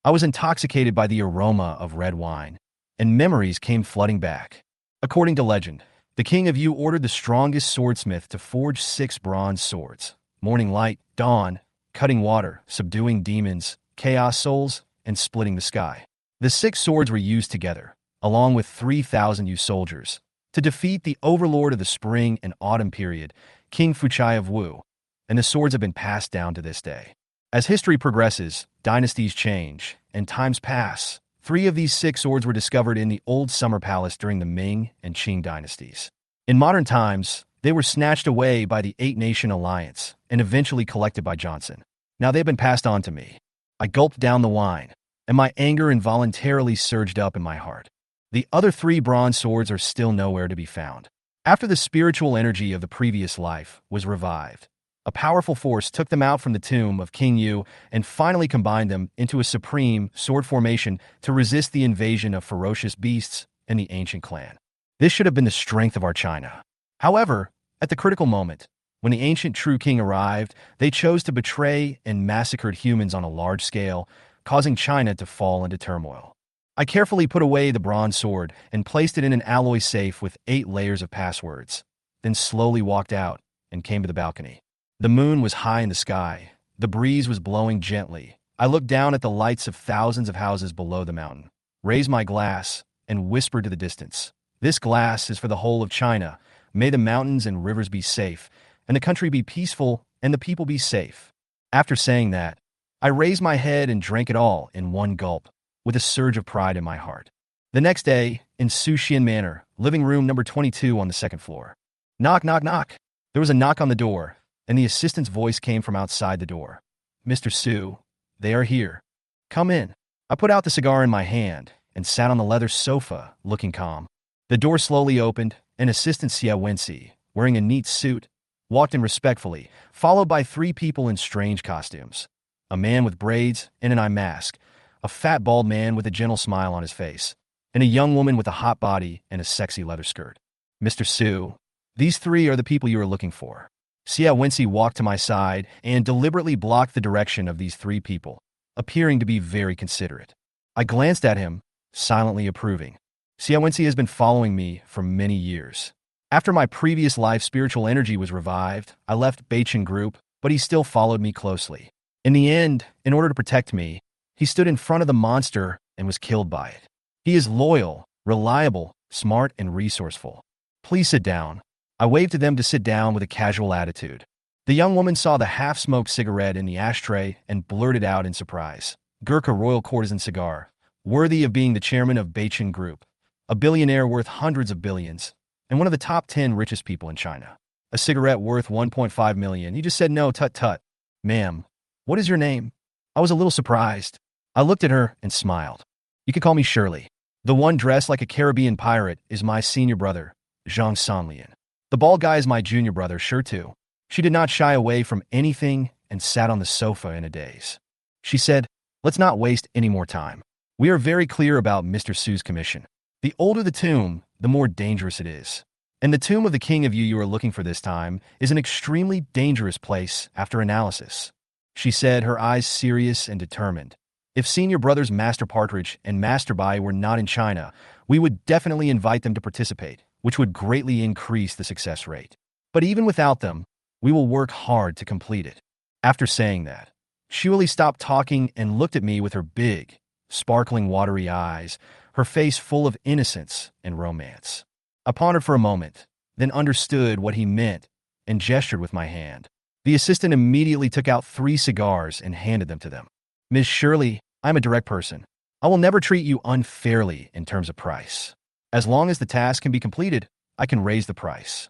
I was intoxicated by the aroma of red wine, and memories came flooding back. According to legend, the King of Yu ordered the strongest swordsmith to forge 6 bronze swords: morning light, dawn, cutting water, subduing demons, chaos souls, and splitting the sky. The 6 swords were used together, along with 3,000 Yu soldiers, to defeat the overlord of the spring and autumn period, King Fuchai of Wu, and the swords have been passed down to this day. As history progresses, dynasties change, and times pass. 3 of these 6 swords were discovered in the Old Summer Palace during the Ming and Qing dynasties. In modern times, they were snatched away by the Eight-Nation Alliance and eventually collected by Johnson. Now they've been passed on to me. I gulped down the wine, and my anger involuntarily surged up in my heart. The other 3 bronze swords are still nowhere to be found. After the spiritual energy of the previous life was revived, a powerful force took them out from the tomb of King Yu and finally combined them into a supreme sword formation to resist the invasion of ferocious beasts and the ancient clan. This should have been the strength of our China. However, at the critical moment, when the ancient true king arrived, they chose to betray and massacred humans on a large scale, causing China to fall into turmoil. I carefully put away the bronze sword and placed it in an alloy safe with 8 layers of passwords, then slowly walked out and came to the balcony. The moon was high in the sky. The breeze was blowing gently. I looked down at the lights of thousands of houses below the mountain, raised my glass, and whispered to the distance, "This glass is for the whole of China. May the mountains and rivers be safe, and the country be peaceful, and the people be safe." After saying that, I raised my head and drank it all in one gulp, with a surge of pride in my heart. The next day, in Suxian Manor, living room number 22 on the 2nd floor. Knock, knock, knock. There was a knock on the door, and the assistant's voice came from outside the door. "Mr. Su, they are here. Come in." I put out the cigar in my hand and sat on the leather sofa, looking calm. The door slowly opened, and Assistant Xia Wenxi, wearing a neat suit, walked in respectfully, followed by 3 people in strange costumes. A man with braids and an eye mask, a fat bald man with a gentle smile on his face, and a young woman with a hot body and a sexy leather skirt. "Mr. Su, these 3 are the people you are looking for." Xia Wenxi walked to my side and deliberately blocked the direction of these 3 people, appearing to be very considerate. I glanced at him, silently approving. Xia Wenxi has been following me for many years. After my previous life spiritual energy was revived, I left Beichen Group, but he still followed me closely. In the end, in order to protect me, he stood in front of the monster and was killed by it. He is loyal, reliable, smart, and resourceful. "Please sit down." I waved to them to sit down with a casual attitude. The young woman saw the half-smoked cigarette in the ashtray and blurted out in surprise, "Gurkha Royal Courtesan cigar, worthy of being the chairman of Beichen Group, a billionaire worth hundreds of billions, and one of the top 10 richest people in China. A cigarette worth 1.5 million. He just said no, tut-tut. Ma'am, what is your name?" I was a little surprised. I looked at her and smiled. "You can call me Shirley. The one dressed like a Caribbean pirate is my senior brother, Zhang Sanlian. The bald guy is my junior brother, sure too." She did not shy away from anything and sat on the sofa in a daze. She said, "Let's not waste any more time. We are very clear about Mr. Su's commission. The older the tomb, the more dangerous it is. And the tomb of the King of Yu you are looking for this time is an extremely dangerous place after analysis." She said, her eyes serious and determined. If Senior Brothers Master Partridge and Master Bai were not in China, we would definitely invite them to participate, which would greatly increase the success rate. But even without them, we will work hard to complete it. After saying that, Shuali stopped talking and looked at me with her big, sparkling watery eyes, her face full of innocence and romance. I pondered for a moment, then understood what he meant and gestured with my hand. The assistant immediately took out 3 cigars and handed them to them. Ms. Shirley, I'm a direct person. I will never treat you unfairly in terms of price. As long as the task can be completed, I can raise the price.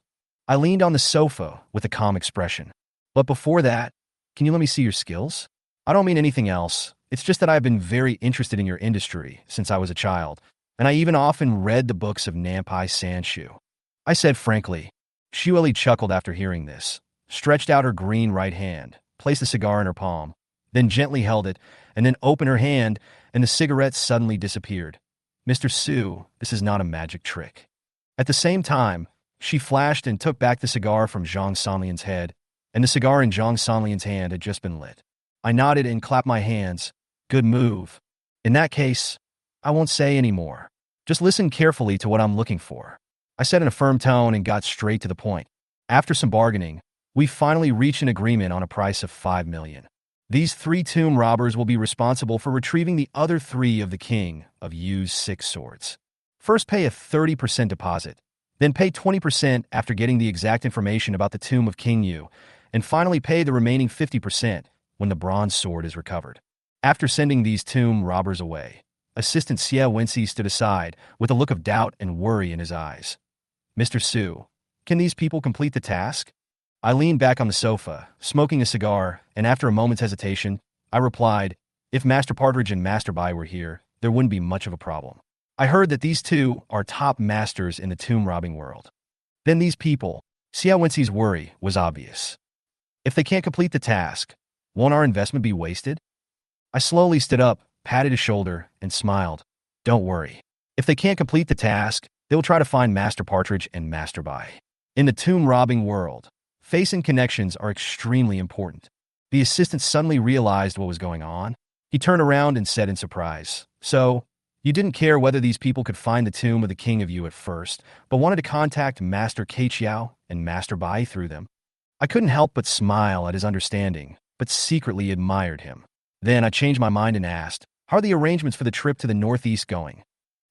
I leaned on the sofa with a calm expression. But before that, can you let me see your skills? I don't mean anything else. It's just that I've been very interested in your industry since I was a child, and I even often read the books of Nampai Sanshu. I said frankly. Shuali chuckled after hearing this, stretched out her green right hand, placed a cigar in her palm, then gently held it, and then opened her hand, and the cigarette suddenly disappeared. Mr. Su, this is not a magic trick. At the same time, she flashed and took back the cigar from Zhang Sanlian's head, and the cigar in Zhang Sanlian's hand had just been lit. I nodded and clapped my hands. Good move. In that case, I won't say any more. Just listen carefully to what I'm looking for. I said in a firm tone and got straight to the point. After some bargaining, we finally reached an agreement on a price of 5 million. These 3 tomb robbers will be responsible for retrieving the other 3 of the King of Yu's 6 swords. First pay a 30% deposit, then pay 20% after getting the exact information about the tomb of King Yu, and finally pay the remaining 50% when the bronze sword is recovered. After sending these tomb robbers away, Assistant Xia Wenxi stood aside with a look of doubt and worry in his eyes. Mr. Su, can these people complete the task? I leaned back on the sofa, smoking a cigar, and after a moment's hesitation, I replied, if Master Partridge and Master Bai were here, there wouldn't be much of a problem. I heard that these 2 are top masters in the tomb robbing world. Then these people, Xia Wenxi's worry was obvious. If they can't complete the task, won't our investment be wasted? I slowly stood up, patted his shoulder, and smiled. Don't worry. If they can't complete the task, they will try to find Master Partridge and Master Bai. In the tomb robbing world, face and connections are extremely important. The assistant suddenly realized what was going on. He turned around and said in surprise, so, you didn't care whether these people could find the tomb of the King of Yu at first, but wanted to contact Master Keiqiao and Master Bai through them? I couldn't help but smile at his understanding, but secretly admired him. Then I changed my mind and asked, how are the arrangements for the trip to the northeast going?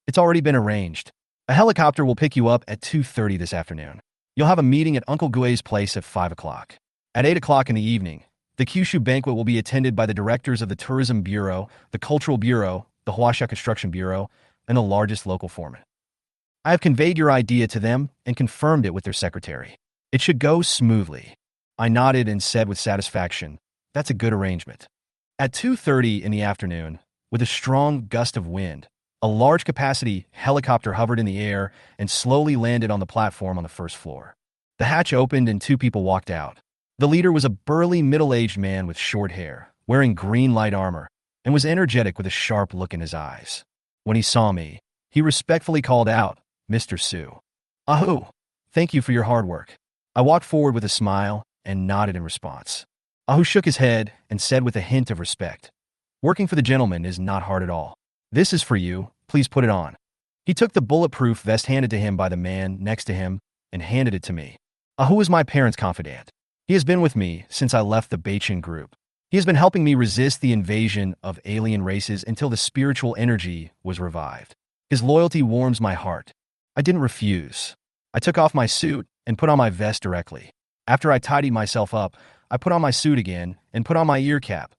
It's already been arranged. A helicopter will pick you up at 2:30 this afternoon. You'll have a meeting at Uncle Gui's place at 5 o'clock. At 8 o'clock in the evening, the Kyushu banquet will be attended by the directors of the Tourism Bureau, the Cultural Bureau, the Huaxia Construction Bureau, and the largest local foreman. I have conveyed your idea to them and confirmed it with their secretary. It should go smoothly. I nodded and said with satisfaction, that's a good arrangement. At 2:30 in the afternoon, with a strong gust of wind, a large-capacity helicopter hovered in the air and slowly landed on the platform on the first floor. The hatch opened and 2 people walked out. The leader was a burly, middle-aged man with short hair, wearing green light armor, and was energetic with a sharp look in his eyes. When he saw me, he respectfully called out, Mr. Su. Ahu, thank you for your hard work. I walked forward with a smile and nodded in response. Ahu shook his head and said with a hint of respect, working for the gentleman is not hard at all. This is for you, please put it on. He took the bulletproof vest handed to him by the man next to him and handed it to me. Ahu is my parents' confidant. He has been with me since I left the Beichen Group. He has been helping me resist the invasion of alien races until the spiritual energy was revived. His loyalty warms my heart. I didn't refuse. I took off my suit and put on my vest directly. After I tidied myself up, I put on my suit again and put on my ear cap.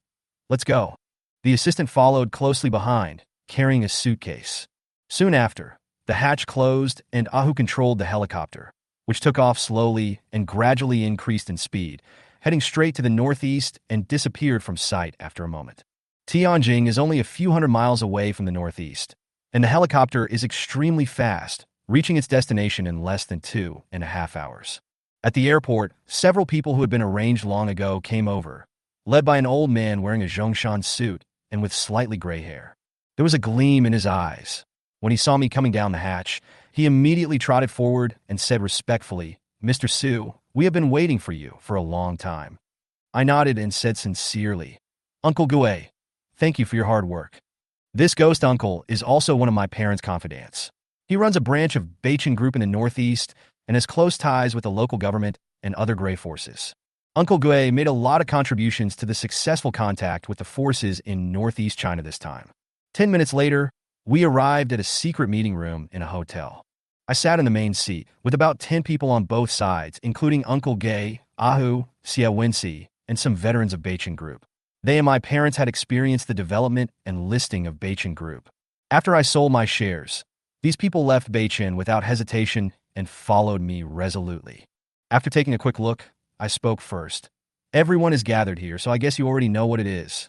Let's go. The assistant followed closely behind, carrying a suitcase. Soon after, the hatch closed and Ahu controlled the helicopter, which took off slowly and gradually increased in speed, heading straight to the northeast and disappeared from sight after a moment. Tianjin is only a few hundred miles away from the northeast, and the helicopter is extremely fast, reaching its destination in less than 2.5 hours. At the airport, several people who had been arranged long ago came over, led by an old man wearing a Zhongshan suit and with slightly gray hair. There was a gleam in his eyes. When he saw me coming down the hatch, he immediately trotted forward and said respectfully, Mr. Su, we have been waiting for you for a long time. I nodded and said sincerely, Uncle Gue, Thank you for your hard work. This ghost uncle is also one of my parents' confidants. He runs a branch of Beichen Group in the Northeast and has close ties with the local government and other gray forces. Uncle Gui made a lot of contributions to the successful contact with the forces in Northeast China this time. 10 minutes later, we arrived at a secret meeting room in a hotel. I sat in the main seat, with about 10 people on both sides, including Uncle Gui, Ahu, Xia Wenxi, and some veterans of Beichen Group. They and my parents had experienced the development and listing of Beichen Group. After I sold my shares, these people left Beichen without hesitation and followed me resolutely. After taking a quick look, I spoke first. Everyone is gathered here, so I guess you already know what it is.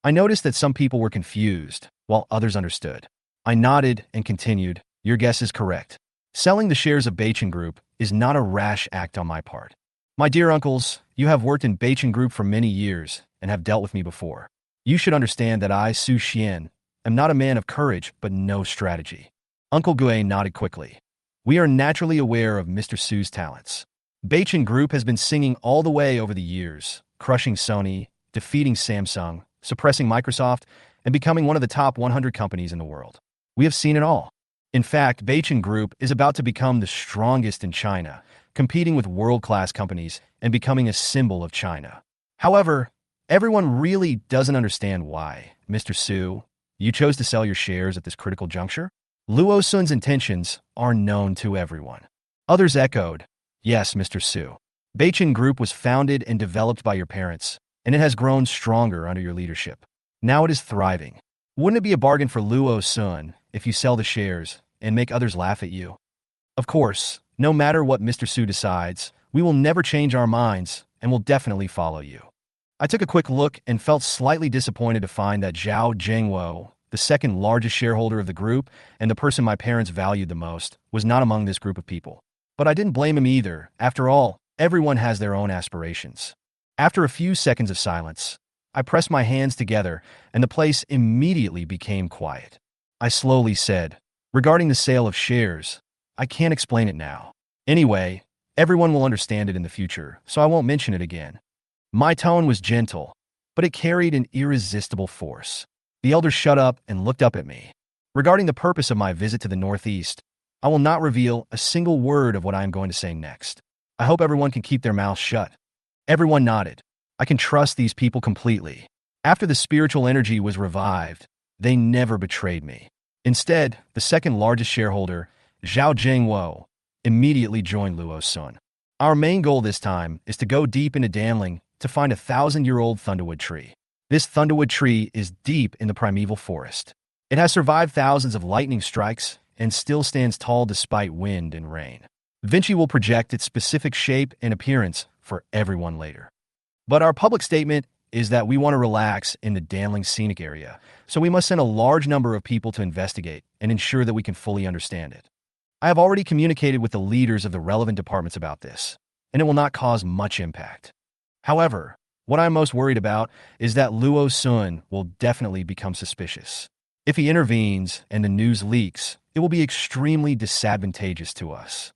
I noticed that some people were confused, while others understood. I nodded and continued, your guess is correct. Selling the shares of Beichen Group is not a rash act on my part. My dear uncles, you have worked in Beichen Group for many years and have dealt with me before. You should understand that I, Su Xian, am not a man of courage but no strategy. Uncle Gui nodded quickly. We are naturally aware of Mr. Su's talents. Beichen Group has been singing all the way over the years, crushing Sony, defeating Samsung, suppressing Microsoft, and becoming one of the top 100 companies in the world. We have seen it all. In fact, Beichen Group is about to become the strongest in China, competing with world-class companies and becoming a symbol of China. However, everyone really doesn't understand why, Mr. Su, you chose to sell your shares at this critical juncture? Luo Sun's intentions are known to everyone. Others echoed, yes, Mr. Su. Beichen Group was founded and developed by your parents, and it has grown stronger under your leadership. Now it is thriving. Wouldn't it be a bargain for Luo Sun if you sell the shares and make others laugh at you? Of course, no matter what Mr. Su decides, we will never change our minds and will definitely follow you. I took a quick look and felt slightly disappointed to find that Zhao Zhengwo, the second largest shareholder of the group and the person my parents valued the most, was not among this group of people. But I didn't blame him either. After all, everyone has their own aspirations. After a few seconds of silence, I pressed my hands together and the place immediately became quiet. I slowly said, regarding the sale of shares, I can't explain it now. Anyway, everyone will understand it in the future, so I won't mention it again. My tone was gentle, but it carried an irresistible force. The elders shut up and looked up at me. Regarding the purpose of my visit to the Northeast, I will not reveal a single word of what I am going to say next. I hope everyone can keep their mouths shut. Everyone nodded. I can trust these people completely. After the spiritual energy was revived, they never betrayed me. Instead, the second largest shareholder, Zhao Zhengwo, immediately joined Luo Sun. Our main goal this time is to go deep into Danling to find a 1,000-year-old thunderwood tree. This thunderwood tree is deep in the primeval forest. It has survived thousands of lightning strikes and still stands tall despite wind and rain. Vinci will project its specific shape and appearance for everyone later. But our public statement is that we want to relax in the Danling scenic area, so we must send a large number of people to investigate and ensure that we can fully understand it. I have already communicated with the leaders of the relevant departments about this, and it will not cause much impact. However, what I'm most worried about is that Luo Sun will definitely become suspicious. If he intervenes and the news leaks, it will be extremely disadvantageous to us.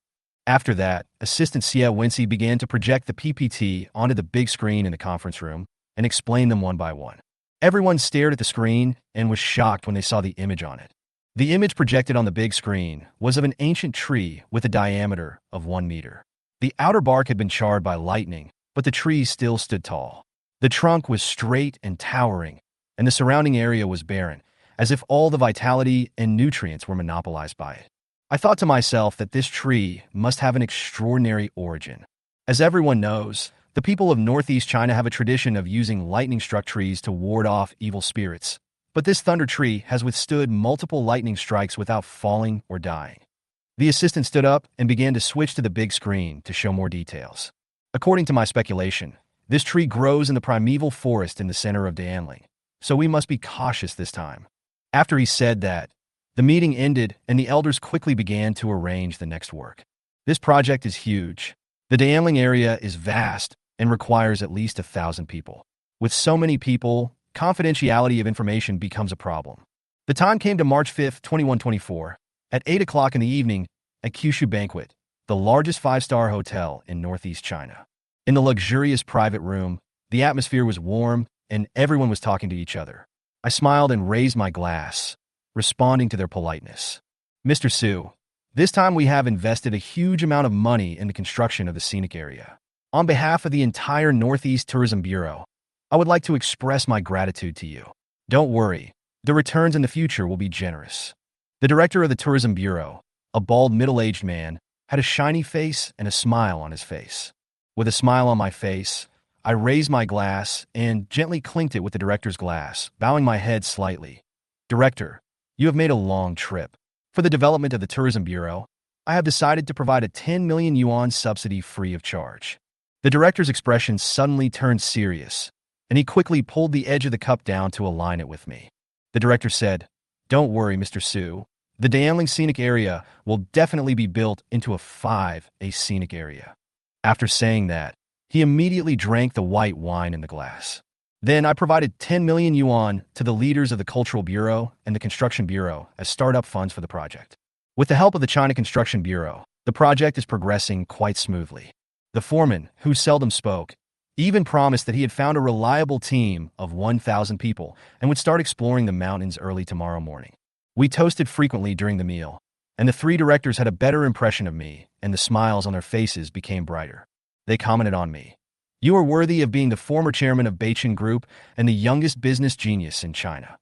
After that, Assistant Xia Wenxi began to project the PPT onto the big screen in the conference room and explain them one by one. Everyone stared at the screen and was shocked when they saw the image on it. The image projected on the big screen was of an ancient tree with a diameter of 1 meter. The outer bark had been charred by lightning, but the tree still stood tall. The trunk was straight and towering, and the surrounding area was barren, as if all the vitality and nutrients were monopolized by it. I thought to myself that this tree must have an extraordinary origin. As everyone knows, the people of Northeast China have a tradition of using lightning-struck trees to ward off evil spirits, but this thunder tree has withstood multiple lightning strikes without falling or dying. The assistant stood up and began to switch to the big screen to show more details. According to my speculation, this tree grows in the primeval forest in the center of Danling, so we must be cautious this time. After he said that, the meeting ended and the elders quickly began to arrange the next work. This project is huge. The Danling area is vast and requires at least 1,000 people. With so many people, confidentiality of information becomes a problem. The time came to March 5, 2124, at 8 o'clock in the evening at Kyushu Banquet, the largest 5-star hotel in Northeast China. In the luxurious private room, the atmosphere was warm and everyone was talking to each other. I I smiled and raised my glass, responding to their politeness. Mr. Su, this time we have invested a huge amount of money in the construction of the scenic area. On behalf of the entire Northeast Tourism Bureau, I would like to express my gratitude to you. Don't worry, the returns in the future will be generous. The director of the Tourism Bureau, a bald middle-aged man, had a shiny face and a smile on his face. With a smile on my face, I raised my glass and gently clinked it with the director's glass, bowing my head slightly. Director, you have made a long trip. For the development of the Tourism Bureau, I have decided to provide a 10 million yuan subsidy free of charge. The director's expression suddenly turned serious, and he quickly pulled the edge of the cup down to align it with me. The director said, "Don't worry, Mr. Su. The Dayangling Scenic Area will definitely be built into a 5A scenic area." After saying that, he immediately drank the white wine in the glass. Then I provided 10 million yuan to the leaders of the Cultural Bureau and the Construction Bureau as startup funds for the project. With the help of the China Construction Bureau, the project is progressing quite smoothly. The foreman, who seldom spoke, even promised that he had found a reliable team of 1,000 people and would start exploring the mountains early tomorrow morning. We toasted frequently during the meal, and the three directors had a better impression of me, and the smiles on their faces became brighter. They commented on me. "You are worthy of being the former chairman of Beichen Group and the youngest business genius in China."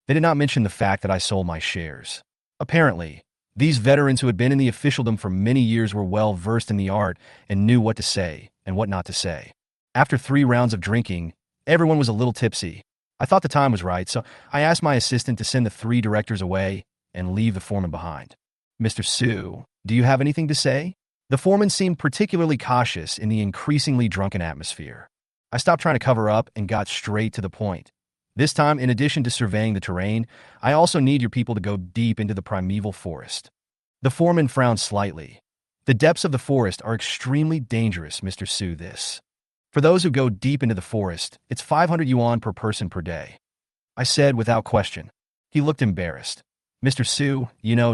They did not mention the fact that I sold my shares. Apparently, these veterans who had been in the officialdom for many years were well versed in the art and knew what to say and what not to say. After 3 rounds of drinking, everyone was a little tipsy. I thought the time was right, so I asked my assistant to send the 3 directors away and leave the foreman behind. "Mr. Su, do you have anything to say?" The foreman seemed particularly cautious in the increasingly drunken atmosphere. I stopped trying to cover up and got straight to the point. This time, in addition to surveying the terrain, I also need your people to go deep into the primeval forest. The foreman frowned slightly. "The depths of the forest are extremely dangerous, Mr. Su. For those who go deep into the forest, it's 500 yuan per person per day." I said without question. He looked embarrassed. "Mr. Su,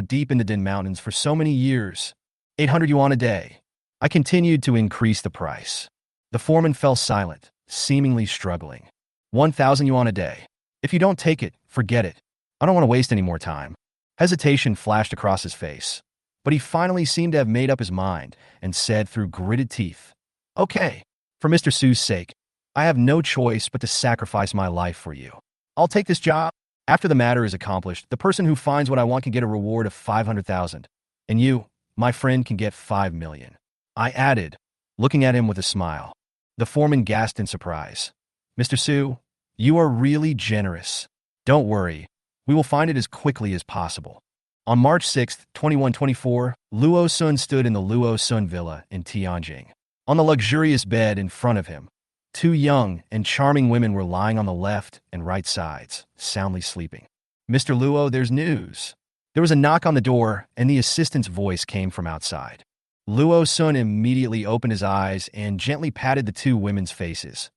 deep in the Din Mountains for so many years. 800 yuan a day." I continued to increase the price. The foreman fell silent, seemingly struggling. 1,000 yuan a day. If you don't take it, forget it. I don't want to waste any more time. Hesitation flashed across his face, but he finally seemed to have made up his mind and said through gritted teeth, "Okay, for Mr. Su's sake, I have no choice but to sacrifice my life for you. I'll take this job. After the matter is accomplished, the person who finds what I want can get a reward of 500,000, and you, my friend, can get 5 million. I added, looking at him with a smile. The foreman gasped in surprise. "Mr. Su, you are really generous. Don't worry, we will find it as quickly as possible." On March 6, 2124, Luo Sun stood in the Luo Sun villa in Tianjin. On the luxurious bed in front of him, 2 young and charming women were lying on the left and right sides, soundly sleeping. "Mr. Luo, there's news." There was a knock on the door, and the assistant's voice came from outside. Luo Sun immediately opened his eyes and gently patted the 2 women's faces.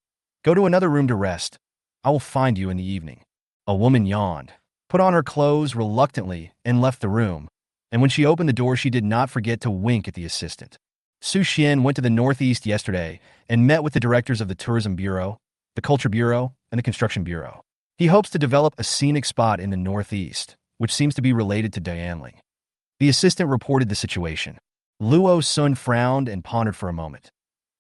"Go to another room to rest. I will find you in the evening." A woman yawned, put on her clothes reluctantly, and left the room. And when she opened the door, she did not forget to wink at the assistant. Su Xian went to the Northeast yesterday and met with the directors of the Tourism Bureau, the Culture Bureau, and the Construction Bureau. He hopes to develop a scenic spot in the Northeast, which seems to be related to Dayangling. The assistant reported the situation. Luo Sun frowned and pondered for a moment.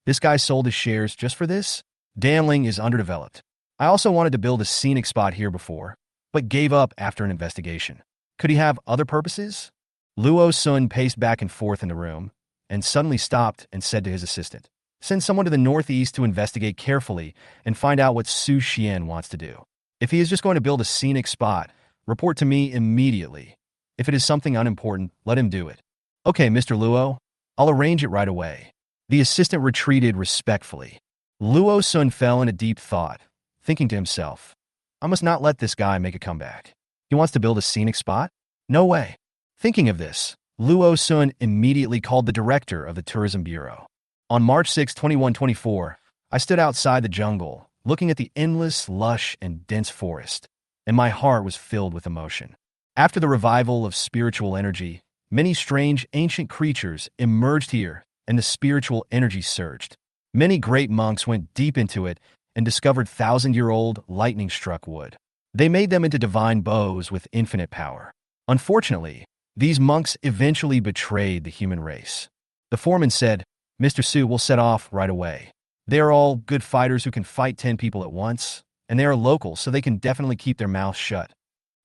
This guy sold his shares just for this? Dayangling is underdeveloped. I also wanted to build a scenic spot here before, but gave up after an investigation. Could he have other purposes? Luo Sun paced back and forth in the room, and suddenly stopped and said to his assistant, "Send someone to the Northeast to investigate carefully and find out what Su Xian wants to do. If he is just going to build a scenic spot, report to me immediately. If it is something unimportant, let him do it." "Okay, Mr. Luo, I'll arrange it right away." The assistant retreated respectfully. Luo Sun fell in a deep thought, thinking to himself, "I must not let this guy make a comeback. He wants to build a scenic spot? No way." Thinking of this, Luo Sun immediately called the director of the Tourism Bureau. On March 6, 2124, I stood outside the jungle, looking at the endless, lush, and dense forest, and my heart was filled with emotion. After the revival of spiritual energy, many strange ancient creatures emerged here, and the spiritual energy surged. Many great monks went deep into it and discovered 1,000-year-old lightning-struck wood. They made them into divine bows with infinite power. Unfortunately, these monks eventually betrayed the human race. The foreman said, "Mr. Su will set off right away. They are all good fighters who can fight 10 people at once, and they are local, so they can definitely keep their mouths shut."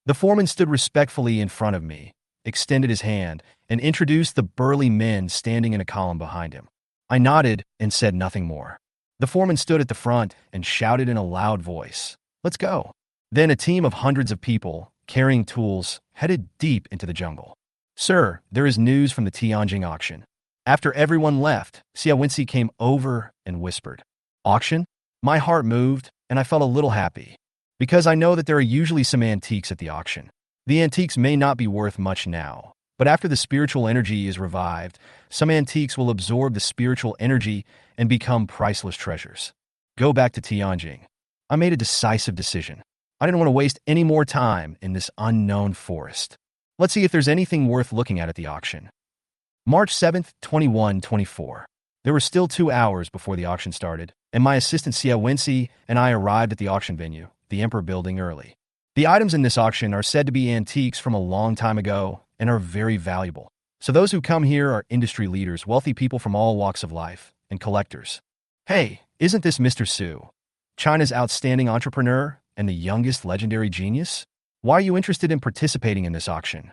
The foreman stood respectfully in front of me, extended his hand, and introduced the burly men standing in a column behind him. I nodded and said nothing more. The foreman stood at the front and shouted in a loud voice, "Let's go." Then a team of hundreds of people, carrying tools, headed deep into the jungle. "Sir, there is news from the Tianjin auction." After everyone left, Xia Wenxi came over and whispered, "Auction?" My heart moved, and I felt a little happy, because I know that there are usually some antiques at the auction. The antiques may not be worth much now, but after the spiritual energy is revived, some antiques will absorb the spiritual energy and become priceless treasures. Go back to Tianjin. I made a decisive decision. I didn't want to waste any more time in this unknown forest. Let's see if there's anything worth looking at the auction. March 7th, 2124. There were still 2 hours before the auction started, and my assistant Xia Wenxi and I arrived at the auction venue, the Emperor building, early. The items in this auction are said to be antiques from a long time ago and are very valuable. So those who come here are industry leaders, wealthy people from all walks of life, and collectors. Hey, isn't this Mr. Su, China's outstanding entrepreneur and the youngest legendary genius? Why are you interested in participating in this auction?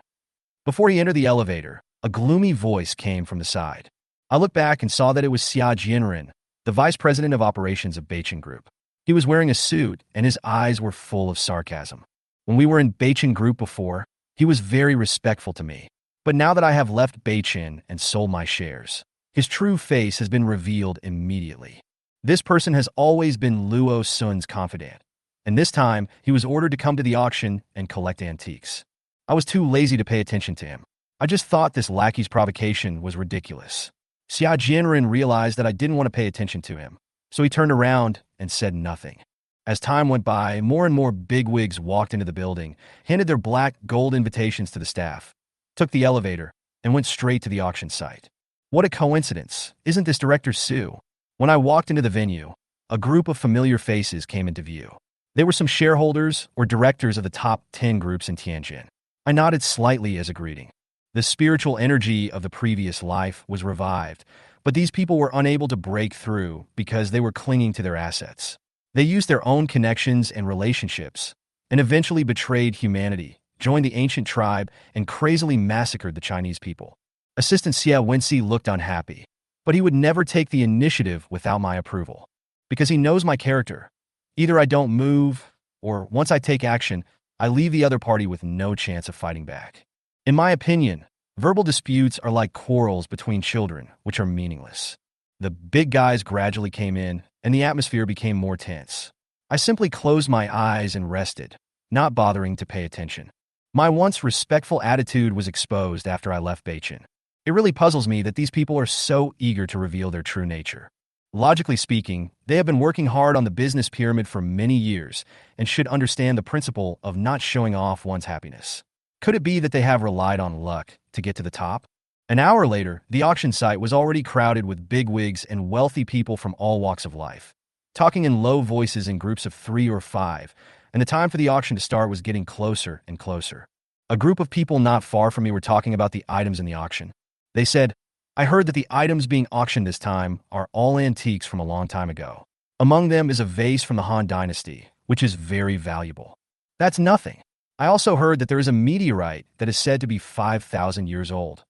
Before he entered the elevator, a gloomy voice came from the side. I looked back and saw that it was Xia Jianren, the vice president of operations of Beichen Group. He was wearing a suit, and his eyes were full of sarcasm. When we were in Beichen Group before, he was very respectful to me. But now that I have left Beichen and sold my shares, his true face has been revealed immediately. This person has always been Luo Sun's confidant, and this time he was ordered to come to the auction and collect antiques. I was too lazy to pay attention to him. I just thought this lackey's provocation was ridiculous. Xia Jianren realized that I didn't want to pay attention to him, so he turned around and said nothing. As time went by, more and more bigwigs walked into the building, handed their black gold invitations to the staff, took the elevator, and went straight to the auction site. What a coincidence! Isn't this Director Su? When I walked into the venue, a group of familiar faces came into view. They were some shareholders or directors of the top 10 groups in Tianjin. I nodded slightly as a greeting. The spiritual energy of the previous life was revived, but these people were unable to break through because they were clinging to their assets. They used their own connections and relationships, and eventually betrayed humanity, joined the ancient tribe, and crazily massacred the Chinese people. Assistant Xia Wenxi looked unhappy, but he would never take the initiative without my approval, because he knows my character. Either I don't move, or once I take action, I leave the other party with no chance of fighting back. In my opinion, verbal disputes are like quarrels between children, which are meaningless. The big guys gradually came in, and the atmosphere became more tense. I simply closed my eyes and rested, not bothering to pay attention. My once respectful attitude was exposed after I left Beichen. It really puzzles me that these people are so eager to reveal their true nature. Logically speaking, they have been working hard on the business pyramid for many years and should understand the principle of not showing off one's happiness. Could it be that they have relied on luck to get to the top? An hour later, the auction site was already crowded with bigwigs and wealthy people from all walks of life, talking in low voices in groups of 3 or 5, and the time for the auction to start was getting closer and closer. A group of people not far from me were talking about the items in the auction. They said, "I heard that the items being auctioned this time are all antiques from a long time ago. Among them is a vase from the Han Dynasty, which is very valuable." That's nothing. I also heard that there is a meteorite that is said to be 5,000 years old.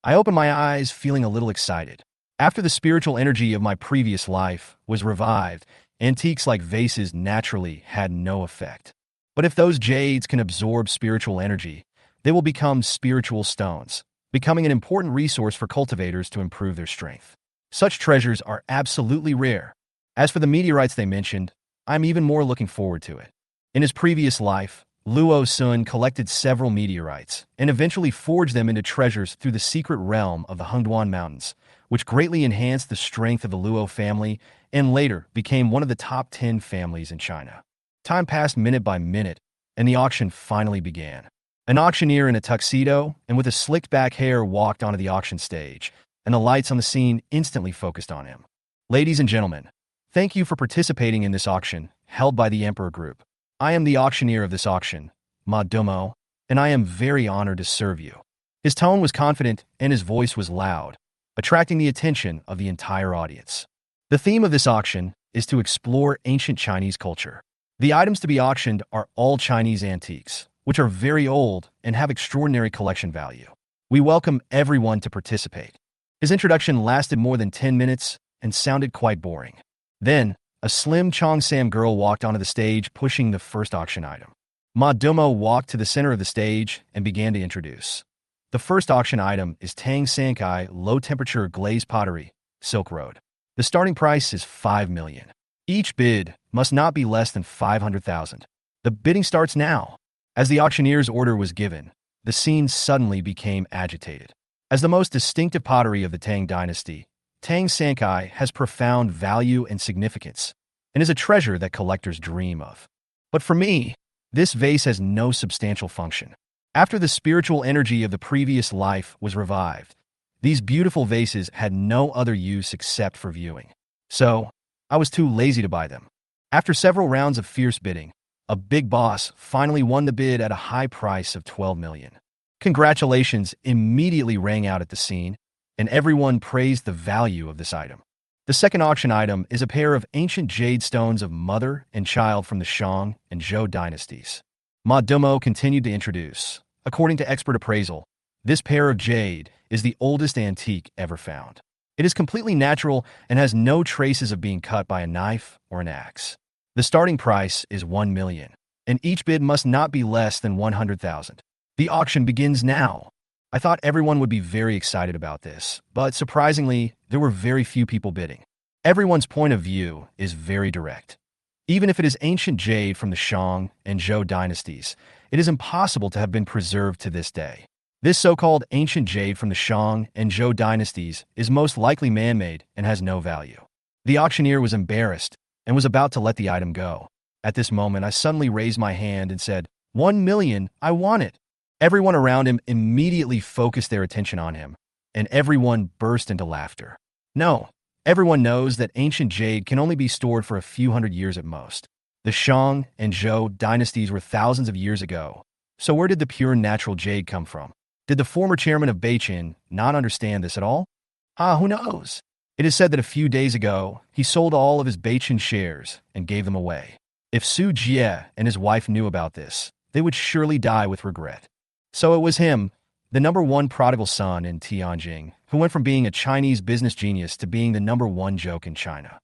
I opened my eyes, feeling a little excited. After the spiritual energy of my previous life was revived, antiques like vases naturally had no effect. But if those jades can absorb spiritual energy, they will become spiritual stones, becoming an important resource for cultivators to improve their strength. Such treasures are absolutely rare. As for the meteorites they mentioned, I'm even more looking forward to it. In his previous life, Luo Sun collected several meteorites and eventually forged them into treasures through the secret realm of the Hengduan Mountains, which greatly enhanced the strength of the Luo family and later became one of the top 10 families in China. Time passed minute by minute, and the auction finally began. An auctioneer in a tuxedo and with a slicked-back hair walked onto the auction stage, and the lights on the scene instantly focused on him. "Ladies and gentlemen, thank you for participating in this auction held by the Emperor Group. I am the auctioneer of this auction, Ma Domo, and I am very honored to serve you. His tone was confident and his voice was loud, attracting the attention of the entire audience. The theme of this auction is to explore ancient Chinese culture. The items to be auctioned are all Chinese antiques, which are very old and have extraordinary collection value. We welcome everyone to participate. His introduction lasted more than 10 minutes and sounded quite boring. Then, a slim Cheongsam girl walked onto the stage pushing the first auction item. Ma Domo walked to the center of the stage and began to introduce. The first auction item is Tang Sankai low-temperature glazed pottery, Silk Road. The starting price is 5 million. Each bid must not be less than 500,000. The bidding starts now. As the auctioneer's order was given, the scene suddenly became agitated. As the most distinctive pottery of the Tang dynasty, Tang Sankai has profound value and significance, and is a treasure that collectors dream of. But for me, this vase has no substantial function. After the spiritual energy of the previous life was revived, these beautiful vases had no other use except for viewing. So, I was too lazy to buy them. After several rounds of fierce bidding, a big boss finally won the bid at a high price of 12 million. Congratulations immediately rang out at the scene, and everyone praised the value of this item. The second auction item is a pair of ancient jade stones of mother and child from the Shang and Zhou dynasties. Ma Domo continued to introduce. According to expert appraisal, this pair of jade is the oldest antique ever found. It is completely natural and has no traces of being cut by a knife or an axe. The starting price is 1 million, and each bid must not be less than 100,000. The auction begins now. I thought everyone would be very excited about this, but surprisingly, there were very few people bidding. Everyone's point of view is very direct. Even if it is ancient jade from the Shang and Zhou dynasties, it is impossible to have been preserved to this day. This so-called ancient jade from the Shang and Zhou dynasties is most likely man-made and has no value. The auctioneer was embarrassed and was about to let the item go. At this moment, I suddenly raised my hand and said, 1 million, I want it. Everyone around him immediately focused their attention on him, and everyone burst into laughter. No, everyone knows that ancient jade can only be stored for a few hundred years at most. The Shang and Zhou dynasties were thousands of years ago, so where did the pure natural jade come from? Did the former chairman of Beichen not understand this at all? Who knows? It is said that a few days ago, he sold all of his Beichen shares and gave them away. If Su Jie and his wife knew about this, they would surely die with regret. So it was him, the #1 prodigal son in Tianjin, who went from being a Chinese business genius to being the #1 joke in China.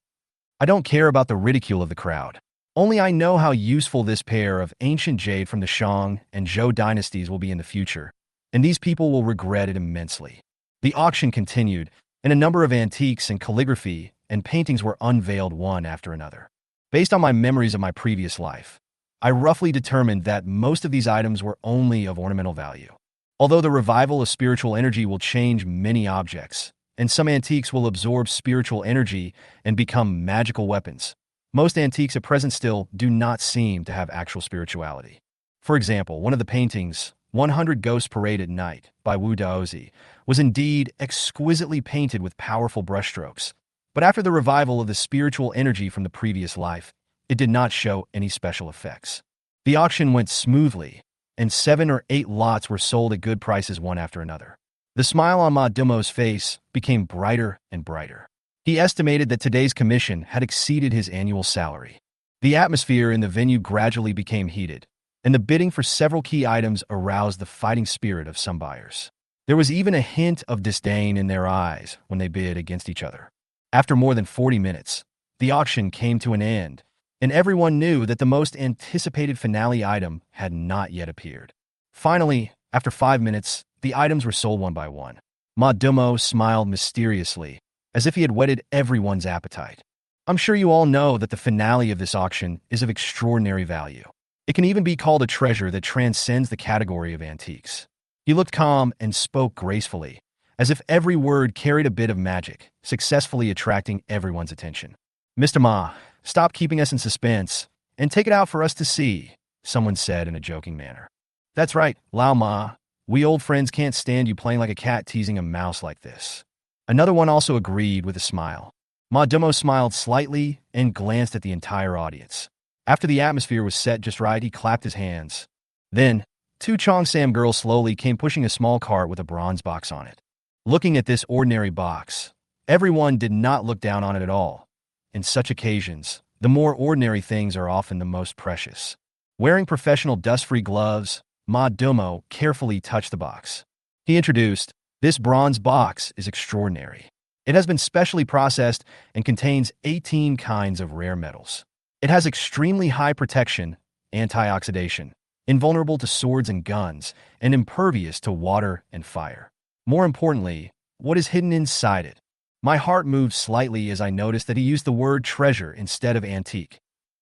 I don't care about the ridicule of the crowd. Only I know how useful this pair of ancient jade from the Shang and Zhou dynasties will be in the future, and these people will regret it immensely. The auction continued, and a number of antiques and calligraphy and paintings were unveiled one after another. Based on my memories of my previous life, I roughly determined that most of these items were only of ornamental value. Although the revival of spiritual energy will change many objects, and some antiques will absorb spiritual energy and become magical weapons, most antiques at present still do not seem to have actual spirituality. For example, one of the paintings, 100 Ghosts Parade at Night by Wu Daozi, was indeed exquisitely painted with powerful brushstrokes, but after the revival of the spiritual energy from the previous life, it did not show any special effects. The auction went smoothly, and 7 or 8 lots were sold at good prices one after another. The smile on Ma Domo's face became brighter and brighter. He estimated that today's commission had exceeded his annual salary. The atmosphere in the venue gradually became heated, and the bidding for several key items aroused the fighting spirit of some buyers. There was even a hint of disdain in their eyes when they bid against each other. After more than 40 minutes, the auction came to an end, and everyone knew that the most anticipated finale item had not yet appeared. Finally, after 5 minutes, the items were sold one by one. Ma Domo smiled mysteriously, as if he had whetted everyone's appetite. I'm sure you all know that the finale of this auction is of extraordinary value. It can even be called a treasure that transcends the category of antiques. He looked calm and spoke gracefully, as if every word carried a bit of magic, successfully attracting everyone's attention. Mr. Ma, stop keeping us in suspense, and take it out for us to see, someone said in a joking manner. That's right, Lao Ma. We old friends can't stand you playing like a cat teasing a mouse like this. Another one also agreed with a smile. Ma Domo smiled slightly and glanced at the entire audience. After the atmosphere was set just right, he clapped his hands. Then, two Cheongsam girls slowly came pushing a small cart with a bronze box on it. Looking at this ordinary box, everyone did not look down on it at all. In such occasions, the more ordinary things are often the most precious. Wearing professional dust-free gloves, Ma Domo carefully touched the box. He introduced, "This bronze box is extraordinary. It has been specially processed and contains 18 kinds of rare metals. It has extremely high protection, antioxidation, invulnerable to swords and guns, and impervious to water and fire. More importantly, what is hidden inside it?" My heart moved slightly as I noticed that he used the word treasure instead of antique.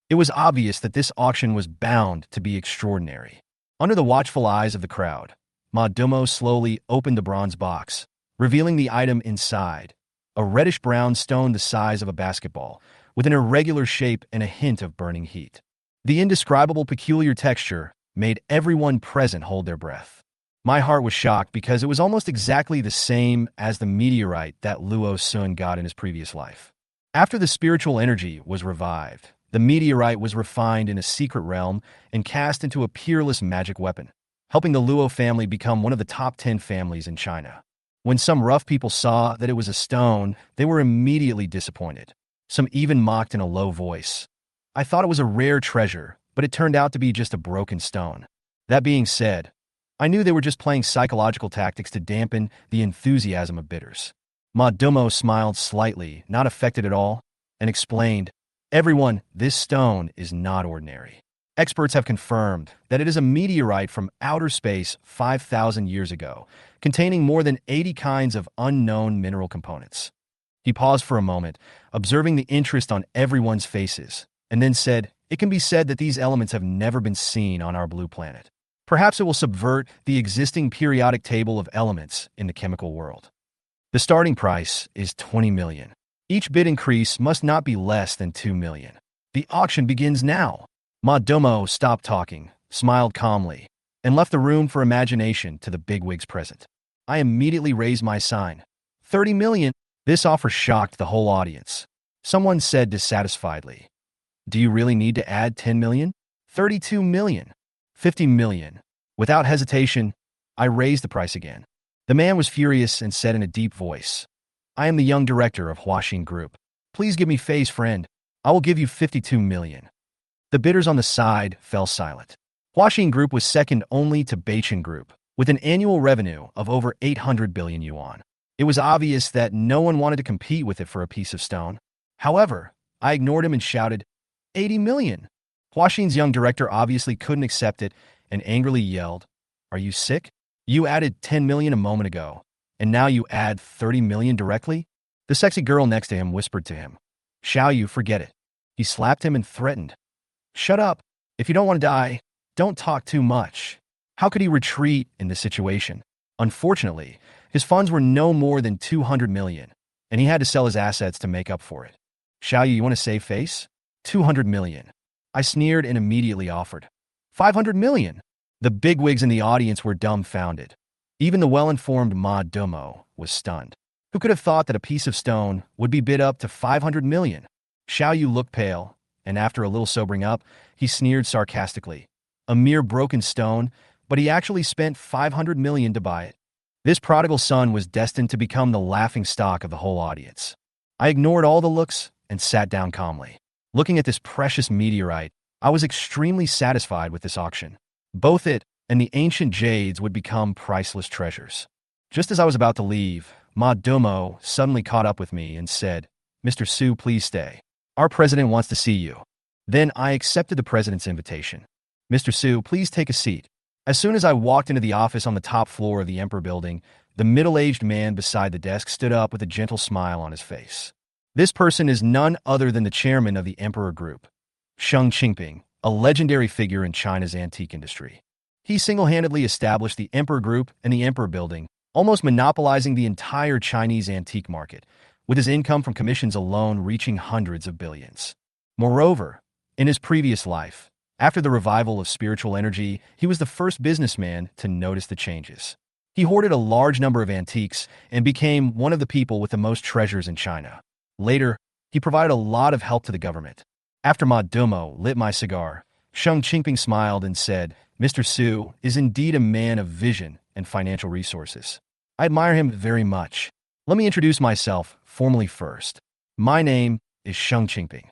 It was obvious that this auction was bound to be extraordinary. Under the watchful eyes of the crowd, Ma Domo slowly opened the bronze box, revealing the item inside, a reddish-brown stone the size of a basketball, with an irregular shape and a hint of burning heat. The indescribable peculiar texture made everyone present hold their breath. My heart was shocked because it was almost exactly the same as the meteorite that Luo Sun got in his previous life. After the spiritual energy was revived, the meteorite was refined in a secret realm and cast into a peerless magic weapon, helping the Luo family become one of the top 10 families in China. When some rough people saw that it was a stone, they were immediately disappointed. Some even mocked in a low voice. I thought it was a rare treasure, but it turned out to be just a broken stone. That being said, I knew they were just playing psychological tactics to dampen the enthusiasm of bidders. Ma Domo smiled slightly, not affected at all, and explained, "Everyone, this stone is not ordinary. Experts have confirmed that it is a meteorite from outer space 5,000 years ago, containing more than 80 kinds of unknown mineral components." He paused for a moment, observing the interest on everyone's faces, and then said, "It can be said that these elements have never been seen on our blue planet. Perhaps it will subvert the existing periodic table of elements in the chemical world." The starting price is 20 million. Each bid increase must not be less than 2 million. The auction begins now. Ma Domo stopped talking, smiled calmly, and left the room for imagination to the bigwigs present. I immediately raised my sign. 30 million. This offer shocked the whole audience. Someone said dissatisfiedly, "Do you really need to add 10 million? 32 million. 50 million. Without hesitation, I raised the price again. The man was furious and said in a deep voice, "I am the young director of Beichen Group. Please give me face, friend. I will give you 52 million. The bidders on the side fell silent. Beichen Group was second only to Beichen Group, with an annual revenue of over 800 billion yuan. It was obvious that no one wanted to compete with it for a piece of stone. However, I ignored him and shouted, 80 million. Huaxin's young director obviously couldn't accept it and angrily yelled, "Are you sick? You added 10 million a moment ago, and now you add 30 million directly?" The sexy girl next to him whispered to him, "Shall you forget it?" He slapped him and threatened, "Shut up. If you don't want to die, don't talk too much." How could he retreat in this situation? Unfortunately, his funds were no more than 200 million, and he had to sell his assets to make up for it. "Shall you want to save face?" 200 million. I sneered and immediately offered 500 million. The bigwigs in the audience were dumbfounded. Even the well-informed Ma Domo was stunned. Who could have thought that a piece of stone would be bid up to 500 million? Xiao Yu looked pale, and after a little sobering up, he sneered sarcastically. A mere broken stone, but he actually spent 500 million to buy it. This prodigal son was destined to become the laughing stock of the whole audience. I ignored all the looks and sat down calmly. Looking at this precious meteorite, I was extremely satisfied with this auction. Both it and the ancient jades would become priceless treasures. Just as I was about to leave, Ma Domo suddenly caught up with me and said, "Mr. Su, please stay. Our president wants to see you." Then I accepted the president's invitation. "Mr. Su, please take a seat." As soon as I walked into the office on the top floor of the Emperor building, the middle-aged man beside the desk stood up with a gentle smile on his face. This person is none other than the chairman of the Emperor Group, Sheng Qingping, a legendary figure in China's antique industry. He single-handedly established the Emperor Group and the Emperor Building, almost monopolizing the entire Chinese antique market, with his income from commissions alone reaching hundreds of billions. Moreover, in his previous life, after the revival of spiritual energy, he was the first businessman to notice the changes. He hoarded a large number of antiques and became one of the people with the most treasures in China. Later, he provided a lot of help to the government. After Ma Dumo lit my cigar, Sheng Qingping smiled and said, Mr. Su is indeed a man of vision and financial resources. I admire him very much. Let me introduce myself formally first. My name is Sheng Qingping.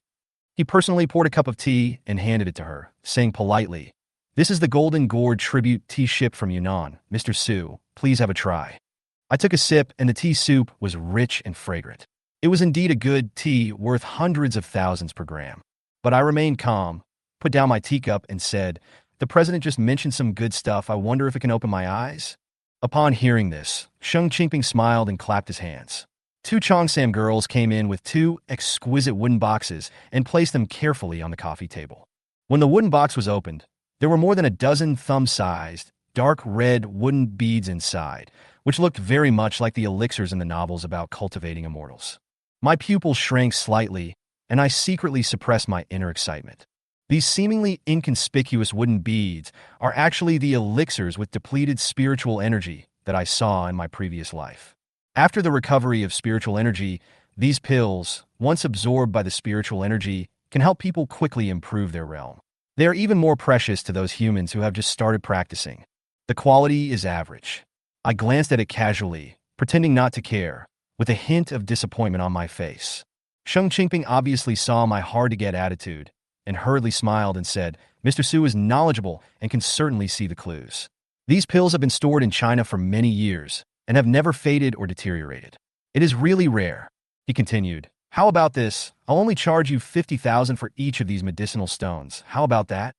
He personally poured a cup of tea and handed it to her, saying politely, This is the Golden Gourd tribute tea ship from Yunnan. Mr. Su, please have a try. I took a sip and the tea soup was rich and fragrant. It was indeed a good tea worth hundreds of thousands per gram. But I remained calm, put down my teacup and said, The president just mentioned some good stuff. I wonder if it can open my eyes? Upon hearing this, Sheng Qingping smiled and clapped his hands. Two Chongsam girls came in with two exquisite wooden boxes and placed them carefully on the coffee table. When the wooden box was opened, there were more than a dozen thumb-sized, dark red wooden beads inside, which looked very much like the elixirs in the novels about cultivating immortals. My pupils shrank slightly, and I secretly suppressed my inner excitement. These seemingly inconspicuous wooden beads are actually the elixirs with depleted spiritual energy that I saw in my previous life. After the recovery of spiritual energy, these pills, once absorbed by the spiritual energy, can help people quickly improve their realm. They are even more precious to those humans who have just started practicing. The quality is average. I glanced at it casually, pretending not to care, with a hint of disappointment on my face. Sheng Qingping obviously saw my hard-to-get attitude, and hurriedly smiled and said, Mr. Su is knowledgeable and can certainly see the clues. These pills have been stored in China for many years and have never faded or deteriorated. It is really rare, he continued. How about this? I'll only charge you 50,000 for each of these medicinal stones. How about that?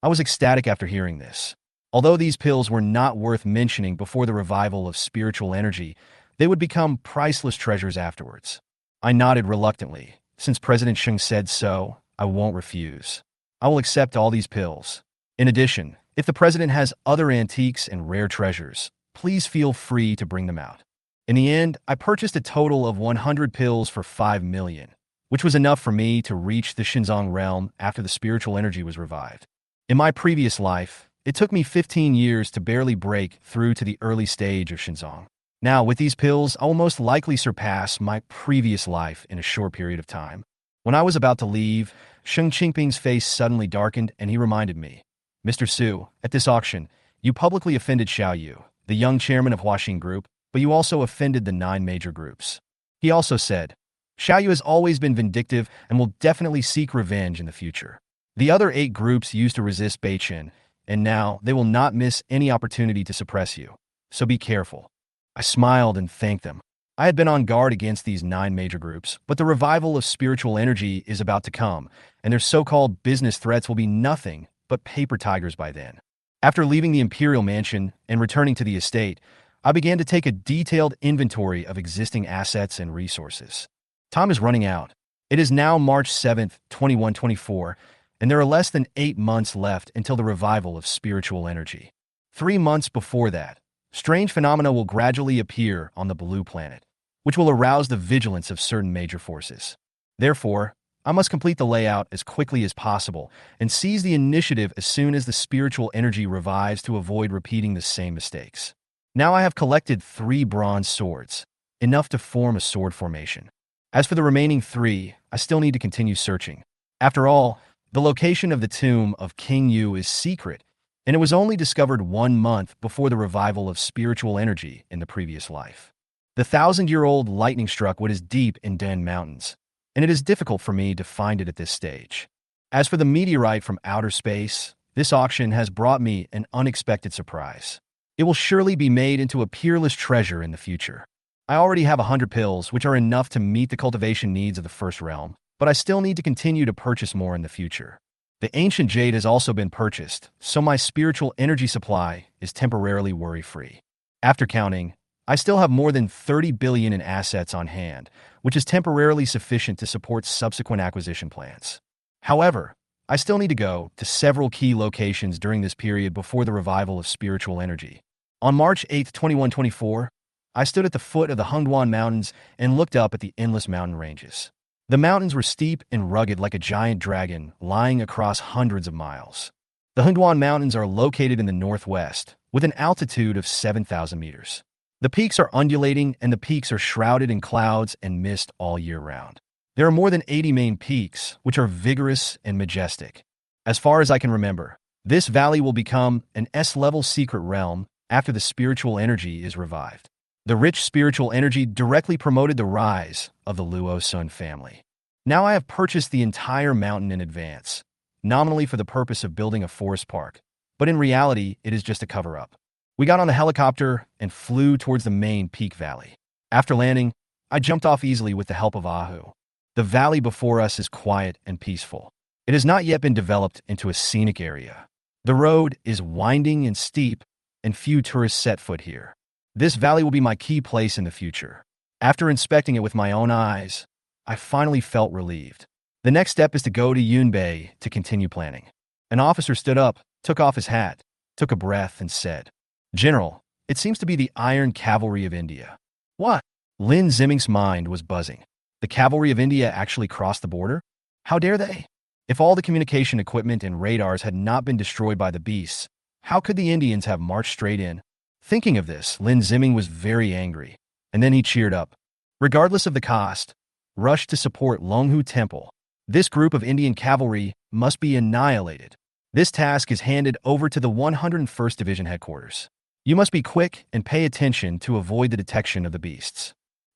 I was ecstatic after hearing this. Although these pills were not worth mentioning before the revival of spiritual energy, they would become priceless treasures afterwards. I nodded reluctantly. Since President Sheng said so, I won't refuse. I will accept all these pills. In addition, if the president has other antiques and rare treasures, please feel free to bring them out. In the end, I purchased a total of 100 pills for 5 million, which was enough for me to reach the Shenzong realm after the spiritual energy was revived. In my previous life, it took me 15 years to barely break through to the early stage of Shenzong. Now, with these pills, I will most likely surpass my previous life in a short period of time. When I was about to leave, Sheng Qingping's face suddenly darkened and he reminded me, Mr. Su, at this auction, you publicly offended Xiao Yu, the young chairman of Beichen Group, but you also offended the 9 major groups. He also said, Xiao Yu has always been vindictive and will definitely seek revenge in the future. The other 8 groups used to resist Beichen, and now they will not miss any opportunity to suppress you. So be careful. I smiled and thanked them. I had been on guard against these 9 major groups, but the revival of spiritual energy is about to come, and their so-called business threats will be nothing but paper tigers by then. After leaving the imperial mansion and returning to the estate, I began to take a detailed inventory of existing assets and resources. Time is running out. It is now March 7th, 2124, and there are less than 8 months left until the revival of spiritual energy. 3 months before that, strange phenomena will gradually appear on the blue planet, which will arouse the vigilance of certain major forces. Therefore, I must complete the layout as quickly as possible and seize the initiative as soon as the spiritual energy revives to avoid repeating the same mistakes. Now I have collected 3 bronze swords, enough to form a sword formation. As for the remaining 3, I still need to continue searching. After all, the location of the tomb of King Yu is secret, and it was only discovered 1 month before the revival of spiritual energy in the previous life. The 1,000-year-old lightning struck what is deep in Den Mountains, and it is difficult for me to find it at this stage. As for the meteorite from outer space, this auction has brought me an unexpected surprise. It will surely be made into a peerless treasure in the future. I already have 100 pills, which are enough to meet the cultivation needs of the first realm, but I still need to continue to purchase more in the future. The ancient jade has also been purchased, so my spiritual energy supply is temporarily worry-free. After counting, I still have more than 30 billion in assets on hand, which is temporarily sufficient to support subsequent acquisition plans. However, I still need to go to several key locations during this period before the revival of spiritual energy. On March 8, 2124, I stood at the foot of the Hengduan Mountains and looked up at the endless mountain ranges. The mountains were steep and rugged like a giant dragon lying across hundreds of miles. The Hengduan Mountains are located in the northwest, with an altitude of 7,000 meters. The peaks are undulating and the peaks are shrouded in clouds and mist all year round. There are more than 80 main peaks, which are vigorous and majestic. As far as I can remember, this valley will become an S-level secret realm after the spiritual energy is revived. The rich spiritual energy directly promoted the rise of the Luo Sun family. Now I have purchased the entire mountain in advance, nominally for the purpose of building a forest park, but in reality, it is just a cover-up. We got on the helicopter and flew towards the main peak valley. After landing, I jumped off easily with the help of Ahu. The valley before us is quiet and peaceful. It has not yet been developed into a scenic area. The road is winding and steep, and few tourists set foot here. This valley will be my key place in the future. After inspecting it with my own eyes, I finally felt relieved. The next step is to go to Jinbe to continue planning. An officer stood up, took off his hat, took a breath, and said, "General, it seems to be the Iron Cavalry of India." What? Lin Ziming's mind was buzzing. The cavalry of India actually crossed the border? How dare they? If all the communication equipment and radars had not been destroyed by the beasts, how could the Indians have marched straight in? Thinking of this, Lin Ziming was very angry, and then he cheered up. Regardless of the cost, rush to support Longhu Temple. This group of Indian cavalry must be annihilated. This task is handed over to the 101st Division headquarters. You must be quick and pay attention to avoid the detection of the beasts.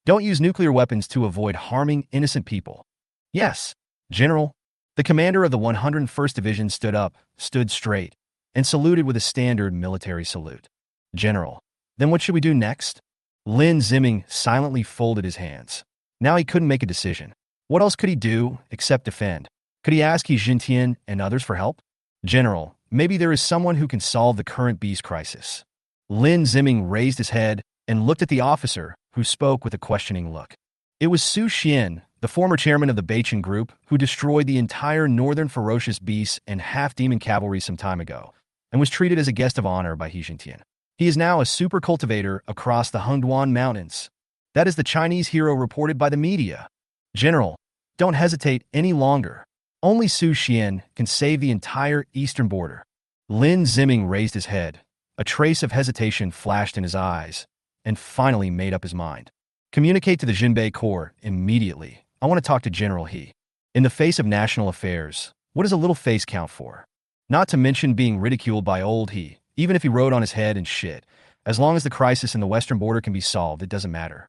Don't use nuclear weapons to avoid harming innocent people. Yes, General. The commander of the 101st Division stood up, stood straight, and saluted with a standard military salute. General, then what should we do next? Lin Ziming silently folded his hands. Now he couldn't make a decision. What else could he do except defend? Could he ask He Jintian and others for help? General, maybe there is someone who can solve the current beast crisis. Lin Ziming raised his head and looked at the officer, who spoke with a questioning look. It was Su Xian, the former chairman of the Beichen Group, who destroyed the entire northern ferocious beasts and half-demon cavalry some time ago, and was treated as a guest of honor by He Jintian. He is now a super cultivator across the Hengduan Mountains. That is the Chinese hero reported by the media. General, don't hesitate any longer. Only Su Xian can save the entire eastern border. Lin Ziming raised his head. A trace of hesitation flashed in his eyes, and finally made up his mind. Communicate to the Jinbe Corps immediately. I want to talk to General He. In the face of national affairs, what does a little face count for? Not to mention being ridiculed by old He. Even if he rode on his head and shit, as long as the crisis in the western border can be solved, it doesn't matter.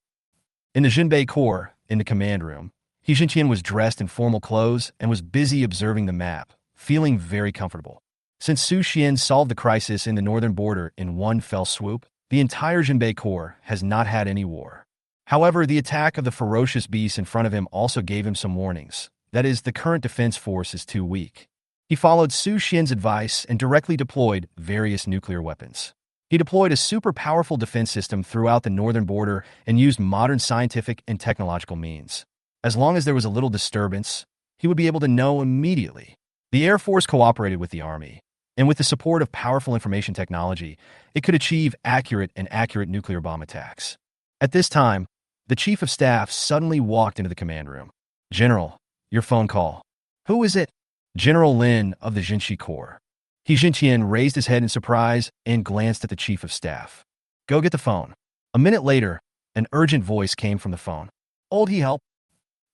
In the Jinbe Corps, in the command room, He Jintian was dressed in formal clothes and was busy observing the map, feeling very comfortable. Since Su Xian solved the crisis in the northern border in one fell swoop, the entire Jinbe Corps has not had any war. However, the attack of the ferocious beasts in front of him also gave him some warnings. That is, the current defense force is too weak. He followed Su Xian's advice and directly deployed various nuclear weapons. He deployed a super powerful defense system throughout the northern border and used modern scientific and technological means. As long as there was a little disturbance, he would be able to know immediately. The Air Force cooperated with the Army, and with the support of powerful information technology, it could achieve accurate nuclear bomb attacks. At this time, the Chief of Staff suddenly walked into the command room. "General, your phone call." "Who is it?" "General Lin of the Jinshi Corps." He Jintian raised his head in surprise and glanced at the Chief of Staff. "Go get the phone." A minute later, an urgent voice came from the phone. "Old He help.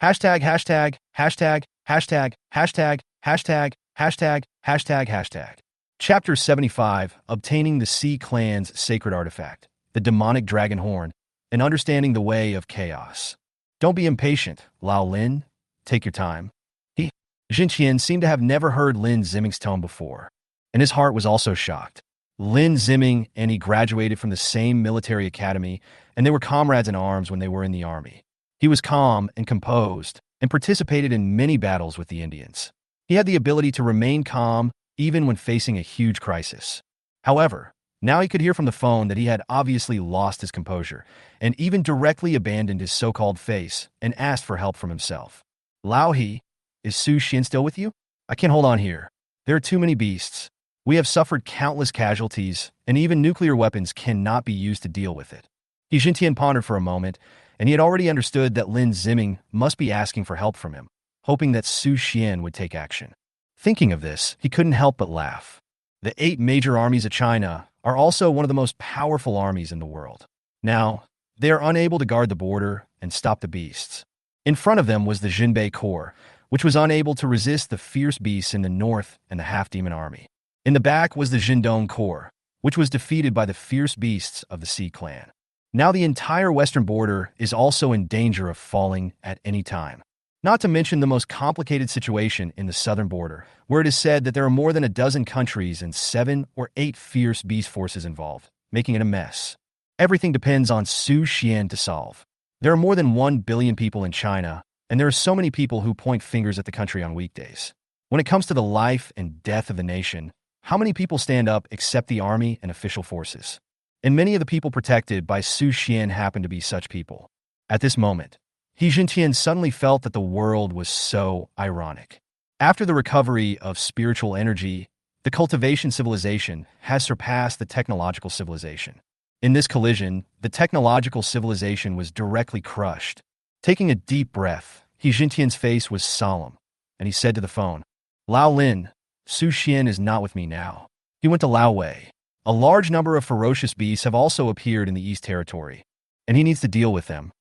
Hashtag, hashtag, hashtag, hashtag, hashtag, hashtag, hashtag, hashtag, hashtag. Chapter 75, Obtaining the Sea Clan's Sacred Artifact, the Demonic Dragon Horn, and Understanding the Way of Chaos. Don't be impatient, Lao Lin. Take your time. He Jintian seemed to have never heard Lin Ziming's tone before, and his heart was also shocked. Lin Ziming and he graduated from the same military academy, and they were comrades in arms when they were in the army. He was calm and composed, and participated in many battles with the Indians. He had the ability to remain calm even when facing a huge crisis. However, now he could hear from the phone that he had obviously lost his composure, and even directly abandoned his so-called face and asked for help from himself. "Lao He, is Su Xian still with you? I can't hold on here. There are too many beasts. We have suffered countless casualties, and even nuclear weapons cannot be used to deal with it." He Jintian pondered for a moment, and he had already understood that Lin Ziming must be asking for help from him, hoping that Su Xian would take action. Thinking of this, he couldn't help but laugh. The 8 major armies of China are also one of the most powerful armies in the world. Now, they are unable to guard the border and stop the beasts. In front of them was the Jinbe Corps, which was unable to resist the fierce beasts in the north and the half-demon army. In the back was the Shenzong Corps, which was defeated by the fierce beasts of the Sea clan. Now the entire western border is also in danger of falling at any time. Not to mention the most complicated situation in the southern border, where it is said that there are more than a dozen countries and 7 or 8 fierce beast forces involved, making it a mess. Everything depends on Su Xian to solve. There are more than 1 billion people in China, and there are so many people who point fingers at the country on weekdays. When it comes to the life and death of the nation, how many people stand up except the army and official forces? And many of the people protected by Su Xian happen to be such people. At this moment, He Jintian suddenly felt that the world was so ironic. After the recovery of spiritual energy, the cultivation civilization has surpassed the technological civilization. In this collision, the technological civilization was directly crushed. Taking a deep breath, He Jintian's face was solemn, and he said to the phone, "Lao Lin, Su Xian is not with me now." He went to Lao Wei. A large number of ferocious beasts have also appeared in the East Territory, and he needs to deal with them.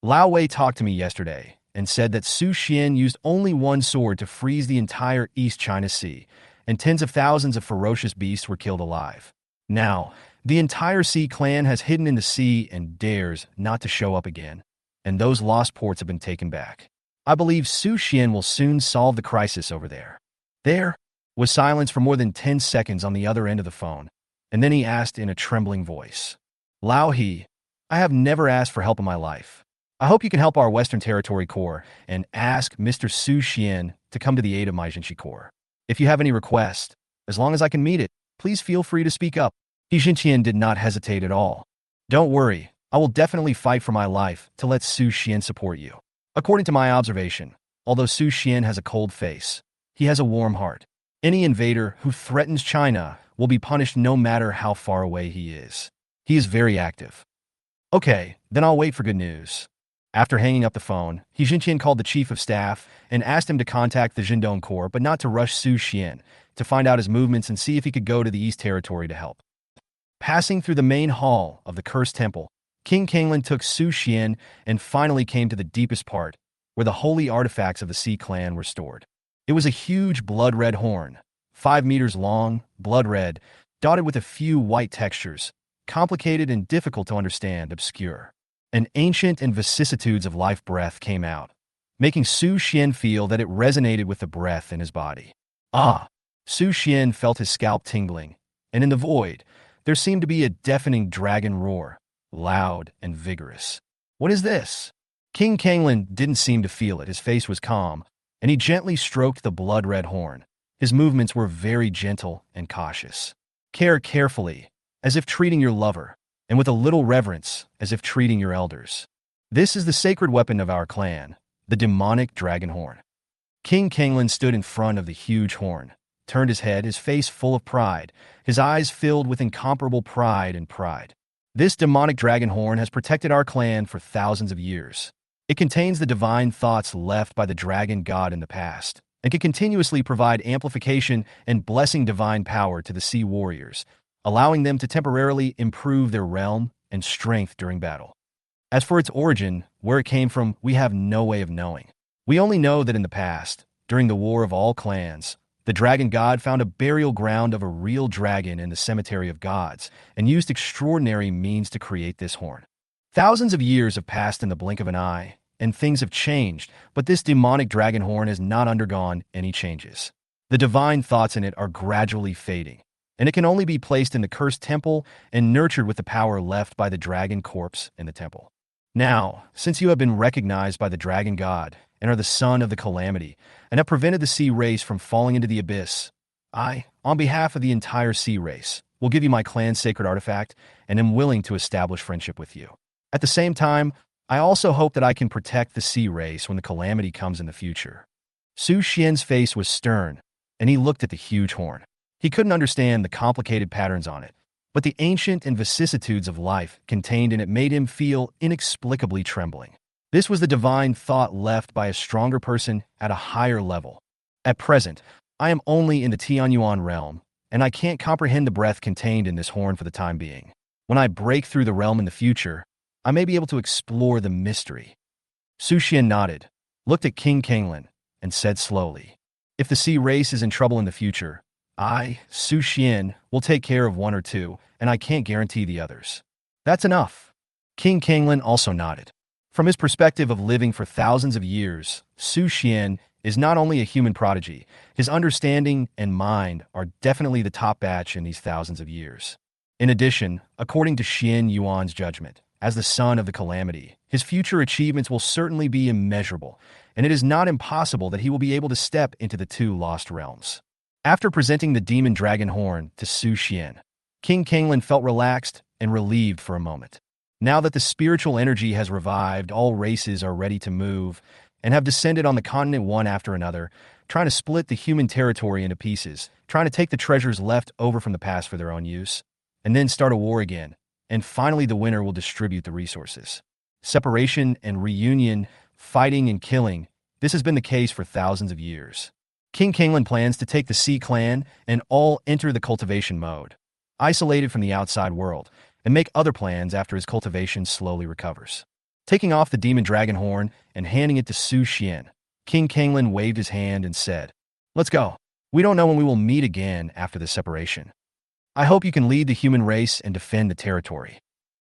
Lao Wei talked to me yesterday and said that Su Xian used only one sword to freeze the entire East China Sea, and tens of thousands of ferocious beasts were killed alive. Now, the entire Sea clan has hidden in the sea and dares not to show up again, and those lost ports have been taken back. I believe Su Xian will soon solve the crisis over there. There was silence for more than 10 seconds on the other end of the phone, and then he asked in a trembling voice, "Lao He, I have never asked for help in my life. I hope you can help our Western Territory Corps and ask Mr. Su Xian to come to the aid of my Jinshi Corps. If you have any request, as long as I can meet it, please feel free to speak up." He Jintian did not hesitate at all. "Don't worry, I will definitely fight for my life to let Su Xian support you. According to my observation, although Su Xian has a cold face, he has a warm heart. Any invader who threatens China will be punished no matter how far away he is. He is very active." "Okay, then I'll wait for good news." After hanging up the phone, He Jintian called the chief of staff and asked him to contact the Shenzong Corps but not to rush Su Xian, to find out his movements and see if he could go to the East Territory to help. Passing through the main hall of the cursed temple, King Kanglin took Su Xian and finally came to the deepest part, where the holy artifacts of the Sea clan were stored. It was a huge blood-red horn, 5 meters long, blood-red, dotted with a few white textures, complicated and difficult to understand, obscure. An ancient and vicissitudes of life breath came out, making Su Xian feel that it resonated with the breath in his body. Ah! Su Xian felt his scalp tingling, and in the void, there seemed to be a deafening dragon roar, loud and vigorous. "What is this?" King Kanglin didn't seem to feel it. His face was calm, and he gently stroked the blood-red horn. His movements were very gentle and cautious. "Care carefully, as if treating your lover, and with a little reverence, as if treating your elders. This is the sacred weapon of our clan, the demonic dragon horn." King Kanglin stood in front of the huge horn, turned his head, his face full of pride, his eyes filled with incomparable pride. "This demonic dragon horn has protected our clan for thousands of years. It contains the divine thoughts left by the dragon god in the past, and can continuously provide amplification and blessing divine power to the sea warriors, allowing them to temporarily improve their realm and strength during battle. As for its origin, where it came from, we have no way of knowing. We only know that in the past, during the War of All Clans, the dragon god found a burial ground of a real dragon in the cemetery of gods and used extraordinary means to create this horn. Thousands of years have passed in the blink of an eye, and things have changed, but this demonic dragon horn has not undergone any changes. The divine thoughts in it are gradually fading, and it can only be placed in the cursed temple and nurtured with the power left by the dragon corpse in the temple. Now, since you have been recognized by the dragon god and are the son of the calamity and have prevented the sea race from falling into the abyss, I, on behalf of the entire sea race, will give you my clan's sacred artifact and am willing to establish friendship with you. At the same time, I also hope that I can protect the sea race when the calamity comes in the future." Su Xian's face was stern, and he looked at the huge horn. He couldn't understand the complicated patterns on it, but the ancient and vicissitudes of life contained in it made him feel inexplicably trembling. This was the divine thought left by a stronger person at a higher level. At present, I am only in the Tianyuan realm, and I can't comprehend the breath contained in this horn for the time being. When I break through the realm in the future, I may be able to explore the mystery. Su Xian nodded, looked at King Kanglin, and said slowly, "If the sea race is in trouble in the future, I, Su Xian, will take care of one or two, and I can't guarantee the others." "That's enough." King Kanglin also nodded. From his perspective of living for thousands of years, Su Xian is not only a human prodigy, his understanding and mind are definitely the top batch in these thousands of years. In addition, according to Xian Yuan's judgment, as the son of the calamity, his future achievements will certainly be immeasurable, and it is not impossible that he will be able to step into the two lost realms. After presenting the demon dragon horn to Su Xian, King Kanglin felt relaxed and relieved for a moment. Now that the spiritual energy has revived, all races are ready to move and have descended on the continent one after another, trying to split the human territory into pieces, trying to take the treasures left over from the past for their own use, and then start a war again, and finally the winner will distribute the resources. Separation and reunion, fighting and killing, this has been the case for thousands of years. King Kanglin plans to take the Sea Clan and all enter the cultivation mode, isolated from the outside world, and make other plans after his cultivation slowly recovers. Taking off the demon dragon horn and handing it to Su Xian, King Kanglin waved his hand and said, "Let's go. We don't know when we will meet again after the separation. I hope you can lead the human race and defend the territory."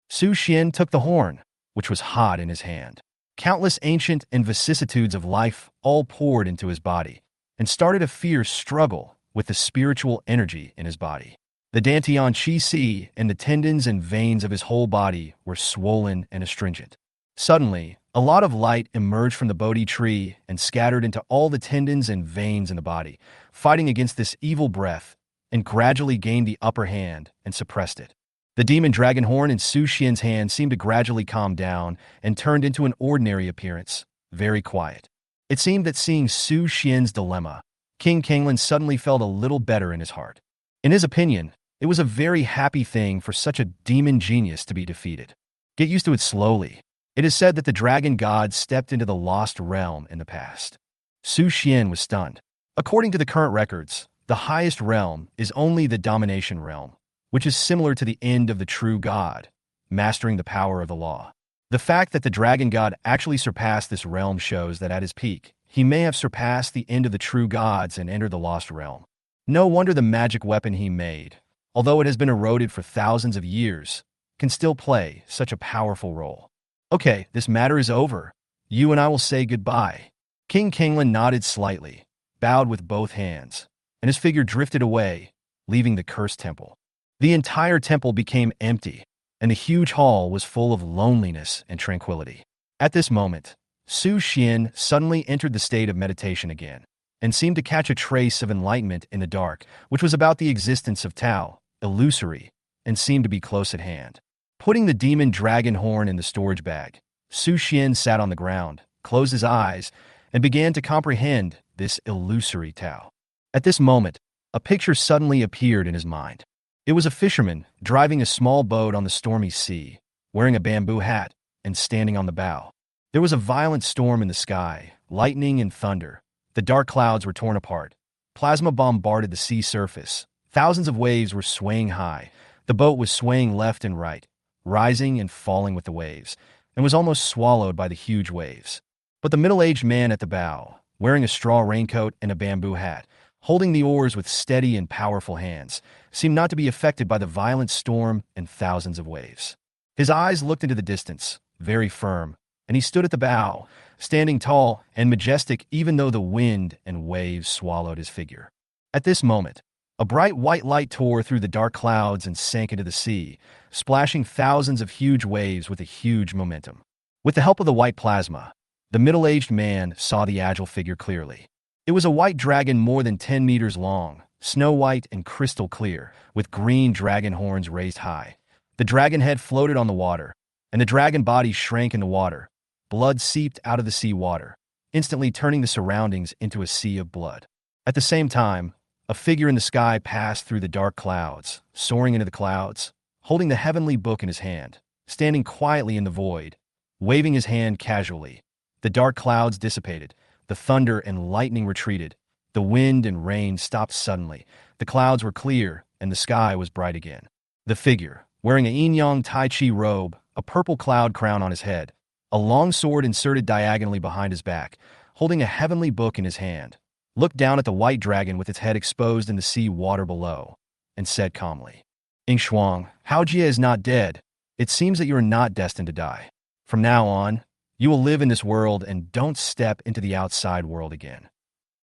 Su Xian took the horn, which was hot in his hand. Countless ancient and vicissitudes of life all poured into his body, and started a fierce struggle with the spiritual energy in his body. The Dantian Qi Si and the tendons and veins of his whole body were swollen and astringent. Suddenly, a lot of light emerged from the Bodhi tree and scattered into all the tendons and veins in the body, fighting against this evil breath, and gradually gained the upper hand and suppressed it. The demon dragon horn in Su Xian's hand seemed to gradually calm down and turned into an ordinary appearance, very quiet. It seemed that seeing Su Xian's dilemma, King Kanglin suddenly felt a little better in his heart. In his opinion, it was a very happy thing for such a demon genius to be defeated. Get used to it slowly. It is said that the dragon god stepped into the lost realm in the past. Su Xian was stunned. According to the current records, the highest realm is only the domination realm, which is similar to the end of the true god, mastering the power of the law. The fact that the dragon god actually surpassed this realm shows that at his peak, he may have surpassed the end of the true gods and entered the lost realm. No wonder the magic weapon he made, although it has been eroded for thousands of years, can still play such a powerful role. "Okay, this matter is over. You and I will say goodbye." King Kanglin nodded slightly, bowed with both hands, and his figure drifted away, leaving the cursed temple. The entire temple became empty, and the huge hall was full of loneliness and tranquility. At this moment, Su Xian suddenly entered the state of meditation again, and seemed to catch a trace of enlightenment in the dark, which was about the existence of Tao, illusory, and seemed to be close at hand. Putting the demon dragon horn in the storage bag, Su Xian sat on the ground, closed his eyes, and began to comprehend this illusory Tao. At this moment, a picture suddenly appeared in his mind. It was a fisherman driving a small boat on the stormy sea, wearing a bamboo hat and standing on the bow. There was a violent storm in the sky, lightning and thunder. The dark clouds were torn apart. Plasma bombarded the sea surface. Thousands of waves were swaying high. The boat was swaying left and right, rising and falling with the waves, and was almost swallowed by the huge waves. But the middle-aged man at the bow, wearing a straw raincoat and a bamboo hat, holding the oars with steady and powerful hands, seemed not to be affected by the violent storm and thousands of waves. His eyes looked into the distance, very firm, and he stood at the bow, standing tall and majestic even though the wind and waves swallowed his figure. At this moment, a bright white light tore through the dark clouds and sank into the sea, splashing thousands of huge waves with a huge momentum. With the help of the white plasma, the middle-aged man saw the agile figure clearly. It was a white dragon more than 10 meters long, snow-white and crystal clear, with green dragon horns raised high. The dragon head floated on the water, and the dragon body shrank in the water. Blood seeped out of the sea water, instantly turning the surroundings into a sea of blood. At the same time, a figure in the sky passed through the dark clouds, soaring into the clouds, holding the heavenly book in his hand, standing quietly in the void, waving his hand casually. The dark clouds dissipated, the thunder and lightning retreated, the wind and rain stopped suddenly, the clouds were clear, and the sky was bright again. The figure, wearing a yin-yang tai chi robe, a purple cloud crown on his head, a long sword inserted diagonally behind his back, holding a heavenly book in his hand, looked down at the white dragon with its head exposed in the sea water below, and said calmly, "Shuang, Hao Jie is not dead. It seems that you are not destined to die. From now on, you will live in this world and don't step into the outside world again."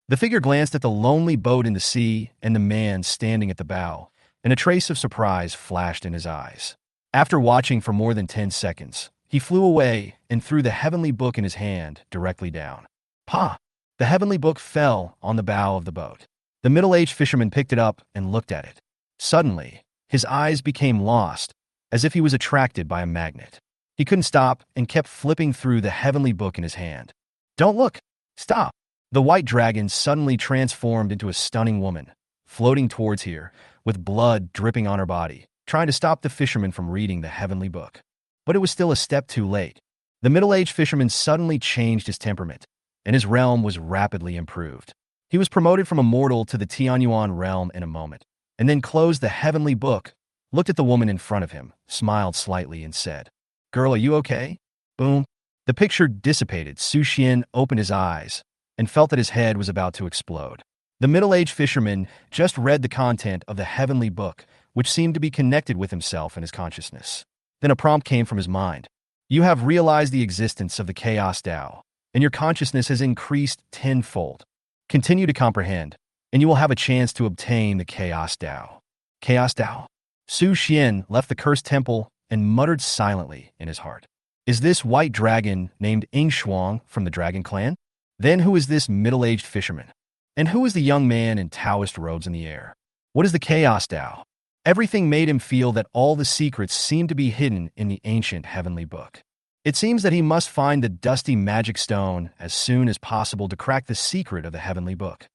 The figure glanced at the lonely boat in the sea and the man standing at the bow, and a trace of surprise flashed in his eyes. After watching for more than 10 seconds, he flew away and threw the heavenly book in his hand directly down. Pa! The heavenly book fell on the bow of the boat. The middle-aged fisherman picked it up and looked at it. Suddenly, his eyes became lost, as if he was attracted by a magnet. He couldn't stop and kept flipping through the heavenly book in his hand. "Don't look! Stop!" The white dragon suddenly transformed into a stunning woman, floating towards here, with blood dripping on her body, trying to stop the fisherman from reading the heavenly book. But it was still a step too late. The middle-aged fisherman suddenly changed his temperament, and his realm was rapidly improved. He was promoted from a mortal to the Tianyuan realm in a moment, and then closed the heavenly book, looked at the woman in front of him, smiled slightly, and said, "Girl, are you okay?" Boom. The picture dissipated. Su Xian opened his eyes and felt that his head was about to explode. The middle-aged fisherman just read the content of the heavenly book, which seemed to be connected with himself and his consciousness. Then a prompt came from his mind. "You have realized the existence of the Chaos Tao, and your consciousness has increased tenfold. Continue to comprehend, and you will have a chance to obtain the Chaos Tao." Chaos Tao? Su Xian left the cursed temple and muttered silently in his heart. Is this white dragon named Shuang from the dragon clan? Then who is this middle-aged fisherman? And who is the young man in Taoist robes in the air? What is the Chaos Tao? Everything made him feel that all the secrets seemed to be hidden in the ancient heavenly book. It seems that he must find the dusty magic stone as soon as possible to crack the secret of the heavenly book.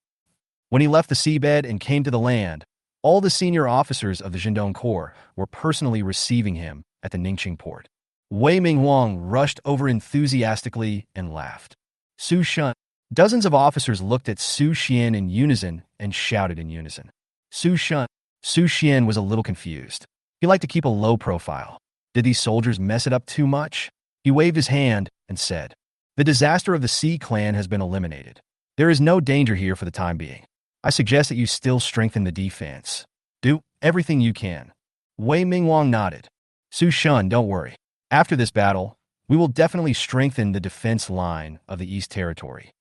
When he left the seabed and came to the land, all the senior officers of the Shenzong Corps were personally receiving him at the Ningqing port. Wei Mingwang rushed over enthusiastically and laughed. Su Shun. Dozens of officers looked at Su Xian in unison and shouted in unison. Su Shun. Su Xian was a little confused. He liked to keep a low profile. Did these soldiers mess it up too much? He waved his hand and said, "The disaster of the Sea clan has been eliminated. There is no danger here for the time being. I suggest that you still strengthen the defense. Do everything you can." Wei Mingwang nodded. Su Shun, don't worry. After this battle, we will definitely strengthen the defense line of the East Territory.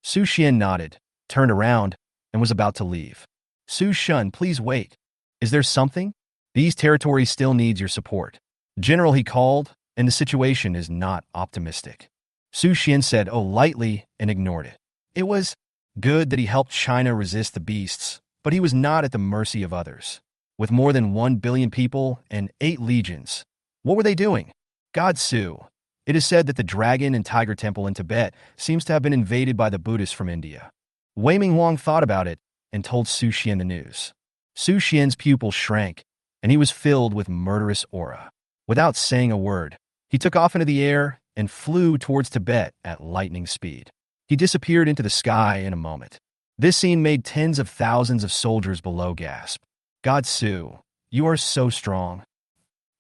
Su Xian nodded, turned around, and was about to leave. Su Shun, please wait. Is there something? The East Territory still needs your support. General, he called, and the situation is not optimistic. Su Xian said, "Oh," lightly, and ignored it. It was good that he helped China resist the beasts, but he was not at the mercy of others. With more than 1 billion people and 8 legions, what were they doing? God Su. It is said that the Dragon and Tiger Temple in Tibet seems to have been invaded by the Buddhists from India. Wei Mingwang thought about it and told Su Xian the news. Su Xian's pupil shrank, and he was filled with murderous aura. Without saying a word, he took off into the air and flew towards Tibet at lightning speed. He disappeared into the sky in a moment. This scene made tens of thousands of soldiers below gasp. God Su, you are so strong.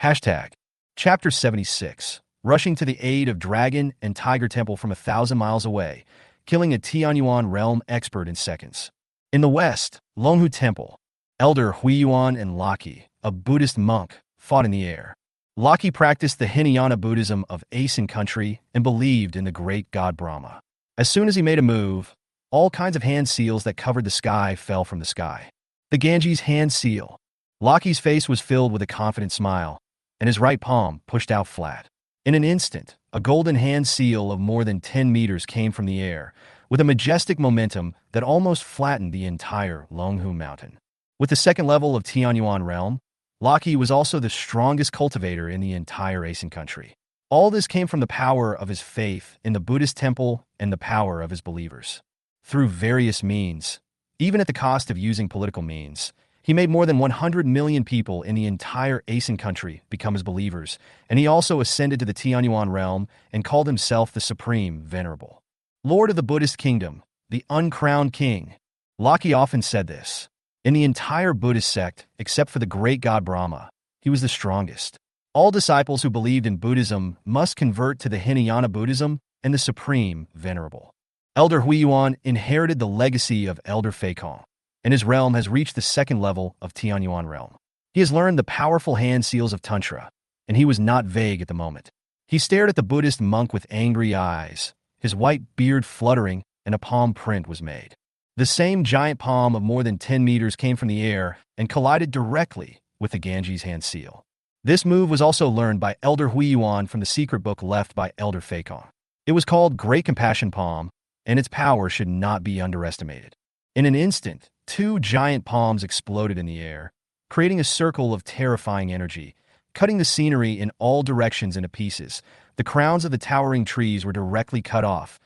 Hashtag. Chapter 76. Rushing to the aid of Dragon and Tiger Temple from 1,000 miles away, killing a Tianyuan realm expert in seconds. In the west, Longhu Temple, Elder Huiyuan and Laki, a Buddhist monk, fought in the air. Laki practiced the Hinayana Buddhism of Asen country and believed in the great god Brahma. As soon as he made a move, all kinds of hand seals that covered the sky fell from the sky. The Ganges hand seal. Laki's face was filled with a confident smile, and his right palm pushed out flat. In an instant, a golden hand seal of more than 10 meters came from the air, with a majestic momentum that almost flattened the entire Longhu mountain. With the second level of Tianyuan realm, Laki was also the strongest cultivator in the entire Asen country. All this came from the power of his faith in the Buddhist temple and the power of his believers. Through various means, even at the cost of using political means, he made more than 100 million people in the entire Asen country become his believers, and he also ascended to the Tianyuan realm and called himself the Supreme Venerable Lord of the Buddhist Kingdom, the uncrowned king. Laki often said this. In the entire Buddhist sect, except for the great god Brahma, he was the strongest. All disciples who believed in Buddhism must convert to the Hinayana Buddhism and the Supreme Venerable Elder Huiyuan inherited the legacy of Elder Feikong, and his realm has reached the second level of Tianyuan realm. He has learned the powerful hand seals of Tantra, and he was not vague at the moment. He stared at the Buddhist monk with angry eyes, his white beard fluttering, and a palm print was made. The same giant palm of more than 10 meters came from the air and collided directly with the Ganji's hand seal. This move was also learned by Elder Huiyuan from the secret book left by Elder Feikong. It was called Great Compassion Palm, and its power should not be underestimated. In an instant, 2 giant palms exploded in the air, creating a circle of terrifying energy, cutting the scenery in all directions into pieces. The crowns of the towering trees were directly cut off,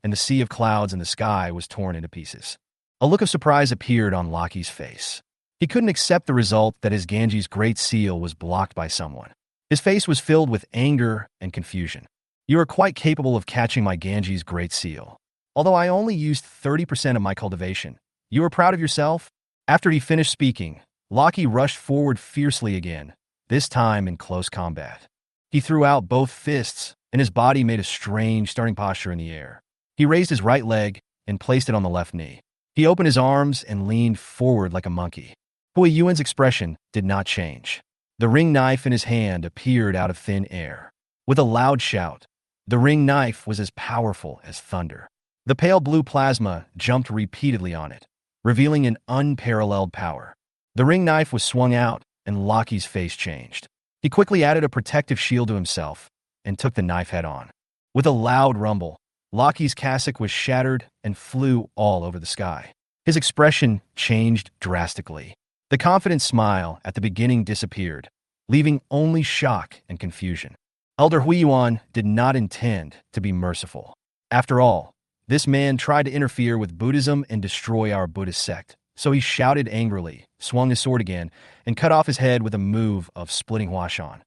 and the sea of clouds in the sky was torn into pieces. A look of surprise appeared on Loki's face. He couldn't accept the result that his Ganji's great seal was blocked by someone. His face was filled with anger and confusion. You are quite capable of catching my Ganji's great seal. Although I only used 30% of my cultivation, you are proud of yourself? After he finished speaking, Loki rushed forward fiercely again, this time in close combat. He threw out both fists, and his body made a strange starting posture in the air. He raised his right leg and placed it on the left knee. He opened his arms and leaned forward like a monkey. Huiyuan's expression did not change. The ring knife in his hand appeared out of thin air. With a loud shout, the ring knife was as powerful as thunder. The pale blue plasma jumped repeatedly on it, revealing an unparalleled power. The ring knife was swung out, and Loki's face changed. He quickly added a protective shield to himself and took the knife head on. With a loud rumble, Loki's cassock was shattered and flew all over the sky. His expression changed drastically. The confident smile at the beginning disappeared, leaving only shock and confusion. Elder Huiyuan did not intend to be merciful. After all, this man tried to interfere with Buddhism and destroy our Buddhist sect, so he shouted angrily, swung his sword again, and cut off his head with a move of splitting Huashan.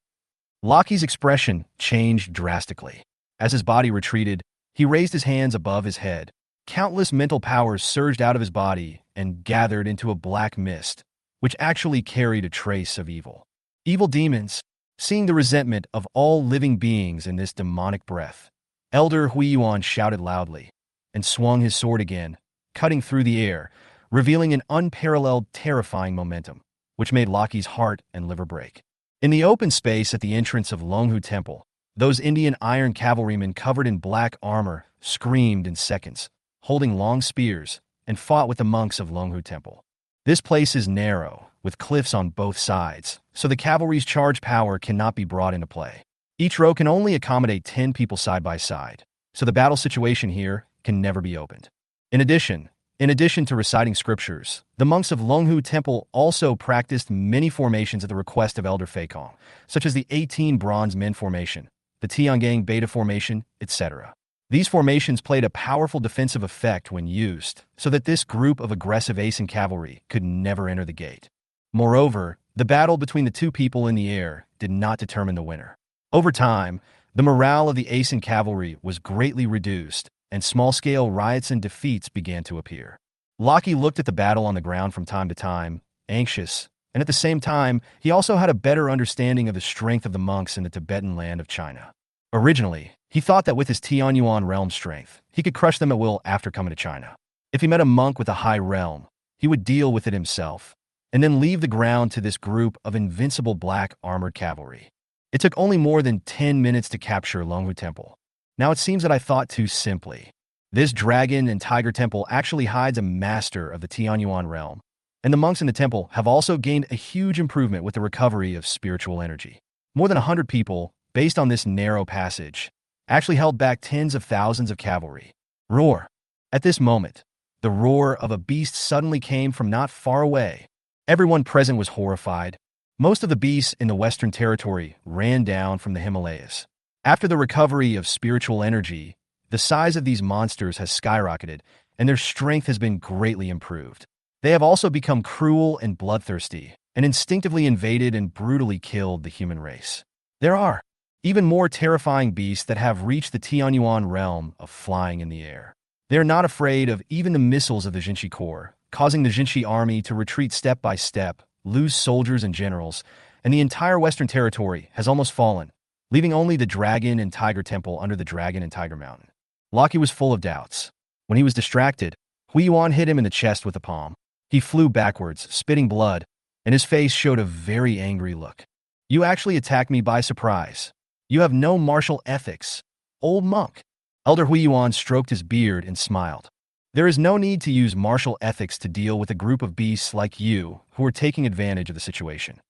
Loki's expression changed drastically. As his body retreated, he raised his hands above his head. Countless mental powers surged out of his body and gathered into a black mist, which actually carried a trace of evil. Evil demons, seeing the resentment of all living beings in this demonic breath, Elder Huiyuan shouted loudly and swung his sword again, cutting through the air, revealing an unparalleled, terrifying momentum, which made Loki's heart and liver break. In the open space at the entrance of Longhu Temple, those Indian iron cavalrymen covered in black armor screamed in seconds, holding long spears, and fought with the monks of Longhu Temple. This place is narrow, with cliffs on both sides, so the cavalry's charge power cannot be brought into play. Each row can only accommodate 10 people side by side, so the battle situation here can never be opened. In addition to reciting scriptures, the monks of Longhu Temple also practiced many formations at the request of Elder Feikong, such as the 18 Bronze Men formation, the Tiangang Beta formation, etc. These formations played a powerful defensive effect when used, so that this group of aggressive Asen cavalry could never enter the gate. Moreover, the battle between the two people in the air did not determine the winner. Over time, the morale of the Asen cavalry was greatly reduced, and small-scale riots and defeats began to appear. Loki looked at the battle on the ground from time to time, anxious, and at the same time, he also had a better understanding of the strength of the monks in the Tibetan land of China. Originally, he thought that with his Tianyuan realm strength, he could crush them at will after coming to China. If he met a monk with a high realm, he would deal with it himself, and then leave the ground to this group of invincible black armored cavalry. It took only more than 10 minutes to capture Longhu Temple. Now it seems that I thought too simply. This dragon and tiger temple actually hides a master of the Tianyuan realm, and the monks in the temple have also gained a huge improvement with the recovery of spiritual energy. More than 100 people, based on this narrow passage, actually held back tens of thousands of cavalry. Roar! At this moment, the roar of a beast suddenly came from not far away. Everyone present was horrified. Most of the beasts in the Western Territory ran down from the Himalayas. After the recovery of spiritual energy, the size of these monsters has skyrocketed, and their strength has been greatly improved. They have also become cruel and bloodthirsty, and instinctively invaded and brutally killed the human race. There are even more terrifying beasts that have reached the Tianyuan realm of flying in the air. They are not afraid of even the missiles of the Jinbe Corps, causing the Jinbe Army to retreat step by step, lose soldiers and generals, and the entire Western Territory has almost fallen, leaving only the Dragon and Tiger Temple under the Dragon and Tiger Mountain. Loki was full of doubts. When he was distracted, Hui Yuan hit him in the chest with a palm. He flew backwards, spitting blood, and his face showed a very angry look. You actually attacked me by surprise. You have no martial ethics, old monk. Elder Hui Yuan stroked his beard and smiled. There is no need to use martial ethics to deal with a group of beasts like you who are taking advantage of the situation.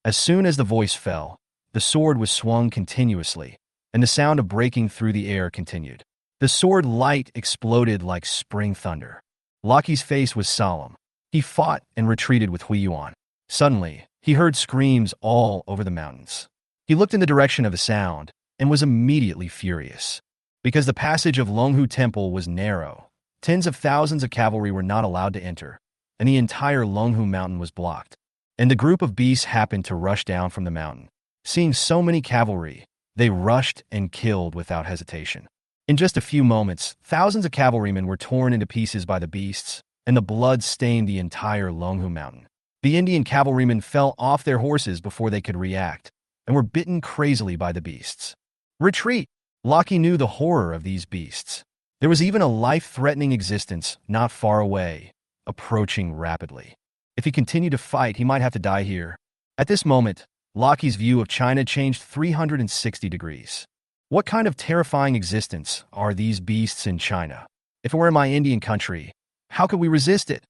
As soon as the voice fell, the sword was swung continuously, and the sound of breaking through the air continued. The sword light exploded like spring thunder. Loki's face was solemn. He fought and retreated with Hui Yuan. Suddenly, he heard screams all over the mountains. He looked in the direction of the sound and was immediately furious. Because the passage of Longhu Temple was narrow, tens of thousands of cavalry were not allowed to enter, and the entire Longhu Mountain was blocked. And the group of beasts happened to rush down from the mountain. Seeing so many cavalry, they rushed and killed without hesitation. In just a few moments, thousands of cavalrymen were torn into pieces by the beasts, and the blood stained the entire Longhu Mountain. The Indian cavalrymen fell off their horses before they could react, and were bitten crazily by the beasts. Retreat! Loki knew the horror of these beasts. There was even a life-threatening existence not far away, approaching rapidly. If he continued to fight, he might have to die here. At this moment, Loki's view of China changed 360 degrees. What kind of terrifying existence are these beasts in China? If it were in my Indian country, how could we resist it?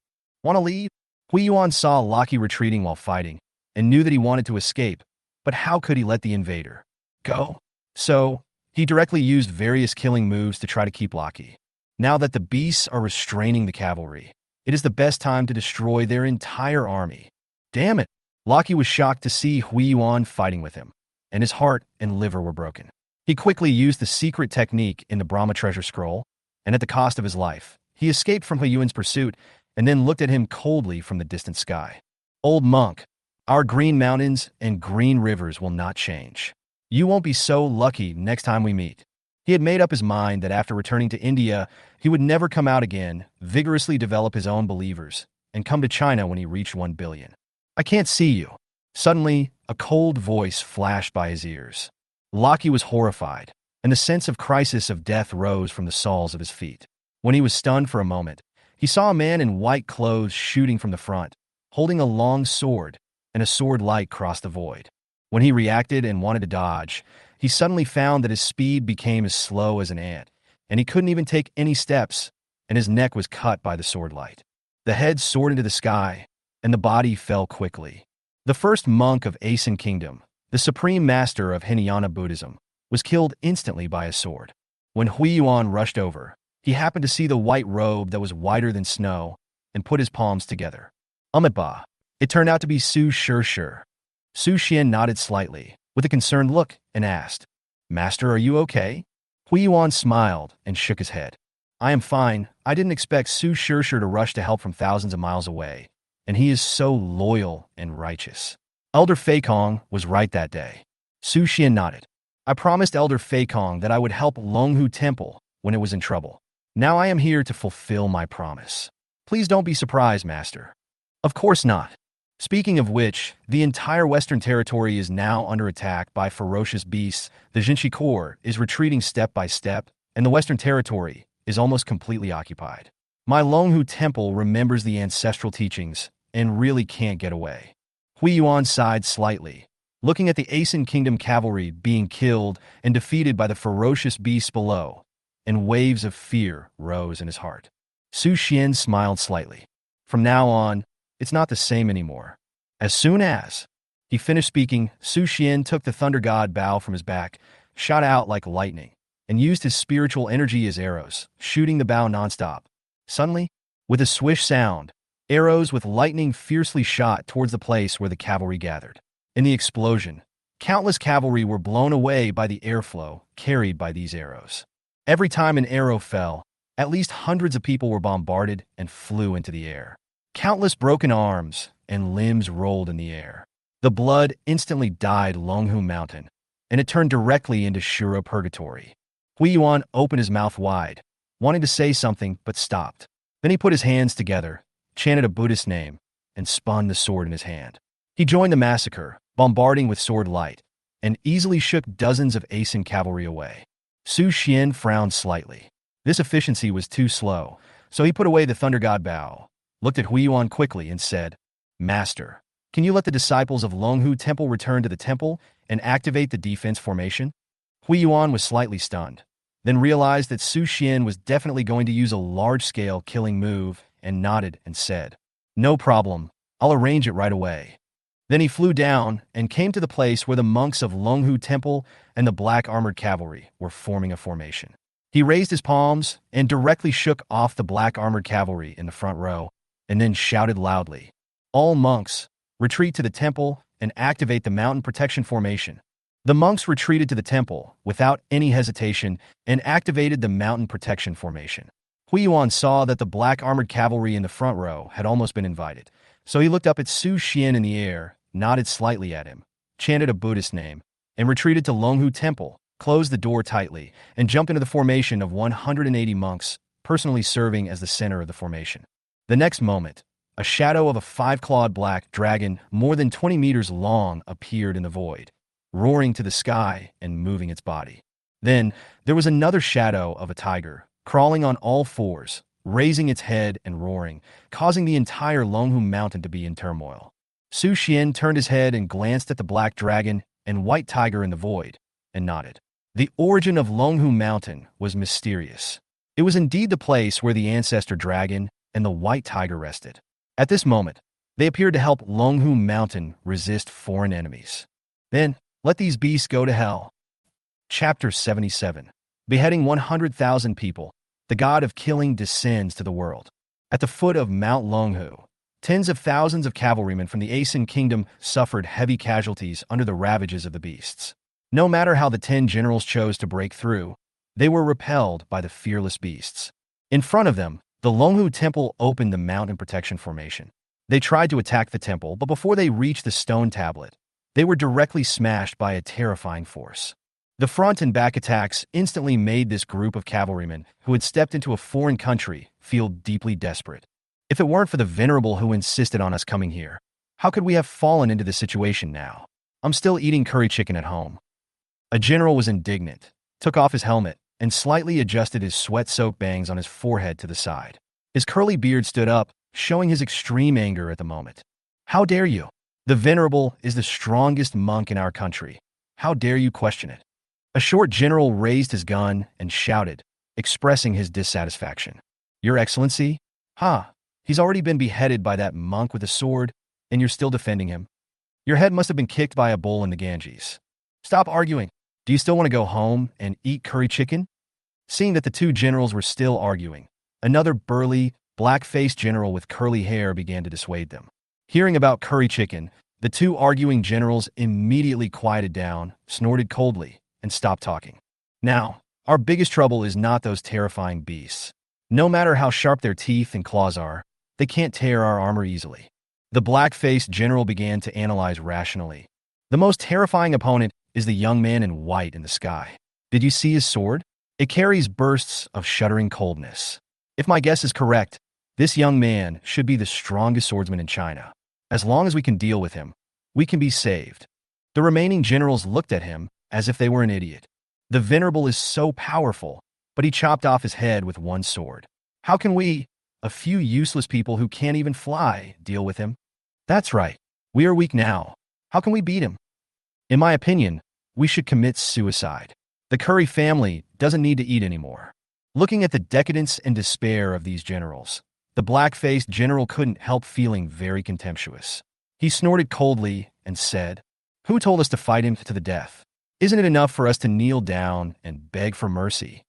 Want to leave? Hui Yuan saw Loki retreating while fighting, and knew that he wanted to escape, but how could he let the invader go? So, he directly used various killing moves to try to keep Loki. Now that the beasts are restraining the cavalry, it is the best time to destroy their entire army. Damn it! Loki was shocked to see Hui Yuan fighting with him, and his heart and liver were broken. He quickly used the secret technique in the Brahma treasure scroll, and at the cost of his life, he escaped from Hui Yuan's pursuit and then looked at him coldly from the distant sky. Old monk, our green mountains and green rivers will not change. You won't be so lucky next time we meet. He had made up his mind that after returning to India, he would never come out again, vigorously develop his own believers, and come to China when he reached 1 billion. I can't see you. Suddenly, a cold voice flashed by his ears. Loki was horrified, and the sense of crisis of death rose from the soles of his feet. When he was stunned for a moment, he saw a man in white clothes shooting from the front, holding a long sword, and a sword light crossed the void. When he reacted and wanted to dodge, he suddenly found that his speed became as slow as an ant, and he couldn't even take any steps, and his neck was cut by the sword light. The head soared into the sky, and the body fell quickly. The first monk of Asen Kingdom, the supreme master of Hinayana Buddhism, was killed instantly by a sword. When Hui Yuan rushed over, he happened to see the white robe that was whiter than snow and put his palms together. Ba. It turned out to be Su Shishir. Su Xian nodded slightly, with a concerned look, and asked, Master, are you okay? Hui Yuan smiled and shook his head. I am fine. I didn't expect Su Shishir to rush to help from thousands of miles away, and he is so loyal and righteous. Elder Fei Kong was right that day. Su Xian nodded. I promised Elder Fei Kong that I would help Longhu Temple when it was in trouble. Now I am here to fulfill my promise. Please don't be surprised, Master. Of course not. Speaking of which, the entire Western Territory is now under attack by ferocious beasts. The Jinshi Corps is retreating step by step, and the Western Territory is almost completely occupied. My Longhu Temple remembers the ancestral teachings and really can't get away. Hui Yuan sighed slightly, looking at the Asen Kingdom cavalry being killed and defeated by the ferocious beasts below, and waves of fear rose in his heart. Su Xian smiled slightly. From now on, it's not the same anymore. As soon as he finished speaking, Su Xian took the Thunder God bow from his back, shot out like lightning, and used his spiritual energy as arrows, shooting the bow nonstop. Suddenly, with a swish sound, arrows with lightning fiercely shot towards the place where the cavalry gathered. In the explosion, countless cavalry were blown away by the airflow carried by these arrows. Every time an arrow fell, at least hundreds of people were bombarded and flew into the air. Countless broken arms and limbs rolled in the air. The blood instantly dyed Longhu Mountain, and it turned directly into Shura Purgatory. Hui Yuan opened his mouth wide, wanting to say something, but stopped. Then he put his hands together, chanted a Buddhist name, and spun the sword in his hand. He joined the massacre, bombarding with sword light, and easily shook dozens of Asen cavalry away. Su Xian frowned slightly. This efficiency was too slow, so he put away the Thunder God Bao, looked at Huiyuan quickly and said, "Master, can you let the disciples of Longhu Temple return to the temple and activate the defense formation?" Huiyuan was slightly stunned, then realized that Su Xian was definitely going to use a large-scale killing move and nodded and said, "No problem, I'll arrange it right away." Then he flew down and came to the place where the monks of Longhu Temple and the black armored cavalry were forming a formation. He raised his palms and directly shook off the black armored cavalry in the front row, and then shouted loudly, "All monks, retreat to the temple and activate the mountain protection formation." The monks retreated to the temple without any hesitation and activated the mountain protection formation. Huiyuan saw that the black armored cavalry in the front row had almost been invited, so he looked up at Su Xian in the air, nodded slightly at him, chanted a Buddhist name, and retreated to Longhu Temple, closed the door tightly, and jumped into the formation of 180 monks, personally serving as the center of the formation. The next moment, a shadow of a five-clawed black dragon more than 20 meters long appeared in the void, roaring to the sky and moving its body. Then, there was another shadow of a tiger, crawling on all fours, raising its head and roaring, causing the entire Longhu mountain to be in turmoil. Su Xian turned his head and glanced at the black dragon and white tiger in the void, and nodded. The origin of Longhu Mountain was mysterious. It was indeed the place where the ancestor dragon and the white tiger rested. At this moment, they appeared to help Longhu Mountain resist foreign enemies. Then, let these beasts go to hell. Chapter 77. Beheading 100,000 people, the god of killing descends to the world. At the foot of Mount Longhu, tens of thousands of cavalrymen from the Asin kingdom suffered heavy casualties under the ravages of the beasts. No matter how the 10 generals chose to break through, they were repelled by the fearless beasts. In front of them, the Longhu Temple opened the mountain protection formation. They tried to attack the temple, but before they reached the stone tablet, they were directly smashed by a terrifying force. The front and back attacks instantly made this group of cavalrymen who had stepped into a foreign country feel deeply desperate. If it weren't for the venerable who insisted on us coming here, how could we have fallen into this situation now? I'm still eating curry chicken at home. A general was indignant, took off his helmet, and slightly adjusted his sweat-soaked bangs on his forehead to the side. His curly beard stood up, showing his extreme anger at the moment. "How dare you? The venerable is the strongest monk in our country. How dare you question it?" A short general raised his gun and shouted, expressing his dissatisfaction. "Your Excellency? He's already been beheaded by that monk with a sword, and you're still defending him? Your head must have been kicked by a bull in the Ganges. Stop arguing. Do you still want to go home and eat curry chicken?" Seeing that the two generals were still arguing, another burly, black-faced general with curly hair began to dissuade them. Hearing about curry chicken, the two arguing generals immediately quieted down, snorted coldly, and stopped talking. "Now, our biggest trouble is not those terrifying beasts. No matter how sharp their teeth and claws are, they can't tear our armor easily." The black-faced general began to analyze rationally. "The most terrifying opponent is the young man in white in the sky. Did you see his sword? It carries bursts of shuddering coldness. If my guess is correct, this young man should be the strongest swordsman in China. As long as we can deal with him, we can be saved." The remaining generals looked at him as if they were an idiot. The venerable is so powerful, but he chopped off his head with one sword. How can we, a few useless people who can't even fly, deal with him? That's right. We are weak now. How can we beat him? In my opinion, we should commit suicide. The Curry family doesn't need to eat anymore. Looking at the decadence and despair of these generals, the black-faced general couldn't help feeling very contemptuous. He snorted coldly and said, "Who told us to fight him to the death? Isn't it enough for us to kneel down and beg for mercy?"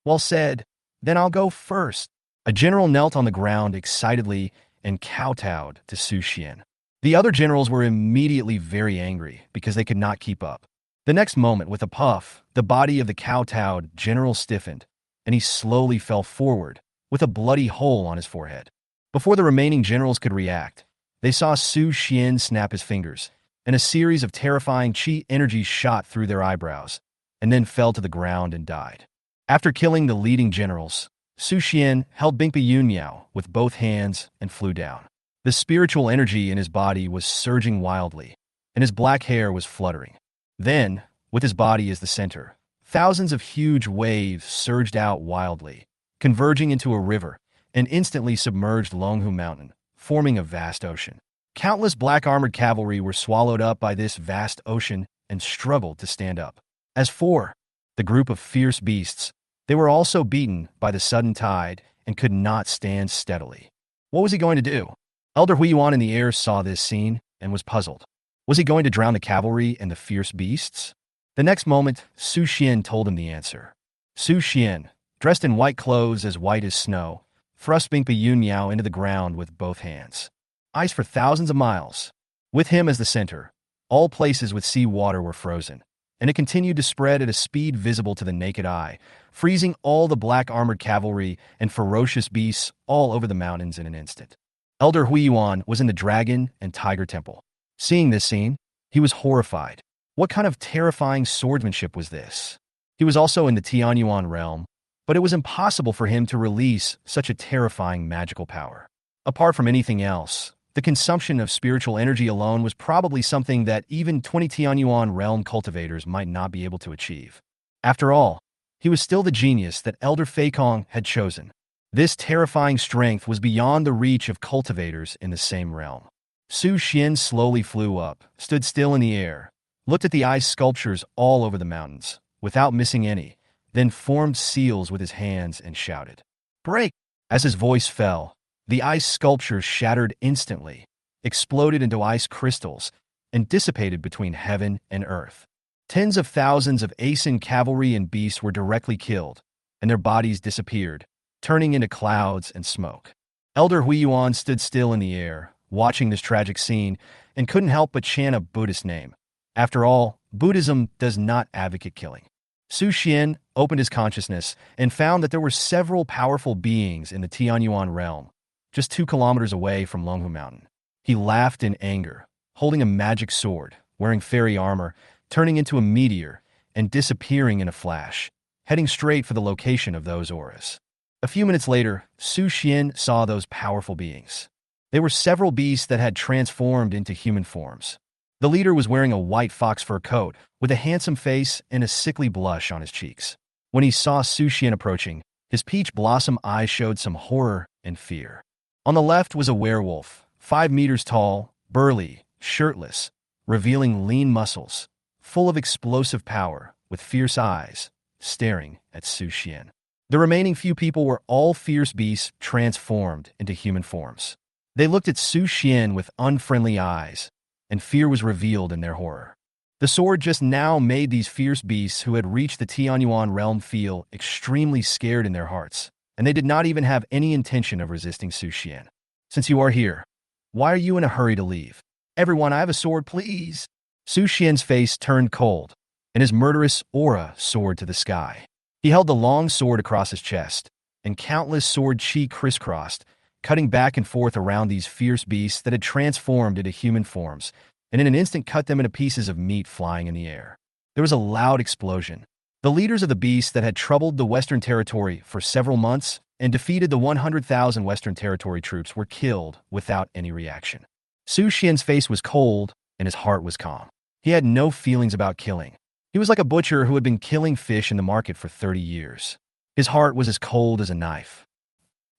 "Well said. Then I'll go first." A general knelt on the ground excitedly and kowtowed to Su Xian. The other generals were immediately very angry because they could not keep up. The next moment, with a puff, the body of the kowtowed general stiffened, and he slowly fell forward, with a bloody hole on his forehead. Before the remaining generals could react, they saw Su Xian snap his fingers, and a series of terrifying chi energies shot through their eyebrows, and then fell to the ground and died. After killing the leading generals, Su Xian held Bingpa Yunyao with both hands and flew down. The spiritual energy in his body was surging wildly, and his black hair was fluttering. Then, with his body as the center, thousands of huge waves surged out wildly, converging into a river, and instantly submerged Longhu Mountain, forming a vast ocean. Countless black armored cavalry were swallowed up by this vast ocean and struggled to stand up. As for the group of fierce beasts, they were also beaten by the sudden tide and could not stand steadily. What was he going to do? Elder Huiyuan in the air saw this scene and was puzzled. Was he going to drown the cavalry and the fierce beasts? The next moment, Su Xian told him the answer. Su Xian, dressed in white clothes as white as snow, thrust Bingpa Yun Miao into the ground with both hands. Ice for thousands of miles. With him as the center, all places with sea water were frozen, and it continued to spread at a speed visible to the naked eye, freezing all the black armored cavalry and ferocious beasts all over the mountains in an instant. Elder Huiyuan was in the Dragon and Tiger Temple. Seeing this scene, he was horrified. What kind of terrifying swordsmanship was this? He was also in the Tianyuan realm, but it was impossible for him to release such a terrifying magical power. Apart from anything else, the consumption of spiritual energy alone was probably something that even 20 Tianyuan realm cultivators might not be able to achieve. After all, he was still the genius that Elder Feikong had chosen. This terrifying strength was beyond the reach of cultivators in the same realm. Su Xian slowly flew up, stood still in the air, looked at the ice sculptures all over the mountains, without missing any, then formed seals with his hands and shouted, "Break!" As his voice fell, the ice sculptures shattered instantly, exploded into ice crystals, and dissipated between heaven and earth. Tens of thousands of Asin cavalry and beasts were directly killed, and their bodies disappeared, turning into clouds and smoke. Elder Huiyuan stood still in the air, watching this tragic scene, and couldn't help but chant a Buddhist name. After all, Buddhism does not advocate killing. Su Xian opened his consciousness and found that there were several powerful beings in the Tianyuan realm, just 2 kilometers away from Longhu Mountain. He laughed in anger, holding a magic sword, wearing fairy armor, turning into a meteor, and disappearing in a flash, heading straight for the location of those auras. A few minutes later, Su Xian saw those powerful beings. They were several beasts that had transformed into human forms. The leader was wearing a white fox fur coat, with a handsome face and a sickly blush on his cheeks. When he saw Su Xian approaching, his peach blossom eyes showed some horror and fear. On the left was a werewolf, 5 meters tall, burly, shirtless, revealing lean muscles, full of explosive power, with fierce eyes, staring at Su Xian. The remaining few people were all fierce beasts transformed into human forms. They looked at Su Xian with unfriendly eyes, and fear was revealed in their horror. The sword just now made these fierce beasts who had reached the Tianyuan realm feel extremely scared in their hearts, and they did not even have any intention of resisting Su Xian. "Since you are here, why are you in a hurry to leave? Everyone, I have a sword, please." Su Xian's face turned cold, and his murderous aura soared to the sky. He held the long sword across his chest, and countless sword chi crisscrossed, cutting back and forth around these fierce beasts that had transformed into human forms, and in an instant cut them into pieces of meat flying in the air. There was a loud explosion. The leaders of the beasts that had troubled the Western Territory for several months and defeated the 100,000 Western Territory troops were killed without any reaction. Su Xian's face was cold, and his heart was calm. He had no feelings about killing. He was like a butcher who had been killing fish in the market for 30 years. His heart was as cold as a knife.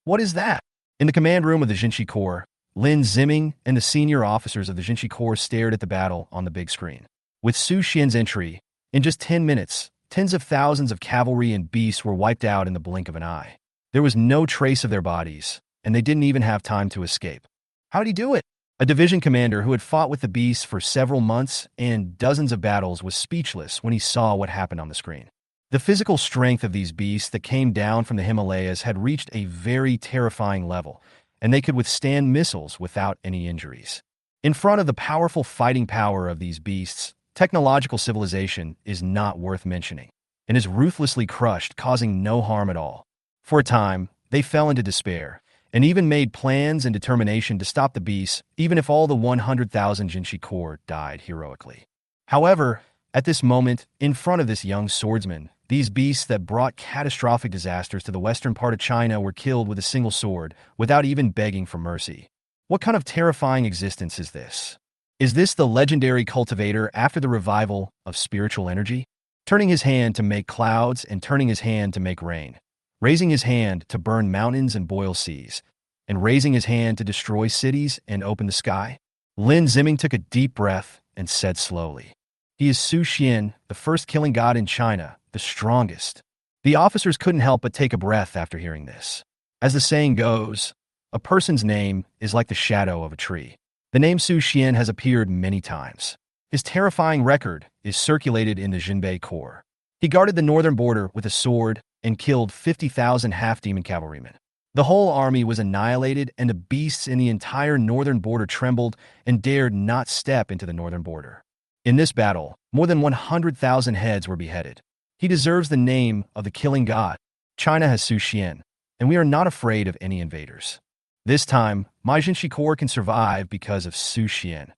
"What is that?" In the command room of the Jinshi Corps, Lin Ziming and the senior officers of the Jinshi Corps stared at the battle on the big screen. With Su Xian's entry, in just 10 minutes, tens of thousands of cavalry and beasts were wiped out in the blink of an eye. There was no trace of their bodies, and they didn't even have time to escape. How did he do it? A division commander who had fought with the beasts for several months and dozens of battles was speechless when he saw what happened on the screen. The physical strength of these beasts that came down from the Himalayas had reached a very terrifying level, and they could withstand missiles without any injuries. In front of the powerful fighting power of these beasts, technological civilization is not worth mentioning, and is ruthlessly crushed, causing no harm at all. For a time, they fell into despair, and even made plans and determination to stop the beasts, even if all the 100,000 Jinshi Corps died heroically. However, at this moment, in front of this young swordsman, these beasts that brought catastrophic disasters to the western part of China were killed with a single sword, without even begging for mercy. What kind of terrifying existence is this? Is this the legendary cultivator after the revival of spiritual energy? Turning his hand to make clouds and turning his hand to make rain. raising his hand to burn mountains and boil seas, and raising his hand to destroy cities and open the sky. Lin Ziming took a deep breath and said slowly, "He is Su Xian, the first killing god in China, the strongest." The officers couldn't help but take a breath after hearing this. As the saying goes, a person's name is like the shadow of a tree. The name Su Xian has appeared many times. His terrifying record is circulated in the Jinbe Corps. He guarded the northern border with a sword and killed 50,000 half-demon cavalrymen. The whole army was annihilated, and the beasts in the entire northern border trembled and dared not step into the northern border. In this battle, more than 100,000 heads were beheaded. He deserves the name of the killing god. China has Su Xian, and we are not afraid of any invaders. This time, Maijinshi Corps can survive because of Su Xian.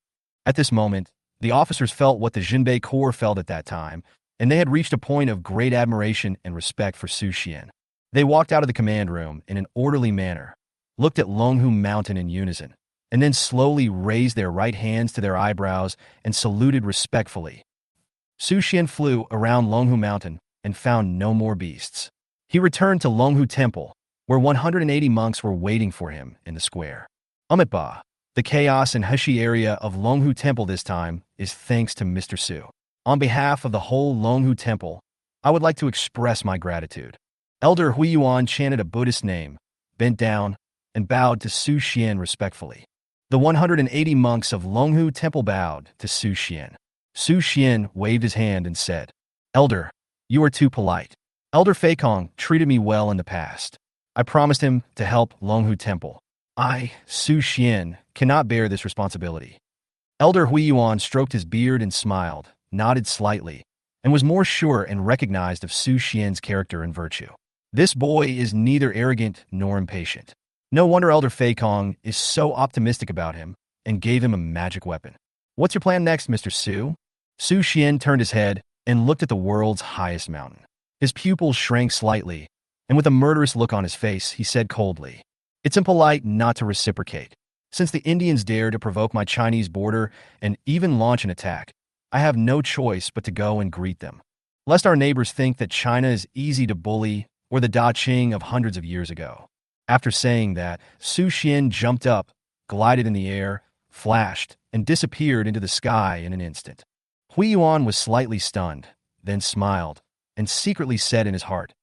At this moment, the officers felt what the Jinbe Corps felt at that time, and they had reached a point of great admiration and respect for Su Xian. They walked out of the command room in an orderly manner, looked at Longhu Mountain in unison, and then slowly raised their right hands to their eyebrows and saluted respectfully. Su Xian flew around Longhu Mountain and found no more beasts. He returned to Longhu Temple, where 180 monks were waiting for him in the square. Amitba, the chaos and hushy area of Longhu Temple this time is thanks to Mr. Su. On behalf of the whole Longhu Temple, I would like to express my gratitude. Elder Huiyuan chanted a Buddhist name, bent down, and bowed to Su Xian respectfully. The 180 monks of Longhu Temple bowed to Su Xian. Su Xian waved his hand and said, "Elder, you are too polite. Elder Feikong treated me well in the past. I promised him to help Longhu Temple. I, Su Xian, cannot bear this responsibility." Elder Huiyuan stroked his beard and smiled, nodded slightly, and was more sure and recognized of Su Xian's character and virtue. This boy is neither arrogant nor impatient. No wonder Elder Feikong is so optimistic about him and gave him a magic weapon. "What's your plan next, Mr. Su?" Su Xian turned his head and looked at the world's highest mountain. His pupils shrank slightly, and with a murderous look on his face, he said coldly, "It's impolite not to reciprocate. Since the Indians dare to provoke my Chinese border and even launch an attack, I have no choice but to go and greet them. Lest our neighbors think that China is easy to bully or the Da Qing of hundreds of years ago." After saying that, Su Xian jumped up, glided in the air, flashed, and disappeared into the sky in an instant. Huiyuan was slightly stunned, then smiled, and secretly said in his heart,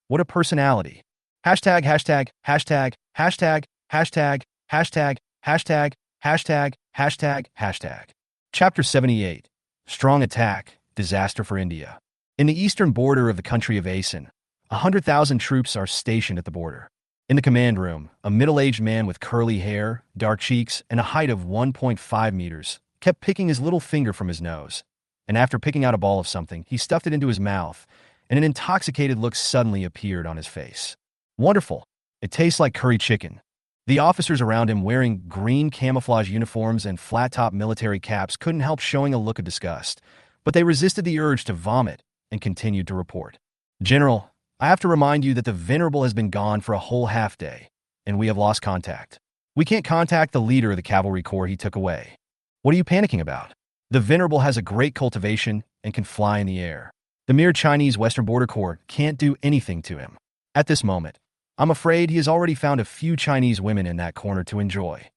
"What a personality. Hashtag, hashtag, hashtag, hashtag, hashtag, hashtag, hashtag, hashtag, hashtag, hashtag." Chapter 78. Strong Attack, Disaster for India. In the eastern border of the country of Asen, 100,000 troops are stationed at the border. In the command room, a middle-aged man with curly hair, dark cheeks, and a height of 1.5 meters kept picking his little finger from his nose, and after picking out a ball of something, he stuffed it into his mouth, and an intoxicated look suddenly appeared on his face. "Wonderful. It tastes like curry chicken." The officers around him, wearing green camouflage uniforms and flat-top military caps, couldn't help showing a look of disgust, but they resisted the urge to vomit and continued to report. "General, I have to remind you that the Venerable has been gone for a whole half-day, and we have lost contact. We can't contact the leader of the cavalry corps he took away." "What are you panicking about? The Venerable has a great cultivation and can fly in the air. The mere Chinese Western Border Corps can't do anything to him. At this moment, I'm afraid he has already found a few Chinese women in that corner to enjoy."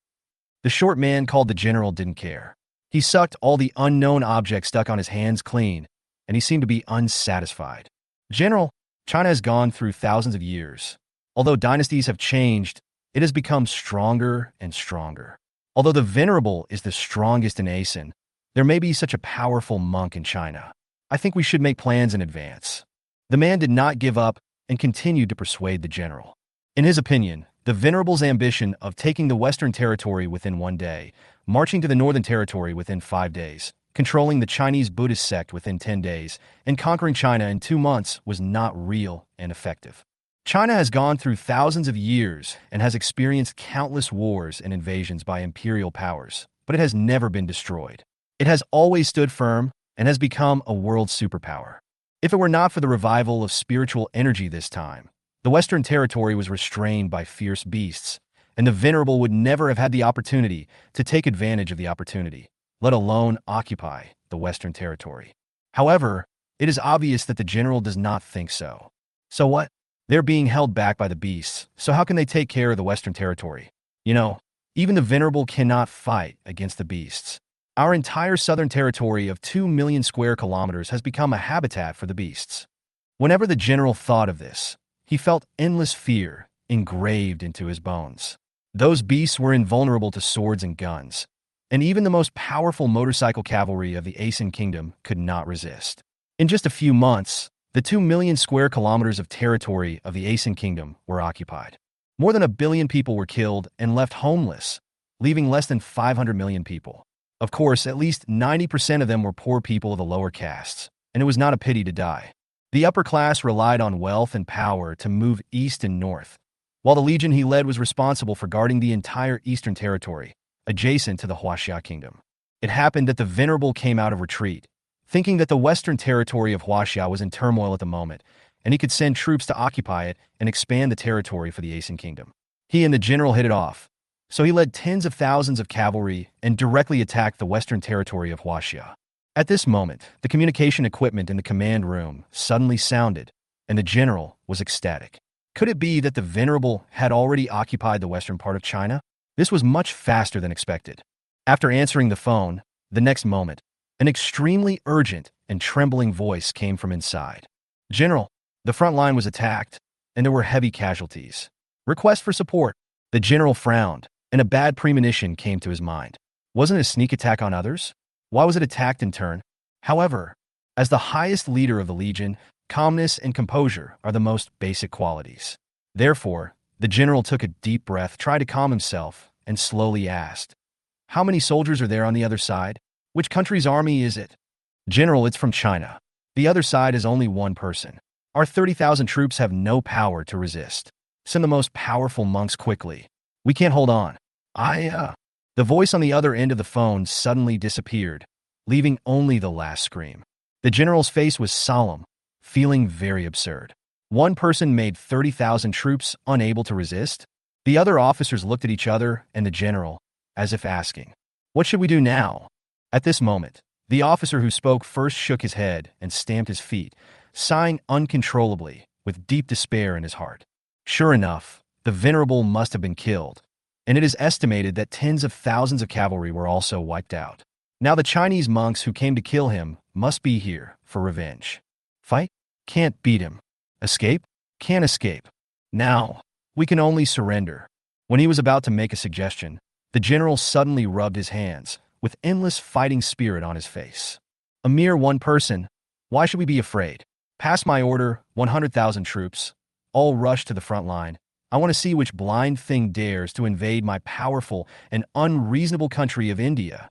The short man called the general didn't care. He sucked all the unknown objects stuck on his hands clean, and he seemed to be unsatisfied. "General, China has gone through thousands of years. Although dynasties have changed, it has become stronger and stronger. Although the Venerable is the strongest in Asen, there may be such a powerful monk in China. I think we should make plans in advance." The man did not give up and continued to persuade the general. In his opinion, the Venerable's ambition of taking the Western Territory within 1 day, marching to the Northern Territory within 5 days, controlling the Chinese Buddhist sect within 10 days, and conquering China in 2 months was not real and effective. China has gone through thousands of years and has experienced countless wars and invasions by imperial powers, but it has never been destroyed. It has always stood firm and has become a world superpower. If it were not for the revival of spiritual energy this time, the Western Territory was restrained by fierce beasts, and the Venerable would never have had the opportunity to take advantage of the opportunity, let alone occupy the Western Territory. However, it is obvious that the general does not think so. So what? They're being held back by the beasts, so how can they take care of the Western territory? You know, even the Venerable cannot fight against the beasts. Our entire southern territory of 2 million square kilometers has become a habitat for the beasts. Whenever the general thought of this, he felt endless fear engraved into his bones. Those beasts were invulnerable to swords and guns, and even the most powerful motorcycle cavalry of the Asen Kingdom could not resist. In just a few months, the 2 million square kilometers of territory of the Asen Kingdom were occupied. More than 1 billion people were killed and left homeless, leaving less than 500 million people. Of course, at least 90% of them were poor people of the lower castes, and it was not a pity to die. The upper class relied on wealth and power to move east and north, while the legion he led was responsible for guarding the entire eastern territory, adjacent to the Huaxia Kingdom. It happened that the Venerable came out of retreat, thinking that the western territory of Huaxia was in turmoil at the moment, and he could send troops to occupy it and expand the territory for the Asen Kingdom. He and the general hit it off, so he led tens of thousands of cavalry and directly attacked the western territory of Huaxia. At this moment, the communication equipment in the command room suddenly sounded, and the general was ecstatic. Could it be that the Venerable had already occupied the western part of China? This was much faster than expected. After answering the phone, the next moment, an extremely urgent and trembling voice came from inside. General, the front line was attacked, and there were heavy casualties. Request for support. The general frowned, and a bad premonition came to his mind. Wasn't it a sneak attack on others? Why was it attacked in turn? However, as the highest leader of the Legion, calmness and composure are the most basic qualities. Therefore, the general took a deep breath, tried to calm himself, and slowly asked, "How many soldiers are there on the other side? Which country's army is it?" "General, it's from China. The other side is only one person. Our 30,000 troops have no power to resist. Send the most powerful monks quickly. We can't hold on." The voice on the other end of the phone suddenly disappeared, leaving only the last scream. The general's face was solemn, feeling very absurd. One person made 30,000 troops unable to resist? The other officers looked at each other and the general, as if asking, "What should we do now?" At this moment, the officer who spoke first shook his head and stamped his feet, sighing uncontrollably with deep despair in his heart. Sure enough, the Venerable must have been killed, and it is estimated that tens of thousands of cavalry were also wiped out. Now the Chinese monks who came to kill him must be here for revenge. Fight? Can't beat him. Escape? Can't escape. Now, we can only surrender. When he was about to make a suggestion, the general suddenly rubbed his hands, with endless fighting spirit on his face. "A mere one person. Why should we be afraid? Pass my order, 100,000 troops. All rush to the front line. I want to see which blind thing dares to invade my powerful and unreasonable country of India."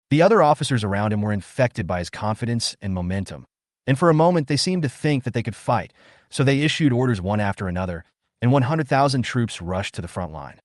The other officers around him were infected by his confidence and momentum, and for a moment they seemed to think that they could fight, so they issued orders one after another, and 100,000 troops rushed to the front line.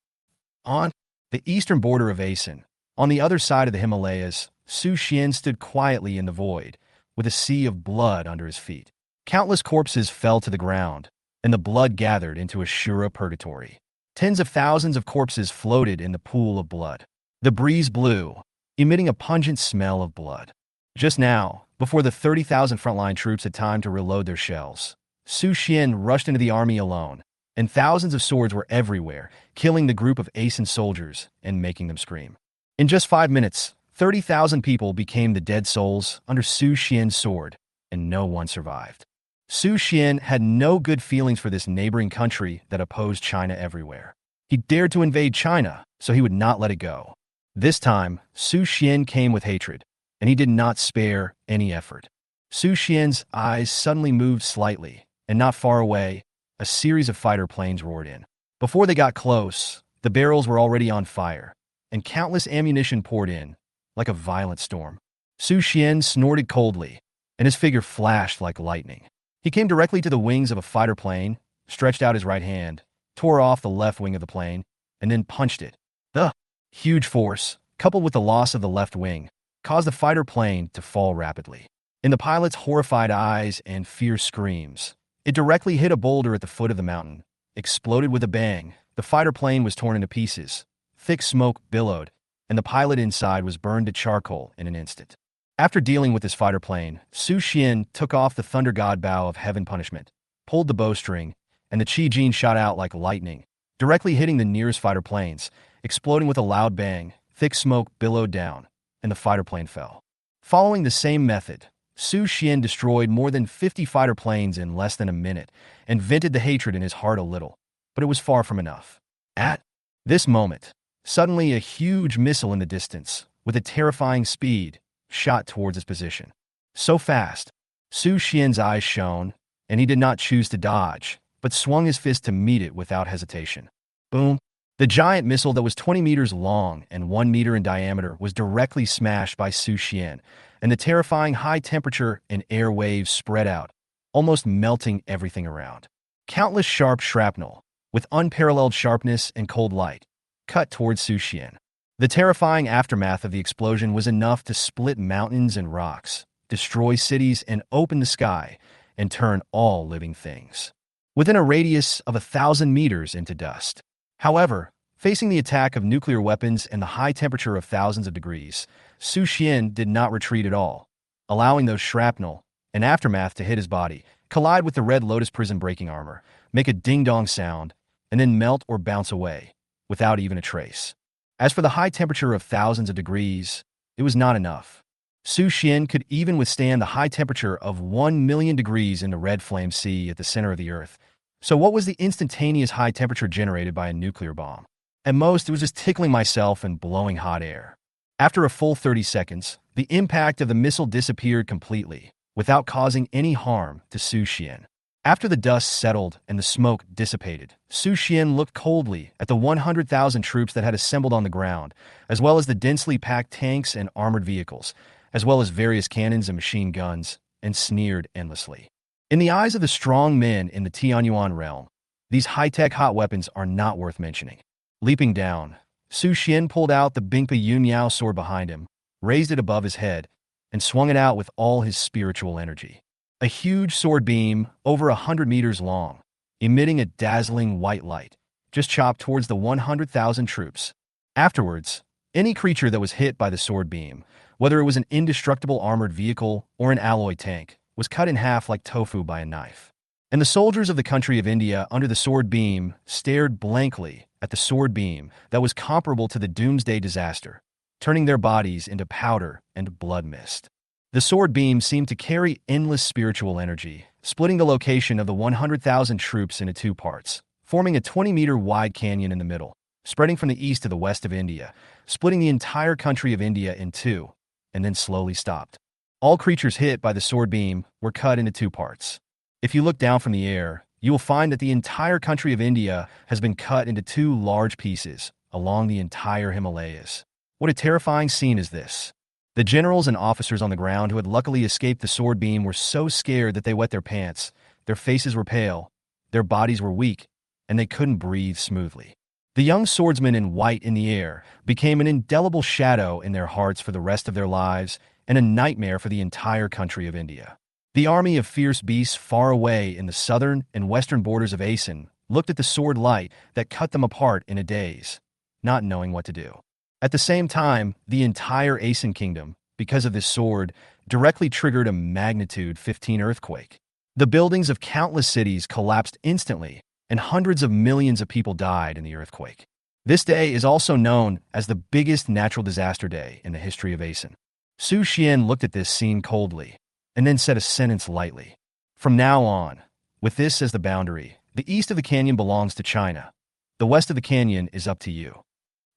On the eastern border of Asen, on the other side of the Himalayas, Su Xian stood quietly in the void, with a sea of blood under his feet. Countless corpses fell to the ground, and the blood gathered into a Shura purgatory. Tens of thousands of corpses floated in the pool of blood. The breeze blew, emitting a pungent smell of blood. Just now, before the 30,000 frontline troops had time to reload their shells, Su Xian rushed into the army alone, and thousands of swords were everywhere, killing the group of Asen soldiers and making them scream. In just 5 minutes, 30,000 people became the dead souls under Su Xian's sword, and no one survived. Su Xian had no good feelings for this neighboring country that opposed China everywhere. He dared to invade China, so he would not let it go. This time, Su Xian came with hatred, and he did not spare any effort. Su Xian's eyes suddenly moved slightly, and not far away, a series of fighter planes roared in. Before they got close, the barrels were already on fire, and countless ammunition poured in, like a violent storm. Su Xian snorted coldly, and his figure flashed like lightning. He came directly to the wings of a fighter plane, stretched out his right hand, tore off the left wing of the plane, and then punched it. The huge force, coupled with the loss of the left wing, caused the fighter plane to fall rapidly. In the pilot's horrified eyes and fierce screams, it directly hit a boulder at the foot of the mountain, exploded with a bang. The fighter plane was torn into pieces. Thick smoke billowed, and the pilot inside was burned to charcoal in an instant. After dealing with this fighter plane, Su Xian took off the Thunder God Bow of Heaven punishment, pulled the bowstring, and the Qi Jin shot out like lightning, directly hitting the nearest fighter planes, exploding with a loud bang. Thick smoke billowed down, and the fighter plane fell. Following the same method, Su Xian destroyed more than 50 fighter planes in less than a minute and vented the hatred in his heart a little, but it was far from enough. At this moment, suddenly a huge missile in the distance, with a terrifying speed, shot towards his position. So fast, Su Xian's eyes shone, and he did not choose to dodge, but swung his fist to meet it without hesitation. Boom! The giant missile that was 20 meters long and 1 meter in diameter was directly smashed by Su Xian, and the terrifying high temperature and air waves spread out, almost melting everything around. Countless sharp shrapnel, with unparalleled sharpness and cold light, cut towards Su Xian. The terrifying aftermath of the explosion was enough to split mountains and rocks, destroy cities and open the sky, and turn all living things within a radius of 1,000 meters into dust. However, facing the attack of nuclear weapons and the high temperature of thousands of degrees, Su Xian did not retreat at all, allowing those shrapnel and aftermath to hit his body, collide with the Red Lotus prison breaking armor, make a ding-dong sound, and then melt or bounce away, without even a trace. As for the high temperature of thousands of degrees, it was not enough. Su Xian could even withstand the high temperature of 1 million degrees in the red flame sea at the center of the Earth. So what was the instantaneous high temperature generated by a nuclear bomb? At most, it was just tickling myself and blowing hot air. After a full 30 seconds, the impact of the missile disappeared completely, without causing any harm to Su Xian. After the dust settled and the smoke dissipated, Su Xian looked coldly at the 100,000 troops that had assembled on the ground, as well as the densely packed tanks and armored vehicles, as well as various cannons and machine guns, and sneered endlessly. In the eyes of the strong men in the Tianyuan realm, these high-tech hot weapons are not worth mentioning. Leaping down, Su Xian pulled out the Bingpa Yunyao sword behind him, raised it above his head, and swung it out with all his spiritual energy. A huge sword beam, over 100 meters long, emitting a dazzling white light, just chopped towards the 100,000 troops. Afterwards, any creature that was hit by the sword beam, whether it was an indestructible armored vehicle or an alloy tank, was cut in half like tofu by a knife. And the soldiers of the country of India under the sword beam stared blankly at the sword beam that was comparable to the doomsday disaster, turning their bodies into powder and blood mist. The sword beam seemed to carry endless spiritual energy, splitting the location of the 100,000 troops into two parts, forming a 20-meter wide canyon in the middle, spreading from the east to the west of India, splitting the entire country of India in two, and then slowly stopped. All creatures hit by the sword beam were cut into two parts. If you look down from the air, you will find that the entire country of India has been cut into two large pieces along the entire Himalayas. What a terrifying scene is this! The generals and officers on the ground who had luckily escaped the sword beam were so scared that they wet their pants, their faces were pale, their bodies were weak, and they couldn't breathe smoothly. The young swordsman in white in the air became an indelible shadow in their hearts for the rest of their lives and a nightmare for the entire country of India. The army of fierce beasts far away in the southern and western borders of Asen looked at the sword light that cut them apart in a daze, not knowing what to do. At the same time, the entire Asen kingdom, because of this sword, directly triggered a magnitude 15 earthquake. The buildings of countless cities collapsed instantly, and hundreds of millions of people died in the earthquake. This day is also known as the biggest natural disaster day in the history of Asen. Su Xian looked at this scene coldly, and then said a sentence lightly. From now on, with this as the boundary, the east of the canyon belongs to China. The west of the canyon is up to you.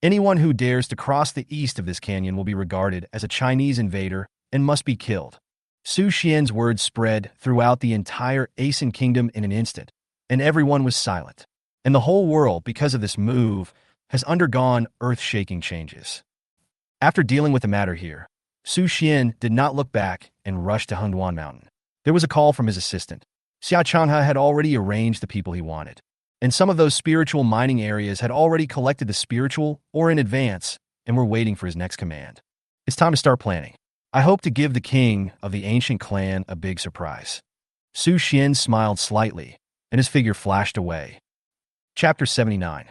Anyone who dares to cross the east of this canyon will be regarded as a Chinese invader and must be killed. Su Xian's words spread throughout the entire Asen kingdom in an instant, and everyone was silent. And the whole world, because of this move, has undergone earth-shaking changes. After dealing with the matter here, Su Xian did not look back and rushed to Hengduan Mountain. There was a call from his assistant. Xia Changhe had already arranged the people he wanted, and some of those spiritual mining areas had already collected the spiritual or in advance and were waiting for his next command. It's time to start planning. I hope to give the king of the ancient clan a big surprise. Su Xian smiled slightly, and his figure flashed away. Chapter 79.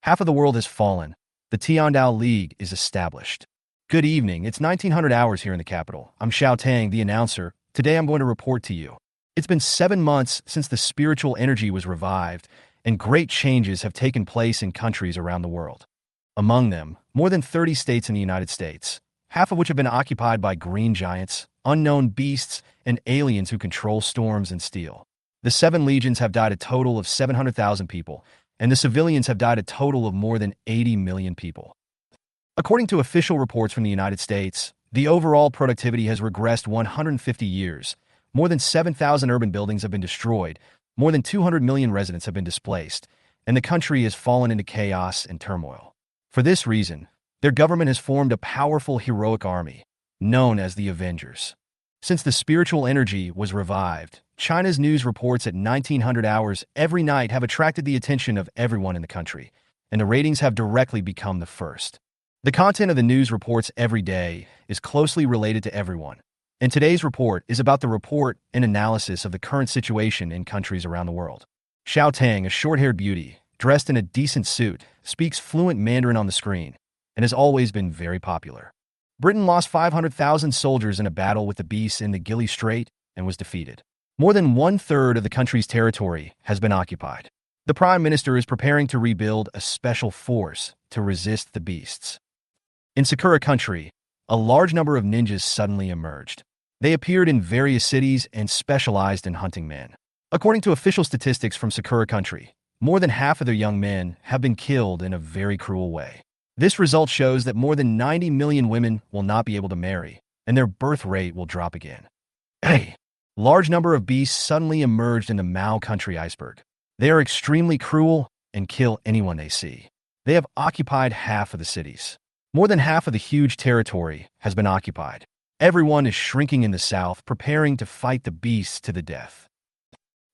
Half of the world has fallen. The Tiandao League is established. Good evening, it's 1900 hours here in the capital. I'm Xiao Tang, the announcer. Today I'm going to report to you. It's been 7 months since the spiritual energy was revived, and great changes have taken place in countries around the world. Among them, more than 30 states in the United States, half of which have been occupied by green giants, unknown beasts, and aliens who control storms and steel. The 7 legions have died a total of 700,000 people, and the civilians have died a total of more than 80 million people. According to official reports from the United States, the overall productivity has regressed 150 years. More than 7,000 urban buildings have been destroyed, more than 200 million residents have been displaced, and the country has fallen into chaos and turmoil. For this reason, their government has formed a powerful heroic army, known as the Avengers. Since the spiritual energy was revived, China's news reports at 1900 hours every night have attracted the attention of everyone in the country, and the ratings have directly become the first. The content of the news reports every day is closely related to everyone, and today's report is about the report and analysis of the current situation in countries around the world. Xiao Tang, a short-haired beauty, dressed in a decent suit, speaks fluent Mandarin on the screen, and has always been very popular. Britain lost 500,000 soldiers in a battle with the beasts in the Gili Strait and was defeated. More than 1/3 of the country's territory has been occupied. The Prime Minister is preparing to rebuild a special force to resist the beasts. In Sakura country, a large number of ninjas suddenly emerged. They appeared in various cities and specialized in hunting men. According to official statistics from Sakura country, more than half of their young men have been killed in a very cruel way. This result shows that more than 90 million women will not be able to marry, and their birth rate will drop again. A large number of beasts suddenly emerged in the Mao country iceberg. They are extremely cruel and kill anyone they see. They have occupied half of the cities. More than half of the huge territory has been occupied. Everyone is shrinking in the south, preparing to fight the beasts to the death.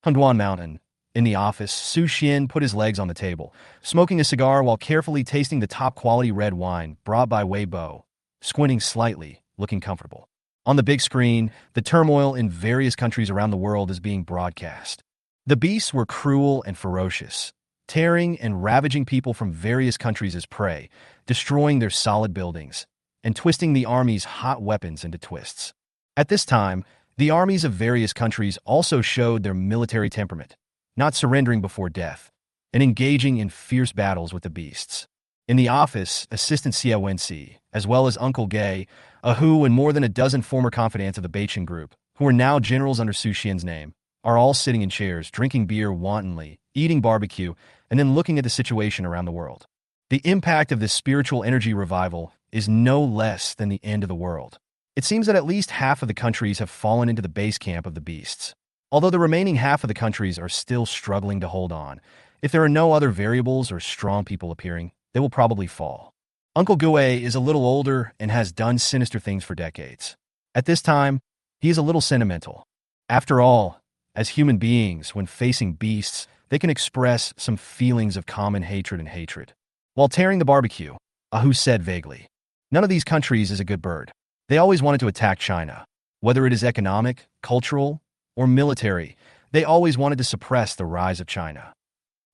Hunduan Mountain. In the office, Su Xian put his legs on the table, smoking a cigar while carefully tasting the top-quality red wine brought by Wei Bo, squinting slightly, looking comfortable. On the big screen, the turmoil in various countries around the world is being broadcast. The beasts were cruel and ferocious, tearing and ravaging people from various countries as prey, destroying their solid buildings, and twisting the army's hot weapons into twists. At this time, the armies of various countries also showed their military temperament, not surrendering before death, and engaging in fierce battles with the beasts. In the office, Assistant Xia Wenxi, as well as Uncle Gay, Ahu, and more than a dozen former confidants of the Beichen Group, who are now generals under Su Xian's name, are all sitting in chairs, drinking beer wantonly, eating barbecue, and then looking at the situation around the world. The impact of this spiritual energy revival is no less than the end of the world. It seems that at least half of the countries have fallen into the base camp of the beasts. Although the remaining half of the countries are still struggling to hold on, if there are no other variables or strong people appearing, they will probably fall. Uncle Gue is a little older and has done sinister things for decades. At this time, he is a little sentimental. After all, as human beings, when facing beasts, they can express some feelings of common hatred and hatred. While tearing the barbecue, Ahu said vaguely, "None of these countries is a good bird. They always wanted to attack China. Whether it is economic, cultural, or military, they always wanted to suppress the rise of China.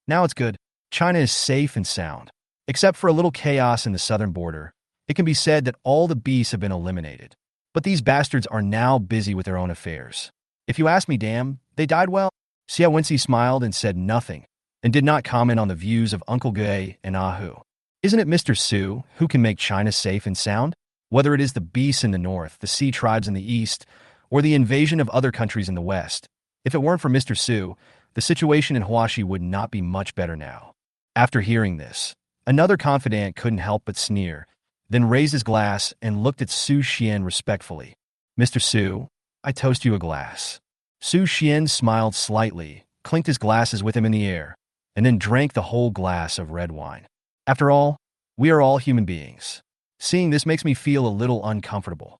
Now it's good. China is safe and sound. Except for a little chaos in the southern border, it can be said that all the beasts have been eliminated. But these bastards are now busy with their own affairs. If you ask me, damn, they died well." Xia Wenxi smiled and said nothing, and did not comment on the views of Uncle Gay and Ahu. Isn't it Mr. Su who can make China safe and sound? Whether it is the beasts in the north, the sea tribes in the east, or the invasion of other countries in the west, if it weren't for Mr. Su, the situation in Huaxi would not be much better now. After hearing this, another confidant couldn't help but sneer, then raised his glass and looked at Su Xian respectfully. "Mr. Su, I toast you a glass." Su Xian smiled slightly, clinked his glasses with him in the air, and then drank the whole glass of red wine. After all, we are all human beings. Seeing this makes me feel a little uncomfortable.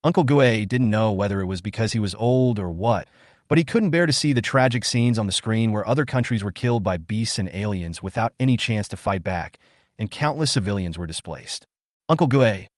Uncle Gue didn't know whether it was because he was old or what, but he couldn't bear to see the tragic scenes on the screen where other countries were killed by beasts and aliens without any chance to fight back, and countless civilians were displaced. "Uncle Gue,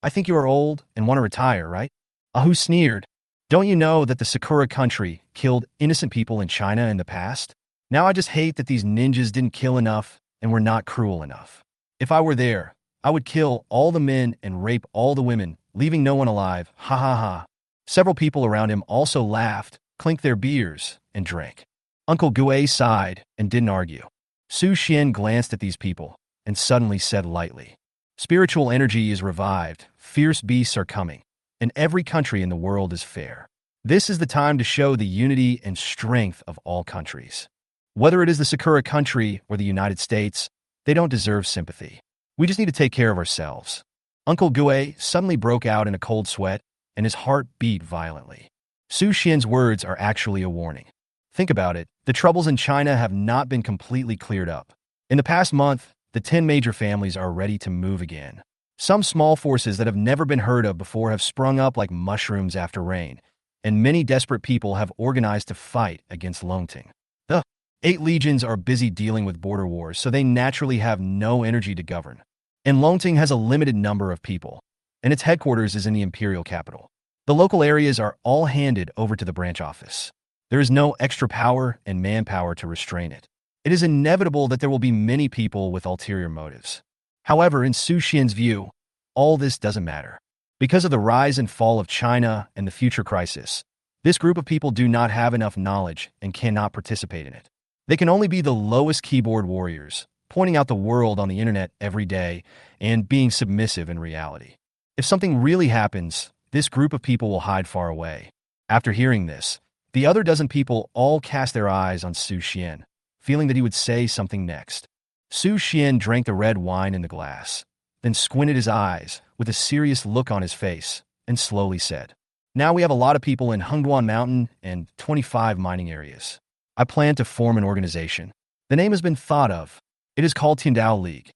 I think you are old and want to retire, right?" Ahu sneered. "Don't you know that the Sakura country killed innocent people in China in the past? Now I just hate that these ninjas didn't kill enough and were not cruel enough. If I were there, I would kill all the men and rape all the women, leaving no one alive. Ha ha ha." Several people around him also laughed, clinked their beers, and drank. Uncle Gue sighed and didn't argue. Su Xian glanced at these people and suddenly said lightly, "Spiritual energy is revived, fierce beasts are coming, and every country in the world is fair. This is the time to show the unity and strength of all countries. Whether it is the Sakura country or the United States, they don't deserve sympathy. We just need to take care of ourselves." Uncle Gue suddenly broke out in a cold sweat, and his heart beat violently. Su Xian's words are actually a warning. Think about it, the troubles in China have not been completely cleared up. In the past month, the 10 major families are ready to move again. Some small forces that have never been heard of before have sprung up like mushrooms after rain, and many desperate people have organized to fight against Longting. The 8 legions are busy dealing with border wars, so they naturally have no energy to govern. And Longting has a limited number of people, and its headquarters is in the imperial capital. The local areas are all handed over to the branch office. There is no extra power and manpower to restrain it. It is inevitable that there will be many people with ulterior motives. However, in Su Xian's view, all this doesn't matter. Because of the rise and fall of China and the future crisis, this group of people do not have enough knowledge and cannot participate in it. They can only be the lowest keyboard warriors, pointing out the world on the internet every day and being submissive in reality. If something really happens, this group of people will hide far away. After hearing this, the other dozen people all cast their eyes on Su Xian, feeling that he would say something next. Su Xian drank the red wine in the glass, then squinted his eyes with a serious look on his face and slowly said, "Now we have a lot of people in Hengduan Mountain and 25 mining areas. I plan to form an organization. The name has been thought of. It is called Tiandao League.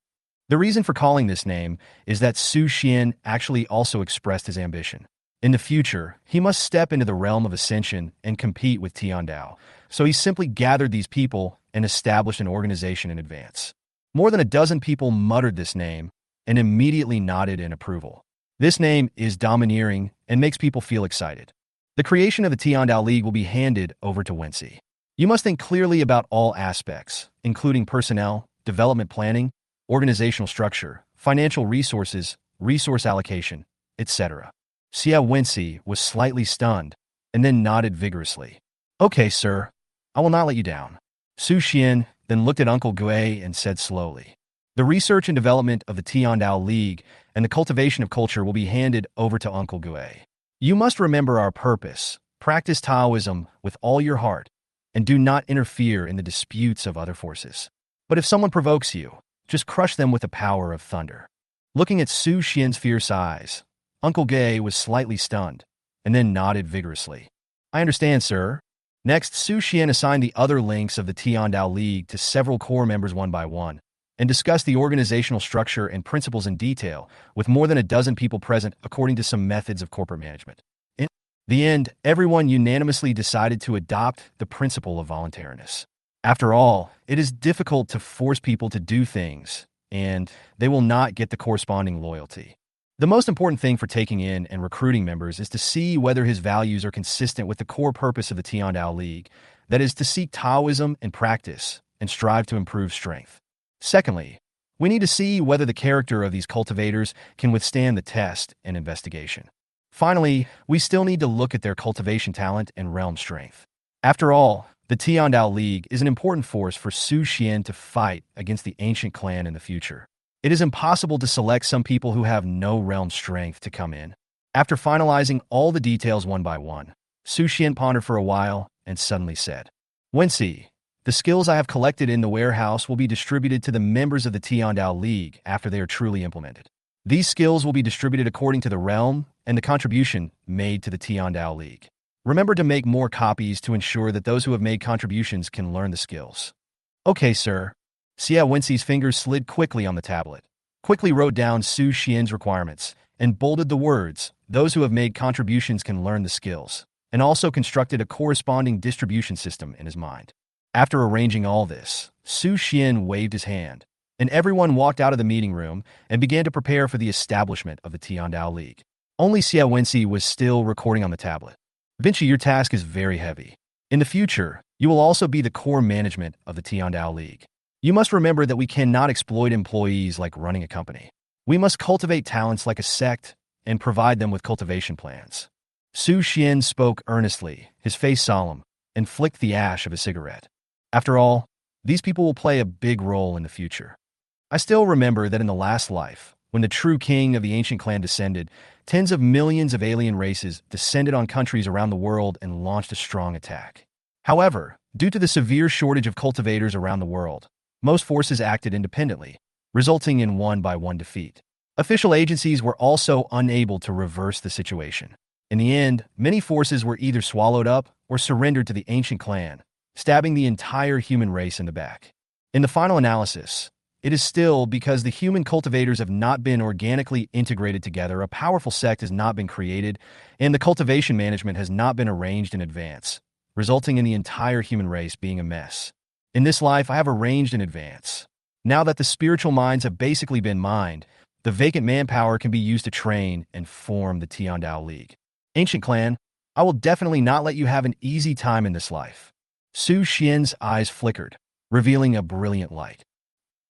The reason for calling this name is that Su Xian actually also expressed his ambition. In the future, he must step into the realm of ascension and compete with Tiandao, so he simply gathered these people and established an organization in advance. More than a dozen people muttered this name and immediately nodded in approval. This name is domineering and makes people feel excited. The creation of the Tiandao League will be handed over to Wensi. You must think clearly about all aspects, including personnel, development planning, organizational structure, financial resources, resource allocation, etc." Xia Wensi was slightly stunned and then nodded vigorously. "Okay, sir. I will not let you down." Su Xian then looked at Uncle Gue and said slowly, "The research and development of the Tiandao League and the cultivation of culture will be handed over to Uncle Gue. You must remember our purpose, practice Taoism with all your heart, and do not interfere in the disputes of other forces. But if someone provokes you, just crush them with the power of thunder." Looking at Su Xian's fierce eyes, Uncle Gue was slightly stunned, and then nodded vigorously. "I understand, sir." Next, Su Xian assigned the other links of the Tiandao League to several core members one by one, and discussed the organizational structure and principles in detail, with more than a dozen people present according to some methods of corporate management. In the end, everyone unanimously decided to adopt the principle of voluntariness. After all, it is difficult to force people to do things, and they will not get the corresponding loyalty. The most important thing for taking in and recruiting members is to see whether his values are consistent with the core purpose of the Tiandao League, that is, to seek Taoism and practice, and strive to improve strength. Secondly, we need to see whether the character of these cultivators can withstand the test and investigation. Finally, we still need to look at their cultivation talent and realm strength. After all, the Tiandao League is an important force for Su Xian to fight against the ancient clan in the future. It is impossible to select some people who have no realm strength to come in. After finalizing all the details one by one, Su Xian pondered for a while and suddenly said, "Wensi, the skills I have collected in the warehouse will be distributed to the members of the Tiandao League after they are truly implemented. These skills will be distributed according to the realm and the contribution made to the Tiandao League. Remember to make more copies to ensure that those who have made contributions can learn the skills." "Okay, sir." Xia Wensi's fingers slid quickly on the tablet, quickly wrote down Su Xian's requirements, and bolded the words, "Those who have made contributions can learn the skills," and also constructed a corresponding distribution system in his mind. After arranging all this, Su Xian waved his hand, and everyone walked out of the meeting room and began to prepare for the establishment of the Tiandao League. Only Xia Wensi was still recording on the tablet. "Vinci, your task is very heavy. In the future, you will also be the core management of the Tiandao League. You must remember that we cannot exploit employees like running a company. We must cultivate talents like a sect and provide them with cultivation plans. Su Xian spoke earnestly, his face solemn, and flicked the ash of a cigarette. After all, these people will play a big role in the future. I still remember that in the last life, when the true king of the ancient clan descended, tens of millions of alien races descended on countries around the world and launched a strong attack. However, due to the severe shortage of cultivators around the world, most forces acted independently, resulting in one-by-one defeat. Official agencies were also unable to reverse the situation. In the end, many forces were either swallowed up or surrendered to the ancient clan, stabbing the entire human race in the back. In the final analysis, it is still because the human cultivators have not been organically integrated together, a powerful sect has not been created, and the cultivation management has not been arranged in advance, resulting in the entire human race being a mess. In this life, I have arranged in advance. Now that the spiritual minds have basically been mined, the vacant manpower can be used to train and form the Tiandao League. Ancient clan, I will definitely not let you have an easy time in this life. Su Xian's eyes flickered, revealing a brilliant light.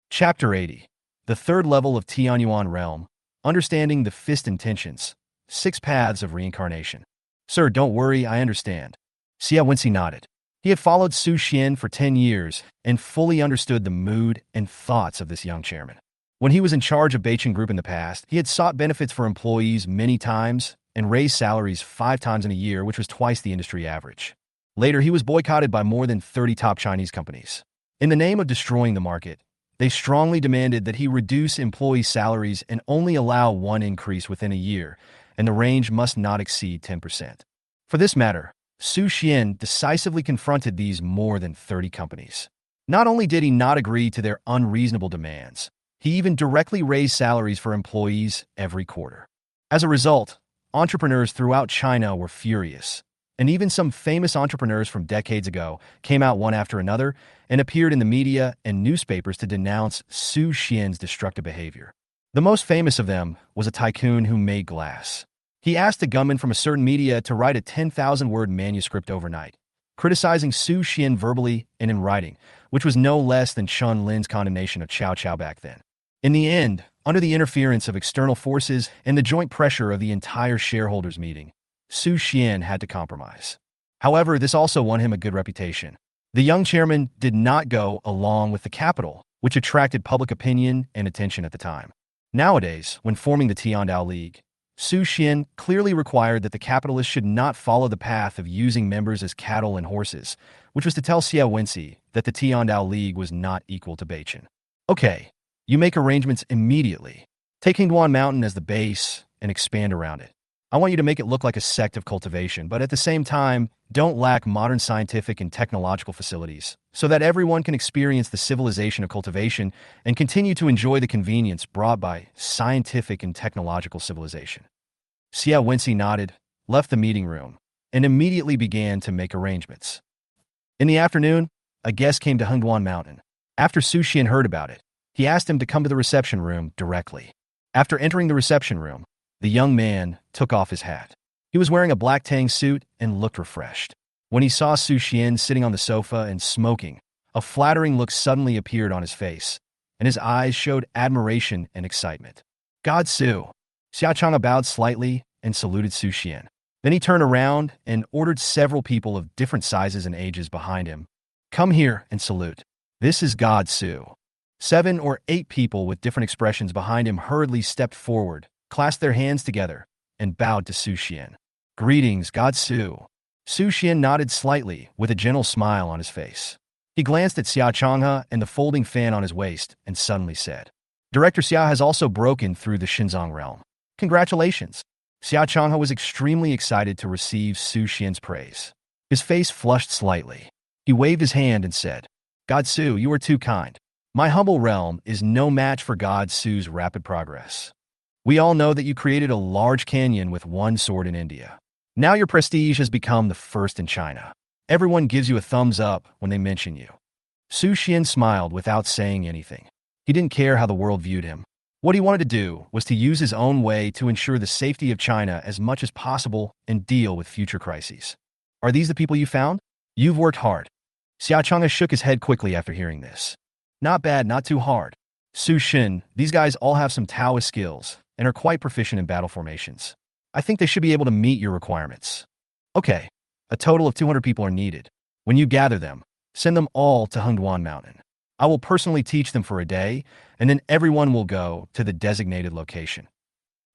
Chapter 80. The third level of Tianyuan realm, understanding the fist intentions, 6 paths of reincarnation. Sir, don't worry, I understand. Xia Wenxi nodded. He had followed Su Xian for 10 years and fully understood the mood and thoughts of this young chairman. When he was in charge of Beichen Group in the past, he had sought benefits for employees many times and raised salaries 5 times in a year, which was twice the industry average. Later, he was boycotted by more than 30 top Chinese companies. In the name of destroying the market, they strongly demanded that he reduce employee salaries and only allow one increase within a year, and the range must not exceed 10%. For this matter, Su Xian decisively confronted these more than 30 companies. Not only did he not agree to their unreasonable demands, he even directly raised salaries for employees every quarter. As a result, entrepreneurs throughout China were furious, and even some famous entrepreneurs from decades ago came out one after another and appeared in the media and newspapers to denounce Su Xian's destructive behavior. The most famous of them was a tycoon who made glass. He asked a gunman from a certain media to write a 10,000-word manuscript overnight, criticizing Su Xian verbally and in writing, which was no less than Chun Lin's condemnation of Cao Cao back then. In the end, under the interference of external forces and the joint pressure of the entire shareholders' meeting, Su Xian had to compromise. However, this also won him a good reputation. The young chairman did not go along with the capital, which attracted public opinion and attention at the time. Nowadays, when forming the Tiandao League, Su Xian clearly required that the capitalists should not follow the path of using members as cattle and horses, which was to tell Xia Wenxi that the Tiandao League was not equal to Beichen. Okay, you make arrangements immediately. Take Hingduan Mountain as the base and expand around it. I want you to make it look like a sect of cultivation, but at the same time, don't lack modern scientific and technological facilities, so that everyone can experience the civilization of cultivation and continue to enjoy the convenience brought by scientific and technological civilization. Xia Wenxi nodded, left the meeting room, and immediately began to make arrangements. In the afternoon, a guest came to Hengduan Mountain. After Su Xian heard about it, he asked him to come to the reception room directly. After entering the reception room, the young man took off his hat. He was wearing a black tang suit and looked refreshed. When he saw Su Xian sitting on the sofa and smoking, a flattering look suddenly appeared on his face, and his eyes showed admiration and excitement. God Su. Xia Chang'e bowed slightly and saluted Su Xian. Then he turned around and ordered several people of different sizes and ages behind him. Come here and salute. This is God Su. 7 or 8 people with different expressions behind him hurriedly stepped forward, clasped their hands together, and bowed to Su Xian. Greetings, God Su. Su Xian nodded slightly with a gentle smile on his face. He glanced at Xia Chang'e and the folding fan on his waist and suddenly said, Director Xia has also broken through the Shenzong realm. Congratulations. Xia Chang'e was extremely excited to receive Su Xian's praise. His face flushed slightly. He waved his hand and said, God Su, you are too kind. My humble realm is no match for God Su's rapid progress. We all know that you created a large canyon with one sword in India. Now your prestige has become the first in China. Everyone gives you a thumbs up when they mention you. Su Xian smiled without saying anything. He didn't care how the world viewed him. What he wanted to do was to use his own way to ensure the safety of China as much as possible and deal with future crises. Are these the people you found? You've worked hard. Xia Chang'e shook his head quickly after hearing this. Not bad, not too hard. Su Xin, these guys all have some Taoist skills and are quite proficient in battle formations. I think they should be able to meet your requirements. Okay, a total of 200 people are needed. When you gather them, send them all to Hengduan Mountain. I will personally teach them for a day, and then everyone will go to the designated location.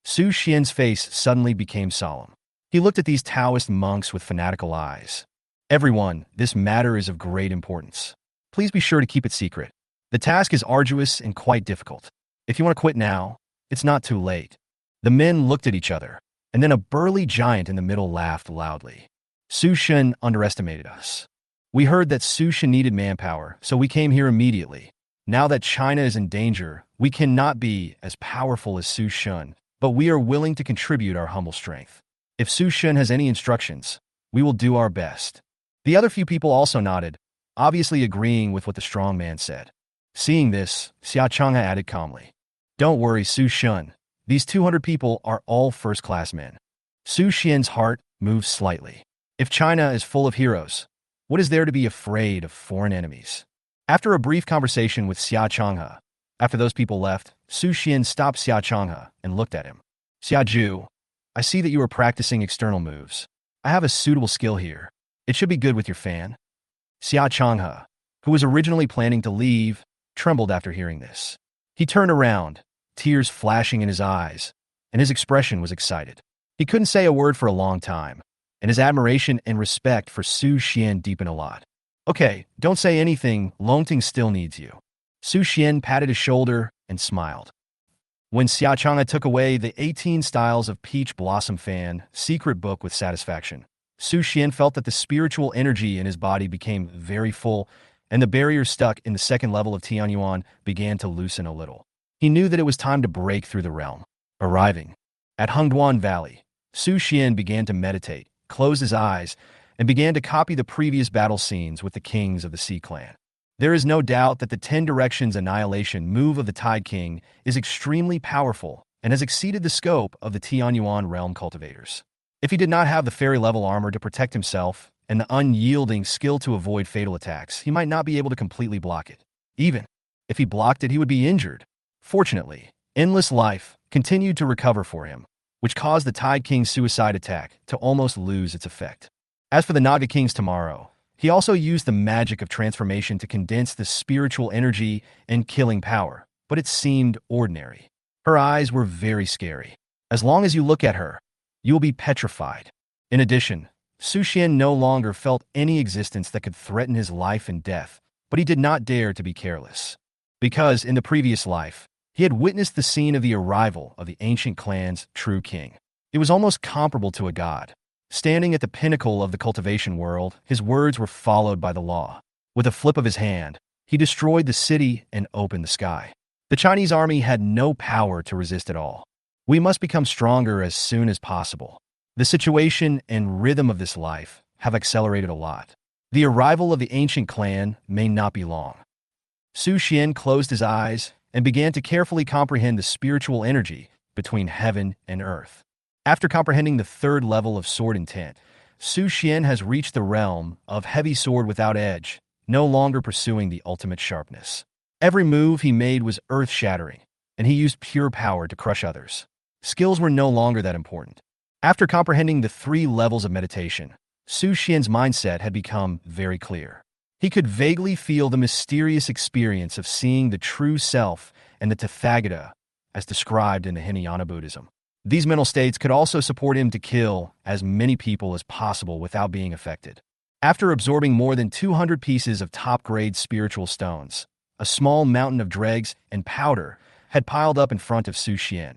Su Xian's face suddenly became solemn. He looked at these Taoist monks with fanatical eyes. Everyone, this matter is of great importance. Please be sure to keep it secret. The task is arduous and quite difficult. If you want to quit now, it's not too late. The men looked at each other, and then a burly giant in the middle laughed loudly. Su Xian underestimated us. We heard that Su Xian needed manpower, so we came here immediately. Now that China is in danger, we cannot be as powerful as Su Xian, but we are willing to contribute our humble strength. If Su Xian has any instructions, we will do our best. The other few people also nodded, obviously agreeing with what the strong man said. Seeing this, Xia Chang'e added calmly, "Don't worry, Su Xian. These 200 people are all first-class men." Su Xian's heart moved slightly. If China is full of heroes, what is there to be afraid of foreign enemies? After a brief conversation with Xia Chang'e, after those people left, Su Xian stopped Xia Chang'e and looked at him. "Xia Zhu, I see that you are practicing external moves. I have a suitable skill here. It should be good with your fan." Xia Chang'e, who was originally planning to leave, trembled after hearing this. He turned around, tears flashing in his eyes, and his expression was excited. He couldn't say a word for a long time, and his admiration and respect for Su Xian deepened a lot. "Okay, don't say anything, Longting still needs you." Su Xian patted his shoulder and smiled. When Xia Chang'e took away the 18 styles of peach blossom fan secret book with satisfaction, Su Xian felt that the spiritual energy in his body became very full, and the barrier stuck in the second level of Tianyuan began to loosen a little. He knew that it was time to break through the realm. Arriving at Hengduan Valley, Su Xian began to meditate, closed his eyes, and began to copy the previous battle scenes with the kings of the Sea Clan. There is no doubt that the 10 Directions Annihilation move of the Tide King is extremely powerful and has exceeded the scope of the Tianyuan realm cultivators. If he did not have the fairy-level armor to protect himself and the unyielding skill to avoid fatal attacks, he might not be able to completely block it. Even if he blocked it, he would be injured. Fortunately, Endless Life continued to recover for him, which caused the Tide King's suicide attack to almost lose its effect. As for the Naga King's tomorrow, he also used the magic of transformation to condense the spiritual energy and killing power, but it seemed ordinary. Her eyes were very scary. As long as you look at her, you will be petrified. In addition, Su Xian no longer felt any existence that could threaten his life and death, but he did not dare to be careless. Because in the previous life, he had witnessed the scene of the arrival of the ancient clan's true king. It was almost comparable to a god. Standing at the pinnacle of the cultivation world, his words were followed by the law. With a flip of his hand, he destroyed the city and opened the sky. The Chinese army had no power to resist at all. We must become stronger as soon as possible. The situation and rhythm of this life have accelerated a lot. The arrival of the ancient clan may not be long. Su Xian closed his eyes and began to carefully comprehend the spiritual energy between heaven and earth. After comprehending the third level of sword intent, Su Xian has reached the realm of heavy sword without edge, no longer pursuing the ultimate sharpness. Every move he made was earth-shattering, and he used pure power to crush others. Skills were no longer that important. After comprehending the 3 levels of meditation, Su Xian's mindset had become very clear. He could vaguely feel the mysterious experience of seeing the true self and the Tathagata, as described in the Hinayana Buddhism. These mental states could also support him to kill as many people as possible without being affected. After absorbing more than 200 pieces of top-grade spiritual stones, a small mountain of dregs and powder had piled up in front of Su Xian,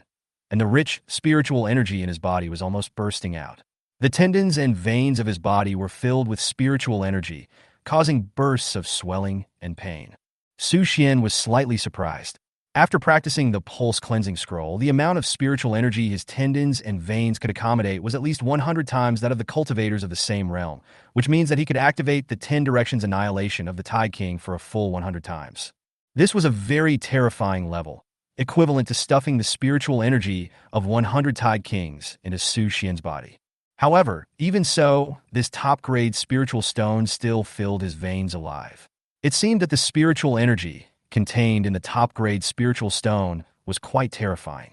and the rich spiritual energy in his body was almost bursting out. The tendons and veins of his body were filled with spiritual energy, causing bursts of swelling and pain. Su Xian was slightly surprised. After practicing the pulse cleansing scroll, the amount of spiritual energy his tendons and veins could accommodate was at least 100 times that of the cultivators of the same realm, which means that he could activate the 10 Directions Annihilation of the Tide King for a full 100 times. This was a very terrifying level, equivalent to stuffing the spiritual energy of 100 Tide Kings into Su Xian's body. However, even so, this top-grade spiritual stone still filled his veins alive. It seemed that the spiritual energy contained in the top-grade spiritual stone was quite terrifying.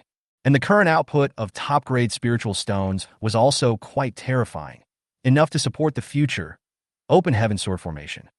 And the current output of top-grade spiritual stones was also quite terrifying, enough to support the future open heaven sword formation.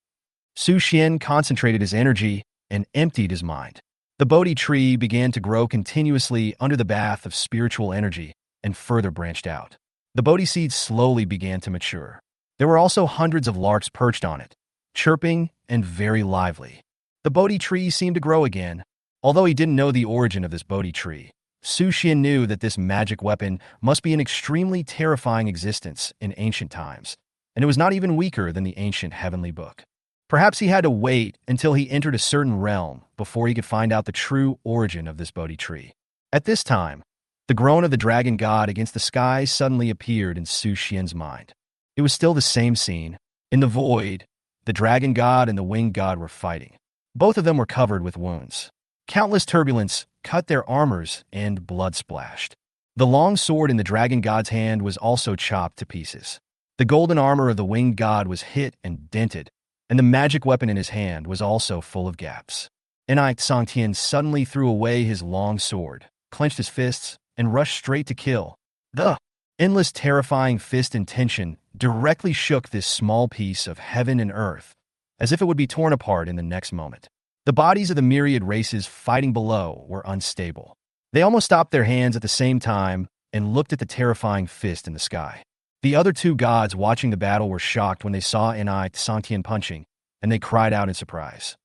Su Xian concentrated his energy and emptied his mind. The Bodhi tree began to grow continuously under the bath of spiritual energy and further branched out. The Bodhi seeds slowly began to mature. There were also hundreds of larks perched on it, chirping and very lively. The Bodhi tree seemed to grow again. Although he didn't know the origin of this Bodhi tree, Su Xian knew that this magic weapon must be an extremely terrifying existence in ancient times, and it was not even weaker than the ancient heavenly book. Perhaps he had to wait until he entered a certain realm before he could find out the true origin of this Bodhi tree. At this time, the groan of the dragon god against the sky suddenly appeared in Su Xian's mind. It was still the same scene. In the void, the dragon god and the winged god were fighting. Both of them were covered with wounds. Countless turbulence cut their armors and blood splashed. The long sword in the dragon god's hand was also chopped to pieces. The golden armor of the winged god was hit and dented, and the magic weapon in his hand was also full of gaps. Enai Songtian suddenly threw away his long sword, clenched his fists, and rushed straight to kill. The endless terrifying fist and tension directly shook this small piece of heaven and earth, as if it would be torn apart in the next moment. The bodies of the myriad races fighting below were unstable. They almost stopped their hands at the same time and looked at the terrifying fist in the sky. The other two gods watching the battle were shocked when they saw Enai Songtian punching, and they cried out in surprise.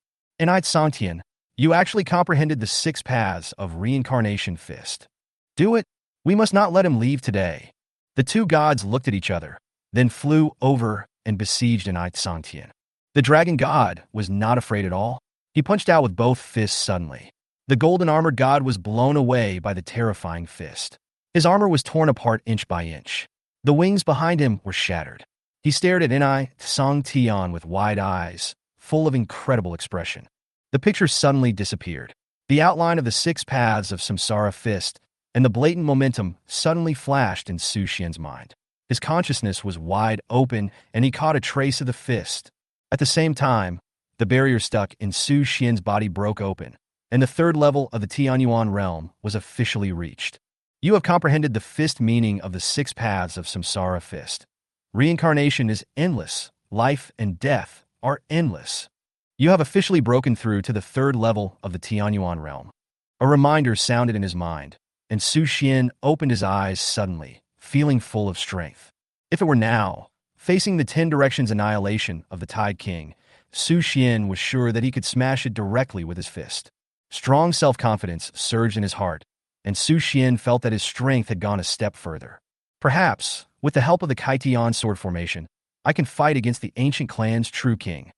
Enai Songtian, you actually comprehended the 6 paths of reincarnation fist. Do it. We must not let him leave today. The two gods looked at each other, then flew over and besieged Enai Songtian. The dragon god was not afraid at all. He punched out with both fists suddenly. The golden armored god was blown away by the terrifying fist. His armor was torn apart inch by inch. The wings behind him were shattered. He stared at Enai Songtian with wide eyes, full of incredible expression. The picture suddenly disappeared. The outline of the 6 paths of Samsara fist and the blatant momentum suddenly flashed in Su Xian's mind. His consciousness was wide open, and he caught a trace of the fist. At the same time, the barrier stuck in Su Xian's body broke open, and the 3rd level of the Tianyuan realm was officially reached. You have comprehended the fist meaning of the 6 paths of Samsara fist. Reincarnation is endless. Life and death are endless. You have officially broken through to the 3rd level of the Tianyuan realm. A reminder sounded in his mind, and Su Xian opened his eyes suddenly, feeling full of strength. If it were now, facing the 10 directions annihilation of the Tide King, Su Xian was sure that he could smash it directly with his fist. Strong self-confidence surged in his heart, and Su Xian felt that his strength had gone a step further. Perhaps, with the help of the Kaitian sword formation, I can fight against the ancient clan's true king.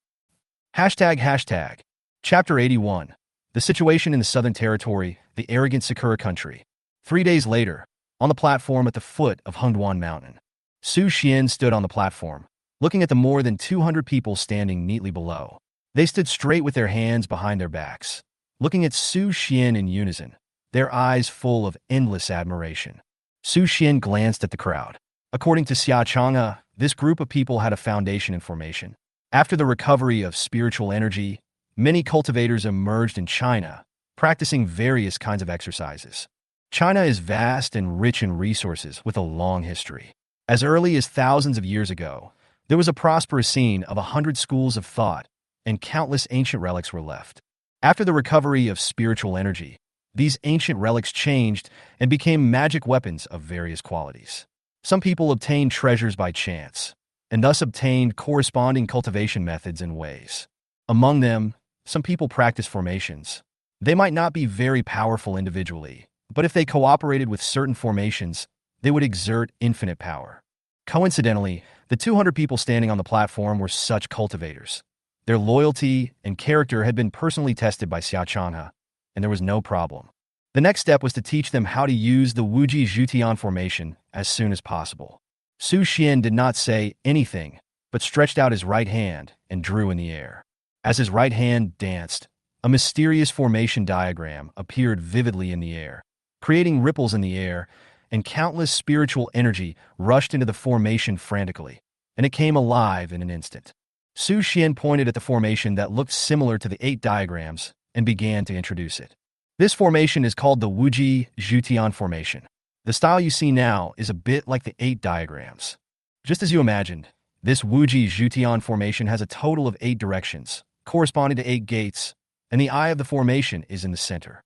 ##. Chapter 81. The situation in the Southern Territory, the arrogant Sakura country. 3 days later, on the platform at the foot of Hengduan Mountain, Su Xian stood on the platform, looking at the more than 200 people standing neatly below. They stood straight with their hands behind their backs, looking at Su Xian in unison, their eyes full of endless admiration. Su Xian glanced at the crowd. According to Xia Chang'e, this group of people had a foundation in formation. After the recovery of spiritual energy, many cultivators emerged in China, practicing various kinds of exercises. China is vast and rich in resources with a long history. As early as thousands of years ago, there was a prosperous scene of 100 schools of thought, and countless ancient relics were left. After the recovery of spiritual energy, these ancient relics changed and became magic weapons of various qualities. Some people obtained treasures by chance, and thus obtained corresponding cultivation methods and ways. Among them, some people practice formations. They might not be very powerful individually, but if they cooperated with certain formations, they would exert infinite power. Coincidentally, the 200 people standing on the platform were such cultivators. Their loyalty and character had been personally tested by Xia Chang'e, and there was no problem. The next step was to teach them how to use the Wuji Zhutian formation as soon as possible. Su Xian did not say anything, but stretched out his right hand and drew in the air. As his right hand danced, a mysterious formation diagram appeared vividly in the air, creating ripples in the air, and countless spiritual energy rushed into the formation frantically, and it came alive in an instant. Su Xian pointed at the formation that looked similar to the 8 diagrams and began to introduce it. This formation is called the Wuji Zhutian formation. The style you see now is a bit like the 8 diagrams. Just as you imagined, this Wuji Zhutian formation has a total of 8 directions, corresponding to 8 gates, and the eye of the formation is in the center.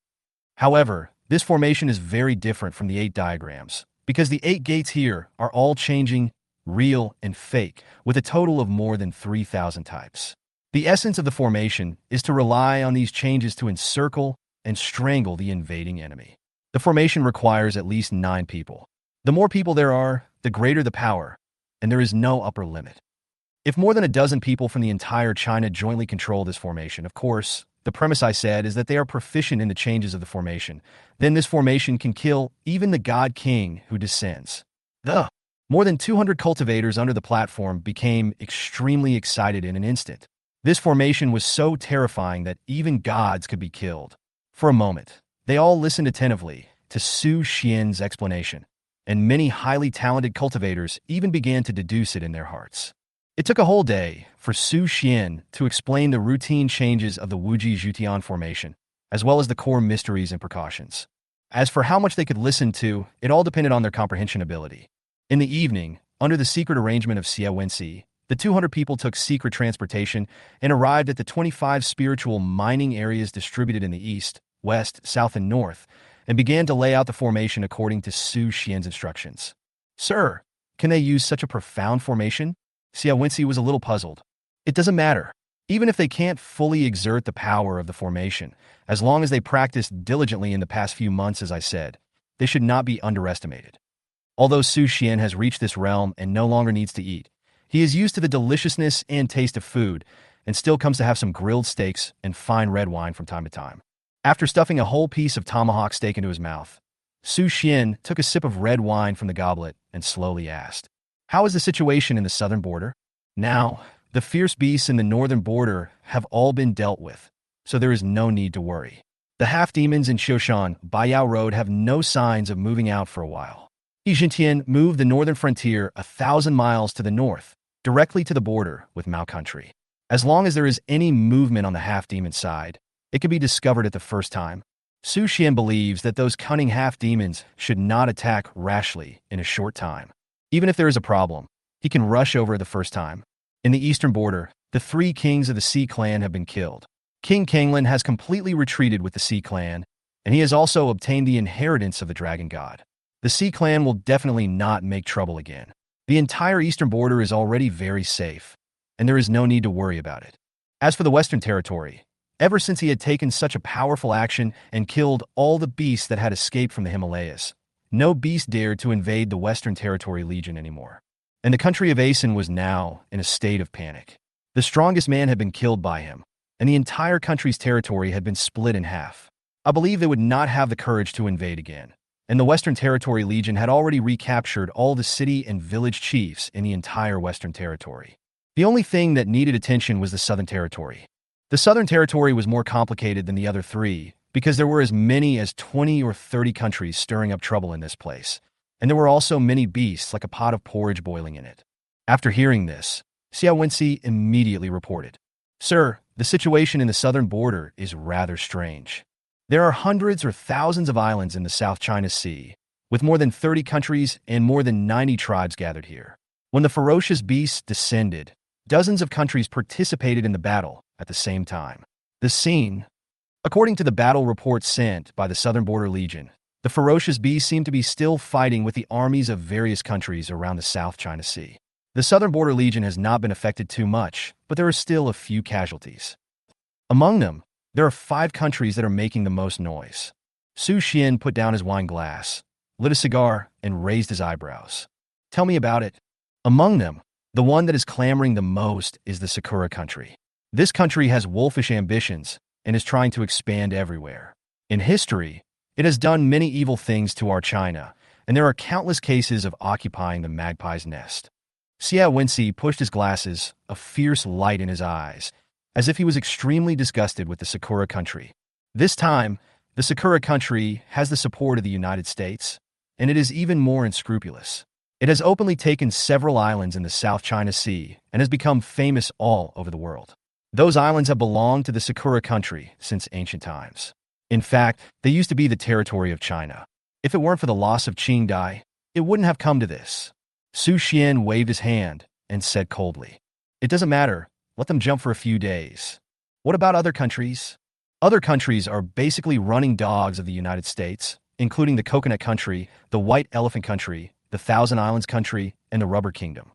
However, this formation is very different from the 8 diagrams, because the 8 gates here are all changing, real and fake, with a total of more than 3,000 types. The essence of the formation is to rely on these changes to encircle and strangle the invading enemy. The formation requires at least 9 people. The more people there are, the greater the power, and there is no upper limit. If more than a dozen people from the entire China jointly control this formation, of course, the premise I said is that they are proficient in the changes of the formation, then this formation can kill even the God King who descends. More than 200 cultivators under the platform became extremely excited in an instant. This formation was so terrifying that even gods could be killed. For a moment, they all listened attentively to Su Xian's explanation, and many highly talented cultivators even began to deduce it in their hearts. It took a whole day for Su Xian to explain the routine changes of the Wuji Zhutian formation, as well as the core mysteries and precautions. As for how much they could listen to, it all depended on their comprehension ability. In the evening, under the secret arrangement of Xia Wenxi, the 200 people took secret transportation and arrived at the 25 spiritual mining areas distributed in the east, west, south, and north, and began to lay out the formation according to Su Xian's instructions. Sir, can they use such a profound formation? Xia Wenxi was a little puzzled. It doesn't matter. Even if they can't fully exert the power of the formation, as long as they practiced diligently in the past few months, as I said, they should not be underestimated. Although Su Xian has reached this realm and no longer needs to eat, he is used to the deliciousness and taste of food and still comes to have some grilled steaks and fine red wine from time to time. After stuffing a whole piece of tomahawk steak into his mouth, Su Xian took a sip of red wine from the goblet and slowly asked, "How is the situation in the southern border?" Now, the fierce beasts in the northern border have all been dealt with, so there is no need to worry. The half-demons in Xiushan, Baiyao Road have no signs of moving out for a while. Yijintian moved the northern frontier 1,000 miles to the north, directly to the border with Mao country. As long as there is any movement on the half-demon side, it can be discovered at the first time. Su Xian believes that those cunning half-demons should not attack rashly in a short time. Even if there is a problem, he can rush over the first time. In the eastern border, the 3 kings of the Sea clan have been killed. King Kanglin has completely retreated with the Sea clan, and he has also obtained the inheritance of the dragon god. The Sea clan will definitely not make trouble again. The entire eastern border is already very safe, and there is no need to worry about it. As for the western territory, ever since he had taken such a powerful action and killed all the beasts that had escaped from the Himalayas, no beast dared to invade the Western Territory Legion anymore. And the country of Asen was now in a state of panic. The strongest man had been killed by him, and the entire country's territory had been split in half. I believe they would not have the courage to invade again, and the Western Territory Legion had already recaptured all the city and village chiefs in the entire Western Territory. The only thing that needed attention was the Southern Territory. The Southern Territory was more complicated than the other 3, because there were as many as 20 or 30 countries stirring up trouble in this place, and there were also many beasts like a pot of porridge boiling in it. After hearing this, Xia Wenxi immediately reported, "Sir, the situation in the southern border is rather strange. There are hundreds or thousands of islands in the South China Sea, with more than 30 countries and more than 90 tribes gathered here. When the ferocious beasts descended, dozens of countries participated in the battle at the same time. The scene, according to the battle reports sent by the Southern Border Legion, the ferocious beasts seem to be still fighting with the armies of various countries around the South China Sea. The Southern Border Legion has not been affected too much, but there are still a few casualties. Among them, there are 5 countries that are making the most noise." Su Xian put down his wine glass, lit a cigar, and raised his eyebrows. "Tell me about it." "Among them, the one that is clamoring the most is the Sakura country. This country has wolfish ambitions and is trying to expand everywhere. In history, it has done many evil things to our China, and there are countless cases of occupying the magpie's nest." Xia Wenxi pushed his glasses, a fierce light in his eyes, as if he was extremely disgusted with the Sakura country. This time, the Sakura country has the support of the United States, and it is even more unscrupulous. It has openly taken several islands in the South China Sea and has become famous all over the world. Those islands have belonged to the Sakura country since ancient times. In fact, they used to be the territory of China. If it weren't for the loss of Qingdai, it wouldn't have come to this. Su Xian waved his hand and said coldly, "It doesn't matter. Let them jump for a few days. What about other countries?" Other countries are basically running dogs of the United States, including the Coconut Country, the White Elephant Country, the Thousand Islands Country, and the Rubber Kingdom.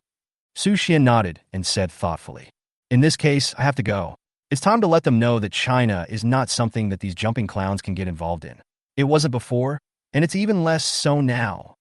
Su Xian nodded and said thoughtfully, "In this case, I have to go. It's time to let them know that China is not something that these jumping clowns can get involved in. It wasn't before, and it's even less so now."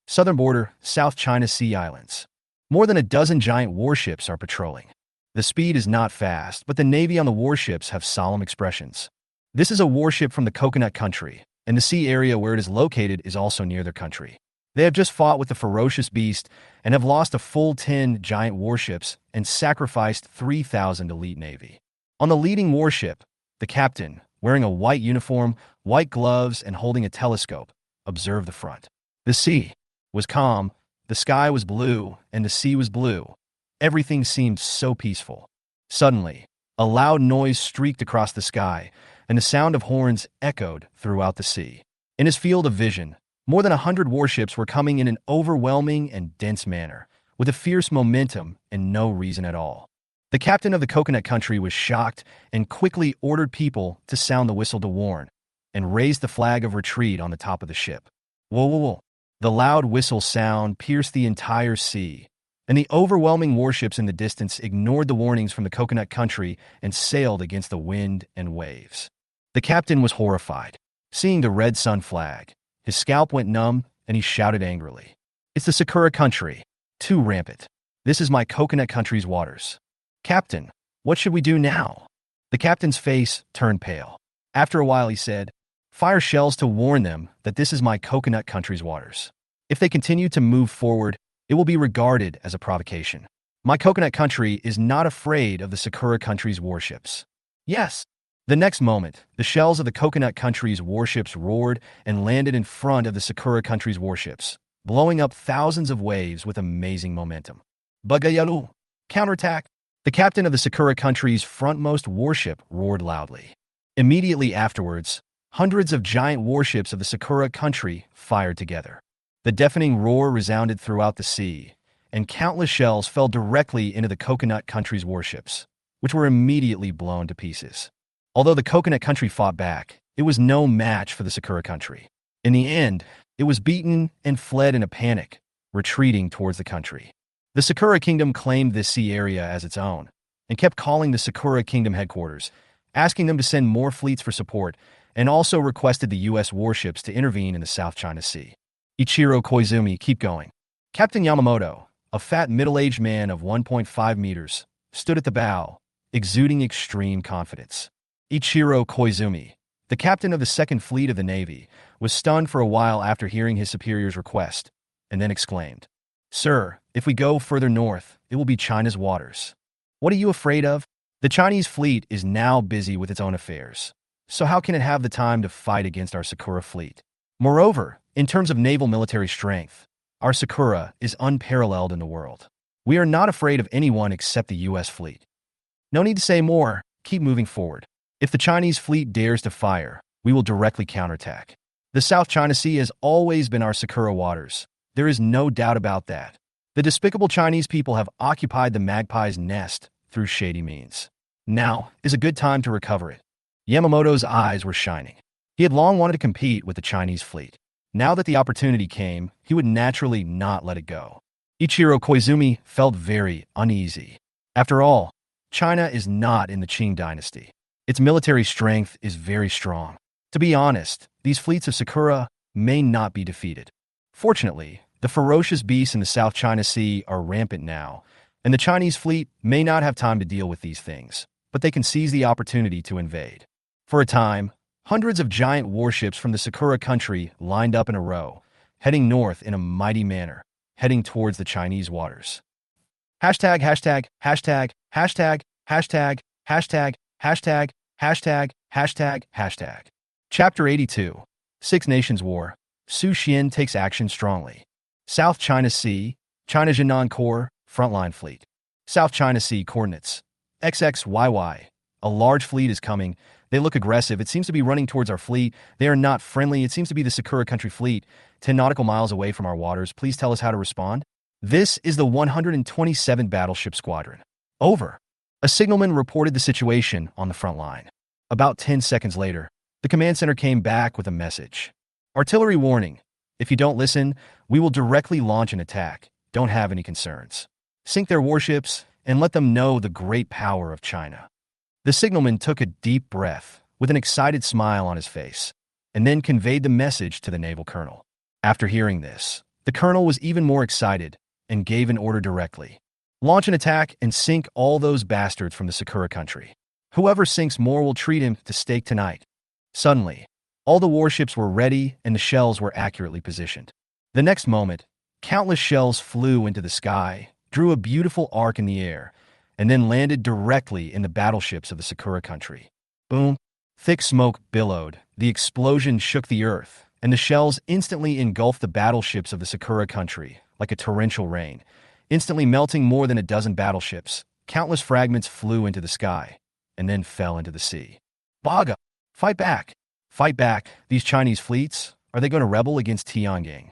Southern border, South China Sea Islands. More than a dozen giant warships are patrolling. The speed is not fast, but the Navy on the warships have solemn expressions. This is a warship from the Coconut Country, and the sea area where it is located is also near their country. They have just fought with the Ferocious beast and have lost a full 10 giant warships and sacrificed 3,000 elite Navy. On the leading warship, the captain, wearing a white uniform, white gloves, and holding a telescope, observed the front. The sea was calm, the sky was blue, and the sea was blue. Everything seemed so peaceful. Suddenly, a loud noise streaked across the sky, and the sound of horns echoed throughout the sea. In his field of vision, more than 100 warships were coming in an overwhelming and dense manner, with a fierce momentum and no reason at all. The captain of the Coconut Country was shocked and quickly ordered people to sound the whistle to warn, and raised the flag of retreat on the top of the ship. Whoa, whoa, whoa. The loud whistle sound pierced the entire sea, and the overwhelming warships in the distance ignored the warnings from the Coconut Country and sailed against the wind and waves. The captain was horrified. Seeing the red sun flag, his scalp went numb, and he shouted angrily, "It's the Sakura Country. Too rampant. This is my Coconut Country's waters. Captain, what should we do now?" The captain's face turned pale. After a while, he said, "Fire shells to warn them that this is my Coconut Country's waters. If they continue to move forward, it will be regarded as a provocation. My Coconut Country is not afraid of the Sakura Country's warships." Yes. The next moment, the shells of the Coconut Country's warships roared and landed in front of the Sakura Country's warships, blowing up thousands of waves with amazing momentum. "Bagayalu! Counterattack!" The captain of the Sakura Country's frontmost warship roared loudly. Immediately afterwards, hundreds of giant warships of the Sakura Country fired together. The deafening roar resounded throughout the sea, and countless shells fell directly into the Coconut Country's warships, which were immediately blown to pieces. Although the Coconut Country fought back, it was no match for the Sakura Country. In the end, it was beaten and fled in a panic, retreating towards the country. The Sakura Kingdom claimed this sea area as its own, and kept calling the Sakura Kingdom headquarters, asking them to send more fleets for support, and also requested the U.S. warships to intervene in the South China Sea. Ichiro Koizumi, keep going. Captain Yamamoto, a fat middle-aged man of 1.5 meters, stood at the bow, exuding extreme confidence. Ichiro Koizumi, the captain of the Second Fleet of the Navy, was stunned for a while after hearing his superior's request, and then exclaimed, "Sir, if we go further north, it will be China's waters. What are you afraid of? The Chinese fleet is now busy with its own affairs, so how can it have the time to fight against our Sakura fleet? Moreover, in terms of naval military strength, our Sakura is unparalleled in the world. We are not afraid of anyone except the U.S. fleet. No need to say more, keep moving forward. If the Chinese fleet dares to fire, we will directly counterattack. The South China Sea has always been our Sakura waters. There is no doubt about that. The despicable Chinese people have occupied the magpie's nest through shady means. Now is a good time to recover it." Yamamoto's eyes were shining. He had long wanted to compete with the Chinese fleet. Now that the opportunity came, he would naturally not let it go. Ichiro Koizumi felt very uneasy. After all, China is not in the Qing dynasty. Its military strength is very strong. To be honest, these fleets of Sakura may not be defeated. Fortunately, the ferocious beasts in the South China Sea are rampant now, and the Chinese fleet may not have time to deal with these things, but they can seize the opportunity to invade. For a time, hundreds of giant warships from the Sakura Country lined up in a row, heading north in a mighty manner, heading towards the Chinese waters. Hashtag, hashtag, hashtag, hashtag, hashtag, hashtag, hashtag, hashtag, hashtag, hashtag. Chapter 82. Six Nations War. Su Xian takes action strongly. South China Sea, China Jinan Corps, Frontline Fleet. South China Sea Coordinates. XXYY, A large fleet is coming. They look aggressive. It seems to be running towards our fleet. They are not friendly. It seems to be the Sakura country fleet, 10 nautical miles away from our waters. Please tell us how to respond. This is the 127th Battleship Squadron. Over. A signalman reported the situation on the front line. About 10 seconds later, the command center came back with a message. Artillery warning. If you don't listen, we will directly launch an attack. Don't have any concerns. Sink their warships and let them know the great power of China. The signalman took a deep breath with an excited smile on his face and then conveyed the message to the naval colonel. After hearing this, the colonel was even more excited and gave an order directly. Launch an attack and sink all those bastards from the Sakura country. Whoever sinks more will treat him to steak tonight. Suddenly, all the warships were ready and the shells were accurately positioned. The next moment, countless shells flew into the sky, drew a beautiful arc in the air, and then landed directly in the battleships of the Sakura country. Boom! Thick smoke billowed, the explosion shook the earth, and the shells instantly engulfed the battleships of the Sakura country like a torrential rain, instantly melting more than a dozen battleships. Countless fragments flew into the sky, and then fell into the sea. Baga! Fight back! Fight back! These Chinese fleets, are they going to rebel against Tianjin?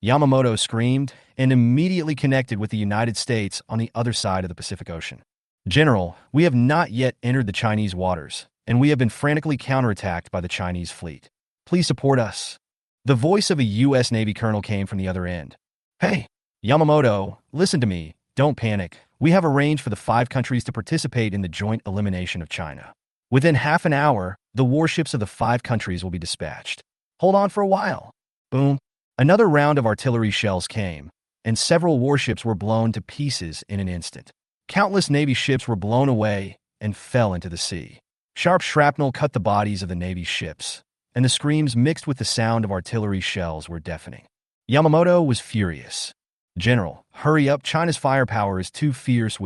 Yamamoto screamed and immediately connected with the United States on the other side of the Pacific Ocean. General, we have not yet entered the Chinese waters, and we have been frantically counterattacked by the Chinese fleet. Please support us. The voice of a U.S. Navy colonel came from the other end. Hey, Yamamoto, listen to me. Don't panic. We have arranged for the 5 countries to participate in the joint elimination of China. Within half an hour, the warships of the 5 countries will be dispatched. Hold on for a while. Boom. Another round of artillery shells came, and several warships were blown to pieces in an instant. Countless Navy ships were blown away and fell into the sea. Sharp shrapnel cut the bodies of the Navy ships, and the screams mixed with the sound of artillery shells were deafening. Yamamoto was furious. General, hurry up, China's firepower is too fierce.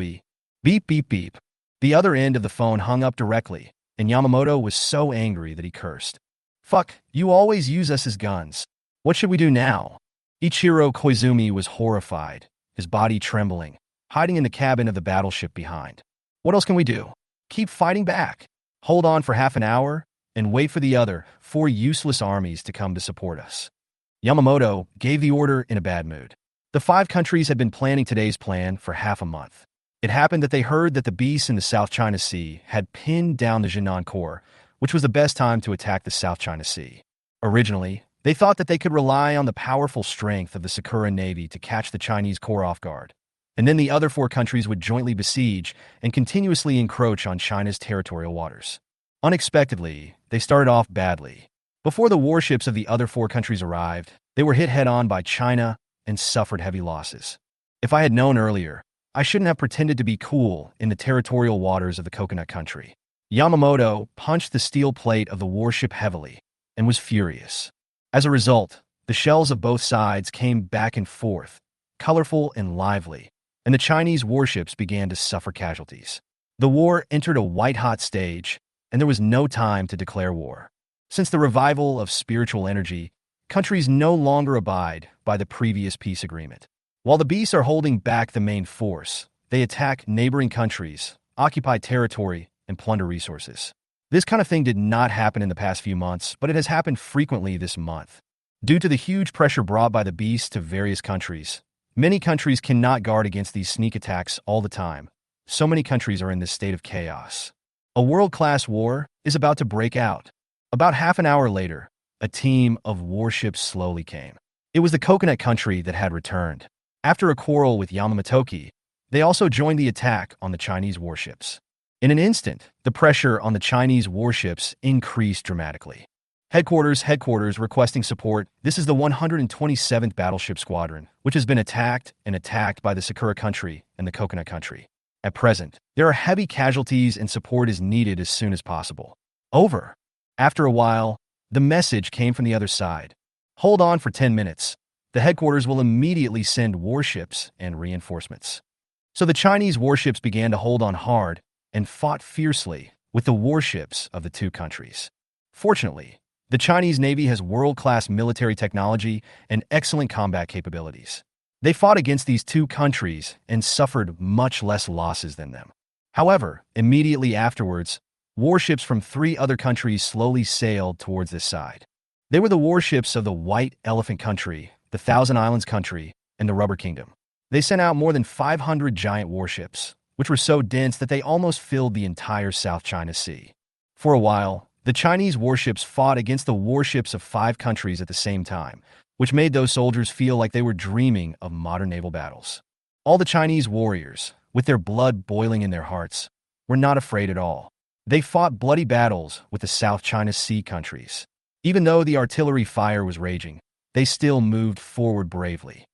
Beep, beep, beep. The other end of the phone hung up directly, and Yamamoto was so angry that he cursed. Fuck, you always use us as guns. What should we do now? Ichiro Koizumi was horrified, his body trembling, hiding in the cabin of the battleship behind. What else can we do? Keep fighting back. Hold on for half an hour, and wait for the other 4 useless armies to come to support us. Yamamoto gave the order in a bad mood. The 5 countries had been planning today's plan for half a month. It happened that they heard that the beasts in the South China Sea had pinned down the Jinan Corps, which was the best time to attack the South China Sea. Originally, they thought that they could rely on the powerful strength of the Sakura Navy to catch the Chinese Corps off guard, and then the other 4 countries would jointly besiege and continuously encroach on China's territorial waters. Unexpectedly, they started off badly. Before the warships of the other 4 countries arrived, they were hit head-on by China and suffered heavy losses. If I had known earlier, I shouldn't have pretended to be cool in the territorial waters of the coconut country. Yamamoto punched the steel plate of the warship heavily and was furious. As a result, the shells of both sides came back and forth, colorful and lively, and the Chinese warships began to suffer casualties. The war entered a white-hot stage, and there was no time to declare war. Since the revival of spiritual energy, countries no longer abide by the previous peace agreement. While the beasts are holding back the main force, they attack neighboring countries, occupy territory, and plunder resources. This kind of thing did not happen in the past few months, but it has happened frequently this month. Due to the huge pressure brought by the beasts to various countries, many countries cannot guard against these sneak attacks all the time. So many countries are in this state of chaos. A world-class war is about to break out. About half an hour later, a team of warships slowly came. It was the coconut country that had returned. After a quarrel with Yamamoto, they also joined the attack on the Chinese warships. In an instant, the pressure on the Chinese warships increased dramatically. Headquarters requesting support. This is the 127th Battleship Squadron, which has been attacked by the Sakura country and the coconut country. At present, there are heavy casualties and support is needed as soon as possible. Over. After a while, the message came from the other side. Hold on for 10 minutes. The headquarters will immediately send warships and reinforcements. So the Chinese warships began to hold on hard and fought fiercely with the warships of the 2 countries. Fortunately, the Chinese Navy has world-class military technology and excellent combat capabilities. They fought against these 2 countries and suffered much less losses than them. However, immediately afterwards, warships from 3 other countries slowly sailed towards this side. They were the warships of the White Elephant Country, the Thousand Islands Country, and the Rubber Kingdom. They sent out more than 500 giant warships, which were so dense that they almost filled the entire South China Sea. For a while, the Chinese warships fought against the warships of 5 countries at the same time, which made those soldiers feel like they were dreaming of modern naval battles. All the Chinese warriors, with their blood boiling in their hearts, were not afraid at all. They fought bloody battles with the South China Sea countries. Even though the artillery fire was raging, they still moved forward bravely.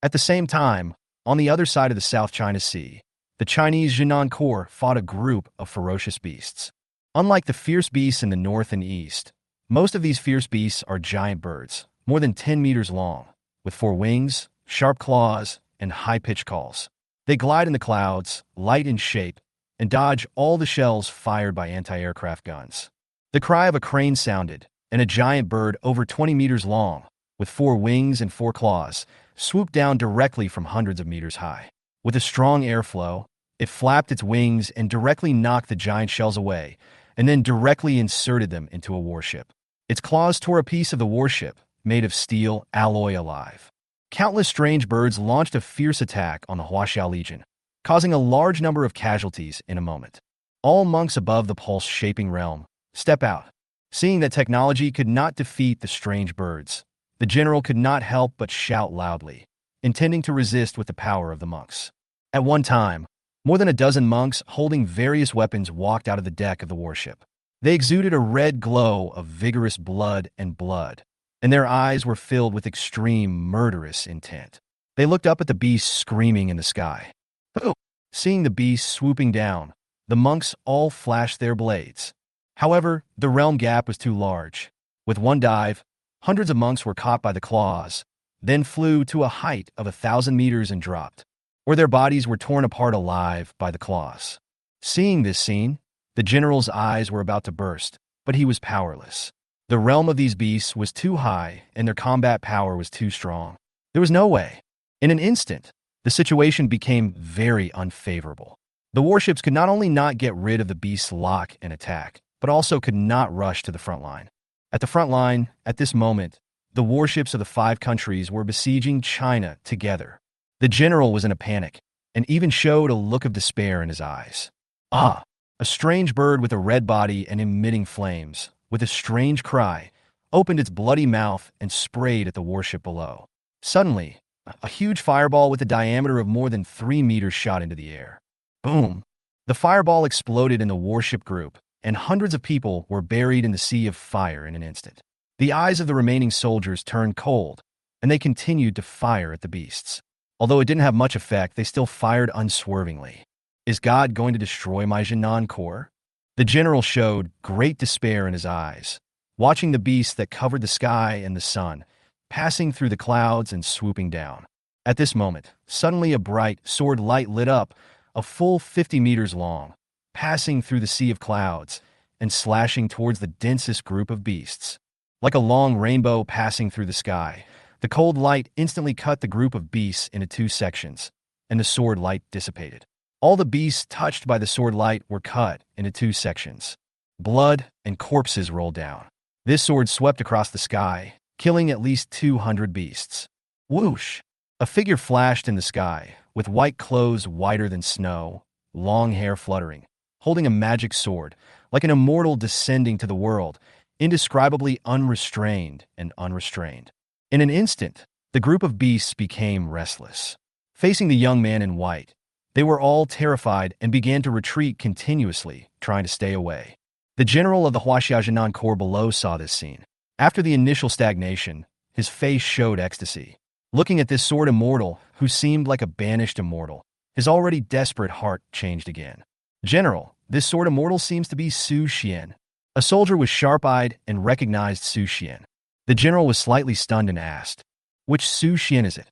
At the same time, on the other side of the South China Sea, the Chinese Jinan Corps fought a group of ferocious beasts. Unlike the fierce beasts in the north and east, most of these fierce beasts are giant birds, more than 10 meters long, with 4 wings, sharp claws, and high-pitched calls. They glide in the clouds, light in shape, and dodge all the shells fired by anti-aircraft guns. The cry of a crane sounded, and a giant bird over 20 meters long, with 4 wings and 4 claws, swooped down directly from hundreds of meters high. With a strong airflow, it flapped its wings and directly knocked the giant shells away, and then directly inserted them into a warship. Its claws tore a piece of the warship, made of steel alloy alive. Countless strange birds launched a fierce attack on the Huaxiao Legion, causing a large number of casualties in a moment. All monks above the pulse-shaping realm step out. Seeing that technology could not defeat the strange birds, the general could not help but shout loudly, intending to resist with the power of the monks. At one time, more than a dozen monks holding various weapons walked out of the deck of the warship. They exuded a red glow of vigorous blood, and their eyes were filled with extreme murderous intent. They looked up at the beast screaming in the sky. Oh! Seeing the beast swooping down, the monks all flashed their blades. However, the realm gap was too large. With one dive, hundreds of monks were caught by the claws, then flew to a height of 1,000 meters and dropped, where their bodies were torn apart alive by the claws. Seeing this scene, the general's eyes were about to burst, but he was powerless. The realm of these beasts was too high, and their combat power was too strong. There was no way. In an instant, the situation became very unfavorable. The warships could not only not get rid of the beast's lock and attack, but also could not rush to the front line. At the front line, at this moment, the warships of the 5 countries were besieging China together. The general was in a panic, and even showed a look of despair in his eyes. Ah! A strange bird with a red body and emitting flames, with a strange cry, opened its bloody mouth and sprayed at the warship below. Suddenly, a huge fireball with a diameter of more than 3 meters shot into the air. Boom! The fireball exploded in the warship group, and hundreds of people were buried in the sea of fire in an instant. The eyes of the remaining soldiers turned cold, and they continued to fire at the beasts. Although it didn't have much effect, they still fired unswervingly. Is God going to destroy my Jinan Corps? The general showed great despair in his eyes, watching the beasts that covered the sky and the sun, passing through the clouds and swooping down. At this moment, suddenly a bright sword light lit up, a full 50 meters long, passing through the sea of clouds and slashing towards the densest group of beasts. Like a long rainbow passing through the sky, the cold light instantly cut the group of beasts into 2 sections, and the sword light dissipated. All the beasts touched by the sword light were cut into 2 sections. Blood and corpses rolled down. This sword swept across the sky, killing at least 200 beasts. Whoosh! A figure flashed in the sky, with white clothes whiter than snow, long hair fluttering, holding a magic sword, like an immortal descending to the world, indescribably unrestrained and unrestrained. In an instant, the group of beasts became restless. Facing the young man in white, they were all terrified and began to retreat continuously, trying to stay away. The general of the Huaxiao Jinan Corps below saw this scene. After the initial stagnation, his face showed ecstasy. Looking at this sword immortal, who seemed like a banished immortal, his already desperate heart changed again. General, this sword immortal seems to be Su Xian. A soldier was sharp-eyed and recognized Su Xian. The general was slightly stunned and asked, "Which Su Xian is it?"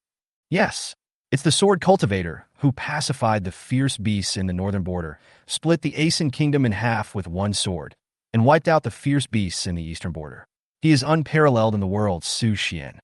"Yes, it's the sword cultivator who pacified the fierce beasts in the northern border, split the Asen kingdom in half with one sword, and wiped out the fierce beasts in the eastern border. He is unparalleled in the world, Su Xian."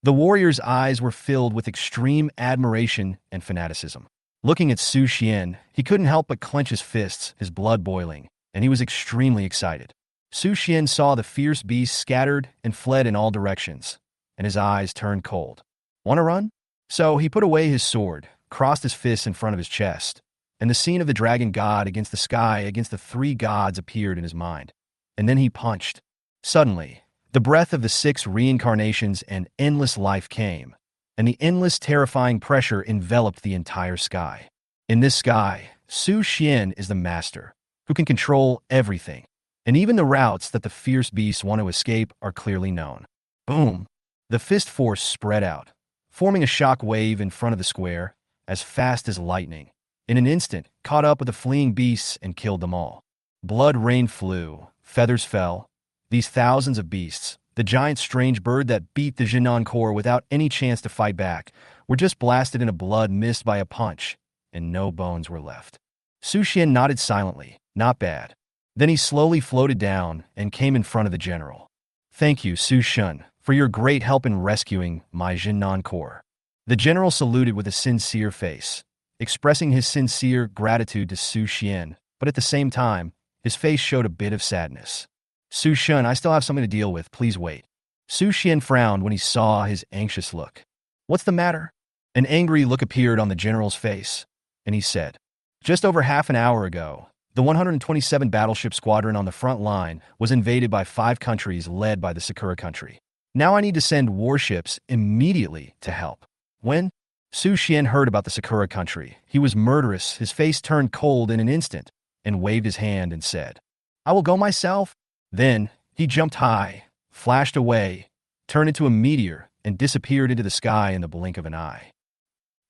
The warrior's eyes were filled with extreme admiration and fanaticism. Looking at Su Xian, he couldn't help but clench his fists, his blood boiling, and he was extremely excited. Su Xian saw the fierce beast scattered and fled in all directions, and his eyes turned cold. Want to run? So he put away his sword, crossed his fists in front of his chest, and the scene of the dragon god against the sky against the three gods appeared in his mind. And then he punched. Suddenly, the breath of the 6 reincarnations and endless life came, and the endless terrifying pressure enveloped the entire sky. In this sky, Su Xian is the master, who can control everything, and even the routes that the fierce beasts want to escape are clearly known. Boom! The fist force spread out, forming a shock wave in front of the square, as fast as lightning. In an instant, caught up with the fleeing beasts and killed them all. Blood rain flew, feathers fell. These thousands of beasts, the giant strange bird that beat the Jinan core without any chance to fight back, were just blasted into blood missed by a punch, and no bones were left. Su Xian nodded silently. Not bad. Then he slowly floated down and came in front of the general. Thank you, Su Xian, for your great help in rescuing my Jinan core. The general saluted with a sincere face, expressing his sincere gratitude to Su Xian, but at the same time, his face showed a bit of sadness. Su Xian, I still have something to deal with. Please wait. Su Xian frowned when he saw his anxious look. What's the matter? An angry look appeared on the general's face, and he said, just over half an hour ago, the 127 battleship squadron on the front line was invaded by 5 countries led by the Sakura country. Now I need to send warships immediately to help. When Su Xian heard about the Sakura country, he was murderous. His face turned cold in an instant and waved his hand and said, I will go myself. Then he jumped high, flashed away, turned into a meteor, and disappeared into the sky in the blink of an eye.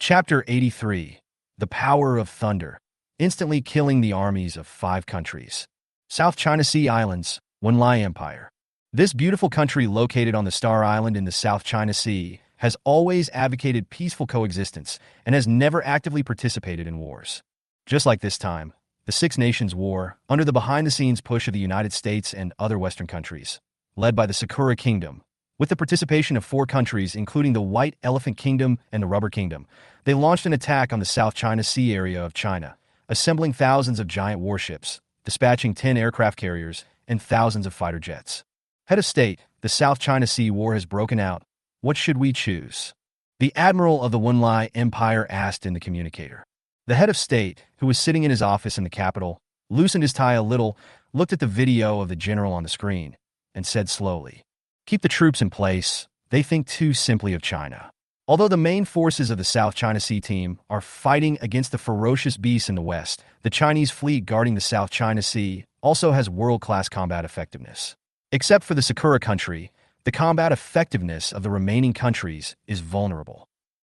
Chapter 83. The Power of Thunder. Instantly killing the armies of 5 countries. South China Sea Islands, Wenlai Empire. This beautiful country located on the Star Island in the South China Sea has always advocated peaceful coexistence and has never actively participated in wars. Just like this time, the Six Nations War, under the behind-the-scenes push of the United States and other Western countries, led by the Sakura Kingdom, with the participation of 4 countries including the White Elephant Kingdom and the Rubber Kingdom, they launched an attack on the South China Sea area of China, assembling thousands of giant warships, dispatching 10 aircraft carriers, and thousands of fighter jets. Head of State, the South China Sea War has broken out. What should we choose? The Admiral of the Wenlai Empire asked in the communicator. The head of state, who was sitting in his office in the capital, loosened his tie a little, looked at the video of the general on the screen, and said slowly, keep the troops in place. They think too simply of China. Although the main forces of the South China Sea team are fighting against the ferocious beasts in the west, the Chinese fleet guarding the South China Sea also has world-class combat effectiveness. Except for the Sakura country, the combat effectiveness of the remaining countries is vulnerable.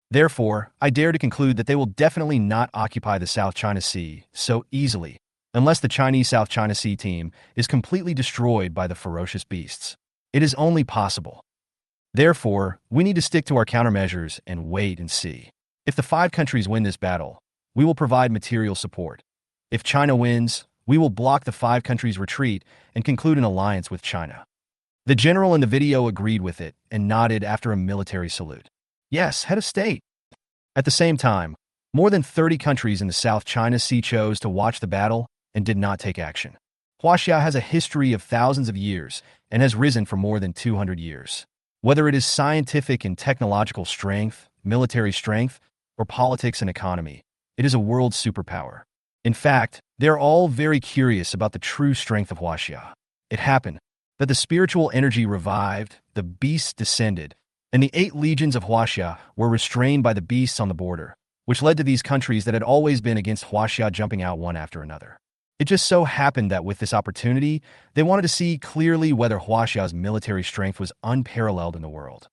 Therefore, I dare to conclude that they will definitely not occupy the South China Sea so easily, unless the Chinese South China Sea team is completely destroyed by the ferocious beasts. It is only possible. Therefore, we need to stick to our countermeasures and wait and see. If the 5 countries win this battle, we will provide material support. If China wins, we will block the 5 countries' retreat and conclude an alliance with China. The general in the video agreed with it and nodded after a military salute. Yes, head of state. At the same time, more than 30 countries in the South China Sea chose to watch the battle and did not take action. Huaxia has a history of thousands of years and has risen for more than 200 years. Whether it is scientific and technological strength, military strength, or politics and economy, it is a world superpower. In fact, they are all very curious about the true strength of Huaxia. It happened that the spiritual energy revived, the beasts descended, and the 8 legions of Huaxia were restrained by the beasts on the border, which led to these countries that had always been against Huaxia jumping out one after another. It just so happened that with this opportunity, they wanted to see clearly whether Huaxia's military strength was unparalleled in the world.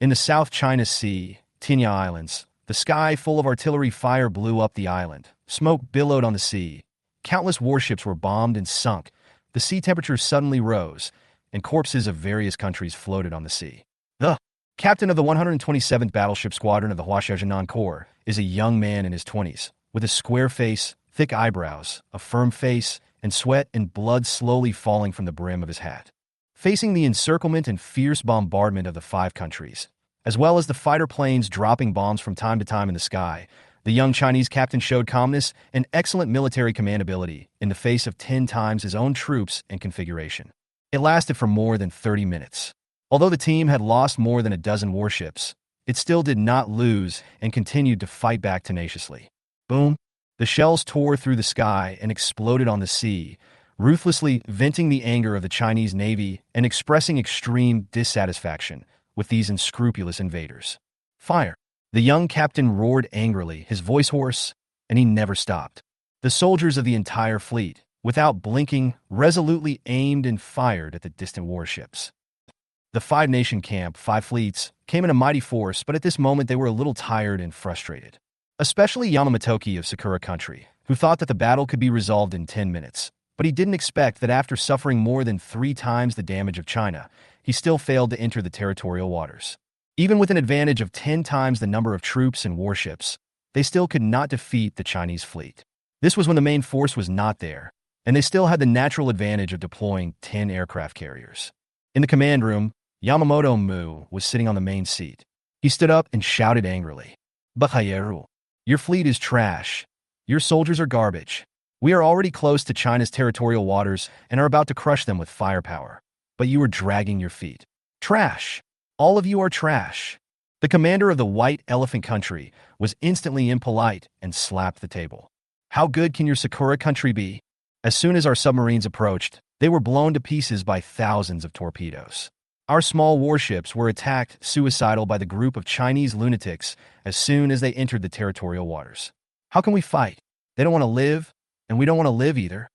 In the South China Sea, Tinya Islands, the sky full of artillery fire blew up the island. Smoke billowed on the sea. Countless warships were bombed and sunk. The sea temperature suddenly rose, and corpses of various countries floated on the sea. The captain of the 127th Battleship Squadron of the Huaxia Jinan Corps is a young man in his 20s, with a square face, thick eyebrows, a firm face, and sweat and blood slowly falling from the brim of his hat. Facing the encirclement and fierce bombardment of the 5 countries, as well as the fighter planes dropping bombs from time to time in the sky, The young Chinese captain showed calmness and excellent military command ability in the face of 10 times his own troops and configuration. It lasted for more than 30 minutes. Although the team had lost more than a dozen warships, it still did not lose and continued to fight back tenaciously. Boom! The shells tore through the sky and exploded on the sea, ruthlessly venting the anger of the Chinese Navy and expressing extreme dissatisfaction with these unscrupulous invaders. Fire! The young captain roared angrily, his voice hoarse, and he never stopped. The soldiers of the entire fleet, without blinking, resolutely aimed and fired at the distant warships. The five-nation camp, 5 fleets, came in a mighty force, but at this moment they were a little tired and frustrated. Especially Yamamotoki of Sakura country, who thought that the battle could be resolved in 10 minutes. But he didn't expect that after suffering more than 3 times the damage of China, he still failed to enter the territorial waters. Even with an advantage of 10 times the number of troops and warships, they still could not defeat the Chinese fleet. This was when the main force was not there, and they still had the natural advantage of deploying 10 aircraft carriers. In the command room, Yamamoto Mu was sitting on the main seat. He stood up and shouted angrily, "Bakayeru, your fleet is trash. Your soldiers are garbage. We are already close to China's territorial waters and are about to crush them with firepower. But you are dragging your feet. Trash. All of you are trash." The commander of the White Elephant Country was instantly impolite and slapped the table. "How good can your Sakura country be?" As soon as our submarines approached, they were blown to pieces by thousands of torpedoes. Our small warships were attacked suicidal by the group of Chinese lunatics as soon as they entered the territorial waters. "How can we fight? They don't want to live, and we don't want to live either."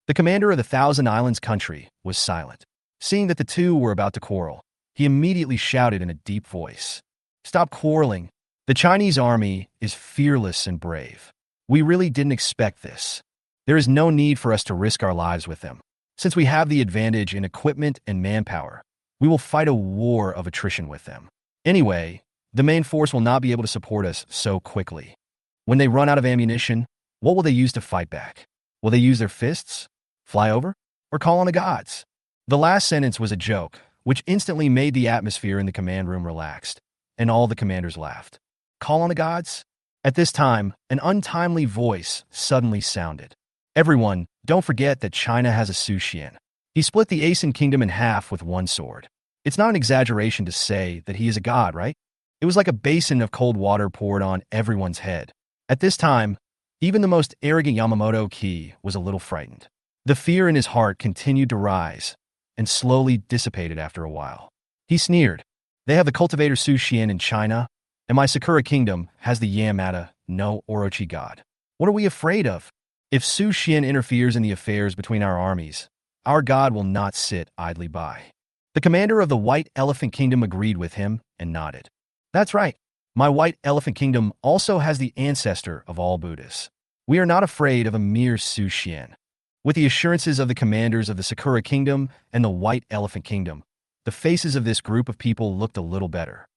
The commander of the Thousand Islands country was silent. Seeing that the two were about to quarrel, he immediately shouted in a deep voice, "Stop quarreling. The Chinese army is fearless and brave. We really didn't expect this. There is no need for us to risk our lives with them. Since we have the advantage in equipment and manpower, we will fight a war of attrition with them. Anyway, the main force will not be able to support us so quickly. When they run out of ammunition, what will they use to fight back? Will they use their fists? Fly over? Or call on the gods?" The last sentence was a joke, which instantly made the atmosphere in the command room relaxed, and all the commanders laughed. Call on the gods? At this time, an untimely voice suddenly sounded. "Everyone, don't forget that China has a Su Xian. He split the Asen kingdom in half with one sword. It's not an exaggeration to say that he is a god, right?" It was like a basin of cold water poured on everyone's head. At this time, even the most arrogant Yamamoto Ki was a little frightened. The fear in his heart continued to rise and slowly dissipated after a while. He sneered. "They have the cultivator Su Xian in China, and my Sakura kingdom has the Yamata no Orochi god. What are we afraid of? If Su Xian interferes in the affairs between our armies, our god will not sit idly by." The commander of the White Elephant Kingdom agreed with him and nodded. "That's right. My White Elephant Kingdom also has the ancestor of all Buddhists. We are not afraid of a mere Su Xian." With the assurances of the commanders of the Sakura Kingdom and the White Elephant Kingdom, the faces of this group of people looked a little better.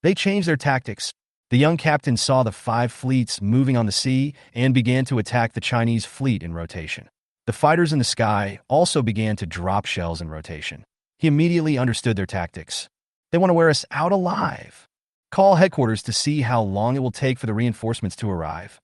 They changed their tactics. The young captain saw the 5 fleets moving on the sea and began to attack the Chinese fleet in rotation. The fighters in the sky also began to drop shells in rotation. He immediately understood their tactics. They want to wear us out alive. Call headquarters to see how long it will take for the reinforcements to arrive.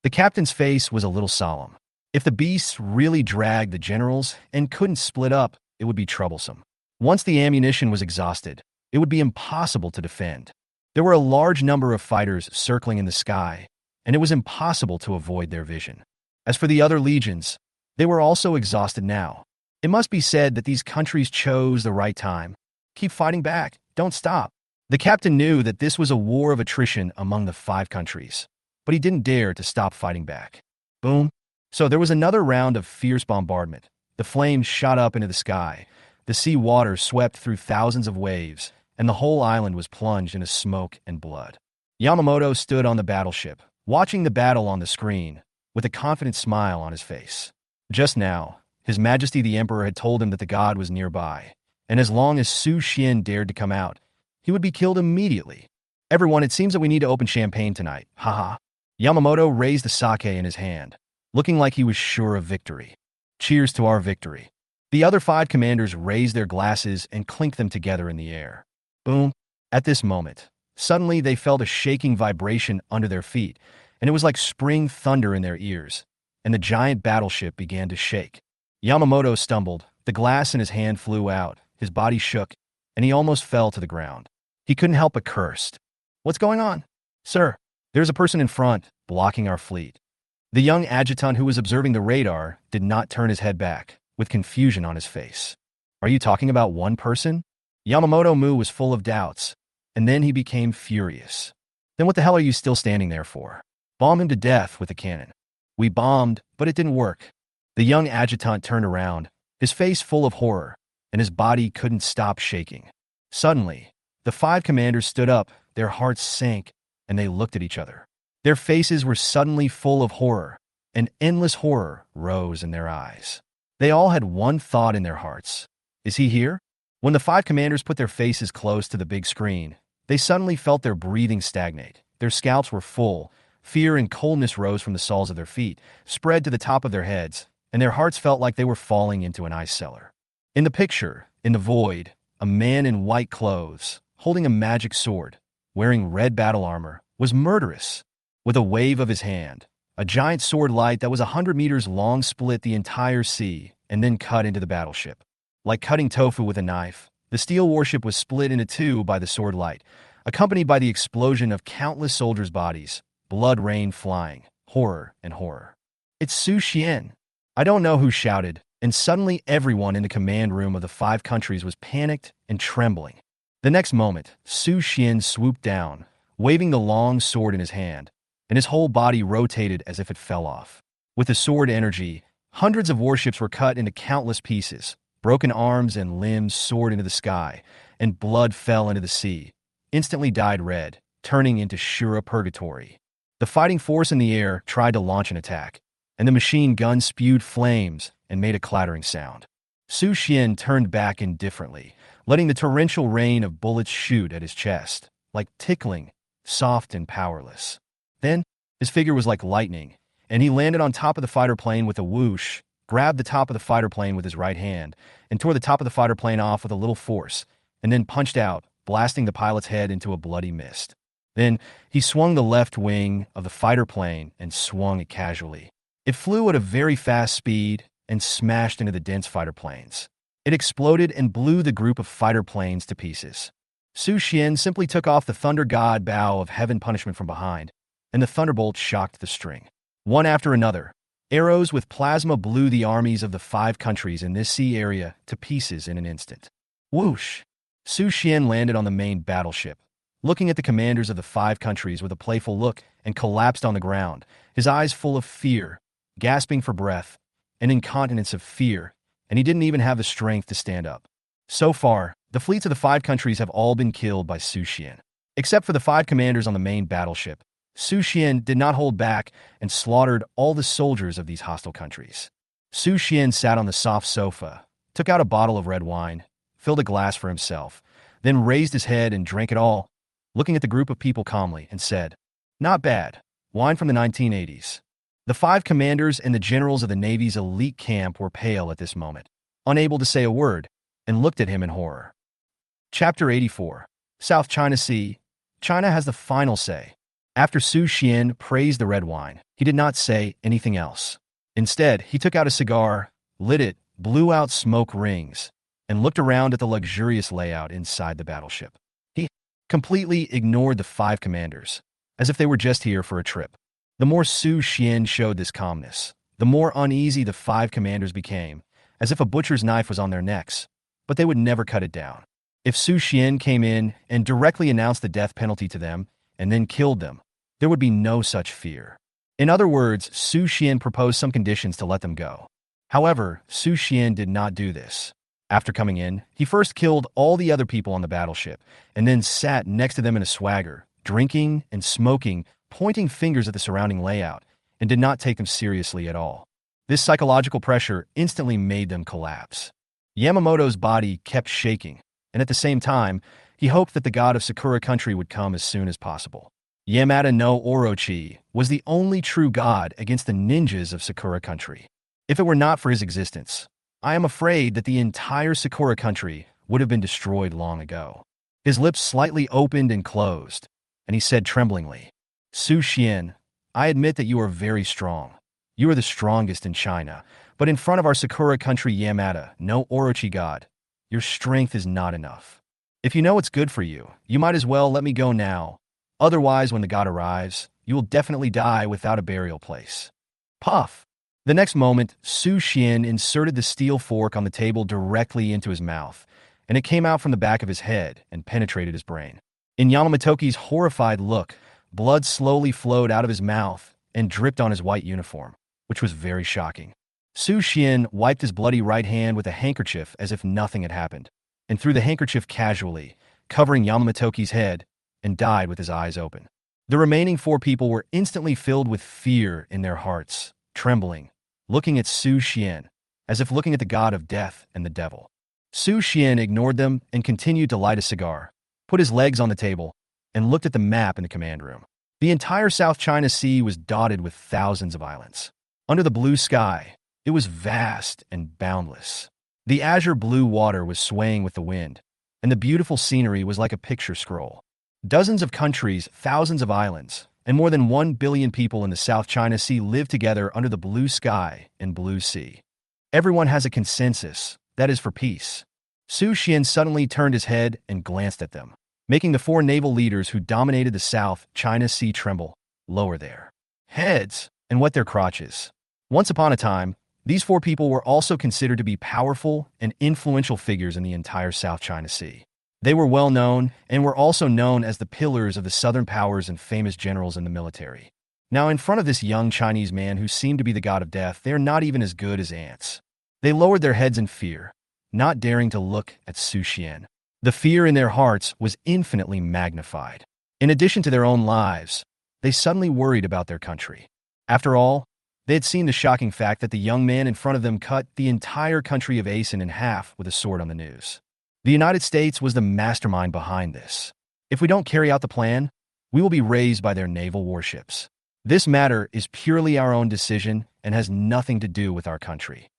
The captain's face was a little solemn. If the beasts really dragged the generals and couldn't split up, it would be troublesome. Once the ammunition was exhausted, it would be impossible to defend. There were a large number of fighters circling in the sky, and it was impossible to avoid their vision. As for the other legions, they were also exhausted now. It must be said that these countries chose the right time. Keep fighting back. Don't stop. The captain knew that this was a war of attrition among the 5 countries, but he didn't dare to stop fighting back. Boom. So there was another round of fierce bombardment. The flames shot up into the sky. The sea water swept through thousands of waves, and the whole island was plunged into smoke and blood. Yamamoto stood on the battleship, watching the battle on the screen, with a confident smile on his face. Just now, His Majesty the Emperor had told him that the god was nearby, and as long as Su Xian dared to come out, he would be killed immediately. "Everyone, it seems that we need to open champagne tonight. Haha." Yamamoto raised the sake in his hand, looking like he was sure of victory. "Cheers to our victory." The other 5 commanders raised their glasses and clinked them together in the air. Boom. At this moment, suddenly they felt a shaking vibration under their feet, and it was like spring thunder in their ears, and the giant battleship began to shake. Yamamoto stumbled, the glass in his hand flew out, his body shook, and he almost fell to the ground. He couldn't help but curse. "What's going on?" "Sir, there's a person in front, blocking our fleet." The young adjutant who was observing the radar did not turn his head back, with confusion on his face. "Are you talking about one person?" Yamamoto Mu was full of doubts, and then he became furious. "Then what the hell are you still standing there for? Bomb him to death with a cannon." "We bombed, but it didn't work." The young adjutant turned around, his face full of horror, and his body couldn't stop shaking. Suddenly, the 5 commanders stood up, their hearts sank, and they looked at each other. Their faces were suddenly full of horror, and endless horror rose in their eyes. They all had one thought in their hearts. "Is he here?" When the 5 commanders put their faces close to the big screen, they suddenly felt their breathing stagnate. Their scalps were full. Fear and coldness rose from the soles of their feet, spread to the top of their heads, and their hearts felt like they were falling into an ice cellar. In the picture, in the void, a man in white clothes, holding a magic sword, wearing red battle armor, was murderous. With a wave of his hand, a giant sword light that was 100 meters long split the entire sea and then cut into the battleship. Like cutting tofu with a knife, the steel warship was split into 2 by the sword light, accompanied by the explosion of countless soldiers' bodies, blood rained flying, horror and horror. "It's Su Xian." I don't know who shouted, and suddenly everyone in the command room of the 5 countries was panicked and trembling. The next moment, Su Xian swooped down, waving the long sword in his hand, and his whole body rotated as if it fell off. With the sword energy, hundreds of warships were cut into countless pieces, broken arms and limbs soared into the sky, and blood fell into the sea, instantly dyed red, turning into Shura purgatory. The fighting force in the air tried to launch an attack, and the machine gun spewed flames and made a clattering sound. Su Xian turned back indifferently, letting the torrential rain of bullets shoot at his chest, like tickling, soft and powerless. Then, his figure was like lightning, and he landed on top of the fighter plane with a whoosh, grabbed the top of the fighter plane with his right hand, and tore the top of the fighter plane off with a little force, and then punched out, blasting the pilot's head into a bloody mist. Then, he swung the left wing of the fighter plane and swung it casually. It flew at a very fast speed and smashed into the dense fighter planes. It exploded and blew the group of fighter planes to pieces. Su Xian simply took off the Thunder God bow of heaven punishment from behind, and the thunderbolt shocked the string. One after another, arrows with plasma blew the armies of the 5 countries in this sea area to pieces in an instant. Whoosh! Su Xian landed on the main battleship, looking at the commanders of the 5 countries with a playful look, and collapsed on the ground, his eyes full of fear, gasping for breath, an incontinence of fear, and he didn't even have the strength to stand up. So far, the fleets of the 5 countries have all been killed by Su Xian. Except for the 5 commanders on the main battleship, Su Xian did not hold back and slaughtered all the soldiers of these hostile countries. Su Xian sat on the soft sofa, took out a bottle of red wine, filled a glass for himself, then raised his head and drank it all, looking at the group of people calmly, and said, "Not bad. Wine from the 1980s. The 5 commanders and the generals of the Navy's elite camp were pale at this moment, unable to say a word, and looked at him in horror. Chapter 84. South China Sea. China has the final say. After Su Xian praised the red wine, he did not say anything else. Instead, he took out a cigar, lit it, blew out smoke rings, and looked around at the luxurious layout inside the battleship. He completely ignored the 5 commanders, as if they were just here for a trip. The more Su Xian showed this calmness, the more uneasy the 5 commanders became, as if a butcher's knife was on their necks, but they would never cut it down. If Su Xian came in and directly announced the death penalty to them and then killed them, there would be no such fear. In other words, Su Xian proposed some conditions to let them go. However, Su Xian did not do this. After coming in, he first killed all the other people on the battleship, and then sat next to them in a swagger, drinking and smoking, pointing fingers at the surrounding layout, and did not take them seriously at all. This psychological pressure instantly made them collapse. Yamamoto's body kept shaking, and at the same time, he hoped that the god of Sakura country would come as soon as possible. Yamada no Orochi was the only true god against the ninjas of Sakura country. If it were not for his existence, I am afraid that the entire Sakura country would have been destroyed long ago. His lips slightly opened and closed, and he said tremblingly, "Su Xian, I admit that you are very strong. You are the strongest in China, but in front of our Sakura country Yamada, no Orochi god, your strength is not enough. If you know what's good for you, you might as well let me go now. Otherwise, when the god arrives, you will definitely die without a burial place. Puff! The next moment, Su Xian inserted the steel fork on the table directly into his mouth, and it came out from the back of his head and penetrated his brain. In Yamamotoki's horrified look, blood slowly flowed out of his mouth and dripped on his white uniform, which was very shocking. Su Xian wiped his bloody right hand with a handkerchief as if nothing had happened, and threw the handkerchief casually, covering Yamamotoki's head, and died with his eyes open. The remaining 4 people were instantly filled with fear in their hearts, trembling, looking at Su Xian, as if looking at the god of death and the devil. Su Xian ignored them and continued to light a cigar, put his legs on the table, and looked at the map in the command room. The entire South China Sea was dotted with thousands of islands. Under the blue sky, it was vast and boundless. The azure blue water was swaying with the wind, and the beautiful scenery was like a picture scroll. Dozens of countries, thousands of islands, and more than 1 billion people in the South China Sea live together under the blue sky and blue sea. Everyone has a consensus, that is for peace. Su Xian suddenly turned his head and glanced at them, making the 4 naval leaders who dominated the South China Sea tremble, lower their heads, and wet their crotches. Once upon a time, these 4 people were also considered to be powerful and influential figures in the entire South China Sea. They were well known and were also known as the pillars of the southern powers and famous generals in the military. Now, in front of this young Chinese man who seemed to be the god of death, they are not even as good as ants. They lowered their heads in fear, not daring to look at Su Xian. The fear in their hearts was infinitely magnified. In addition to their own lives, they suddenly worried about their country. After all, they had seen the shocking fact that the young man in front of them cut the entire country of Asen in half with a sword on the news. The United States was the mastermind behind this. If we don't carry out the plan, we will be raised by their naval warships. This matter is purely our own decision and has nothing to do with our country.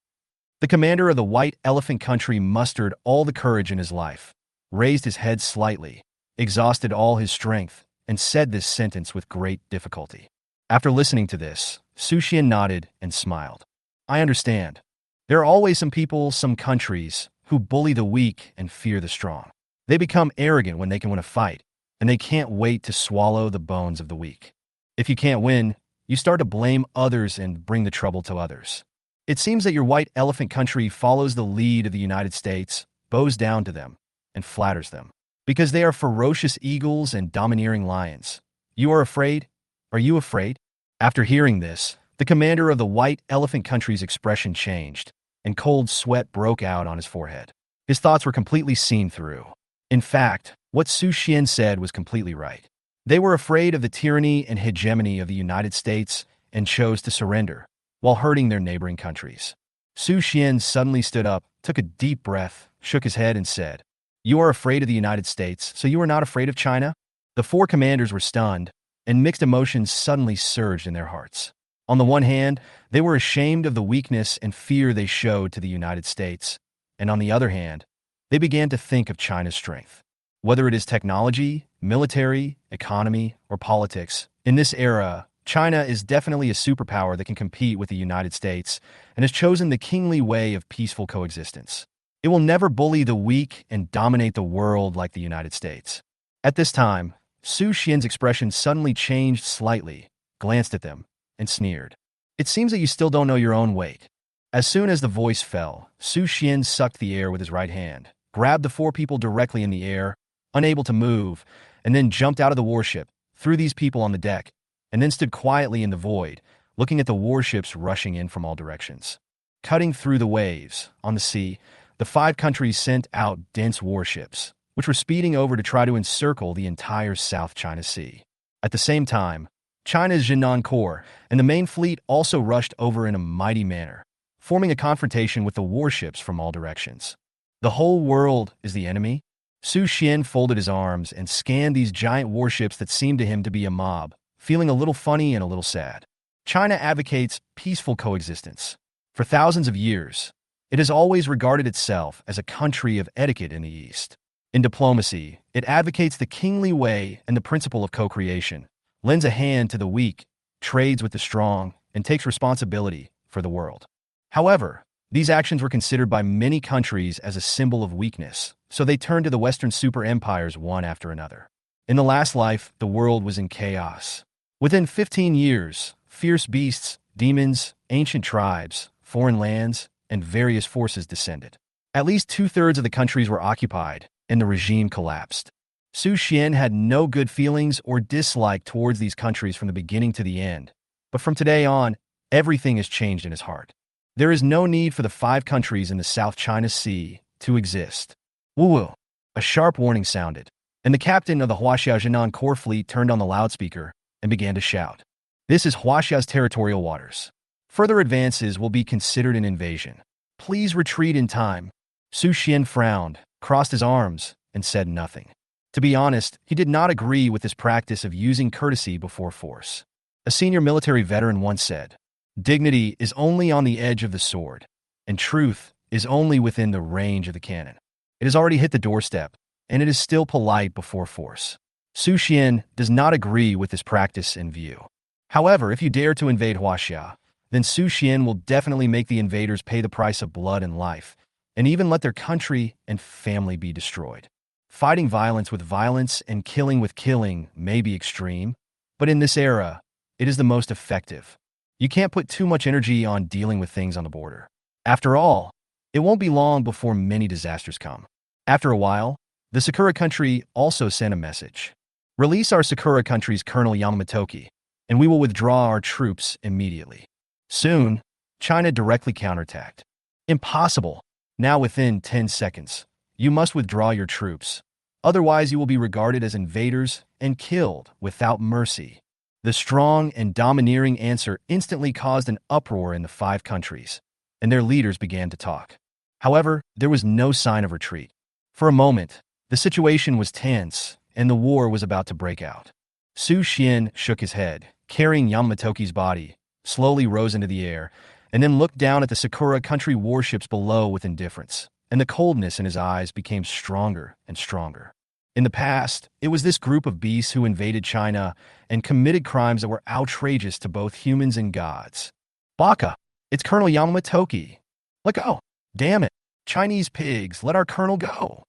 The commander of the White Elephant Country mustered all the courage in his life, raised his head slightly, exhausted all his strength, and said this sentence with great difficulty. After listening to this, Su Xian nodded and smiled. I understand. There are always some people, some countries, who bully the weak and fear the strong. They become arrogant when they can win a fight, and they can't wait to swallow the bones of the weak. If you can't win, you start to blame others and bring the trouble to others. It seems that your White Elephant Country follows the lead of the United States, bows down to them, and flatters them. Because they are ferocious eagles and domineering lions. You are afraid? Are you afraid? After hearing this, the commander of the White Elephant Country's expression changed, and cold sweat broke out on his forehead. His thoughts were completely seen through. In fact, what Su Xian said was completely right. They were afraid of the tyranny and hegemony of the United States and chose to surrender, while hurting their neighboring countries. Su Xian suddenly stood up, took a deep breath, shook his head, and said, You are afraid of the United States, so you are not afraid of China? The 4 commanders were stunned, and mixed emotions suddenly surged in their hearts. On the one hand, they were ashamed of the weakness and fear they showed to the United States, and on the other hand, they began to think of China's strength. Whether it is technology, military, economy, or politics, in this era, China is definitely a superpower that can compete with the United States and has chosen the kingly way of peaceful coexistence. It will never bully the weak and dominate the world like the United States. At this time, Su Xian's expression suddenly changed slightly, glanced at them, and sneered. It seems that you still don't know your own weight. As soon as the voice fell, Su Xian sucked the air with his right hand, grabbed the 4 people directly in the air, unable to move, and then jumped out of the warship, threw these people on the deck, and then stood quietly in the void, looking at the warships rushing in from all directions. Cutting through the waves, on the sea, the 5 countries sent out dense warships, which were speeding over to try to encircle the entire South China Sea. At the same time, China's Jinan Corps and the main fleet also rushed over in a mighty manner, forming a confrontation with the warships from all directions. The whole world is the enemy? Su Xian folded his arms and scanned these giant warships that seemed to him to be a mob, feeling a little funny and a little sad. China advocates peaceful coexistence. For thousands of years, it has always regarded itself as a country of etiquette in the East. In diplomacy, it advocates the kingly way and the principle of co-creation, lends a hand to the weak, trades with the strong, and takes responsibility for the world. However, these actions were considered by many countries as a symbol of weakness, so they turned to the Western super empires one after another. In the last life, the world was in chaos. Within 15 years, fierce beasts, demons, ancient tribes, foreign lands, and various forces descended. At least two-thirds of the countries were occupied, and the regime collapsed. Su Xian had no good feelings or dislike towards these countries from the beginning to the end, but from today on, everything has changed in his heart. There is no need for the 5 countries in the South China Sea to exist. Woo! A sharp warning sounded, and the captain of the Huaxia Jinan Corps fleet turned on the loudspeaker and began to shout. This is Huaxia's territorial waters. Further advances will be considered an invasion. Please retreat in time. Su Xian frowned, crossed his arms, and said nothing. To be honest, he did not agree with this practice of using courtesy before force. A senior military veteran once said, "Dignity is only on the edge of the sword, and truth is only within the range of the cannon. It has already hit the doorstep, and it is still polite before force." Su Xian does not agree with this practice in view. However, if you dare to invade Huaxia, then Su Xian will definitely make the invaders pay the price of blood and life, and even let their country and family be destroyed. Fighting violence with violence and killing with killing may be extreme, but in this era, it is the most effective. You can't put too much energy on dealing with things on the border. After all, it won't be long before many disasters come. After a while, the Sakura country also sent a message. Release our Sakura country's Colonel Yamamotoki, and we will withdraw our troops immediately. Soon, China directly counterattacked. Impossible. Now within 10 seconds, you must withdraw your troops. Otherwise, you will be regarded as invaders and killed without mercy. The strong and domineering answer instantly caused an uproar in the 5 countries, and their leaders began to talk. However, there was no sign of retreat. For a moment, the situation was tense, and the war was about to break out. Su Xian shook his head, carrying Yamamotoki's body, slowly rose into the air, and then looked down at the Sakura country warships below with indifference, and the coldness in his eyes became stronger and stronger. In the past, it was this group of beasts who invaded China and committed crimes that were outrageous to both humans and gods. Baka, it's Colonel Yamamotoki. Let go. Damn it. Chinese pigs, let our colonel go.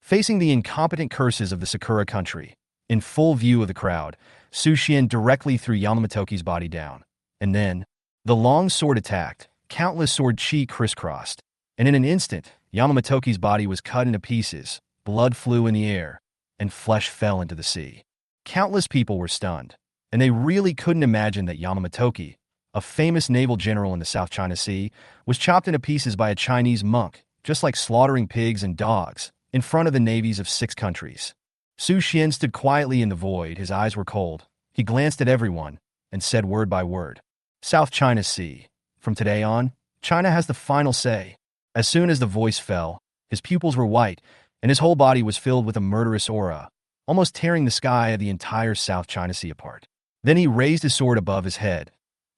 Facing the incompetent curses of the Sakura country, in full view of the crowd, Su Xian directly threw Yamamotoki's body down. And then, the long sword attacked, countless sword chi crisscrossed, and in an instant, Yamamotoki's body was cut into pieces, blood flew in the air, and flesh fell into the sea. Countless people were stunned, and they really couldn't imagine that Yamamotoki, a famous naval general in the South China Sea, was chopped into pieces by a Chinese monk, just like slaughtering pigs and dogs, in front of the navies of 6 countries. Su Xian stood quietly in the void, his eyes were cold. He glanced at everyone, and said word by word, South China Sea. From today on, China has the final say. As soon as the voice fell, his pupils were white, and his whole body was filled with a murderous aura, almost tearing the sky of the entire South China Sea apart. Then he raised his sword above his head,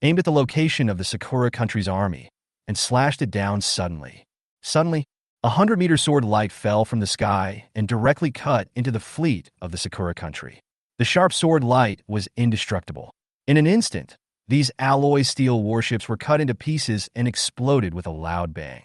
aimed at the location of the Sakura country's army, and slashed it down suddenly. Suddenly, a 100-meter sword light fell from the sky and directly cut into the fleet of the Sakura country. The sharp sword light was indestructible. In an instant, these alloy steel warships were cut into pieces and exploded with a loud bang.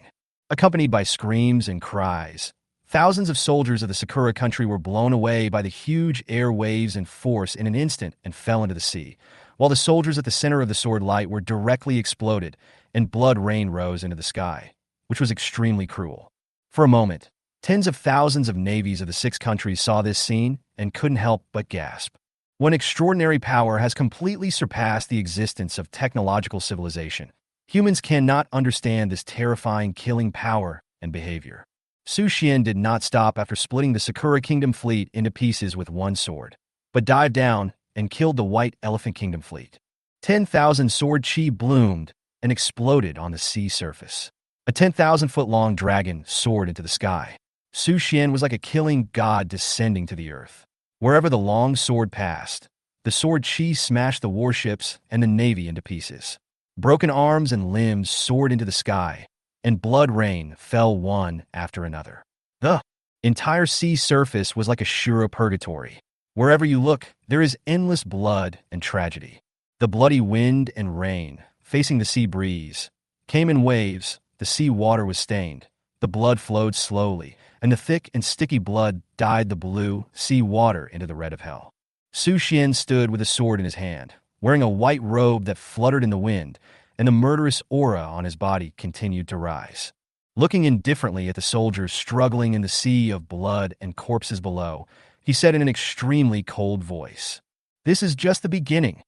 Accompanied by screams and cries, thousands of soldiers of the Sakura country were blown away by the huge air waves and force in an instant and fell into the sea, while the soldiers at the center of the sword light were directly exploded and blood rain rose into the sky, which was extremely cruel. For a moment, tens of thousands of navies of the 6 countries saw this scene and couldn't help but gasp. When extraordinary power has completely surpassed the existence of technological civilization, humans cannot understand this terrifying killing power and behavior. Su Xian did not stop after splitting the Sakura Kingdom fleet into pieces with one sword, but dived down and killed the White Elephant Kingdom fleet. 10,000 sword chi bloomed and exploded on the sea surface. A 10,000-foot-long dragon soared into the sky. Su Xian was like a killing god descending to the earth. Wherever the long sword passed, the sword chi smashed the warships and the navy into pieces. Broken arms and limbs soared into the sky, and blood rain fell one after another. The entire sea surface was like a Shura purgatory. Wherever you look, there is endless blood and tragedy. The bloody wind and rain, facing the sea breeze, came in waves. The sea water was stained. The blood flowed slowly, and the thick and sticky blood dyed the blue sea water into the red of hell. Su Xian stood with a sword in his hand, wearing a white robe that fluttered in the wind, and the murderous aura on his body continued to rise. Looking indifferently at the soldiers struggling in the sea of blood and corpses below, he said in an extremely cold voice, "This is just the beginning."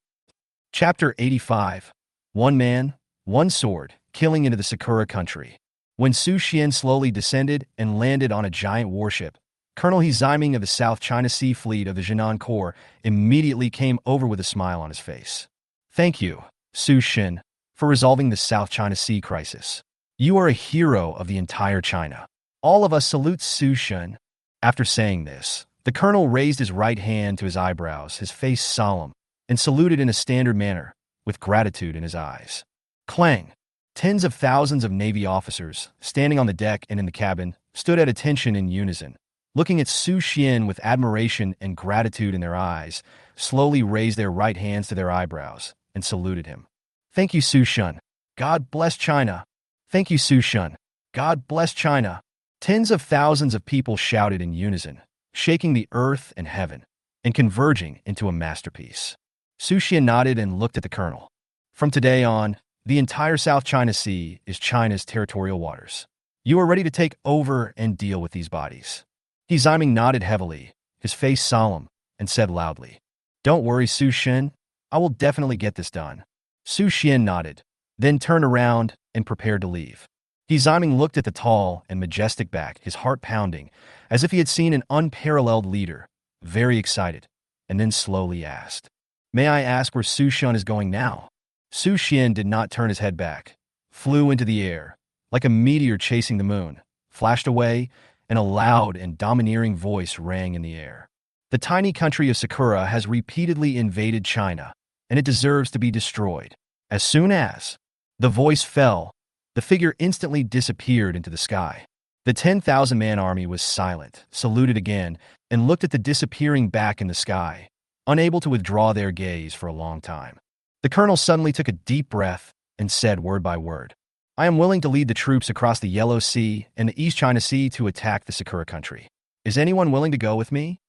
Chapter 85. One man, one sword, killing into the Sakura country. When Su Xian slowly descended and landed on a giant warship, Colonel He Ziming of the South China Sea Fleet of the Jinan Corps immediately came over with a smile on his face. "Thank you, Su Xian, for resolving the South China Sea crisis. You are a hero of the entire China. All of us salute Su Xian." After saying this, the colonel raised his right hand to his eyebrows, his face solemn, and saluted in a standard manner, with gratitude in his eyes. Clang! Tens of thousands of Navy officers, standing on the deck and in the cabin, stood at attention in unison, looking at Su Xian with admiration and gratitude in their eyes, slowly raised their right hands to their eyebrows, and saluted him. "Thank you, Su Xian. God bless China." "Thank you, Su Xian. God bless China." Tens of thousands of people shouted in unison, shaking the earth and heaven, and converging into a masterpiece. Su Xian nodded and looked at the colonel. "From today on, the entire South China Sea is China's territorial waters. You are ready to take over and deal with these bodies." He Ziming nodded heavily, his face solemn, and said loudly, "Don't worry, Su Xian. I will definitely get this done." Su Xian nodded, then turned around and prepared to leave. He Ziming looked at the tall and majestic back, his heart pounding, as if he had seen an unparalleled leader, very excited, and then slowly asked, "May I ask where Su Xian is going now?" Su Xian did not turn his head back, flew into the air, like a meteor chasing the moon, flashed away, and a loud and domineering voice rang in the air. "The tiny country of Sakura has repeatedly invaded China, and it deserves to be destroyed. As soon as..." The voice fell, the figure instantly disappeared into the sky. The 10,000-man army was silent, saluted again, and looked at the disappearing back in the sky, unable to withdraw their gaze for a long time. The colonel suddenly took a deep breath and said word by word, "I am willing to lead the troops across the Yellow Sea and the East China Sea to attack the Sakura country. Is anyone willing to go with me?"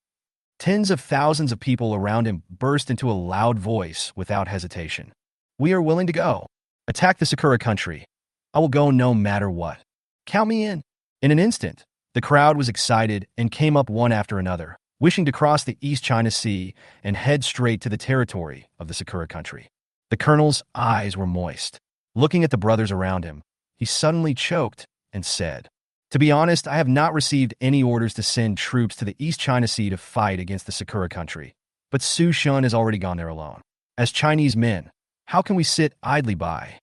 Tens of thousands of people around him burst into a loud voice without hesitation. "We are willing to go. Attack the Sakura country. I will go no matter what. Count me in." In an instant, the crowd was excited and came up one after another, wishing to cross the East China Sea and head straight to the territory of the Sakura country. The colonel's eyes were moist. Looking at the brothers around him, he suddenly choked and said, "To be honest, I have not received any orders to send troops to the East China Sea to fight against the Sakura country, but Su Xian has already gone there alone. As Chinese men, how can we sit idly by?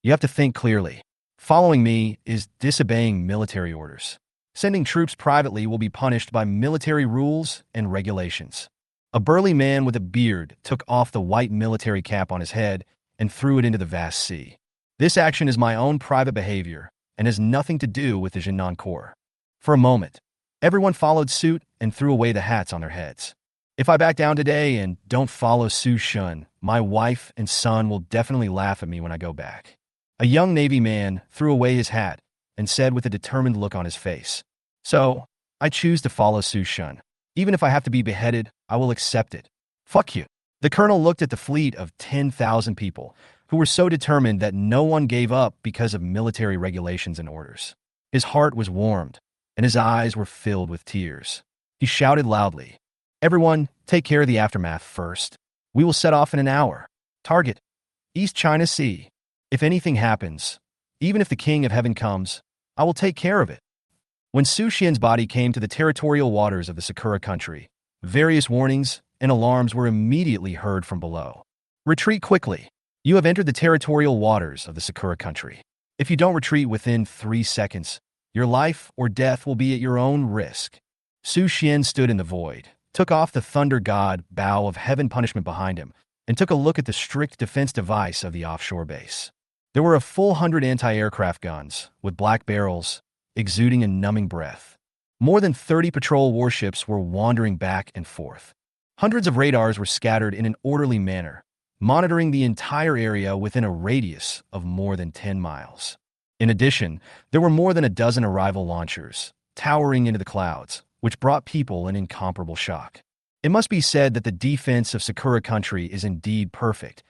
You have to think clearly. Following me is disobeying military orders. Sending troops privately will be punished by military rules and regulations." A burly man with a beard took off the white military cap on his head and threw it into the vast sea. "This action is my own private behavior and has nothing to do with the Jinan Corps." For a moment, everyone followed suit and threw away the hats on their heads. "If I back down today and don't follow Su Xian, my wife and son will definitely laugh at me when I go back." A young Navy man threw away his hat and said with a determined look on his face, "So, I choose to follow Su Xian. Even if I have to be beheaded, I will accept it. Fuck you." The colonel looked at the fleet of 10,000 people who were so determined that no one gave up because of military regulations and orders. His heart was warmed, and his eyes were filled with tears. He shouted loudly, "Everyone, take care of the aftermath first. We will set off in an hour. Target: East China Sea. If anything happens, even if the King of Heaven comes, I will take care of it." When Su Xian's body came to the territorial waters of the Sakura country, various warnings and alarms were immediately heard from below. "Retreat quickly. You have entered the territorial waters of the Sakura country. If you don't retreat within 3 seconds, your life or death will be at your own risk." Su Xian stood in the void, took off the thunder god bow of heaven punishment behind him, and took a look at the strict defense device of the offshore base. There were a full 100 anti-aircraft guns, with black barrels, exuding a numbing breath. More than 30 patrol warships were wandering back and forth. Hundreds of radars were scattered in an orderly manner, monitoring the entire area within a radius of more than 10 miles. In addition, there were more than a dozen arrival launchers, towering into the clouds, which brought people in incomparable shock. It must be said that the defense of Sakura Country is indeed perfect,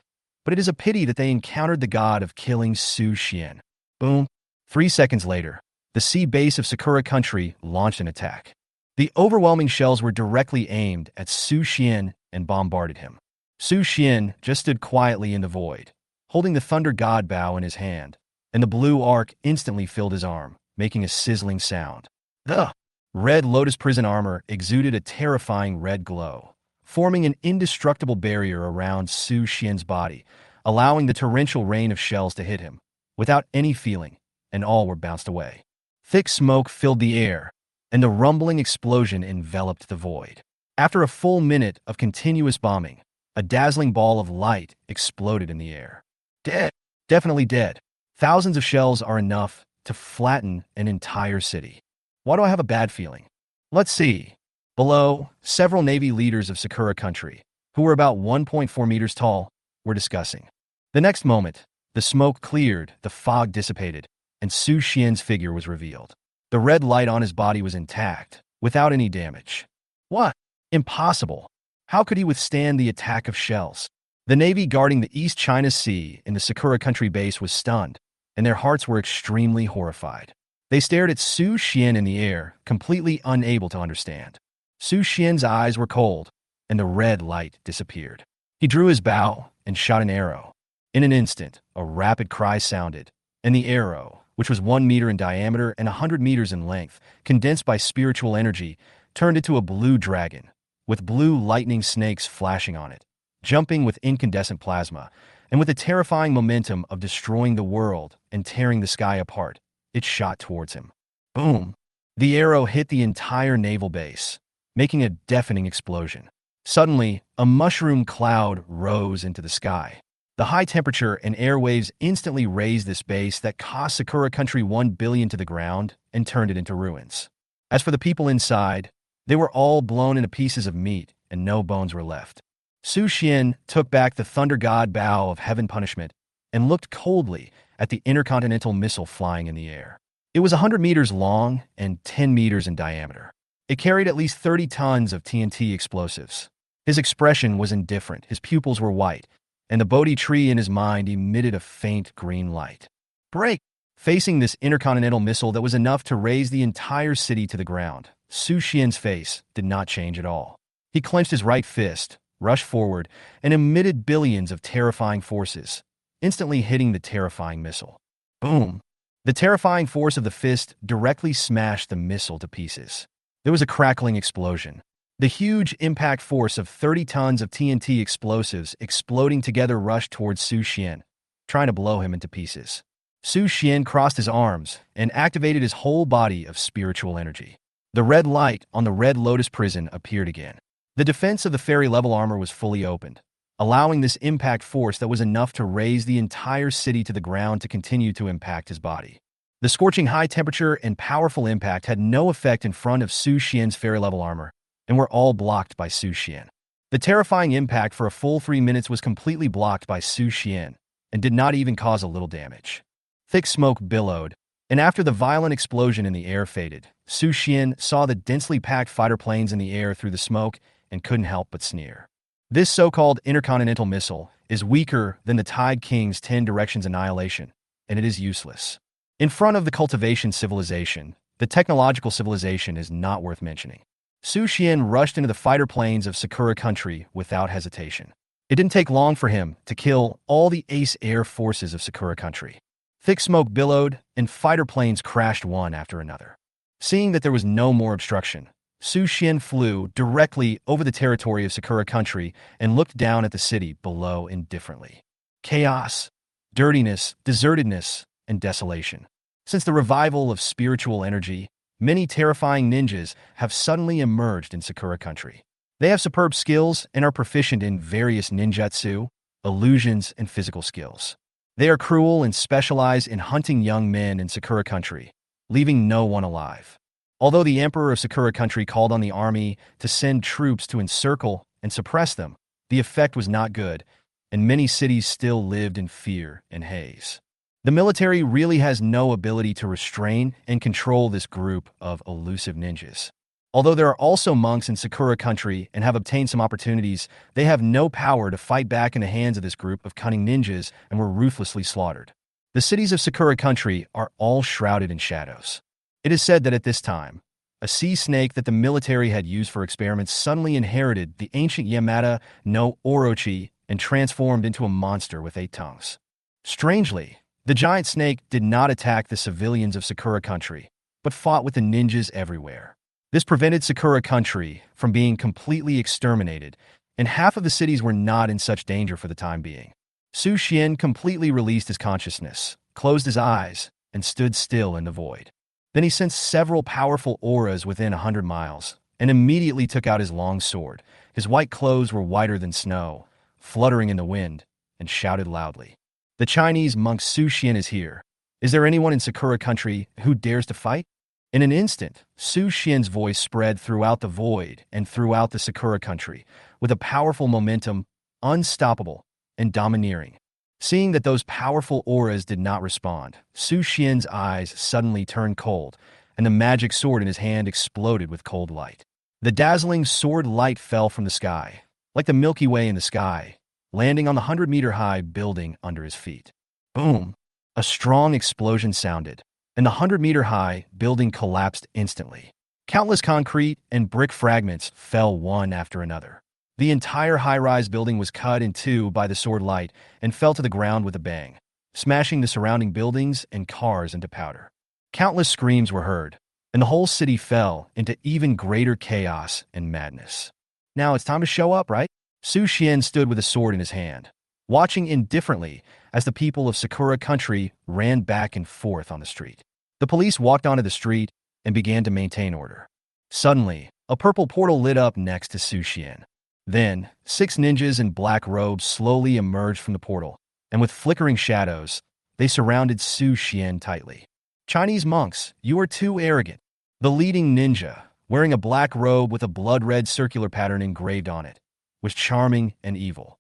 but it is a pity that they encountered the god of killing Su Xian. Boom. 3 seconds later, the sea base of Sakura Country launched an attack. The overwhelming shells were directly aimed at Su Xian and bombarded him. Su Xian just stood quietly in the void, holding the Thunder God bow in his hand, and the blue arc instantly filled his arm, making a sizzling sound. The red lotus prison armor exuded a terrifying red glow, forming an indestructible barrier around Su Xian's body, allowing the torrential rain of shells to hit him, without any feeling, and all were bounced away. Thick smoke filled the air, and the rumbling explosion enveloped the void. After a full minute of continuous bombing, a dazzling ball of light exploded in the air. Dead. Definitely dead. Thousands of shells are enough to flatten an entire city. Why do I have a bad feeling? Let's see. Below, several Navy leaders of Sakura Country, who were about 1.4 meters tall, were discussing. The next moment, the smoke cleared, the fog dissipated, and Su Xian's figure was revealed. The red light on his body was intact, without any damage. What? Impossible. How could he withstand the attack of shells? The Navy guarding the East China Sea in the Sakura Country base was stunned, and their hearts were extremely horrified. They stared at Su Xian in the air, completely unable to understand. Su Xian's eyes were cold, and the red light disappeared. He drew his bow and shot an arrow. In an instant, a rapid cry sounded, and the arrow, which was 1 meter in diameter and 100 meters in length, condensed by spiritual energy, turned into a blue dragon, with blue lightning snakes flashing on it, jumping with incandescent plasma, and with a terrifying momentum of destroying the world and tearing the sky apart, it shot towards him. Boom! The arrow hit the entire naval base, making a deafening explosion. Suddenly, a mushroom cloud rose into the sky. The high temperature and air waves instantly razed this base that cost Sakura Country 1 billion to the ground and turned it into ruins. As for the people inside, they were all blown into pieces of meat, and no bones were left. Su Xian took back the Thunder God bow of heaven punishment and looked coldly at the intercontinental missile flying in the air. It was 100 meters long and 10 meters in diameter. It carried at least 30 tons of TNT explosives. His expression was indifferent, his pupils were white, and the Bodhi tree in his mind emitted a faint green light. Break! Facing this intercontinental missile that was enough to raise the entire city to the ground, Su Xian's face did not change at all. He clenched his right fist, rushed forward, and emitted billions of terrifying forces, instantly hitting the terrifying missile. Boom! The terrifying force of the fist directly smashed the missile to pieces. There was a crackling explosion. The huge impact force of 30 tons of TNT explosives exploding together rushed towards Su Xian, trying to blow him into pieces. Su Xian crossed his arms and activated his whole body of spiritual energy. The red light on the Red Lotus prison appeared again. The defense of the ferry-level armor was fully opened, allowing this impact force that was enough to raise the entire city to the ground to continue to impact his body. The scorching high temperature and powerful impact had no effect in front of Su Xian's ferry-level armor, and were all blocked by Su Xian. The terrifying impact for a full 3 minutes was completely blocked by Su Xian, and did not even cause a little damage. Thick smoke billowed, and after the violent explosion in the air faded, Su Xian saw the densely packed fighter planes in the air through the smoke and couldn't help but sneer. This so-called intercontinental missile is weaker than the Tide King's 10 Directions Annihilation, and it is useless. In front of the cultivation civilization, the technological civilization is not worth mentioning. Su Xian rushed into the fighter planes of Sakura Country without hesitation. It didn't take long for him to kill all the ace air forces of Sakura Country. Thick smoke billowed, and fighter planes crashed one after another. Seeing that there was no more obstruction, Su Xian flew directly over the territory of Sakura Country and looked down at the city below indifferently. Chaos, dirtiness, desertedness, and desolation. Since the revival of spiritual energy, many terrifying ninjas have suddenly emerged in Sakura Country. They have superb skills and are proficient in various ninjutsu, illusions, and physical skills. They are cruel and specialize in hunting young men in Sakura Country, leaving no one alive. Although the Emperor of Sakura Country called on the army to send troops to encircle and suppress them, the effect was not good, and many cities still lived in fear and haze. The military really has no ability to restrain and control this group of elusive ninjas. Although there are also monks in Sakura country and have obtained some opportunities, they have no power to fight back in the hands of this group of cunning ninjas and were ruthlessly slaughtered. The cities of Sakura country are all shrouded in shadows. It is said that at this time, a sea snake that the military had used for experiments suddenly inherited the ancient Yamata no Orochi and transformed into a monster with 8 tongues. Strangely, the giant snake did not attack the civilians of Sakura country, but fought with the ninjas everywhere. This prevented Sakura country from being completely exterminated, and half of the cities were not in such danger for the time being. Su Xian completely released his consciousness, closed his eyes, and stood still in the void. Then he sensed several powerful auras within 100 miles, and immediately took out his long sword. His white clothes were whiter than snow, fluttering in the wind, and shouted loudly. The Chinese monk Su Xian is here. Is there anyone in Sakura country who dares to fight? In an instant, Su Xian's voice spread throughout the void and throughout the Sakura country, with a powerful momentum, unstoppable, and domineering. Seeing that those powerful auras did not respond, Su Xian's eyes suddenly turned cold, and the magic sword in his hand exploded with cold light. The dazzling sword light fell from the sky, like the Milky Way in the sky, landing on the 100-meter-high building under his feet. Boom! A strong explosion sounded, and the 100-meter-high building collapsed instantly. Countless concrete and brick fragments fell one after another. The entire high-rise building was cut in two by the sword light and fell to the ground with a bang, smashing the surrounding buildings and cars into powder. Countless screams were heard, and the whole city fell into even greater chaos and madness. Now it's time to show up, right? Su Xian stood with a sword in his hand, watching indifferently as the people of Sakura country ran back and forth on the street. The police walked onto the street and began to maintain order. Suddenly, a purple portal lit up next to Su Xian. Then, 6 ninjas in black robes slowly emerged from the portal, and with flickering shadows, they surrounded Su Xian tightly. Chinese monks, you are too arrogant. The leading ninja, wearing a black robe with a blood-red circular pattern engraved on it, was charming and evil.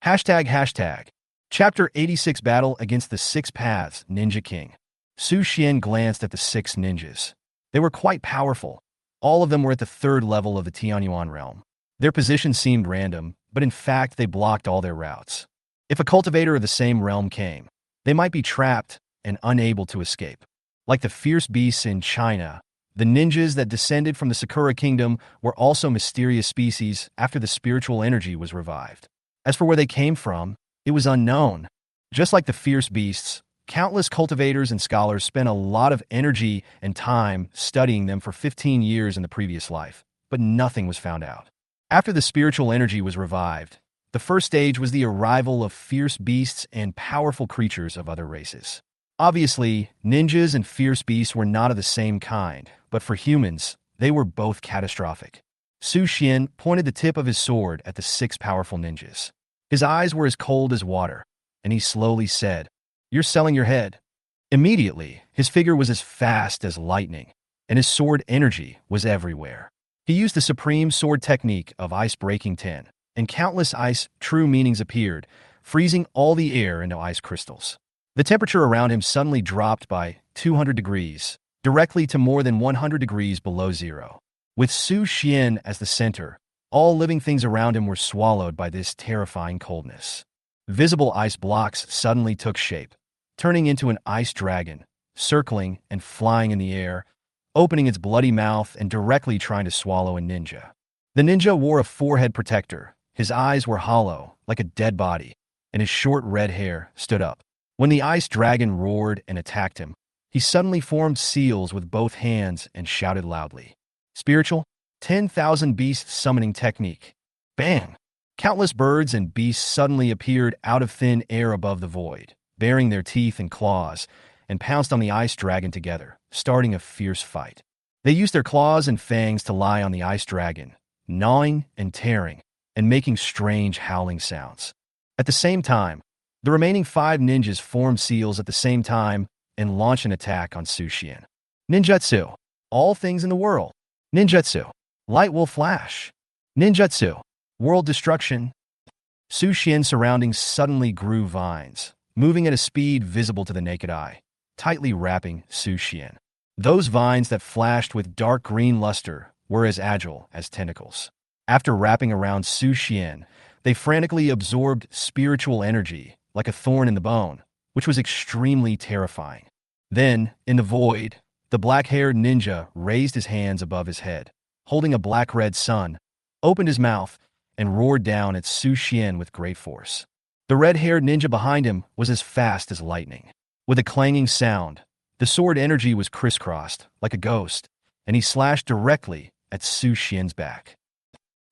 ##. Chapter 86 Battle Against the 6 Paths Ninja King. Su Xian glanced at the 6 ninjas. They were quite powerful. All of them were at the 3rd level of the Tianyuan realm. Their position seemed random, but in fact they blocked all their routes. If a cultivator of the same realm came, they might be trapped and unable to escape. Like the fierce beasts in China, the ninjas that descended from the Sakura kingdom were also mysterious species after the spiritual energy was revived. As for where they came from, it was unknown. Just like the fierce beasts, countless cultivators and scholars spent a lot of energy and time studying them for 15 years in the previous life, but nothing was found out. After the spiritual energy was revived, the first stage was the arrival of fierce beasts and powerful creatures of other races. Obviously, ninjas and fierce beasts were not of the same kind, but for humans, they were both catastrophic. Su Xian pointed the tip of his sword at the 6 powerful ninjas. His eyes were as cold as water, and he slowly said, "You're selling your head." Immediately, his figure was as fast as lightning, and his sword energy was everywhere. He used the supreme sword technique of ice-breaking 10, and countless ice true meanings appeared, freezing all the air into ice crystals. The temperature around him suddenly dropped by 200 degrees, directly to more than 100 degrees below zero. With Su Xian as the center, all living things around him were swallowed by this terrifying coldness. Visible ice blocks suddenly took shape, turning into an ice dragon, circling and flying in the air, opening its bloody mouth and directly trying to swallow a ninja. The ninja wore a forehead protector, his eyes were hollow, like a dead body, and his short red hair stood up. When the ice dragon roared and attacked him, he suddenly formed seals with both hands and shouted loudly. Spiritual, 10,000 beast summoning technique. Bang! Countless birds and beasts suddenly appeared out of thin air above the void, baring their teeth and claws, and pounced on the ice dragon together, starting a fierce fight. They used their claws and fangs to lie on the ice dragon, gnawing and tearing, and making strange howling sounds. At the same time, the remaining 5 ninjas formed seals at the same time and launched an attack on Su Xian. Ninjutsu. All things in the world. Ninjutsu. Light will flash. Ninjutsu. World destruction. Su Xian's surroundings suddenly grew vines, moving at a speed visible to the naked eye, tightly wrapping Su Xian. Those vines that flashed with dark green luster were as agile as tentacles. After wrapping around Su Xian, they frantically absorbed spiritual energy like a thorn in the bone, which was extremely terrifying. Then, in the void, the black-haired ninja raised his hands above his head, holding a black-red sun, opened his mouth, and roared down at Su Xian with great force. The red-haired ninja behind him was as fast as lightning. With a clanging sound, the sword energy was crisscrossed, like a ghost, and he slashed directly at Su Xian's back.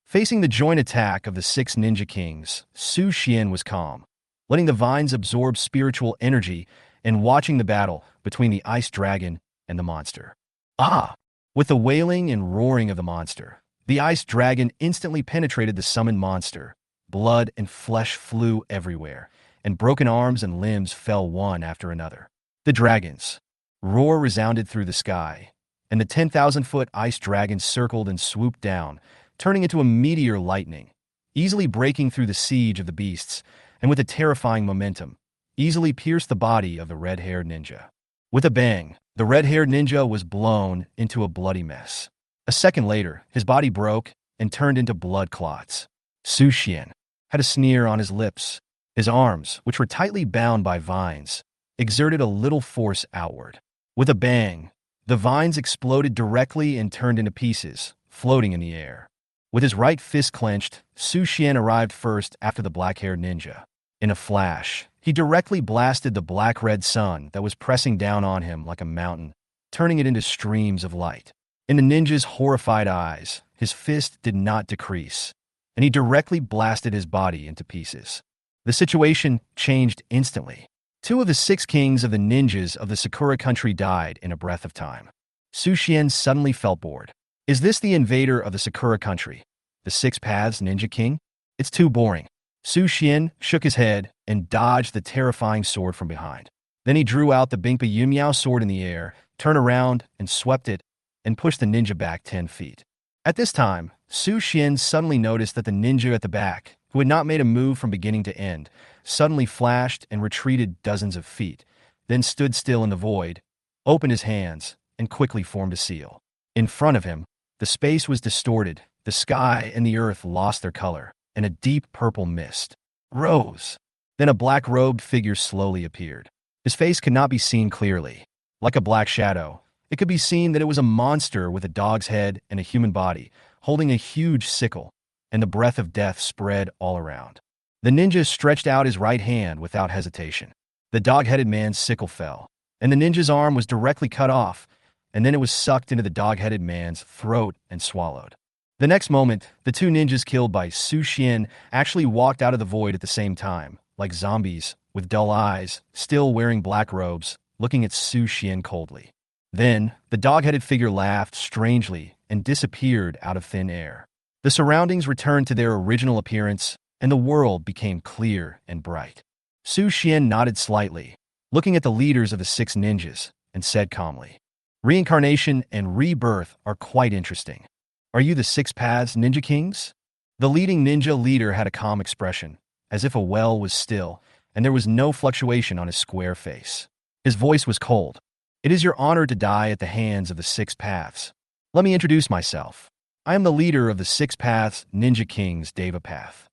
Facing the joint attack of the 6 ninja kings, Su Xian was calm, letting the vines absorb spiritual energy and watching the battle between the ice dragon and the monster. Ah! With the wailing and roaring of the monster, the ice dragon instantly penetrated the summoned monster. Blood and flesh flew everywhere, and broken arms and limbs fell one after another. The dragon's roar resounded through the sky, and the 10,000-foot ice dragon circled and swooped down, turning into a meteor lightning, easily breaking through the siege of the beasts, and with a terrifying momentum, easily pierced the body of the red-haired ninja. With a bang, the red-haired ninja was blown into a bloody mess. A second later, his body broke and turned into blood clots. Su Xian had a sneer on his lips. His arms, which were tightly bound by vines, exerted a little force outward. With a bang, the vines exploded directly and turned into pieces, floating in the air. With his right fist clenched, Su Xian arrived first after the black-haired ninja. In a flash, he directly blasted the black-red sun that was pressing down on him like a mountain, turning it into streams of light. In the ninja's horrified eyes, his fist did not decrease, and he directly blasted his body into pieces. The situation changed instantly. 2 of the 6 kings of the ninjas of the Sakura country died in a breath of time. Su Xian suddenly felt bored. Is this the invader of the Sakura country, the 6 Paths Ninja King? It's too boring. Su Xian shook his head and dodged the terrifying sword from behind. Then he drew out the Bingpa Yumiao sword in the air, turned around and swept it, and pushed the ninja back 10 feet. At this time, Su Xian suddenly noticed that the ninja at the back, who had not made a move from beginning to end, suddenly flashed and retreated dozens of feet, then stood still in the void, opened his hands, and quickly formed a seal. In front of him, the space was distorted, the sky and the earth lost their color, and a deep purple mist rose. Then a black-robed figure slowly appeared. His face could not be seen clearly. Like a black shadow, it could be seen that it was a monster with a dog's head and a human body, holding a huge sickle, and the breath of death spread all around. The ninja stretched out his right hand without hesitation. The dog-headed man's sickle fell, and the ninja's arm was directly cut off, and then it was sucked into the dog-headed man's throat and swallowed. The next moment, the 2 ninjas killed by Su Xian actually walked out of the void at the same time, like zombies, with dull eyes, still wearing black robes, looking at Su Xian coldly. Then, the dog-headed figure laughed strangely and disappeared out of thin air. The surroundings returned to their original appearance, and the world became clear and bright. Su Xian nodded slightly, looking at the leaders of the 6 ninjas, and said calmly, "Reincarnation and rebirth are quite interesting. Are you the 6 Paths Ninja Kings?" The leading ninja leader had a calm expression, as if a well was still, and there was no fluctuation on his square face. His voice was cold. "It is your honor to die at the hands of the 6 Paths. Let me introduce myself. I am the leader of the 6 Paths Ninja Kings Deva Path.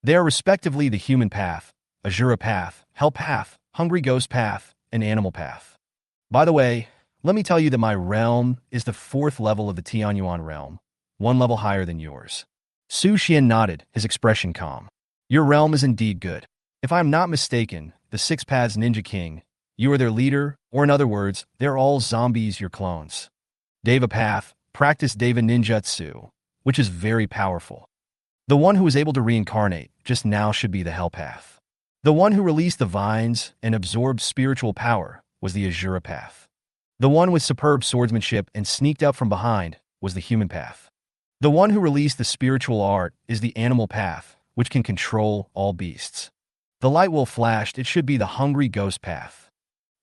They are respectively the Human Path, Azura Path, Hell Path, Hungry Ghost Path, and Animal Path. By the way, let me tell you that my realm is the 4th level of the Tianyuan realm, 1 level higher than yours." Su Xian nodded, his expression calm. "Your realm is indeed good. If I am not mistaken, the 6 Paths Ninja King, you are their leader, or in other words, they're all zombies, your clones. Deva Path, practice Deva Ninjutsu, which is very powerful. The one who was able to reincarnate just now should be the Hell Path. The one who released the vines and absorbed spiritual power was the Azura Path. The one with superb swordsmanship and sneaked up from behind was the Human Path. The one who released the spiritual art is the Animal Path, which can control all beasts. The light will flashed, it should be the Hungry Ghost Path.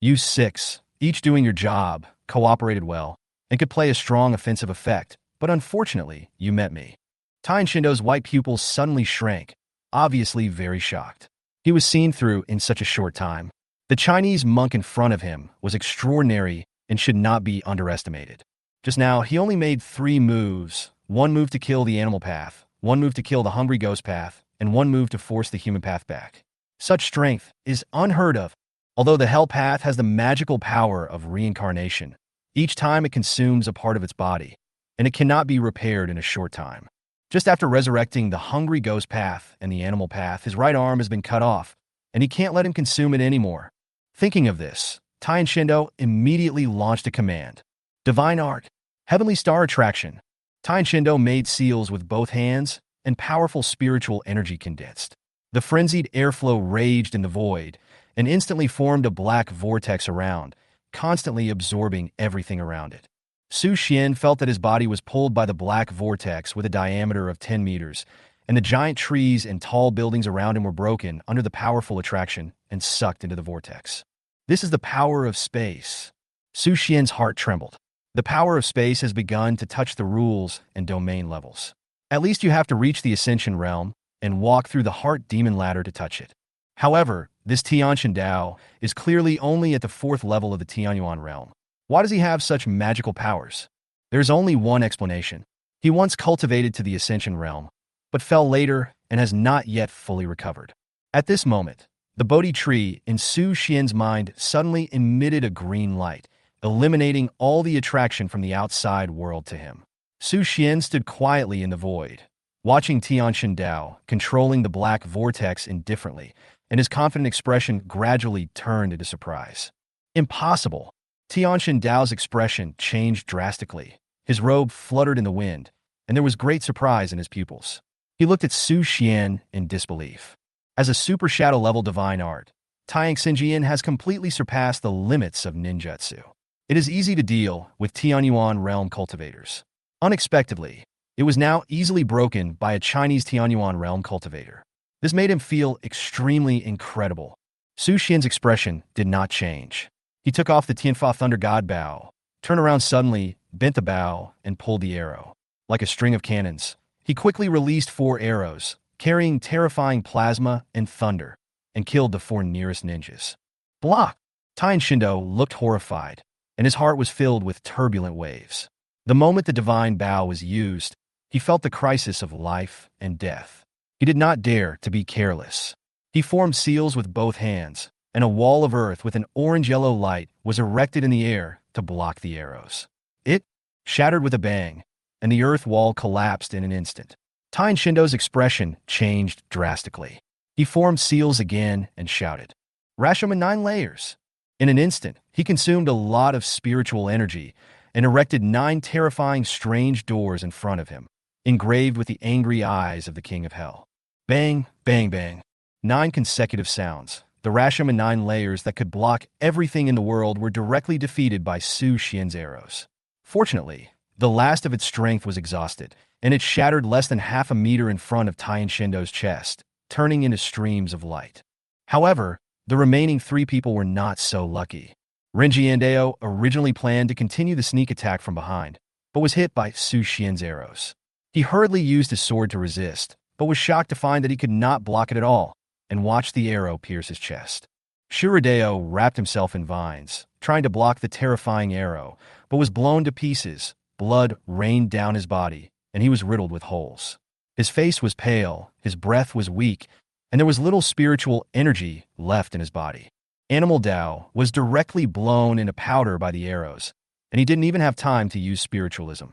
You 6, each doing your job, cooperated well, and could play a strong offensive effect, but unfortunately, you met me." Tai and Shindo's white pupils suddenly shrank, obviously very shocked. He was seen through in such a short time. The Chinese monk in front of him was extraordinary and should not be underestimated. Just now, he only made 3 moves. 1 move to kill the animal path, 1 move to kill the hungry ghost path, and 1 move to force the human path back. Such strength is unheard of. Although the hell path has the magical power of reincarnation, each time it consumes a part of its body, and it cannot be repaired in a short time. Just after resurrecting the hungry ghost path and the animal path, his right arm has been cut off, and he can't let him consume it anymore. Thinking of this, Taiyan Shindo immediately launched a command. Divine Art, Heavenly Star Attraction. Taiyan Shindo made seals with both hands, and powerful spiritual energy condensed. The frenzied airflow raged in the void, and instantly formed a black vortex around, constantly absorbing everything around it. Su Xian felt that his body was pulled by the black vortex with a diameter of 10 meters, and the giant trees and tall buildings around him were broken under the powerful attraction and sucked into the vortex. This is the power of space. Su Xian's heart trembled. The power of space has begun to touch the rules and domain levels. At least you have to reach the Ascension realm and walk through the Heart Demon Ladder to touch it. However, this Tianshan Dao is clearly only at the 4th level of the Tianyuan realm. Why does he have such magical powers? There's only one explanation. He once cultivated to the Ascension realm, but fell later and has not yet fully recovered. At this moment, the Bodhi tree in Su Xian's mind suddenly emitted a green light, eliminating all the attraction from the outside world to him. Su Xian stood quietly in the void, watching Tianshan Dao controlling the black vortex indifferently, and his confident expression gradually turned into surprise. Impossible! Tianshan Dao's expression changed drastically. His robe fluttered in the wind, and there was great surprise in his pupils. He looked at Su Xian in disbelief. As a super shadow-level divine art, Taiyang Xinjian has completely surpassed the limits of ninjutsu. It is easy to deal with Tianyuan realm cultivators. Unexpectedly, it was now easily broken by a Chinese Tianyuan realm cultivator. This made him feel extremely incredible. Su Xian's expression did not change. He took off the Tianfa Thunder God bow, turned around suddenly, bent the bow, and pulled the arrow. Like a string of cannons, he quickly released 4 arrows, carrying terrifying plasma and thunder, and killed the 4 nearest ninjas. Block! Taiyan Shindo looked horrified, and his heart was filled with turbulent waves. The moment the divine bow was used, he felt the crisis of life and death. He did not dare to be careless. He formed seals with both hands, and a wall of earth with an orange-yellow light was erected in the air to block the arrows. It shattered with a bang, and the earth wall collapsed in an instant. Taiyan Shindo's expression changed drastically. He formed seals again and shouted, Rashomon 9 layers! In an instant, he consumed a lot of spiritual energy and erected 9 terrifying strange doors in front of him, engraved with the angry eyes of the King of Hell. Bang, bang, bang. 9 consecutive sounds. The Rashomon 9 layers that could block everything in the world were directly defeated by Su Xian's arrows. Fortunately, the last of its strength was exhausted, and it shattered less than half a meter in front of Taiyan Shindo's chest, turning into streams of light. However, the remaining 3 people were not so lucky. Renji and Ao originally planned to continue the sneak attack from behind, but was hit by Su Xian's arrows. He hurriedly used his sword to resist, but was shocked to find that he could not block it at all, and watched the arrow pierce his chest. Shiradeo wrapped himself in vines, trying to block the terrifying arrow, but was blown to pieces. Blood rained down his body, and he was riddled with holes. His face was pale, his breath was weak, and there was little spiritual energy left in his body. Animal Dao was directly blown into powder by the arrows, and he didn't even have time to use spiritualism.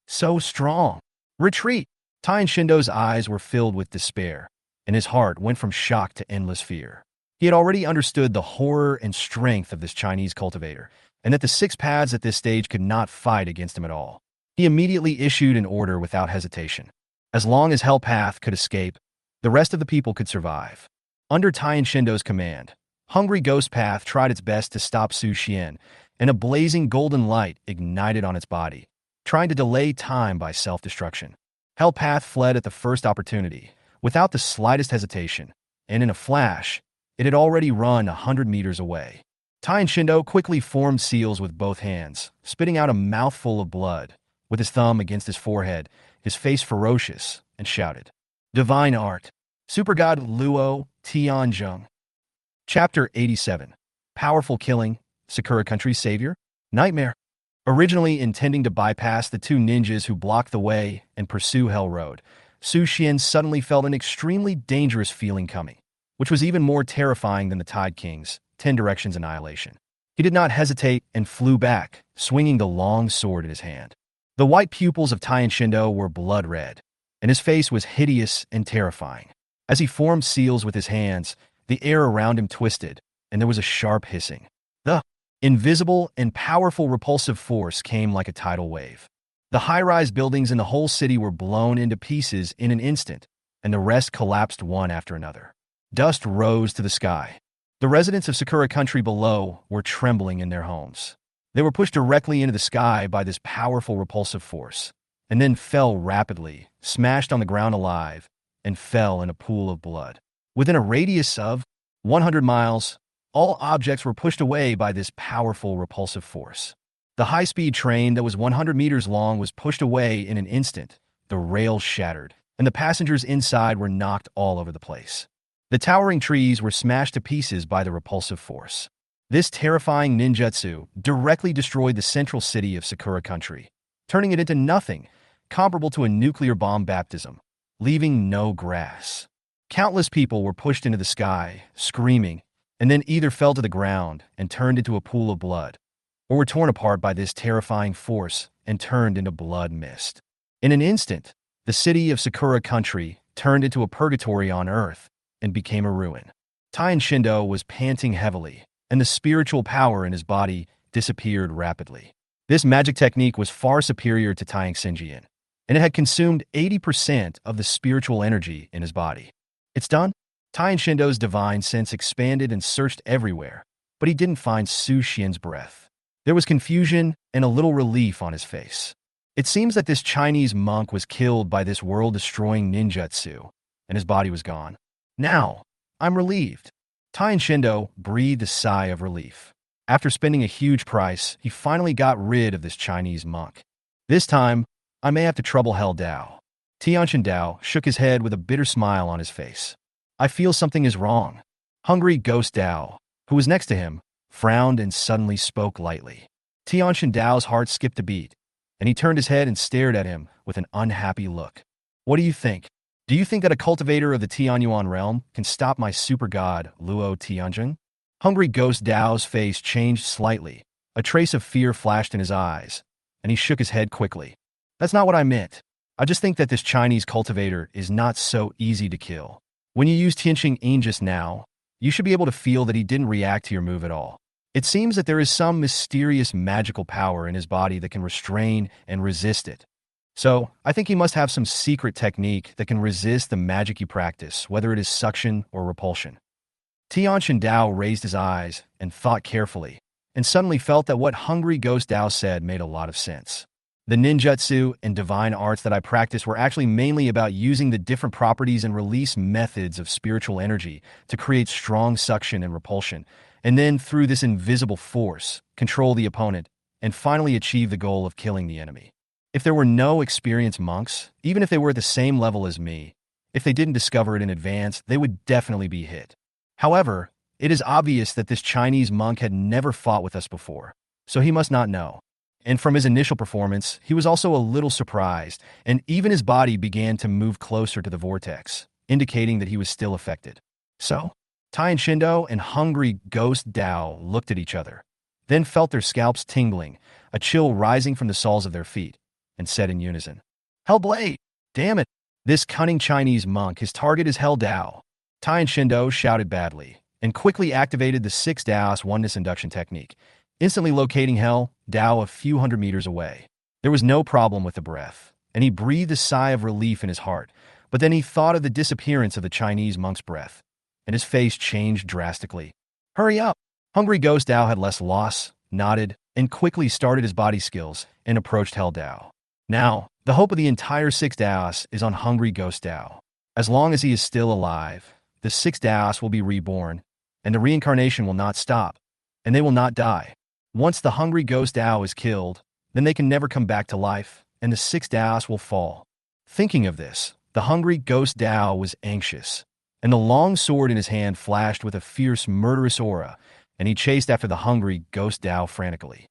So strong! Retreat! Taiyan Shindo's eyes were filled with despair, and his heart went from shock to endless fear. He had already understood the horror and strength of this Chinese cultivator, and that the 6 paths at this stage could not fight against him at all. He immediately issued an order without hesitation. As long as Hell Path could escape, the rest of the people could survive. Under Taiyan Shindo's command, Hungry Ghost Path tried its best to stop Su Xian, and a blazing golden light ignited on its body, trying to delay time by self-destruction. Hell Path fled at the first opportunity, without the slightest hesitation, and in a flash, it had already run 100 meters away. Taiyan Shindo quickly formed seals with both hands, spitting out a mouthful of blood, with his thumb against his forehead, his face ferocious, and shouted, Divine Art, Super God Luo Tianzheng. Chapter 87. Powerful Killing, Sakura Country's Savior? Nightmare. Originally intending to bypass the two ninjas who blocked the way and pursue Hell Road, Su Xian suddenly felt an extremely dangerous feeling coming, which was even more terrifying than the Tide King's 10 Directions Annihilation. He did not hesitate and flew back, swinging the long sword in his hand. The white pupils of Tian Shindo were blood red, and his face was hideous and terrifying. As he formed seals with his hands, the air around him twisted, and there was a sharp hissing. The invisible and powerful repulsive force came like a tidal wave. The high-rise buildings in the whole city were blown into pieces in an instant, and the rest collapsed one after another. Dust rose to the sky. The residents of Sakura Country below were trembling in their homes. They were pushed directly into the sky by this powerful repulsive force, and then fell rapidly, smashed on the ground alive, and fell in a pool of blood. Within a radius of 100 miles, all objects were pushed away by this powerful repulsive force. The high-speed train that was 100 meters long was pushed away in an instant. The rails shattered, and the passengers inside were knocked all over the place. The towering trees were smashed to pieces by the repulsive force. This terrifying ninjutsu directly destroyed the central city of Sakura Country, turning it into nothing, comparable to a nuclear bomb baptism, leaving no grass. Countless people were pushed into the sky, screaming, and then either fell to the ground and turned into a pool of blood, or were torn apart by this terrifying force and turned into blood mist. In an instant, the city of Sakura Country turned into a purgatory on earth and became a ruin. Tian Shindo was panting heavily, and the spiritual power in his body disappeared rapidly. This magic technique was far superior to Tian Xinjian, and it had consumed 80% of the spiritual energy in his body. It's done? Tian Shindo's divine sense expanded and searched everywhere, but he didn't find Su Xian's breath. There was confusion and a little relief on his face. It seems that this Chinese monk was killed by this world-destroying ninjutsu, and his body was gone. Now, I'm relieved. Tian Shindo breathed a sigh of relief. After spending a huge price, he finally got rid of this Chinese monk. This time, I may have to trouble Hell Dao. Tianshan Dao shook his head with a bitter smile on his face. I feel something is wrong. Hungry Ghost Dao, who was next to him, frowned and suddenly spoke lightly. Tianshan Dao's heart skipped a beat, and he turned his head and stared at him with an unhappy look. What do you think? Do you think that a cultivator of the Tianyuan realm can stop my super god, Luo Tianzheng? Hungry Ghost Dao's face changed slightly. A trace of fear flashed in his eyes, and he shook his head quickly. That's not what I meant. I just think that this Chinese cultivator is not so easy to kill. When you used Tianxing Yin just now, you should be able to feel that he didn't react to your move at all. It seems that there is some mysterious magical power in his body that can restrain and resist it. So, I think he must have some secret technique that can resist the magic you practice, whether it is suction or repulsion. Tianshan Dao raised his eyes and thought carefully, and suddenly felt that what Hungry Ghost Dao said made a lot of sense. The ninjutsu and divine arts that I practice were actually mainly about using the different properties and release methods of spiritual energy to create strong suction and repulsion, and then through this invisible force, control the opponent, and finally achieve the goal of killing the enemy. If there were no experienced monks, even if they were at the same level as me, if they didn't discover it in advance, they would definitely be hit. However, it is obvious that this Chinese monk had never fought with us before, so he must not know. And from his initial performance, he was also a little surprised, and even his body began to move closer to the vortex, indicating that he was still affected. So, Tian Shindo and Hungry Ghost Dao looked at each other, then felt their scalps tingling, a chill rising from the soles of their feet, and said in unison, Hellblade! Damn it! This cunning Chinese monk, his target is Hell Dao. Tian Shindo shouted badly, and quickly activated the 6 Daos oneness induction technique, instantly locating Hell Dao a few hundred meters away. There was no problem with the breath, and he breathed a sigh of relief in his heart, but then he thought of the disappearance of the Chinese monk's breath, and his face changed drastically. Hurry up! Hungry Ghost Dao had less loss, nodded, and quickly started his body skills and approached Hell Dao. Now, the hope of the entire 6 Daos is on Hungry Ghost Dao. As long as he is still alive, the 6 Daos will be reborn, and the reincarnation will not stop, and they will not die. Once the Hungry Ghost Dao is killed, then they can never come back to life, and the 6 Daos will fall. Thinking of this, the Hungry Ghost Dao was anxious, and the long sword in his hand flashed with a fierce, murderous aura, and he chased after the hungry ghost Dao frantically.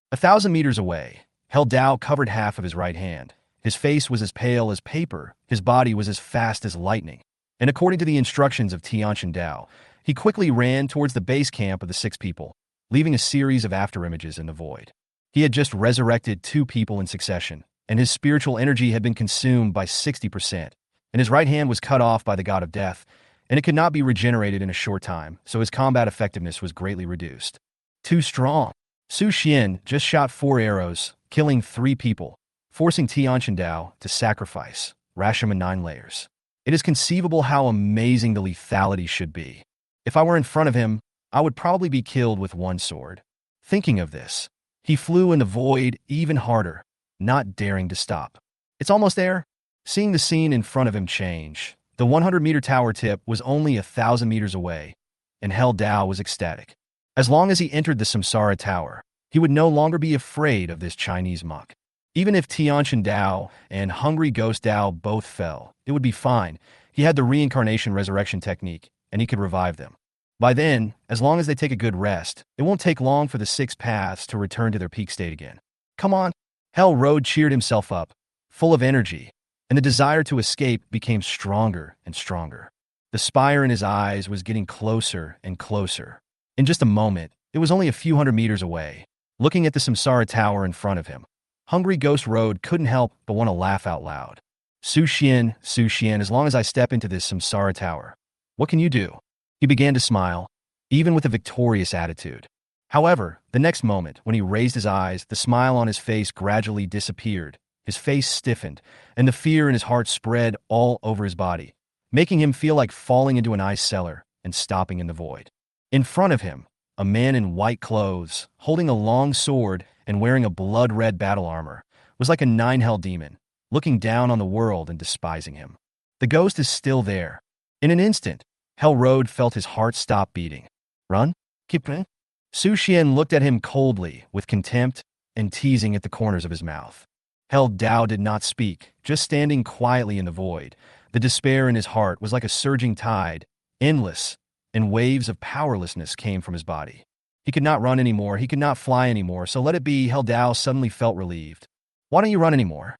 1,000 meters away, Hell Dao covered half of his right hand. His face was as pale as paper, his body was as fast as lightning, and according to the instructions of Tianqian Dao, he quickly ran towards the base camp of the 6 people, leaving a series of afterimages in the void. He had just resurrected 2 people in succession, and his spiritual energy had been consumed by 60%, and his right hand was cut off by the god of death, and it could not be regenerated in a short time, so his combat effectiveness was greatly reduced. Too strong. Su Xian just shot 4 arrows, killing 3 people, forcing Tianqian Dao to sacrifice Rashomon 9 layers. It is conceivable how amazing the lethality should be. If I were in front of him, I would probably be killed with 1 sword. Thinking of this, he flew in the void even harder, not daring to stop. It's almost there. Seeing the scene in front of him change, the 100-meter tower tip was only 1,000 meters away, and Hell Dao was ecstatic. As long as he entered the Samsara Tower, he would no longer be afraid of this Chinese monk. Even if Tianqian Dao and Hungry Ghost Dao both fell, it would be fine. He had the reincarnation resurrection technique, and he could revive them. By then, as long as they take a good rest, it won't take long for the 6 paths to return to their peak state again. Come on. Hell Road cheered himself up, full of energy, and the desire to escape became stronger and stronger. The spire in his eyes was getting closer and closer. In just a moment, it was only a few hundred meters away. Looking at the Samsara Tower in front of him, Hungry Ghost Road couldn't help but want to laugh out loud. Su Xian, as long as I step into this Samsara Tower, what can you do? He began to smile, even with a victorious attitude. However, the next moment, when he raised his eyes, the smile on his face gradually disappeared. His face stiffened, and the fear in his heart spread all over his body, making him feel like falling into an ice cellar and stopping in the void. In front of him, a man in white clothes, holding a long sword and wearing a blood-red battle armor, was like a 9-hell demon, looking down on the world and despising him. The ghost is still there. In an instant, Hell Road felt his heart stop beating. Run? Keep running? Su Xian looked at him coldly, with contempt and teasing at the corners of his mouth. Hell Dao did not speak, just standing quietly in the void. The despair in his heart was like a surging tide, endless, and waves of powerlessness came from his body. He could not run anymore, he could not fly anymore, so let it be. Hell Dao suddenly felt relieved. Why don't you run anymore?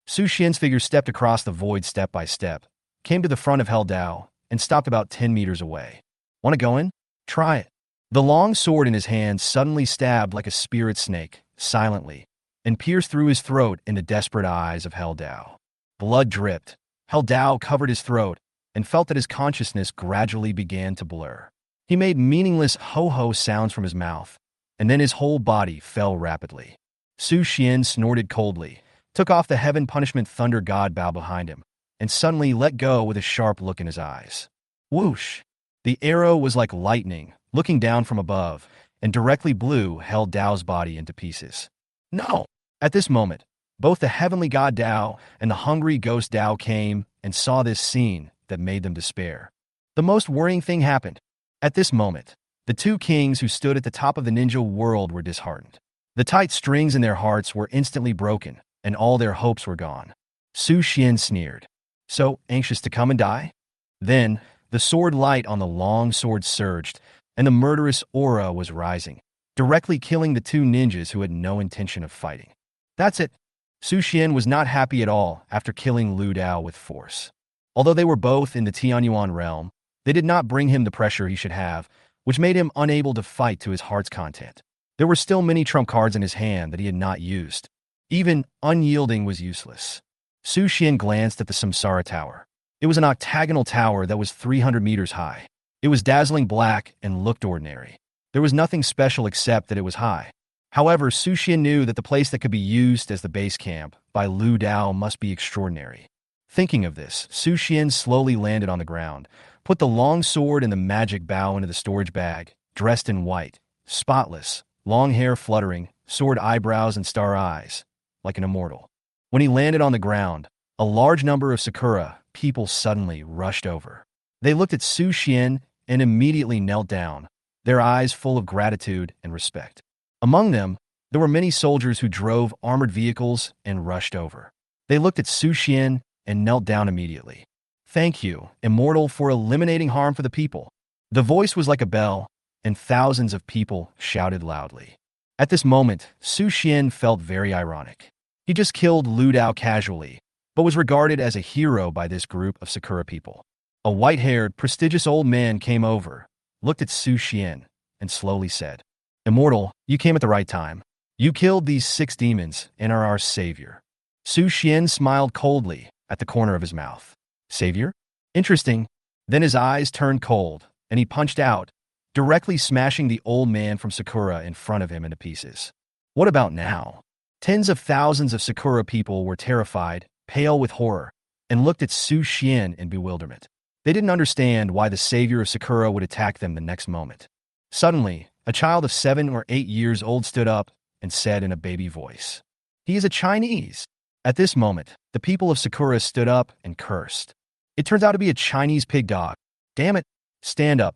Su Xian's figure stepped across the void step by step, came to the front of Hell Dao, and stopped about 10 meters away. Want to go in? Try it. The long sword in his hand suddenly stabbed like a spirit snake, silently, and pierced through his throat in the desperate eyes of Hell Dao. Blood dripped. Hell Dao covered his throat and felt that his consciousness gradually began to blur. He made meaningless ho-ho sounds from his mouth, and then his whole body fell rapidly. Su Xian snorted coldly, took off the heaven punishment thunder god bow behind him, and suddenly let go with a sharp look in his eyes. Whoosh! The arrow was like lightning, looking down from above, and directly blew Hell Dao's body into pieces. No! At this moment, both the heavenly god Dao and the hungry ghost Dao came and saw this scene that made them despair. The most worrying thing happened. At this moment, the 2 kings who stood at the top of the ninja world were disheartened. The tight strings in their hearts were instantly broken, and all their hopes were gone. Su Xian sneered. So anxious to come and die? Then, the sword light on the long sword surged, and the murderous aura was rising, directly killing the 2 ninjas who had no intention of fighting. That's it. Su Xian was not happy at all after killing Lu Dao with force. Although they were both in the Tianyuan realm, they did not bring him the pressure he should have, which made him unable to fight to his heart's content. There were still many trump cards in his hand that he had not used. Even unyielding was useless. Su Xian glanced at the Samsara Tower. It was an octagonal tower that was 300 meters high. It was dazzling black and looked ordinary. There was nothing special except that it was high. However, Su Xian knew that the place that could be used as the base camp by Lu Dao must be extraordinary. Thinking of this, Su Xian slowly landed on the ground, put the long sword and the magic bow into the storage bag, dressed in white, spotless, long hair fluttering, sword eyebrows and star eyes, like an immortal. When he landed on the ground, a large number of Sakura people suddenly rushed over. They looked at Su Xian and immediately knelt down, their eyes full of gratitude and respect. Among them, there were many soldiers who drove armored vehicles and rushed over. They looked at Su Xian and knelt down immediately. Thank you, Immortal, for eliminating harm for the people." The voice was like a bell, and thousands of people shouted loudly. At this moment, Su Xian felt very ironic. He just killed Lu Dao casually, but was regarded as a hero by this group of Sakura people. A white-haired, prestigious old man came over, looked at Su Xian, and slowly said, "Immortal, you came at the right time. You killed these 6 demons and are our savior." Su Xian smiled coldly at the corner of his mouth. "Savior? Interesting." Then his eyes turned cold, and he punched out, directly smashing the old man from Sakura in front of him into pieces. What about now? Tens of thousands of Sakura people were terrified, pale with horror, and looked at Su Xian in bewilderment. They didn't understand why the savior of Sakura would attack them the next moment. Suddenly, a child of 7 or 8 years old stood up and said in a baby voice, "He is a Chinese." At this moment, the people of Sakura stood up and cursed. It turns out to be a Chinese pig dog. Damn it, stand up.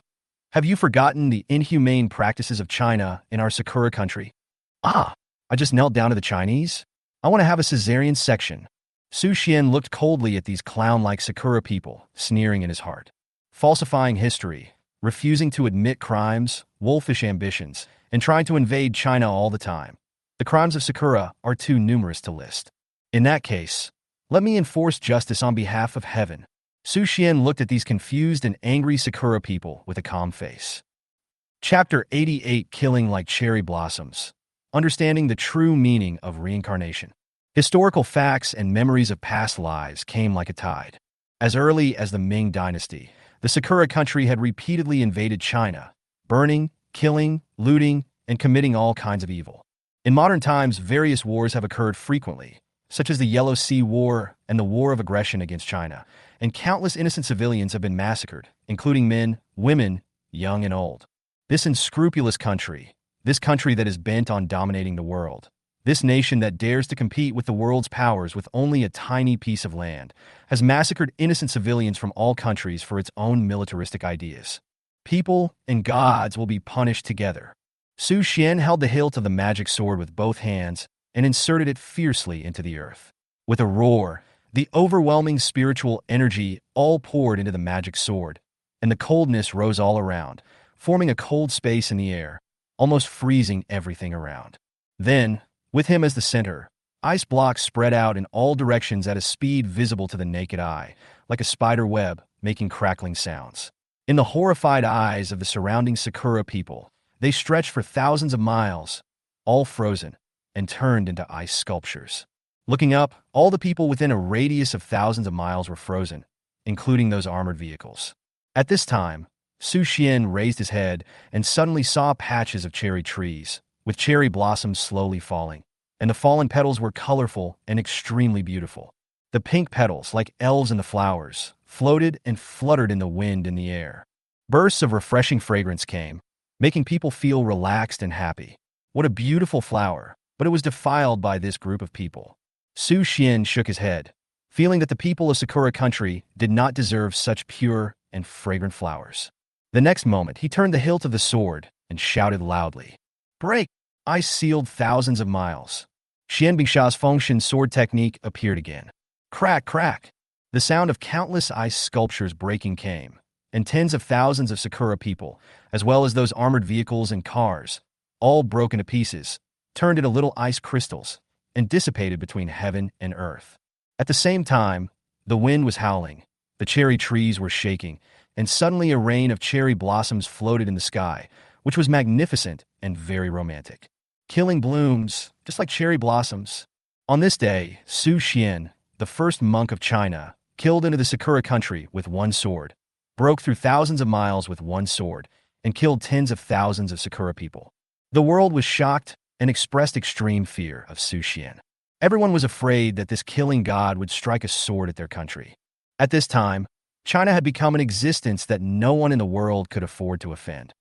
Have you forgotten the inhumane practices of China in our Sakura country? Ah, I just knelt down to the Chinese? I want to have a cesarean section. Su Xian looked coldly at these clown-like Sakura people, sneering in his heart. Falsifying history, refusing to admit crimes, wolfish ambitions, and trying to invade China all the time. The crimes of Sakura are too numerous to list. In that case, let me enforce justice on behalf of heaven. Su Xian looked at these confused and angry Sakura people with a calm face. Chapter 88: Killing Like Cherry Blossoms. Understanding the true meaning of reincarnation. Historical facts and memories of past lives came like a tide. As early as the Ming Dynasty, the Sakura country had repeatedly invaded China, burning, killing, looting, and committing all kinds of evil. In modern times, various wars have occurred frequently, such as the Yellow Sea War and the War of Aggression against China, and countless innocent civilians have been massacred, including men, women, young and old. This unscrupulous country, this country that is bent on dominating the world, this nation that dares to compete with the world's powers with only a tiny piece of land, has massacred innocent civilians from all countries for its own militaristic ideas. People and gods will be punished together. Su Xian held the hilt of the magic sword with both hands and inserted it fiercely into the earth. With a roar, the overwhelming spiritual energy all poured into the magic sword, and the coldness rose all around, forming a cold space in the air, almost freezing everything around. Then, with him as the center, ice blocks spread out in all directions at a speed visible to the naked eye, like a spider web, making crackling sounds. In the horrified eyes of the surrounding Sakura people, they stretched for thousands of miles, all frozen, and turned into ice sculptures. Looking up, all the people within a radius of thousands of miles were frozen, including those armored vehicles. At this time, Su Xian raised his head and suddenly saw patches of cherry trees, with cherry blossoms slowly falling, and the fallen petals were colorful and extremely beautiful. The pink petals, like elves in the flowers, floated and fluttered in the wind in the air. Bursts of refreshing fragrance came, making people feel relaxed and happy. What a beautiful flower, but it was defiled by this group of people. Su Xian shook his head, feeling that the people of Sakura country did not deserve such pure and fragrant flowers. The next moment, he turned the hilt of the sword and shouted loudly, "Break!" Ice sealed thousands of miles. Xian Bingsha's Fengshen sword technique appeared again. Crack, crack! The sound of countless ice sculptures breaking came, and tens of thousands of Sakura people, as well as those armored vehicles and cars, all broke into pieces, turned into little ice crystals, and dissipated between heaven and earth. At the same time, the wind was howling, the cherry trees were shaking, and suddenly a rain of cherry blossoms floated in the sky, which was magnificent and very romantic. Killing blooms, just like cherry blossoms. On this day, Su Xian, the first monk of China, killed into the Sakura country with one sword, broke through thousands of miles with one sword, and killed tens of thousands of Sakura people. The world was shocked and expressed extreme fear of Su Xian. Everyone was afraid that this killing god would strike a sword at their country. At this time, China had become an existence that no one in the world could afford to offend.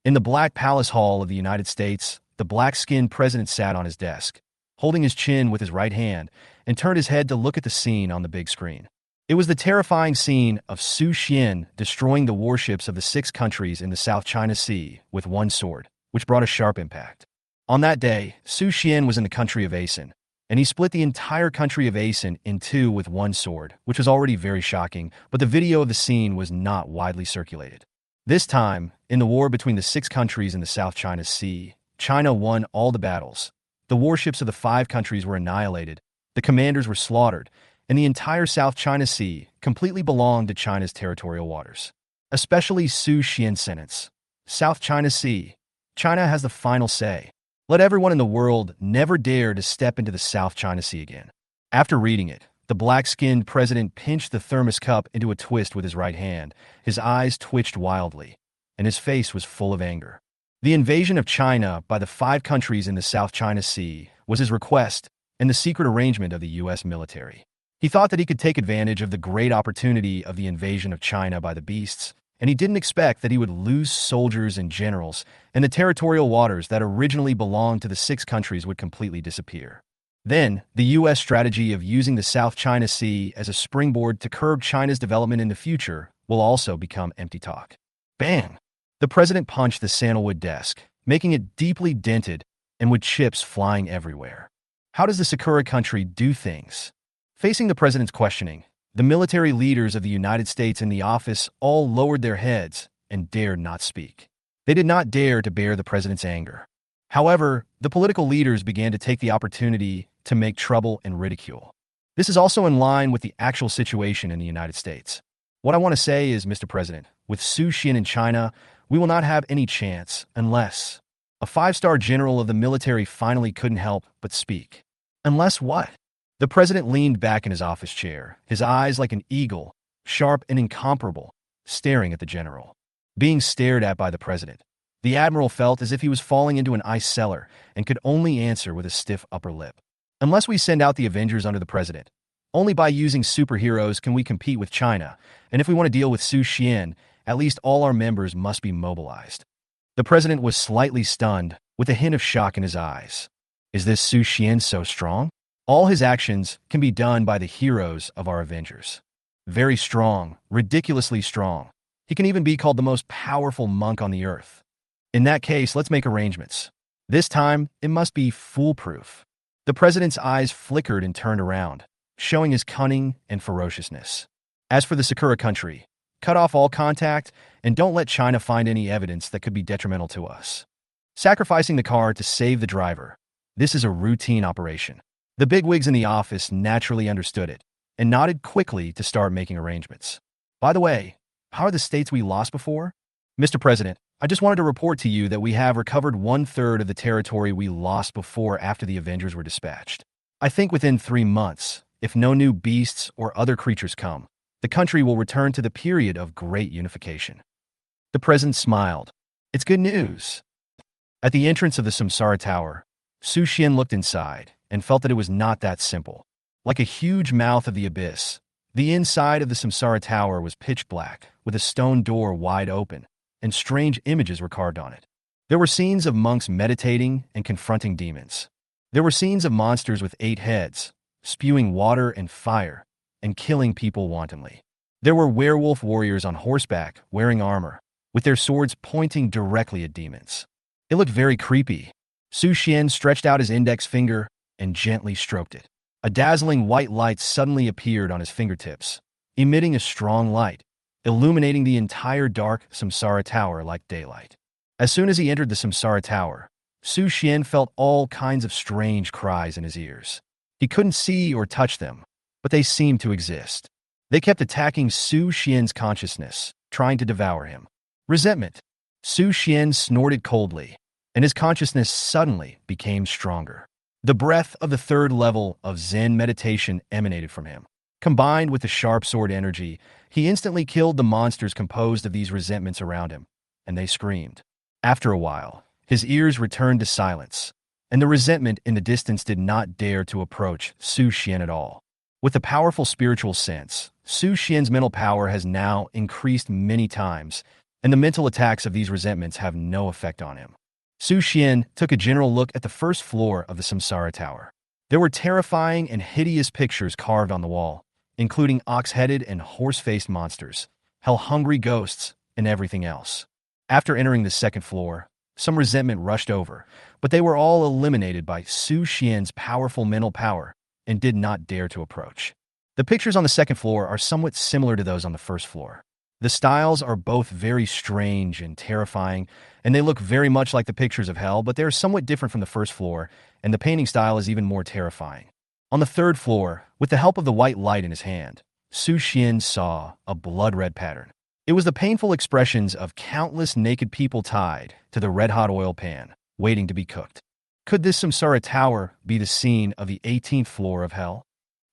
In the Black Palace Hall of the United States, the black-skinned president sat on his desk, holding his chin with his right hand, and turned his head to look at the scene on the big screen. It was the terrifying scene of Su Xian destroying the warships of the 6 countries in the South China Sea with one sword, which brought a sharp impact. On that day, Su Xian was in the country of Asen, and he split the entire country of Asen in two with one sword, which was already very shocking, but the video of the scene was not widely circulated. This time, in the war between the 6 countries in the South China Sea, China won all the battles. The warships of the 5 countries were annihilated, the commanders were slaughtered, and the entire South China Sea completely belonged to China's territorial waters. Especially Su Xian's sentence. South China Sea. China has the final say. Let everyone in the world never dare to step into the South China Sea again. After reading it, the black-skinned president pinched the thermos cup into a twist with his right hand. His eyes twitched wildly, and his face was full of anger. The invasion of China by the 5 countries in the South China Sea was his request and the secret arrangement of the U.S. military. He thought that he could take advantage of the great opportunity of the invasion of China by the beasts, and he didn't expect that he would lose soldiers and generals, and the territorial waters that originally belonged to the 6 countries would completely disappear. Then, the U.S. strategy of using the South China Sea as a springboard to curb China's development in the future will also become empty talk. Bang! The president punched the sandalwood desk, making it deeply dented and with chips flying everywhere. How does the Sakura country do things? Facing the president's questioning, the military leaders of the United States in the office all lowered their heads and dared not speak. They did not dare to bear the president's anger. However, the political leaders began to take the opportunity to make trouble and ridicule. This is also in line with the actual situation in the United States. What I want to say is, Mr. President, with Su Xian in China, we will not have any chance unless a 5-star general of the military finally couldn't help but speak. Unless what? The president leaned back in his office chair, his eyes like an eagle, sharp and incomparable, staring at the general. Being stared at by the president, the admiral felt as if he was falling into an ice cellar and could only answer with a stiff upper lip. Unless we send out the Avengers under the president, only by using superheroes can we compete with China, and if we want to deal with Su Xian, at least all our members must be mobilized. The president was slightly stunned, with a hint of shock in his eyes. Is this Su Xian so strong? All his actions can be done by the heroes of our Avengers. Very strong, ridiculously strong. He can even be called the most powerful monk on the earth. In that case, let's make arrangements. This time, it must be foolproof. The president's eyes flickered and turned around, showing his cunning and ferociousness. As for the Sakura country, cut off all contact and don't let China find any evidence that could be detrimental to us. Sacrificing the car to save the driver. This is a routine operation. The bigwigs in the office naturally understood it and nodded quickly to start making arrangements. By the way, how are the states we lost before? Mr. President, I just wanted to report to you that we have recovered 1/3 of the territory we lost before after the Avengers were dispatched. I think within 3 months, if no new beasts or other creatures come, the country will return to the period of great unification. The president smiled. It's good news. At the entrance of the Samsara Tower, Su Xian looked inside and felt that it was not that simple. Like a huge mouth of the abyss, the inside of the Samsara Tower was pitch black, with a stone door wide open, and strange images were carved on it. There were scenes of monks meditating and confronting demons. There were scenes of monsters with 8 heads, spewing water and fire, and killing people wantonly. There were werewolf warriors on horseback, wearing armor, with their swords pointing directly at demons. It looked very creepy. Su Xian stretched out his index finger and gently stroked it. A dazzling white light suddenly appeared on his fingertips, emitting a strong light, illuminating the entire dark Samsara Tower like daylight. As soon as he entered the Samsara Tower, Su Xian felt all kinds of strange cries in his ears. He couldn't see or touch them, but they seemed to exist. They kept attacking Su Xian's consciousness, trying to devour him. Resentment. Su Xian snorted coldly, and his consciousness suddenly became stronger. The breath of the 3rd level of Zen meditation emanated from him. Combined with the sharp sword energy, he instantly killed the monsters composed of these resentments around him, and they screamed. After a while, his ears returned to silence, and the resentment in the distance did not dare to approach Su Xian at all. With a powerful spiritual sense, Su Xian's mental power has now increased many times, and the mental attacks of these resentments have no effect on him. Su Xian took a general look at the 1st floor of the Samsara Tower. There were terrifying and hideous pictures carved on the wall, including ox-headed and horse-faced monsters, hell-hungry ghosts, and everything else. After entering the 2nd floor, Some resentment rushed over, but they were all eliminated by Su Xian's powerful mental power and did not dare to approach. The pictures on the second floor are somewhat similar to those on the first floor. The styles are both very strange and terrifying, and they look very much like the pictures of hell, but they are somewhat different from the first floor, and the painting style is even more terrifying. On the third floor, with the help of the white light in his hand, Su Xian saw a blood-red pattern. It was the painful expressions of countless naked people tied to the red-hot oil pan, waiting to be cooked. Could this Samsara tower be the scene of the 18th floor of hell?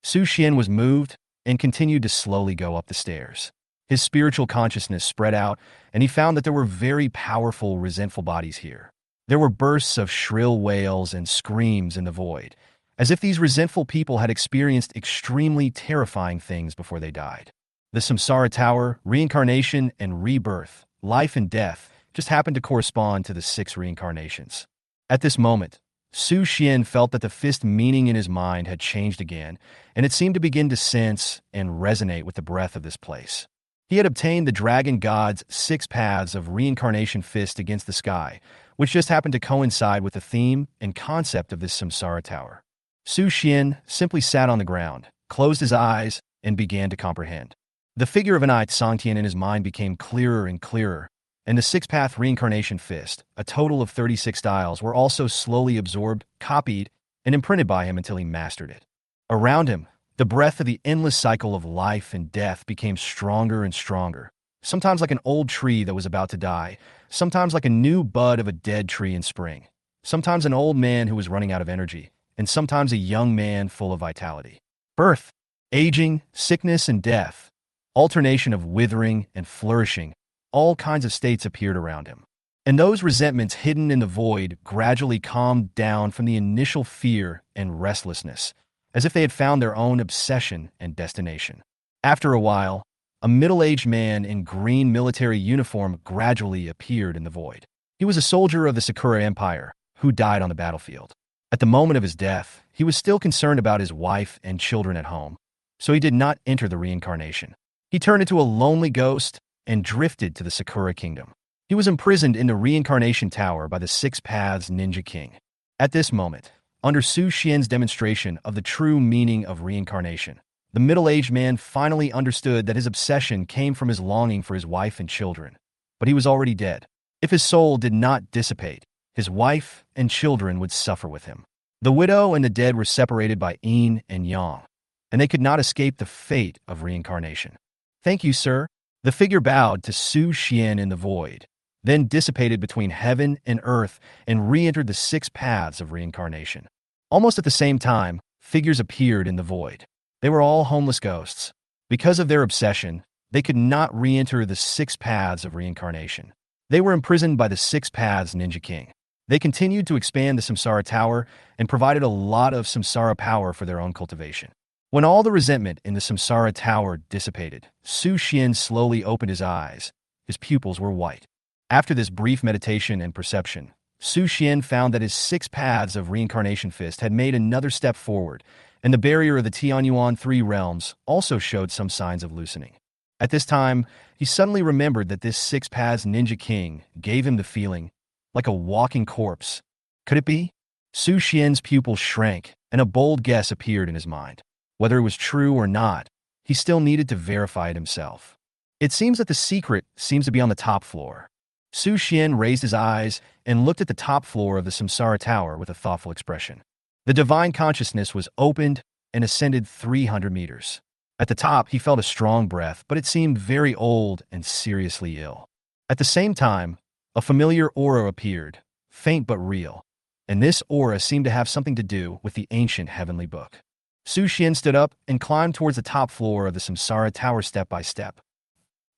Su Xian was moved and continued to slowly go up the stairs. His spiritual consciousness spread out, and he found that there were very powerful, resentful bodies here. There were bursts of shrill wails and screams in the void, as if these resentful people had experienced extremely terrifying things before they died. The Samsara Tower, reincarnation, and rebirth, life and death, just happened to correspond to the 6 reincarnations. At this moment, Su Xian felt that the fist meaning in his mind had changed again, and it seemed to begin to sense and resonate with the breath of this place. He had obtained the dragon god's 6 paths of reincarnation fist against the sky, which just happened to coincide with the theme and concept of this Samsara Tower. Su Xian simply sat on the ground, closed his eyes, and began to comprehend. The figure of an Ait Sangtian in his mind became clearer and clearer, and the 6-path reincarnation fist, a total of 36 styles, were also slowly absorbed, copied, and imprinted by him until he mastered it. Around him, the breath of the endless cycle of life and death became stronger and stronger, sometimes like an old tree that was about to die, sometimes like a new bud of a dead tree in spring, sometimes an old man who was running out of energy, and sometimes a young man full of vitality. Birth, aging, sickness, and death, alternation of withering and flourishing, all kinds of states appeared around him. And those resentments hidden in the void gradually calmed down from the initial fear and restlessness, as if they had found their own obsession and destination. After a while, a middle-aged man in green military uniform gradually appeared in the void. He was a soldier of the Sakura Empire who died on the battlefield. At the moment of his death, he was still concerned about his wife and children at home, so he did not enter the reincarnation. He turned into a lonely ghost and drifted to the Sakura Kingdom. He was imprisoned in the reincarnation tower by the 6 Paths Ninja King. At this moment, under Su Xian's demonstration of the true meaning of reincarnation, the middle-aged man finally understood that his obsession came from his longing for his wife and children, but he was already dead. If his soul did not dissipate, his wife and children would suffer with him. The widow and the dead were separated by yin and yang, and they could not escape the fate of reincarnation. "Thank you, sir." The figure bowed to Su Xian in the void, then dissipated between heaven and earth and re-entered the 6 paths of reincarnation. Almost at the same time, figures appeared in the void. They were all homeless ghosts. Because of their obsession, they could not re-enter the 6 paths of reincarnation. They were imprisoned by the 6 Paths Ninja King. They continued to expand the Samsara Tower and provided a lot of Samsara power for their own cultivation. When all the resentment in the Samsara Tower dissipated, Su Xian slowly opened his eyes. His pupils were white. After this brief meditation and perception, Su Xian found that his 6 paths of reincarnation fist had made another step forward, and the barrier of the Tianyuan 3 realms also showed some signs of loosening. At this time, he suddenly remembered that this 6 Paths Ninja King gave him the feeling like a walking corpse. Could it be? Su Xian's pupils shrank, and a bold guess appeared in his mind. Whether it was true or not, he still needed to verify it himself. It seems that the secret seems to be on the top floor. Su Xian raised his eyes and looked at the top floor of the Samsara Tower with a thoughtful expression. The divine consciousness was opened and ascended 300 meters. At the top, he felt a strong breath, but it seemed very old and seriously ill. At the same time, a familiar aura appeared, faint but real, and this aura seemed to have something to do with the ancient heavenly book. Su Xian stood up and climbed towards the top floor of the Samsara Tower step by step.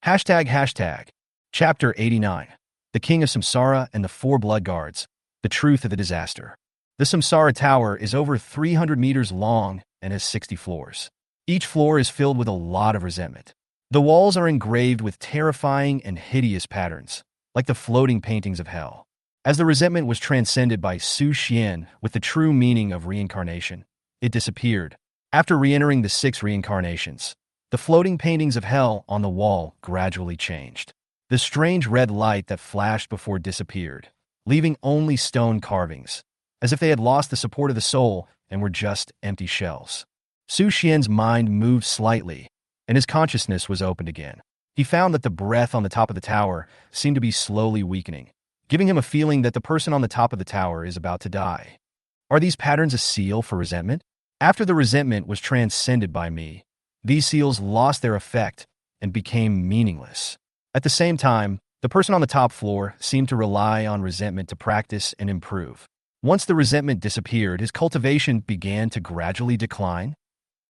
Chapter 89. The King of Samsara and the 4 Blood Guards. The Truth of the Disaster. The Samsara Tower is over 300 meters long and has 60 floors. Each floor is filled with a lot of resentment. The walls are engraved with terrifying and hideous patterns, like the floating paintings of hell. As the resentment was transcended by Su Xian with the true meaning of reincarnation, it disappeared. After re-entering the 6 reincarnations, the floating paintings of hell on the wall gradually changed. The strange red light that flashed before disappeared, leaving only stone carvings, as if they had lost the support of the soul and were just empty shells. Su Xian's mind moved slightly, and his consciousness was opened again. He found that the breath on the top of the tower seemed to be slowly weakening, giving him a feeling that the person on the top of the tower is about to die. Are these patterns a seal for resentment? After the resentment was transcended by me, these seals lost their effect and became meaningless. At the same time, the person on the top floor seemed to rely on resentment to practice and improve. Once the resentment disappeared, his cultivation began to gradually decline.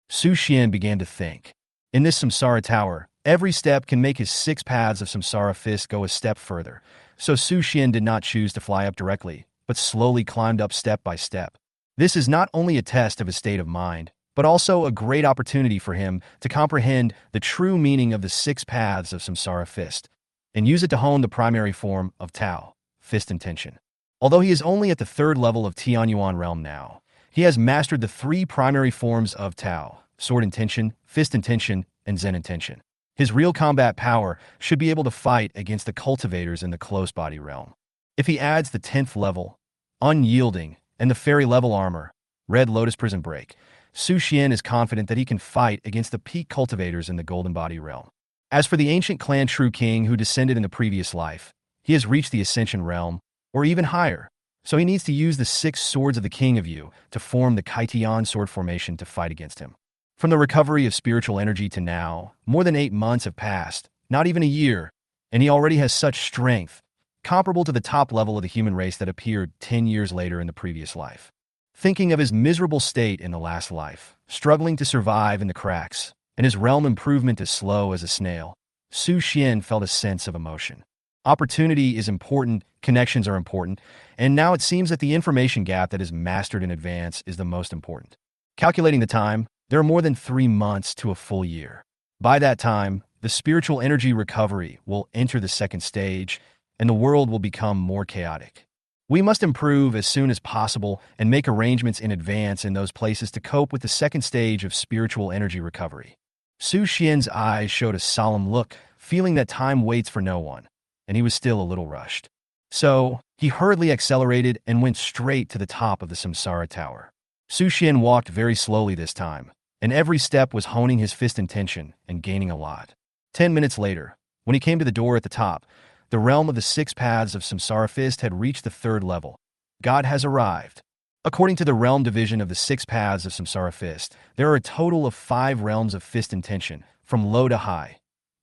Su Xian began to think. In this Samsara tower, every step can make his 6 paths of Samsara fist go a step further, so Su Xian did not choose to fly up directly, but slowly climbed up step by step. This is not only a test of his state of mind, but also a great opportunity for him to comprehend the true meaning of the 6 paths of Samsara fist, and use it to hone the primary form of Tao, fist intention. Although he is only at the 3rd level of Tianyuan realm now, he has mastered the 3 primary forms of Tao, sword intention, fist intention, and Zen intention. His real combat power should be able to fight against the cultivators in the close body realm. If he adds the 10th level, unyielding, and the fairy level armor, red lotus prison break, Su Xian is confident that he can fight against the peak cultivators in the golden body realm. As for the ancient clan True King who descended in the previous life, he has reached the Ascension realm, or even higher, so he needs to use the 6 swords of the King of You to form the Kaitian sword formation to fight against him. From the recovery of spiritual energy to now, more than 8 months have passed, not even a year, and he already has such strength, comparable to the top level of the human race that appeared 10 years later in the previous life. Thinking of his miserable state in the last life, struggling to survive in the cracks, and his realm improvement as slow as a snail, Su Xian felt a sense of emotion. Opportunity is important, connections are important, and now it seems that the information gap that is mastered in advance is the most important. Calculating the time, there are more than 3 months to a full year. By that time, the spiritual energy recovery will enter the 2nd stage, and the world will become more chaotic. We must improve as soon as possible and make arrangements in advance in those places to cope with the 2nd stage of spiritual energy recovery. Su Xian's eyes showed a solemn look, feeling that time waits for no one, and he was still a little rushed. So, he hurriedly accelerated and went straight to the top of the Samsara tower. Su Xian walked very slowly this time, and every step was honing his fist intention and gaining a lot. 10 minutes later, when he came to the door at the top, the realm of the 6 paths of Samsara fist had reached the 3rd level. God has arrived. According to the realm division of the 6 paths of Samsara fist, there are a total of 5 realms of fist intention, from low to high.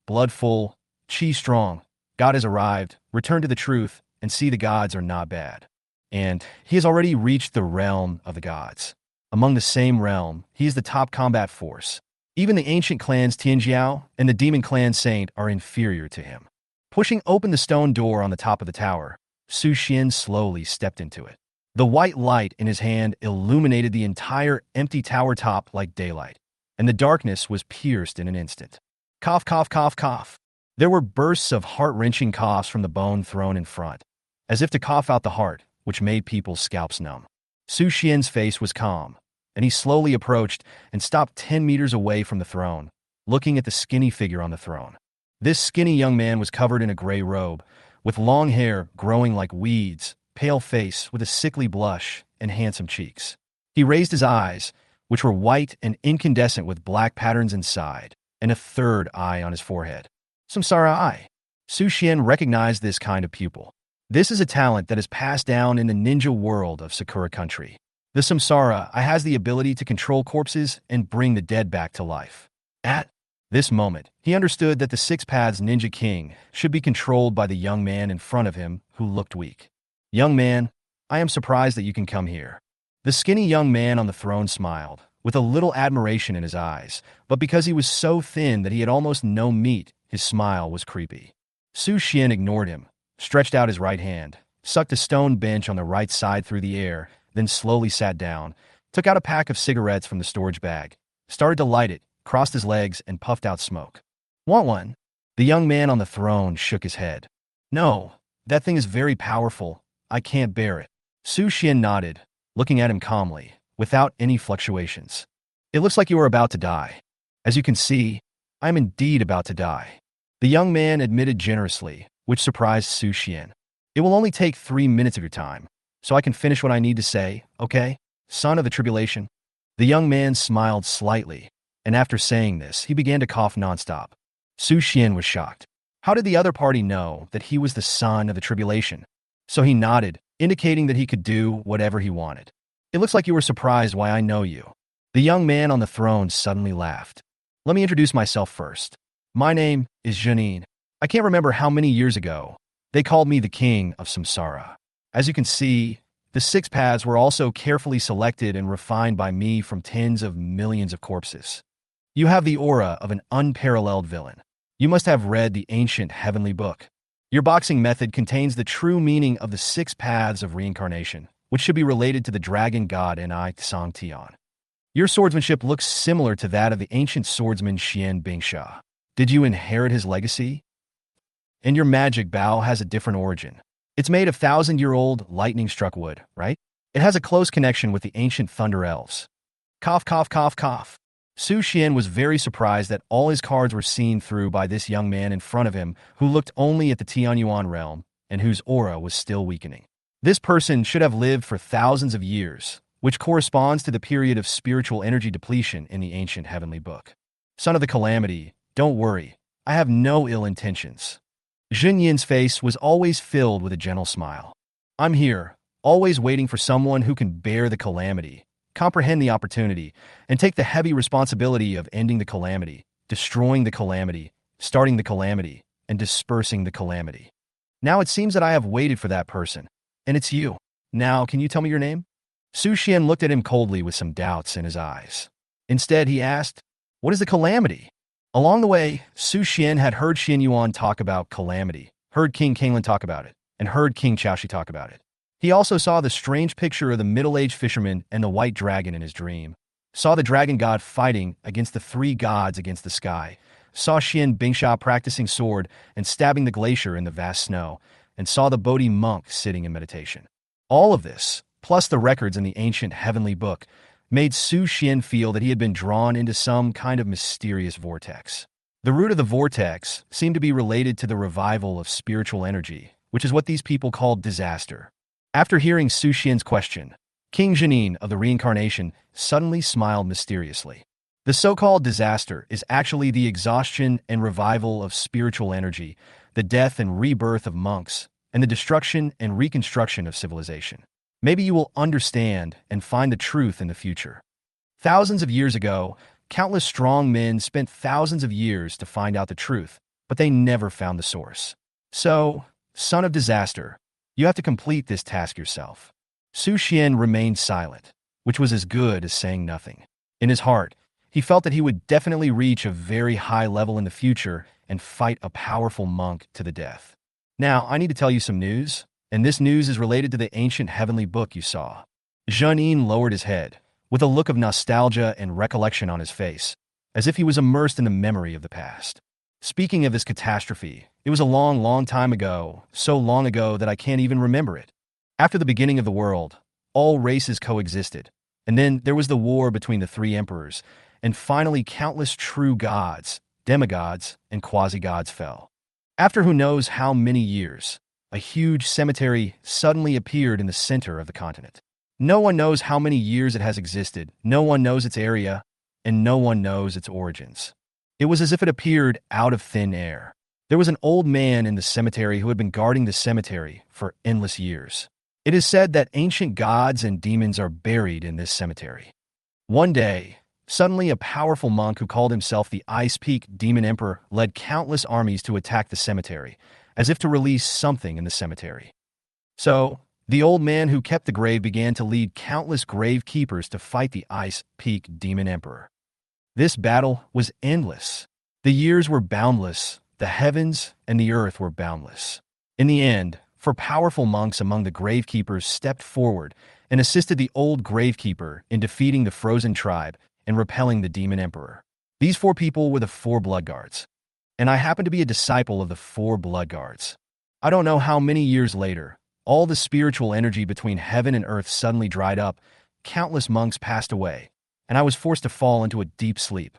Blood full, chi strong, God has arrived, return to the truth, and see the gods are not bad. And he has already reached the realm of the gods. Among the same realm, he is the top combat force. Even the ancient clans Tianjiao and the demon clan Saint are inferior to him. Pushing open the stone door on the top of the tower, Su Xian slowly stepped into it. The white light in his hand illuminated the entire empty tower top like daylight, and the darkness was pierced in an instant. Cough, cough, cough, cough. There were bursts of heart-wrenching coughs from the bone thrown in front, as if to cough out the heart, which made people's scalps numb. Su Xian's face was calm, and he slowly approached and stopped 10 meters away from the throne, looking at the skinny figure on the throne. This skinny young man was covered in a gray robe, with long hair growing like weeds, pale face with a sickly blush, and handsome cheeks. He raised his eyes, which were white and incandescent with black patterns inside, and a 3rd eye on his forehead. Samsara eye. Su Xian recognized this kind of pupil. This is a talent that is passed down in the ninja world of Sakura country. The Samsara eye has the ability to control corpses and bring the dead back to life. At this moment, he understood that the 6 paths ninja king should be controlled by the young man in front of him who looked weak. Young man, I am surprised that you can come here. The skinny young man on the throne smiled, with a little admiration in his eyes, but because he was so thin that he had almost no meat, his smile was creepy. Su Xian ignored him, stretched out his right hand, sucked a stone bench on the right side through the air, then slowly sat down, took out a pack of cigarettes from the storage bag, started to light it, crossed his legs, and puffed out smoke. Want one? The young man on the throne shook his head. No, that thing is very powerful. I can't bear it. Su Xian nodded, looking at him calmly, without any fluctuations. It looks like you are about to die. As you can see, I am indeed about to die. The young man admitted generously, which surprised Su Xian. It will only take 3 minutes of your time, so I can finish what I need to say, okay? Son of the tribulation. The young man smiled slightly, and after saying this, he began to cough nonstop. Su Xian was shocked. How did the other party know that he was the son of the tribulation? So he nodded, indicating that he could do whatever he wanted. It looks like you were surprised why I know you. The young man on the throne suddenly laughed. Let me introduce myself first. My name is Janine. I can't remember how many years ago they called me the king of Samsara. As you can see, the 6 paths were also carefully selected and refined by me from tens of millions of corpses. You have the aura of an unparalleled villain. You must have read the ancient heavenly book. Your boxing method contains the true meaning of the 6 paths of reincarnation, which should be related to the dragon god Ni Tsang Tian. Your swordsmanship looks similar to that of the ancient swordsman Xian Bingsha. Did you inherit his legacy? And your magic bow has a different origin. It's made of 1,000-year-old lightning-struck wood, right? It has a close connection with the ancient thunder elves. Cough, cough, cough, cough. Su Xian was very surprised that all his cards were seen through by this young man in front of him who looked only at the Tianyuan realm and whose aura was still weakening. This person should have lived for thousands of years, which corresponds to the period of spiritual energy depletion in the ancient heavenly book. Son of the calamity, don't worry, I have no ill intentions. Jun Yin's face was always filled with a gentle smile. I'm here, always waiting for someone who can bear the calamity, comprehend the opportunity, and take the heavy responsibility of ending the calamity, destroying the calamity, starting the calamity, and dispersing the calamity. Now it seems that I have waited for that person, and it's you. Now, can you tell me your name? Su Xian looked at him coldly with some doubts in his eyes. Instead, he asked, what is the calamity? Along the way, Su Xian had heard Xian Yuan talk about calamity, heard King Kanglan talk about it, and heard King Chaoshi talk about it. He also saw the strange picture of the middle-aged fisherman and the white dragon in his dream, saw the dragon god fighting against the 3 gods against the sky, saw Xian Bingsha practicing sword and stabbing the glacier in the vast snow, and saw the Bodhi monk sitting in meditation. All of this, plus the records in the ancient heavenly book, made Su Xian feel that he had been drawn into some kind of mysterious vortex. The root of the vortex seemed to be related to the revival of spiritual energy, which is what these people called disaster. After hearing Su Xian's question, King Janine of the reincarnation suddenly smiled mysteriously. The so-called disaster is actually the exhaustion and revival of spiritual energy, the death and rebirth of monks, and the destruction and reconstruction of civilization. Maybe you will understand and find the truth in the future. Thousands of years ago, countless strong men spent thousands of years to find out the truth, but they never found the source. So, son of disaster, you have to complete this task yourself. Su Xian remained silent, which was as good as saying nothing. In his heart, he felt that he would definitely reach a very high level in the future and fight a powerful monk to the death. Now, I need to tell you some news. And this news is related to the ancient heavenly book you saw. Zhen lowered his head, with a look of nostalgia and recollection on his face, as if he was immersed in the memory of the past. Speaking of this catastrophe, it was a long, long time ago, so long ago that I can't even remember it. After the beginning of the world, all races coexisted, and then there was the war between the 3 emperors, and finally countless true gods, demigods, and quasi-gods fell. After who knows how many years, a huge cemetery suddenly appeared in the center of the continent. No one knows how many years it has existed, no one knows its area, and no one knows its origins. It was as if it appeared out of thin air. There was an old man in the cemetery who had been guarding the cemetery for endless years. It is said that ancient gods and demons are buried in this cemetery. One day, suddenly a powerful monk who called himself the Ice Peak Demon Emperor led countless armies to attack the cemetery, as if to release something in the cemetery. So, the old man who kept the grave began to lead countless grave keepers to fight the Ice Peak Demon Emperor. This battle was endless. The years were boundless, the heavens and the earth were boundless. In the end, 4 powerful monks among the gravekeepers stepped forward and assisted the old gravekeeper in defeating the frozen tribe and repelling the demon emperor. These 4 people were the 4 blood guards. And I happen to be a disciple of the 4 blood guards. I don't know how many years later, all the spiritual energy between heaven and earth suddenly dried up, countless monks passed away, and I was forced to fall into a deep sleep.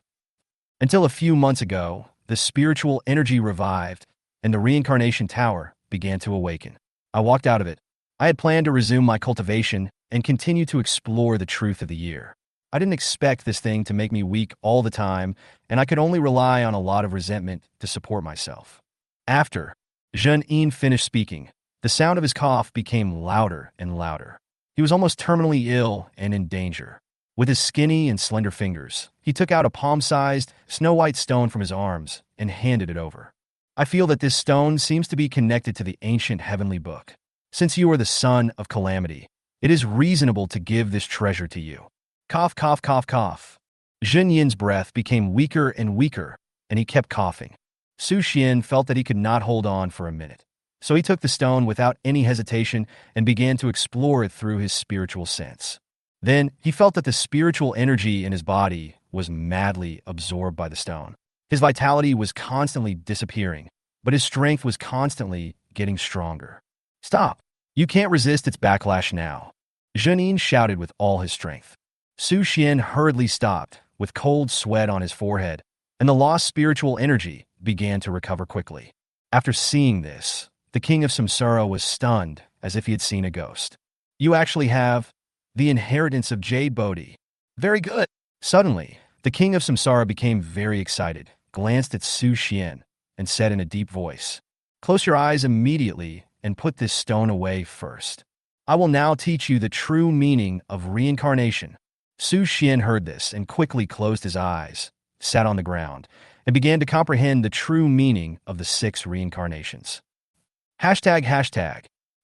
Until a few months ago, the spiritual energy revived, and the reincarnation tower began to awaken. I walked out of it. I had planned to resume my cultivation and continue to explore the truth of the year. I didn't expect this thing to make me weak all the time, and I could only rely on a lot of resentment to support myself. After Zhen Yin finished speaking, the sound of his cough became louder and louder. He was almost terminally ill and in danger. With his skinny and slender fingers, he took out a palm-sized, snow-white stone from his arms and handed it over. I feel that this stone seems to be connected to the ancient heavenly book. Since you are the son of calamity, it is reasonable to give this treasure to you. Cough, cough, cough, cough. Zhen Yin's breath became weaker and weaker, and he kept coughing. Su Xian felt that he could not hold on for a minute. So he took the stone without any hesitation and began to explore it through his spiritual sense. Then he felt that the spiritual energy in his body was madly absorbed by the stone. His vitality was constantly disappearing, but his strength was constantly getting stronger. Stop! You can't resist its backlash now. Zhen Yin shouted with all his strength. Su Xian hurriedly stopped, with cold sweat on his forehead, and the lost spiritual energy began to recover quickly. After seeing this, the king of Samsara was stunned, as if he had seen a ghost. You actually have the inheritance of Jade Bodhi. Very good. Suddenly, the king of Samsara became very excited, glanced at Su Xian, and said in a deep voice, "Close your eyes immediately and put this stone away first. I will now teach you the true meaning of reincarnation." Su Xian heard this and quickly closed his eyes, sat on the ground, and began to comprehend the true meaning of the 6 reincarnations.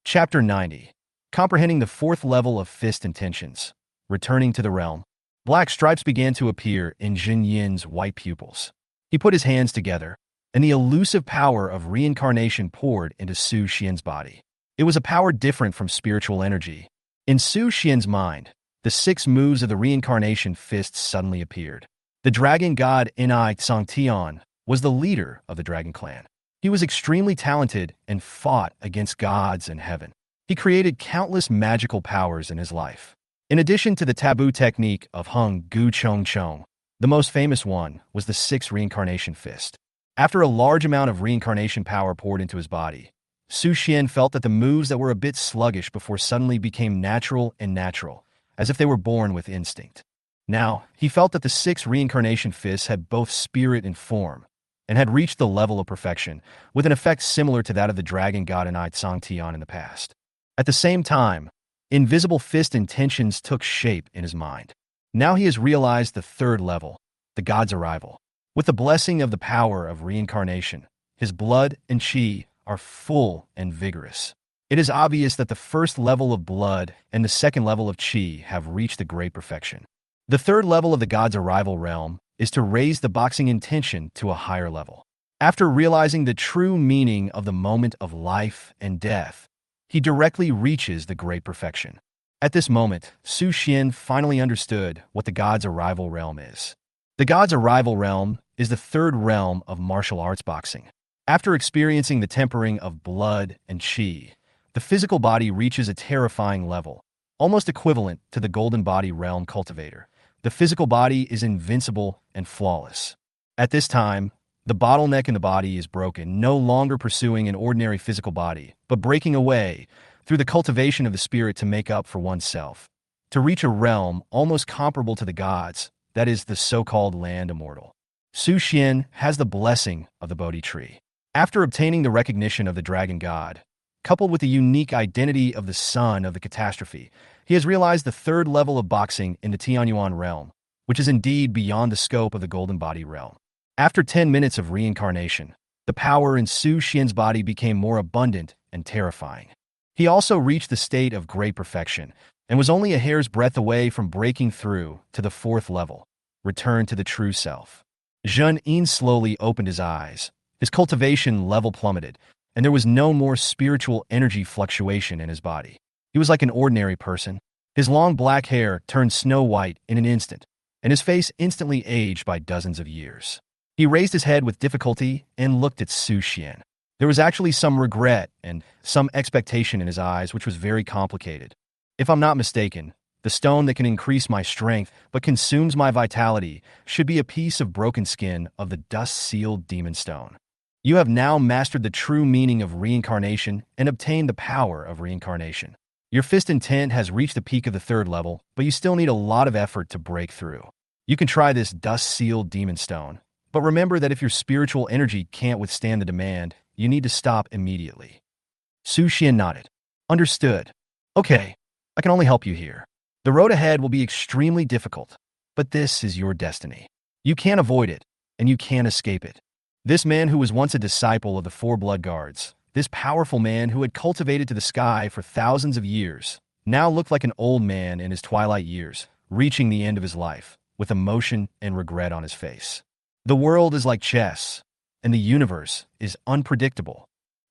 Chapter 90. Comprehending the 4th level of fist intentions. Returning to the realm. Black stripes began to appear in Zhen Yin's white pupils. He put his hands together, and the elusive power of reincarnation poured into Su Xian's body. It was a power different from spiritual energy. In Su Xian's mind, the 6 moves of the reincarnation fists suddenly appeared. The dragon god Ni Tsangtian was the leader of the dragon clan. He was extremely talented and fought against gods in heaven. He created countless magical powers in his life. In addition to the taboo technique of Hung Gu Chong Chong, the most famous one was the 6 reincarnation fist. After a large amount of reincarnation power poured into his body, Su Xian felt that the moves that were a bit sluggish before suddenly became natural, as if they were born with instinct. Now, he felt that the 6 reincarnation fists had both spirit and form, and had reached the level of perfection, with an effect similar to that of the dragon god Ni Tsangtian in the past. At the same time, invisible fist intentions took shape in his mind. Now he has realized the 3rd level, the god's arrival. With the blessing of the power of reincarnation, his blood and chi are full and vigorous. It is obvious that the 1st level of blood and the 2nd level of chi have reached the great perfection. The 3rd level of the god's arrival realm is to raise the boxing intention to a higher level. After realizing the true meaning of the moment of life and death, he directly reaches the great perfection. At this moment, Su Xian finally understood what the god's arrival realm is. The god's arrival realm is the 3rd realm of martial arts boxing. After experiencing the tempering of blood and chi, the physical body reaches a terrifying level, almost equivalent to the golden body realm cultivator. The physical body is invincible and flawless. At this time, the bottleneck in the body is broken, no longer pursuing an ordinary physical body, but breaking away through the cultivation of the spirit to make up for oneself, to reach a realm almost comparable to the gods, that is, the so-called land immortal. Su Xian has the blessing of the Bodhi tree. After obtaining the recognition of the dragon god, coupled with the unique identity of the son of the catastrophe, he has realized the 3rd level of boxing in the Tianyuan realm, which is indeed beyond the scope of the golden body realm. After 10 minutes of reincarnation, the power in Su Xian's body became more abundant and terrifying. He also reached the state of great perfection and was only a hair's breadth away from breaking through to the 4th level, return to the true self. Zhen Yin slowly opened his eyes. His cultivation level plummeted, and there was no more spiritual energy fluctuation in his body. He was like an ordinary person. His long black hair turned snow white in an instant, and his face instantly aged by dozens of years. He raised his head with difficulty and looked at Su Xian. There was actually some regret and some expectation in his eyes, which was very complicated. If I'm not mistaken, the stone that can increase my strength but consumes my vitality should be a piece of broken skin of the dust-sealed demon stone. You have now mastered the true meaning of reincarnation and obtained the power of reincarnation. Your fist intent has reached the peak of the 3rd level, but you still need a lot of effort to break through. You can try this dust-sealed demon stone, but remember that if your spiritual energy can't withstand the demand, you need to stop immediately. Su Xian nodded. Understood. Okay, I can only help you here. The road ahead will be extremely difficult, but this is your destiny. You can't avoid it, and you can't escape it. This man who was once a disciple of the 4 blood guards, this powerful man who had cultivated to the sky for thousands of years, now looked like an old man in his twilight years, reaching the end of his life, with emotion and regret on his face. The world is like chess, and the universe is unpredictable.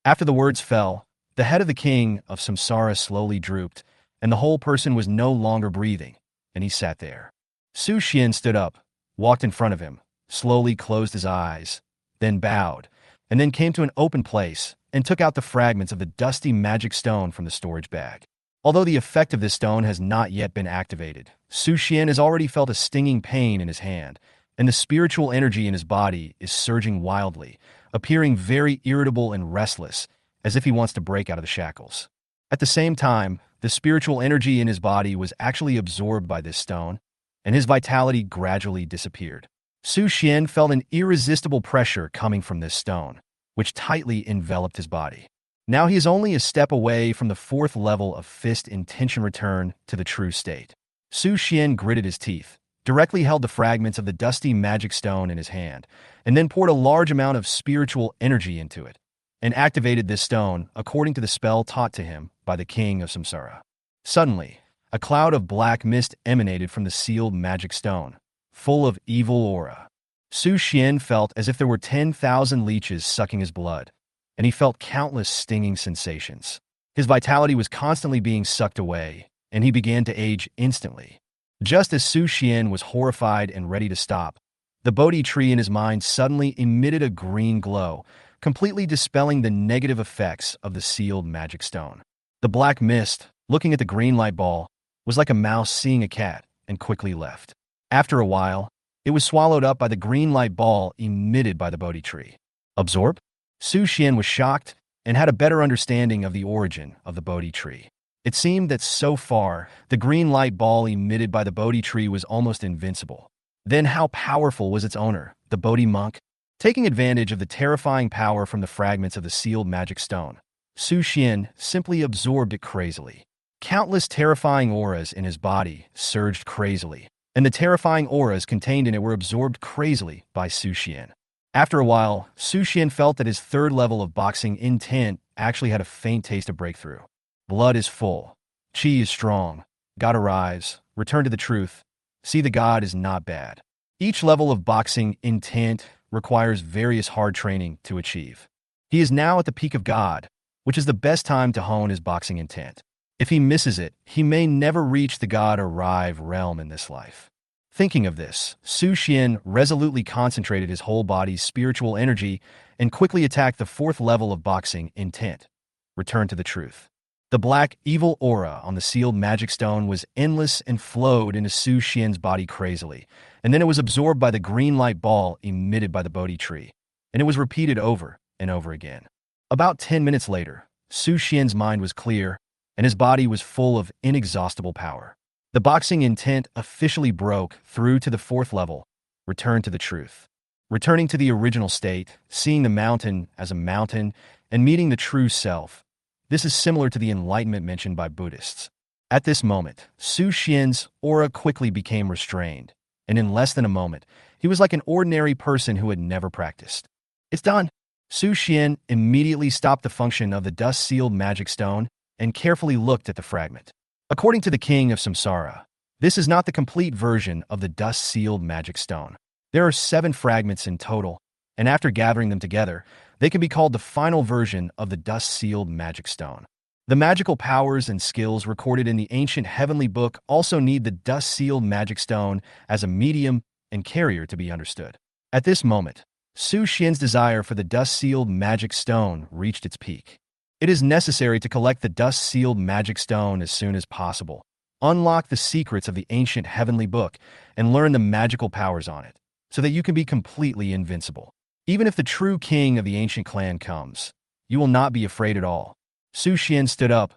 After the words fell, the head of the king of Samsara slowly drooped, and the whole person was no longer breathing, and he sat there. Su Xian stood up, walked in front of him, slowly closed his eyes, then bowed, and then came to an open place and took out the fragments of the dusty magic stone from the storage bag. Although the effect of this stone has not yet been activated, Su Xian has already felt a stinging pain in his hand, and the spiritual energy in his body is surging wildly, appearing very irritable and restless, as if he wants to break out of the shackles. At the same time, the spiritual energy in his body was actually absorbed by this stone, and his vitality gradually disappeared. Su Xian felt an irresistible pressure coming from this stone, which tightly enveloped his body. Now he is only a step away from the 4th level of fist intention return to the true state. Su Xian gritted his teeth, directly held the fragments of the dusty magic stone in his hand, and then poured a large amount of spiritual energy into it, and activated this stone according to the spell taught to him by the king of Samsara. Suddenly, a cloud of black mist emanated from the sealed magic stone, full of evil aura. Su Xian felt as if there were 10,000 leeches sucking his blood, and he felt countless stinging sensations. His vitality was constantly being sucked away, and he began to age instantly. Just as Su Xian was horrified and ready to stop, the Bodhi tree in his mind suddenly emitted a green glow, completely dispelling the negative effects of the sealed magic stone. The black mist, looking at the green light ball, was like a mouse seeing a cat and quickly left. After a while, it was swallowed up by the green light ball emitted by the Bodhi tree. Absorb? Su Xian was shocked and had a better understanding of the origin of the Bodhi tree. It seemed that so far, the green light ball emitted by the Bodhi tree was almost invincible. Then how powerful was its owner, the Bodhi monk? Taking advantage of the terrifying power from the fragments of the sealed magic stone, Su Xian simply absorbed it crazily. Countless terrifying auras in his body surged crazily, and the terrifying auras contained in it were absorbed crazily by Su Xian. After a while, Su Xian felt that his 3rd level of boxing intent actually had a faint taste of breakthrough. Blood is full. Qi is strong. God arrives. Return to the truth. See the God is not bad. Each level of boxing intent requires various hard training to achieve. He is now at the peak of God, which is the best time to hone his boxing intent. If he misses it, he may never reach the God arrive realm in this life. Thinking of this, Su Xian resolutely concentrated his whole body's spiritual energy and quickly attacked the 4th level of boxing intent. Return to the truth. The black, evil aura on the sealed magic stone was endless and flowed into Su Xian's body crazily, and then it was absorbed by the green light ball emitted by the Bodhi tree, and it was repeated over and over again. About 10 minutes later, Su Xian's mind was clear, and his body was full of inexhaustible power. The boxing intent officially broke through to the 4th level, return to the truth. Returning to the original state, seeing the mountain as a mountain, and meeting the true self. This is similar to the enlightenment mentioned by Buddhists. At this moment, Su Xian's aura quickly became restrained, and in less than a moment, he was like an ordinary person who had never practiced. It's done. Su Xian immediately stopped the function of the dust-sealed magic stone and carefully looked at the fragment. According to the king of Samsara, this is not the complete version of the dust-sealed magic stone. There are 7 fragments in total, and after gathering them together, they can be called the final version of the dust-sealed magic stone. The magical powers and skills recorded in the ancient heavenly book also need the dust-sealed magic stone as a medium and carrier to be understood. At this moment, Su Xian's desire for the dust-sealed magic stone reached its peak. It is necessary to collect the dust-sealed magic stone as soon as possible, unlock the secrets of the ancient heavenly book, and learn the magical powers on it, so that you can be completely invincible. Even if the true king of the ancient clan comes, you will not be afraid at all. Su Xian stood up,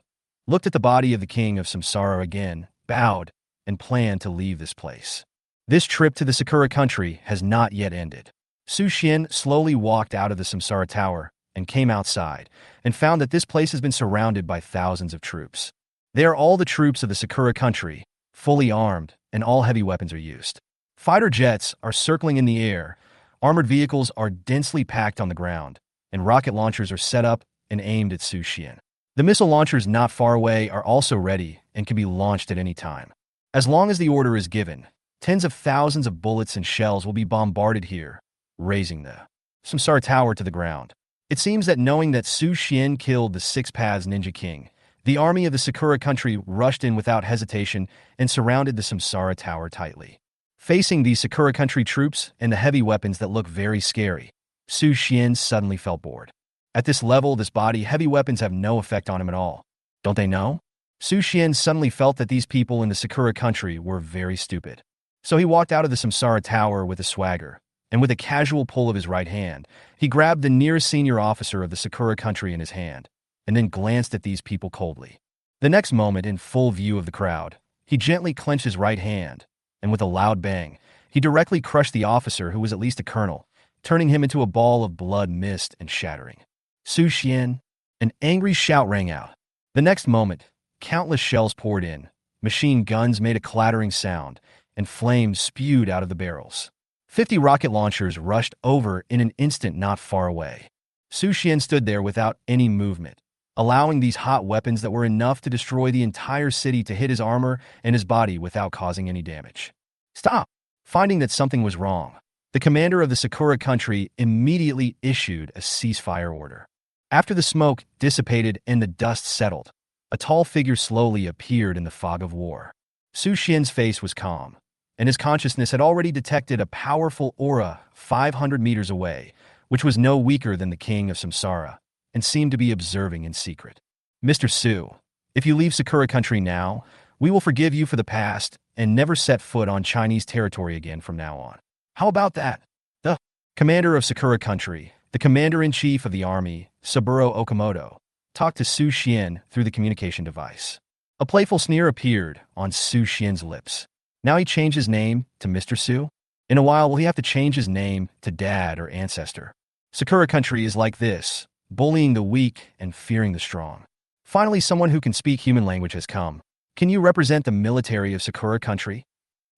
looked at the body of the king of Samsara again, bowed, and planned to leave this place. This trip to the Sakura country has not yet ended. Su Xian slowly walked out of the Samsara tower and came outside, and found that this place has been surrounded by thousands of troops. They are all the troops of the Sakura country, fully armed, and all heavy weapons are used. Fighter jets are circling in the air, armored vehicles are densely packed on the ground, and rocket launchers are set up and aimed at Su Xian. The missile launchers not far away are also ready and can be launched at any time. As long as the order is given, tens of thousands of bullets and shells will be bombarded here, razing the Samsara tower to the ground. It seems that knowing that Su Xian killed the Six Paths Ninja King, the army of the Sakura country rushed in without hesitation and surrounded the Samsara tower tightly. Facing these Sakura country troops and the heavy weapons that look very scary, Su Xian suddenly felt bored. At this level, this body, heavy weapons have no effect on him at all. Don't they know? Su Xian suddenly felt that these people in the Sakura country were very stupid. So he walked out of the Samsara tower with a swagger, and with a casual pull of his right hand, he grabbed the nearest senior officer of the Sakura country in his hand, and then glanced at these people coldly. The next moment, in full view of the crowd, he gently clenched his right hand, and with a loud bang, he directly crushed the officer who was at least a colonel, turning him into a ball of blood, mist, and shattering. Su Xian! An angry shout rang out. The next moment, countless shells poured in, machine guns made a clattering sound, and flames spewed out of the barrels. 50 rocket launchers rushed over in an instant not far away. Su Xian stood there without any movement, allowing these hot weapons that were enough to destroy the entire city to hit his armor and his body without causing any damage. Stop! Finding that something was wrong, the commander of the Sakura country immediately issued a ceasefire order. After the smoke dissipated and the dust settled, a tall figure slowly appeared in the fog of war. Su Xian's face was calm, and his consciousness had already detected a powerful aura 500 meters away, which was no weaker than the king of Samsara, and seemed to be observing in secret. Mr. Su, if you leave Sakura country now, we will forgive you for the past and never set foot on Chinese territory again from now on. How about that? The commander of Sakura country, the commander-in-chief of the army, Saburo Okamoto, talked to Su Xian through the communication device. A playful sneer appeared on Su Xian's lips. Now he changed his name to Mr. Su? In a while, will he have to change his name to Dad or Ancestor? Sakura country is like this, bullying the weak and fearing the strong. Finally, someone who can speak human language has come. Can you represent the military of Sakura country?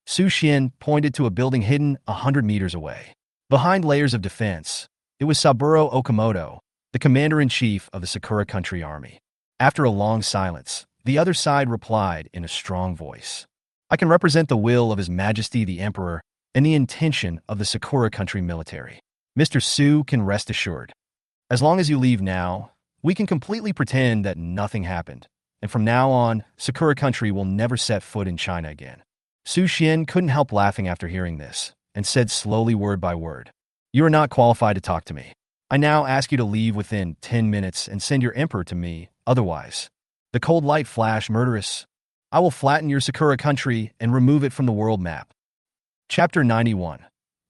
Su Xian pointed to a building hidden 100 meters away. Behind layers of defense, it was Saburo Okamoto, the commander-in-chief of the Sakura country army. After a long silence, the other side replied in a strong voice. I can represent the will of His Majesty the Emperor and the intention of the Sakura country military. Mr. Su can rest assured. As long as you leave now, we can completely pretend that nothing happened, and from now on, Sakura country will never set foot in China again. Su Xian couldn't help laughing after hearing this, and said slowly word by word, You are not qualified to talk to me. I now ask you to leave within 10 minutes and send your emperor to me, otherwise. The cold light flashed murderous. I will flatten your Sakura country and remove it from the world map. Chapter 91.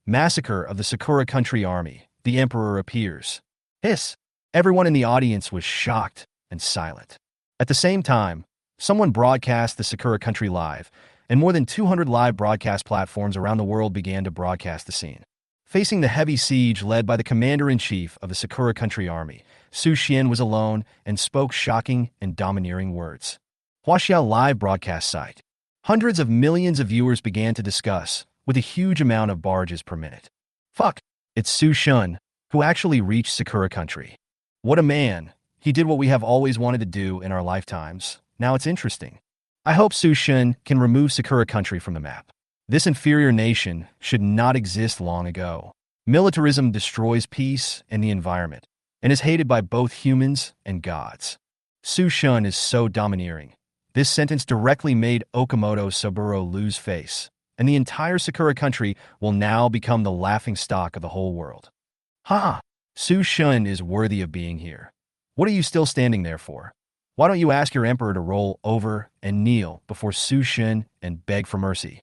Massacre of the Sakura country army. The emperor appears. Hiss! Everyone in the audience was shocked and silent. At the same time, someone broadcast the Sakura country live, and more than 200 live broadcast platforms around the world began to broadcast the scene. Facing the heavy siege led by the commander-in-chief of the Sakura country army, Su Xian was alone and spoke shocking and domineering words. Huaxiao live broadcast site. Hundreds of millions of viewers began to discuss, with a huge amount of barges per minute. Fuck! It's Su Xian, who actually reached Sakura country. What a man! He did what we have always wanted to do in our lifetimes. Now it's interesting. I hope Su Xian can remove Sakura country from the map. This inferior nation should not exist long ago. Militarism destroys peace and the environment, and is hated by both humans and gods. Su Xian is so domineering. This sentence directly made Okamoto Saburo lose face, and the entire Sakura country will now become the laughingstock of the whole world. Ha! Su Xian is worthy of being here. What are you still standing there for? Why don't you ask your emperor to roll over and kneel before Su Xian and beg for mercy?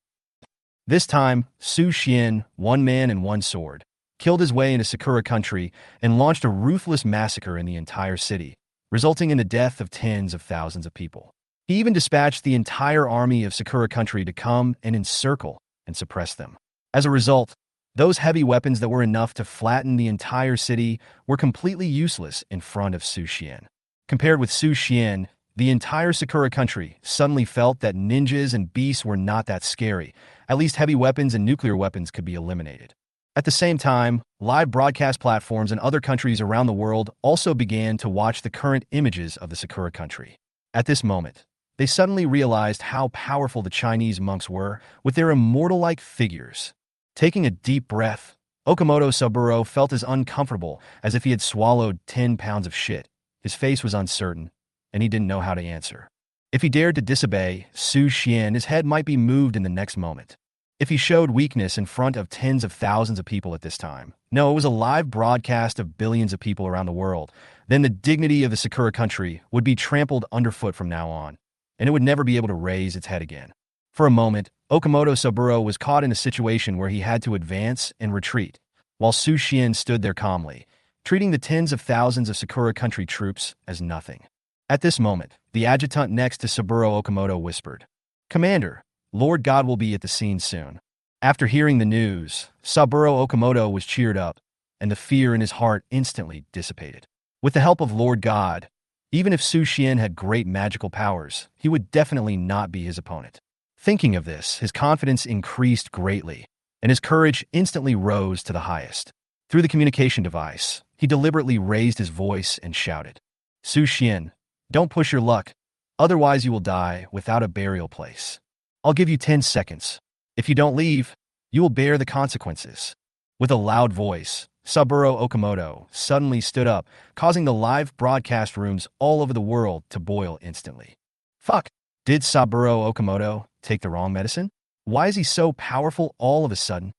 This time, Su Xian, one man and one sword, killed his way into Sakura country, and launched a ruthless massacre in the entire city, resulting in the death of tens of thousands of people. He even dispatched the entire army of Sakura country to come and encircle and suppress them. As a result, those heavy weapons that were enough to flatten the entire city were completely useless in front of Su Xian. Compared with Su Xian, the entire Sakura country suddenly felt that ninjas and beasts were not that scary. At least heavy weapons and nuclear weapons could be eliminated. At the same time, live broadcast platforms in other countries around the world also began to watch the current images of the Sakura country. At this moment, they suddenly realized how powerful the Chinese monks were with their immortal-like figures. Taking a deep breath, Okamoto Saburo felt as uncomfortable as if he had swallowed 10 pounds of shit. His face was uncertain, and he didn't know how to answer. If he dared to disobey Su Xian, his head might be moved in the next moment. If he showed weakness in front of tens of thousands of people at this time, no, it was a live broadcast of billions of people around the world, then the dignity of the Sakura country would be trampled underfoot from now on, and it would never be able to raise its head again. For a moment, Okamoto Saburo was caught in a situation where he had to advance and retreat, while Su Xian stood there calmly, treating the tens of thousands of Sakura country troops as nothing. At this moment, the adjutant next to Saburo Okamoto whispered, "Commander, Lord God will be at the scene soon." After hearing the news, Saburo Okamoto was cheered up, and the fear in his heart instantly dissipated. With the help of Lord God, even if Su Xian had great magical powers, he would definitely not be his opponent. Thinking of this, his confidence increased greatly, and his courage instantly rose to the highest. Through the communication device, he deliberately raised his voice and shouted, "Su Xian, don't push your luck, otherwise you will die without a burial place. I'll give you 10 seconds. If you don't leave, you will bear the consequences." With a loud voice, Saburo Okamoto suddenly stood up, causing the live broadcast rooms all over the world to boil instantly. Fuck! Did Saburo Okamoto take the wrong medicine? Why is he so powerful all of a sudden?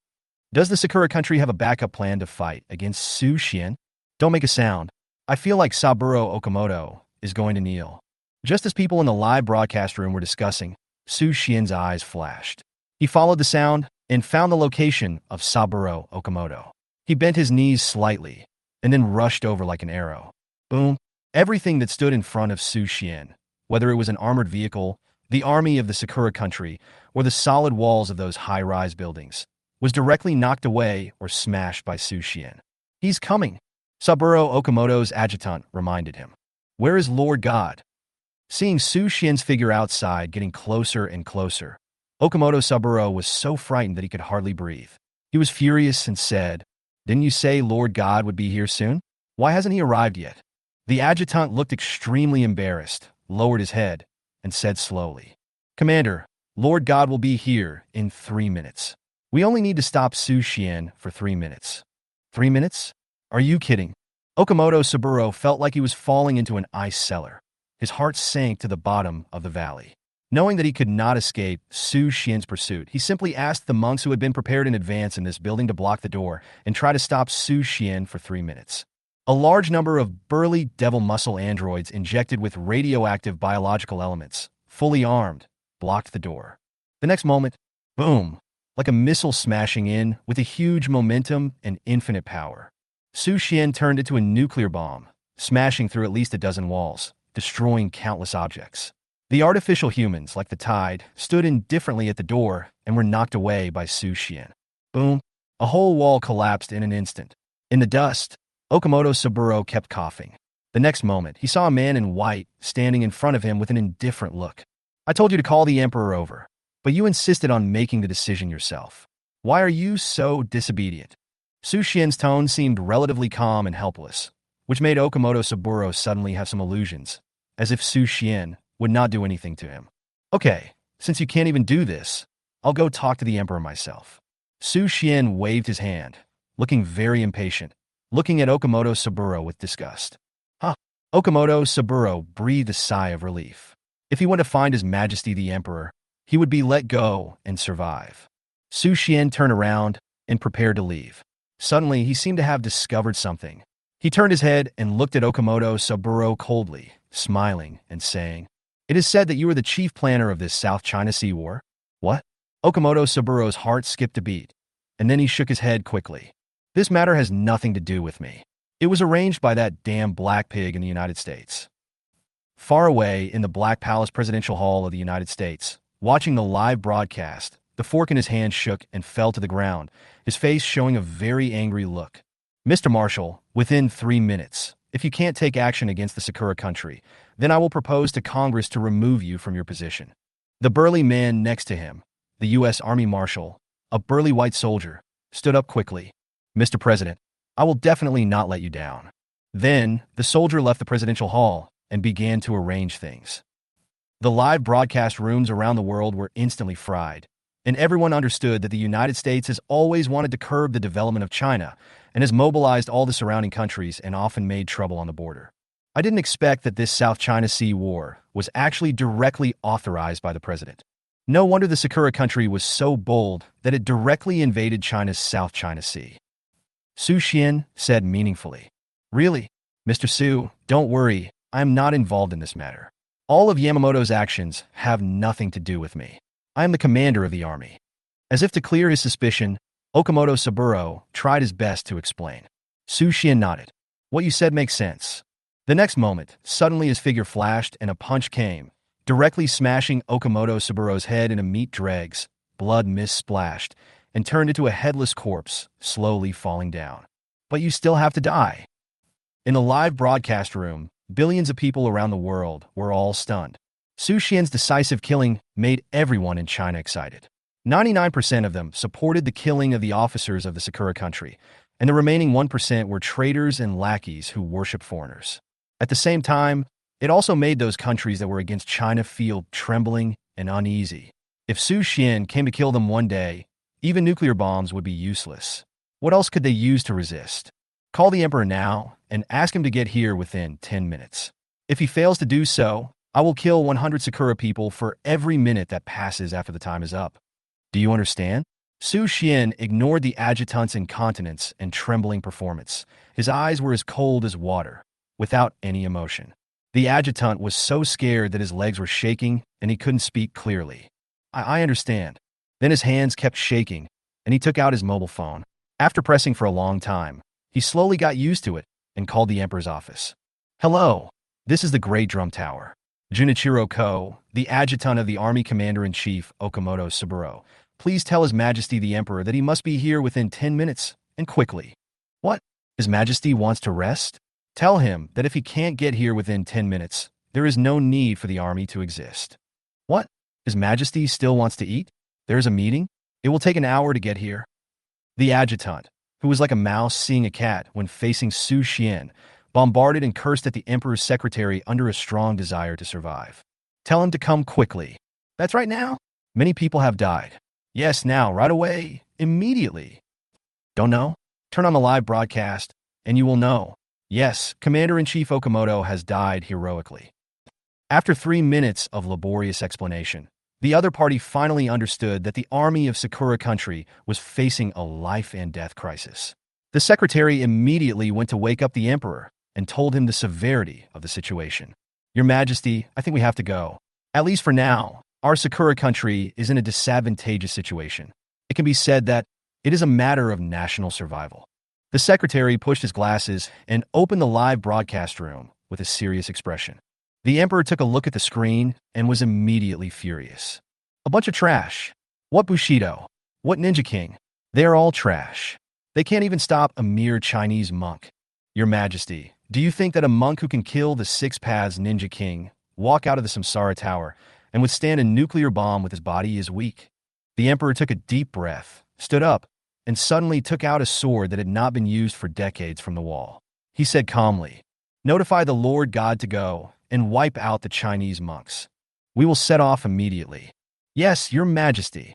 Does the Sakura country have a backup plan to fight against Su Xian? Don't make a sound. I feel like Saburo Okamoto is going to kneel. Just as people in the live broadcast room were discussing, Su Xian's eyes flashed. He followed the sound and found the location of Saburo Okamoto. He bent his knees slightly and then rushed over like an arrow. Boom! Everything that stood in front of Su Xian, whether it was an armored vehicle, the army of the Sakura country, or the solid walls of those high-rise buildings, was directly knocked away or smashed by Su Xian. "He's coming," Saburo Okamoto's adjutant reminded him. "Where is Lord God?" Seeing Su Xian's figure outside getting closer and closer, Okamoto Saburo was so frightened that he could hardly breathe. He was furious and said, "Didn't you say Lord God would be here soon? Why hasn't he arrived yet?" The adjutant looked extremely embarrassed, lowered his head, and said slowly, "Commander, Lord God will be here in 3 minutes. We only need to stop Su Xian for 3 minutes." 3 minutes? Are you kidding? Okamoto Saburo felt like he was falling into an ice cellar. His heart sank to the bottom of the valley. Knowing that he could not escape Su Xian's pursuit, he simply asked the monks who had been prepared in advance in this building to block the door and try to stop Su Xian for 3 minutes. A large number of burly devil muscle androids injected with radioactive biological elements, fully armed, blocked the door. The next moment, boom, like a missile smashing in with a huge momentum and infinite power. Su Xian turned into a nuclear bomb, smashing through at least a dozen walls, destroying countless objects. The artificial humans, like the tide, stood indifferently at the door and were knocked away by Su Xian. Boom, a whole wall collapsed in an instant. In the dust, Okamoto Saburo kept coughing. The next moment, he saw a man in white standing in front of him with an indifferent look. "I told you to call the Emperor over, but you insisted on making the decision yourself. Why are you so disobedient?" Su Xian's tone seemed relatively calm and helpless, which made Okamoto Saburo suddenly have some illusions, as if Su Xian would not do anything to him. "Okay, since you can't even do this, I'll go talk to the Emperor myself." Su Xian waved his hand, looking very impatient, looking at Okamoto Saburo with disgust. Huh. Okamoto Saburo breathed a sigh of relief. If he went to find His Majesty the Emperor, he would be let go and survive. Su Xian turned around and prepared to leave. Suddenly, he seemed to have discovered something. He turned his head and looked at Okamoto Saburo coldly, smiling and saying, "It is said that you are the chief planner of this South China Sea War." What? Okamoto Saburo's heart skipped a beat, and then he shook his head quickly. This matter has nothing to do with me. It was arranged by that damn black pig in the United States. Far away in the Black Palace Presidential Hall of the United States, watching the live broadcast, the fork in his hand shook and fell to the ground, his face showing a very angry look. Mr. Marshal, within 3 minutes, if you can't take action against the Sakura country, then I will propose to Congress to remove you from your position. The burly man next to him, the U.S. Army Marshal, a burly white soldier, stood up quickly. Mr. President, I will definitely not let you down. Then, the soldier left the presidential hall and began to arrange things. The live broadcast rooms around the world were instantly fried, and everyone understood that the United States has always wanted to curb the development of China and has mobilized all the surrounding countries and often made trouble on the border. I didn't expect that this South China Sea war was actually directly authorized by the president. No wonder the Sakura country was so bold that it directly invaded China's South China Sea. Su Xian said meaningfully. Really, Mr. Su, don't worry, I am not involved in this matter. All of Yamamoto's actions have nothing to do with me. I am the commander of the army. As if to clear his suspicion, Okamoto Saburo tried his best to explain. Su Xian nodded. What you said makes sense. The next moment, suddenly his figure flashed and a punch came, directly smashing Okamoto Saburo's head into meat dregs, blood mist splashed, and turned into a headless corpse, slowly falling down. But you still have to die. In the live broadcast room, billions of people around the world were all stunned. Su Xian's decisive killing made everyone in China excited. 99% of them supported the killing of the officers of the Sakura country, and the remaining 1% were traitors and lackeys who worship foreigners. At the same time, it also made those countries that were against China feel trembling and uneasy. If Su Xian came to kill them one day, even nuclear bombs would be useless. What else could they use to resist? Call the Emperor now and ask him to get here within 10 minutes. If he fails to do so, I will kill 100 Sakura people for every minute that passes after the time is up. Do you understand? Su Xian ignored the adjutant's incontinence and trembling performance. His eyes were as cold as water, without any emotion. The adjutant was so scared that his legs were shaking and he couldn't speak clearly. I understand. Then his hands kept shaking, and he took out his mobile phone. After pressing for a long time, he slowly got used to it and called the Emperor's office. Hello, this is the Great Drum Tower. Junichiro Ko, the adjutant of the Army Commander-in-Chief Okamoto Saburo, please tell His Majesty the Emperor that he must be here within 10 minutes, and quickly. What? His Majesty wants to rest? Tell him that if he can't get here within 10 minutes, there is no need for the army to exist. What? His Majesty still wants to eat? There's a meeting? It will take an hour to get here. The adjutant, who was like a mouse seeing a cat when facing Su Xian, bombarded and cursed at the Emperor's secretary under a strong desire to survive. Tell him to come quickly. That's right now. Many people have died. Yes, now, right away, immediately. Don't know? Turn on the live broadcast, and you will know. Yes, Commander-in-Chief Okamoto has died heroically. After 3 minutes of laborious explanation, the other party finally understood that the army of Sakura country was facing a life-and-death crisis. The secretary immediately went to wake up the Emperor and told him the severity of the situation. Your Majesty, I think we have to go. At least for now, our Sakura country is in a disadvantageous situation. It can be said that it is a matter of national survival. The secretary pushed his glasses and opened the live broadcast room with a serious expression. The Emperor took a look at the screen and was immediately furious. A bunch of trash. What Bushido? What Ninja King? They are all trash. They can't even stop a mere Chinese monk. Your Majesty, do you think that a monk who can kill the 6 paths Ninja King, walk out of the Samsara Tower, and withstand a nuclear bomb with his body is weak? The Emperor took a deep breath, stood up, and suddenly took out a sword that had not been used for decades from the wall. He said calmly, "Notify the Lord God to go and wipe out the Chinese monks. We will set off immediately." Yes, Your Majesty.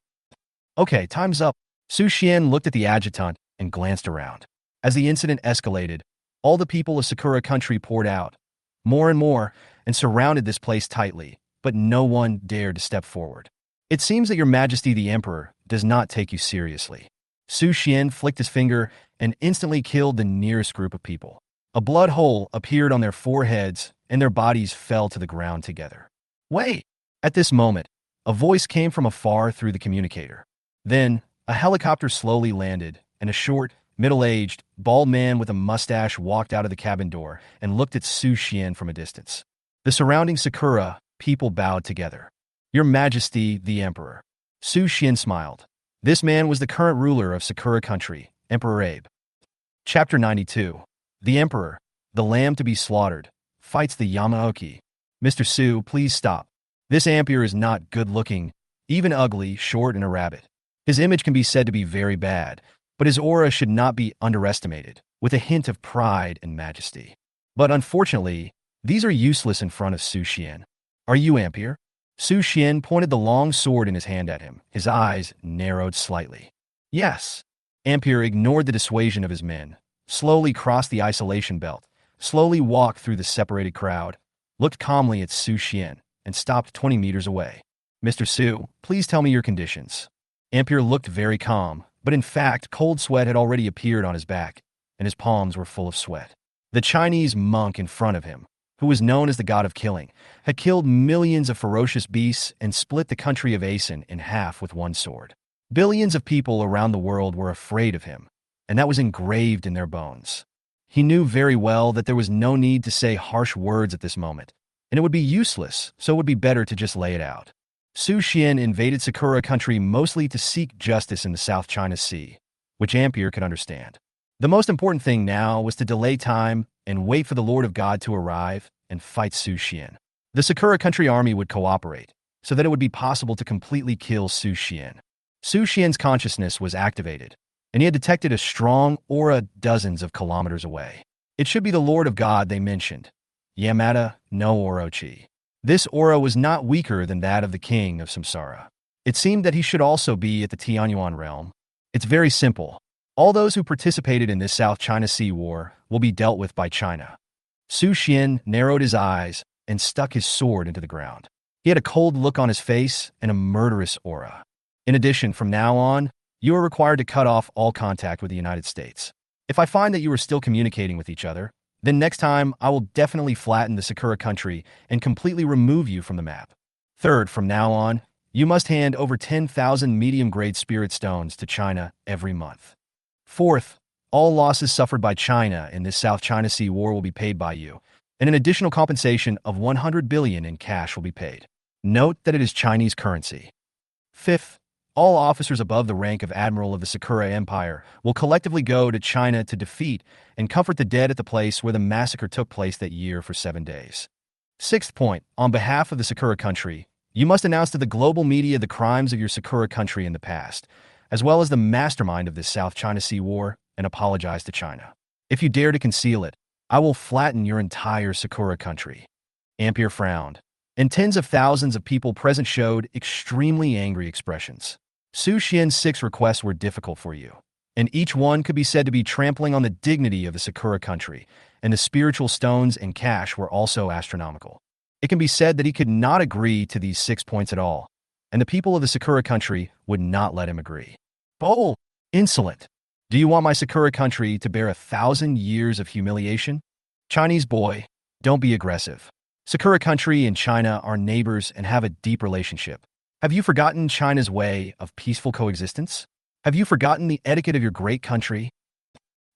Okay, time's up. Su Xian looked at the adjutant and glanced around. As the incident escalated, all the people of Sakura country poured out, more and more, and surrounded this place tightly, but no one dared to step forward. It seems that Your Majesty the Emperor does not take you seriously. Su Xian flicked his finger and instantly killed the nearest group of people. A blood hole appeared on their foreheads and their bodies fell to the ground together. Wait! At this moment, a voice came from afar through the communicator. Then, a helicopter slowly landed, and a short, Middle-aged, bald man with a mustache walked out of the cabin door and looked at Su Xian from a distance. The surrounding Sakura people bowed together. Your Majesty, the Emperor. Su Xian smiled. This man was the current ruler of Sakura country, Emperor Abe. Chapter 92. The Emperor, the lamb to be slaughtered, fights the Yamaoki. Mr. Su, please stop. This Emperor is not good-looking, even ugly, short, and a rabbit. His image can be said to be very bad, but his aura should not be underestimated, with a hint of pride and majesty. But unfortunately, these are useless in front of Su Xian. Are you Emperor? Su Xian pointed the long sword in his hand at him, his eyes narrowed slightly. Yes. Emperor ignored the dissuasion of his men, slowly crossed the isolation belt, slowly walked through the separated crowd, looked calmly at Su Xian, and stopped 20 meters away. Mr. Su, please tell me your conditions. Emperor looked very calm, but in fact, cold sweat had already appeared on his back, and his palms were full of sweat. The Chinese monk in front of him, who was known as the god of killing, had killed millions of ferocious beasts and split the country of Asen in half with one sword. Billions of people around the world were afraid of him, and that was engraved in their bones. He knew very well that there was no need to say harsh words at this moment, and it would be useless, so it would be better to just lay it out. Su Xian invaded Sakura country mostly to seek justice in the South China Sea, which Emperor could understand. The most important thing now was to delay time and wait for the Lord of God to arrive and fight Su Xian. The Sakura country army would cooperate, so that it would be possible to completely kill Su Xian. Su Xian's consciousness was activated, and he had detected a strong aura dozens of kilometers away. It should be the Lord of God they mentioned, Yamada no Orochi. This aura was not weaker than that of the king of Samsara. It seemed that he should also be at the Tianyuan realm. It's very simple. All those who participated in this South China Sea war will be dealt with by China. Su Xian narrowed his eyes and stuck his sword into the ground. He had a cold look on his face and a murderous aura. In addition, from now on, you are required to cut off all contact with the United States. If I find that you are still communicating with each other, then next time I will definitely flatten the Sakura country and completely remove you from the map. Third, from now on, you must hand over 10,000 medium-grade spirit stones to China every month. Fourth, all losses suffered by China in this South China Sea war will be paid by you, and an additional compensation of 100 billion in cash will be paid. Note that it is Chinese currency. Fifth, all officers above the rank of Admiral of the Sakura Empire will collectively go to China to defeat and comfort the dead at the place where the massacre took place that year for 7 days. Sixth point, on behalf of the Sakura country, you must announce to the global media the crimes of your Sakura country in the past, as well as the mastermind of this South China Sea war, and apologize to China. If you dare to conceal it, I will flatten your entire Sakura country. Emperor frowned, and tens of thousands of people present showed extremely angry expressions. Su Xian's 6 requests were difficult for you, and each one could be said to be trampling on the dignity of the Sakura country, and the spiritual stones and cash were also astronomical. It can be said that he could not agree to these 6 points at all, and the people of the Sakura country would not let him agree. Bold! Insolent! Do you want my Sakura country to bear 1,000 years of humiliation? Chinese boy, don't be aggressive. Sakura country and China are neighbors and have a deep relationship. Have you forgotten China's way of peaceful coexistence? Have you forgotten the etiquette of your great country?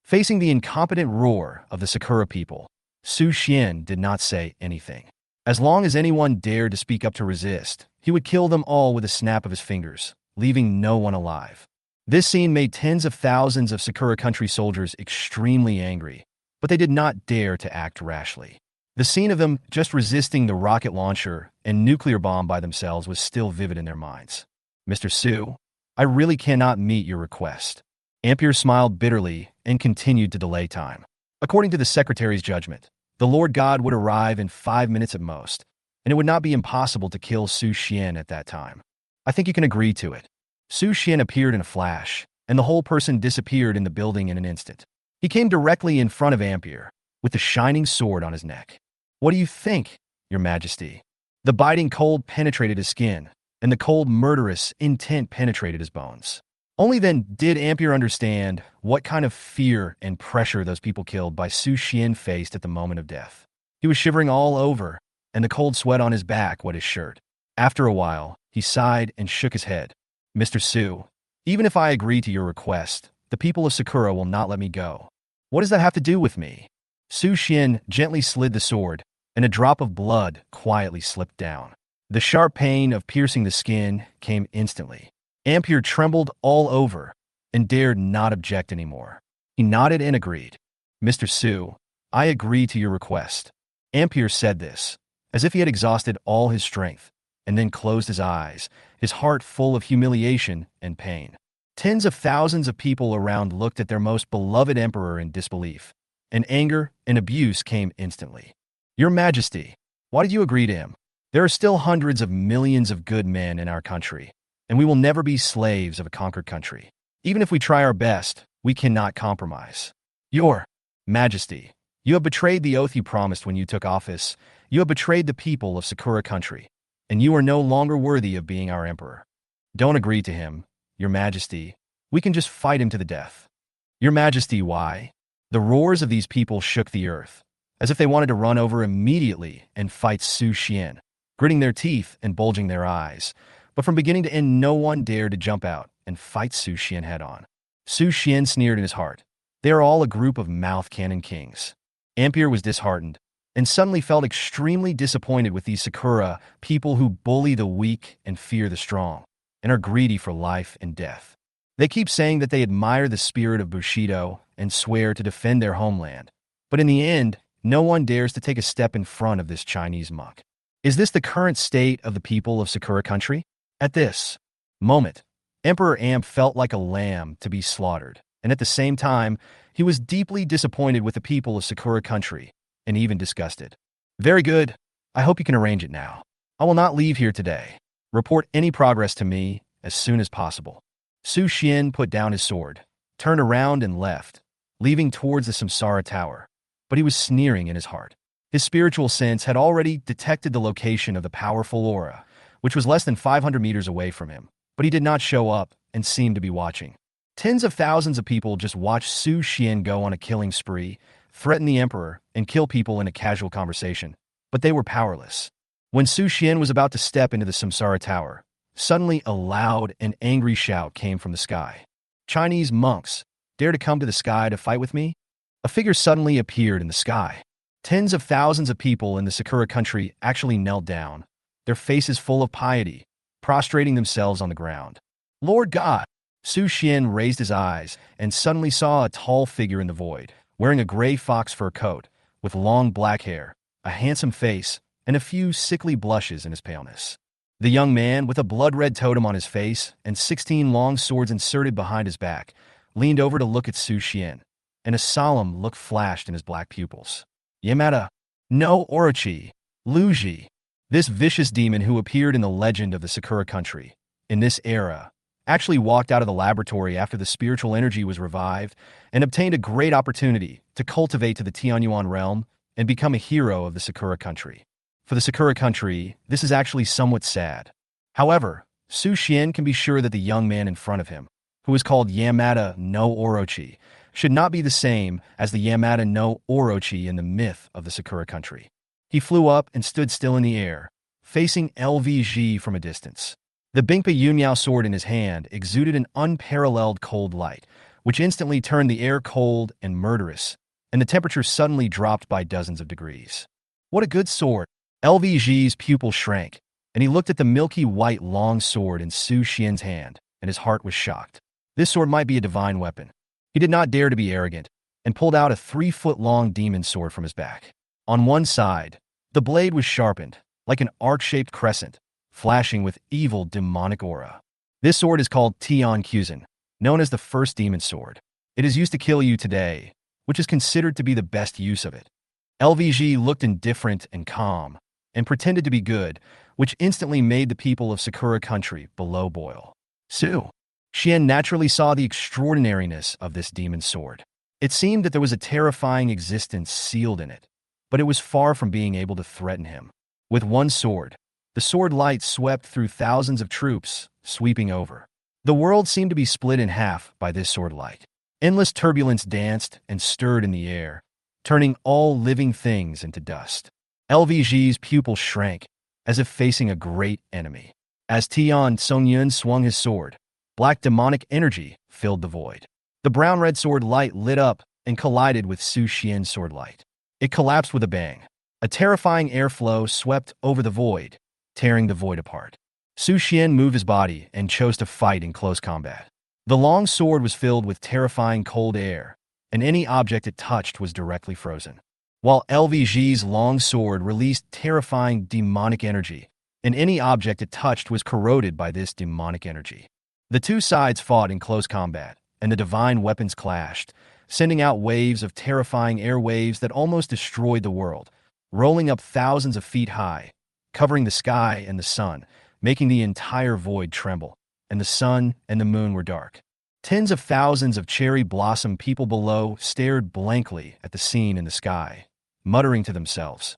Facing the incompetent roar of the Sakura people, Su Xian did not say anything. As long as anyone dared to speak up to resist, he would kill them all with a snap of his fingers, leaving no one alive. This scene made tens of thousands of Sakura country soldiers extremely angry, but they did not dare to act rashly. The scene of them just resisting the rocket launcher and nuclear bomb by themselves was still vivid in their minds. Mr. Su, I really cannot meet your request. Emperor smiled bitterly and continued to delay time. According to the secretary's judgment, the Lord God would arrive in 5 minutes at most, and it would not be impossible to kill Su Xian at that time. I think you can agree to it. Su Xian appeared in a flash, and the whole person disappeared in the building in an instant. He came directly in front of Emperor, with the shining sword on his neck. What do you think, Your Majesty? The biting cold penetrated his skin, and the cold murderous intent penetrated his bones. Only then did Emperor understand what kind of fear and pressure those people killed by Su Xian faced at the moment of death. He was shivering all over, and the cold sweat on his back wet his shirt. After a while, he sighed and shook his head. Mr. Su, even if I agree to your request, the people of Sakura will not let me go. What does that have to do with me? Su Xian gently slid the sword, and a drop of blood quietly slipped down. The sharp pain of piercing the skin came instantly. Ampere trembled all over and dared not object anymore. He nodded and agreed. Mr. Su, I agree to your request. Ampere said this, as if he had exhausted all his strength, and then closed his eyes, his heart full of humiliation and pain. Tens of thousands of people around looked at their most beloved emperor in disbelief, and anger and abuse came instantly. Your Majesty, why did you agree to him? There are still hundreds of millions of good men in our country, and we will never be slaves of a conquered country. Even if we try our best, we cannot compromise. Your Majesty, you have betrayed the oath you promised when you took office. You have betrayed the people of Sakura country, and you are no longer worthy of being our emperor. Don't agree to him, Your Majesty. We can just fight him to the death. Your Majesty, why? The roars of these people shook the earth, as if they wanted to run over immediately and fight Su Xian, gritting their teeth and bulging their eyes. But from beginning to end, no one dared to jump out and fight Su Xian head-on. Su Xian sneered in his heart. They are all a group of mouth cannon kings. Ampere was disheartened, and suddenly felt extremely disappointed with these Sakura people who bully the weak and fear the strong, and are greedy for life and death. They keep saying that they admire the spirit of Bushido and swear to defend their homeland, but in the end, no one dares to take a step in front of this Chinese muck. Is this the current state of the people of Sakura country? At this moment, Emperor Amp felt like a lamb to be slaughtered, and at the same time, he was deeply disappointed with the people of Sakura country, and even disgusted. Very good. I hope you can arrange it now. I will not leave here today. Report any progress to me as soon as possible. Su Xian put down his sword, turned around and left, leaving towards the Samsara tower. But he was sneering in his heart. His spiritual sense had already detected the location of the powerful aura, which was less than 500 meters away from him, but he did not show up and seemed to be watching. Tens of thousands of people just watched Su Xian go on a killing spree, threaten the emperor, and kill people in a casual conversation, but they were powerless. When Su Xian was about to step into the Samsara tower, suddenly a loud and angry shout came from the sky. Chinese monks, dare to come to the sky to fight with me? A figure suddenly appeared in the sky. Tens of thousands of people in the Sakura country actually knelt down, their faces full of piety, prostrating themselves on the ground. Lord God! Su Xian raised his eyes and suddenly saw a tall figure in the void, wearing a gray fox fur coat, with long black hair, a handsome face, and a few sickly blushes in his paleness. The young man, with a blood-red totem on his face and 16 long swords inserted behind his back, leaned over to look at Su Xian, and a solemn look flashed in his black pupils. Yamada, no Orochi, Luji, this vicious demon who appeared in the legend of the Sakura country, in this era, actually walked out of the laboratory after the spiritual energy was revived and obtained a great opportunity to cultivate to the Tianyuan realm and become a hero of the Sakura country. For the Sakura country, this is actually somewhat sad. However, Su Xian can be sure that the young man in front of him, who is called Yamada no Orochi, should not be the same as the Yamada no Orochi in the myth of the Sakura country. He flew up and stood still in the air, facing LVG from a distance. The Bingpa Yunyao sword in his hand exuded an unparalleled cold light, which instantly turned the air cold and murderous, and the temperature suddenly dropped by dozens of degrees. What a good sword! LVG's pupil shrank, and he looked at the milky white long sword in Su Xian's hand, and his heart was shocked. This sword might be a divine weapon. He did not dare to be arrogant, and pulled out a 3-foot-long demon sword from his back. On one side, the blade was sharpened, like an arc-shaped crescent, flashing with evil demonic aura. This sword is called Tian Quzhen, known as the first demon sword. It is used to kill you today, which is considered to be the best use of it. LVG looked indifferent and calm, and pretended to be good, which instantly made the people of Sakura country below boil. Su Xian naturally saw the extraordinariness of this demon sword. It seemed that there was a terrifying existence sealed in it, but it was far from being able to threaten him. With one sword, the sword light swept through thousands of troops, sweeping over. The world seemed to be split in half by this sword light. Endless turbulence danced and stirred in the air, turning all living things into dust. LVG's pupil shrank, as if facing a great enemy. As Tian Songyun swung his sword, black demonic energy filled the void. The brown-red sword light lit up and collided with Su Xian's sword light. It collapsed with a bang. A terrifying airflow swept over the void, tearing the void apart. Su Xian moved his body and chose to fight in close combat. The long sword was filled with terrifying cold air, and any object it touched was directly frozen. While LVG's long sword released terrifying demonic energy, and any object it touched was corroded by this demonic energy. The two sides fought in close combat, and the divine weapons clashed, sending out waves of terrifying air waves that almost destroyed the world, rolling up thousands of feet high, covering the sky and the sun, making the entire void tremble, and the sun and the moon were dark. Tens of thousands of cherry blossom people below stared blankly at the scene in the sky, muttering to themselves,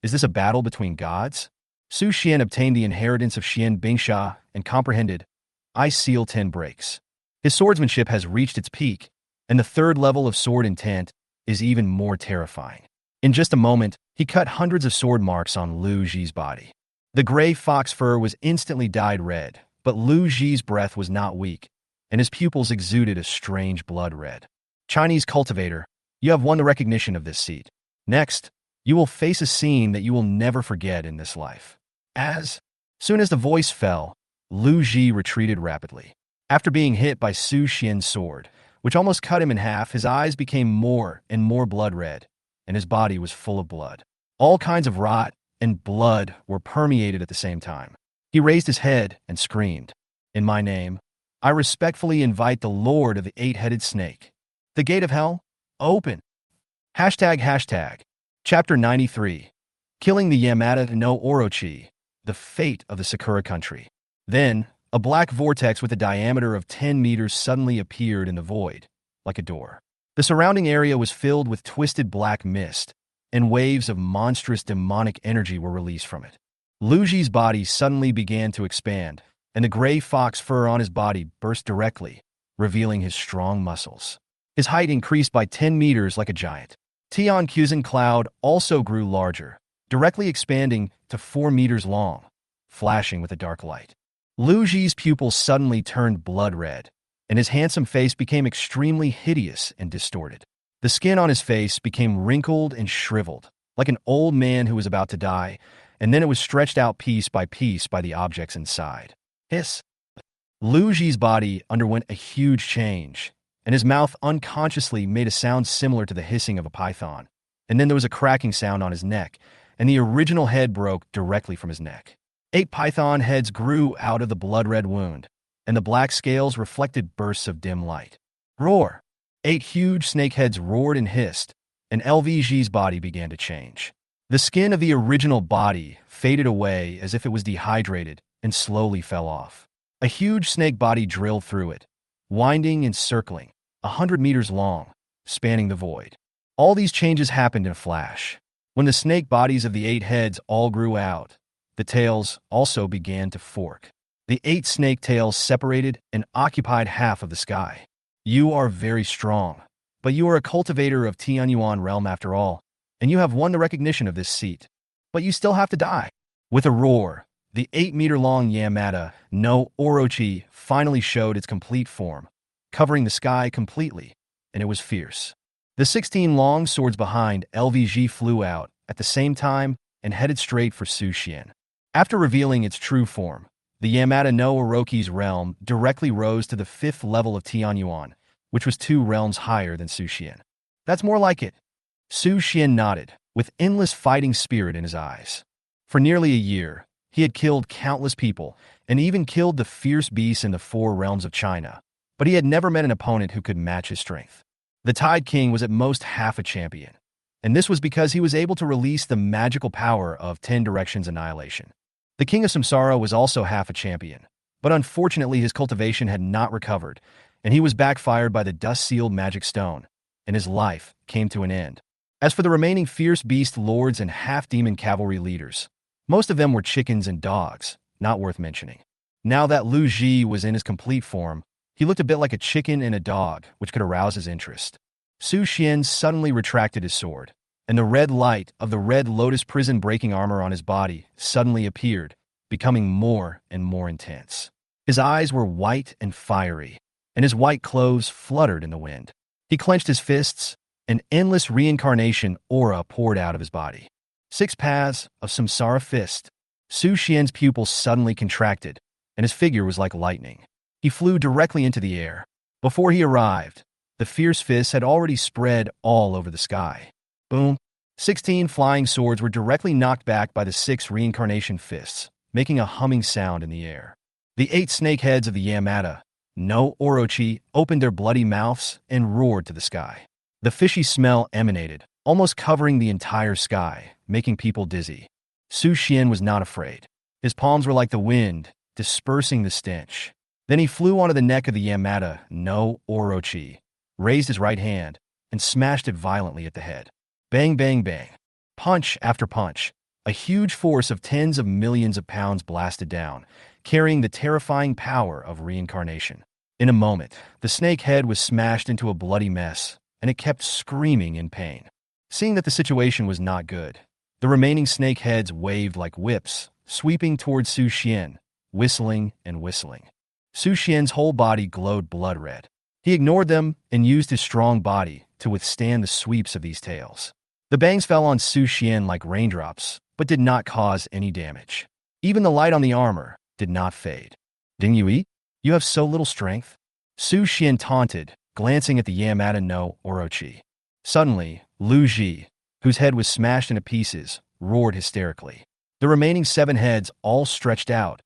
"Is this a battle between gods?" Su Xian obtained the inheritance of Xian Bingsha and comprehended, "I seal 10 breaks." His swordsmanship has reached its peak, and the third level of sword intent is even more terrifying. In just a moment, he cut hundreds of sword marks on Lu Ji's body. The gray fox fur was instantly dyed red, but Lu Ji's breath was not weak, and his pupils exuded a strange blood red. Chinese cultivator, you have won the recognition of this seat. Next, you will face a scene that you will never forget in this life. As soon as the voice fell, Lu Ji retreated rapidly. After being hit by Su Xian's sword, which almost cut him in half, his eyes became more and more blood red, and his body was full of blood. All kinds of rot and blood were permeated at the same time. He raised his head and screamed, "In my name, I respectfully invite the Lord of the Eight-Headed Snake. The gate of hell, open." ###. Chapter 93. Killing the Yamada no Orochi, the fate of the Sakura country. Then, a black vortex with a diameter of 10 meters suddenly appeared in the void, like a door. The surrounding area was filled with twisted black mist, and waves of monstrous demonic energy were released from it. Lu Ji's body suddenly began to expand, and the gray fox fur on his body burst directly, revealing his strong muscles. His height increased by 10 meters like a giant. Tian Quzhen cloud also grew larger, directly expanding to 4 meters long, flashing with a dark light. Lu Ji's pupils suddenly turned blood red, and his handsome face became extremely hideous and distorted. The skin on his face became wrinkled and shriveled, like an old man who was about to die, and then it was stretched out piece by the objects inside. Hiss! Lu Ji's body underwent a huge change, and his mouth unconsciously made a sound similar to the hissing of a python, and then there was a cracking sound on his neck, and the original head broke directly from his neck. 8 python heads grew out of the blood-red wound, and the black scales reflected bursts of dim light. Roar! 8 huge snake heads roared and hissed, and LVG's body began to change. The skin of the original body faded away as if it was dehydrated and slowly fell off. A huge snake body drilled through it, winding and circling, 100 meters long, spanning the void. All these changes happened in a flash. When the snake bodies of the 8 heads all grew out, the tails also began to fork. The 8 snake tails separated and occupied half of the sky. You are very strong, but you are a cultivator of Tianyuan realm after all, and you have won the recognition of this seat. But you still have to die. With a roar, the 8-meter-long Yamada no Orochi finally showed its complete form, covering the sky completely, and it was fierce. The 16 long swords behind LVG flew out at the same time and headed straight for Su Xian. After revealing its true form, the Yamada no Orochi's realm directly rose to the 5th level of Tianyuan, which was 2 realms higher than Su Xian. That's more like it. Su Xian nodded, with endless fighting spirit in his eyes. For nearly a year, he had killed countless people, and even killed the fierce beasts in the 4 realms of China, but he had never met an opponent who could match his strength. The Tide King was at most half a champion, and this was because he was able to release the magical power of 10 Directions Annihilation. The King of Samsara was also half a champion, but unfortunately his cultivation had not recovered, and he was backfired by the dust-sealed magic stone, and his life came to an end. As for the remaining fierce beast lords and half-demon cavalry leaders, most of them were chickens and dogs, not worth mentioning. Now that Lu Ji was in his complete form, he looked a bit like a chicken and a dog, which could arouse his interest. Su Xian suddenly retracted his sword, and the red light of the red lotus prison-breaking armor on his body suddenly appeared, becoming more and more intense. His eyes were white and fiery, and his white clothes fluttered in the wind. He clenched his fists, an endless reincarnation aura poured out of his body. 6 paths of Samsara fist. Su Xian's pupils suddenly contracted, and his figure was like lightning. He flew directly into the air. Before he arrived, the fierce fists had already spread all over the sky. Boom! 16 flying swords were directly knocked back by the 6 reincarnation fists, making a humming sound in the air. The 8 snake heads of the Yamada, no Orochi, opened their bloody mouths and roared to the sky. The fishy smell emanated, almost covering the entire sky, making people dizzy. Su Xian was not afraid. His palms were like the wind, dispersing the stench. Then he flew onto the neck of the Yamada, no Orochi, raised his right hand, and smashed it violently at the head. Bang, bang, bang. Punch after punch. A huge force of tens of millions of pounds blasted down, carrying the terrifying power of reincarnation. In a moment, the snake head was smashed into a bloody mess, and it kept screaming in pain. Seeing that the situation was not good, the remaining snake heads waved like whips, sweeping towards Su Xian, whistling and whistling. Su Xian's whole body glowed blood red. He ignored them and used his strong body to withstand the sweeps of these tails. The bangs fell on Su Xian like raindrops, but did not cause any damage. Even the light on the armor did not fade. Ding Yui, you have so little strength? Su Xian taunted, glancing at the Yamada no Orochi. Suddenly, Lu Ji, whose head was smashed into pieces, roared hysterically. The remaining 7 heads all stretched out,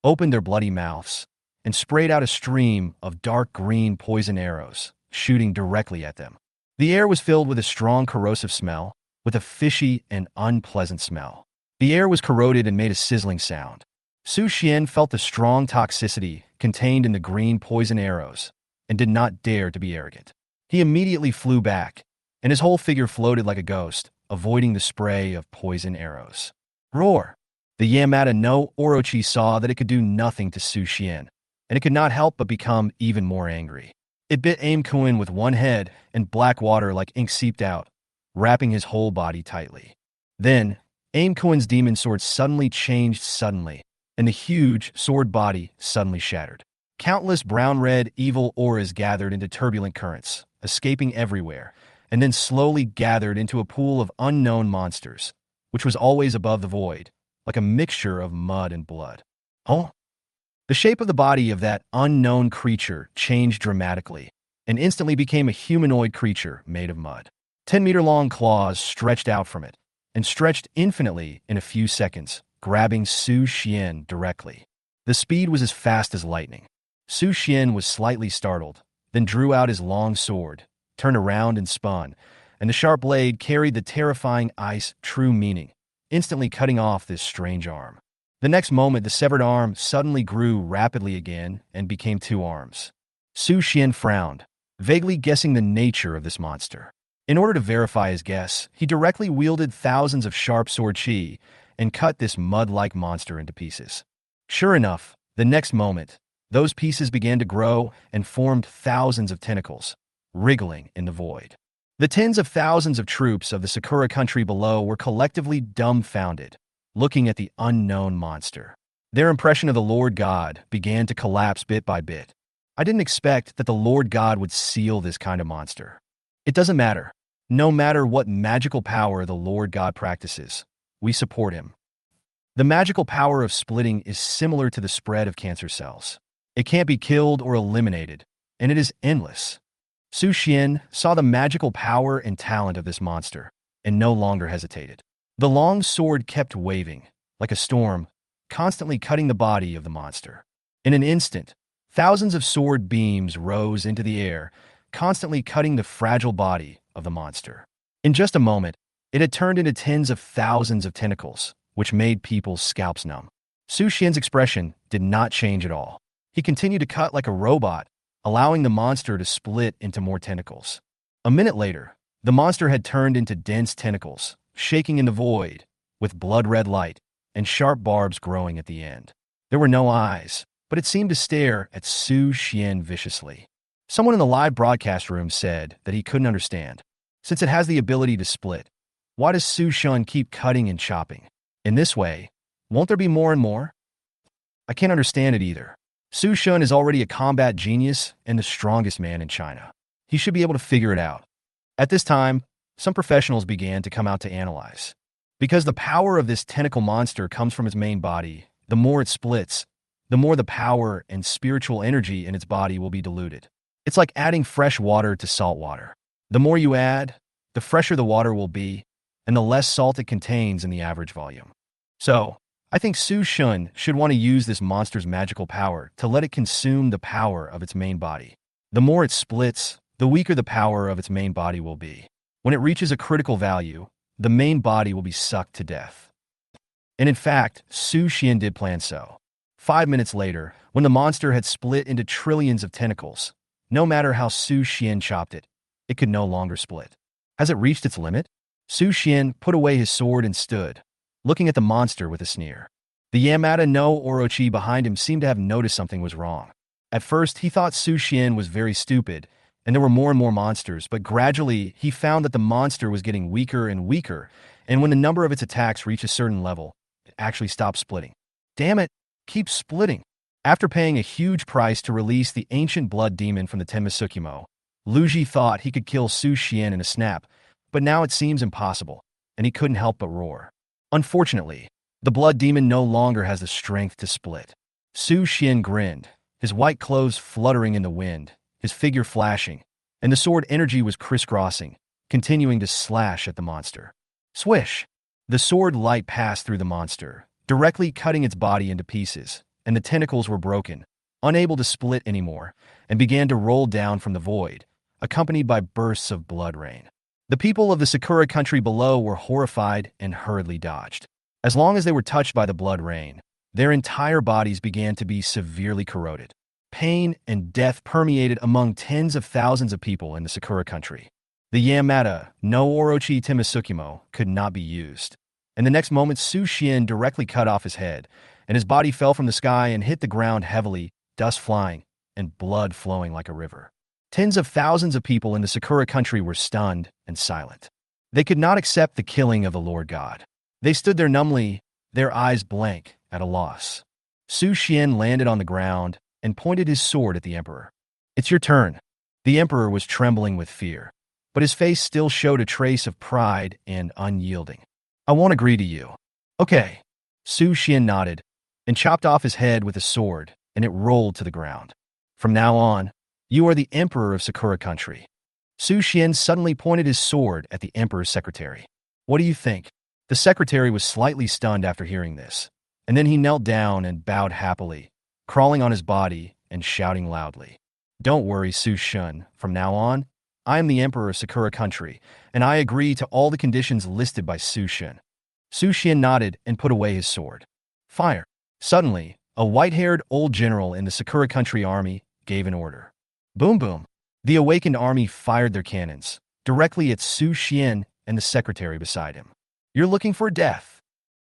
opened their bloody mouths, and sprayed out a stream of dark green poison arrows, shooting directly at them. The air was filled with a strong corrosive smell, with a fishy and unpleasant smell. The air was corroded and made a sizzling sound. Su Xian felt the strong toxicity contained in the green poison arrows and did not dare to be arrogant. He immediately flew back, and his whole figure floated like a ghost, avoiding the spray of poison arrows. Roar! The Yamada no Orochi saw that it could do nothing to Su Xian, and it could not help but become even more angry. It bit Aim Kuin with one head, and black water like ink seeped out, wrapping his whole body tightly. Then, Aim Kuin's demon sword suddenly changed suddenly, and the huge sword body suddenly shattered. Countless brown-red evil auras gathered into turbulent currents, escaping everywhere, and then slowly gathered into a pool of unknown monsters, which was always above the void, like a mixture of mud and blood. Oh! The shape of the body of that unknown creature changed dramatically, and instantly became a humanoid creature made of mud. 10-meter-long claws stretched out from it, and stretched infinitely in a few seconds, grabbing Su Xian directly. The speed was as fast as lightning. Su Xian was slightly startled, then drew out his long sword, turned around and spun, and the sharp blade carried the terrifying ice true meaning, instantly cutting off this strange arm. The next moment, the severed arm suddenly grew rapidly again and became 2 arms. Su Xian frowned, vaguely guessing the nature of this monster. In order to verify his guess, he directly wielded thousands of sharp sword chi and cut this mud-like monster into pieces. Sure enough, the next moment, those pieces began to grow and formed thousands of tentacles, wriggling in the void. The tens of thousands of troops of the Sakura country below were collectively dumbfounded, looking at the unknown monster. Their impression of the Lord God began to collapse bit by bit. I didn't expect that the Lord God would seal this kind of monster. It doesn't matter. No matter what magical power the Lord God practices, we support him. The magical power of splitting is similar to the spread of cancer cells. It can't be killed or eliminated, and it is endless. Su Xian saw the magical power and talent of this monster, and no longer hesitated. The long sword kept waving, like a storm, constantly cutting the body of the monster. In an instant, thousands of sword beams rose into the air, constantly cutting the fragile body of the monster. In just a moment, it had turned into tens of thousands of tentacles, which made people's scalps numb. Su Xian's expression did not change at all. He continued to cut like a robot, allowing the monster to split into more tentacles. A minute later, the monster had turned into dense tentacles, shaking in the void, with blood-red light and sharp barbs growing at the end. There were no eyes, but it seemed to stare at Su Xian viciously. Someone in the live broadcast room said that he couldn't understand. Since it has the ability to split, why does Su Xian keep cutting and chopping? In this way, won't there be more and more? I can't understand it either. Su Shun is already a combat genius and the strongest man in China. He should be able to figure it out. At this time, some professionals began to come out to analyze. Because the power of this tentacle monster comes from its main body, the more it splits, the more the power and spiritual energy in its body will be diluted. It's like adding fresh water to salt water. The more you add, the fresher the water will be, and the less salt it contains in the average volume. So, I think Su Shun should want to use this monster's magical power to let it consume the power of its main body. The more it splits, the weaker the power of its main body will be. When it reaches a critical value, the main body will be sucked to death. And in fact, Su Xian did plan so. 5 minutes later, when the monster had split into trillions of tentacles, no matter how Su Xian chopped it, it could no longer split. Has it reached its limit? Su Xian put away his sword and stood, looking at the monster with a sneer. The Yamada no Orochi behind him seemed to have noticed something was wrong. At first, he thought Su Xian was very stupid, and there were more and more monsters, but gradually he found that the monster was getting weaker and weaker, and when the number of its attacks reached a certain level, it actually stopped splitting. Damn it, keep splitting. After paying a huge price to release the ancient blood demon from the Tenmasukimo, Luji thought he could kill Su Xian in a snap, but now it seems impossible, and he couldn't help but roar. Unfortunately, the blood demon no longer has the strength to split. Su Xian grinned, his white clothes fluttering in the wind, his figure flashing, and the sword energy was crisscrossing, continuing to slash at the monster. Swish! The sword light passed through the monster, directly cutting its body into pieces, and the tentacles were broken, unable to split anymore, and began to roll down from the void, accompanied by bursts of blood rain. The people of the Sakura country below were horrified and hurriedly dodged. As long as they were touched by the blood rain, their entire bodies began to be severely corroded. Pain and death permeated among tens of thousands of people in the Sakura country. The Yamada no Orochi Tenmasukimo could not be used, and the next moment Su Xian directly cut off his head, and his body fell from the sky and hit the ground heavily, dust flying, and blood flowing like a river. Tens of thousands of people in the Sakura country were stunned and silent. They could not accept the killing of the Lord God. They stood there numbly, their eyes blank, at a loss. Su Xian landed on the ground and pointed his sword at the emperor. "It's your turn." The emperor was trembling with fear, but his face still showed a trace of pride and unyielding. "I won't agree to you." "Okay." Su Xian nodded and chopped off his head with a sword, and it rolled to the ground. "From now on, you are the emperor of Sakura country." Su Xian suddenly pointed his sword at the emperor's secretary. "What do you think?" The secretary was slightly stunned after hearing this, and then he knelt down and bowed happily, crawling on his body and shouting loudly. "Don't worry, Su Shun. From now on, I am the emperor of Sakura country, and I agree to all the conditions listed by Su Shun." Su Xian nodded and put away his sword. "Fire!" Suddenly, a white-haired old general in the Sakura country army gave an order. Boom boom! The awakened army fired their cannons, directly at Su Xian and the secretary beside him. "You're looking for death.